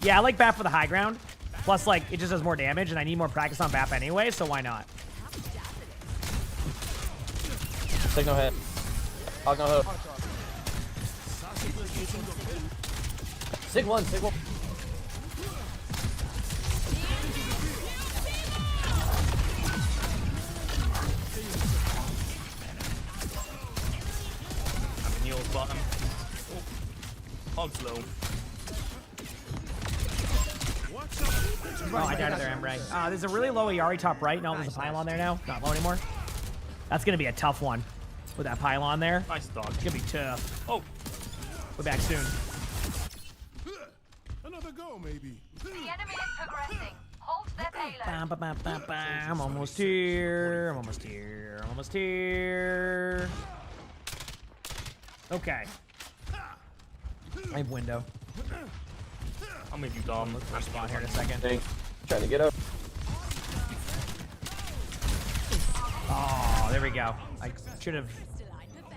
Yeah, I like BAP for the high ground. Plus, like, it just does more damage, and I need more practice on BAP anyway, so why not? Signal hit. Hog no hook. Sig one. I'm in Neil's bottom. Hog's low. Oh, I died to their Embrang. There's a really low Yari top right. No, there's a pylon there now. Not low anymore. That's going to be a tough one with that pylon there. Nice dog. It's going to be tough. Oh. We're back soon. Another go, maybe. The enemy is progressing. Hold their payload. I'm almost here. I'm almost here. I'm almost here. Okay. I have window. I'll make you dumb. I'll spawn here in a second. Trying to get up. Oh, there we go. I should have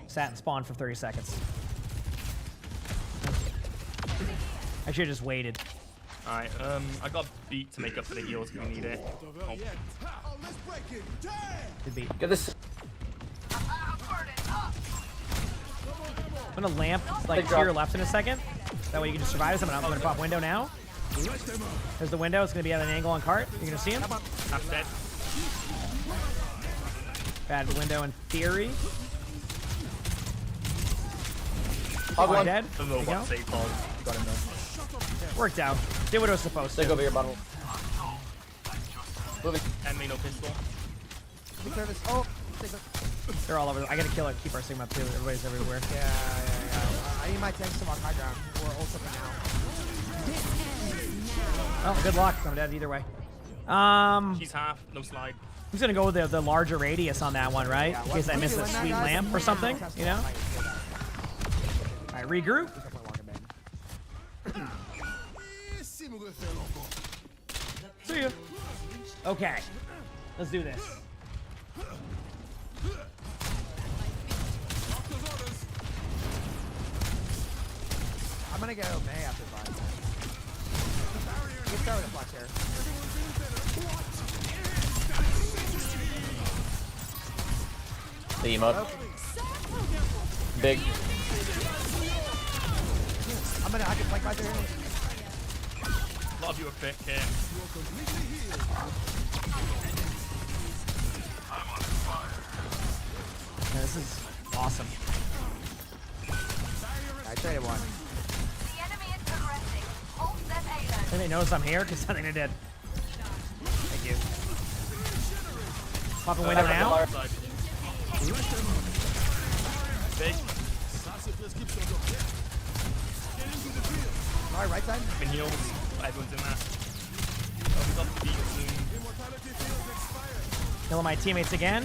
sat and spawned for 30 seconds. I should have just waited. Alright, I got beat to make up for the heals if we need it. Oh. Good beat. Get this. I'm gonna lamp like to your left in a second. That way you can just survive this. I'm gonna pop window now. There's the window. It's gonna be at an angle on cart. You're gonna see him. I'm dead. Bad window in theory. Hog one. Dead. The There we go. robot saved Hog. Got him though. Worked out. Did what it was supposed to. Sig over your bottle. Moving. Enemy no pistol. Big service. Oh. They're all over. I gotta kill it. Keep our Sigma too. Everybody's everywhere. Yeah. I need my tanks to walk high ground. We're all something now. Oh, good luck. I'm dead either way. She's half. No slide. I'm just gonna go with the larger radius on that one, right? In case I miss a sweet lamp or something, you know? Alright, regroup. See ya. Okay. Let's do this. I'm gonna go May after 5. Get started with a flex here. Team up. Big. I can flank right there. A lot of you are quick here. Yeah, this is awesome. I traded one. The enemy is progressing. Hold their payload. I think they notice I'm here because I think they did. Thank you. Pop a window now. Big. Alright, right side. Been healed. Everyone's in there. Oh, we got the beat soon. Killing my teammates again.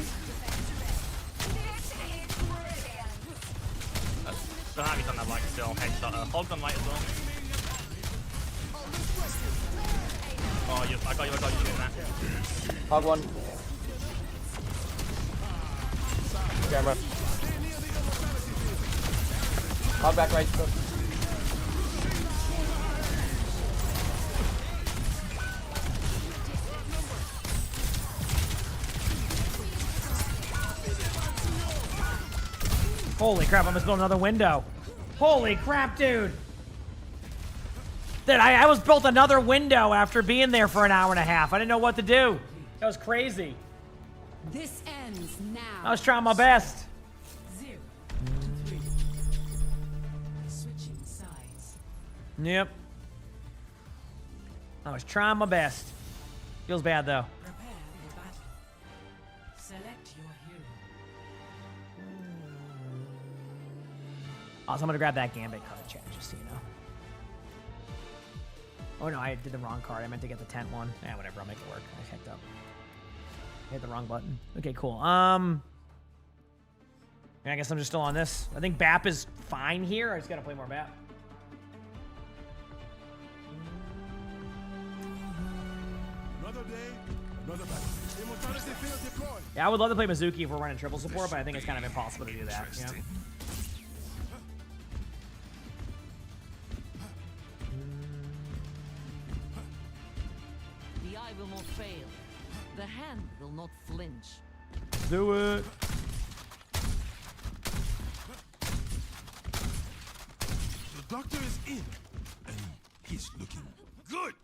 He's on that light still. Headshot. Hog's on light as well. Oh, I got you doing that. Hog one. Camera. Hog back right. Holy crap, I must build another window. Holy crap, dude. That I was built another window after being there for an hour and a half. I didn't know what to do. That was crazy. This ends now. I was trying my best. 0-3. Switching sides. Yep. I was trying my best. Feels bad though. Prepare for battle. Select your hero. Also, I'm gonna grab that Gambit card, chat, just so you know. Oh no, I did the wrong card. I meant to get the tent one. Yeah, whatever. I'll make it work. I hecked up. I hit the wrong button. Okay, cool. Yeah, I guess I'm just still on this. I think BAP is fine here. I just gotta play more BAP. Another day, another battle. Immortality field deployed. Yeah, I would love to play Mizuki if we're running triple support, but I think it's kind of impossible to do that. Yeah. The eye will not fail. The hand will not flinch. Do it. The doctor is in, and he's looking good.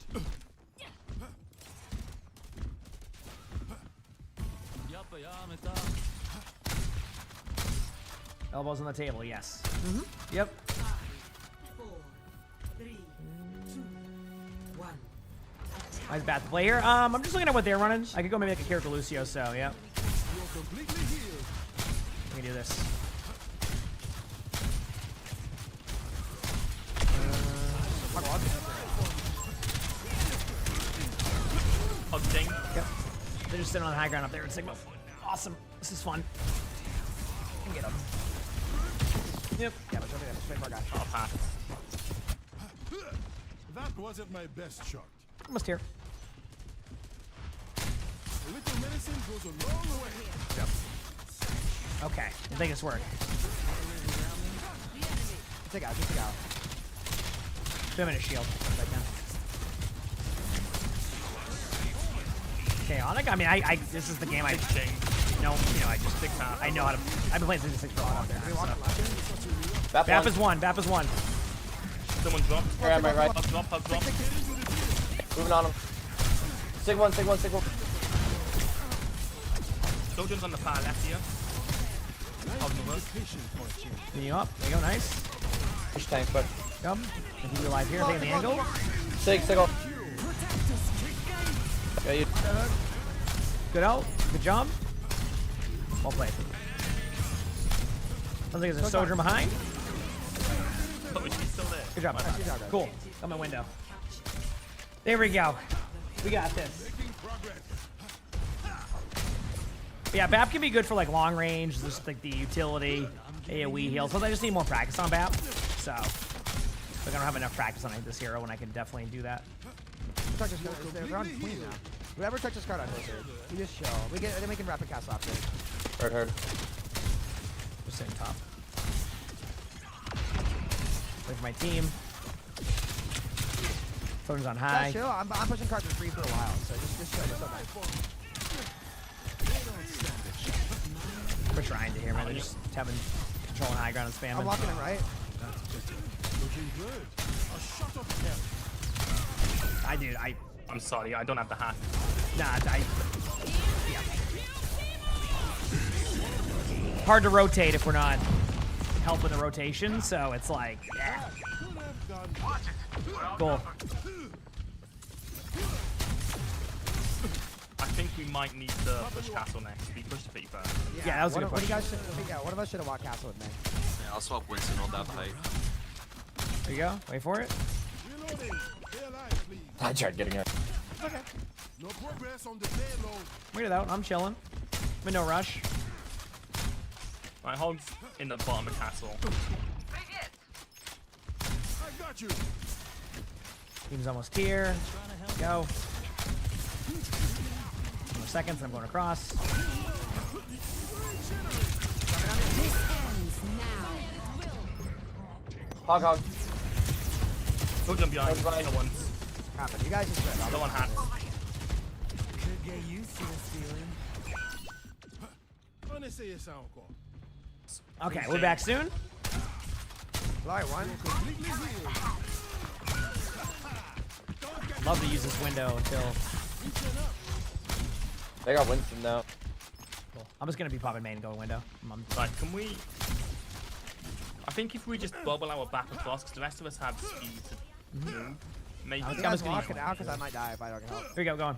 Elbows on the table, yes. Yep. 5, 4, 3, 2, 1. Nice bat to play here. I'm just looking at what they're running. I could go maybe like a character Lucio, so yeah. You're completely healed. Let me do this. Yep. They're just sitting on the high ground up there at Sigma. Awesome. This is fun. Can get them. Yep. Yeah, but straight for our guy. Oh, pass. That wasn't my best shot. Almost here. A little medicine goes a long way. Yep. Okay. I think it's working. Take out, take out. 2 minute shield if I can. Chaotic? I mean, I this is the game I no, you know, I just think I know how to. I've been playing 66 for a while out there. So. BAP is one. BAP is one. Someone drop. Right, right. Drop. Moving on him. Sig one. Soldier's on the far left here. Clean you up. There you go. Nice. Push tank, but. Yep. If you alive here, taking the angle. Sig off. Yeah, you. Good out. Good job. Well played. Sounds like there's a soldier behind. Oh, she's still there. Good job. Cool. Got my window. There we go. We got this. Yeah, BAP can be good for like long range, just like the utility, AoE heals. But I just need more practice on BAP. So, like I don't have enough practice on this hero, and I can definitely do that. They're on queen now. Whoever touches card on this, we just show. Then we can rapid cast off it. Heard. Just sitting top. Wait for my team. Soldier's on high. Yeah, chill. I'm pushing cards for free for a while, so just show this up. We're trying to here, man. They're just having control on high ground and spamming. I'm walking him right. I'm sorry, I don't have the hat. Yeah. Hard to rotate if we're not helping the rotation, so it's like, yeah. Cool. I think we might need to push castle next. We pushed the feet first. Yeah, that was a good push. One of us should have walked castle with me. Yeah, I'll swap Winston on that height. There you go. Wait for it. I tried getting it. Okay. No progress on the payload. Wait it out. I'm chilling. I'm in no rush. My hog's in the bottom of castle. I got you. Team's almost here. Go. seconds, and I'm going across. Hog, hog. Hook them behind. No one. You guys just No one hat. Could get used to this feeling. Okay, we're back soon. Light one. Love to use this window until. They got Winston now. Cool. I'm just gonna be popping main and going window. Right, can we? I think if we just bubble our back across, because the rest of us have speed to move. Maybe. I'm just gonna walk it out because I might die if I don't help. Here we go, going.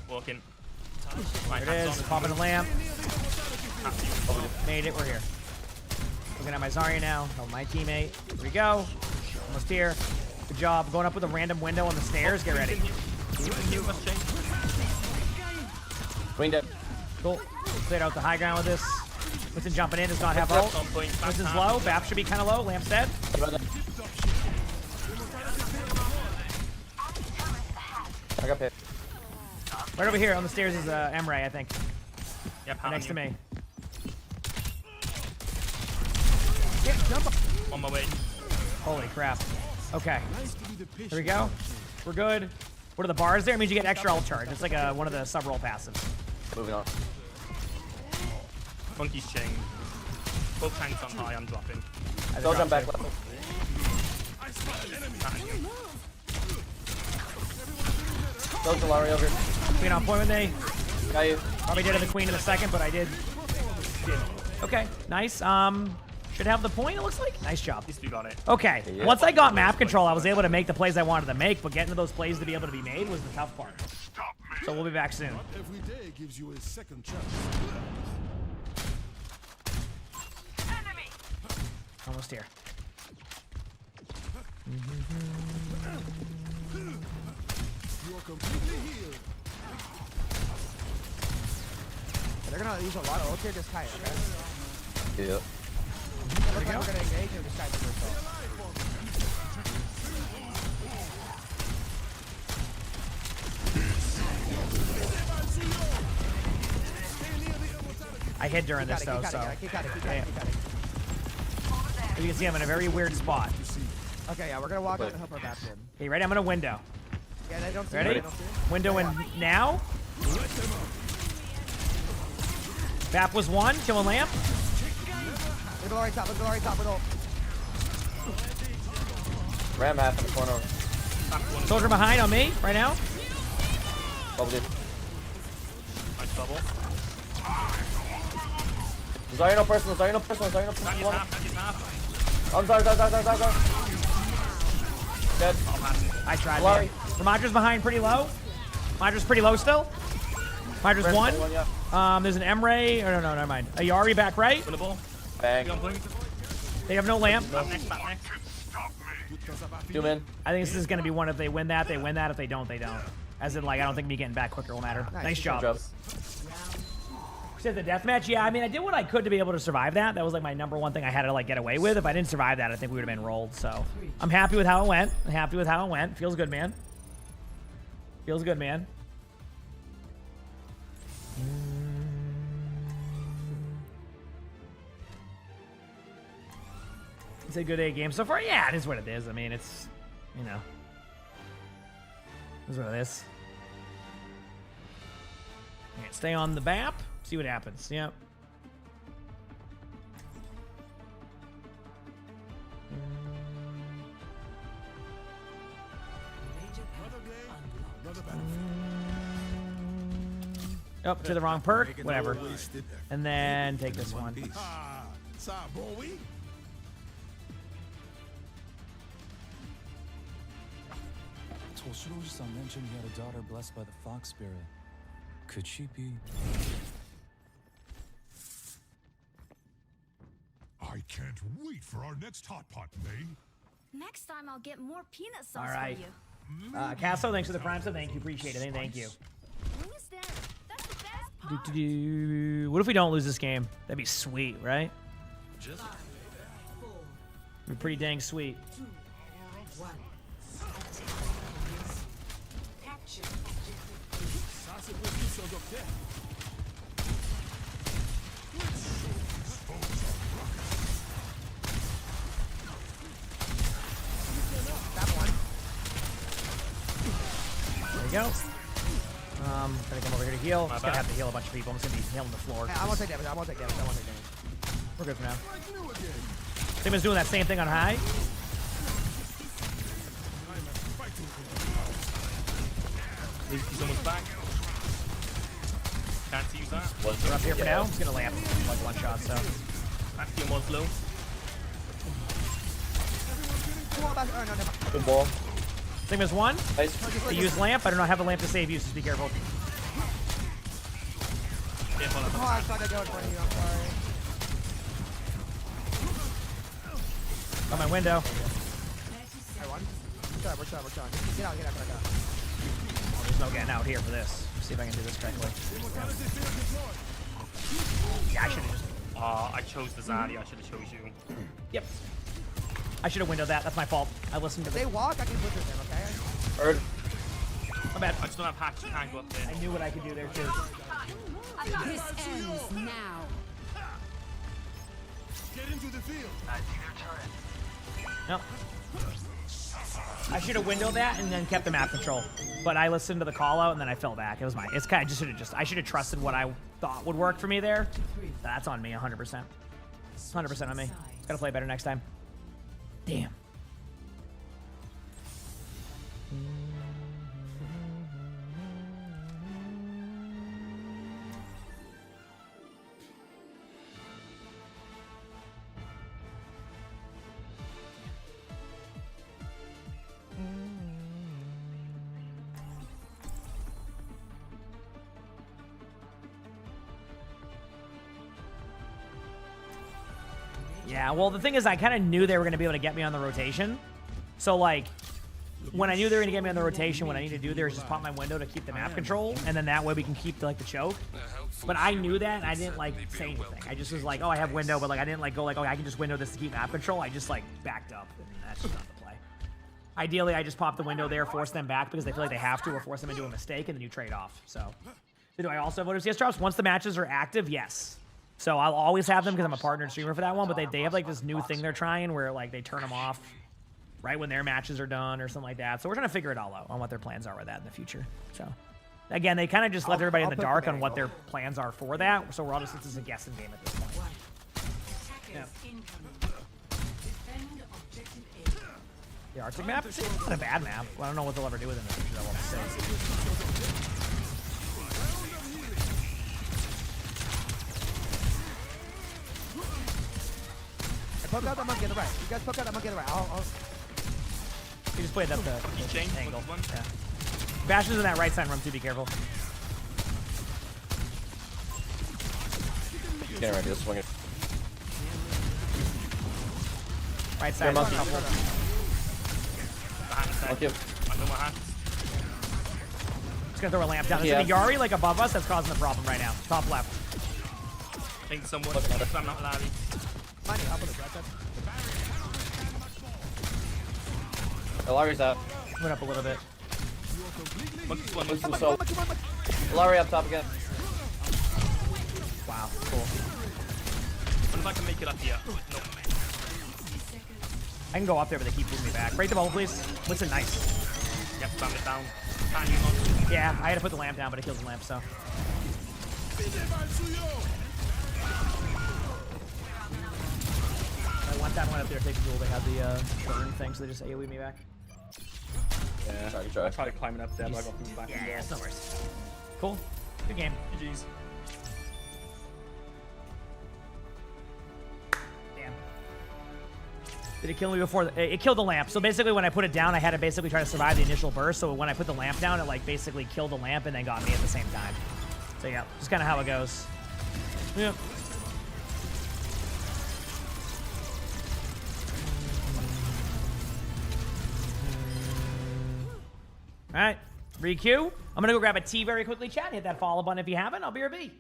Walking. There it is. Popping the lamp. Made it. We're here. Looking at my Zarya now. Oh, my teammate. Here we go. Almost here. Good job. Going up with a random window on the stairs. Get ready. Queen dead. Cool. Cleared out the high ground with this. Winston jumping in does not have ult. Winston's low. Bap should be kind of low. Lamp's dead. I got hit. Right over here on the stairs is Emray, I think. Yep, next to me. On my way. Holy crap. Okay. Here we go. We're good. What are the bars there? It means you get extra ult charge. It's like one of the sub-roll passives. Moving on. Monkey's chain. Both tanks on high, I'm dropping. Go jump back left. Go Solari over. Queen on point with me. Got you. Probably did have the queen in a second, but I did. Okay, nice. Should have the point, it looks like. Nice job. At least we got it. Okay, once I got map control, I was able to make the plays I wanted to make, but getting to those plays to be able to be made was the tough part. So we'll be back soon. Every day gives you a second chance. Almost here. You're completely healed. They're gonna use a lot of ult here, just kite, okay? Yep. We're gonna engage and just kite the first ult. I hit during this though, so. You can see I'm in a very weird spot. Okay, yeah, we're gonna walk up and help our back in. Okay, ready? I'm gonna window. Yeah, they don't see Ready? me, they don't see me. Window in now. Bap was one, killing lamp. Look at the right top, look at the right top with ult. Ram half in the corner. Soldier behind on me right now. Bubble dude. Nice bubble. Zarya no personal, Zarya no personal, Zarya no personal. I'm sorry. Dead. I tried. Ramadra's behind pretty low. Ramadra's pretty low still. Ramadra's one. There's an Emray. Oh, no, never mind. A Yari back right. Bang. They have no lamp. Back next. Zoom in. I think this is going to be one. If they win that, they win that. If they don't, they don't. As in, like, I don't think me getting back quicker will matter. Nice job. Said the deathmatch. Yeah, I mean, I did what I could to be able to survive that. That was like my number one thing I had to like get away with. If I didn't survive that, I think we would have been rolled. So I'm happy with how it went. Feels good, man. Feels good, man. It's a good A game so far. Yeah, it is what it is. I mean, it's, you know, it is what it is. Yeah, stay on the BAP. See what happens. Yep. Oh, to the wrong perk. Whatever. And then take this one. Toshiro-san mentioned he had a daughter blessed by the fox spirit. Could she be? I can't wait for our next hot pot, May. Next time I'll get more peanut sauce All right. for you. Casso, thanks for the prime, so thank you. Appreciate it. Thank you. That's the best part. What if we don't lose this game? That'd be sweet, right? Just Be pretty dang sweet. That one. There you go. Gonna come over here to heal. I'm just gonna have to heal a bunch of people. I'm just gonna be healing the floor. Hey, I won't take damage. I won't take damage. I won't take damage. We're good for now. Simon's doing that same thing on high. He's almost back. Can't use that. We're up here for now. I'm just gonna lamp like one shot, so. Axiom was low. Good ball. Sigma's one. Nice. I use lamp. I do not have a lamp to save you, so just be careful. Oh, I thought I'd go in front of you. I'm sorry. On my window. I won. We're shot. Get out. Oh, there's no getting out here for this. Let's see if I can do this correctly. Yeah, I should have just. I chose the Zarya. I should have chose you. Yep. I should have windowed that. That's my fault. I listened to If they walk, I can push them, okay? Heard. My bad. I just don't have hatch. You can't go up there. I knew what I could do there, too. This ends now. Get into the field. Nope. I should have windowed that and then kept the map control. But I listened to the call out and then I fell back. It was my. It's kind of I should have trusted what I thought would work for me there. That's on me, 100%. 100% on me. Gotta play better next time. Damn. Yeah, well, the thing is, I kind of knew they were going to be able to get me on the rotation. So, like, when I knew they were going to get me on the rotation, what I need to do there is just pop my window to keep the map control, and then that way we can keep, like, the choke. But I knew that, and I didn't, like, say anything. I just was like, oh, I have window, but, like, I didn't, like, go, like, oh, I can just window this to keep map control. I just, like, backed up, and that's just not the play. Ideally, I just pop the window there, force them back because they feel like they have to, or force them into a mistake, and then you trade off. So, do I also have OWCS drops? Once the matches are active, yes. So I'll always have them because I'm a partner and streamer for that one, but they have like this new thing they're trying where like they turn them off right when their matches are done or something like that. So we're trying to figure it all out on what their plans are with that in the future. So again, they kind of just left everybody in the dark on what their plans are for that. So we're all just, this is a guessing game at this point. Yeah. The Arctic map? It's not a bad map. I don't know what they'll ever do with it in the future. I won't say. Poke out that monkey on the right. You guys poke out that monkey on the right. I'll... You just played up the angle. Yeah. Bash is in that right side room too, be careful. Get ready, just swing it. Right side. Monkey. Monkey. Just gonna throw a lamp down. There's a Yari like above us that's causing the problem right now. Top left. I think someone. I'm not allowed. Money, up on the right side. Larry's out. Went up a little bit. Larry up top again. Wow, cool. What if I can make it up here? No. I can go up there, but they keep moving me back. Break the bubble, please. Listen, nice. Yep, found it down. Yeah, I had to put the lamp down, but it killed the lamp, so. I want that one up there. Take the jewel. They have the burn thing, so they just AoE me back. Yeah, I tried climbing up there, but I got moved back. Yeah, it's no worries. Cool. Good game. GG's. Damn. Did it kill me before? It killed the lamp. So basically, when I put it down, I had to basically try to survive the initial burst. So when I put the lamp down, it like basically killed the lamp and then got me at the same time. So yeah, just kind of how it goes. Yeah. All right, re-queue. I'm gonna go grab a tea very quickly, chat. Hit that follow button if you haven't. I'll be your B.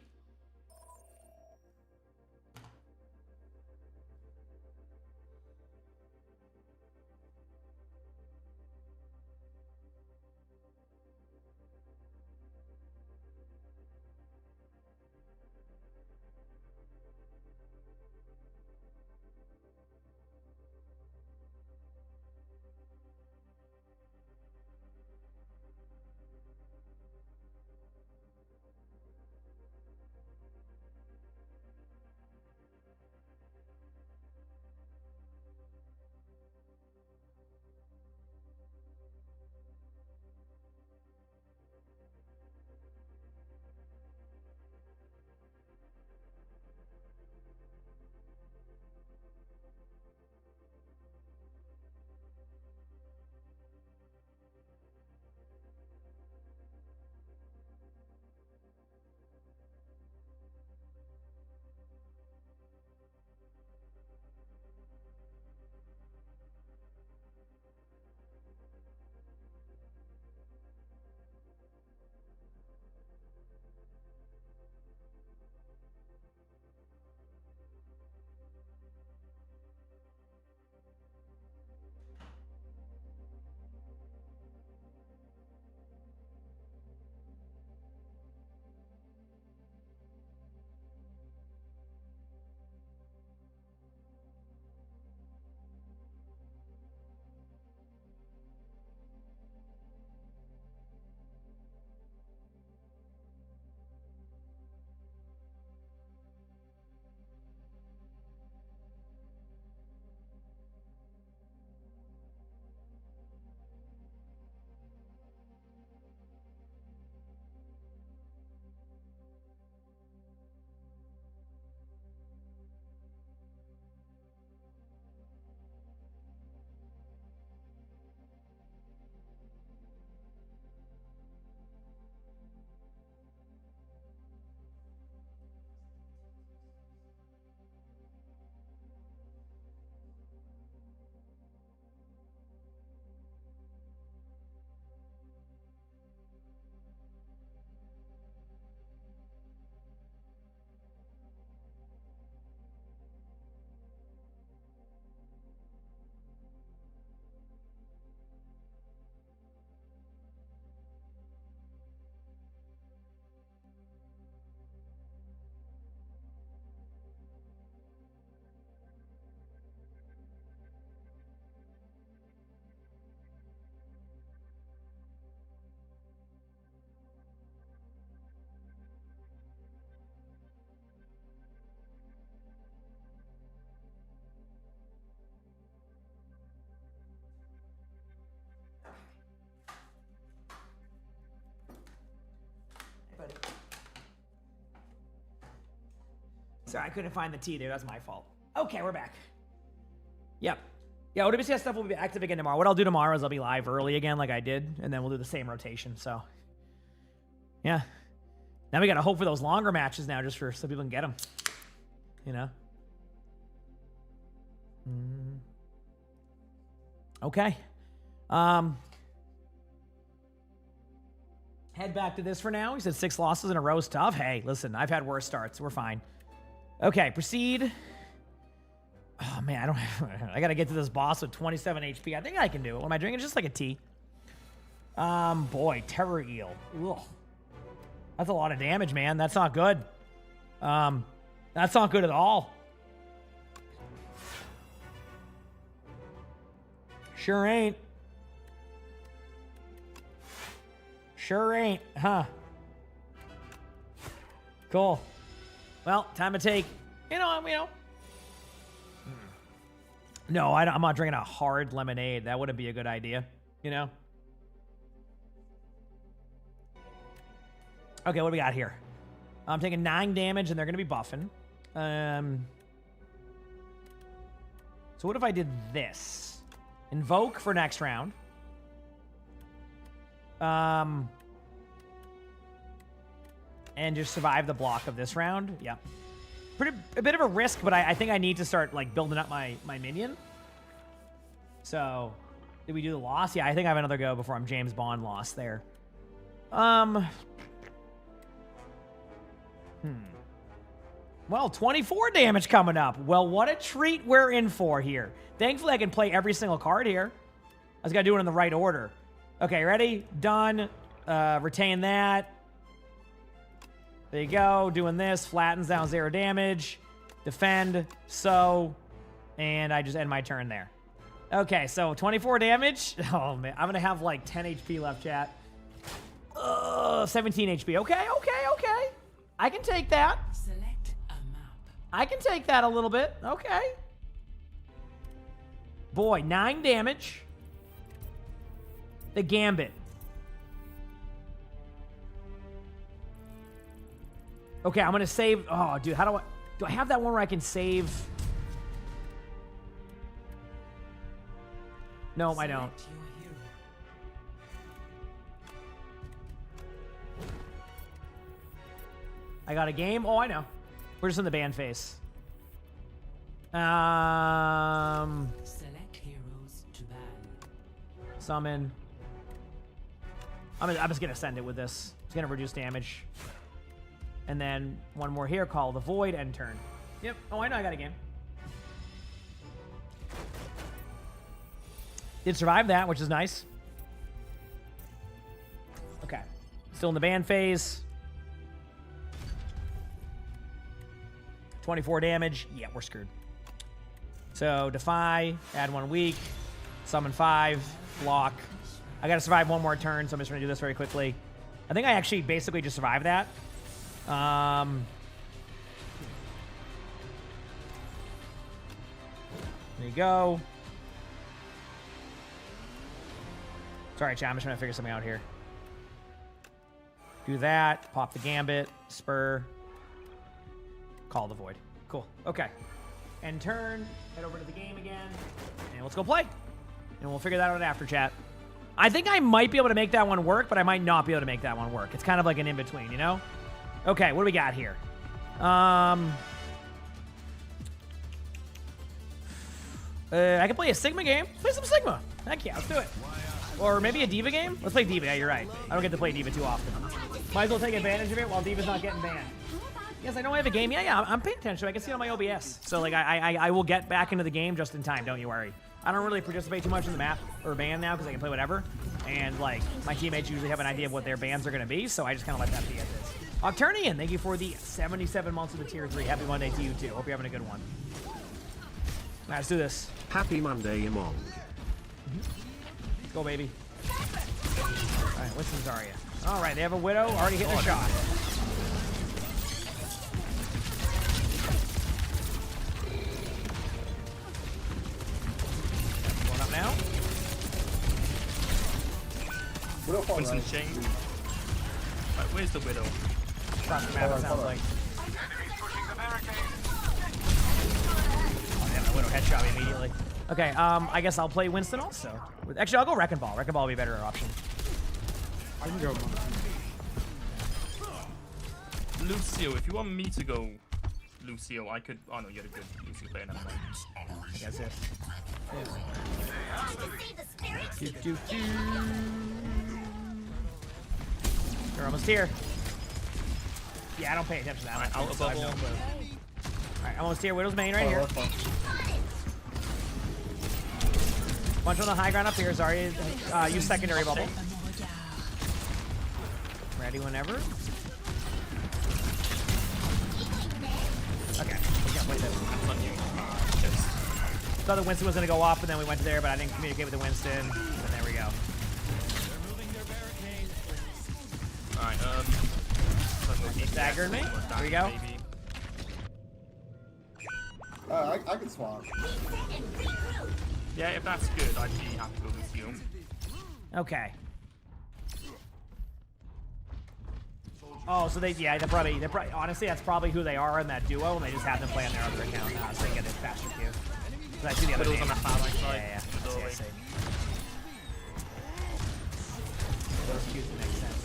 Sorry, I couldn't find the T there. That's my fault. Okay, we're back. Yep. Yeah, WCS stuff will be active again tomorrow. What I'll do tomorrow is I'll be live early again like I did, and then we'll do the same rotation, so. Yeah. Now we got to hope for those longer matches now just so people can get them. You know? Okay. Head back to this for now. He said 6 losses in a row is tough. Hey, listen, I've had worse starts. We're fine. Okay, proceed. Oh, man, I don't have... I got to get to this boss with 27 HP. I think I can do it. What am I drinking? Just like a tea. Boy, Terror Eel. Ugh. That's a lot of damage, man. That's not good. That's not good at all. Sure ain't. Sure ain't, huh? Cool. Well, time to take, No, I'm not drinking a hard lemonade. That wouldn't be a good idea, you know? Okay, what do we got here? I'm taking 9 damage, and they're going to be buffing. So what if I did this? Invoke for next round. And just survive the block of this round. Yep. A bit of a risk, but I think I need to start like building up my minion. So, did we do the loss? Yeah, I think I have another go before I'm James Bond lost there. Well, 24 damage coming up. Well, what a treat we're in for here. Thankfully, I can play every single card here. I just got to do it in the right order. Okay, ready? Done. Retain that. There you go. Doing this. Flattens down 0 damage. Defend. And I just end my turn there. Okay, so 24 damage. Oh, man. I'm going to have like 10 HP left, chat. 17 HP. Okay. I can take that. Select a map. I can take that a little bit. Okay. Boy, 9 damage. The Gambit. Okay, I'm going to save. Oh, dude, how do I have that one where I can save? No, I don't. I got a game. Oh, I know. We're just in the ban phase. Select heroes to ban. Summon. I'm just going to send it with this. It's going to reduce damage. And then one more here, Call the Void, end turn. Yep. Oh, I know I got a game. Did survive that, which is nice. Okay. Still in the ban phase. 24 damage. Yeah, we're screwed. So, Defy, add 1 weak, summon 5, block. I gotta survive 1 more turn, so I'm just gonna do this very quickly. I think I actually basically just survived that. There you go. Sorry, chat, I'm just trying to figure something out here. Do that, pop the Gambit, Spur, Call the Void. Cool. Okay. End turn. Head over to the game again. And let's go play. And we'll figure that out after, chat. I think I might be able to make that one work, but I might not be able to make that one work. It's kind of like an in-between, you know? Okay, what do we got here? I can play a Sigma game. Let's play some Sigma. Heck yeah, let's do it. Or maybe a Diva game? Let's play Diva. Yeah, you're right. I don't get to play Diva too often. Might as well take advantage of it while Diva's not getting banned. Yes, I know I have a game. Yeah, I'm paying attention. I can see it on my OBS. So, like, I will get back into the game just in time. Don't you worry. I don't really participate too much in the map or ban now because I can play whatever. And, like, my teammates usually have an idea of what their bans are going to be, so I just kind of let that be as is. Octurnian, thank you for the 77 months of the Tier 3. Happy Monday to you, too. Hope you're having a good one. All right, let's do this. Happy Monday, emongg. Let's go, baby. All right, Winston Zarya. All right, they have a Widow already hitting a shot. Going up now. Winston's chain. Right, where's the Widow? Across the map, it sounds like. Widow headshot me immediately. Okay, I guess I'll play Winston also. Actually, I'll go Wrecking Ball. Wrecking Ball will be a better option. I can go. Lucio, if you want me to go Lucio, I could. Oh no, you're a good Lucio player. Never mind. I guess it. We're almost here. Yeah, I don't pay attention to that. Right, out of bubble. Alright, almost here. Widow's main right here. Bunch on the high ground up here. Zarya, use secondary bubble. Ready whenever. Okay, we can't play this. Thought the Winston was going to go off, and then we went to there, but I didn't communicate with the Winston. And there we go. Alright, Staggered me. There we go. I can swap. Yeah, if that's good, I'd be happy to go Lucio. Okay. Oh, so they're probably, honestly, that's probably who they are in that duo, and they just have them play on their other account so they get it faster queue. I see the other Widow's on the far right side. Yeah. I see. Those queues make sense.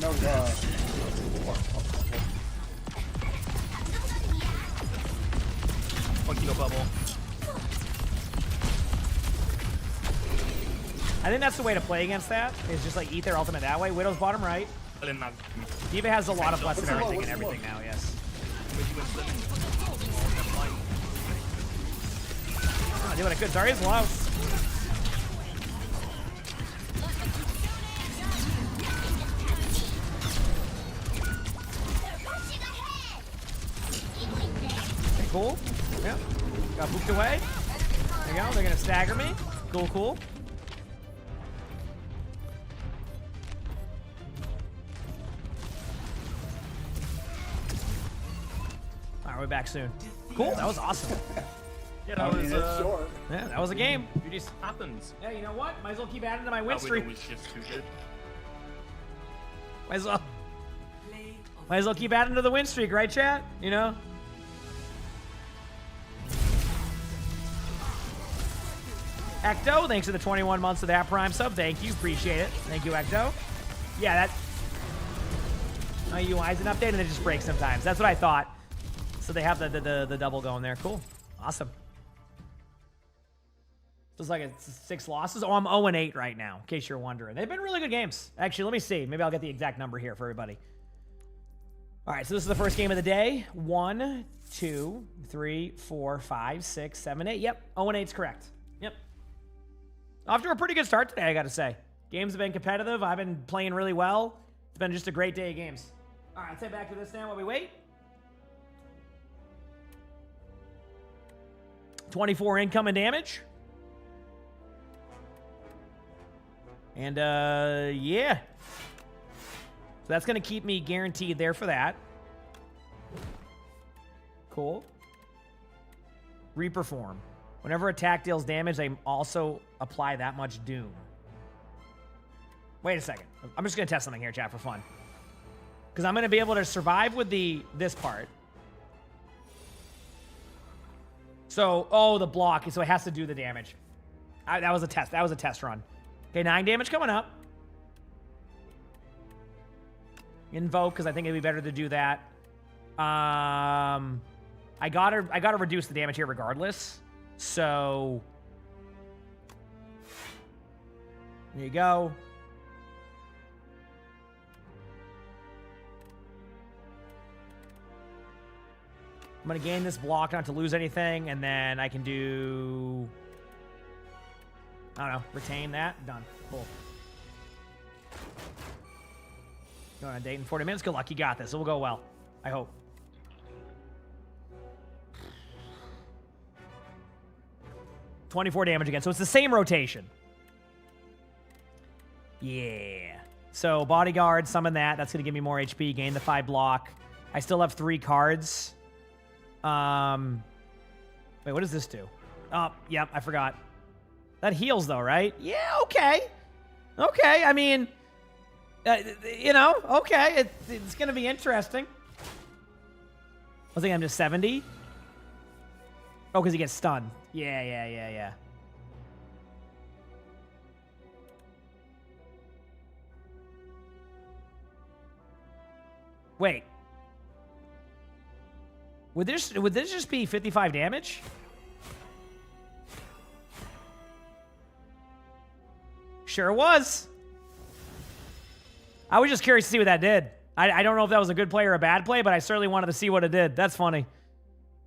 No, 1 kilo bubble. I think that's the way to play against that, is just like eat their ultimate that way. Widow's bottom right. D.Va has a lot of blessed everything and everything now, yes. Oh, doing it good. Zarya's low. Okay, cool. Yep. Got booked away. There you go. They're going to stagger me. Cool. We're back soon. Cool, that was awesome. Yeah, that was short. Yeah, that was a game. It just happens. Yeah, you know what? Might as well keep adding to my win streak. Was just too good. Might as well keep adding to the win streak, right, chat? You know? Ecto, thanks for the 21 months of that Prime sub. Thank you, appreciate it. Thank you, Ecto. Yeah, that UI is an update and it just breaks sometimes. That's what I thought. So they have the double going there. Cool. Awesome. Feels like it's 6 losses. Oh, I'm 0-8 right now, in case you're wondering. They've been really good games. Actually, let me see. Maybe I'll get the exact number here for everybody. All right, so this is the first game of the day. 1, 2, 3, 4, 5, 6, 7, 8. Yep, 0-8 is correct. Yep. Off to a pretty good start today, I got to say. Games have been competitive. I've been playing really well. It's been just a great day of games. All right, let's head back to this now while we wait. 24 incoming damage. And, yeah. So that's going to keep me guaranteed there for that. Cool. Reperform. Whenever attack deals damage, they also apply that much doom. Wait a second. I'm just going to test something here, chat, for fun. Because I'm going to be able to survive with this part. So, oh, the block. So it has to do the damage. That was a test. That was a test run. Okay, 9 damage coming up. Invoke, because I think it'd be better to do that. I gotta reduce the damage here regardless. So there you go. I'm going to gain this block not to lose anything, and then I can do, I don't know, retain that. Done. Cool. Going on a date in 40 minutes. Good luck. You got this. It will go well. I hope. $24 damage again. So it's the same rotation. Yeah. So bodyguard, summon that. That's going to give me more HP. Gain the 5 block. I still have 3 cards. Wait, what does this do? Oh, yep, I forgot. That heals though, right? Yeah, okay. Okay, I mean, you know, okay, it's gonna be interesting. was thinking I'm just 70. Oh, because he gets stunned. Yeah. Wait. Would this just be 55 damage? Sure was. I was just curious to see what that did. I don't know if that was a good play or a bad play, but I certainly wanted to see what it did. That's funny.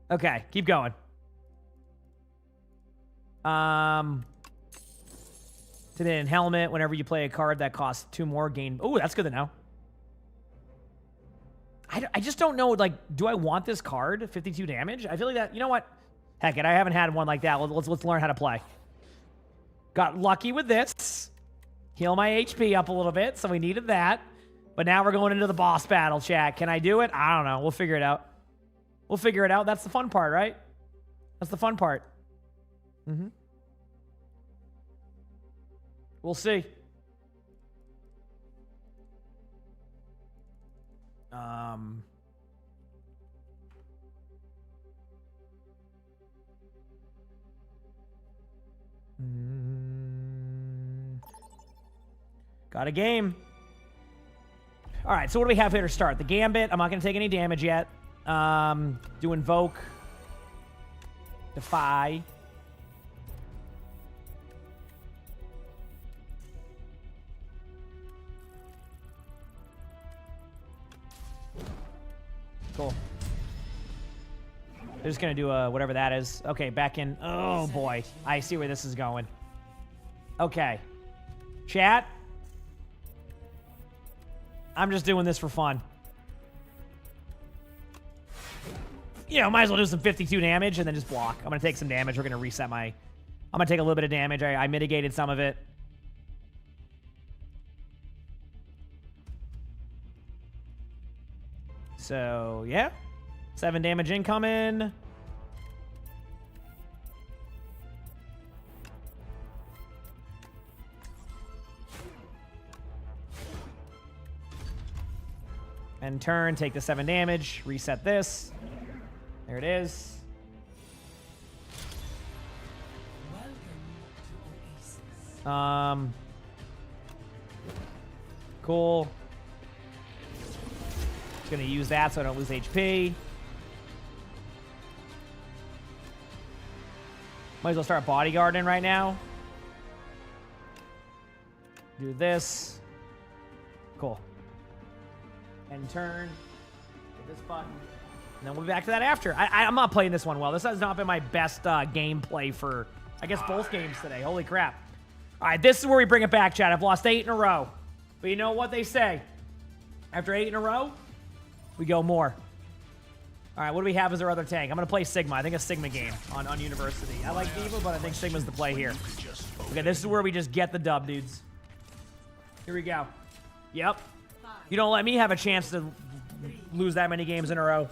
Okay, keep going. Today in helmet, whenever you play a card that costs 2 more, gain. Oh, that's good to know. I just don't know, like, do I want this card? 52 damage? I feel like that, you know what? Heck it, I haven't had one like that. Let's learn how to play. Got lucky with this. Heal my HP up a little bit, so we needed that. But now we're going into the boss battle, chat. Can I do it? I don't know. We'll figure it out. We'll figure it out. That's the fun part, right? That's the fun part. We'll see. Got a game. All right, so what do we have here to start? The Gambit. I'm not going to take any damage yet. Do Invoke. Defy. Cool. They're just going to do whatever that is. Okay, back in. Oh, boy. I see where this is going. Okay. Chat. I'm just doing this for fun. You know, might as well do some 52 damage and then just block. I'm going to take some damage. We're going to reset my... I'm going to take a little bit of damage. I mitigated some of it. So, yeah. 7 damage incoming. And turn, take the 7 damage, reset this. There it is. Cool. Just gonna use that so I don't lose HP. Might as well start bodyguarding right now. Do this. Cool. And turn. Hit this button. And then we'll be back to that after. I'm not playing this one well. This has not been my best gameplay for, I guess, both games today. Holy crap. All right, this is where we bring it back, chat. I've lost 8 in a row. But you know what they say? After 8 in a row, we go more. All right, what do we have as our other tank? I'm going to play Sigma. I think a Sigma game on University. I like Diva, but I think Sigma's the play here. Okay, this is where we just get the dub, dudes. Here we go. Yep. You don't let me have a chance to lose that many games in a row.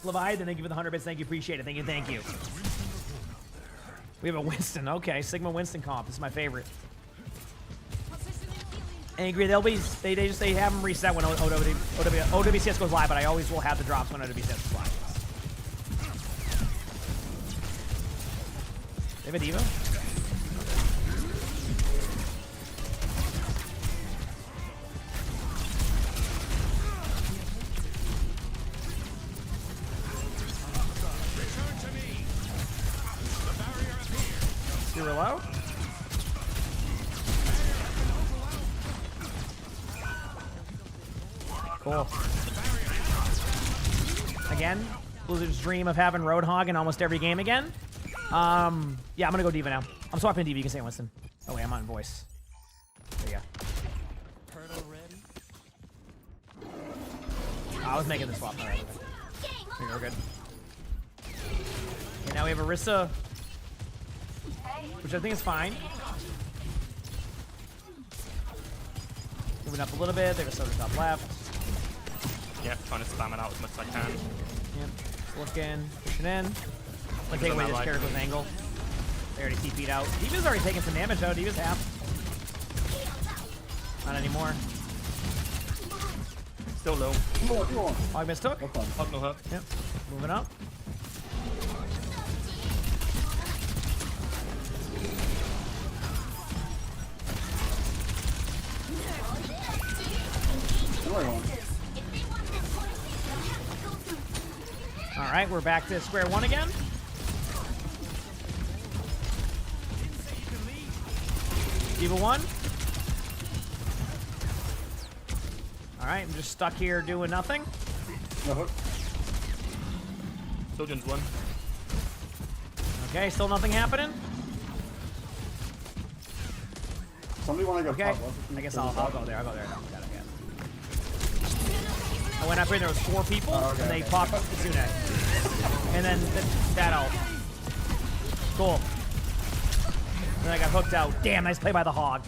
Leviathan, thank you for the 100 bits. Thank you, appreciate it. Thank you. We have a Winston. Okay, Sigma Winston comp. This is my favorite. Angry, they have them reset when OWCS goes live, but I always will have the drops when OWCS goes live. They have a Diva? Super low. Cool. Again, Blizzard's dream of having Roadhog in almost every game again. Yeah, I'm gonna go Diva now. I'm swapping Diva. You can say Winston. Oh wait, I'm on voice. There you go. I was making the swap. All right, we're good. Okay, now we have Orisa, which I think is fine. Moving up a little bit. They have a soda top left. Yeah, trying to spam it out as much as I can. Yep. Looking, pushing in. I'm gonna take away this character's angle. They already TP'd out. Diva's already taking some damage though. Diva's half. Not anymore. Still low. Hog mistook. Hog no hook. Yep. Moving up. All right, we're back to square one again. Diva 1. All right, I'm just stuck here doing nothing. No hook. Sojourn's 1. Okay, still nothing happening. Somebody want to go Okay, top left? I guess I'll go there. I'll go there. No, got it, yeah. I went up here and there was 4 people, and they popped Tsune. And then that out. Cool. And then I got hooked out. Damn, nice play by the hog.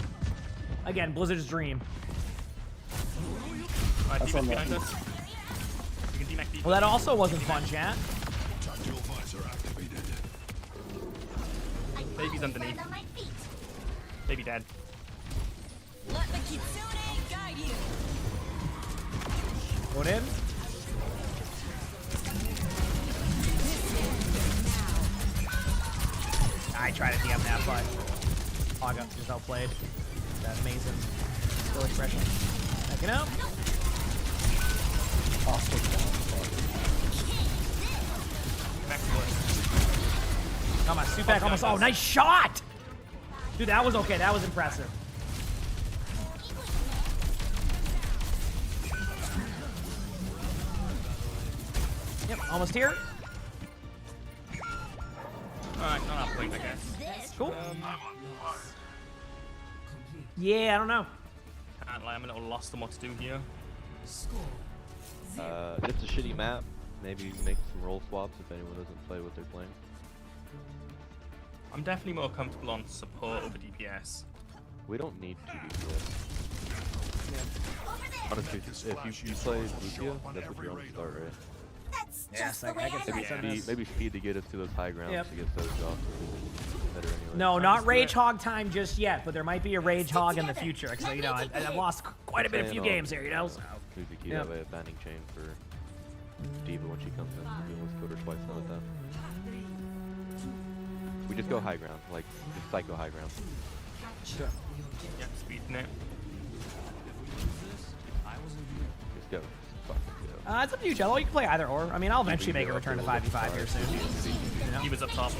Again, Blizzard's dream. Alright, Diva's behind us. You can D-Mac Diva. Well, that also wasn't fun, chat. Baby's underneath. Baby dead. Let the Kitsune guide you. Going in. I tried to DM that, but hog up just outplayed. That amazing skill expression. Backing up. Come on, suit back almost. Oh, nice shot! Dude, that was okay. That was impressive. Yep, almost here. Alright, not that point, I guess. Cool. Yeah, I don't know. Can't lie, I'm a little lost on what to do here. It's a shitty map. Maybe make some role swaps if anyone doesn't play what they're playing. I'm definitely more comfortable on support over DPS. We don't need to DPS. Honestly, if you play Lucio, that's what you're on to start, right? Yes, I can see Maybe speed to get us to those high grounds to get those off. Better anyway. No, not Rage Hog time just yet, but there might be a Rage Hog in the future. Because, you know, I've lost quite a bit of few games here, you know? So. Maybe the key that way, a banding chain for Diva when she comes in. You almost killed her twice now with that. We just go high ground, like, just psycho high ground. Sure. Yeah, speeding it. Just go. It's up to you, Jello. You can play either or. I mean, I'll eventually make a return to 5v5 here soon. You know? He was up top.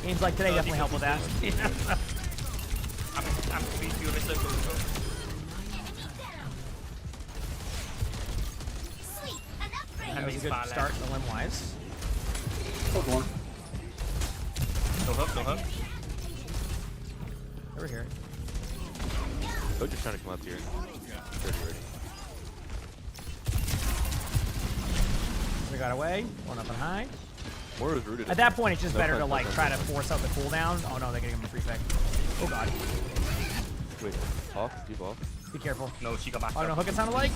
Games like today definitely help with that. I'm speed you a bit That was a good start in the limb-wise. Hook one. No hook, no hook. Over here. Oh, just trying to come up here. Ready. We got away. One up and high. Or is rooted. At that point, it's just better to like try to force out the cooldown. Oh no, they're gonna give him a free pick. Oh god. Wait, off? Keep off. Be careful. No, she got back. Oh no, hook it sounded like.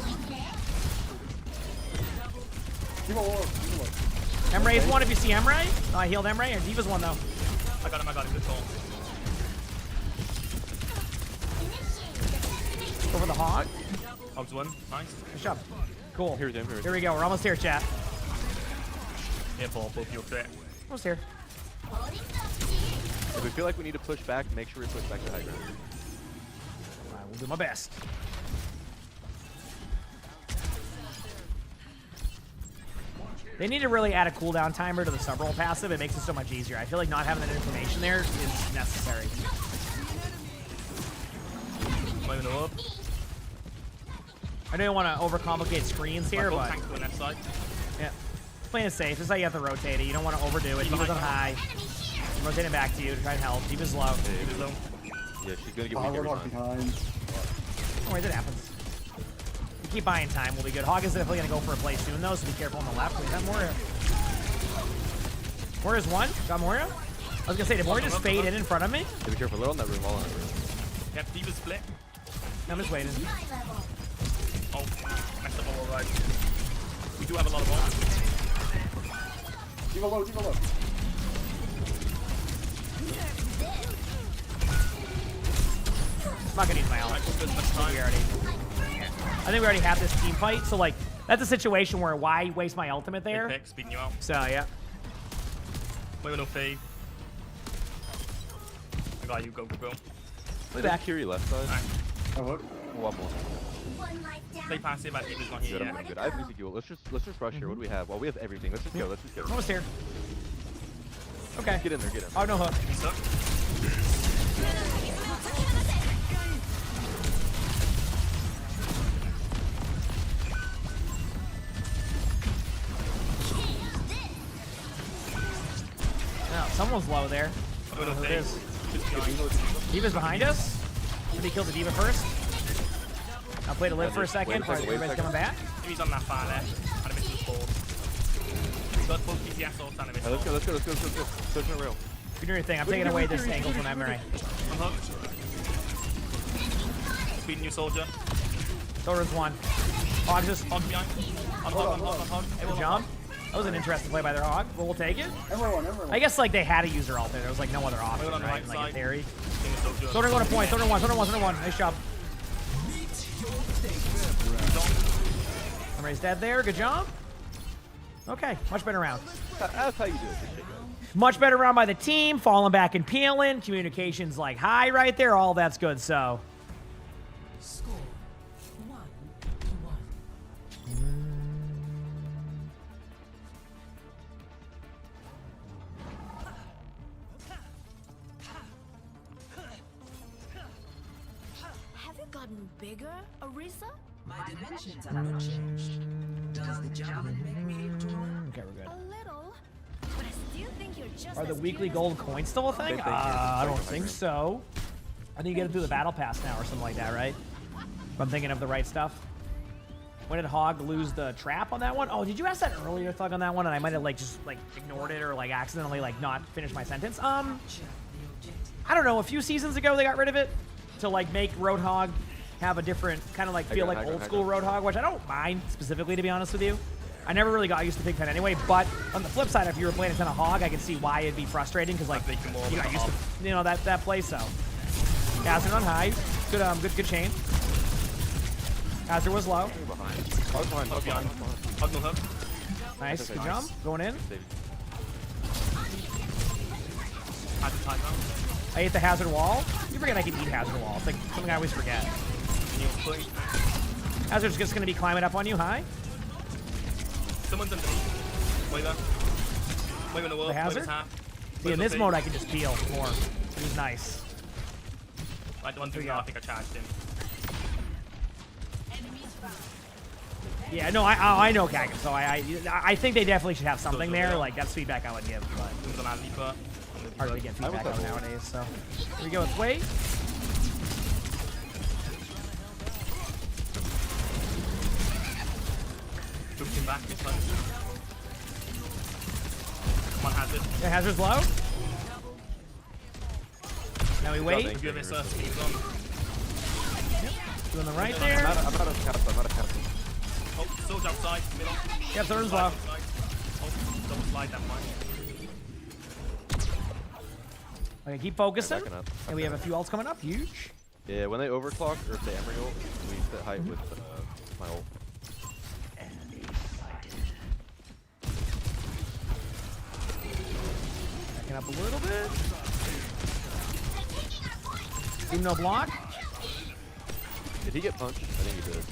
Emray's one if you see Emray. Oh, I healed Emray. And Diva's one though. I got him, good call. Over the hog. Hog's one, nice. Good job. Cool. Here's him. Here we go. We're almost here, chat. Careful, both your crit. Almost here. If we feel like we need to push back, make sure we push back to high ground. I will do my best. They need to really add a cooldown timer to the sub-roll passive. It makes it so much easier. I feel like not having that information there is necessary. I don't want to overcomplicate screens here, but yeah, playing it safe. This is how you have to rotate it. You don't want to overdo it. Diva's on high. Rotate it back to you to try and help. Diva's low. Yeah, she's gonna get weak every time. Don't worry, that happens. You keep buying time, we'll be good. Hog is definitely gonna go for a play soon though, so be careful on the left. Wait, is that Moria? Moria's one. Got Moria? I was gonna say, did Moria just fade in front of me? Yeah, be careful. Little on that room. All on that room. Yep, Diva's split. I'm just waiting. Oh, messed up all right. We do have a lot of balls. Diva low, Diva low. I'm not gonna use my ult. We already. I think we already have this team fight, so like that's a situation where why waste my ultimate there? Big pick, speeding you out. So yeah. Wait with no fade. I got you. Go. Play that Kiri left side. Alright. One more. Play passive. I think he's not here Good, yet. I'm good. I have easy fuel. Let's just rush here. What do we have? Well, we have everything. Let's just go. Let's just go. Almost here. Okay. Get in there. Get in. Oh, no hook. No, someone's low there. I don't know who it is. D.Va's behind us. Did he kill the D.Va first? I'll play to live for a second. Everybody's coming back. He's on that far left. Animation's forward. Got both DPS or animation. Let's go. Search on rail. You do your thing. I'm taking away this angle from Emery. I'm hooked. Speeding you, soldier. Soldier's one. Hog just. Hog behind. On hog. Good jump. That was an interesting play by their Hog, but we'll take it. I guess like they had a user ult there. There was like no other option, On the right? right Like a theory. Soldier. Soldier going to point. Soldier one. Nice job. Emery's dead there. Good job. Okay, much better round. That's how you do it. Much better round by the team. Falling back and peeling. Communications like high right there. All that's good. So. Score 1-1. Have you gotten bigger, Arisa? My dimensions have not changed. Does the javelin make me taller? Okay, we're good. A little, but I still think you're just Are the as weekly cute gold coins still a thing? I don't think so. I think you get it through the battle pass now or something like that, right? If I'm thinking of the right stuff. When did Hog lose the trap on that one? Oh, did you ask that earlier, Thug, on that one? And I might have like just like ignored it or like accidentally like not finished my sentence. I don't know. A few seasons ago they got rid of it to like make Roadhog have a different kind of like feel like old school Roadhog, which I don't mind specifically, to be honest with you. I never really got used to Pigpen anyway, but on the flip side, if you were playing a ton of Hog, I can see why it'd be frustrating because like you got used to that play. So Hazard on high, good chain. Hazard was low. Nice, good jump. Going in. I ate the Hazard wall. You forget I can eat Hazard wall. It's like something I always forget. Hazard's just going to be climbing up on you high. Someone's underneath. Wait there. Wait in the world. The Hazard? See, in this mode I can just peel more, which is nice. I don't do that. I think I charged him. Yeah, no, I know Kagan, so I think they definitely should have something there. Like, that's feedback I would give, but hard to get feedback on nowadays, so. Here we go with Wade. Looking back this time. Come on, Hazard. Yeah, Hazard's low. Now we wait. Give this speed on. Doing the right there. I'm out of castle. Oh, Soldier outside, middle. Yep, Soldier's low. Oh, double slide that one. Okay, keep focusing. Backing up. And we have a few ults coming up. Huge. Yeah, when they overclock or if they Emery ult, we sit height with my ult. Backing up a little bit. Team no block. Did he get punched? I think he did.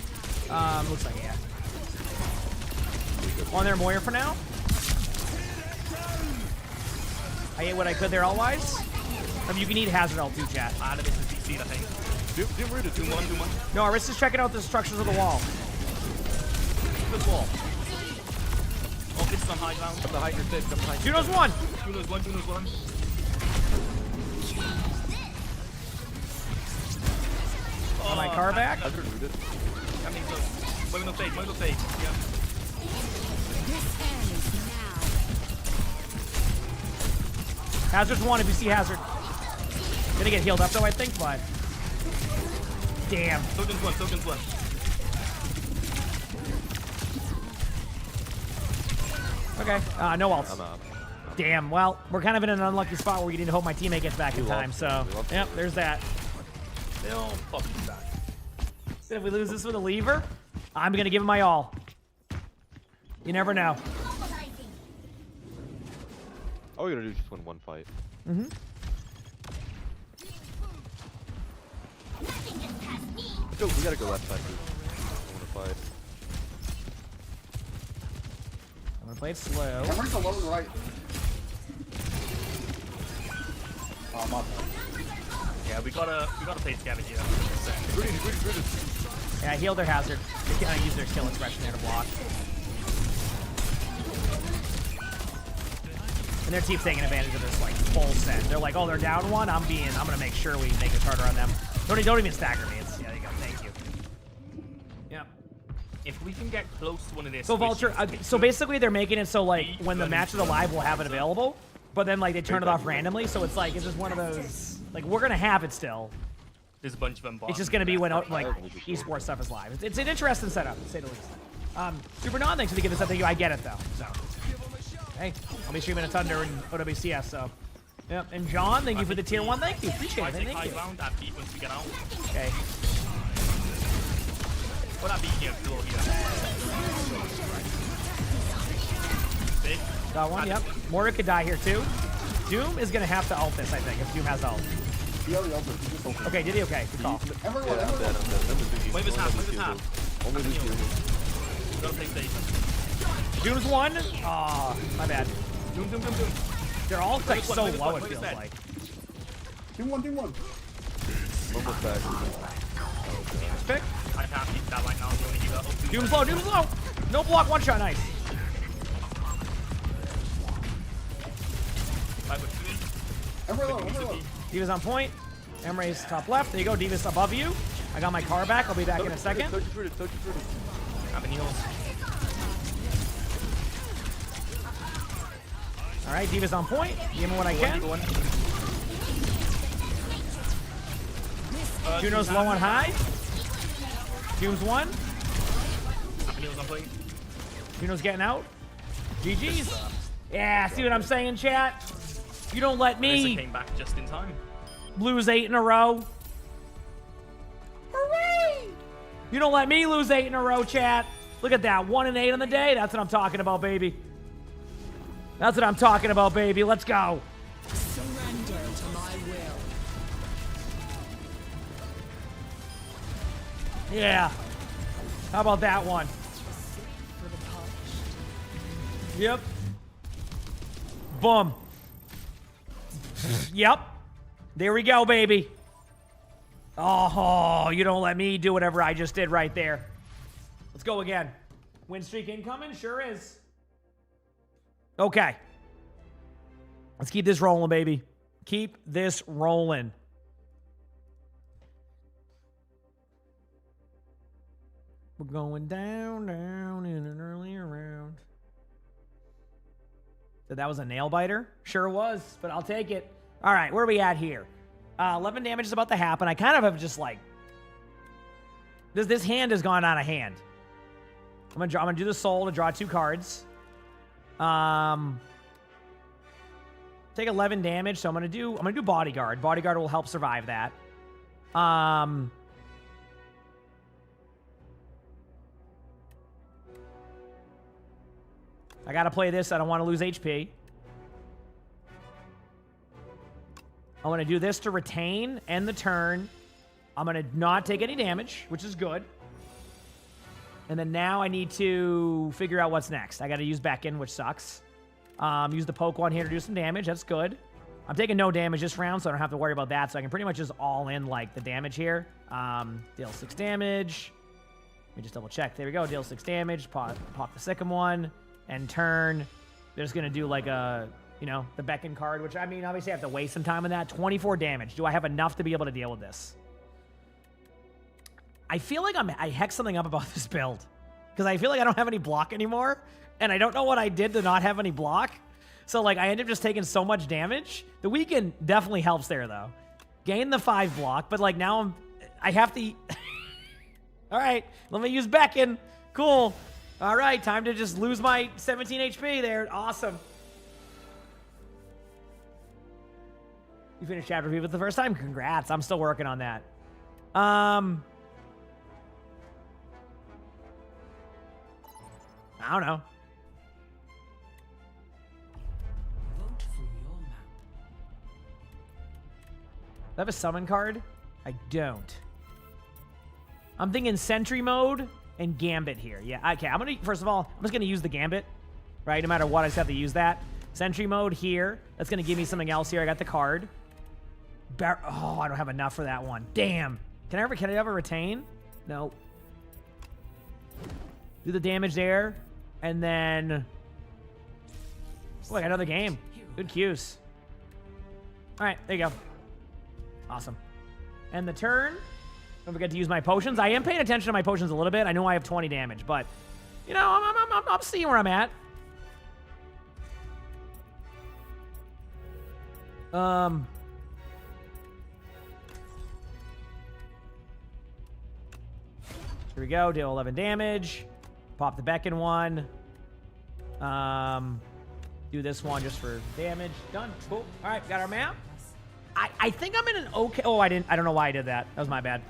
Looks like yeah. On their Moira for now. I ate what I could there all-wise. You can eat Hazard ult too, chat. Ah, this is DC, I think. Do rooted. Do one. No, Aris is checking out the structures of the wall. Good wall. Oh, this is on high ground. Come behind your stick. Come behind. Juno's one. Juno's one. On my car back. Hazard rooted. That means so. Wait, no fade. Yeah. Hazard's one if you see Hazard. Gonna get healed up though, I think, but. Damn. Sojourn's one. Okay, no ults. I'm up. Damn, well, we're kind of in an unlucky spot where we need to hope my teammate gets back in time, so. Yep, there's that. They'll fucking back. If we lose this with a lever, I'm going to give it my all. You never know. All we gotta do is just win one fight. Mm-hmm. Go, we gotta go left side, dude. I wanna fight. I'm gonna play it slow. Emmer's the low and right. Oh, my bad. Yeah, we gotta play together here. Yeah, I healed their hazard. They kind of use their skill expression there to block. And their team's taking advantage of this like full set. They're like, oh, they're down one. I'm gonna make sure we make it harder on them. Don't even stagger me. Yeah, there you go. Thank you. Yep. If we can get close to one of these. So Vulture, so basically they're making it so like when the match is alive, we'll have it available, but then like they turn it off randomly. So it's like it's just one of those like we're gonna have it still. There's a bunch of them. It's just gonna be when like esports stuff is live. It's an interesting setup, to say the least. Super Non, thanks for giving us something. I get it though. So hey, I'll be streaming a Thunder and OWCS. So yep. And John, thank you for the tier 1. Thank you. Appreciate it. Thank you. Okay. What that beat here, floor here. Got one, yep. Mora could die here too. Doom is gonna have to ult this, I think, if Doom has ult. Okay, did he? Okay, good call. Yeah, I'm dead. Wave his half. Only this here. Gotta play safe. Doom's one. Aw, my bad. Doom. They're all like so low, it feels like. Doom one. Almost back. Pick. I can't beat that right now. Doom's low. No block, one shot, nice. Diva's on point. Emre's top left. There you go. Diva's above you. I got my car back. I'll be back in a second. Having heals. All right, Diva's on point. Give me what I can. Juno's low on high. Doom's one. Juno's getting out. GG's. Yeah, see what I'm saying, chat? You don't let me came back just in time. lose 8 in a row. Hooray! You don't let me lose 8 in a row, chat. Look at that. 1 and 8 on the day. That's what I'm talking about, baby. That's what I'm talking about, baby. Let's go. Surrender to my will. Yeah. How about that one? Yep. Boom. Yep. There we go, baby. Oh, you don't let me do whatever I just did right there. Let's go again. Win streak incoming? Sure is. Okay. Let's keep this rolling, baby. Keep this rolling. We're going down in an earlier round. So that was a nail biter? Sure was, but I'll take it. All right, where are we at here? 11 damage is about to happen. I kind of have just like... This hand has gone out of hand. I'm gonna do the soul to draw 2 cards. Take 11 damage, so I'm gonna do bodyguard. Bodyguard will help survive that. I gotta play this. I don't want to lose HP. I'm gonna do this to retain, end the turn. I'm gonna not take any damage, which is good. And then now I need to figure out what's next. I gotta use Beckon, which sucks. Use the poke one here to do some damage. That's good. I'm taking no damage this round, so I don't have to worry about that. So I can pretty much just all in like the damage here. Deal 6 damage. Let me just double check. There we go. Deal 6 damage. Pop the second one. And turn. They're just gonna do like a, you know, the Beckon card, which I mean, obviously I have to waste some time on that. 24 damage. Do I have enough to be able to deal with this? I feel like I hex something up about this build. Because I feel like I don't have any block anymore. And I don't know what I did to not have any block. So like I end up just taking so much damage. The weekend definitely helps there though. Gain the 5 block, but like now I have to... All right, let me use Beckon. Cool. All right, time to just lose my 17 HP there. Awesome. You finished chapter 3 for the first time? Congrats. I'm still working on that. I don't know. Do I have a summon card? I don't. I'm thinking Sentry mode and Gambit here. Yeah, okay. I'm gonna, first of all, I'm just gonna use the Gambit, right? No matter what, I just have to use that. Sentry mode here. That's gonna give me something else here. I got the card. Oh, I don't have enough for that one. Damn. Can I ever retain? No. Do the damage there, and then. Oh, I got another game. Good cues. All right, there you go. Awesome. And the turn. Don't forget to use my potions. I am paying attention to my potions a little bit. I know I have 20 damage, but you know, I'm seeing where I'm at. Here we go. Deal 11 damage. Pop the Beacon one. Do this one just for damage. Done. Cool. All right, got our map. I think I'm in an okay. Oh, I don't know why I did that. That was my bad.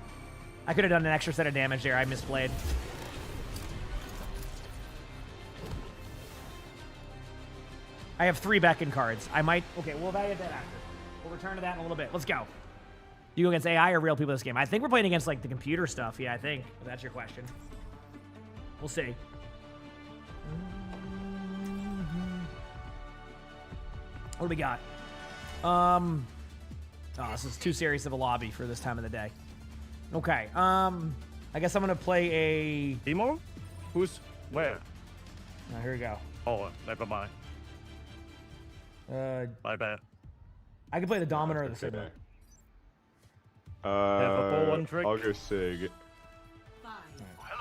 I could have done an extra set of damage there. I misplayed. I have 3 Beacon cards. I might. Okay, we'll evaluate that after. We'll return to that in a little bit. Let's go. You go against AI or real people this game? I think we're playing against like the computer stuff. Yeah, I think. If that's your question. We'll see. What do we got? Oh, this is too serious of a lobby for this time of the day. Okay. I guess I'm gonna play a demo. Who's where? Here we go. Oh, never mind. My bad. I can play the Dominator or the Sigma. I'll go Sig.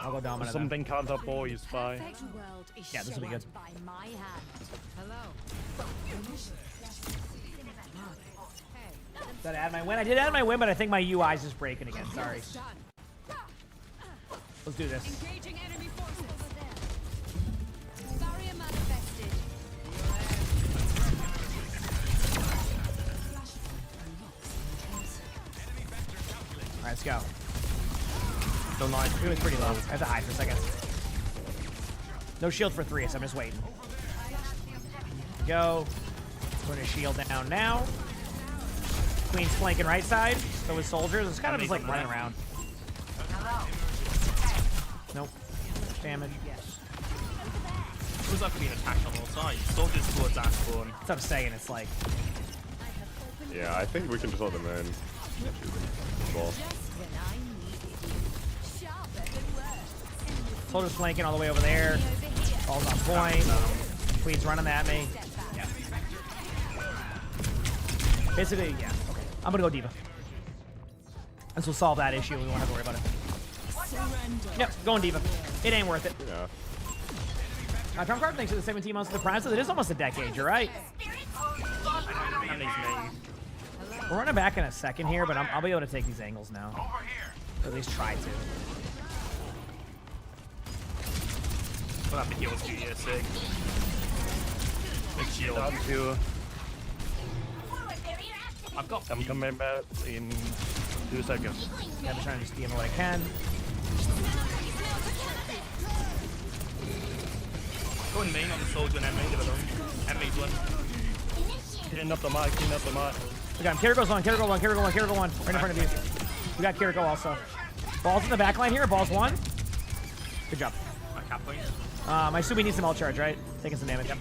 I'll go Dominator. Something can't up boy is fine. Yeah, this will be good. Did I add my win? I did add my win, but I think my UI is just breaking again. Sorry. Let's do this. Engaging enemy forces. Barrier manifested. All right, let's go. So nice. It was pretty low. I had to hide for a second. No shield for 3, so I'm just waiting. Go. Put a shield down now. Queen's flanking right side. So with soldiers, it's kind of just like running around. Nope. Damage. It was like being attacked on all sides. Soldiers towards that spawn. That's what I'm saying. It's like. Yeah, I think we can just let them in. Well. Soldiers flanking all the way over there. Ball's on point. Queen's running at me. Yeah. Basically, yeah. Okay. I'm gonna go Diva. This will solve that issue. We won't have to worry about it. Yep, going Diva. It ain't worth it. Yeah. Trump card, thanks for the 17 months of the prime. So it is almost a decade. You're right. We're running back in a second here, but I'll be able to take these angles now. Or at least try to. We'll have to heal with you, Sig. Big shield. Down to. I'm coming back in 2 seconds. Yeah, I'm trying to just DM what I can. Go in main on the soldier and MA, leave it alone. MA's one. Clean up the mic, clean up the mic. We got him. Kiriko's on, Kiriko 1, Kiriko 1, Kiriko 1. Right in front of you. We got Kiriko also. Ball's in the back line here. Ball's 1. Good job. I assume we need some ult charge, right? Taking some damage. Yep.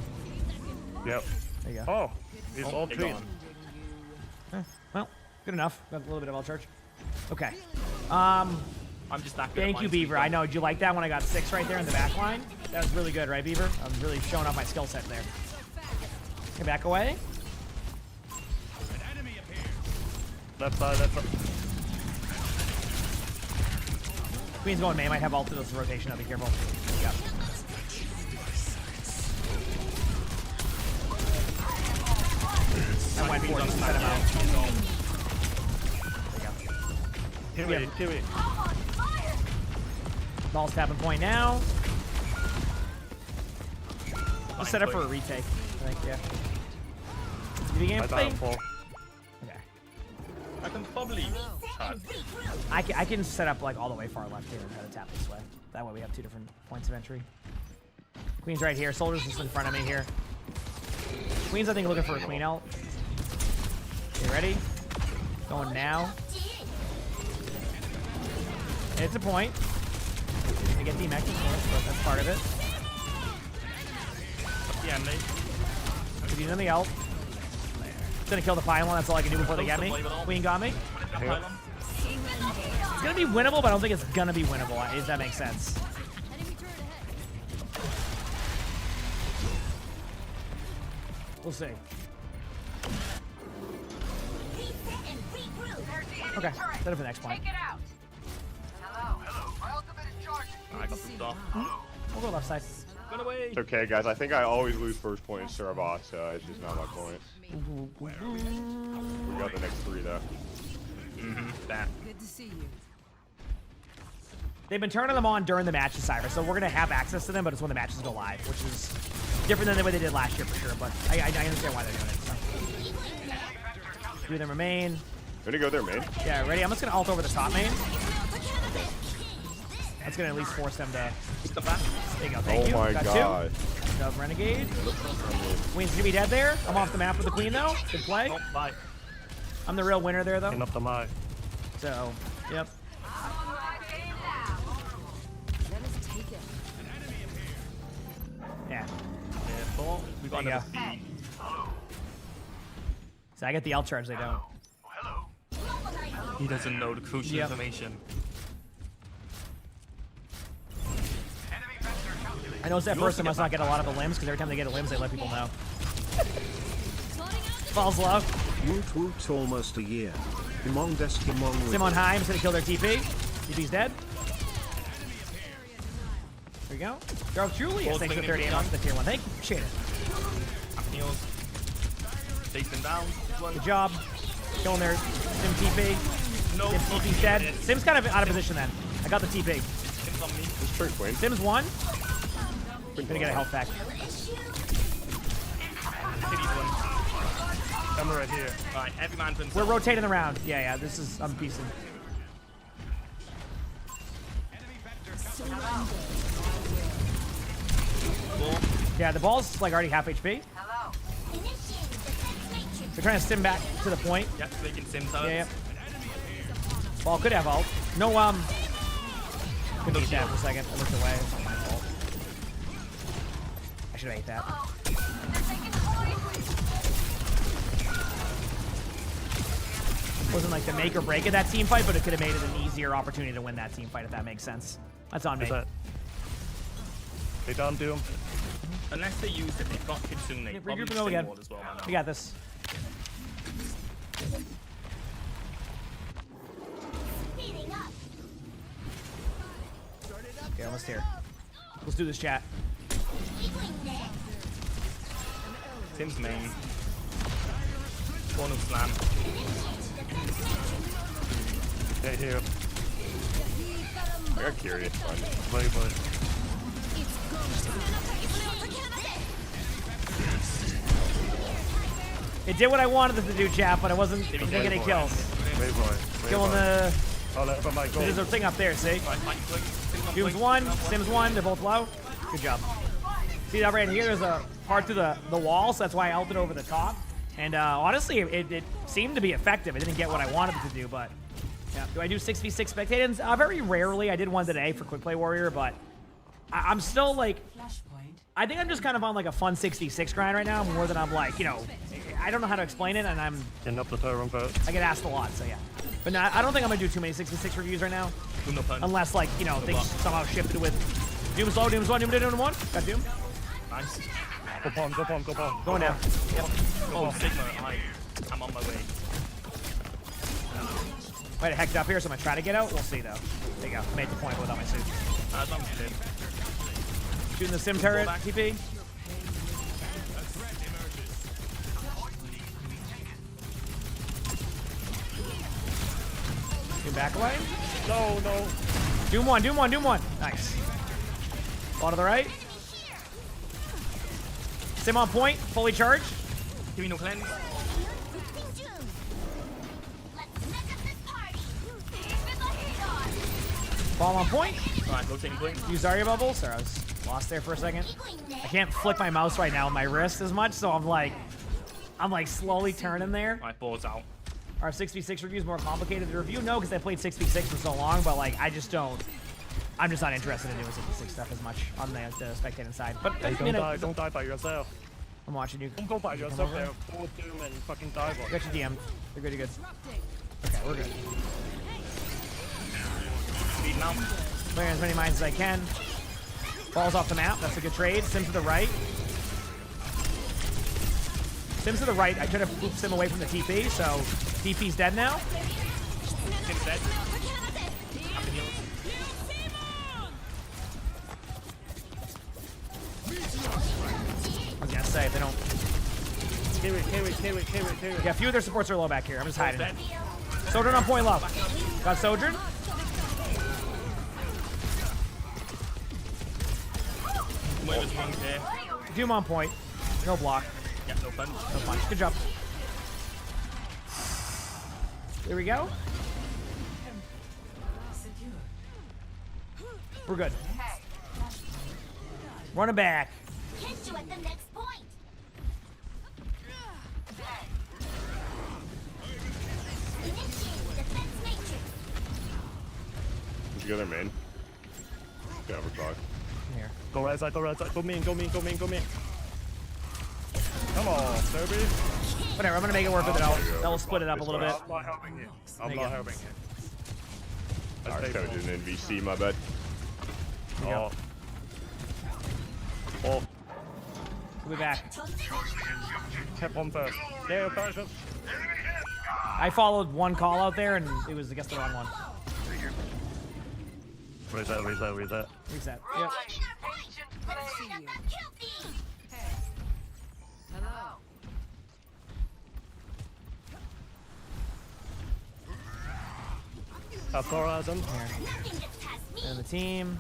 There you go. Oh, it's all three. Well, good enough. Got a little bit of ult charge. Okay. I'm just back. Thank you, Beaver. I know. Did you like that when I got 6 right there in the back line? That was really good, right, Beaver? I'm really showing off my skill set there. Okay, back away. Left side, left side. Queen's going main. Might have ult to this rotation. I'll be careful. Yeah. I went for it. Just set him out. There you go. Kill it. Ball's tapping point now. Just set up for a retake. I think, yeah. Did you gameplay? Okay. I can probably I can set up like all the way far left here and try to tap this way. That way we have 2 different points of entry. Queen's right here. Soldier's just in front of me here. Queen's, I think, looking for a queen ult. You ready? Going now. And it's a point. I get DMX, of course, but that's part of it. Yeah, mate. If you know the ult. It's gonna kill the pylon. That's all I can do before they get me. Queen got me. It's gonna be winnable, but I don't think it's gonna be winnable, if that makes sense. We'll see. Okay, set up for the next point. I got some stuff. We'll go left side. Run away. It's okay, guys. I think I always lose first point in Surabot, so it's just not my point. We got the next 3 though. Bam. Good to see you. They've been turning them on during the matches, Cyber, so we're gonna have access to them, but it's when the matches go live, which is different than the way they did last year for sure. But I understand why they're doing it. So. Do them remain. Ready to go there, main? Yeah, ready. I'm just gonna ult over the top main. That's gonna at least force them to. There you go. Thank you. Oh my Got god. 2. Dove Renegade. Queen's gonna be dead there. I'm off the map with the queen though. Good play. Oh, bye. I'm the real winner there though. Up the mic. So, yep. Yeah. We got another feed. So I get the L charge, they don't. He doesn't know the crucial information. I noticed that person must not get a lot of the limbs because every time they get a limbs, they let people know. Falls low. Woot woot, almost a year. Emongg desk, emongg. Sim on high. I'm just gonna kill their TP. TP's dead. There we go. Darth Julie, yes, thanks for the 38 months to tier 1. Thank you. Appreciate it. Heals. Take them down. Good job. Killing their Sim TP. No. Sim TP's dead. Sim's kind of out of position then. I got the TP. Sim's on me. It's pretty queen. Sim's 1. Gonna get a health back. Come right here. Alright, every man's in. We're rotating around. Yeah, this is, I'm piecing. Yeah, the ball's like already half HP. They're trying to sim back to the point. Yep, they can sim turrets. Yeah. Ball could have ult. No, couldn't eat that for a second. I looked away. It's not my fault. I should have ate that. Wasn't like the make or break of that team fight, but it could have made it an easier opportunity to win that team fight if that makes sense. That's on me. They don't do them. Unless they use it, they've got Kitsune. Regroup and go again. As well, We got this. Okay, almost here. Let's do this, chat. Tim's main. Corner slam. Get here. I got curious. Wait. It did what I wanted it to do, chat, but I wasn't getting any kills. Killing the... There's a thing up there, see? Doom's 1, Sim's 1, they're both low. Good job. See that right here? There's a part through the wall, so that's why I ulted over the top. And honestly, it seemed to be effective. I didn't get what I wanted it to do, but... Yeah. Do I do 6v6 spectators? Very rarely. I did one today for Quickplay Warrior, but I'm still like... I think I'm just kind of on like a fun 6v6 grind right now, more than I'm like, you know... I don't know how to explain it, and I'm... Getting up the tower first. I get asked a lot, so yeah. But no, I don't think I'm going to do too many 6v6 reviews right now. Unless, like, you know, things somehow shifted with... Doom's low, Doom's 1, Doom 1. Got Doom. Nice. Go palm. Going down. Yep. Oh, Sigma, I'm on my way. Might have hecked up here, so I'm going to try to get out. We'll see, though. There you go. Made the point without my suit. As long as you did. Shooting the sim turret, TP. Doom back away. No. Doom 1. Nice. Ball to the right. Sim on point, fully charged. Give me no cleanse. Ball on point. Alright, rotating point. Use Zarya bubbles. Sorry, I was Lost there for a second. I can't flick my mouse right now on my wrist as much, so I'm like slowly turning there. My board's out. Are 6v6 reviews more complicated to review? No, because I played 6v6 for so long, but like I'm just not interested in doing 6v6 stuff as much on the spectating side. But Hey, don't die by yourself. I'm watching you. Don't go by yourself there. Forward doom and fucking dive on. Got your DM. You're good, you're good. Okay, we're good. Speed now. Clearing as many mines as I can. Falls off the map. That's a good trade. Sim to the right. Sim's to the right. I could have pooped Sim away from the TP, so TP's dead now. Sim's dead. I was gonna say, if they don't... Kiwi. Yeah, a few of their supports are low back here. I'm just hiding. Sojourn on point low. Got Sojourn. Doom on point. No block. Yeah, no punch. No punch. Good job. Here we go. We're good. Running back. Catch you at the next point. Did you go there, main? Yeah, we're talking. Here. Go right side. Go main. Come on, Derby. Whatever, I'm gonna make it work with it. I'll split it up a little bit. I'm not helping you. I'm not helping you. Alright, kind of did an NVC, my bad. Oh. We'll be back. Kept on first. Yeah, first. I followed one call out there, and it was, I guess, the wrong one. Reset. Reset. Yep. Horizon. And the team.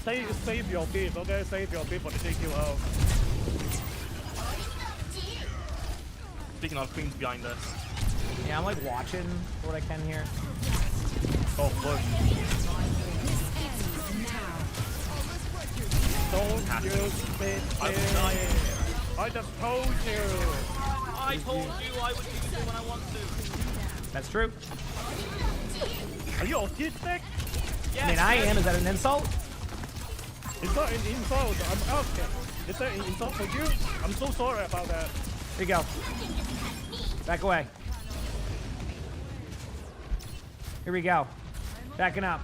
Save your beef, okay? Save your beef for the JQL. Speaking of, Queen's behind us. Yeah, I'm like watching what I can here. Oh, look. Don't you spit I just told you. I told you I would do it when I want to. That's true. Are you autistic? I mean, I am. Is that an insult? It's not an insult. I'm asking. Is that an insult for you? I'm so sorry about that. Here you go. Back away. Here we go. Backing up.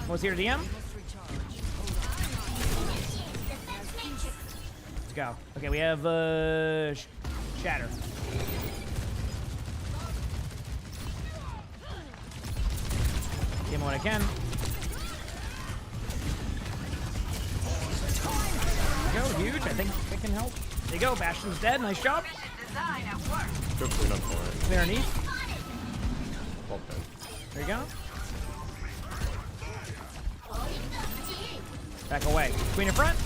What's here, DM? Let's go. Okay, we have Shatter. Give him what I can. There you go, huge. I think it can help. There you go. Bastion's dead. Nice job. Go clean up for it. Clear underneath. Okay. There you go. Back away. Queen in front.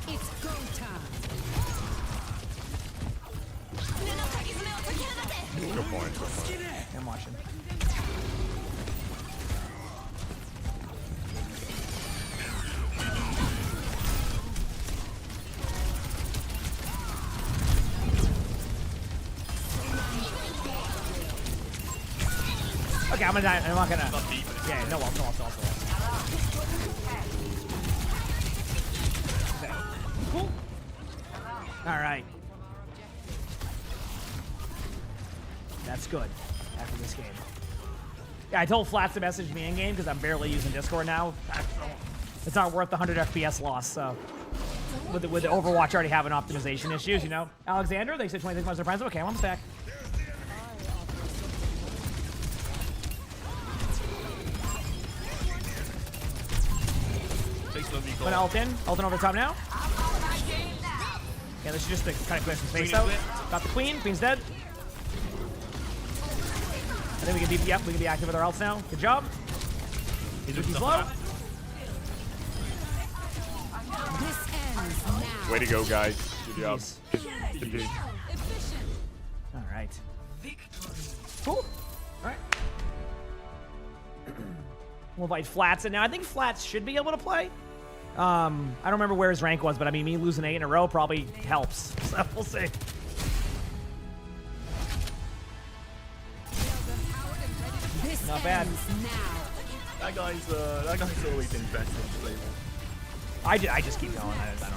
It's go time. Good point. I'm watching. Okay, I'm gonna die. I'm not gonna. Yeah, no ult. Okay. Cool. All right. That's good after this game. Yeah, I told Flats to message me in game because I'm barely using Discord now. It's not worth the 100 FPS loss. So with the Overwatch already having optimization issues, you know. Alexander, they said 26 months of friends. Okay, I'm almost back. I'm gonna ult in over the top now. Yeah, this is just to kind of clear some space out. Got the queen. Queen's dead. I think we can be, yep, we can be active with our ults now. Good job. He's low. Way to go, guys. Good job. Good. All right. Cool. All right. We'll invite Flats in now. I think Flats should be able to play. I don't remember where his rank was, but I mean, me losing 8 in a row probably helps. So we'll see. Not bad. That guy's always invested in flavor. I just keep going. I don't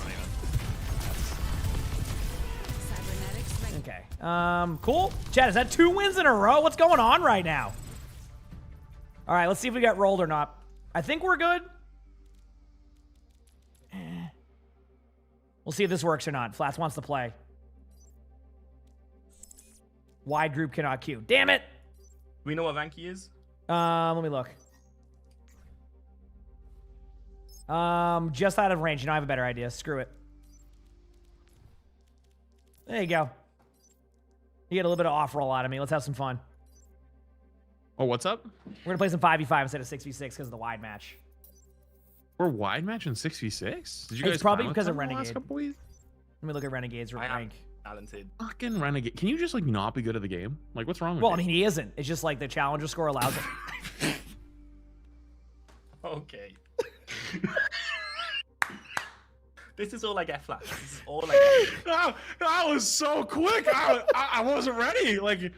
even. Okay. Cool. Chad, is that 2 wins in a row? What's going on right now? All right, let's see if we got rolled or not. I think we're good. We'll see if this works or not. Flats wants to play. Wide group cannot queue. Damn it! We know what rank he is? Let me look. Just out of range. You know, I have a better idea. Screw it. There you go. You get a little bit of off roll out of me. Let's have some fun. Oh, what's up? We're gonna play some 5v5 instead of 6v6 because of the wide match. We're wide match in 6v6? Did you It's guys probably climb with because them of the last Renegade. couple weeks? Let me look at Renegade's rank. Talented. Fucking Renegade. Can you just like not be good at the game? Like, what's wrong with Well, you? I mean, he isn't. It's just like the challenger score allows it. Okay. This is all I get, Flash. This is all I get. That was so quick. I wasn't ready. Like,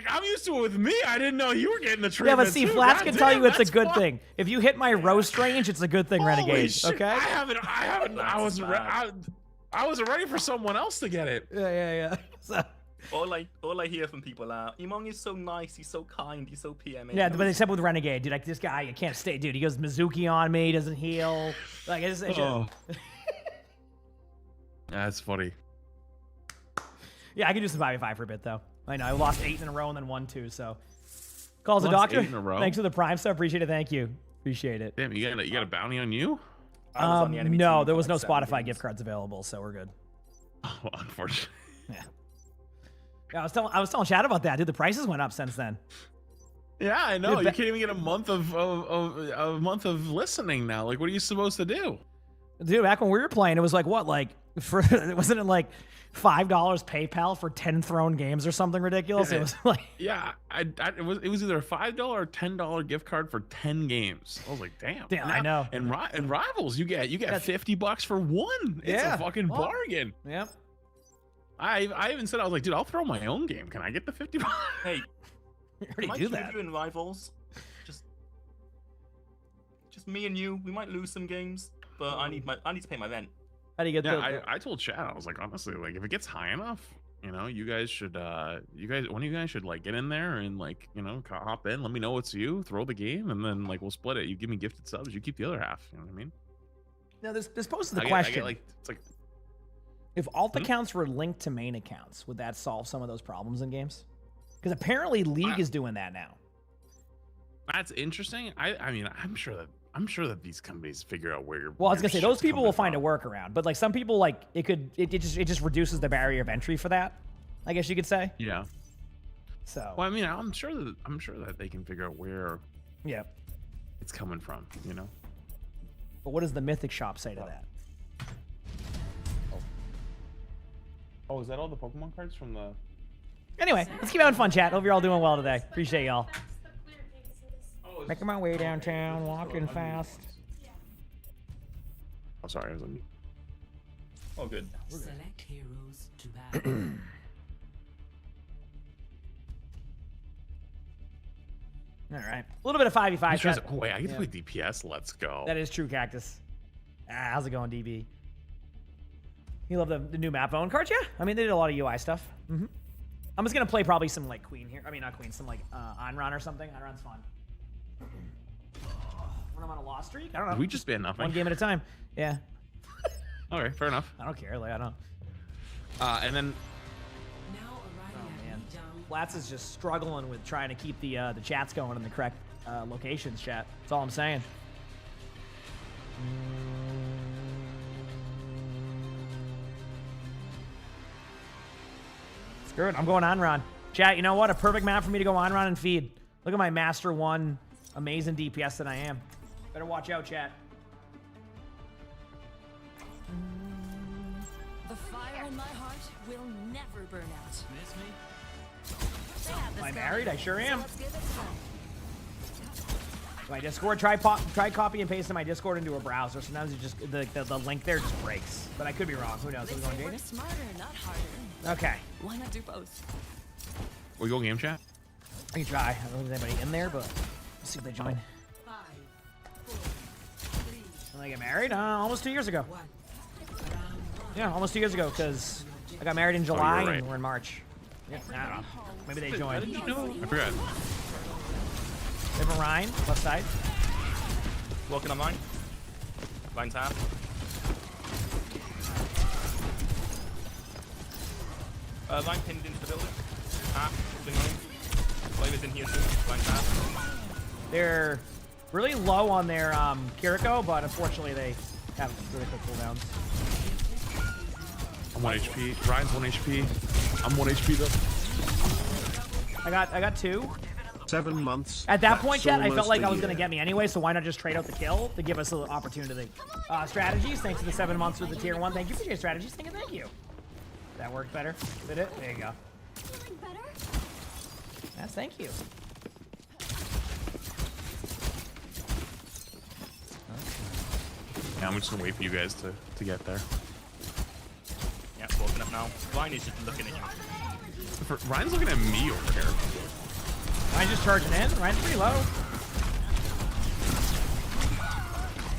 I'm used to it with me. I didn't know you were getting the Yeah, treatment. but see, too. Flats God can tell damn, you it's a that's good fun. thing. If you hit my roast range, it's a good thing, Holy Renegade. shit. Okay? I wasn't ready for someone else to get it. Yeah. So, All I hear from people are, Emongg is so nice, he's so kind, he's so PMA. yeah, but except with Renegade, dude, like this guy, you can't stay, dude. He goes Mizuki on me, doesn't heal. Like it's just, Oh. That's funny. yeah, I can do some 5v5 for a bit though. I know I lost 8 in a row and then 1 too. So calls the Lost doctor. 8 in a row? Thanks for the Prime stuff. Appreciate it. Thank you. Appreciate it. Damn, you got a bounty on you? No, there was no Spotify gift cards available, so we're good. Oh, unfortunately. Yeah, I was telling Chad about that, dude. The prices went up since then. Yeah, I know. Dude, You can't even get a month of listening now. Like, what are you supposed to do? Dude, back when we were playing, it was like what, like wasn't it like $5 PayPal for 10 thrown games or something ridiculous? Yeah, it was like it was either a $5 or $10 gift card for 10 games. I was like, damn. Damn, I know. And Rivals, you get $50 for one. It's a fucking bargain. Yep. I even said, I was like, dude, I'll throw my own game. Can I get the $50? Hey, you already might do keep that. you in Rivals. Just me and you. We might lose some games, but I need to pay my rent. How do you get I told Chad, I was like, honestly, like if it gets high enough, you know, you guys should one of you guys should like get in there and like, you know, hop in, let me know it's you, throw the game, and then like we'll split it. You give me gifted subs, you keep the other half. You know what I mean? Now this poses the I question. get like it's like if alt accounts were linked to main accounts, would that solve some of those problems in games? Because apparently League is doing that now. that's interesting. I mean, I'm sure that these companies figure out where. Well, I was gonna say those people will find a workaround, but like some people, like it just reduces the barrier of entry for that. I guess you could say. Yeah. So. Well, I mean, I'm sure that they can figure out where. Yeah. It's coming from, you know. But what does the Mythic Shop say to that? Oh, is that all the Pokemon cards from the? Anyway, let's keep having fun, chat. Hope you're all doing well today. Appreciate y'all. Making my way downtown, walking fast. Oh, sorry, I was on mute. Oh, good. Select heroes to battle. All right, a little bit of 5v5. Chat. Oh wait, I get to play DPS. Let's go. That is true, Cactus. How's it going, DB? You love the new map own cards? Yeah, I mean they did a lot of UI stuff. I'm just gonna play probably some like Queen here. I mean not Queen, some like Onron or something. Onron's fun. When I'm on a loss streak, I don't know. We just ban nothing. One game at a time. Yeah. All right, fair enough. I don't care. Like I don't. And then. Oh man, Flats is just struggling with trying to keep the chats going in the correct locations. Chat. That's all I'm saying. Screw it. I'm going Onron. Chat. You know what? A perfect map for me to go Onron and feed. Look at my Master 1 amazing DPS that I am. Better watch out, chat. The fire in my heart will never burn out. Miss me? Am I married? I sure am. So let's give it My Discord, try copy and pasting my Discord into a browser. Sometimes it just the link there just breaks. But I could be wrong. Who knows? Are we going Jaden? Smarter, not harder. Okay. Why not do both? We go game chat. I can try. I don't know if there's anybody in there, but let's see if they join. When I get married? Almost 2 years ago. Yeah, almost 2 years ago, because I got married in July right. and we're in March. Yeah, I don't know. Maybe they joined. I forgot. Over Ryan, left side. Walking on mine. Line's half. Line pinned into the building. Half. Holding on. Flavor's in here too. Line's half. They're really low on their Kiriko, but unfortunately they have really quick cooldowns. I'm 1 HP. Ryan's 1 HP. I'm 1 HP though. I got 2. 7 months. At that point, chat, I felt almost like a I was year. going to get me anyway, so why not just trade out the kill to give us an opportunity? Strategies, thanks to the 7 months with the tier 1. Thank you for your strategies. Thank you. That worked better. Did it? There you go. Yes, thank you. Yeah, I'm just gonna wait for you guys to get there. Yeah, walking up now. Ryan is just looking at you. Ryan's looking at me over here. Ryan's just charging in. Ryan's pretty low.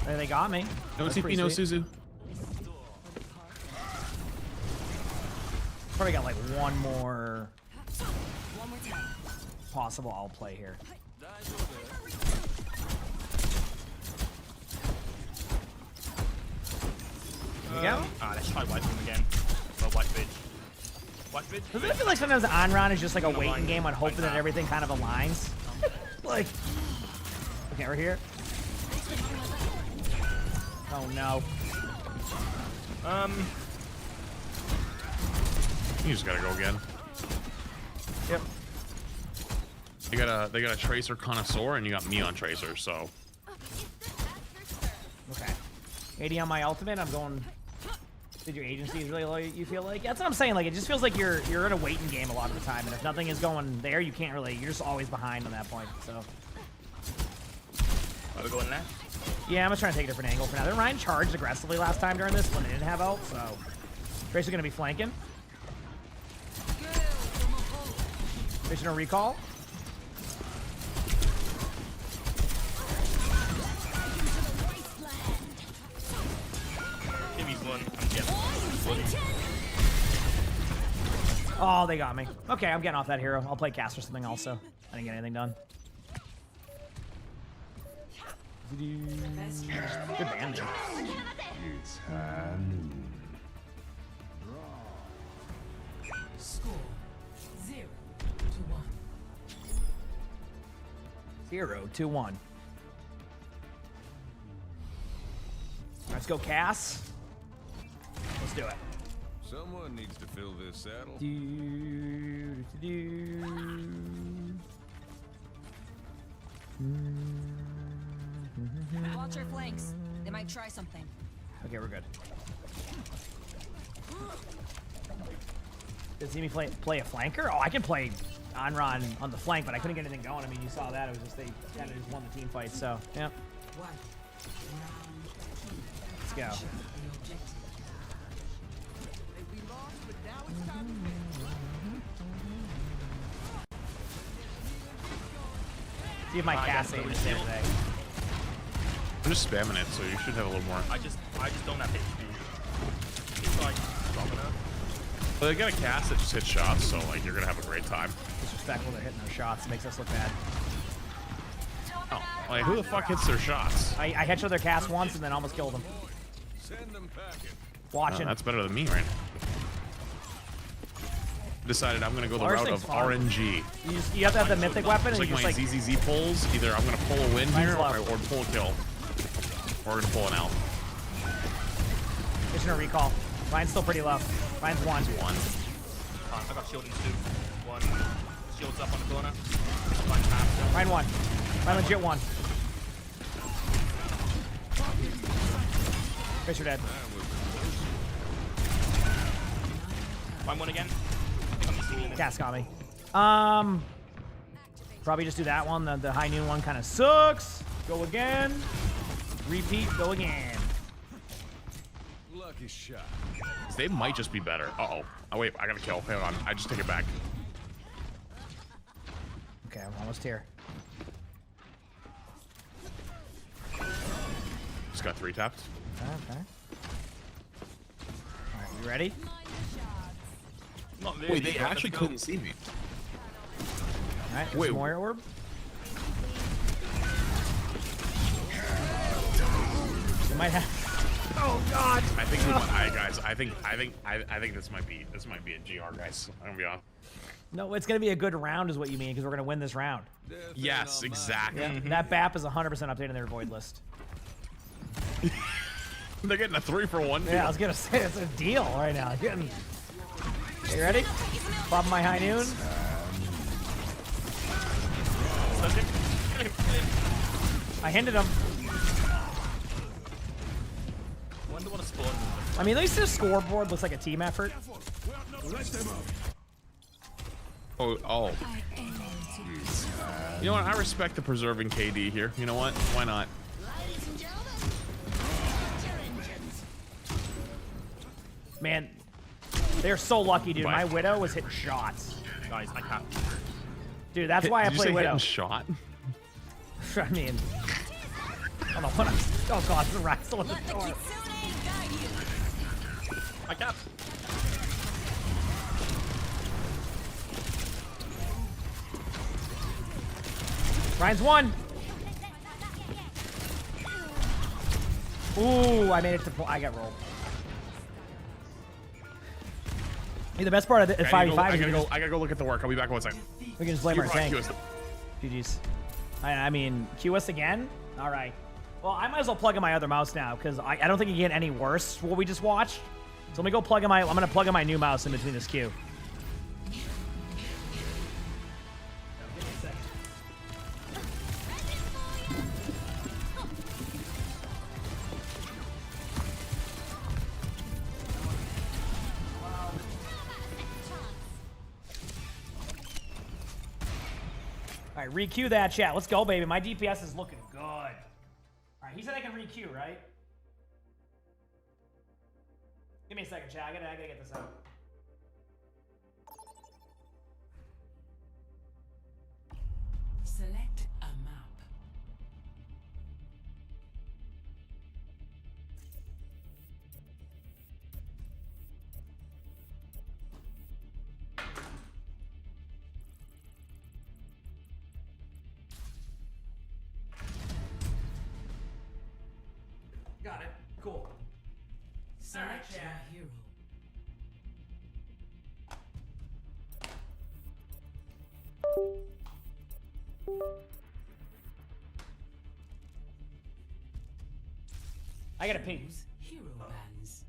There, they got me. No That's TP, pretty no sweet. Suzu. Probably got like one more possible I'll play here. There you go. Let's try white him again. Or white bridge. White bridge. Doesn't it feel like sometimes the on-round is just like a waiting game on hoping that everything kind of aligns? Like, okay, we're here. Oh no. You just gotta go again. Yep. They got a Tracer Connoisseur, and you got me on Tracer, so. Okay. 80 on my ultimate. I'm going. Did your agency is really low? You feel like? That's what I'm saying. Like it just feels like you're in a waiting game a lot of the time, and if nothing is going there, you can't really. You're just always behind on that point. So. Are we going left? Yeah, I'm just trying to take a different angle for now. Then Ryan charged aggressively last time during this when they didn't have ult, so Tracer's gonna be flanking. Tracer no recall. Jimmy's one. I'm getting one. Oh, they got me. Okay, I'm getting off that hero. I'll play cast or something also. I didn't get anything done. Good banding. It's high noon. Score 0-1. 0-1. Let's go, Cass. Let's do it. Someone needs to fill this saddle. Watch your flanks. They might try something. Okay, we're good. Did see me play a flanker? Oh, I can play on-run on the flank, but I couldn't get anything going. I mean, you saw that. It was just they kind of just won the team fight, so, yeah. Let's go. See if my cast aim is there today. I'm just spamming it, so you should have a little more. I just don't have HP. It's like strong enough. Well, they got a cast that just hits shots, so like you're gonna have a great time. Disrespectful, they're hitting their shots. It makes us look bad. Oh, like who the fuck hits their shots? I headshot their cast once and then almost killed them. Send them packing. Watching. That's better than me right now. Decided I'm gonna go the route of RNG. You have to have the mythic weapon It's and like you my just like... ZZZ pulls. Either I'm gonna pull a win Mine's here low. or pull a kill. Or we're gonna pull an L. There's no recall. Mine's still pretty low. Mine's one. I got shielding two. One. Shields up on the corner. Line's half. Mine one. Mine legit one. Fish are dead. Mine one again. I think I'm missing him. Cast got me. Probably just do that one. The high noon one kind of sucks. Go again. Repeat. Go again. Lucky shot. They might just be better. Uh-oh. Oh, wait. I got to kill. Hang on. I just take it back. Okay, I'm almost here. Just got 3 tapped. Okay. All right, you ready? Not Wait, they actually couldn't see me. All right, wait, more orb. They might have. Oh God! I think we might, guys. I think this might be a GR, guys. I'm gonna be honest. No, it's gonna be a good round, is what you mean, because we're gonna win this round. Yes, exactly. Yeah, that BAP is 100% updated in their void list. They're getting a 3-for-1 deal. Yeah, I was gonna say it's a deal right now. Getting... You ready? Pop my high noon. I hinted him. Wonder what a spawn. I mean, at least the scoreboard looks like a team effort. Oh. You know what? I respect the preserving KD here. You know what? Why not? Man, they're so lucky, dude. My Widow was hitting shots. Guys, I can't. Dude, that's why I play Widow. Hitting shot? I mean, I don't know what I'm. Oh God, the rat's still in the door. I can't. Ryan's one. Ooh, I made it to. I got rolled. Hey, the best part of the 5v5 I gotta go look at the work. I'll be back in 1 second. We can just blame our tank. GG's. I mean, QS again? All right. Well, I might as well plug in my other mouse now, because I don't think it can get any worse what we just watched. So let me go plug in my. I'm gonna plug in my new mouse in between this queue. All right, re-queue that chat. Let's go, baby. My DPS is looking good. All right, he said I can re-queue, right? Give me a second, chat. I gotta get this out. Select a map. Got it. Cool. Select your hero. I gotta ping. Hero bands.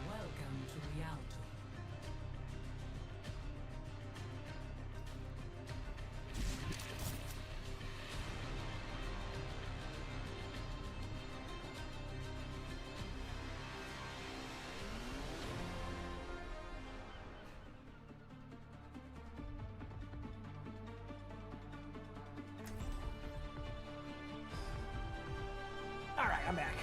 Welcome to Rialto. All right, I'm back.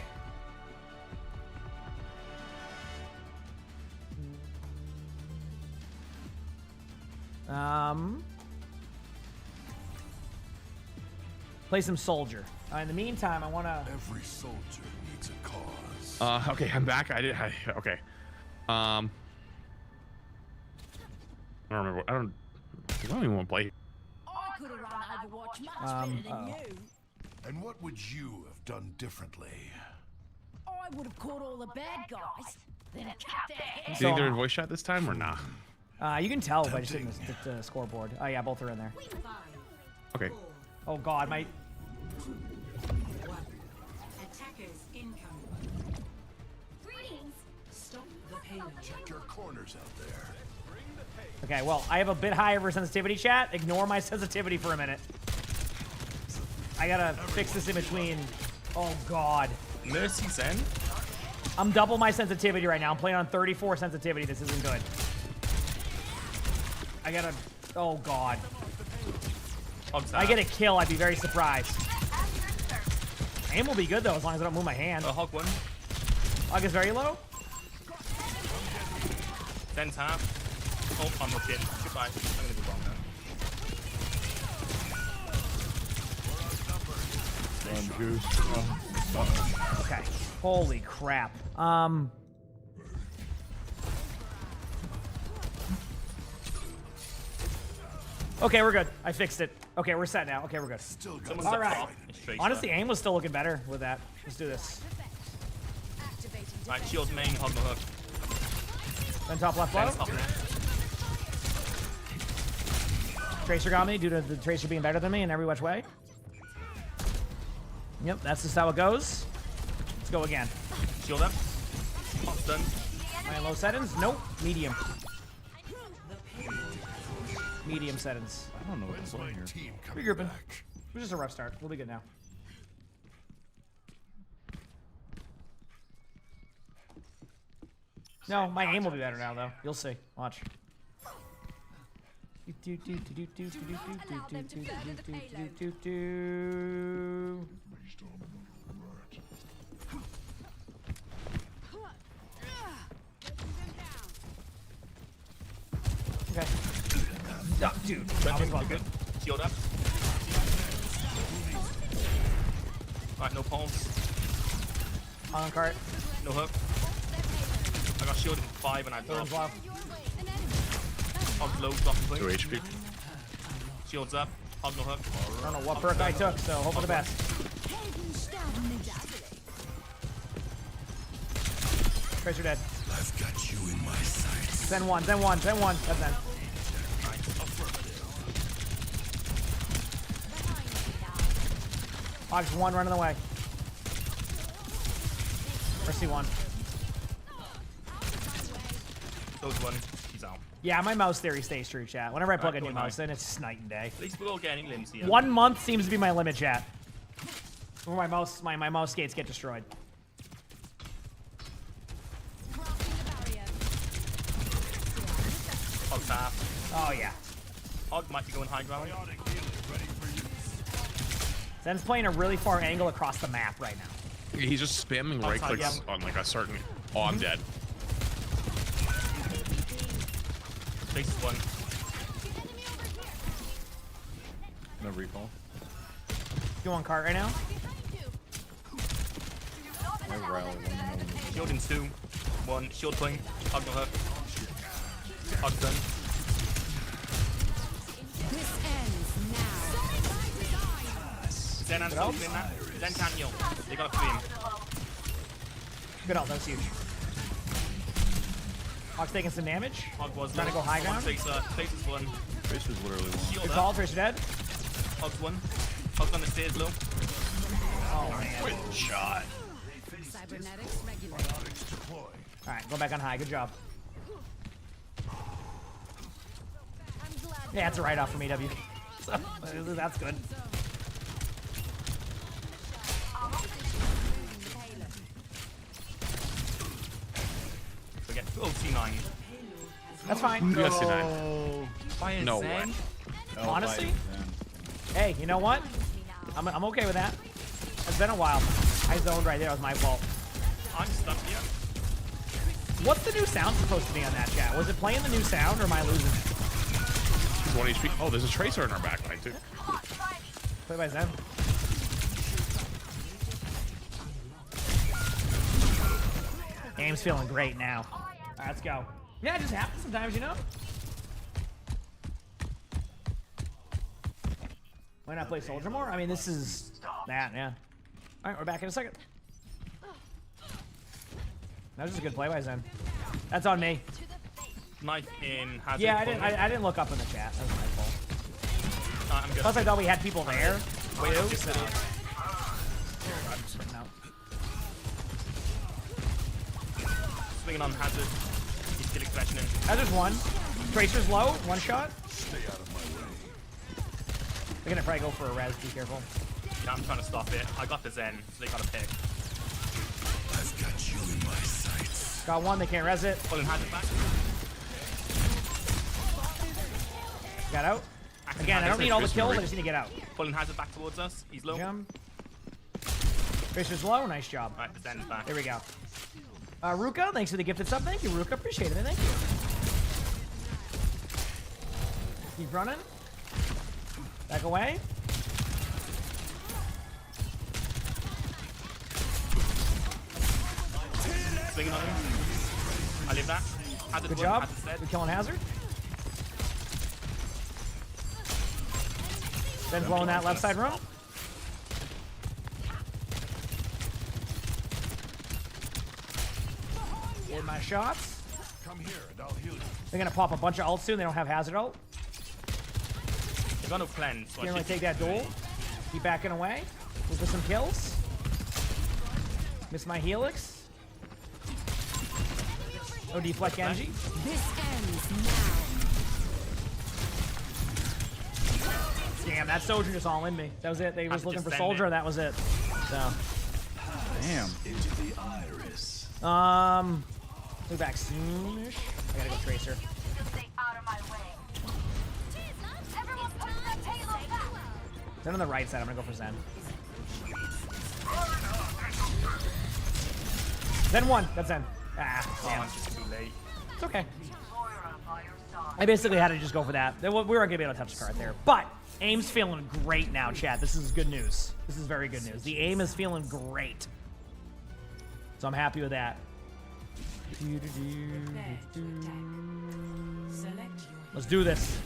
Play some soldier. In the meantime, I wanna. Every soldier needs a cause. Okay, I'm back. Okay. I don't remember. I don't even want to play. I could have run Overwatch much better than you. And what would you have done differently? I would have caught all the bad guys, then cut their Do heads. you think they're in voice chat this time or not? You can tell by just hitting the scoreboard. Oh yeah, both are in there. Okay. Oh God, my. Attackers incoming. Greetings. Stop the payload. Check your corners out there. Okay, well, I have a bit higher for sensitivity, chat. Ignore my sensitivity for a minute. I gotta fix this in between. Oh God. Mercy Zen. I'm double my sensitivity right now. I'm playing on 34 sensitivity. This isn't good. I gotta. Oh God. I get a kill, I'd be very surprised. Aim will be good though, as long as I don't move my hand. Hog one. Hog is very low. Zen's half. Oh, I'm hooked in. Goodbye. I'm gonna be wrong now. Okay. Holy crap. Okay, we're good. I fixed it. Okay, we're set now. Okay, we're good. All right. Honestly, aim was still looking better with that. Let's do this. Alright, shield main, hog the hook. Then top left low. Tracer got me due to the Tracer being better than me in every which way. Yep, that's just how it goes. Let's go again. Shield up. Hog's done. Am I in low settings? Nope. Medium. Medium settings. I don't know what's on here. Regrouping. It was just a rough start. We'll be good now. No, my aim will be better now, though. You'll see. Watch. Okay. Oh, dude. That was good. Shield up. Alright, no palms. On cart. No hook. I got shielded in 5 and I dropped. Hog low, drop and play. 2 HP. Shields up. Hog no hook. I don't know what perk I took, so hope for the best. Tracer dead. I've got you in my sights. Zen 1, Zen 1, Zen 1. That's Zen. Hog's 1 running away. Mercy 1. Goes 1. He's out. Yeah, my mouse theory stays true, chat. Whenever I plug a new mouse in, it's just night and day. At least we're all getting limbs here. 1 month seems to be my limit, chat. Where my mouse skates get destroyed. Hog's half. Oh, yeah. Hog might be going high ground. Zen's playing a really far angle across the map right now. He's just spamming right clicks on like a certain. Oh, I'm dead. Base 1. No recall. You on cart right now? I rally one. Shield in 2. 1. Shield playing. Hog no hook. Hog done. This ends now. Zen and Salt in that. Zen can't heal. They got a 3 in. Good ult, that was huge. Hog's taking some damage. Hog was trying to go high ground. Tracer. Tracer's 1. Tracer's literally 1. Shield Good up. call, Tracer dead. Hog's 1. Hog's on the stairs low. Oh, man. Good shot. Cybernetics regulated. Alright, go back on high. Good job. Yeah, it's a write-off from EW. So, that's good. Forget. Oh, C9. That's fine. Yes, C9. Fire No Zen? way. Honestly? Hey, you know what? I'm okay with that. It's been a while. I zoned right there. It was my fault. I'm stuck here. What's the new sound supposed to be on that, chat? Was it playing the new sound, or am I losing it? He's 1 HP. Oh, there's a Tracer in our backline, too. Play by Zen. Game's feeling great now. All right, let's go. Yeah, it just happens sometimes, you know? Why not play Soldier more? I mean, this is that, yeah. All right, we're back in a second. That was just a good play by Zen. That's on me. Knife in hazard. Yeah, I didn't look up in the chat. That was my fault. I'm good. Plus, I thought we had people there. Wait, too, just so. city. Swinging on Hazard. He's still expression in. Hazard's one. Tracer's low. One shot. Stay out of my way. They're gonna probably go for a res. Be careful. Yeah, I'm trying to stop it. I got the Zen, so they got to pick. I've got you in my sights. Got one. They can't res it. Pulling Hazard back. Got out. Again, I don't need all the kills. I just need to get out. Pulling Hazard back towards us. He's low. Jump. Tracer's low. Nice job. Alright, the Zen's back. There we go. Ruka, thanks for the gifted sub. Thank you, Ruka. Appreciate it. Thank you. Keep running. Back away. Swinging on him. I leave that. Hazard Good one, job. Hazard's dead. We're killing Hazard. Then blowing that left side room. Get my shots. Come here and I'll heal you. They're gonna pop a bunch of ults soon. They don't have Hazard ult. They've got no cleanse. So Can't really take that duel. Keep backing away. Look for some kills. Miss my helix. No deflect Genji. This ends now. Damn, that soldier just all in me. That was it. They was looking for soldier, and that was it. So. Damn. Into the iris. Move back soonish. I gotta go Tracer. Stay out of my way. Everyone put that payload back. Zen on the right side. I'm gonna go for Zen. Zen one. That's Zen. Ah, damn. It's just too late. It's okay. I basically had to just go for that. We weren't gonna be able to touch the card there, but aim's feeling great now, chat. This is good news. This is very good news. The aim is feeling great, so I'm happy with that. Let's do this.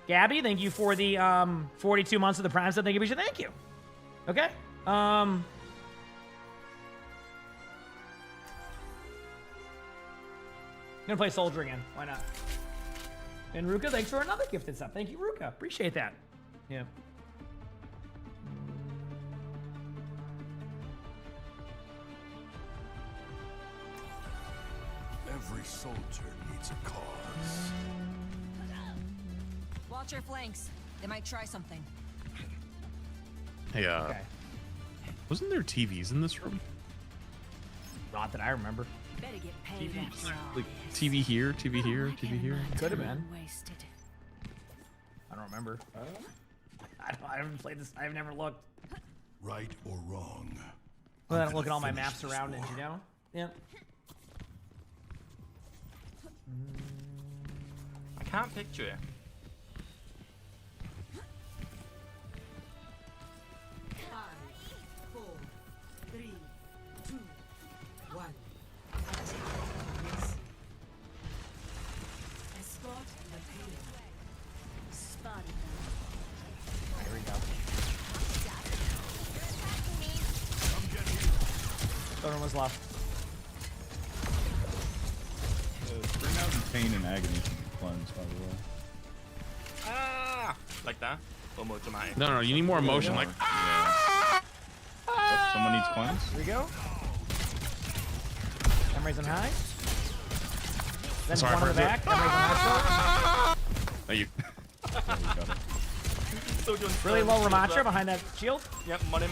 Gabby, thank you for the 42 months of the Prime sub. Thank you, Bisha. Thank you. Okay. Gonna play Soldier again. Why not? And Ruka, thanks for another gifted sub. Thank you, Ruka. Appreciate that. Yeah. Every soldier needs a cause. Watch your flanks. They might try something. Hey, Okay. wasn't there TVs in this room? Not that I remember. Better get paid. Like TV here, TV here, TV here. Could have been. Wasted. I don't remember. I haven't played this. I've never looked. Right or wrong. Well, I don't look at all my maps around it, you know? Yeah. I can't picture it. Here we go. Someone was left. Bring out pain and agony from the cleanse, by the way. Ah! Like that? Or more dramatic? No, you need more emotion. Like, Oh, someone needs cleanse? Here we go. I'm raising high. Then Sorry, one in the back. I'm raising high. Thank you. Really low Ramacha behind that shield. Yep, I'm on him.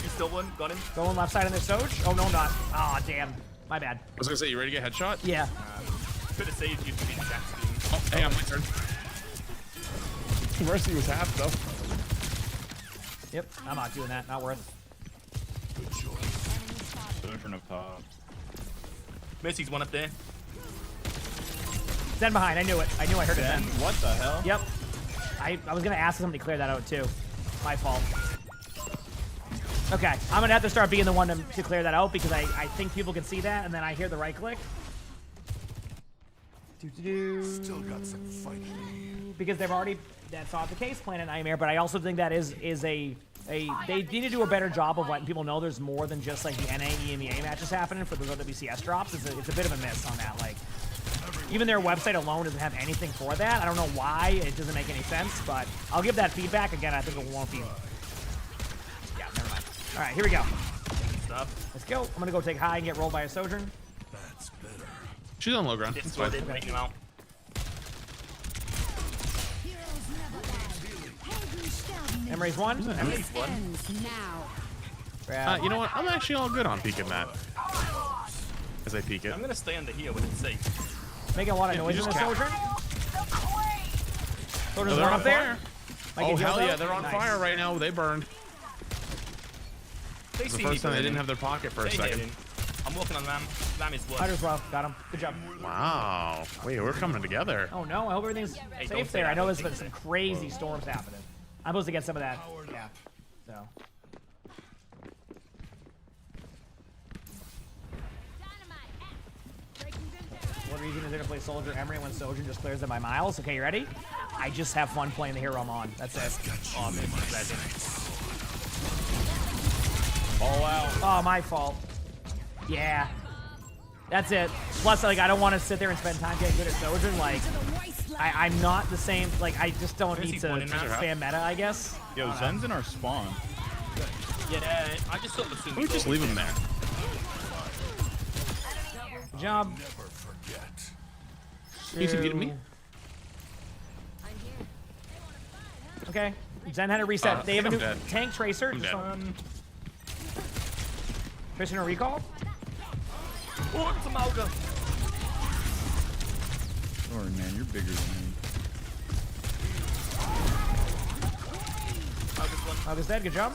He's still one. Got him. Going left side in their Soj. Oh, no, not. Oh, damn. My bad. I was gonna say, you ready to get headshot? Yeah. Could have saved you from being jack screen. Oh, hang on, my turn. Mercy was half though. Yep, I'm not doing that. Not worth. Turn up top. Mercy's one up there. Zen behind. I knew it. I knew I heard Zen? it then. What the hell? Yep. I was gonna ask somebody to clear that out too. My fault. Okay, I'm gonna have to start being the one to clear that out because I think people can see that and then I hear the right click. Still got some fight. Because they've already, that's not the case, Planet Nightmare, but I also think that is a they need to do a better job of letting people know there's more than just like the NA EMEA matches happening for the WCS drops. It's a bit of a miss on that. Like, Even their website alone doesn't have anything for that. I don't know why. It doesn't make any sense, but I'll give that feedback. Again, I think it won't be... Yeah, never mind. All right, here we go. Let's go. I'm going to go take high and get rolled by a Sojourn. That's better. She's on low ground. It's It's fine. taking him out. Emery's one. Emery's one. You know what? I'm actually all good on peeking that. As I peek it. I'm gonna stay under here when it's safe. Making a lot of noise in the Sojourn. Sojourn's they're one on up there. fire. Might Oh get hell healed yeah, up. they're on Nice. fire right now. They burned. They It's the see first time me they burning. didn't have their pocket for a They second. didn't. I'm working on Ram. Ram is one. Might as well. Got him. Good job. Wow. Wait, we're coming together. Oh no, I hope everything's Hey, don't safe say there. that, I know don't there's been some crazy storms happening. I'm supposed to get some of that. Yeah. So. What reason is there to play Soldier Emery when Soldier just clears them by miles? Okay, you ready? I just have fun playing the hero I'm on. That's it. Oh, this is legend. All out. Oh, my fault. Yeah. That's it. Plus, like, I don't want to sit there and spend time getting good at Sojourn. Like, I'm not the same. Like, I just don't need to spam meta, I guess. Yo, Zen's in our spawn. Yeah, I just sort of assumed. We just leave him there. Good job. He's beating me. Okay. Zen had a reset. They have a I'm new dead. tank Tracer. I'm Just dead. on. Tracer no recall. Oh, it's a Malga. Sorry, man, you're bigger than me. Malga's dead. Good job.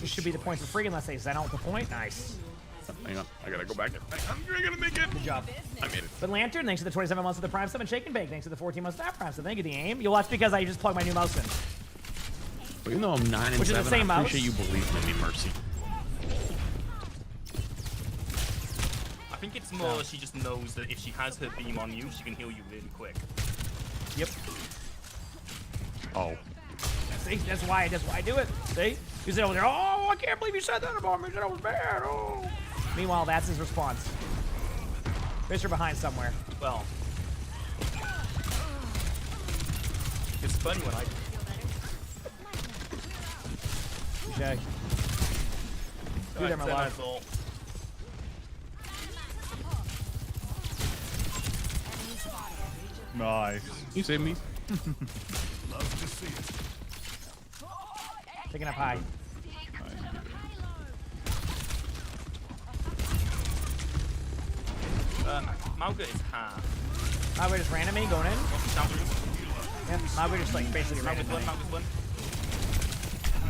This should be the point for free unless they Zen out with the point. Nice. Hang on, I gotta go back. I'm gonna make it. Good job. I made it. But Lantern, thanks to the 27 months of the Prime 7 Shake and Bake. Thanks to the 14 months of that Prime. So thank you, the aim. You'll watch because I just plugged my new mouse in. But even though I'm 9 and Which is the 7, same I mouse. appreciate you believing in me, Mercy. I think it's more she just knows that if she has her beam on you, she can heal you really quick. Yep. Oh. See, that's why I do it. See? You sit over there, oh, I can't believe you said that about me. You said I was bad. Oh. Meanwhile, that's his response. Tracer behind somewhere. Well, it's funny when I. Okay. Do them alive. Nice. You saved me. Love to see it. Picking up high. Malga is half. Malga just ran at me going in. Yep, Malga just like basically ran at me. Malga's one.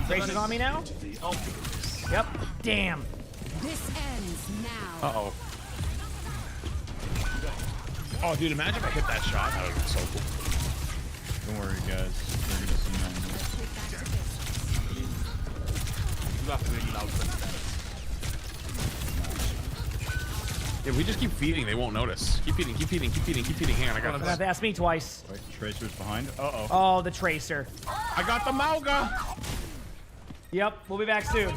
Tracer's on me now? Oh. Yep. Damn. This ends now. Uh-oh. Oh, dude, imagine if I hit that shot. That would have been so cool. Don't worry, guys. We're gonna see now. You have to really loud for If we just keep feeding, they won't notice. Keep feeding, keep feeding, keep feeding, keep feeding. Hang on, I got Gonna this. have to ask me twice. Wait, Tracer's behind. Uh-oh. Oh, the Tracer. I got the Malga. Yep, we'll be back soon.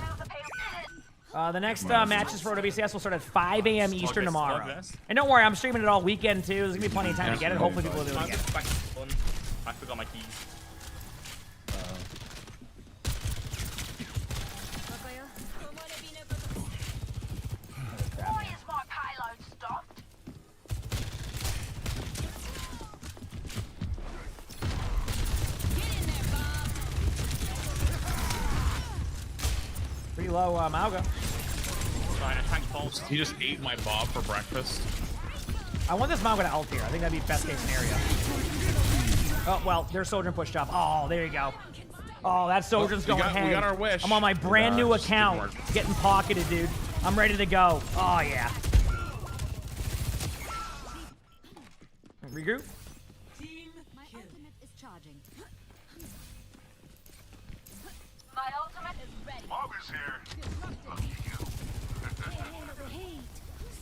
The next matches for OWCS will start at 5 a.m. Eastern tomorrow. And don't worry, I'm streaming it all weekend too. There's gonna be plenty of time to get it. Hopefully people will do it again. I forgot my keys. Why is my payload stopped? Pretty low, Malga. Right, attack pulse. He just ate my bob for breakfast. I want this Malga to ult here. I think that'd be best case scenario. Oh, well, their Sojourn pushed up. Oh, there you go. Oh, that Sojourn's going we got our wish. I'm on my brand new account. Getting pocketed, dude. I'm ready to go. Oh, yeah. Regroup. My ultimate is charging. My ultimate is ready. Margaret's here. Lucky you.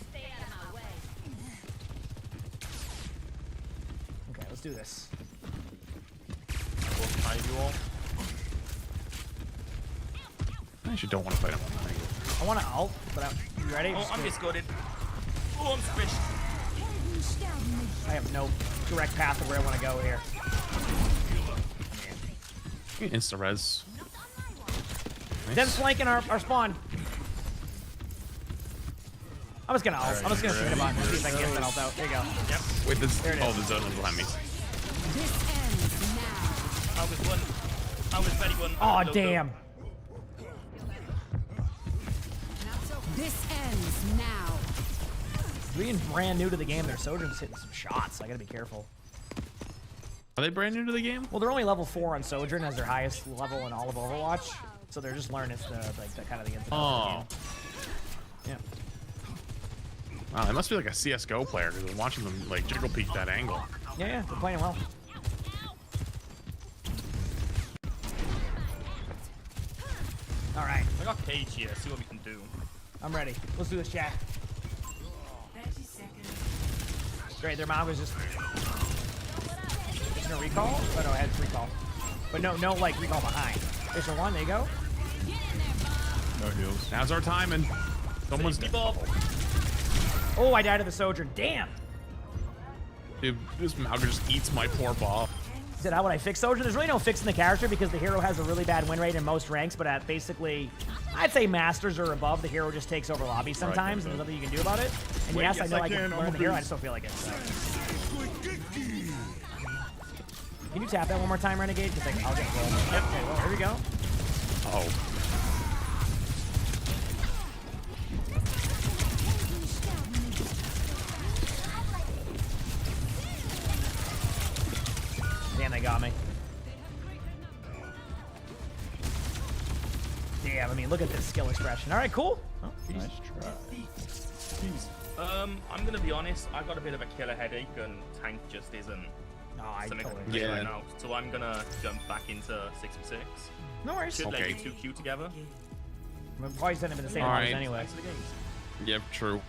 Stay out of my way. Okay, let's do this. I actually don't want to fight him. I want to ult, but you ready? Oh, I'm discorded. Oh, I'm squished. I have no direct path of where I want to go here. Insta-res. Den's flanking our spawn. I'm just gonna swing the button and see if I can get that ult out. There you go. Yep. Wait, this. There it is. Oh, the zone is behind me. I was one. I was very one. Oh, Go, damn. This ends now. Being brand new to the game, their Sojourn's hitting some shots. I gotta be careful. Are they brand new to the game? Well, they're only level 4 on Sojourn as their highest level in all of Overwatch. So they're just learning the kind of the ins and outs of the game. Yeah. Wow, it must be like a CS:GO player because I'm watching them like jiggle peek that angle. Yeah, they're playing well. All right. I got Cage here. See what we can do. I'm ready. Let's do this, chat. Great, their mom was just gonna recall. Oh no, I had recall, but no, like recall behind. There's a one. There you go. No heals. Now's our time, and someone's dead. Oh, I died to the Sojourn. Damn. Dude, this Mauger just eats my poor ball. Is that how would I fix Sojourn? There's really no fixing the character because the hero has a really bad win rate in most ranks, but at basically, I'd say Masters or above, the hero just takes over lobbies sometimes, and there's nothing you can do about it. And Wait, yes, I yes, know I I can can. learn the hero, I just don't feel like it. So. Can you tap that one more time, Renegade? Because I'll get rolled. Yep, okay, well, here we go. Oh. Damn, they got me. Damn, I mean, look at this skill expression. All right, cool. Oh, Nice try. I'm gonna be honest. I got a bit of a killer headache, and tank just isn't something I can play right now. So I'm gonna jump back into 6v6. No worries. Should let you two queue together. I'm probably sending them in the same lobbies anyway. Yep, true.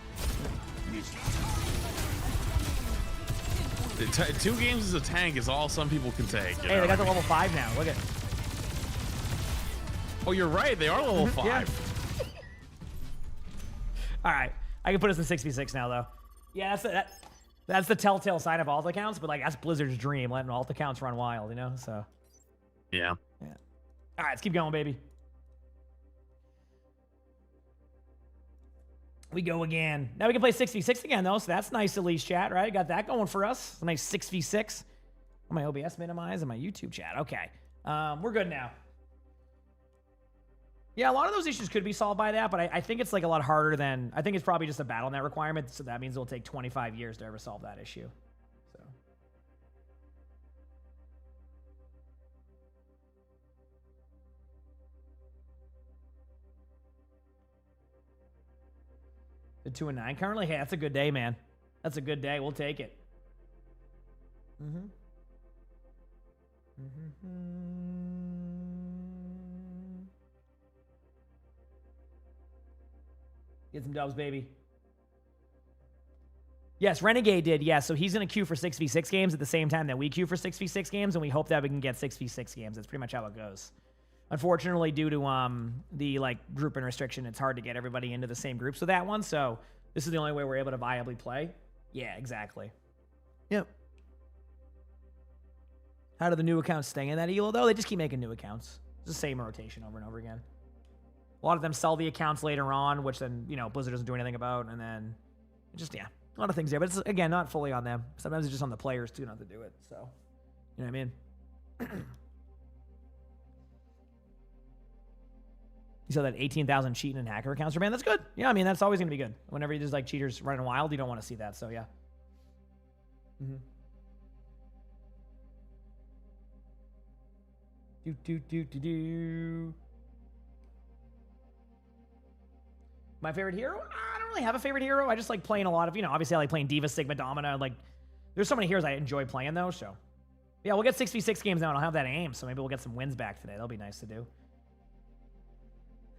2 games as a tank is all some people can take. Hey, they got the level 5 now. Look at. Oh, you're right. They are level 5. Yeah. All right, I can put us in 6v6 now, though. Yeah, that's the telltale sign of alt accounts, but like that's Blizzard's dream, letting alt accounts run wild, you know. So. Yeah. Yeah. All right, let's keep going, baby. We go again. Now we can play 6v6 again, though, so that's nice at least, chat, right? Got that going for us. A nice 6v6. On my OBS minimize and my YouTube chat. Okay. We're good now. Yeah, a lot of those issues could be solved by that, but I think it's like a lot harder than... I think it's probably just a BattleNet requirement, so that means it'll take 25 years to ever solve that issue. So... The 2 and 9 currently? Hey, that's a good day, man. That's a good day. We'll take it. Get some dubs, baby. Yes, Renegade did. Yes, so he's going to queue for 6v6 games at the same time that we queue for 6v6 games, and we hope that we can get 6v6 games. That's pretty much how it goes. Unfortunately, due to the like grouping restriction, it's hard to get everybody into the same groups with that one. So this is the only way we're able to viably play. Yeah, exactly. Yep. How do the new accounts stay in that ELO, though? They just keep making new accounts. It's the same rotation over and over again. A lot of them sell the accounts later on, which then, you know, Blizzard doesn't do anything about. And then just, yeah, a lot of things there. But it's, again, not fully on them. Sometimes it's just on the players, too, not to do it. So, you know what I mean? You saw that 18,000 cheating and hacker accounts are banned. That's good. Yeah, I mean, that's always going to be good. Whenever there's like cheaters running wild, you don't want to see that. So, yeah. My favorite hero? I don't really have a favorite hero. I just like playing a lot of, you know, obviously I like playing Diva, Sigma, Domina. Like, there's so many heroes I enjoy playing, though. So, yeah, we'll get 6v6 games now, and I'll have that aim. So maybe we'll get some wins back today. That'll be nice to do.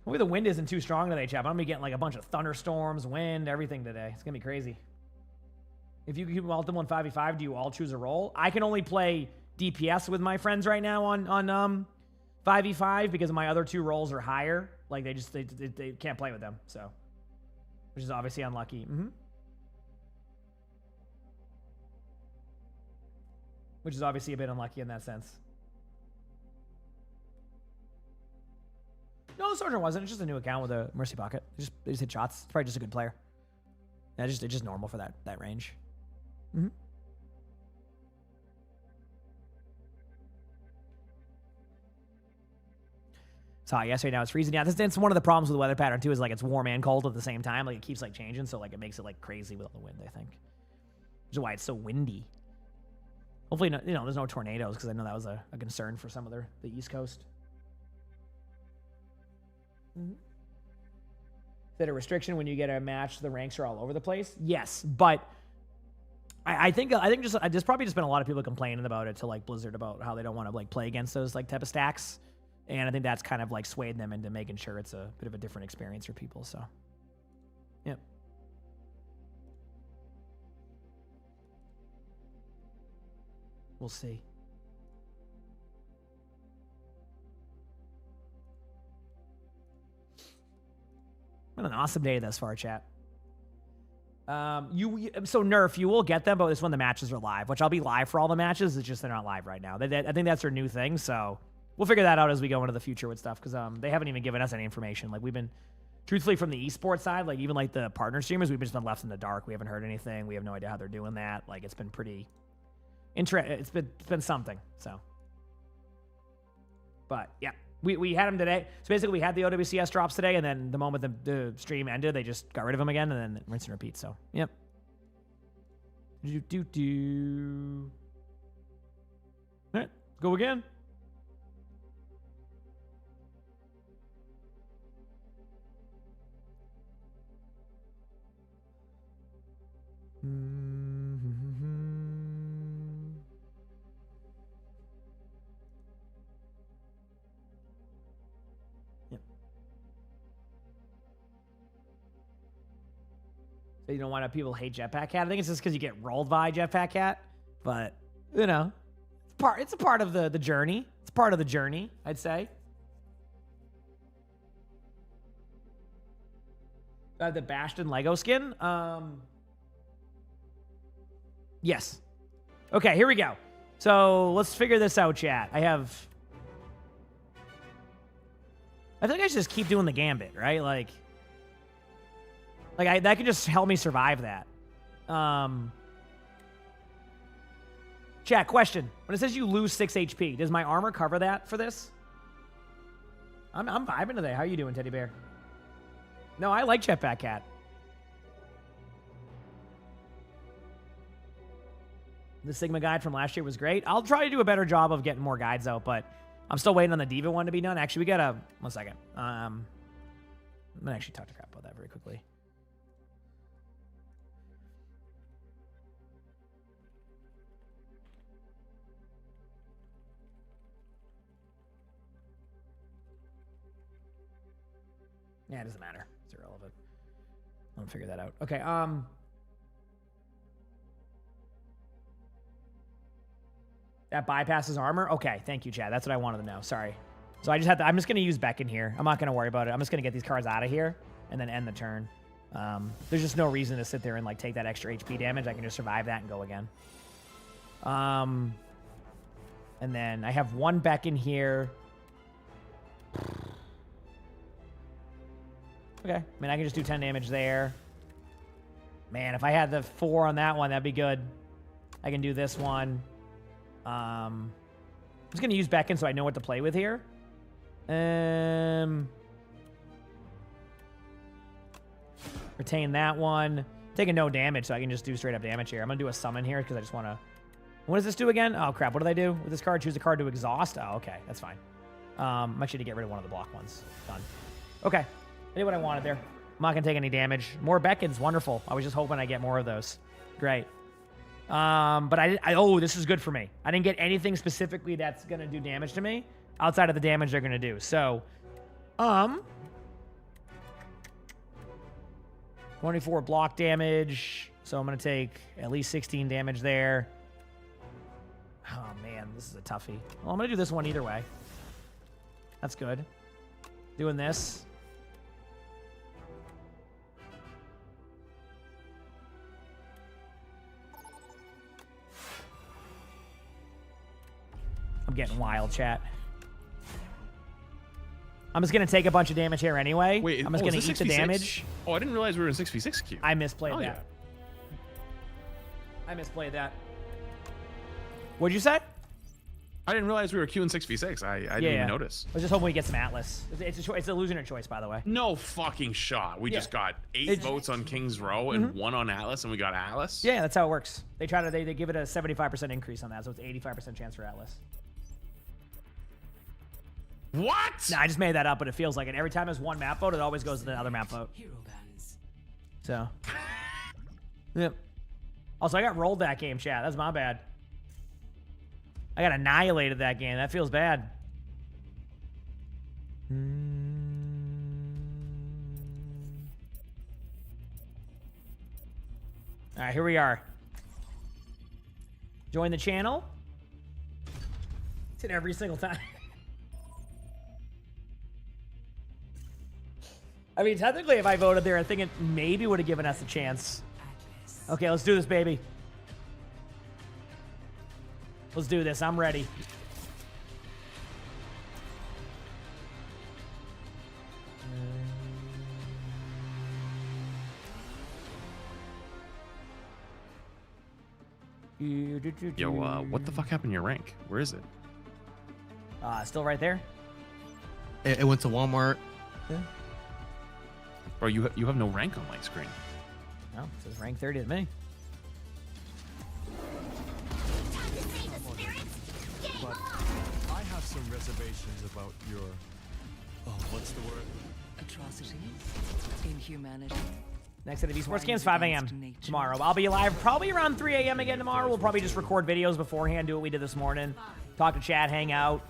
Maybe the wind isn't too strong today, chap. I'm going to be getting like a bunch of thunderstorms, wind, everything today. It's going to be crazy. If you keep multiple in 5v5, do you all choose a role? I can only play DPS with my friends right now on 5v5 because my other 2 roles are higher. Like, they can't play with them, so. Which is obviously unlucky. which is obviously a bit unlucky in that sense. No, Sojourner wasn't. It's just a new account with a Mercy Pocket. They just hit shots. It's probably just a good player. Yeah, it's just normal for that range. Mm-hmm. It's hot yesterday, now it's freezing. Yeah, that's one of the problems with the weather pattern too, is like it's warm and cold at the same time. Like it keeps like changing, so like it makes it like crazy with all the wind, I think. Which is why it's so windy. Hopefully, there's no tornadoes, because I know that was a concern for some of the East Coast. Mm-hmm. Is that a restriction when you get a match? The ranks are all over the place. Yes, but I think just there's probably just been a lot of people complaining about it to like Blizzard about how they don't want to like play against those like type of stacks, and I think that's kind of like swayed them into making sure it's a bit of a different experience for people. So, yep. We'll see. What an awesome day thus far, chat. So Nerf, you will get them, but it's when the matches are live, which I'll be live for all the matches. It's just they're not live right now. I think that's their new thing, so we'll figure that out as we go into the future with stuff, because they haven't even given us any information. Like we've been, truthfully, from the esports side, like even like the partner streamers, we've just been left in the dark. We haven't heard anything. We have no idea how they're doing that. Like it's been pretty interesting. It's been something. So, but yeah. We had them today. So basically, we had the OWCS drops today, and then the moment the stream ended, they just got rid of them again, and then rinse and repeat. So, yep. All right, go again. So you don't want to people hate Jetpack Cat. I think it's just because you get rolled by Jetpack Cat, but it's a part of the journey. It's part of the journey, I'd say. The Bastion Lego skin. Yes. Okay, here we go. So let's figure this out, chat. I think I should just keep doing the Gambit, right? Like that could just help me survive that. Chat, question. When it says you lose 6 HP, does my armor cover that for this? I'm vibing today. How you doing, Teddy Bear? No, I like Jetpack Cat. The Sigma guide from last year was great. I'll try to do a better job of getting more guides out, but I'm still waiting on the Diva one to be done. Actually, we got one second. I'm gonna actually talk to crap about that very quickly. Yeah, it doesn't matter. It's irrelevant. I'll figure that out. Okay, that bypasses armor? Okay, thank you, Chad. That's what I wanted to know. Sorry. So I'm just going to use Beck in here. I'm not going to worry about it. I'm just going to get these cards out of here and then end the turn. There's just no reason to sit there and like take that extra HP damage. I can just survive that and go again. And then I have one Beck in here. Okay. I mean, I can just do 10 damage there. Man, if I had the 4 on that one, that'd be good. I can do this one. I'm just going to use Beckon so I know what to play with here. Retain that one. Taking no damage, so I can just do straight up damage here. I'm going to do a summon here because I just want to... What does this do again? Oh, crap. What did I do with this card? Choose a card to exhaust? Oh, okay. That's fine. I'm actually to get rid of one of the block ones. Done. Okay. I did what I wanted there. I'm not going to take any damage. More Beckons. Wonderful. I was just hoping I get more of those. Great. But oh, this is good for me. I didn't get anything specifically that's going to do damage to me outside of the damage they're going to do. So, 24 block damage. So I'm going to take at least 16 damage there. Oh, man, this is a toughie. Well, I'm going to do this one either way. That's good. Doing this. I'm getting wild, chat. I'm just gonna take a bunch of damage here anyway. Wait, I'm just gonna is eat this the 6v6? damage. Oh, I didn't realize we were in 6v6 queue. I misplayed Oh, that. yeah. I misplayed that. What'd you say? I didn't realize we were queuing 6v6. I didn't even notice. I was just hoping we get some Atlas. It's a loser choice, by the way. No fucking shot. We just got 8 votes on King's Row and 1 on Atlas, and we got Atlas. Yeah, that's how it works. They try to they give it a 75% increase on that, so it's 85% chance for Atlas. What? Nah, I just made that up, but it feels like it. Every time there's one map vote, it always goes to the other map vote. So, yep. Also, I got rolled that game, chat. That's my bad. I got annihilated that game. That feels bad. All right, here we are. Join the channel. It's in every single time. I mean, technically, if I voted there, I think it maybe would have given us a chance. Okay, let's do this, baby. Let's do this. I'm ready. Yo, what the fuck happened to your rank? Where is it? Still right there. It went to Walmart. Yeah. Bro, you have no rank on my screen. No, it says rank 30 to me. But I have some reservations about your... Oh, what's the word? Atrocities, inhumanity. Next set of esports games, 5 a.m. tomorrow. I'll be live probably around 3 a.m. again tomorrow. We'll probably just record videos beforehand, do what we did this morning. Talk to chat, hang out,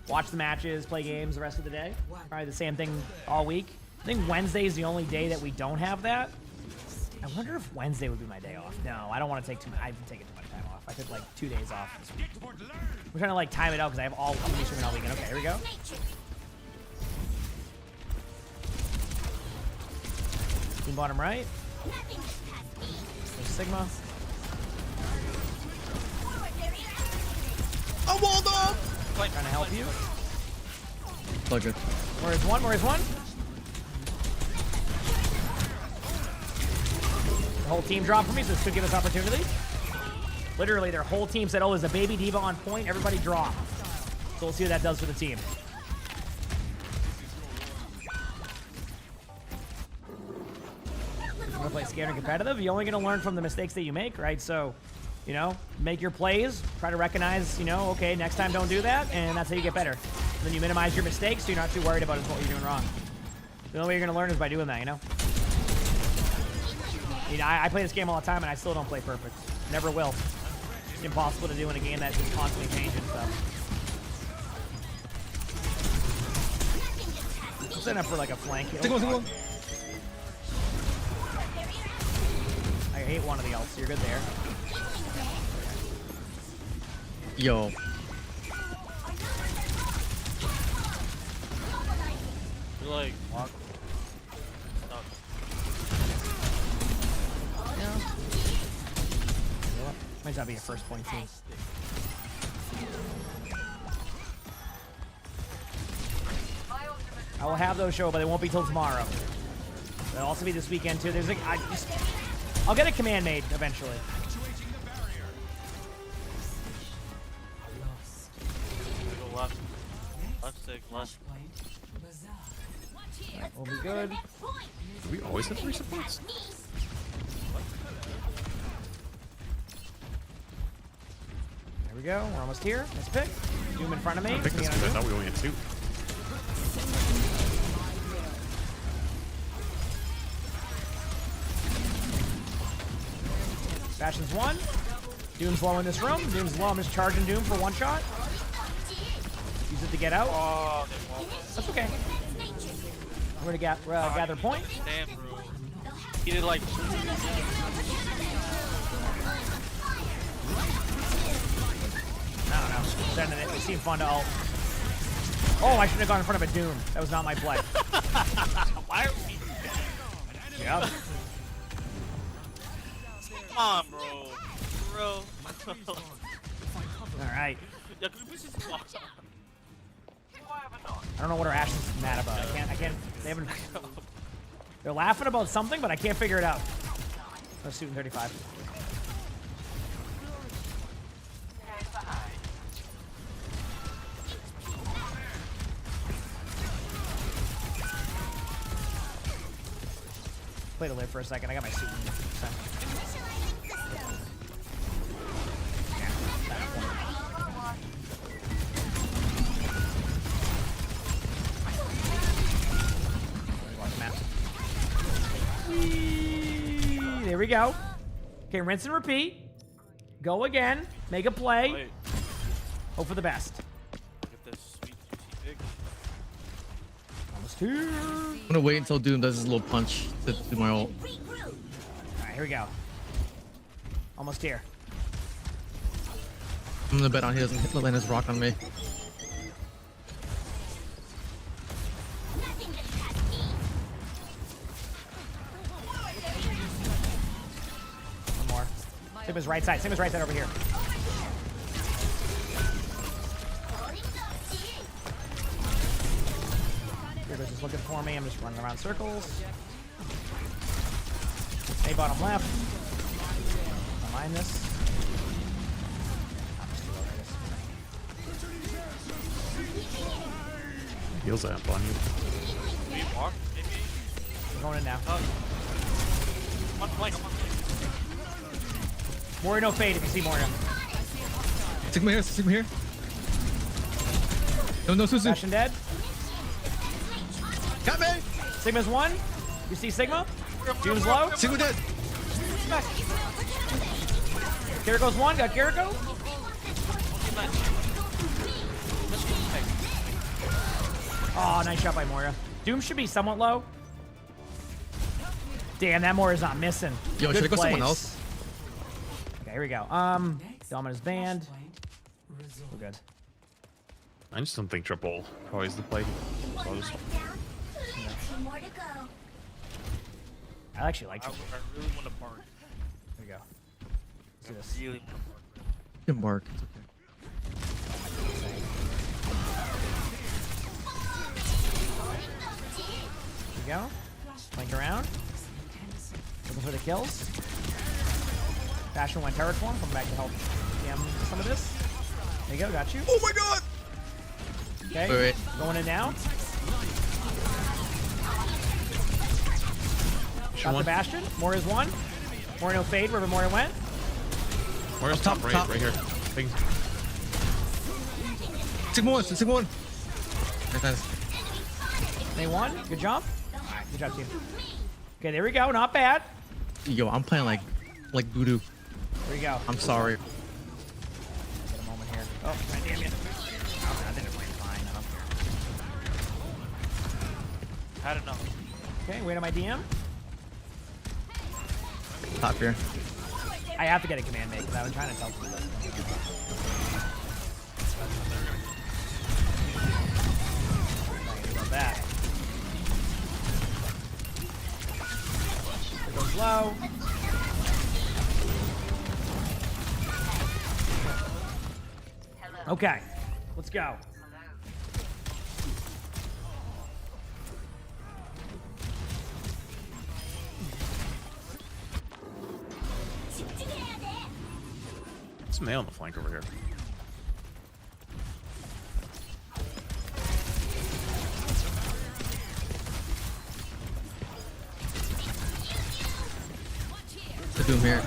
watch the matches, play games the rest of the day. Probably the same thing all week. I think Wednesday is the only day that we don't have that. I wonder if Wednesday would be my day off. No, I don't want to take I've taken too much time off. I took like 2 days off this week. We're trying to like time it out because I have I'm gonna be streaming all weekend. Okay, here we go. Team bottom right. There's Sigma. I'm walled up! Trying to help you. Pleasure. Where is one? Where is one? The whole team dropped for me, so this could give us opportunity. Literally, their whole team said, oh, is a baby diva on point? Everybody drop. So we'll see what that does for the team. If you want to play scared and competitive, you're only going to learn from the mistakes that you make, right? So, you know, make your plays, try to recognize, you know, okay, next time don't do that, and that's how you get better. And then you minimize your mistakes so you're not too worried about what you're doing wrong. The only way you're going to learn is by doing that, you know? You know, I play this game all the time, and I still don't play perfect. Never will. It's impossible to do in a game that's just constantly changing stuff. I'm setting up for like a flank. I hate one of the ults. You're good there. Yo. You're like, walk. Might not be a first point team. I will have those show, but they won't be till tomorrow. They'll also be this weekend too. There's I'll get a command made eventually. Go left. Left stick, left. Right, we'll be good. Do we always have 3 supports? There we go. We're almost here. Nice pick. Doom in front of me. I think that's good. I thought we only had 2. Bastion's 1. Doom's low in this room. Doom's low. I'm just charging Doom for 1 shot. Use it to get out. Oh, that's okay. I'm gonna gather point. Damn, bro. He did like. I don't know. Sending it. It seemed fun to ult. Oh, I should have gone in front of a Doom. That was not my play. Why are we? Yeah. Come on, bro. Bro. All right. Yeah, can we push this box? I don't know what our Ashe is mad about. I can't. They haven't. They're laughing about something, but I can't figure it out. No suit in 35. Play to live for a second. I got my suit in. There we go. Okay, rinse and repeat. Go again. Make a play. Hope for the best. Get this sweet juicy pig. Almost here. I'm gonna wait until Doom does his little punch to do my ult. Alright, here we go. Almost here. I'm gonna bet on he doesn't land his rock on me. One more. Sigma's right side. Sigma's right side over here. Everybody's just looking for me. I'm just running around circles. A bottom left. Don't mind this. Heals amp on you. Do you walk, maybe? I'm going in now. One flank. Moria no fade if you see Moria. Sigma here, Sigma here. No, Suzu. Fashion dead. Got me! Sigma's one. You see Sigma? Doom's low. Sigma dead. Kiriko's one. Got Kiriko. Oh, nice shot by Moria. Doom should be somewhat low. Damn, that Moria's not missing. Yo, Good should I go plays. someone else? Okay, here we go. Dominus banned. We're good. I just don't think triple always the play. So I'll just... I actually like triple. I really want to bark. Here we go. Let's do this. Really want to bark. You can bark. It's okay. Here we go. Flank around. Looking for the kills. Fashion went turret form. Coming back to help DM some of this. There you go. Got you. Oh my god! Okay. Wait. Going in now. Got the Bastion. Moria's one. Moria no fade wherever Moria went. Moria's top right here. Big. Sigma one, Sigma one. Nice. They won. Good job. Good job, team. Okay, there we go. Not bad. Yo, I'm playing like voodoo. There we go. I'm sorry. Get a moment here. Oh, damn you. Oh, I think they're playing fine. I don't care. Had enough. Okay, wait on my DM. Top here. I have to get a command make because I've been trying to tell people. About that. It goes low. Okay, let's go. Some nail on the flank over here. The Doom here.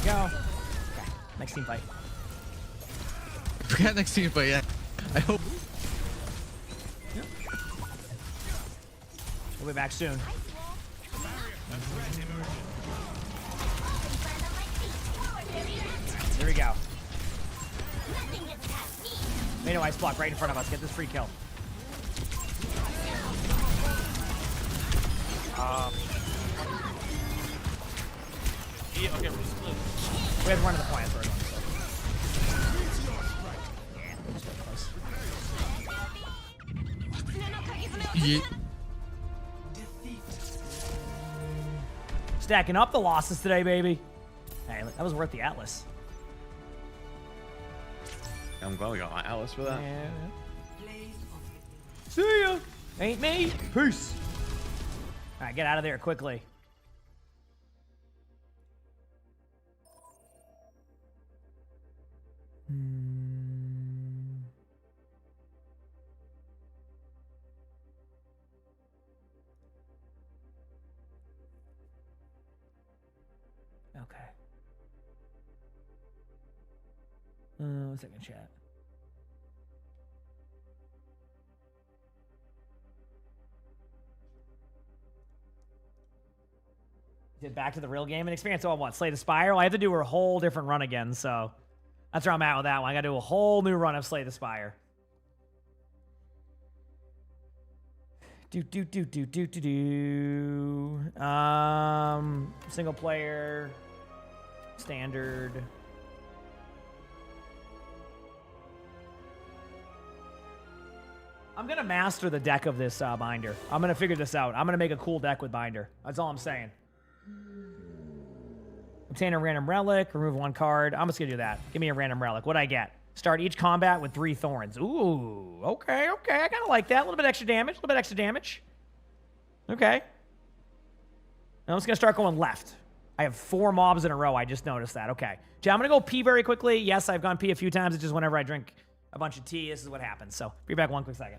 Go. Okay, next team fight. Forget next team, but yeah. I hope. We'll be back soon. Here we go. Made a ice block right in front of us. Get this free kill. Yeah, okay, we're split. We have one of the plans for it. Yeah. stacking up the losses today, baby. Hey, that was worth the Atlas. I'm glad we got my Atlas for that. Yeah. See ya. Ain't me. Peace. All right, get out of there quickly. Okay. One second, chat. Get back to the real game and experience. Oh, what? Slay the Spire? Well, I have to do a whole different run again, so that's where I'm at with that one. I got to do a whole new run of Slay the Spire. Single player, standard. I'm gonna master the deck of this binder. I'm gonna figure this out. I'm gonna make a cool deck with binder. That's all I'm saying. Obtain a random relic, remove one card. I'm just gonna do that. Give me a random relic. What'd I get? Start each combat with 3 thorns. Ooh, okay. I kind of like that. A little bit extra damage. Okay. Now I'm just gonna start going left. I have 4 mobs in a row. I just noticed that. Okay. I'm gonna go pee very quickly. Yes, I've gone pee a few times. It's just whenever I drink a bunch of tea, this is what happens. So be back one quick second.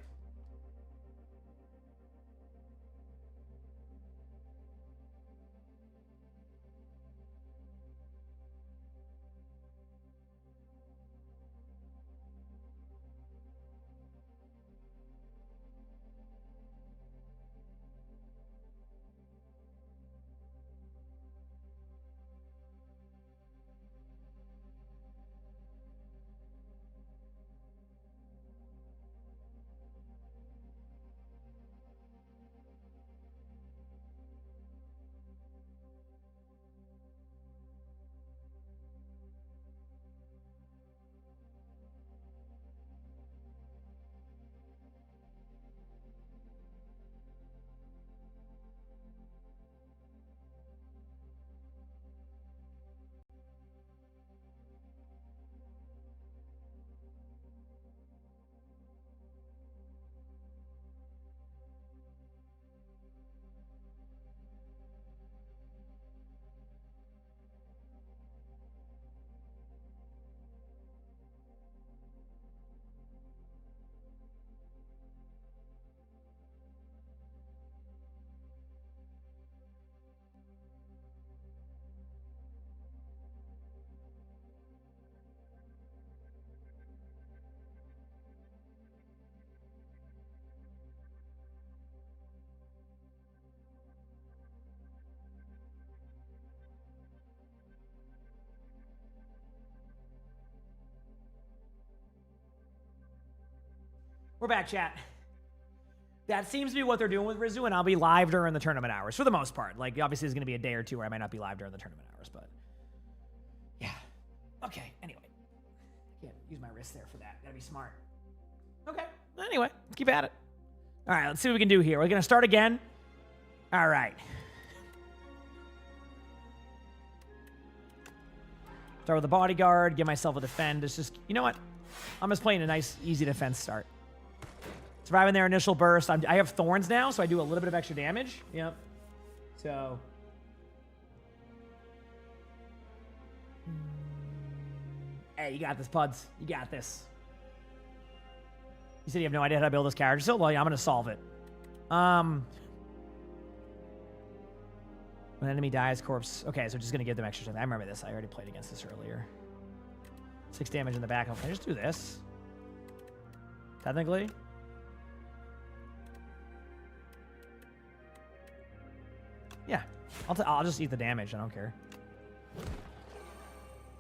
We're back, chat. That seems to be what they're doing with Rizu, and I'll be live during the tournament hours for the most part. Like, obviously, there's going to be a day or two where I might not be live during the tournament hours, but yeah. Okay, anyway. Can't use my wrist there for that. Gotta be smart. Okay, anyway, let's keep at it. All right, let's see what we can do here. We're going to start again. All right. Start with a bodyguard, give myself a defend. It's just, you know what? I'm just playing a nice, easy defense start. Surviving their initial burst. I have thorns now, so I do a little bit of extra damage. Yep. So. Hey, you got this, Puds. You got this. You said you have no idea how to build this character still? Well, yeah, I'm going to solve it. When an enemy dies, corpse. Okay, so just going to give them extra strength. I remember this. I already played against this earlier. 6 damage in the back. Can I just do this? Technically. Yeah. I'll just eat the damage. I don't care.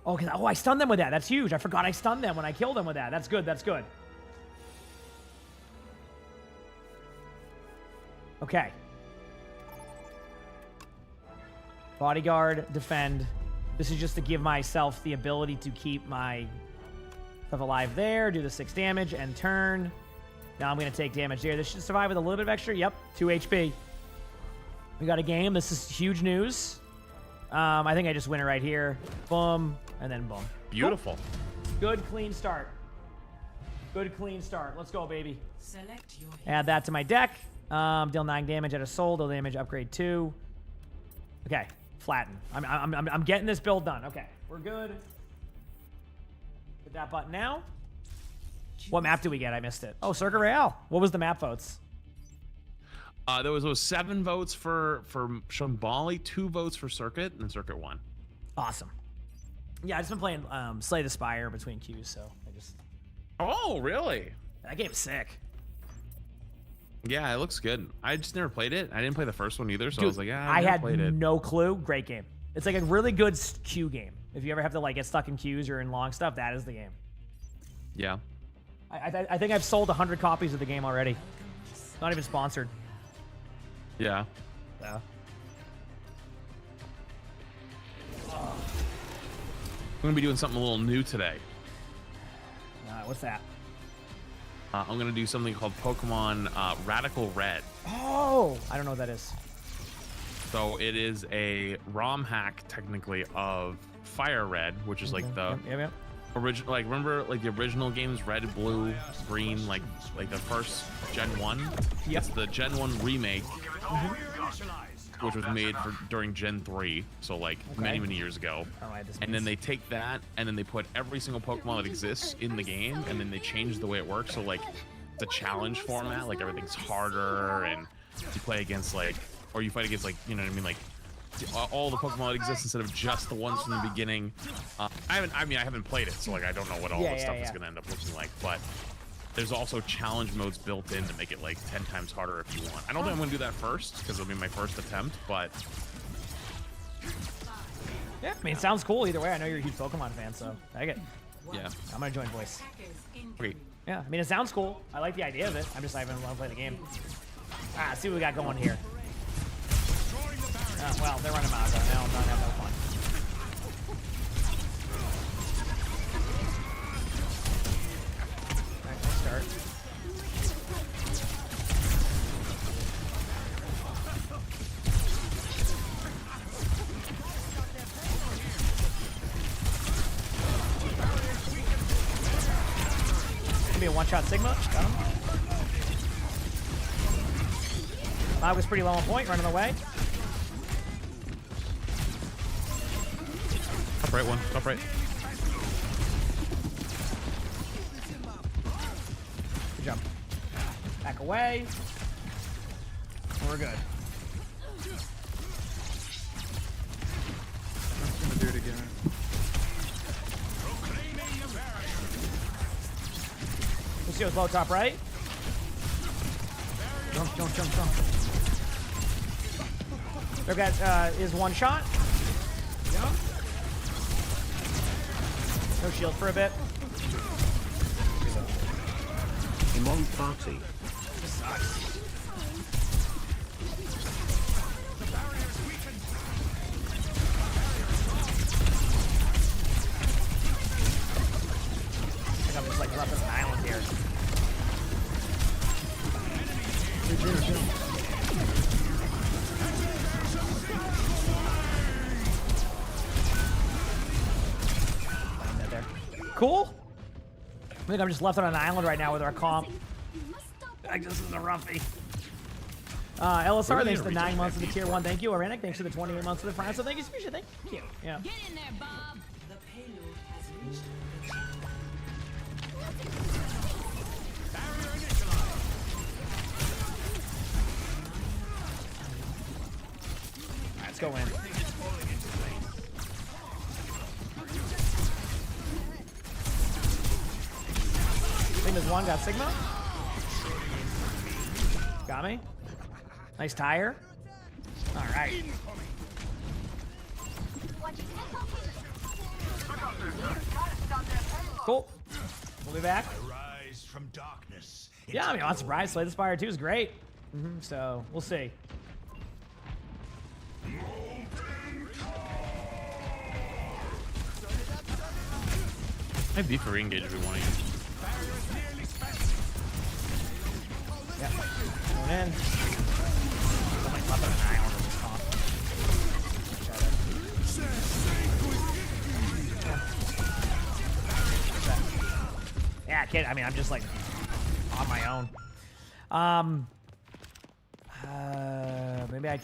Oh, I stunned them with that. That's huge. I forgot I stunned them when I killed them with that. That's good. That's good. Okay. Bodyguard, defend. This is just to give myself the ability to keep my stuff alive there. Do the 6 damage and turn. Now I'm going to take damage there. This should survive with a little bit of extra. Yep, 2 HP. We got a game. This is huge news. I think I just win it right here. Boom, and then boom. Beautiful. Good, clean start. Good, clean start. Let's go, baby. Select your Add that to my deck. Deal 9 damage at a soul. Deal damage, upgrade 2. Okay, flatten. I'm getting this build done. Okay, we're good. Hit that button now. What map did we get? I missed it. Oh, Circuit Royale. What was the map votes? There was 7 votes for Shambali, 2 votes for Circuit, and Circuit won. Awesome. Yeah, I've just been playing Slay the Spire between queues, so I just... Oh, really? That game's sick. Yeah, it looks good. I just never played it. I didn't play the first one either, so Dude, I was like, yeah, I never had played it. no clue. Great game. It's like a really good queue game. If you ever have to like get stuck in queues or in long stuff, that is the game. Yeah. I think I've sold 100 copies of the game already. Not even sponsored. Yeah. Yeah. I'm gonna be doing something a little new today. What's that? I'm gonna do something called Pokemon Radical Red. Oh, I don't know what that is. So it is a ROM hack, technically, of Fire Red, which is like the Yep. original. Like remember, like the original games, Red, Blue, Green, like the first Gen 1. Yep. It's the Gen 1 remake, which was made during Gen 3, so like many years ago. And then they take that and then they put every single Pokemon that exists in the game, and then they change the way it works. So like the challenge format, like everything's harder, and you play against like, or you fight against like, you know what I mean, like all the Pokemon that exist instead of just the ones from the beginning. I haven't played it, so like I don't know what all the stuff is gonna end up looking like, but there's also challenge modes built in to make it like 10 times harder if you want. I don't think I'm gonna do that first because it'll be my first attempt, but yeah, I mean, it sounds cool either way. I know you're a huge Pokemon fan, so I get. Yeah. I'm gonna join voice. Okay. Yeah, I mean, it sounds cool. I like the idea of it. I'm just not even want to play the game. See what we got going here. Well, they're running Mago now. I'm not having no fun. Alright, nice start. Gonna be a one-shot Sigma. Got him. Mago's pretty low on point, running away. Top right one, top right. Good jump. Back away. We're good. I'm gonna do it again. Lucio's low top right. Jump. That is one shot. Jump. No shield for a bit. Emongg party. This sucks. I think I'm just like left on an island here. Cool. I think I'm just left on an island right now with our comp. This is a roughie. LSR, thanks for the 9 months of the tier 1. Thank you. Oranic, thanks for the 28 months of the front. So thank you, Spisha. Thank you. Yeah. Get in there, Bob. The payload has reached. Let's go in. Sigma's one, got Sigma. Got me. Nice tire. All right. Cool. We'll be back. Rise from darkness. Yeah, I mean, I'm not surprised. Slay the Spire 2 is great. So, we'll see. I have beef for re-engage if we want to use. Yep. Going in. I'm like left on an island with this comp. kidding. I mean, I'm just like on my own. Maybe I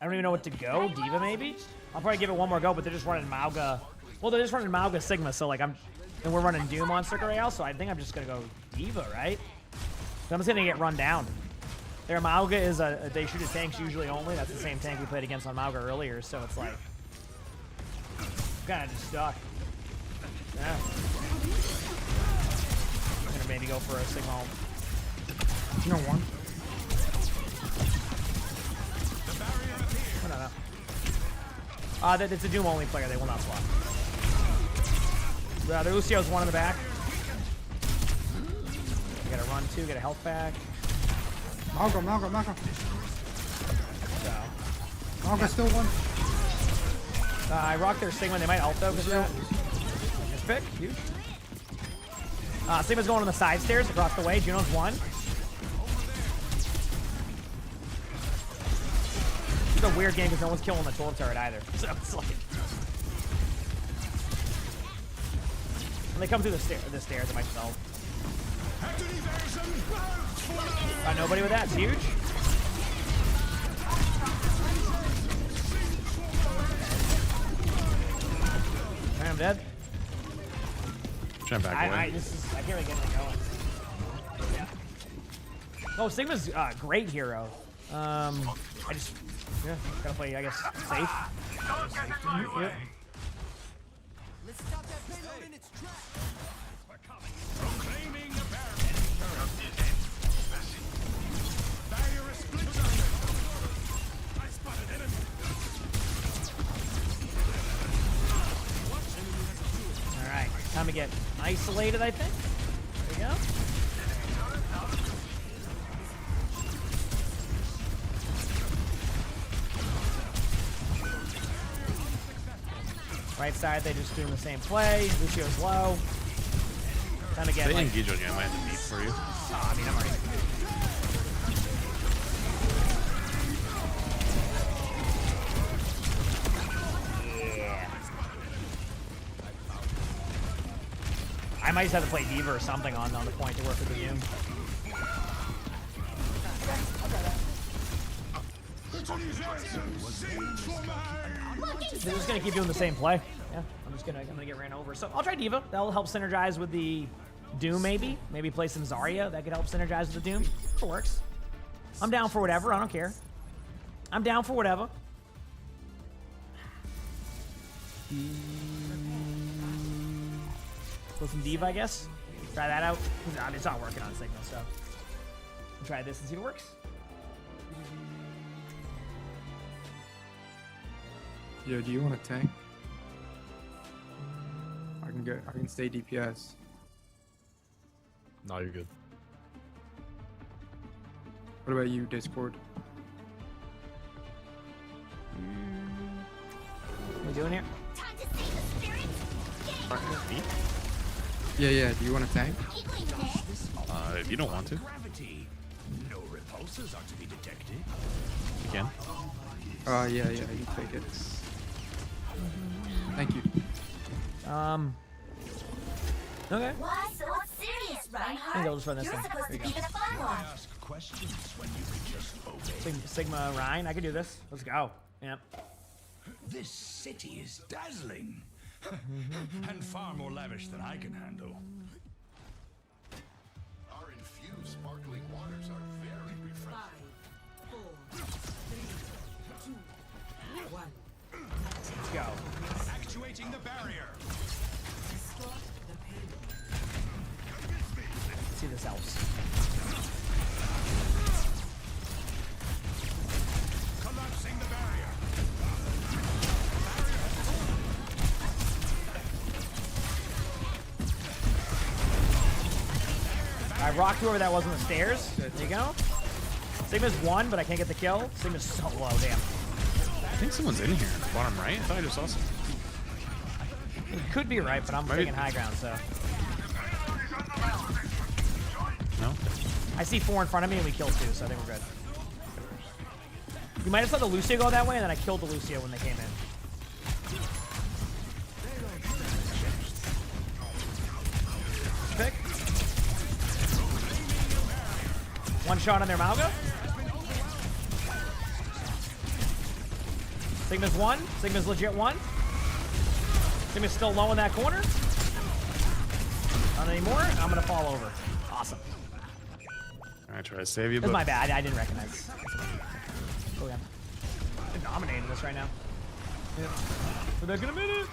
don't even know what to go. D.Va maybe. I'll probably give it one more go, but they're just running Mauga. Well, they're just running Mauga Sigma, so like and we're running Doom on Circle Royale, so I think I'm just gonna go D.Va, right? So I'm just gonna get run down. Their Mauga is they shoot at tanks usually only. That's the same tank we played against on Mauga earlier, so it's like kind of just stuck. Yeah. I'm gonna maybe go for a Sigma ult. You know one. No. It's a Doom only player. They will not swap. The Lucio's one in the back. I gotta run two, get a health back. Mauga. So. Mauga still one. I rocked their Sigma. They might ult though. Nice pick. Huge. Sigma's going on the side stairs across the way. Juno's one. It's a weird game because no one's killing the torp turret either. So it's like when they come through the stairs, it might just ult. Nobody with that. It's huge. I'm dead. Jump back away. I can't really get anything going. Yeah. Oh, Sigma's great hero. I just gotta play, I guess, safe. Yep. Let's stop that payload in its tracks. We're coming. Proclaiming the barrier. Barrier is split. I spotted enemy. All right, time to get isolated, I think. There we go. Right side, they just doing the same play. Lucio's low. Time to get. They engage on you. I might have to beat for you. Oh, I mean, I'm already. Yeah. I might just have to play D.Va or something on the point to work with the Doom. They're just gonna keep doing the same play. Yeah, I'm gonna get ran over. So I'll try D.Va. That'll help synergize with the Doom, maybe. Maybe play some Zarya. That could help synergize with the Doom. It works. I'm down for whatever. I don't care. I'm down for whatever. Go some D.Va, I guess. Try that out. It's not working on Sigma, so I'll try this and see if it works. Yo, do you want a tank? I can stay DPS. No, you're good. What about you, Discord? What are we doing here? Yeah. Do you want a tank? If you don't want to. No repulsors are to be detected. You can. Yeah, you take it. Thank you. Okay. Why so serious, Reinhardt? I think I'll just run this You're thing. supposed There to you be go. the fun one. Ask questions when you can just obey. Sigma Ryan, I can do this. Let's go. Yep. This city is dazzling. And far more lavish than I can handle. Our infused sparkling waters are very refreshing. 5, 4, 3, 2, 1. Let's go. Actuating the barrier. Disrupt the payload. Let's see this helps. Collapsing the barrier. I rocked whoever that was on the stairs. There you go. Sigma's one, but I can't get the kill. Sigma's so low, damn. I think someone's in here. Bottom right. I thought I just saw some. It could be right, but I'm taking high ground, so. No? I see 4 in front of me and we killed 2, so I think we're good. You might have saw the Lucio go that way, and then I killed the Lucio when they came in. One shot on their Malga. Sigma's one. Sigma's legit one. Sigma's still low in that corner. Not anymore. I'm gonna fall over. Awesome. I try to save you, That's but my bad. I didn't recognize. Oh yeah. They're dominating this right now. Yeah. We're back in a minute.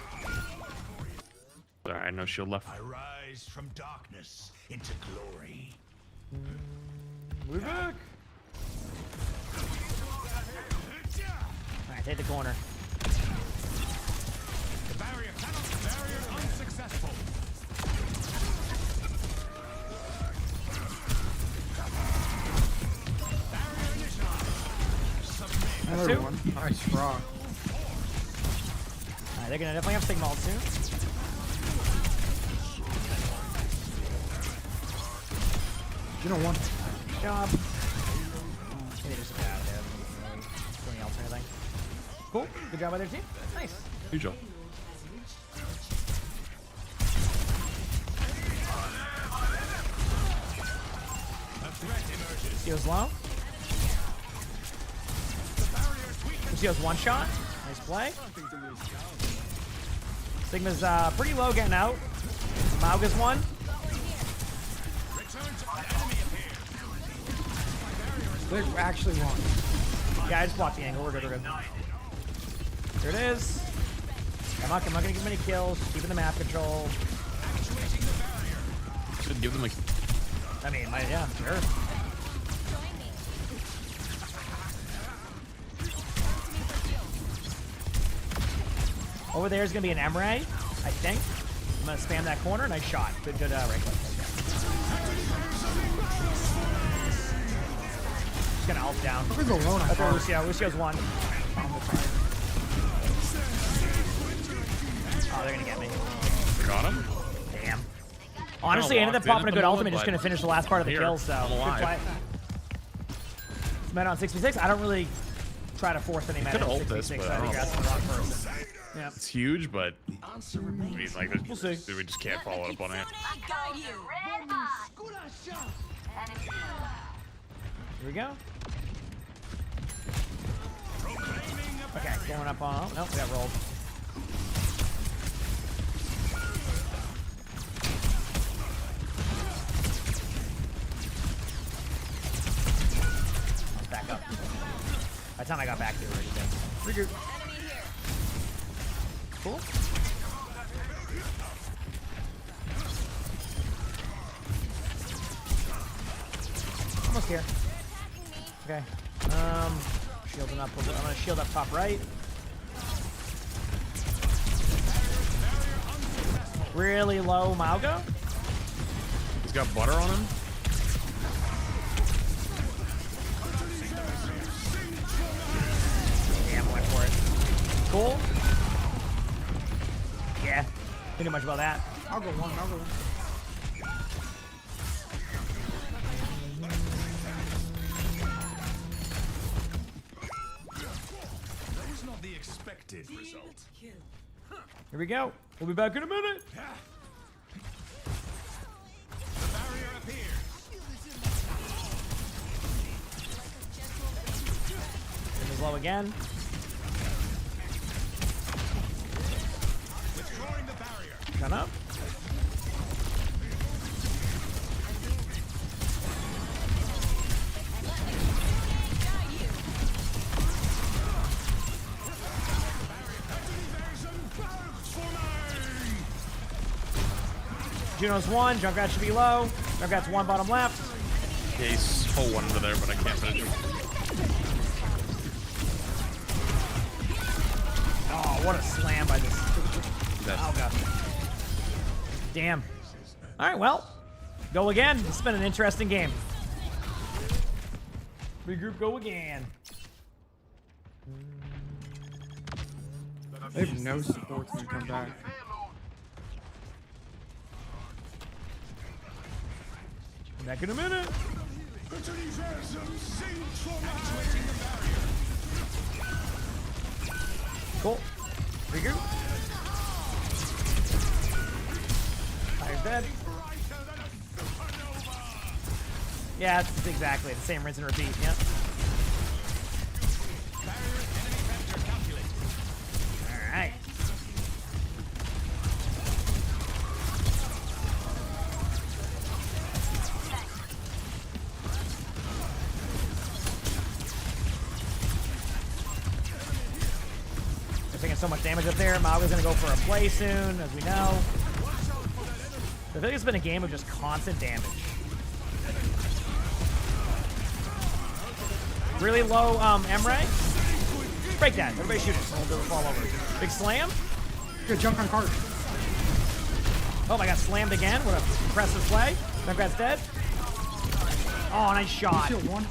Alright, no shield left. I rise from darkness into glory. We're back. Alright, take the corner. The barrier unsuccessful. Barrier initialized. That's two. Nice frog. Alright, they're gonna definitely have Sigma ult soon. You know one. Good job. Maybe just get out of there. Anything else or anything. Cool. Good job by their team. Nice. Good job. Lucio's low. Lucio's one shot. Nice play. Sigma's pretty low getting out. Mauga's one. They actually won. Yeah, I just blocked the angle. We're good, we're good. Here it is. I'm not gonna give them any kills. Keeping the map control. Should give them like. I mean, yeah, sure. Over there is gonna be an Emray, I think. I'm gonna spam that corner. Nice shot. Good right click. Just gonna ult down. I'm gonna go alone. That's where Lucio. Lucio's one. Oh, they're gonna get me. We got him. Damn. Honestly, I ended up popping a good ultimate, just gonna finish the last part of the kill, so I'm good alive. play. Met on 6v6. I don't really try to force any meta on 6v6. but I I think don't you're asking the wrong person. Yeah. It's huge, but I mean, like, We'll see. we just can't follow up on it. Here we go. Okay, going up on. Nope, we got rolled. Back up. By the time I got back to it, already dead. Regroup. Cool. Almost here. Okay. Shielding up. I'm gonna shield up top right. Really low Mauga. He's got butter on him. Damn, went for it. Cool. Yeah. Pretty much about that. I'll go one. I'll go one. That was not the expected result. Here we go. We'll be back in a minute. The barrier appears. It was low again. Withdrawing the barrier. Gun up. Juno's one. Junkrat should be low. Junkrat's one bottom left. Yeah, he's full one under there, but I can't finish him. Oh, what a slam by this. Oh, God. Damn. All right, well, go again. It's been an interesting game. Regroup, go again. They have no support when we come back. Back in a minute. Cool. Regroup. Fire's dead. Yeah, it's exactly the same rinse and repeat. Yep. All right. They're taking so much damage up there. Maga's gonna go for a play soon, as we know. I feel like it's been a game of just constant damage. Really low Emre. Break that. Everybody shoot it. We'll fall over. Big slam. Good junk on cart. Oh my god, slammed again. What a impressive play. Junkrat's dead. Oh, nice shot. Shield one.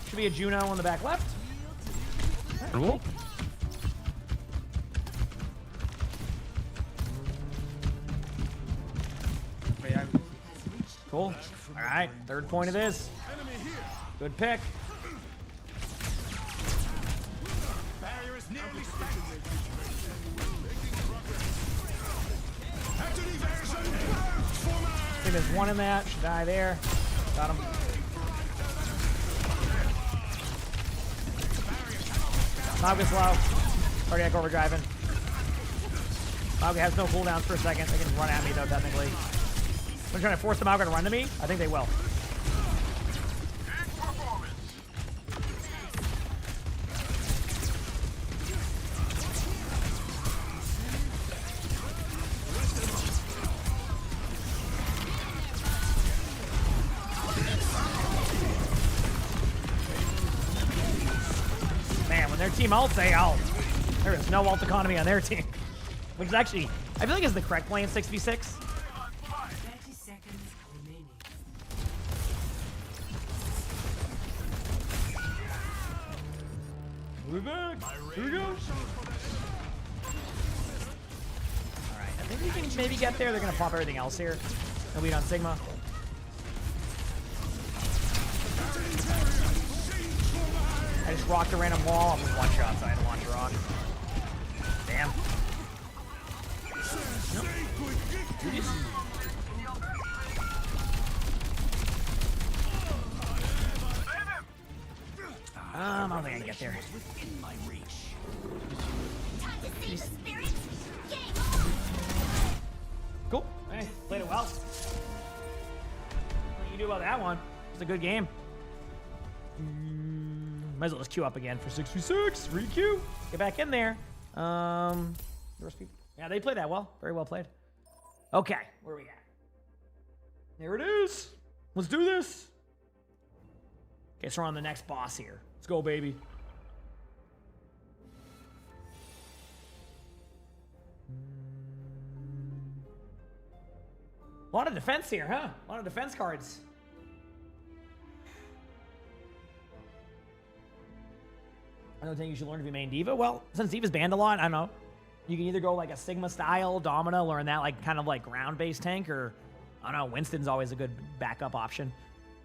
Should be a Juno on the back left. Cool. Cool. All right, third point of this. Good pick. I think there's one in that. Should die there. Got him. Maga's low. Cardiac overdriving. Maga has no cooldowns for a second. They can run at me though, technically. I'm trying to force the Maga to run to me. I think they will. Man, when their team ults, they ult. There is no ult economy on their team. Which is actually, I feel like is the correct play in 6v6. We're back. Here we go. Alright, I think we can maybe get there. They're going to pop everything else here. No lead on Sigma. I just rocked a random wall. I'm just one shot, so I had to launch a rock. Damn. Nope. I don't think I can get there. Cool. Hey, played it well. What do you do about that one? It's a good game. Might as well just queue up again for 6v6. Re-queue. Get back in there. The rest of people. Yeah, they played that well. Very well played. Okay, where are we at? There it is. Let's do this. Okay, so we're on the next boss here. Let's go, baby. A lot of defense here, huh? A lot of defense cards. I don't think you should learn to be main Diva. Well, since Diva's banned a lot, I don't know. You can either go like a Sigma style, Domina, learn that like kind of like ground-based tank, or I don't know, Winston's always a good backup option.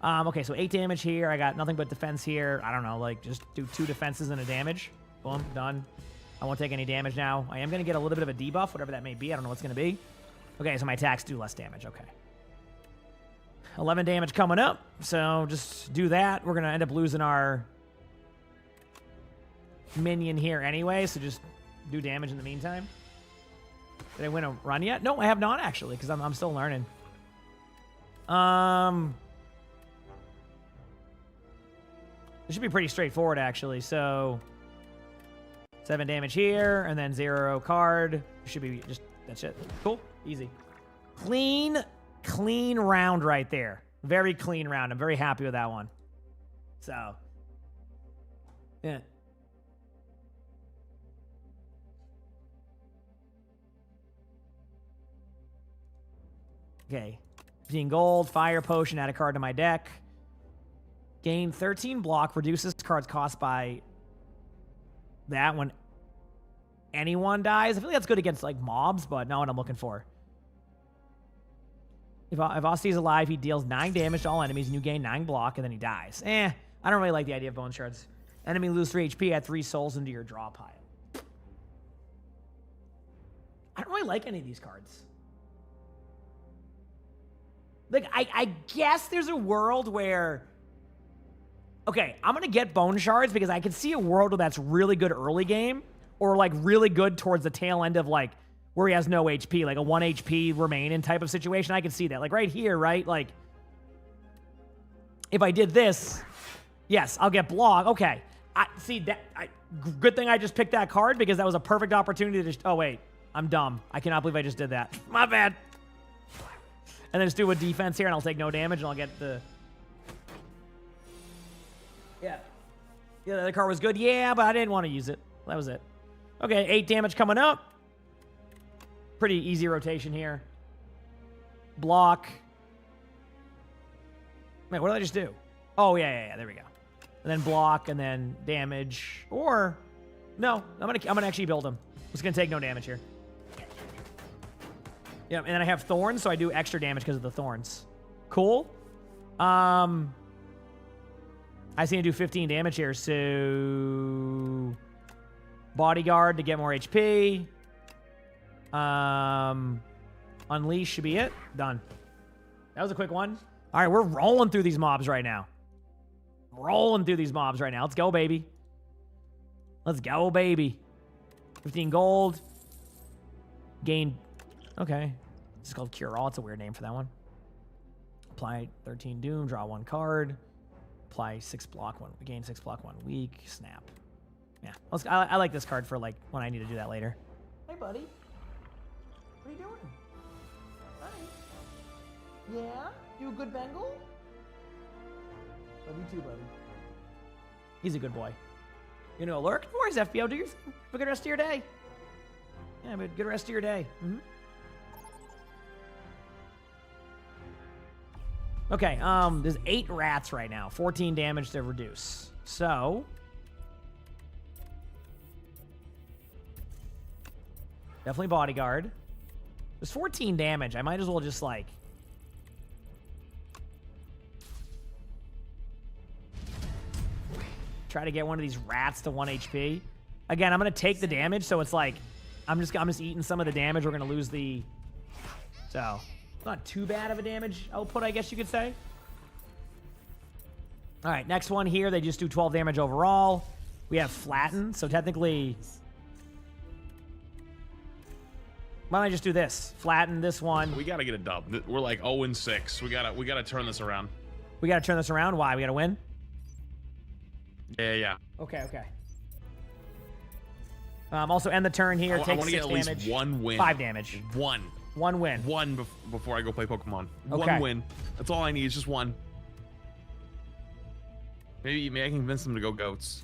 Okay, so 8 damage here. I got nothing but defense here. I don't know, like just do 2 defenses and a damage. Boom, done. I won't take any damage now. I am going to get a little bit of a debuff, whatever that may be. I don't know what's going to be. Okay, so my attacks do less damage. Okay. 11 damage coming up. So just do that. We're going to end up losing our minion here anyway, so just do damage in the meantime. Did I win a run yet? No, I have not actually, because I'm still learning. It should be pretty straightforward actually. So 7 damage here, and then 0 card. Should be just, that's it. Cool, easy. Clean round right there. Very clean round. I'm very happy with that one. So, yeah. Okay. 15 gold, fire potion, add a card to my deck. Gain 13 block, reduces card's cost by that when anyone dies. I feel like that's good against like mobs, but not what I'm looking for. If Osty's alive, he deals 9 damage to all enemies, and you gain 9 block, and then he dies. I don't really like the idea of bone shards. Enemy lose 3 HP, add 3 souls into your draw pile. I don't really like any of these cards. Like, I guess there's a world where... Okay, I'm going to get bone shards because I can see a world where that's really good early game or, like, really good towards the tail end of, like, where he has no HP, like a 1 HP remaining type of situation. I can see that. Like, right here, right? Like, if I did this, yes, I'll get block. Okay. Good thing I just picked that card because that was a perfect opportunity to just... Oh, wait. I'm dumb. I cannot believe I just did that. My bad. And then just do a defense here, and I'll take no damage, and I'll get the... Yeah. Yeah, the other card was good. Yeah, but I didn't want to use it. That was it. Okay, 8 damage coming up. Pretty easy rotation here. Block. Wait, what did I just do? Oh, yeah. There we go. And then block, and then damage. Or... No, I'm gonna actually build him. I'm just gonna take no damage here. Yeah, and then I have thorns, so I do extra damage because of the thorns. Cool. I just need to do 15 damage here, so... Bodyguard to get more HP. Unleash should be it. Done. That was a quick one. All right, we're rolling through these mobs right now. Let's go, baby. Let's go, baby. 15 gold. Gain... Okay. It's called Cure All. It's a weird name for that one. Apply 13 Doom. Draw 1 card. Apply 6 block 1. Gain 6 block 1 week. Snap. Yeah. I like this card for like when I need to do that later. Hey, buddy. What are you doing? Hi. Yeah? You a good Bengal? Love you too, buddy. He's a good boy. You know, lurk? No worries, FBO. Do your thing. Have a good rest of your day. Yeah, but good rest of your day. Okay, there's 8 rats right now. 14 damage to reduce. So... Definitely bodyguard. There's 14 damage. I might as well just, like... Try to get one of these rats to 1 HP. Again, I'm going to take the damage, so it's like... I'm just eating some of the damage. We're going to lose the... So... Not too bad of a damage output, I guess you could say. All right, next one here. They just do 12 damage overall. We have flatten, so technically... Why don't I just do this? Flatten this one. We gotta get a dub. We're like 0-6. We gotta turn this around. We gotta turn this around? Why? We gotta win? Yeah. Okay. Also end the turn here. Take 6 damage. I want to get at least 1 win. 5 damage. 1 win. 1 before I go play Pokemon. Okay. 1 win. That's all I need. Is just 1. Maybe I can convince them to go goats.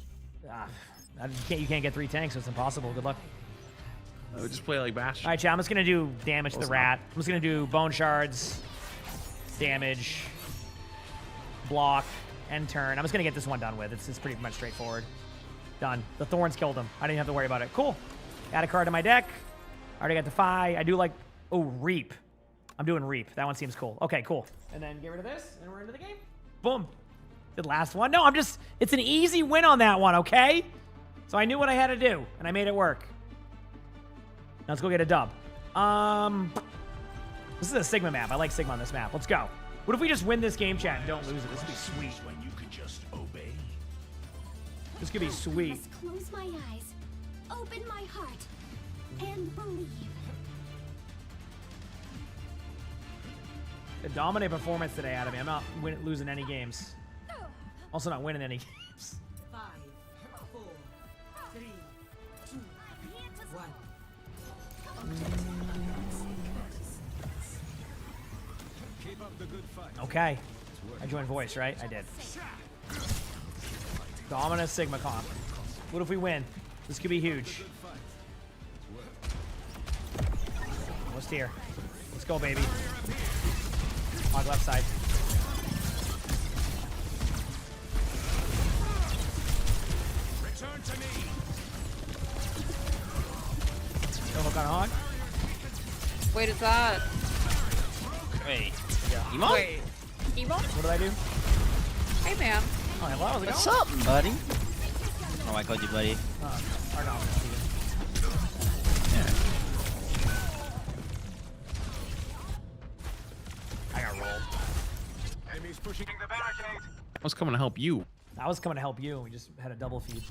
You can't get 3 tanks, so it's impossible. Good luck. I would just play like Bash. All right, chat. I'm just gonna do damage to the rat. I'm just gonna do bone shards, damage, block, end turn. I'm just gonna get this one done with. It's pretty much straightforward. Done. The thorns killed him. I didn't have to worry about it. Cool. Add a card to my deck. Already got the Fi. I do like... Oh, Reap. I'm doing Reap. That one seems cool. Okay, cool. And then get rid of this, and we're into the game. Boom. The last one. No, I'm just... It's an easy win on that one, okay? So I knew what I had to do, and I made it work. Now let's go get a dub. This is a Sigma map. I like Sigma on this map. Let's go. What if we just win this game, chat, and don't lose it? This would be sweet. When you could just obey. This could be sweet. I must close my eyes, open my heart, and believe. A dominant performance today out of me. I'm not losing any games. Also not winning any games. 5, 4, 3, 2, 1. Okay. I joined voice, right? I did. Dominant Sigma comp. What if we win? This could be huge. Almost here. Let's go, baby. On left side. Return to me. No hook on hog. Wait, is that? Wait. Emongg? Wait. Emongg? What did I do? Hey, man. Oh, hello. How's it What's going? up, buddy? Oh, I called you buddy. Pardon. I got rolled. I was coming to help you. I was coming to help you. We just had a double feed.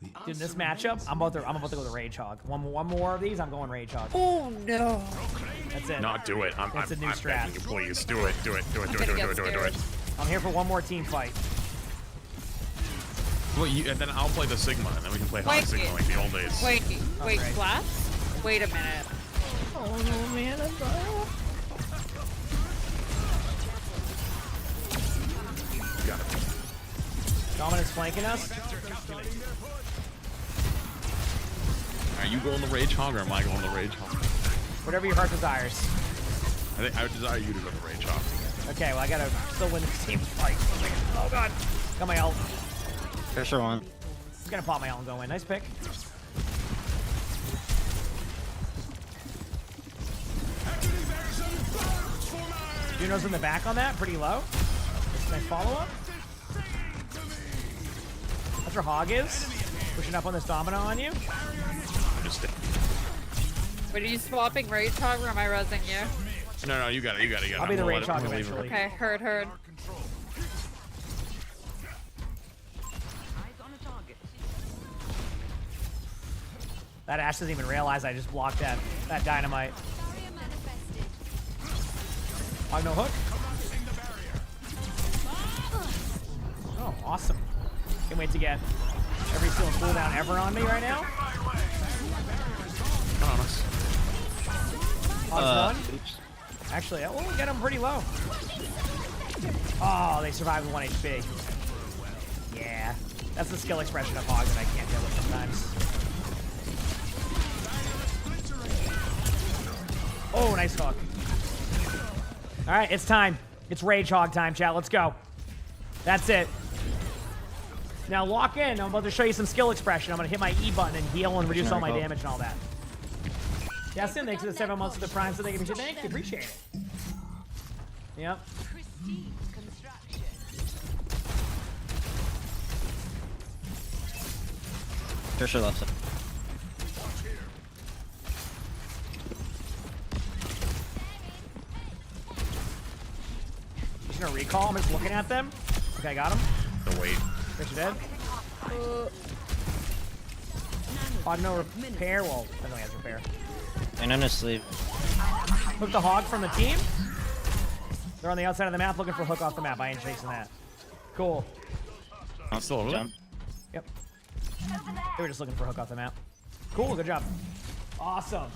Dude, in this matchup, I'm about to go to Rage Hog. One more of these, I'm going Rage Hog. Oh no. That's it. Not do it. That's a new I'm strat. begging you, please do it. Do it. Do it. Do it. Do it. Do it. Do it. I'm here for one more team fight. Well, and then I'll play the Sigma, and then we can play Hog Sigma like the old days. Wait, great. Flats? Wait a minute. Oh no, man, I'm Got it. Dominant's flanking us. Are you going to Rage Hog or am I going to Rage Hog? Whatever your heart desires. I think I would desire you to go to Rage Hog. Okay, well I gotta still win this team fight. Oh god. Got my ult. Pressure one. Just gonna pop my ult and go in. Nice pick. Juno's in the back on that, pretty low. Nice follow-up. That's where Hog is. Pushing up on this Domino on you. Wait, are you swapping Rage Hog or am I rezzing you? No, you got it. You got it. I'll be the Rage Hog eventually. Okay, heard. That Ash doesn't even realize I just blocked that dynamite. Oh, no hook. Oh, awesome. Can't wait to get every single cooldown ever on me right now. On us. Hog's one. Actually, we'll get him pretty low. Oh, they survived with 1 HP. Yeah. That's the skill expression of Hog that I can't deal with sometimes. Oh, nice hook. All right, it's time. It's Rage Hog time, chat. Let's go. That's it. Now lock in. I'm about to show you some skill expression. I'm going to hit my E button and heal and reduce all my damage and all that. Justin, thanks for the 7 months of the Prime, so thank you. Thank you. Appreciate it. Yep. Pressure left side. Just gonna recall. I'm just looking at them. Okay, I got him. The wait. Richard dead. Hog no repair. Well, I don't think he has repair. And on his sleeve. Hook the Hog from the team. They're on the outside of the map looking for hook off the map. I ain't chasing that. Cool. I'm still over there. Yep. They were just looking for hook off the map. Cool. Good job. Awesome.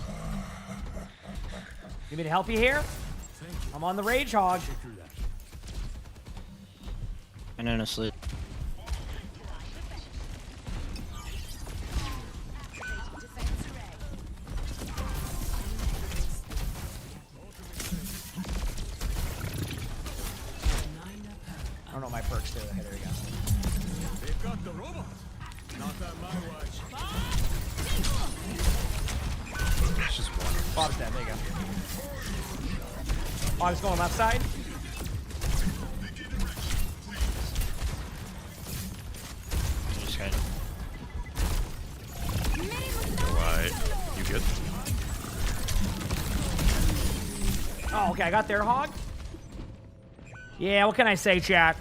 You need me to help you here? I'm on the Rage Hog. And on his sleeve. I don't know what my perks do. Okay, there we go. They've got the robot. Not on my watch. That's just one. Bob's dead. There you go. Bob's going left side. Just kind Alright. You good? Oh, okay. I got their Hog. Yeah, what can I say, chat?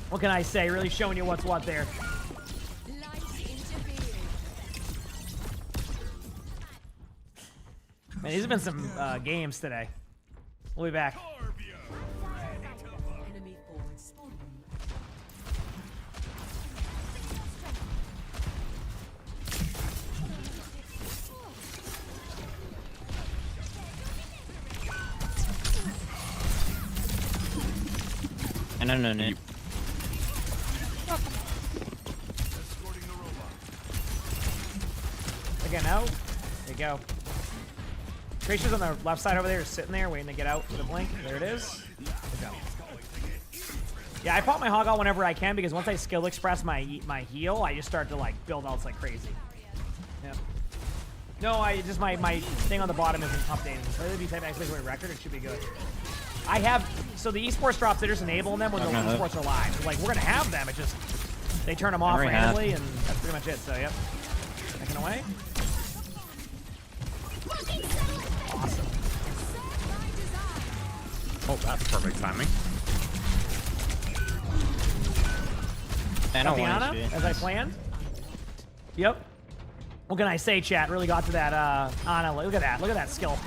What can I say? Really showing you what's what there. Man, these have been some games today. We'll be back. And on an it. Again, out. There you go. Tracer's on the left side over there, sitting there, waiting to get out for the blink. There it is. Good job. Yeah, I pop my Hog out whenever I can because once I skill express my heal, I just start to like build ults like crazy. Yep. No, I just my thing on the bottom isn't updated. So if you type exclamation record, it should be good. I have so the esports drops, they're just enabling them when the esports are live. So, like we're gonna have them, it just they turn them off randomly, and that's pretty much it. So yep. Second away. Awesome. Oh, that's perfect timing. Tatiana, as I planned. Yep. What can I say, chat? Really got to that, Ana. Look at that. Look at that skill.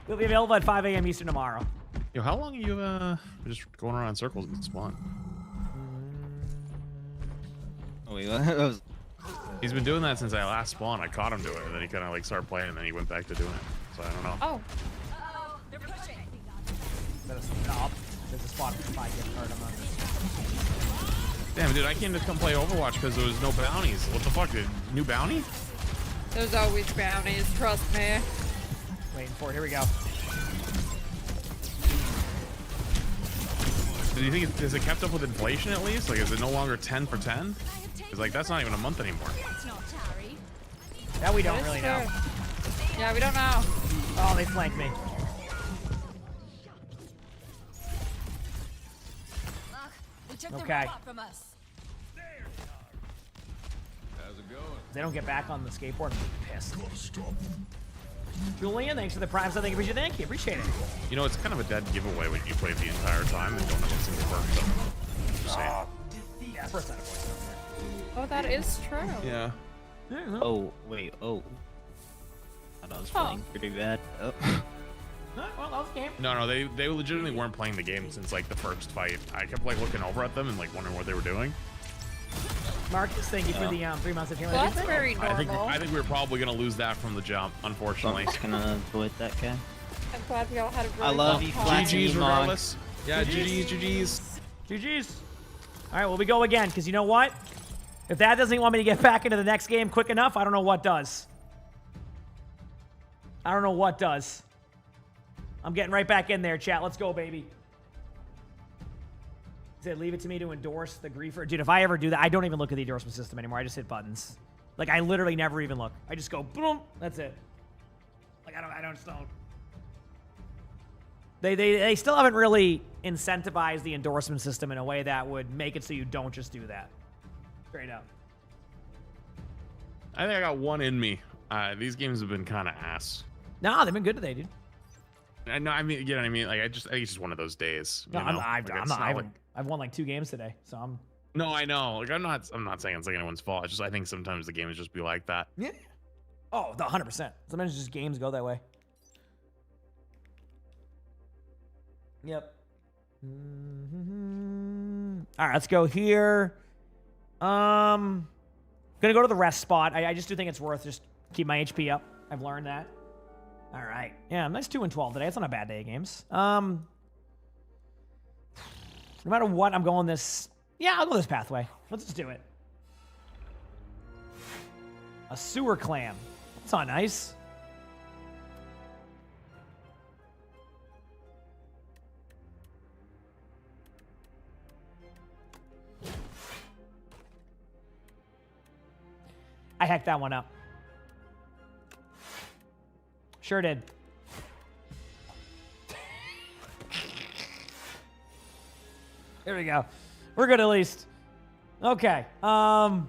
It'll be available at 5 a.m. Eastern tomorrow. Yo, how long are you just going around in circles in spawn? Oh, wait, what? He's been doing that since I last spawned. I caught him doing it, and then he kind of like started playing, and then he went back to doing it. So I don't know. Oh. There's a spot for 5 gift card. I'm on this. Damn, dude, I can't just come play Overwatch because there was no bounties. What the fuck, dude? New bounty? There's always bounties, trust me. Waiting for it. Here we go. Do you think is it kept up with inflation at least? Like, is it no longer 10 for 10? Because like that's not even a month anymore. That we don't really know. Yeah, we don't know. Oh, they flanked me. Okay. From us. How's it going? If they don't get back on the skateboard, I'm pissed. Julian, thanks for the prime sub. Thank you. Appreciate it. You know, it's kind of a dead giveaway when you play the entire time and don't have a single perk. So, just saying. Yeah, first voice. Oh, that is true. Yeah. Oh, wait, oh. Thought I was playing pretty bad. Oh. Well, that was the game. No, they legitimately weren't playing the game since like the first fight. I kept like looking over at them and like wondering what they were doing. Marcus, thank you for the 3 months of healing. Well, that's very normal. I think we were probably gonna lose that from the jump, unfortunately. I'm just gonna avoid that guy. I'm glad we all had a really I love fun you, time. GG's regardless. Yeah, GG's. All right, well, we go again, because you know what? If that doesn't want me to get back into the next game quick enough, I don't know what does. I don't know what does. I'm getting right back in there, chat. Let's go, baby. He said, leave it to me to endorse the griefer. Dude, if I ever do that, I don't even look at the endorsement system anymore. I just hit buttons. Like, I literally never even look. I just go, boom, that's it. Like, I don't. They still haven't really incentivized the endorsement system in a way that would make it so you don't just do that. Straight up. I think I got one in me. These games have been kind of ass. Nah, they've been good today, dude. No, I mean, you know what I mean? Like, I think it's just one of those days. No, You know? I've won like 2 games today, so I'm. No, I know. Like, I'm not saying it's like anyone's fault. It's just I think sometimes the games just be like that. Yeah. Oh, 100%. Sometimes just games go that way. Yep. All right, let's go here. Gonna go to the rest spot. I just do think it's worth just keep my HP up. I've learned that. All right. Yeah, nice 2-12 today. It's not a bad day of games. No matter what, I'm going this. Yeah, I'll go this pathway. Let's just do it. A sewer clam. That's not nice. I hacked that one up. Sure did. There we go. We're good at least. Okay. Put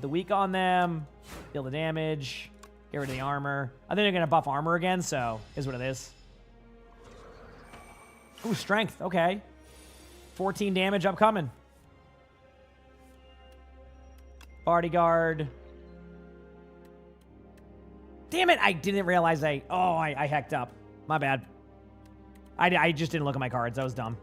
the weak on them. Deal the damage. Get rid of the armor. I think they're going to buff armor again, so is what it is. Ooh, strength. Okay. 14 damage upcoming. Bodyguard. Damn it, I didn't realize I hacked up. My bad. I just didn't look at my cards. That was dumb.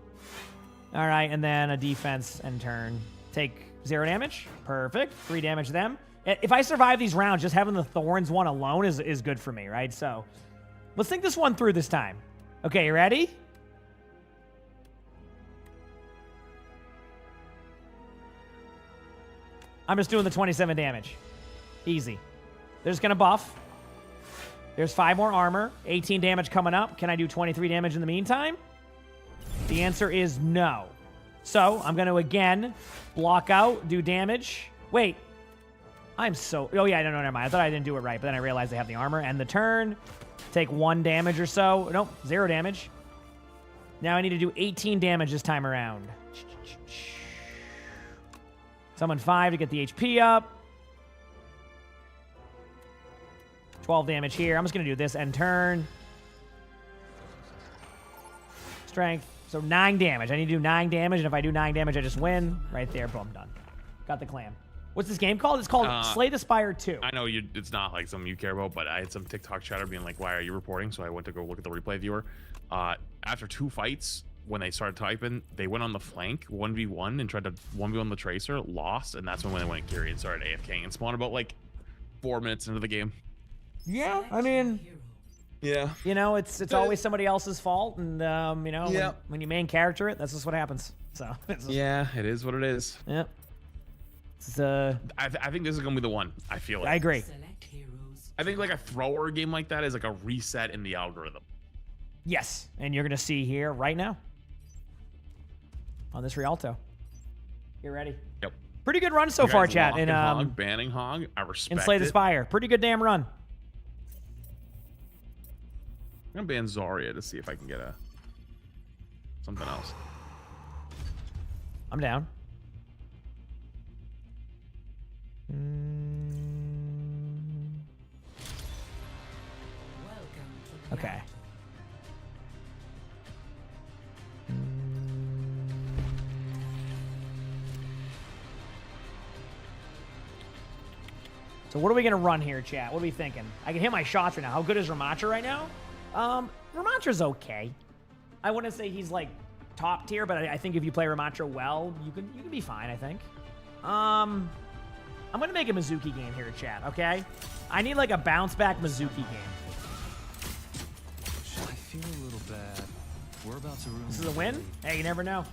All right, and then a defense and turn. Take 0 damage. Perfect. 3 damage to them. If I survive these rounds, just having the Thorns one alone is good for me, right? So let's think this one through this time. Okay, you ready? I'm just doing the 27 damage. Easy. They're just going to buff. There's 5 more armor. 18 damage coming up. Can I do 23 damage in the meantime? The answer is no. So I'm going to, again, block out, do damage. Wait. I'm so... Oh, yeah, no, never mind. I thought I didn't do it right, but then I realized they have the armor. End the turn. Take 1 damage or so. Nope, 0 damage. Now I need to do 18 damage this time around. Summon 5 to get the HP up. 12 damage here. I'm just going to do this end turn. Strength. So 9 damage. I need to do 9 damage, and if I do 9 damage, I just win. Right there. Boom, done. Got the clam. What's this game called? It's called Slay the Spire 2. I know it's not like something you care about, but I had some TikTok chatter being like, why are you reporting? So I went to go look at the replay viewer. After 2 fights, when they started typing, they went on the flank 1v1 and tried to 1v1 the Tracer, lost, and that's when they went Kiri and started AFKing and spawned about like 4 minutes into the game. Yeah, I mean, yeah, you know, it's always somebody else's fault, and you know, when you main character it, that's just what happens. So yeah, it is what it is. Yeah. I think this is gonna be the one. I feel it. I agree. I think like a thrower game like that is like a reset in the algorithm. Yes, and you're gonna see here right now on this Rialto. Get ready. Yep. Pretty good run so far, chat. And Hog, banning Hog, I respect and Slay the Spire. Pretty good damn run. I'm gonna ban Zarya to see if I can get something else. I'm down. Okay. So what are we gonna run here, chat? What are we thinking? I can hit my shots right now. How good is Ramattra right now? Ramattra's okay. I wouldn't say he's like top tier, but I think if you play Ramattra well, you can be fine, I think. I'm gonna make a Mizuki game here, chat, okay? I need like a bounce back Mizuki game. I feel a little bad. We're about to ruin This is a win? Hey, you never know.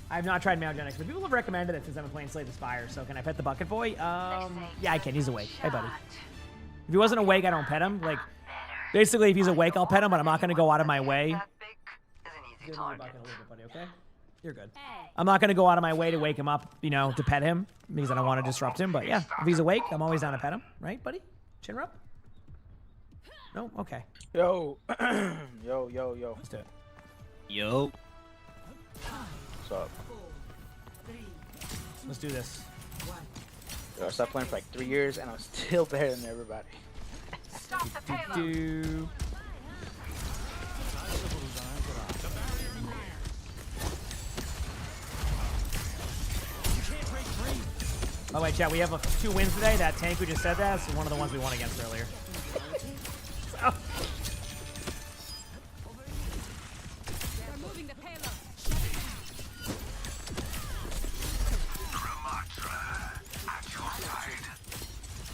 I have not tried Malgenics, but people have recommended it since I've been playing Slay the Spire, so can I pet the bucket boy? Yeah, I can. He's awake. Hey, buddy. If he wasn't awake, I don't pet him. Like, basically, if he's awake, I'll pet him, but I'm not going to go out of my way. Give him the bucket a little bit, buddy, okay? You're good. I'm not going to go out of my way to wake him up, you know, to pet him, because I don't want to disrupt him, but yeah, if he's awake, I'm always down to pet him. Right, buddy? Chin rub? No? Okay. Yo. Yo. Let's do it. Yo. What's up? Let's do this. Yo, I stopped playing for like 3 years, and I'm still better than everybody. Stop the payload. By the way, chat, we have 2 wins today. That tank who just said that is one of the ones we won against earlier. So.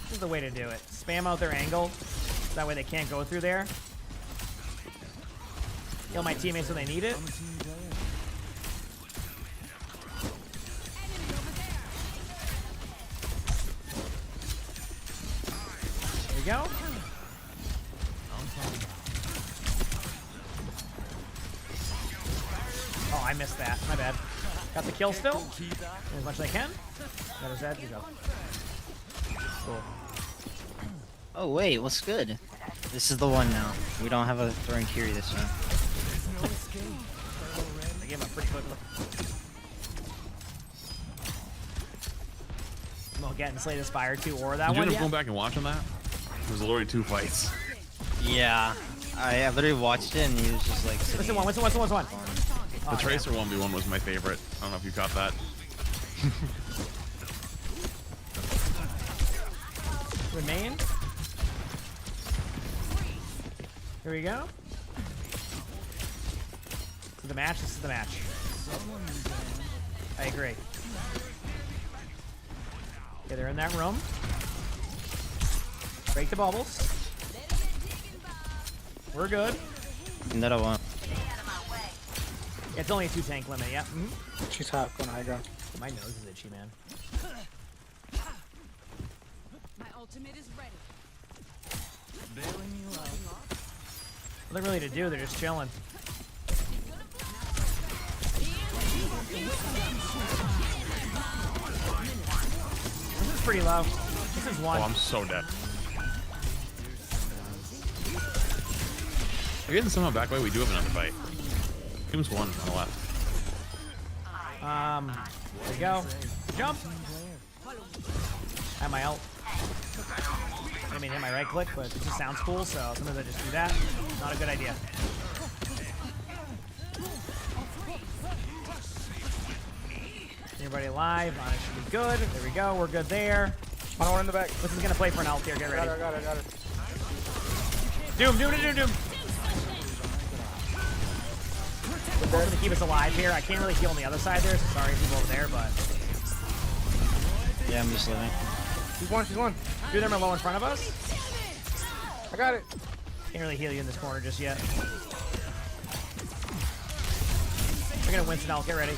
This is the way to do it. Spam out their angle. That way they can't go through there. Kill my teammates when they need it. There we go. Oh, I missed that. My bad. Got the kill still. As much as I can. That is that. You go. Cool. Oh wait, what's good? This is the one now. We don't have a throwing Kiri this time. I gave him a pretty quick look. Well, getting Slay the Spire 2 or that Did you one. end up going back and watching that? There was literally 2 fights. Yeah, I literally watched it and he was just like. What's the one? What's the one? The Tracer 1v1 was my favorite. I don't know if you caught that. Remain. Here we go. This is the match. This is the match. I agree. Okay, they're in that room. Break the bubbles. We're good. Another one. Yeah, it's only a 2 tank limit, yeah. She's hot, going Hydra. My nose is itchy, man. My ultimate is ready. Nothing really to do, they're just chilling. This is pretty low. This is 1. Oh, I'm so dead. We're getting somehow back away. We do have another fight. Team's 1 on the left. There we go. Jump. I have my ult. I didn't mean to hit my right click, but it just sounds cool, so sometimes I just do that. Not a good idea. Everybody alive. On it should be good. There we go. We're good there. I don't want in the back. This is gonna play for an ult here. Get ready. Got it. Doom. Ult's gonna keep us alive here. I can't really heal on the other side there, so sorry people over there, but... Yeah, I'm just living. She's one. Two of them are low in front of us. I got it. Can't really heal you in this corner just yet. We're gonna Winston ult. Get ready.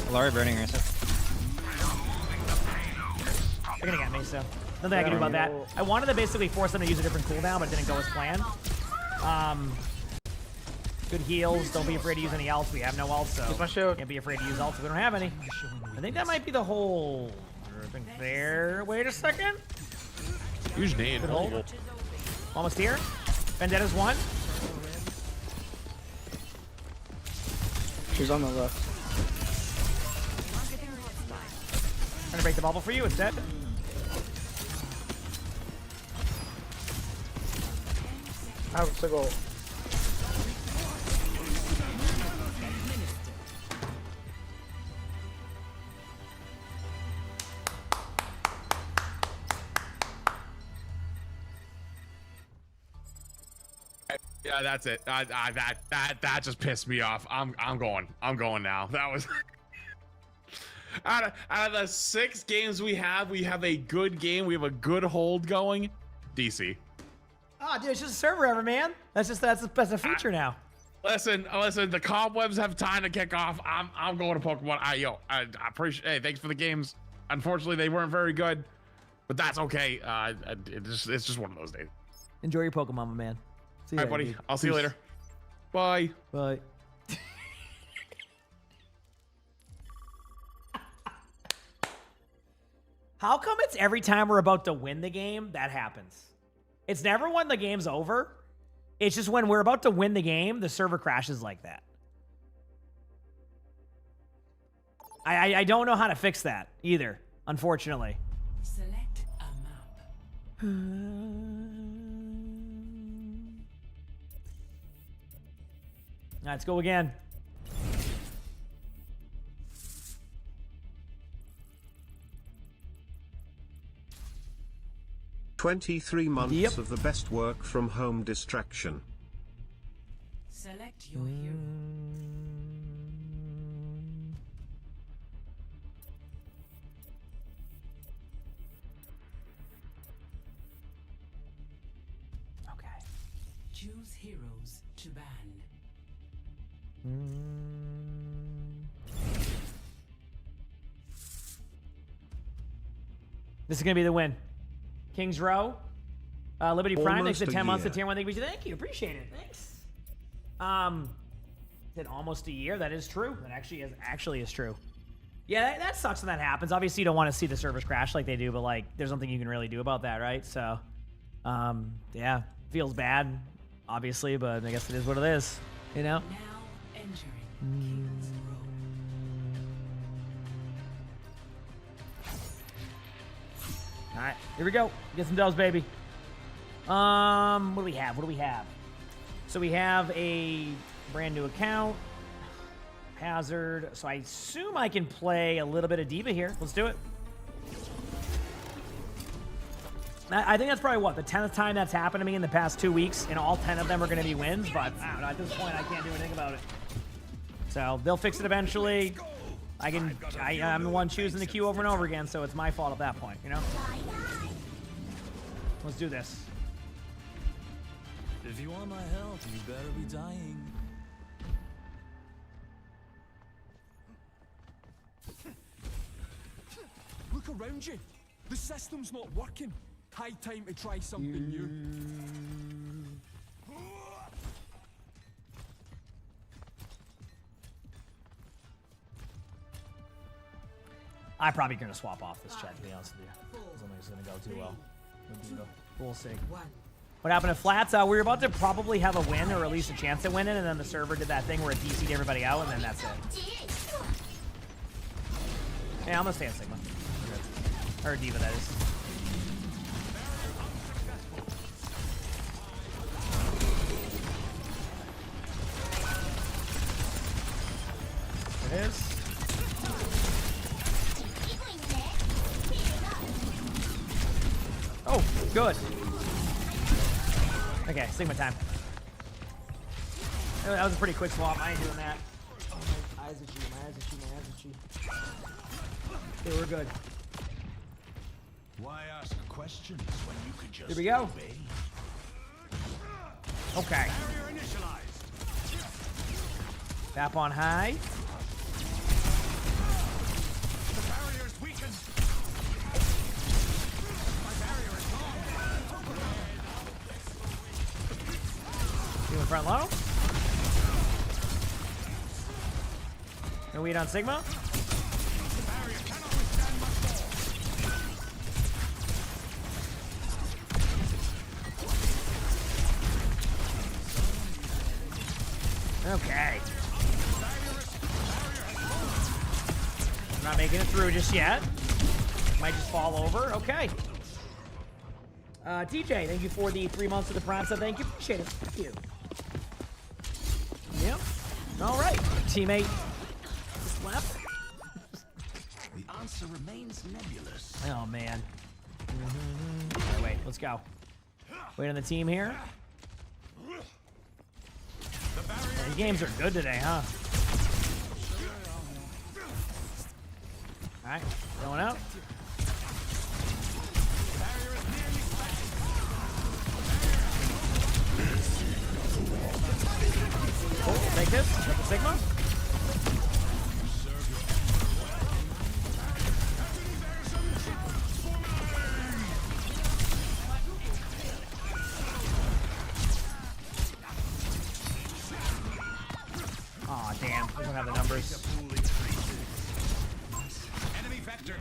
Larry burning reset. They're gonna get me, so nothing I can do about that. I wanted to basically force them to use a different cooldown, but it didn't go as planned. Good heals. Don't be afraid to use any ults. We have no ults, so can't be afraid to use ults if we don't have any. I think that might be the whole thing there. Wait a second. Huge nade. Good hold. Almost here. Vendetta's one. She's on the left. Trying to break the bubble for you. It's dead. I have a single. Yeah, that's it. That just pissed me off. I'm going now. That was out of the 6 games we have a good game. We have a good hold going. DC. Oh, dude, it's just a server ever, man. That's a feature now. Listen. The cobwebs have time to kick off. I'm going to Pokemon. I appreciate. Hey, thanks for the games. Unfortunately, they weren't very good, but that's okay. It's just one of those days. Enjoy your Pokemon, my man. See All you right, later, buddy. dude. I'll see you later. Bye. Bye. How come it's every time we're about to win the game that happens? It's never when the game's over. It's just when we're about to win the game, the server crashes like that. I don't know how to fix that either, unfortunately. Select a map. Let's go again. "23 months of the best work from home distraction." Select your hero. Okay. Choose heroes to ban. This is gonna be the win. Kings Row, Liberty Prime, thanks Almost for a 10 months year. to tier 1. Thank you, appreciate it. Thanks. Said almost a year. That is true. That actually is true. Yeah, that sucks when that happens. Obviously, you don't want to see the servers crash like they do, but like, there's nothing you can really do about that, right? So, yeah, feels bad, obviously, but I guess it is what it is. You know. Now entering King's Row. All right, here we go. Get some dubs, baby. What do we have? So we have a brand new account. Hazard. So I assume I can play a little bit of Diva here. Let's do it. I think that's probably, what, the 10th time that's happened to me in the past 2 weeks, and all 10 of them are going to be wins, but I don't know, at this point, I can't do anything about it. So they'll fix it eventually. I'm the one choosing the queue over and over again, so it's my fault at that point, you know? Let's do this. If you want my help, you better be dying. Look around you. The system's not working. High time to try something new. I'm probably going to swap off this chat, to be honest with you. I don't think it's going to go too well. We'll see. What happened to Flats? We were about to probably have a win, or at least a chance at winning, and then the server did that thing where it DC'd everybody out, and then that's it. Yeah, I'm going to stay on Sigma. Or Diva, that is. Oh, good. Okay, Sigma time. That was a pretty quick swap. I ain't doing that. Oh, my eyes itchy, my eyes itchy, my eyes itchy. They were good. Why ask questions when you could just Here we go. obey? Okay. Barrier initialized. Tap on high. The barrier is weakened. My barrier is gone. You in front low. No weed on Sigma. The barrier cannot withstand much more. Okay. I'm not making it through just yet. Might just fall over. Okay. TJ, thank you for the 3 months of the Prime sub. Thank you. Appreciate it. Thank you. Yep. All right. Teammate just left. The answer remains nebulous. Oh, man. Okay, wait, let's go. Wait on the team here. These games are good today, huh? Alright, going out. Cool, we'll take this. Got the Sigma. Aw, damn. We don't have the numbers. Enemy vector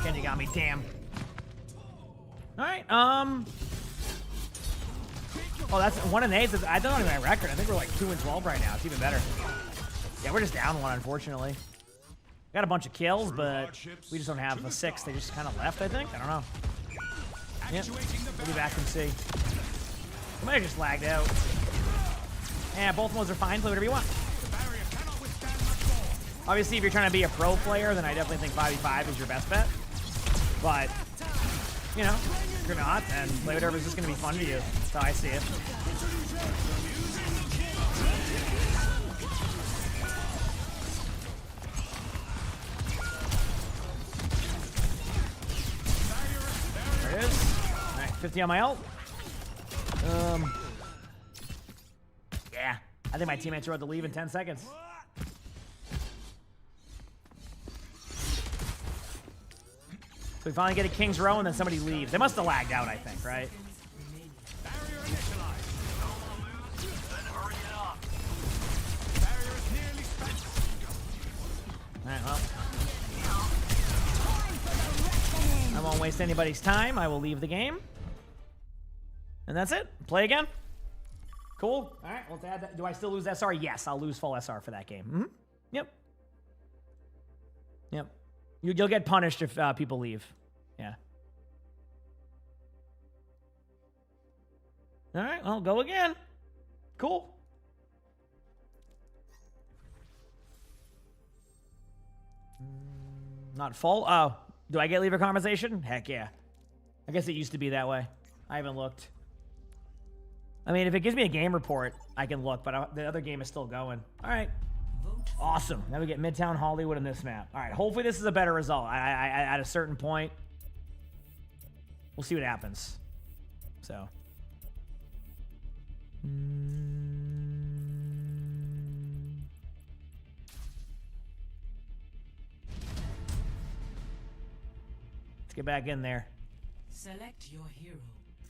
Kenji got me, damn. Alright, oh, that's 1-8. I don't know my record. I think we're like 2-12 right now. It's even better. Yeah, we're just down one, unfortunately. Got a bunch of kills, but we just don't have a 6. They just kind of left, I think. I don't know. Yep. We'll be back and see. We might have just lagged out. Yeah, both modes are fine. Play whatever you want. Obviously, if you're trying to be a pro player, then I definitely think 5v5 is your best bet. But, you know, if you're not, then play whatever's just going to be fun to you. That's how I see it. There it is. All right, 50 on my ult. Yeah, I think my teammates are about to leave in 10 seconds. So we finally get a King's Row and then somebody leaves. They must have lagged out, I think, right? Alright, well. I won't waste anybody's time. I will leave the game. And that's it. Play again. Cool. Alright, let's add that. Do I still lose SR? Yes, I'll lose full SR for that game. Mm-hmm. Yep. Yep. You'll get punished if people leave. Yeah. All right, well, go again. Cool. Not full? Oh, do I get leaver compensation? Heck yeah. I guess it used to be that way. I haven't looked. I mean, if it gives me a game report, I can look, but the other game is still going. All right. Awesome. Now we get Midtown Hollywood in this map. All right. Hopefully this is a better result. At a certain point, we'll see what happens. So. Let's get back in there. Select your hero.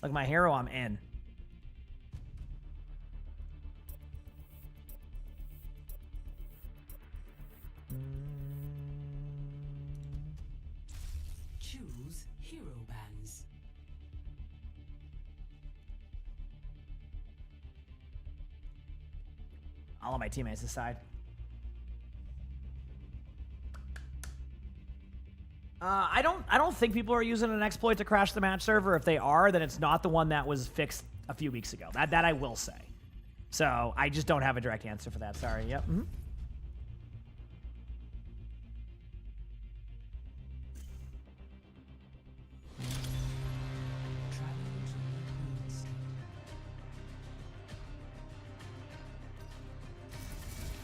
Look, my hero, I'm in. Choose hero bands. I'll let my teammates decide. I don't think people are using an exploit to crash the match server. If they are, then it's not the one that was fixed a few weeks ago. That I will say. So I just don't have a direct answer for that. Sorry. Yep. Mm-hmm.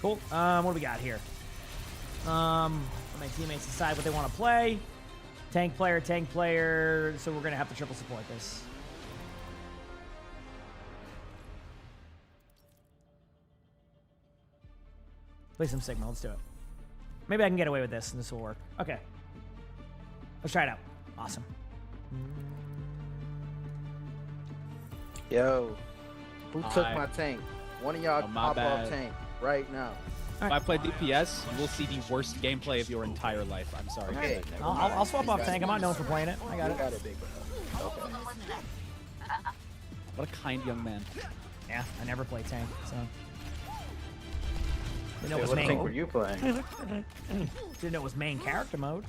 Cool. What do we got here? Let my teammates decide what they want to play. Tank player. So we're gonna have to triple support this. Play some Sigma. Let's do it. Maybe I can get away with this, and this will work. Okay. Let's try it out. Awesome. Yo, who took my tank? One of y'all pop off tank right now. If I play DPS, you will see the worst gameplay of your entire life. I'm sorry. Okay. I'll swap off tank. I'm not known for playing it. I got it. Got it, big bro. Okay. What a kind young man. Yeah, I never play tank, so. Didn't know Yeah, it was what main. tank were you playing? Didn't know it was main character mode.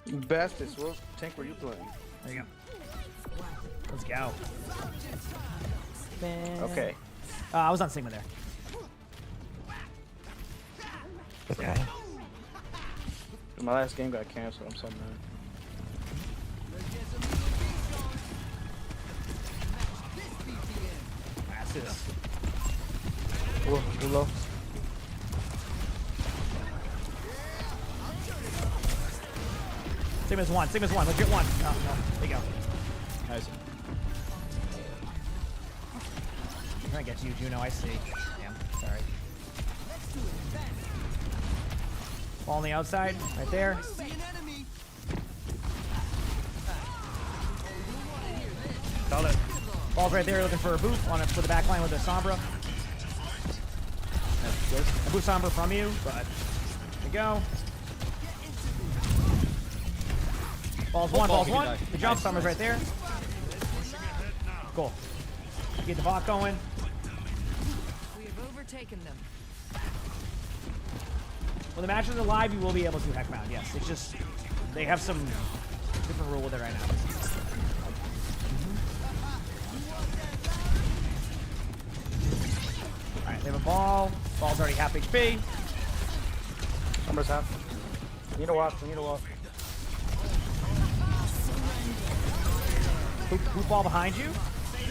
Bestest, what tank were you playing? There you go. Let's go. Okay. I was on Sigma there. Okay. My last game got canceled. I'm so mad. That's this. Too low. Sigma's one. Sigma's one. Legit one. No. There you go. Nice. I'm trying to get you, Juno. I see. Damn. Sorry. Ball on the outside. Right there. Got it. Ball's right there looking for a boot on it for the back line with a Sombra. A boot Sombra from you, but there you go. Ball's one. The jump Sombra's right there. Cool. Get the bot going. We have overtaken them. When the match is live, you will be able to heck mount. Yes, it's just they have some different rule with it right now. All right, they have a ball. Ball's already half HP. Sombra's half. Need a walk. Hoop ball behind you.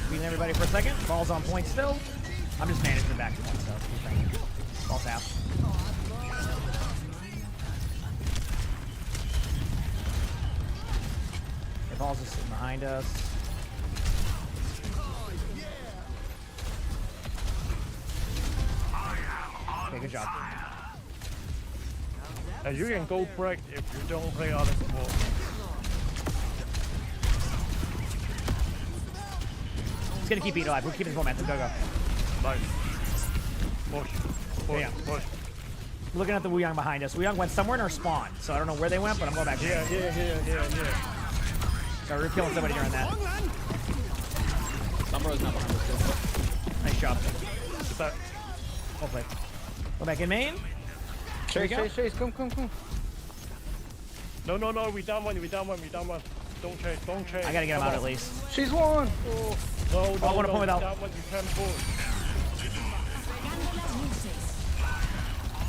Beating everybody for a second. Ball's on point still. I'm just managing the back to one, so thank you. Ball's half. Okay, ball's just sitting behind us. Okay, good job. You can go break if you don't play other support. He's gonna keep beat alive. We'll keep his momentum. Go. Nice. Push. Yeah. Looking at the Wuyang behind us. Wuyang went somewhere in our spawn, so I don't know where they went, but I'm going back. Here. So we're killing somebody during that. Sombra is not behind us. Nice job. Well played. Go back in main. Chase, come. No, we down one. Don't chase. I gotta get him out at least. She's one. No, I want to point out. You can push.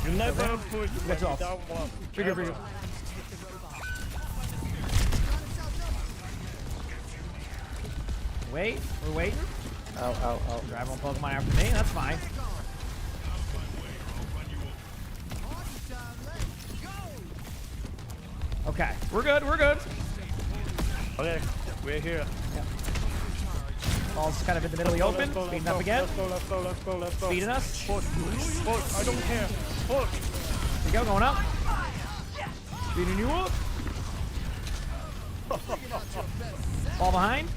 You never push when you down one. Trigger. Wait, we're waiting. Out. Drive on Pokemon after me. That's fine. Okay, we're good. Okay, we're here. Yep. Ball's kind of in the middle of the open. Speeding up again. Let's go. Speeding us. Push. I don't care. Push. There you go, going up. Speeding you up. Ball behind.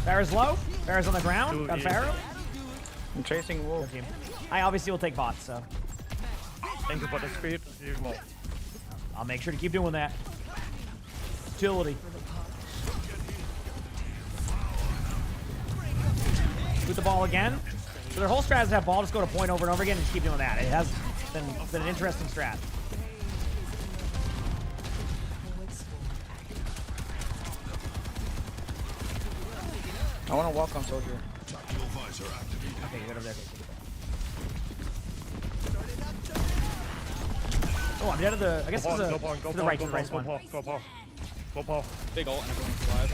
Farrah's low. Farrah's on the ground. Got Farrah. I'm chasing Wolf. I obviously will take bots, so. Thank you for the speed. I'll make sure to keep doing that. Utility. With the ball again. So their whole strat is to have ball just go to point over and over again and just keep doing that. It has been an interesting strat. I want to walk on soldier. Okay, you got over there. Oh, I'm dead of the. I guess there's a to the right one. Go Paul. Big ult and everyone's alive.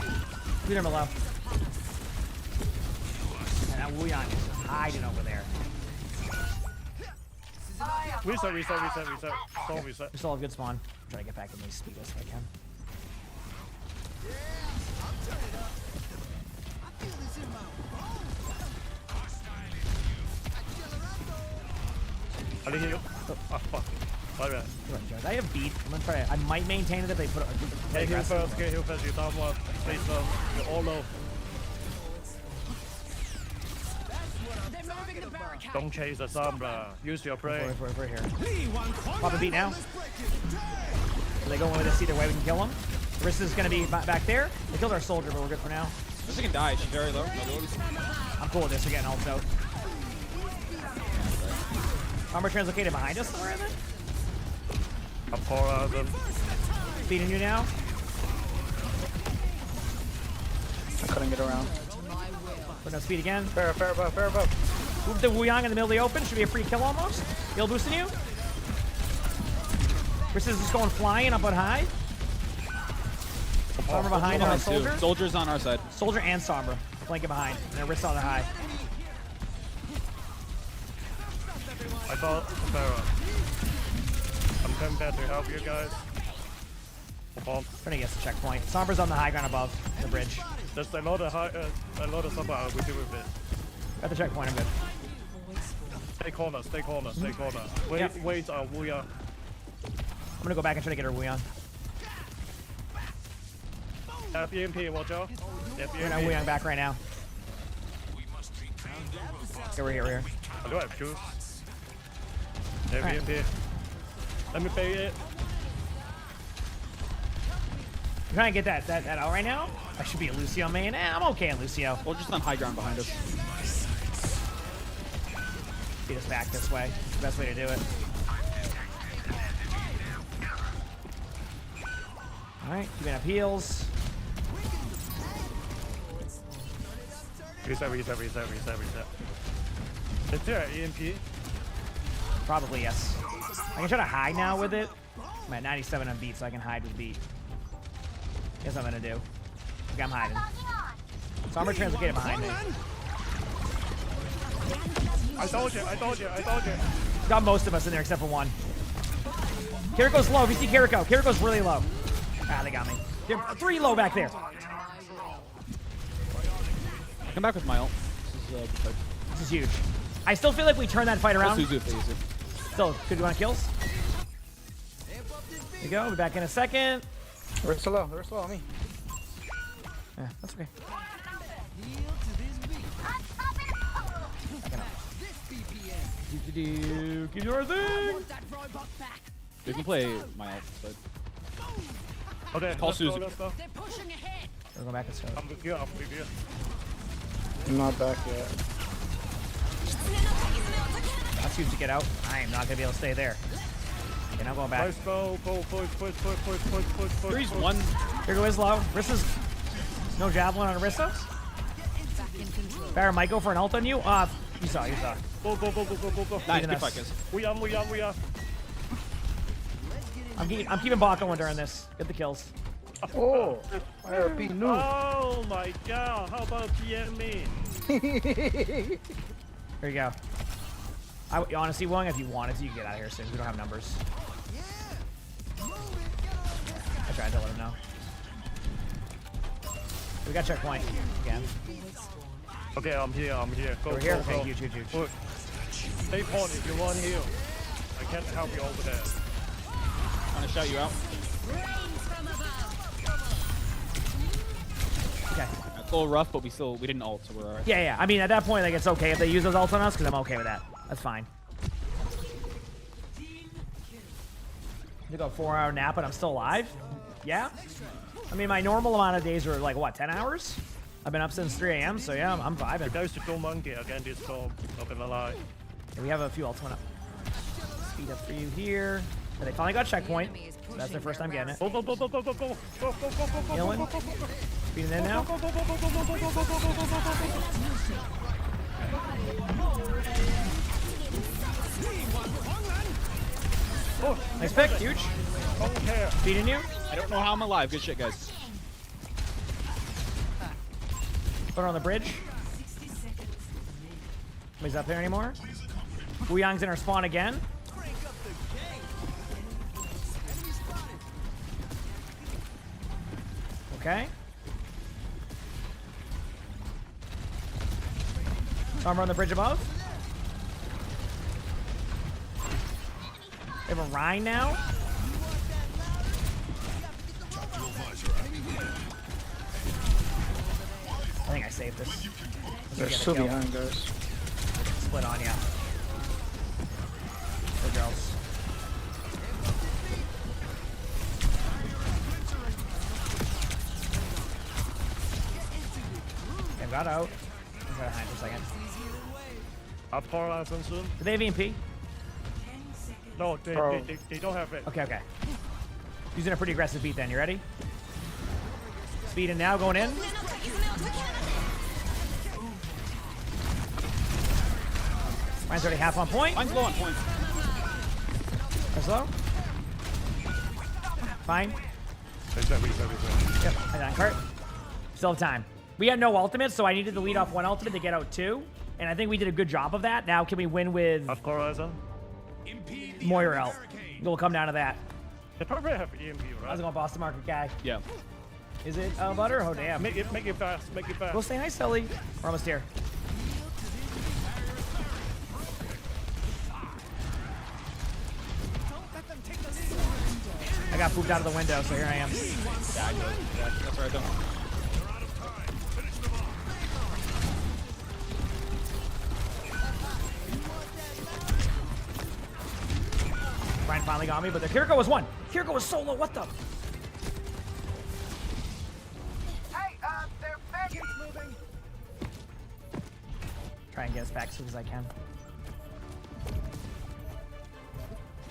Lead him below. And that Wuyang is hiding over there. Reset. Stall reset. We still have good spawn. Try to get back in these speedos if I can. I didn't hear you. Oh, fuck. Sorry, man. I have beat. I'm gonna try. I might maintain it if they put. Get heal first. You down one. Please, you're all low. Don't chase the Sombra. Use your prey. We're here. Pop a beat now. Are they going with us either way? We can kill them. Riss is gonna be back there. They killed our soldier, but we're good for now. Rissa can die. She's very low. I'm cool with this. We're getting ult out. Armor translocated behind us somewhere, then? I'm pouring out of them. Feeding you now. I couldn't get around. Put no speed again. Fair above. Move the Wu Yang in the middle of the open. Should be a free kill almost. Heal boosting you. Riss is just going flying up on high. Sombra behind our soldier. Soldier's on our side. Soldier and Sombra. Flanking behind. And then Riss on the high. I thought Spire. I'm coming back to help you guys. Trying to get the checkpoint. Sombra's on the high ground above the bridge. There's a lot of Sombra we do with it. Got the checkpoint, I'm good. Stay corner. Wait, Wu Yang. I'm gonna go back and try to get her Wu Yang. EMP, watch out. We're gonna Wu Yang back right now. Okay, we're here. I do have juice. EMP. Let me pay it. I'm trying to get that out right now. I should be a Lucio main. I'm okay on Lucio. We're just on high ground behind us. Beat us back this way. It's the best way to do it. Alright, keeping up heals. Reset. Is there an EMP? Probably, yes. I can try to hide now with it. I'm at 97 on beat, so I can hide with beat. Guess what I'm gonna do. Okay, I'm hiding. Sombra translocated behind me. I told you. Got most of us in there except for one. Kiriko's low. If you see Kiriko, Kiriko's really low. Ah, they got me. They're 3 low back there. Come back with my ult. This is huge. I still feel like we turn that fight around. Still, good. You want kills? There you go. We'll be back in a second. They're slow on me. Yeah, that's okay. Keep your thing. We can play my ult, but okay, call Suzu. Let's go. We'll go back and start. I'm with you. I'm not back yet. That's huge to get out. I am not gonna be able to stay there. Okay, now going back. Let's go. Push. 3's one. Kiriko is low. Rissa's no javelin on Rissa. Barra might go for an ult on you. You saw. Go. Nice, good fight, guys. We are. I'm keeping bot going during this. Get the kills. Oh, IRP noob. Oh my god, how about PM me? Here you go. Honestly, Wong, if you wanted to, you can get out of here soon. We don't have numbers. I tried to let him know. We got checkpoint again. Okay, I'm here. Go. We're here. Okay, go. huge. Stay point if you want heal. I can't help you over there. I'm gonna shout you out. Okay. It's a little rough, but we didn't ult, so we're alright. Yeah. I mean, at that point, like, it's okay if they use those ults on us, because I'm okay with that. That's fine. You got a 4-hour nap, but I'm still alive? Yeah? I mean, my normal amount of days are, like, what, 10 hours? I've been up since 3 a.m., so yeah, I'm vibing. It goes to go monkey again this storm, not gonna lie. Yeah, we have a few ults coming up. Speed up for you here. But they finally got checkpoint. So that's their first time getting it. Go. Healing. Speeding in now. Nice pick, huge. Feeding you. I don't know how I'm alive. Good shit, guys. Put her on the bridge. Nobody's up there anymore. Wu Yang's in our spawn again. Okay. Armor on the bridge above. We have a Rhine now. I think I saved this. They're still behind, guys. Split on ya. Good girls. Okay, got out. I'm gonna hide for a second. I've paralyzed them soon. Do they have EMP? No, they don't have it. Okay, okay. Using a pretty aggressive beat then. You ready? Speed in now, going in. Mine's already half on point. Mine's low on point. That's low. Fine. Yep, I got cart. Still have time. We had no ultimate, so I needed to lead off one ultimate to get out two. And I think we did a good job of that. Now, can we win with Moira? We'll come down to that. They probably have EMP, right? How's it going, Boston Market guy? Yeah. Is it butter? Oh, damn. Make it fast. Make it fast. We'll say hi, Sully. We're almost here. I got pooped out of the window, so here I am. Yeah, I know. Yeah, that's what I done. Brian finally got me, but the Kiriko was one. Kiriko was solo. What the? Hey, they're back. Keep moving. Try and get us back as soon as I can.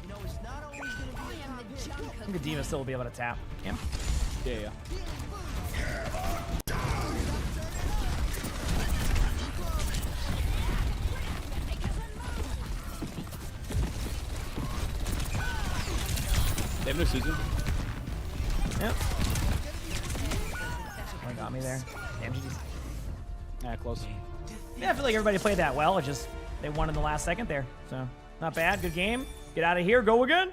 You know, it's not always gonna be a I think the Demon still will be able to tap. Yeah. Yeah. They have no Susan. Yep. Oh, got me there. Damn, GG's. Yeah, close. Yeah, I feel like everybody played that well. It just, they won in the last second there. So, not bad. Good game. Get out of here. Go again.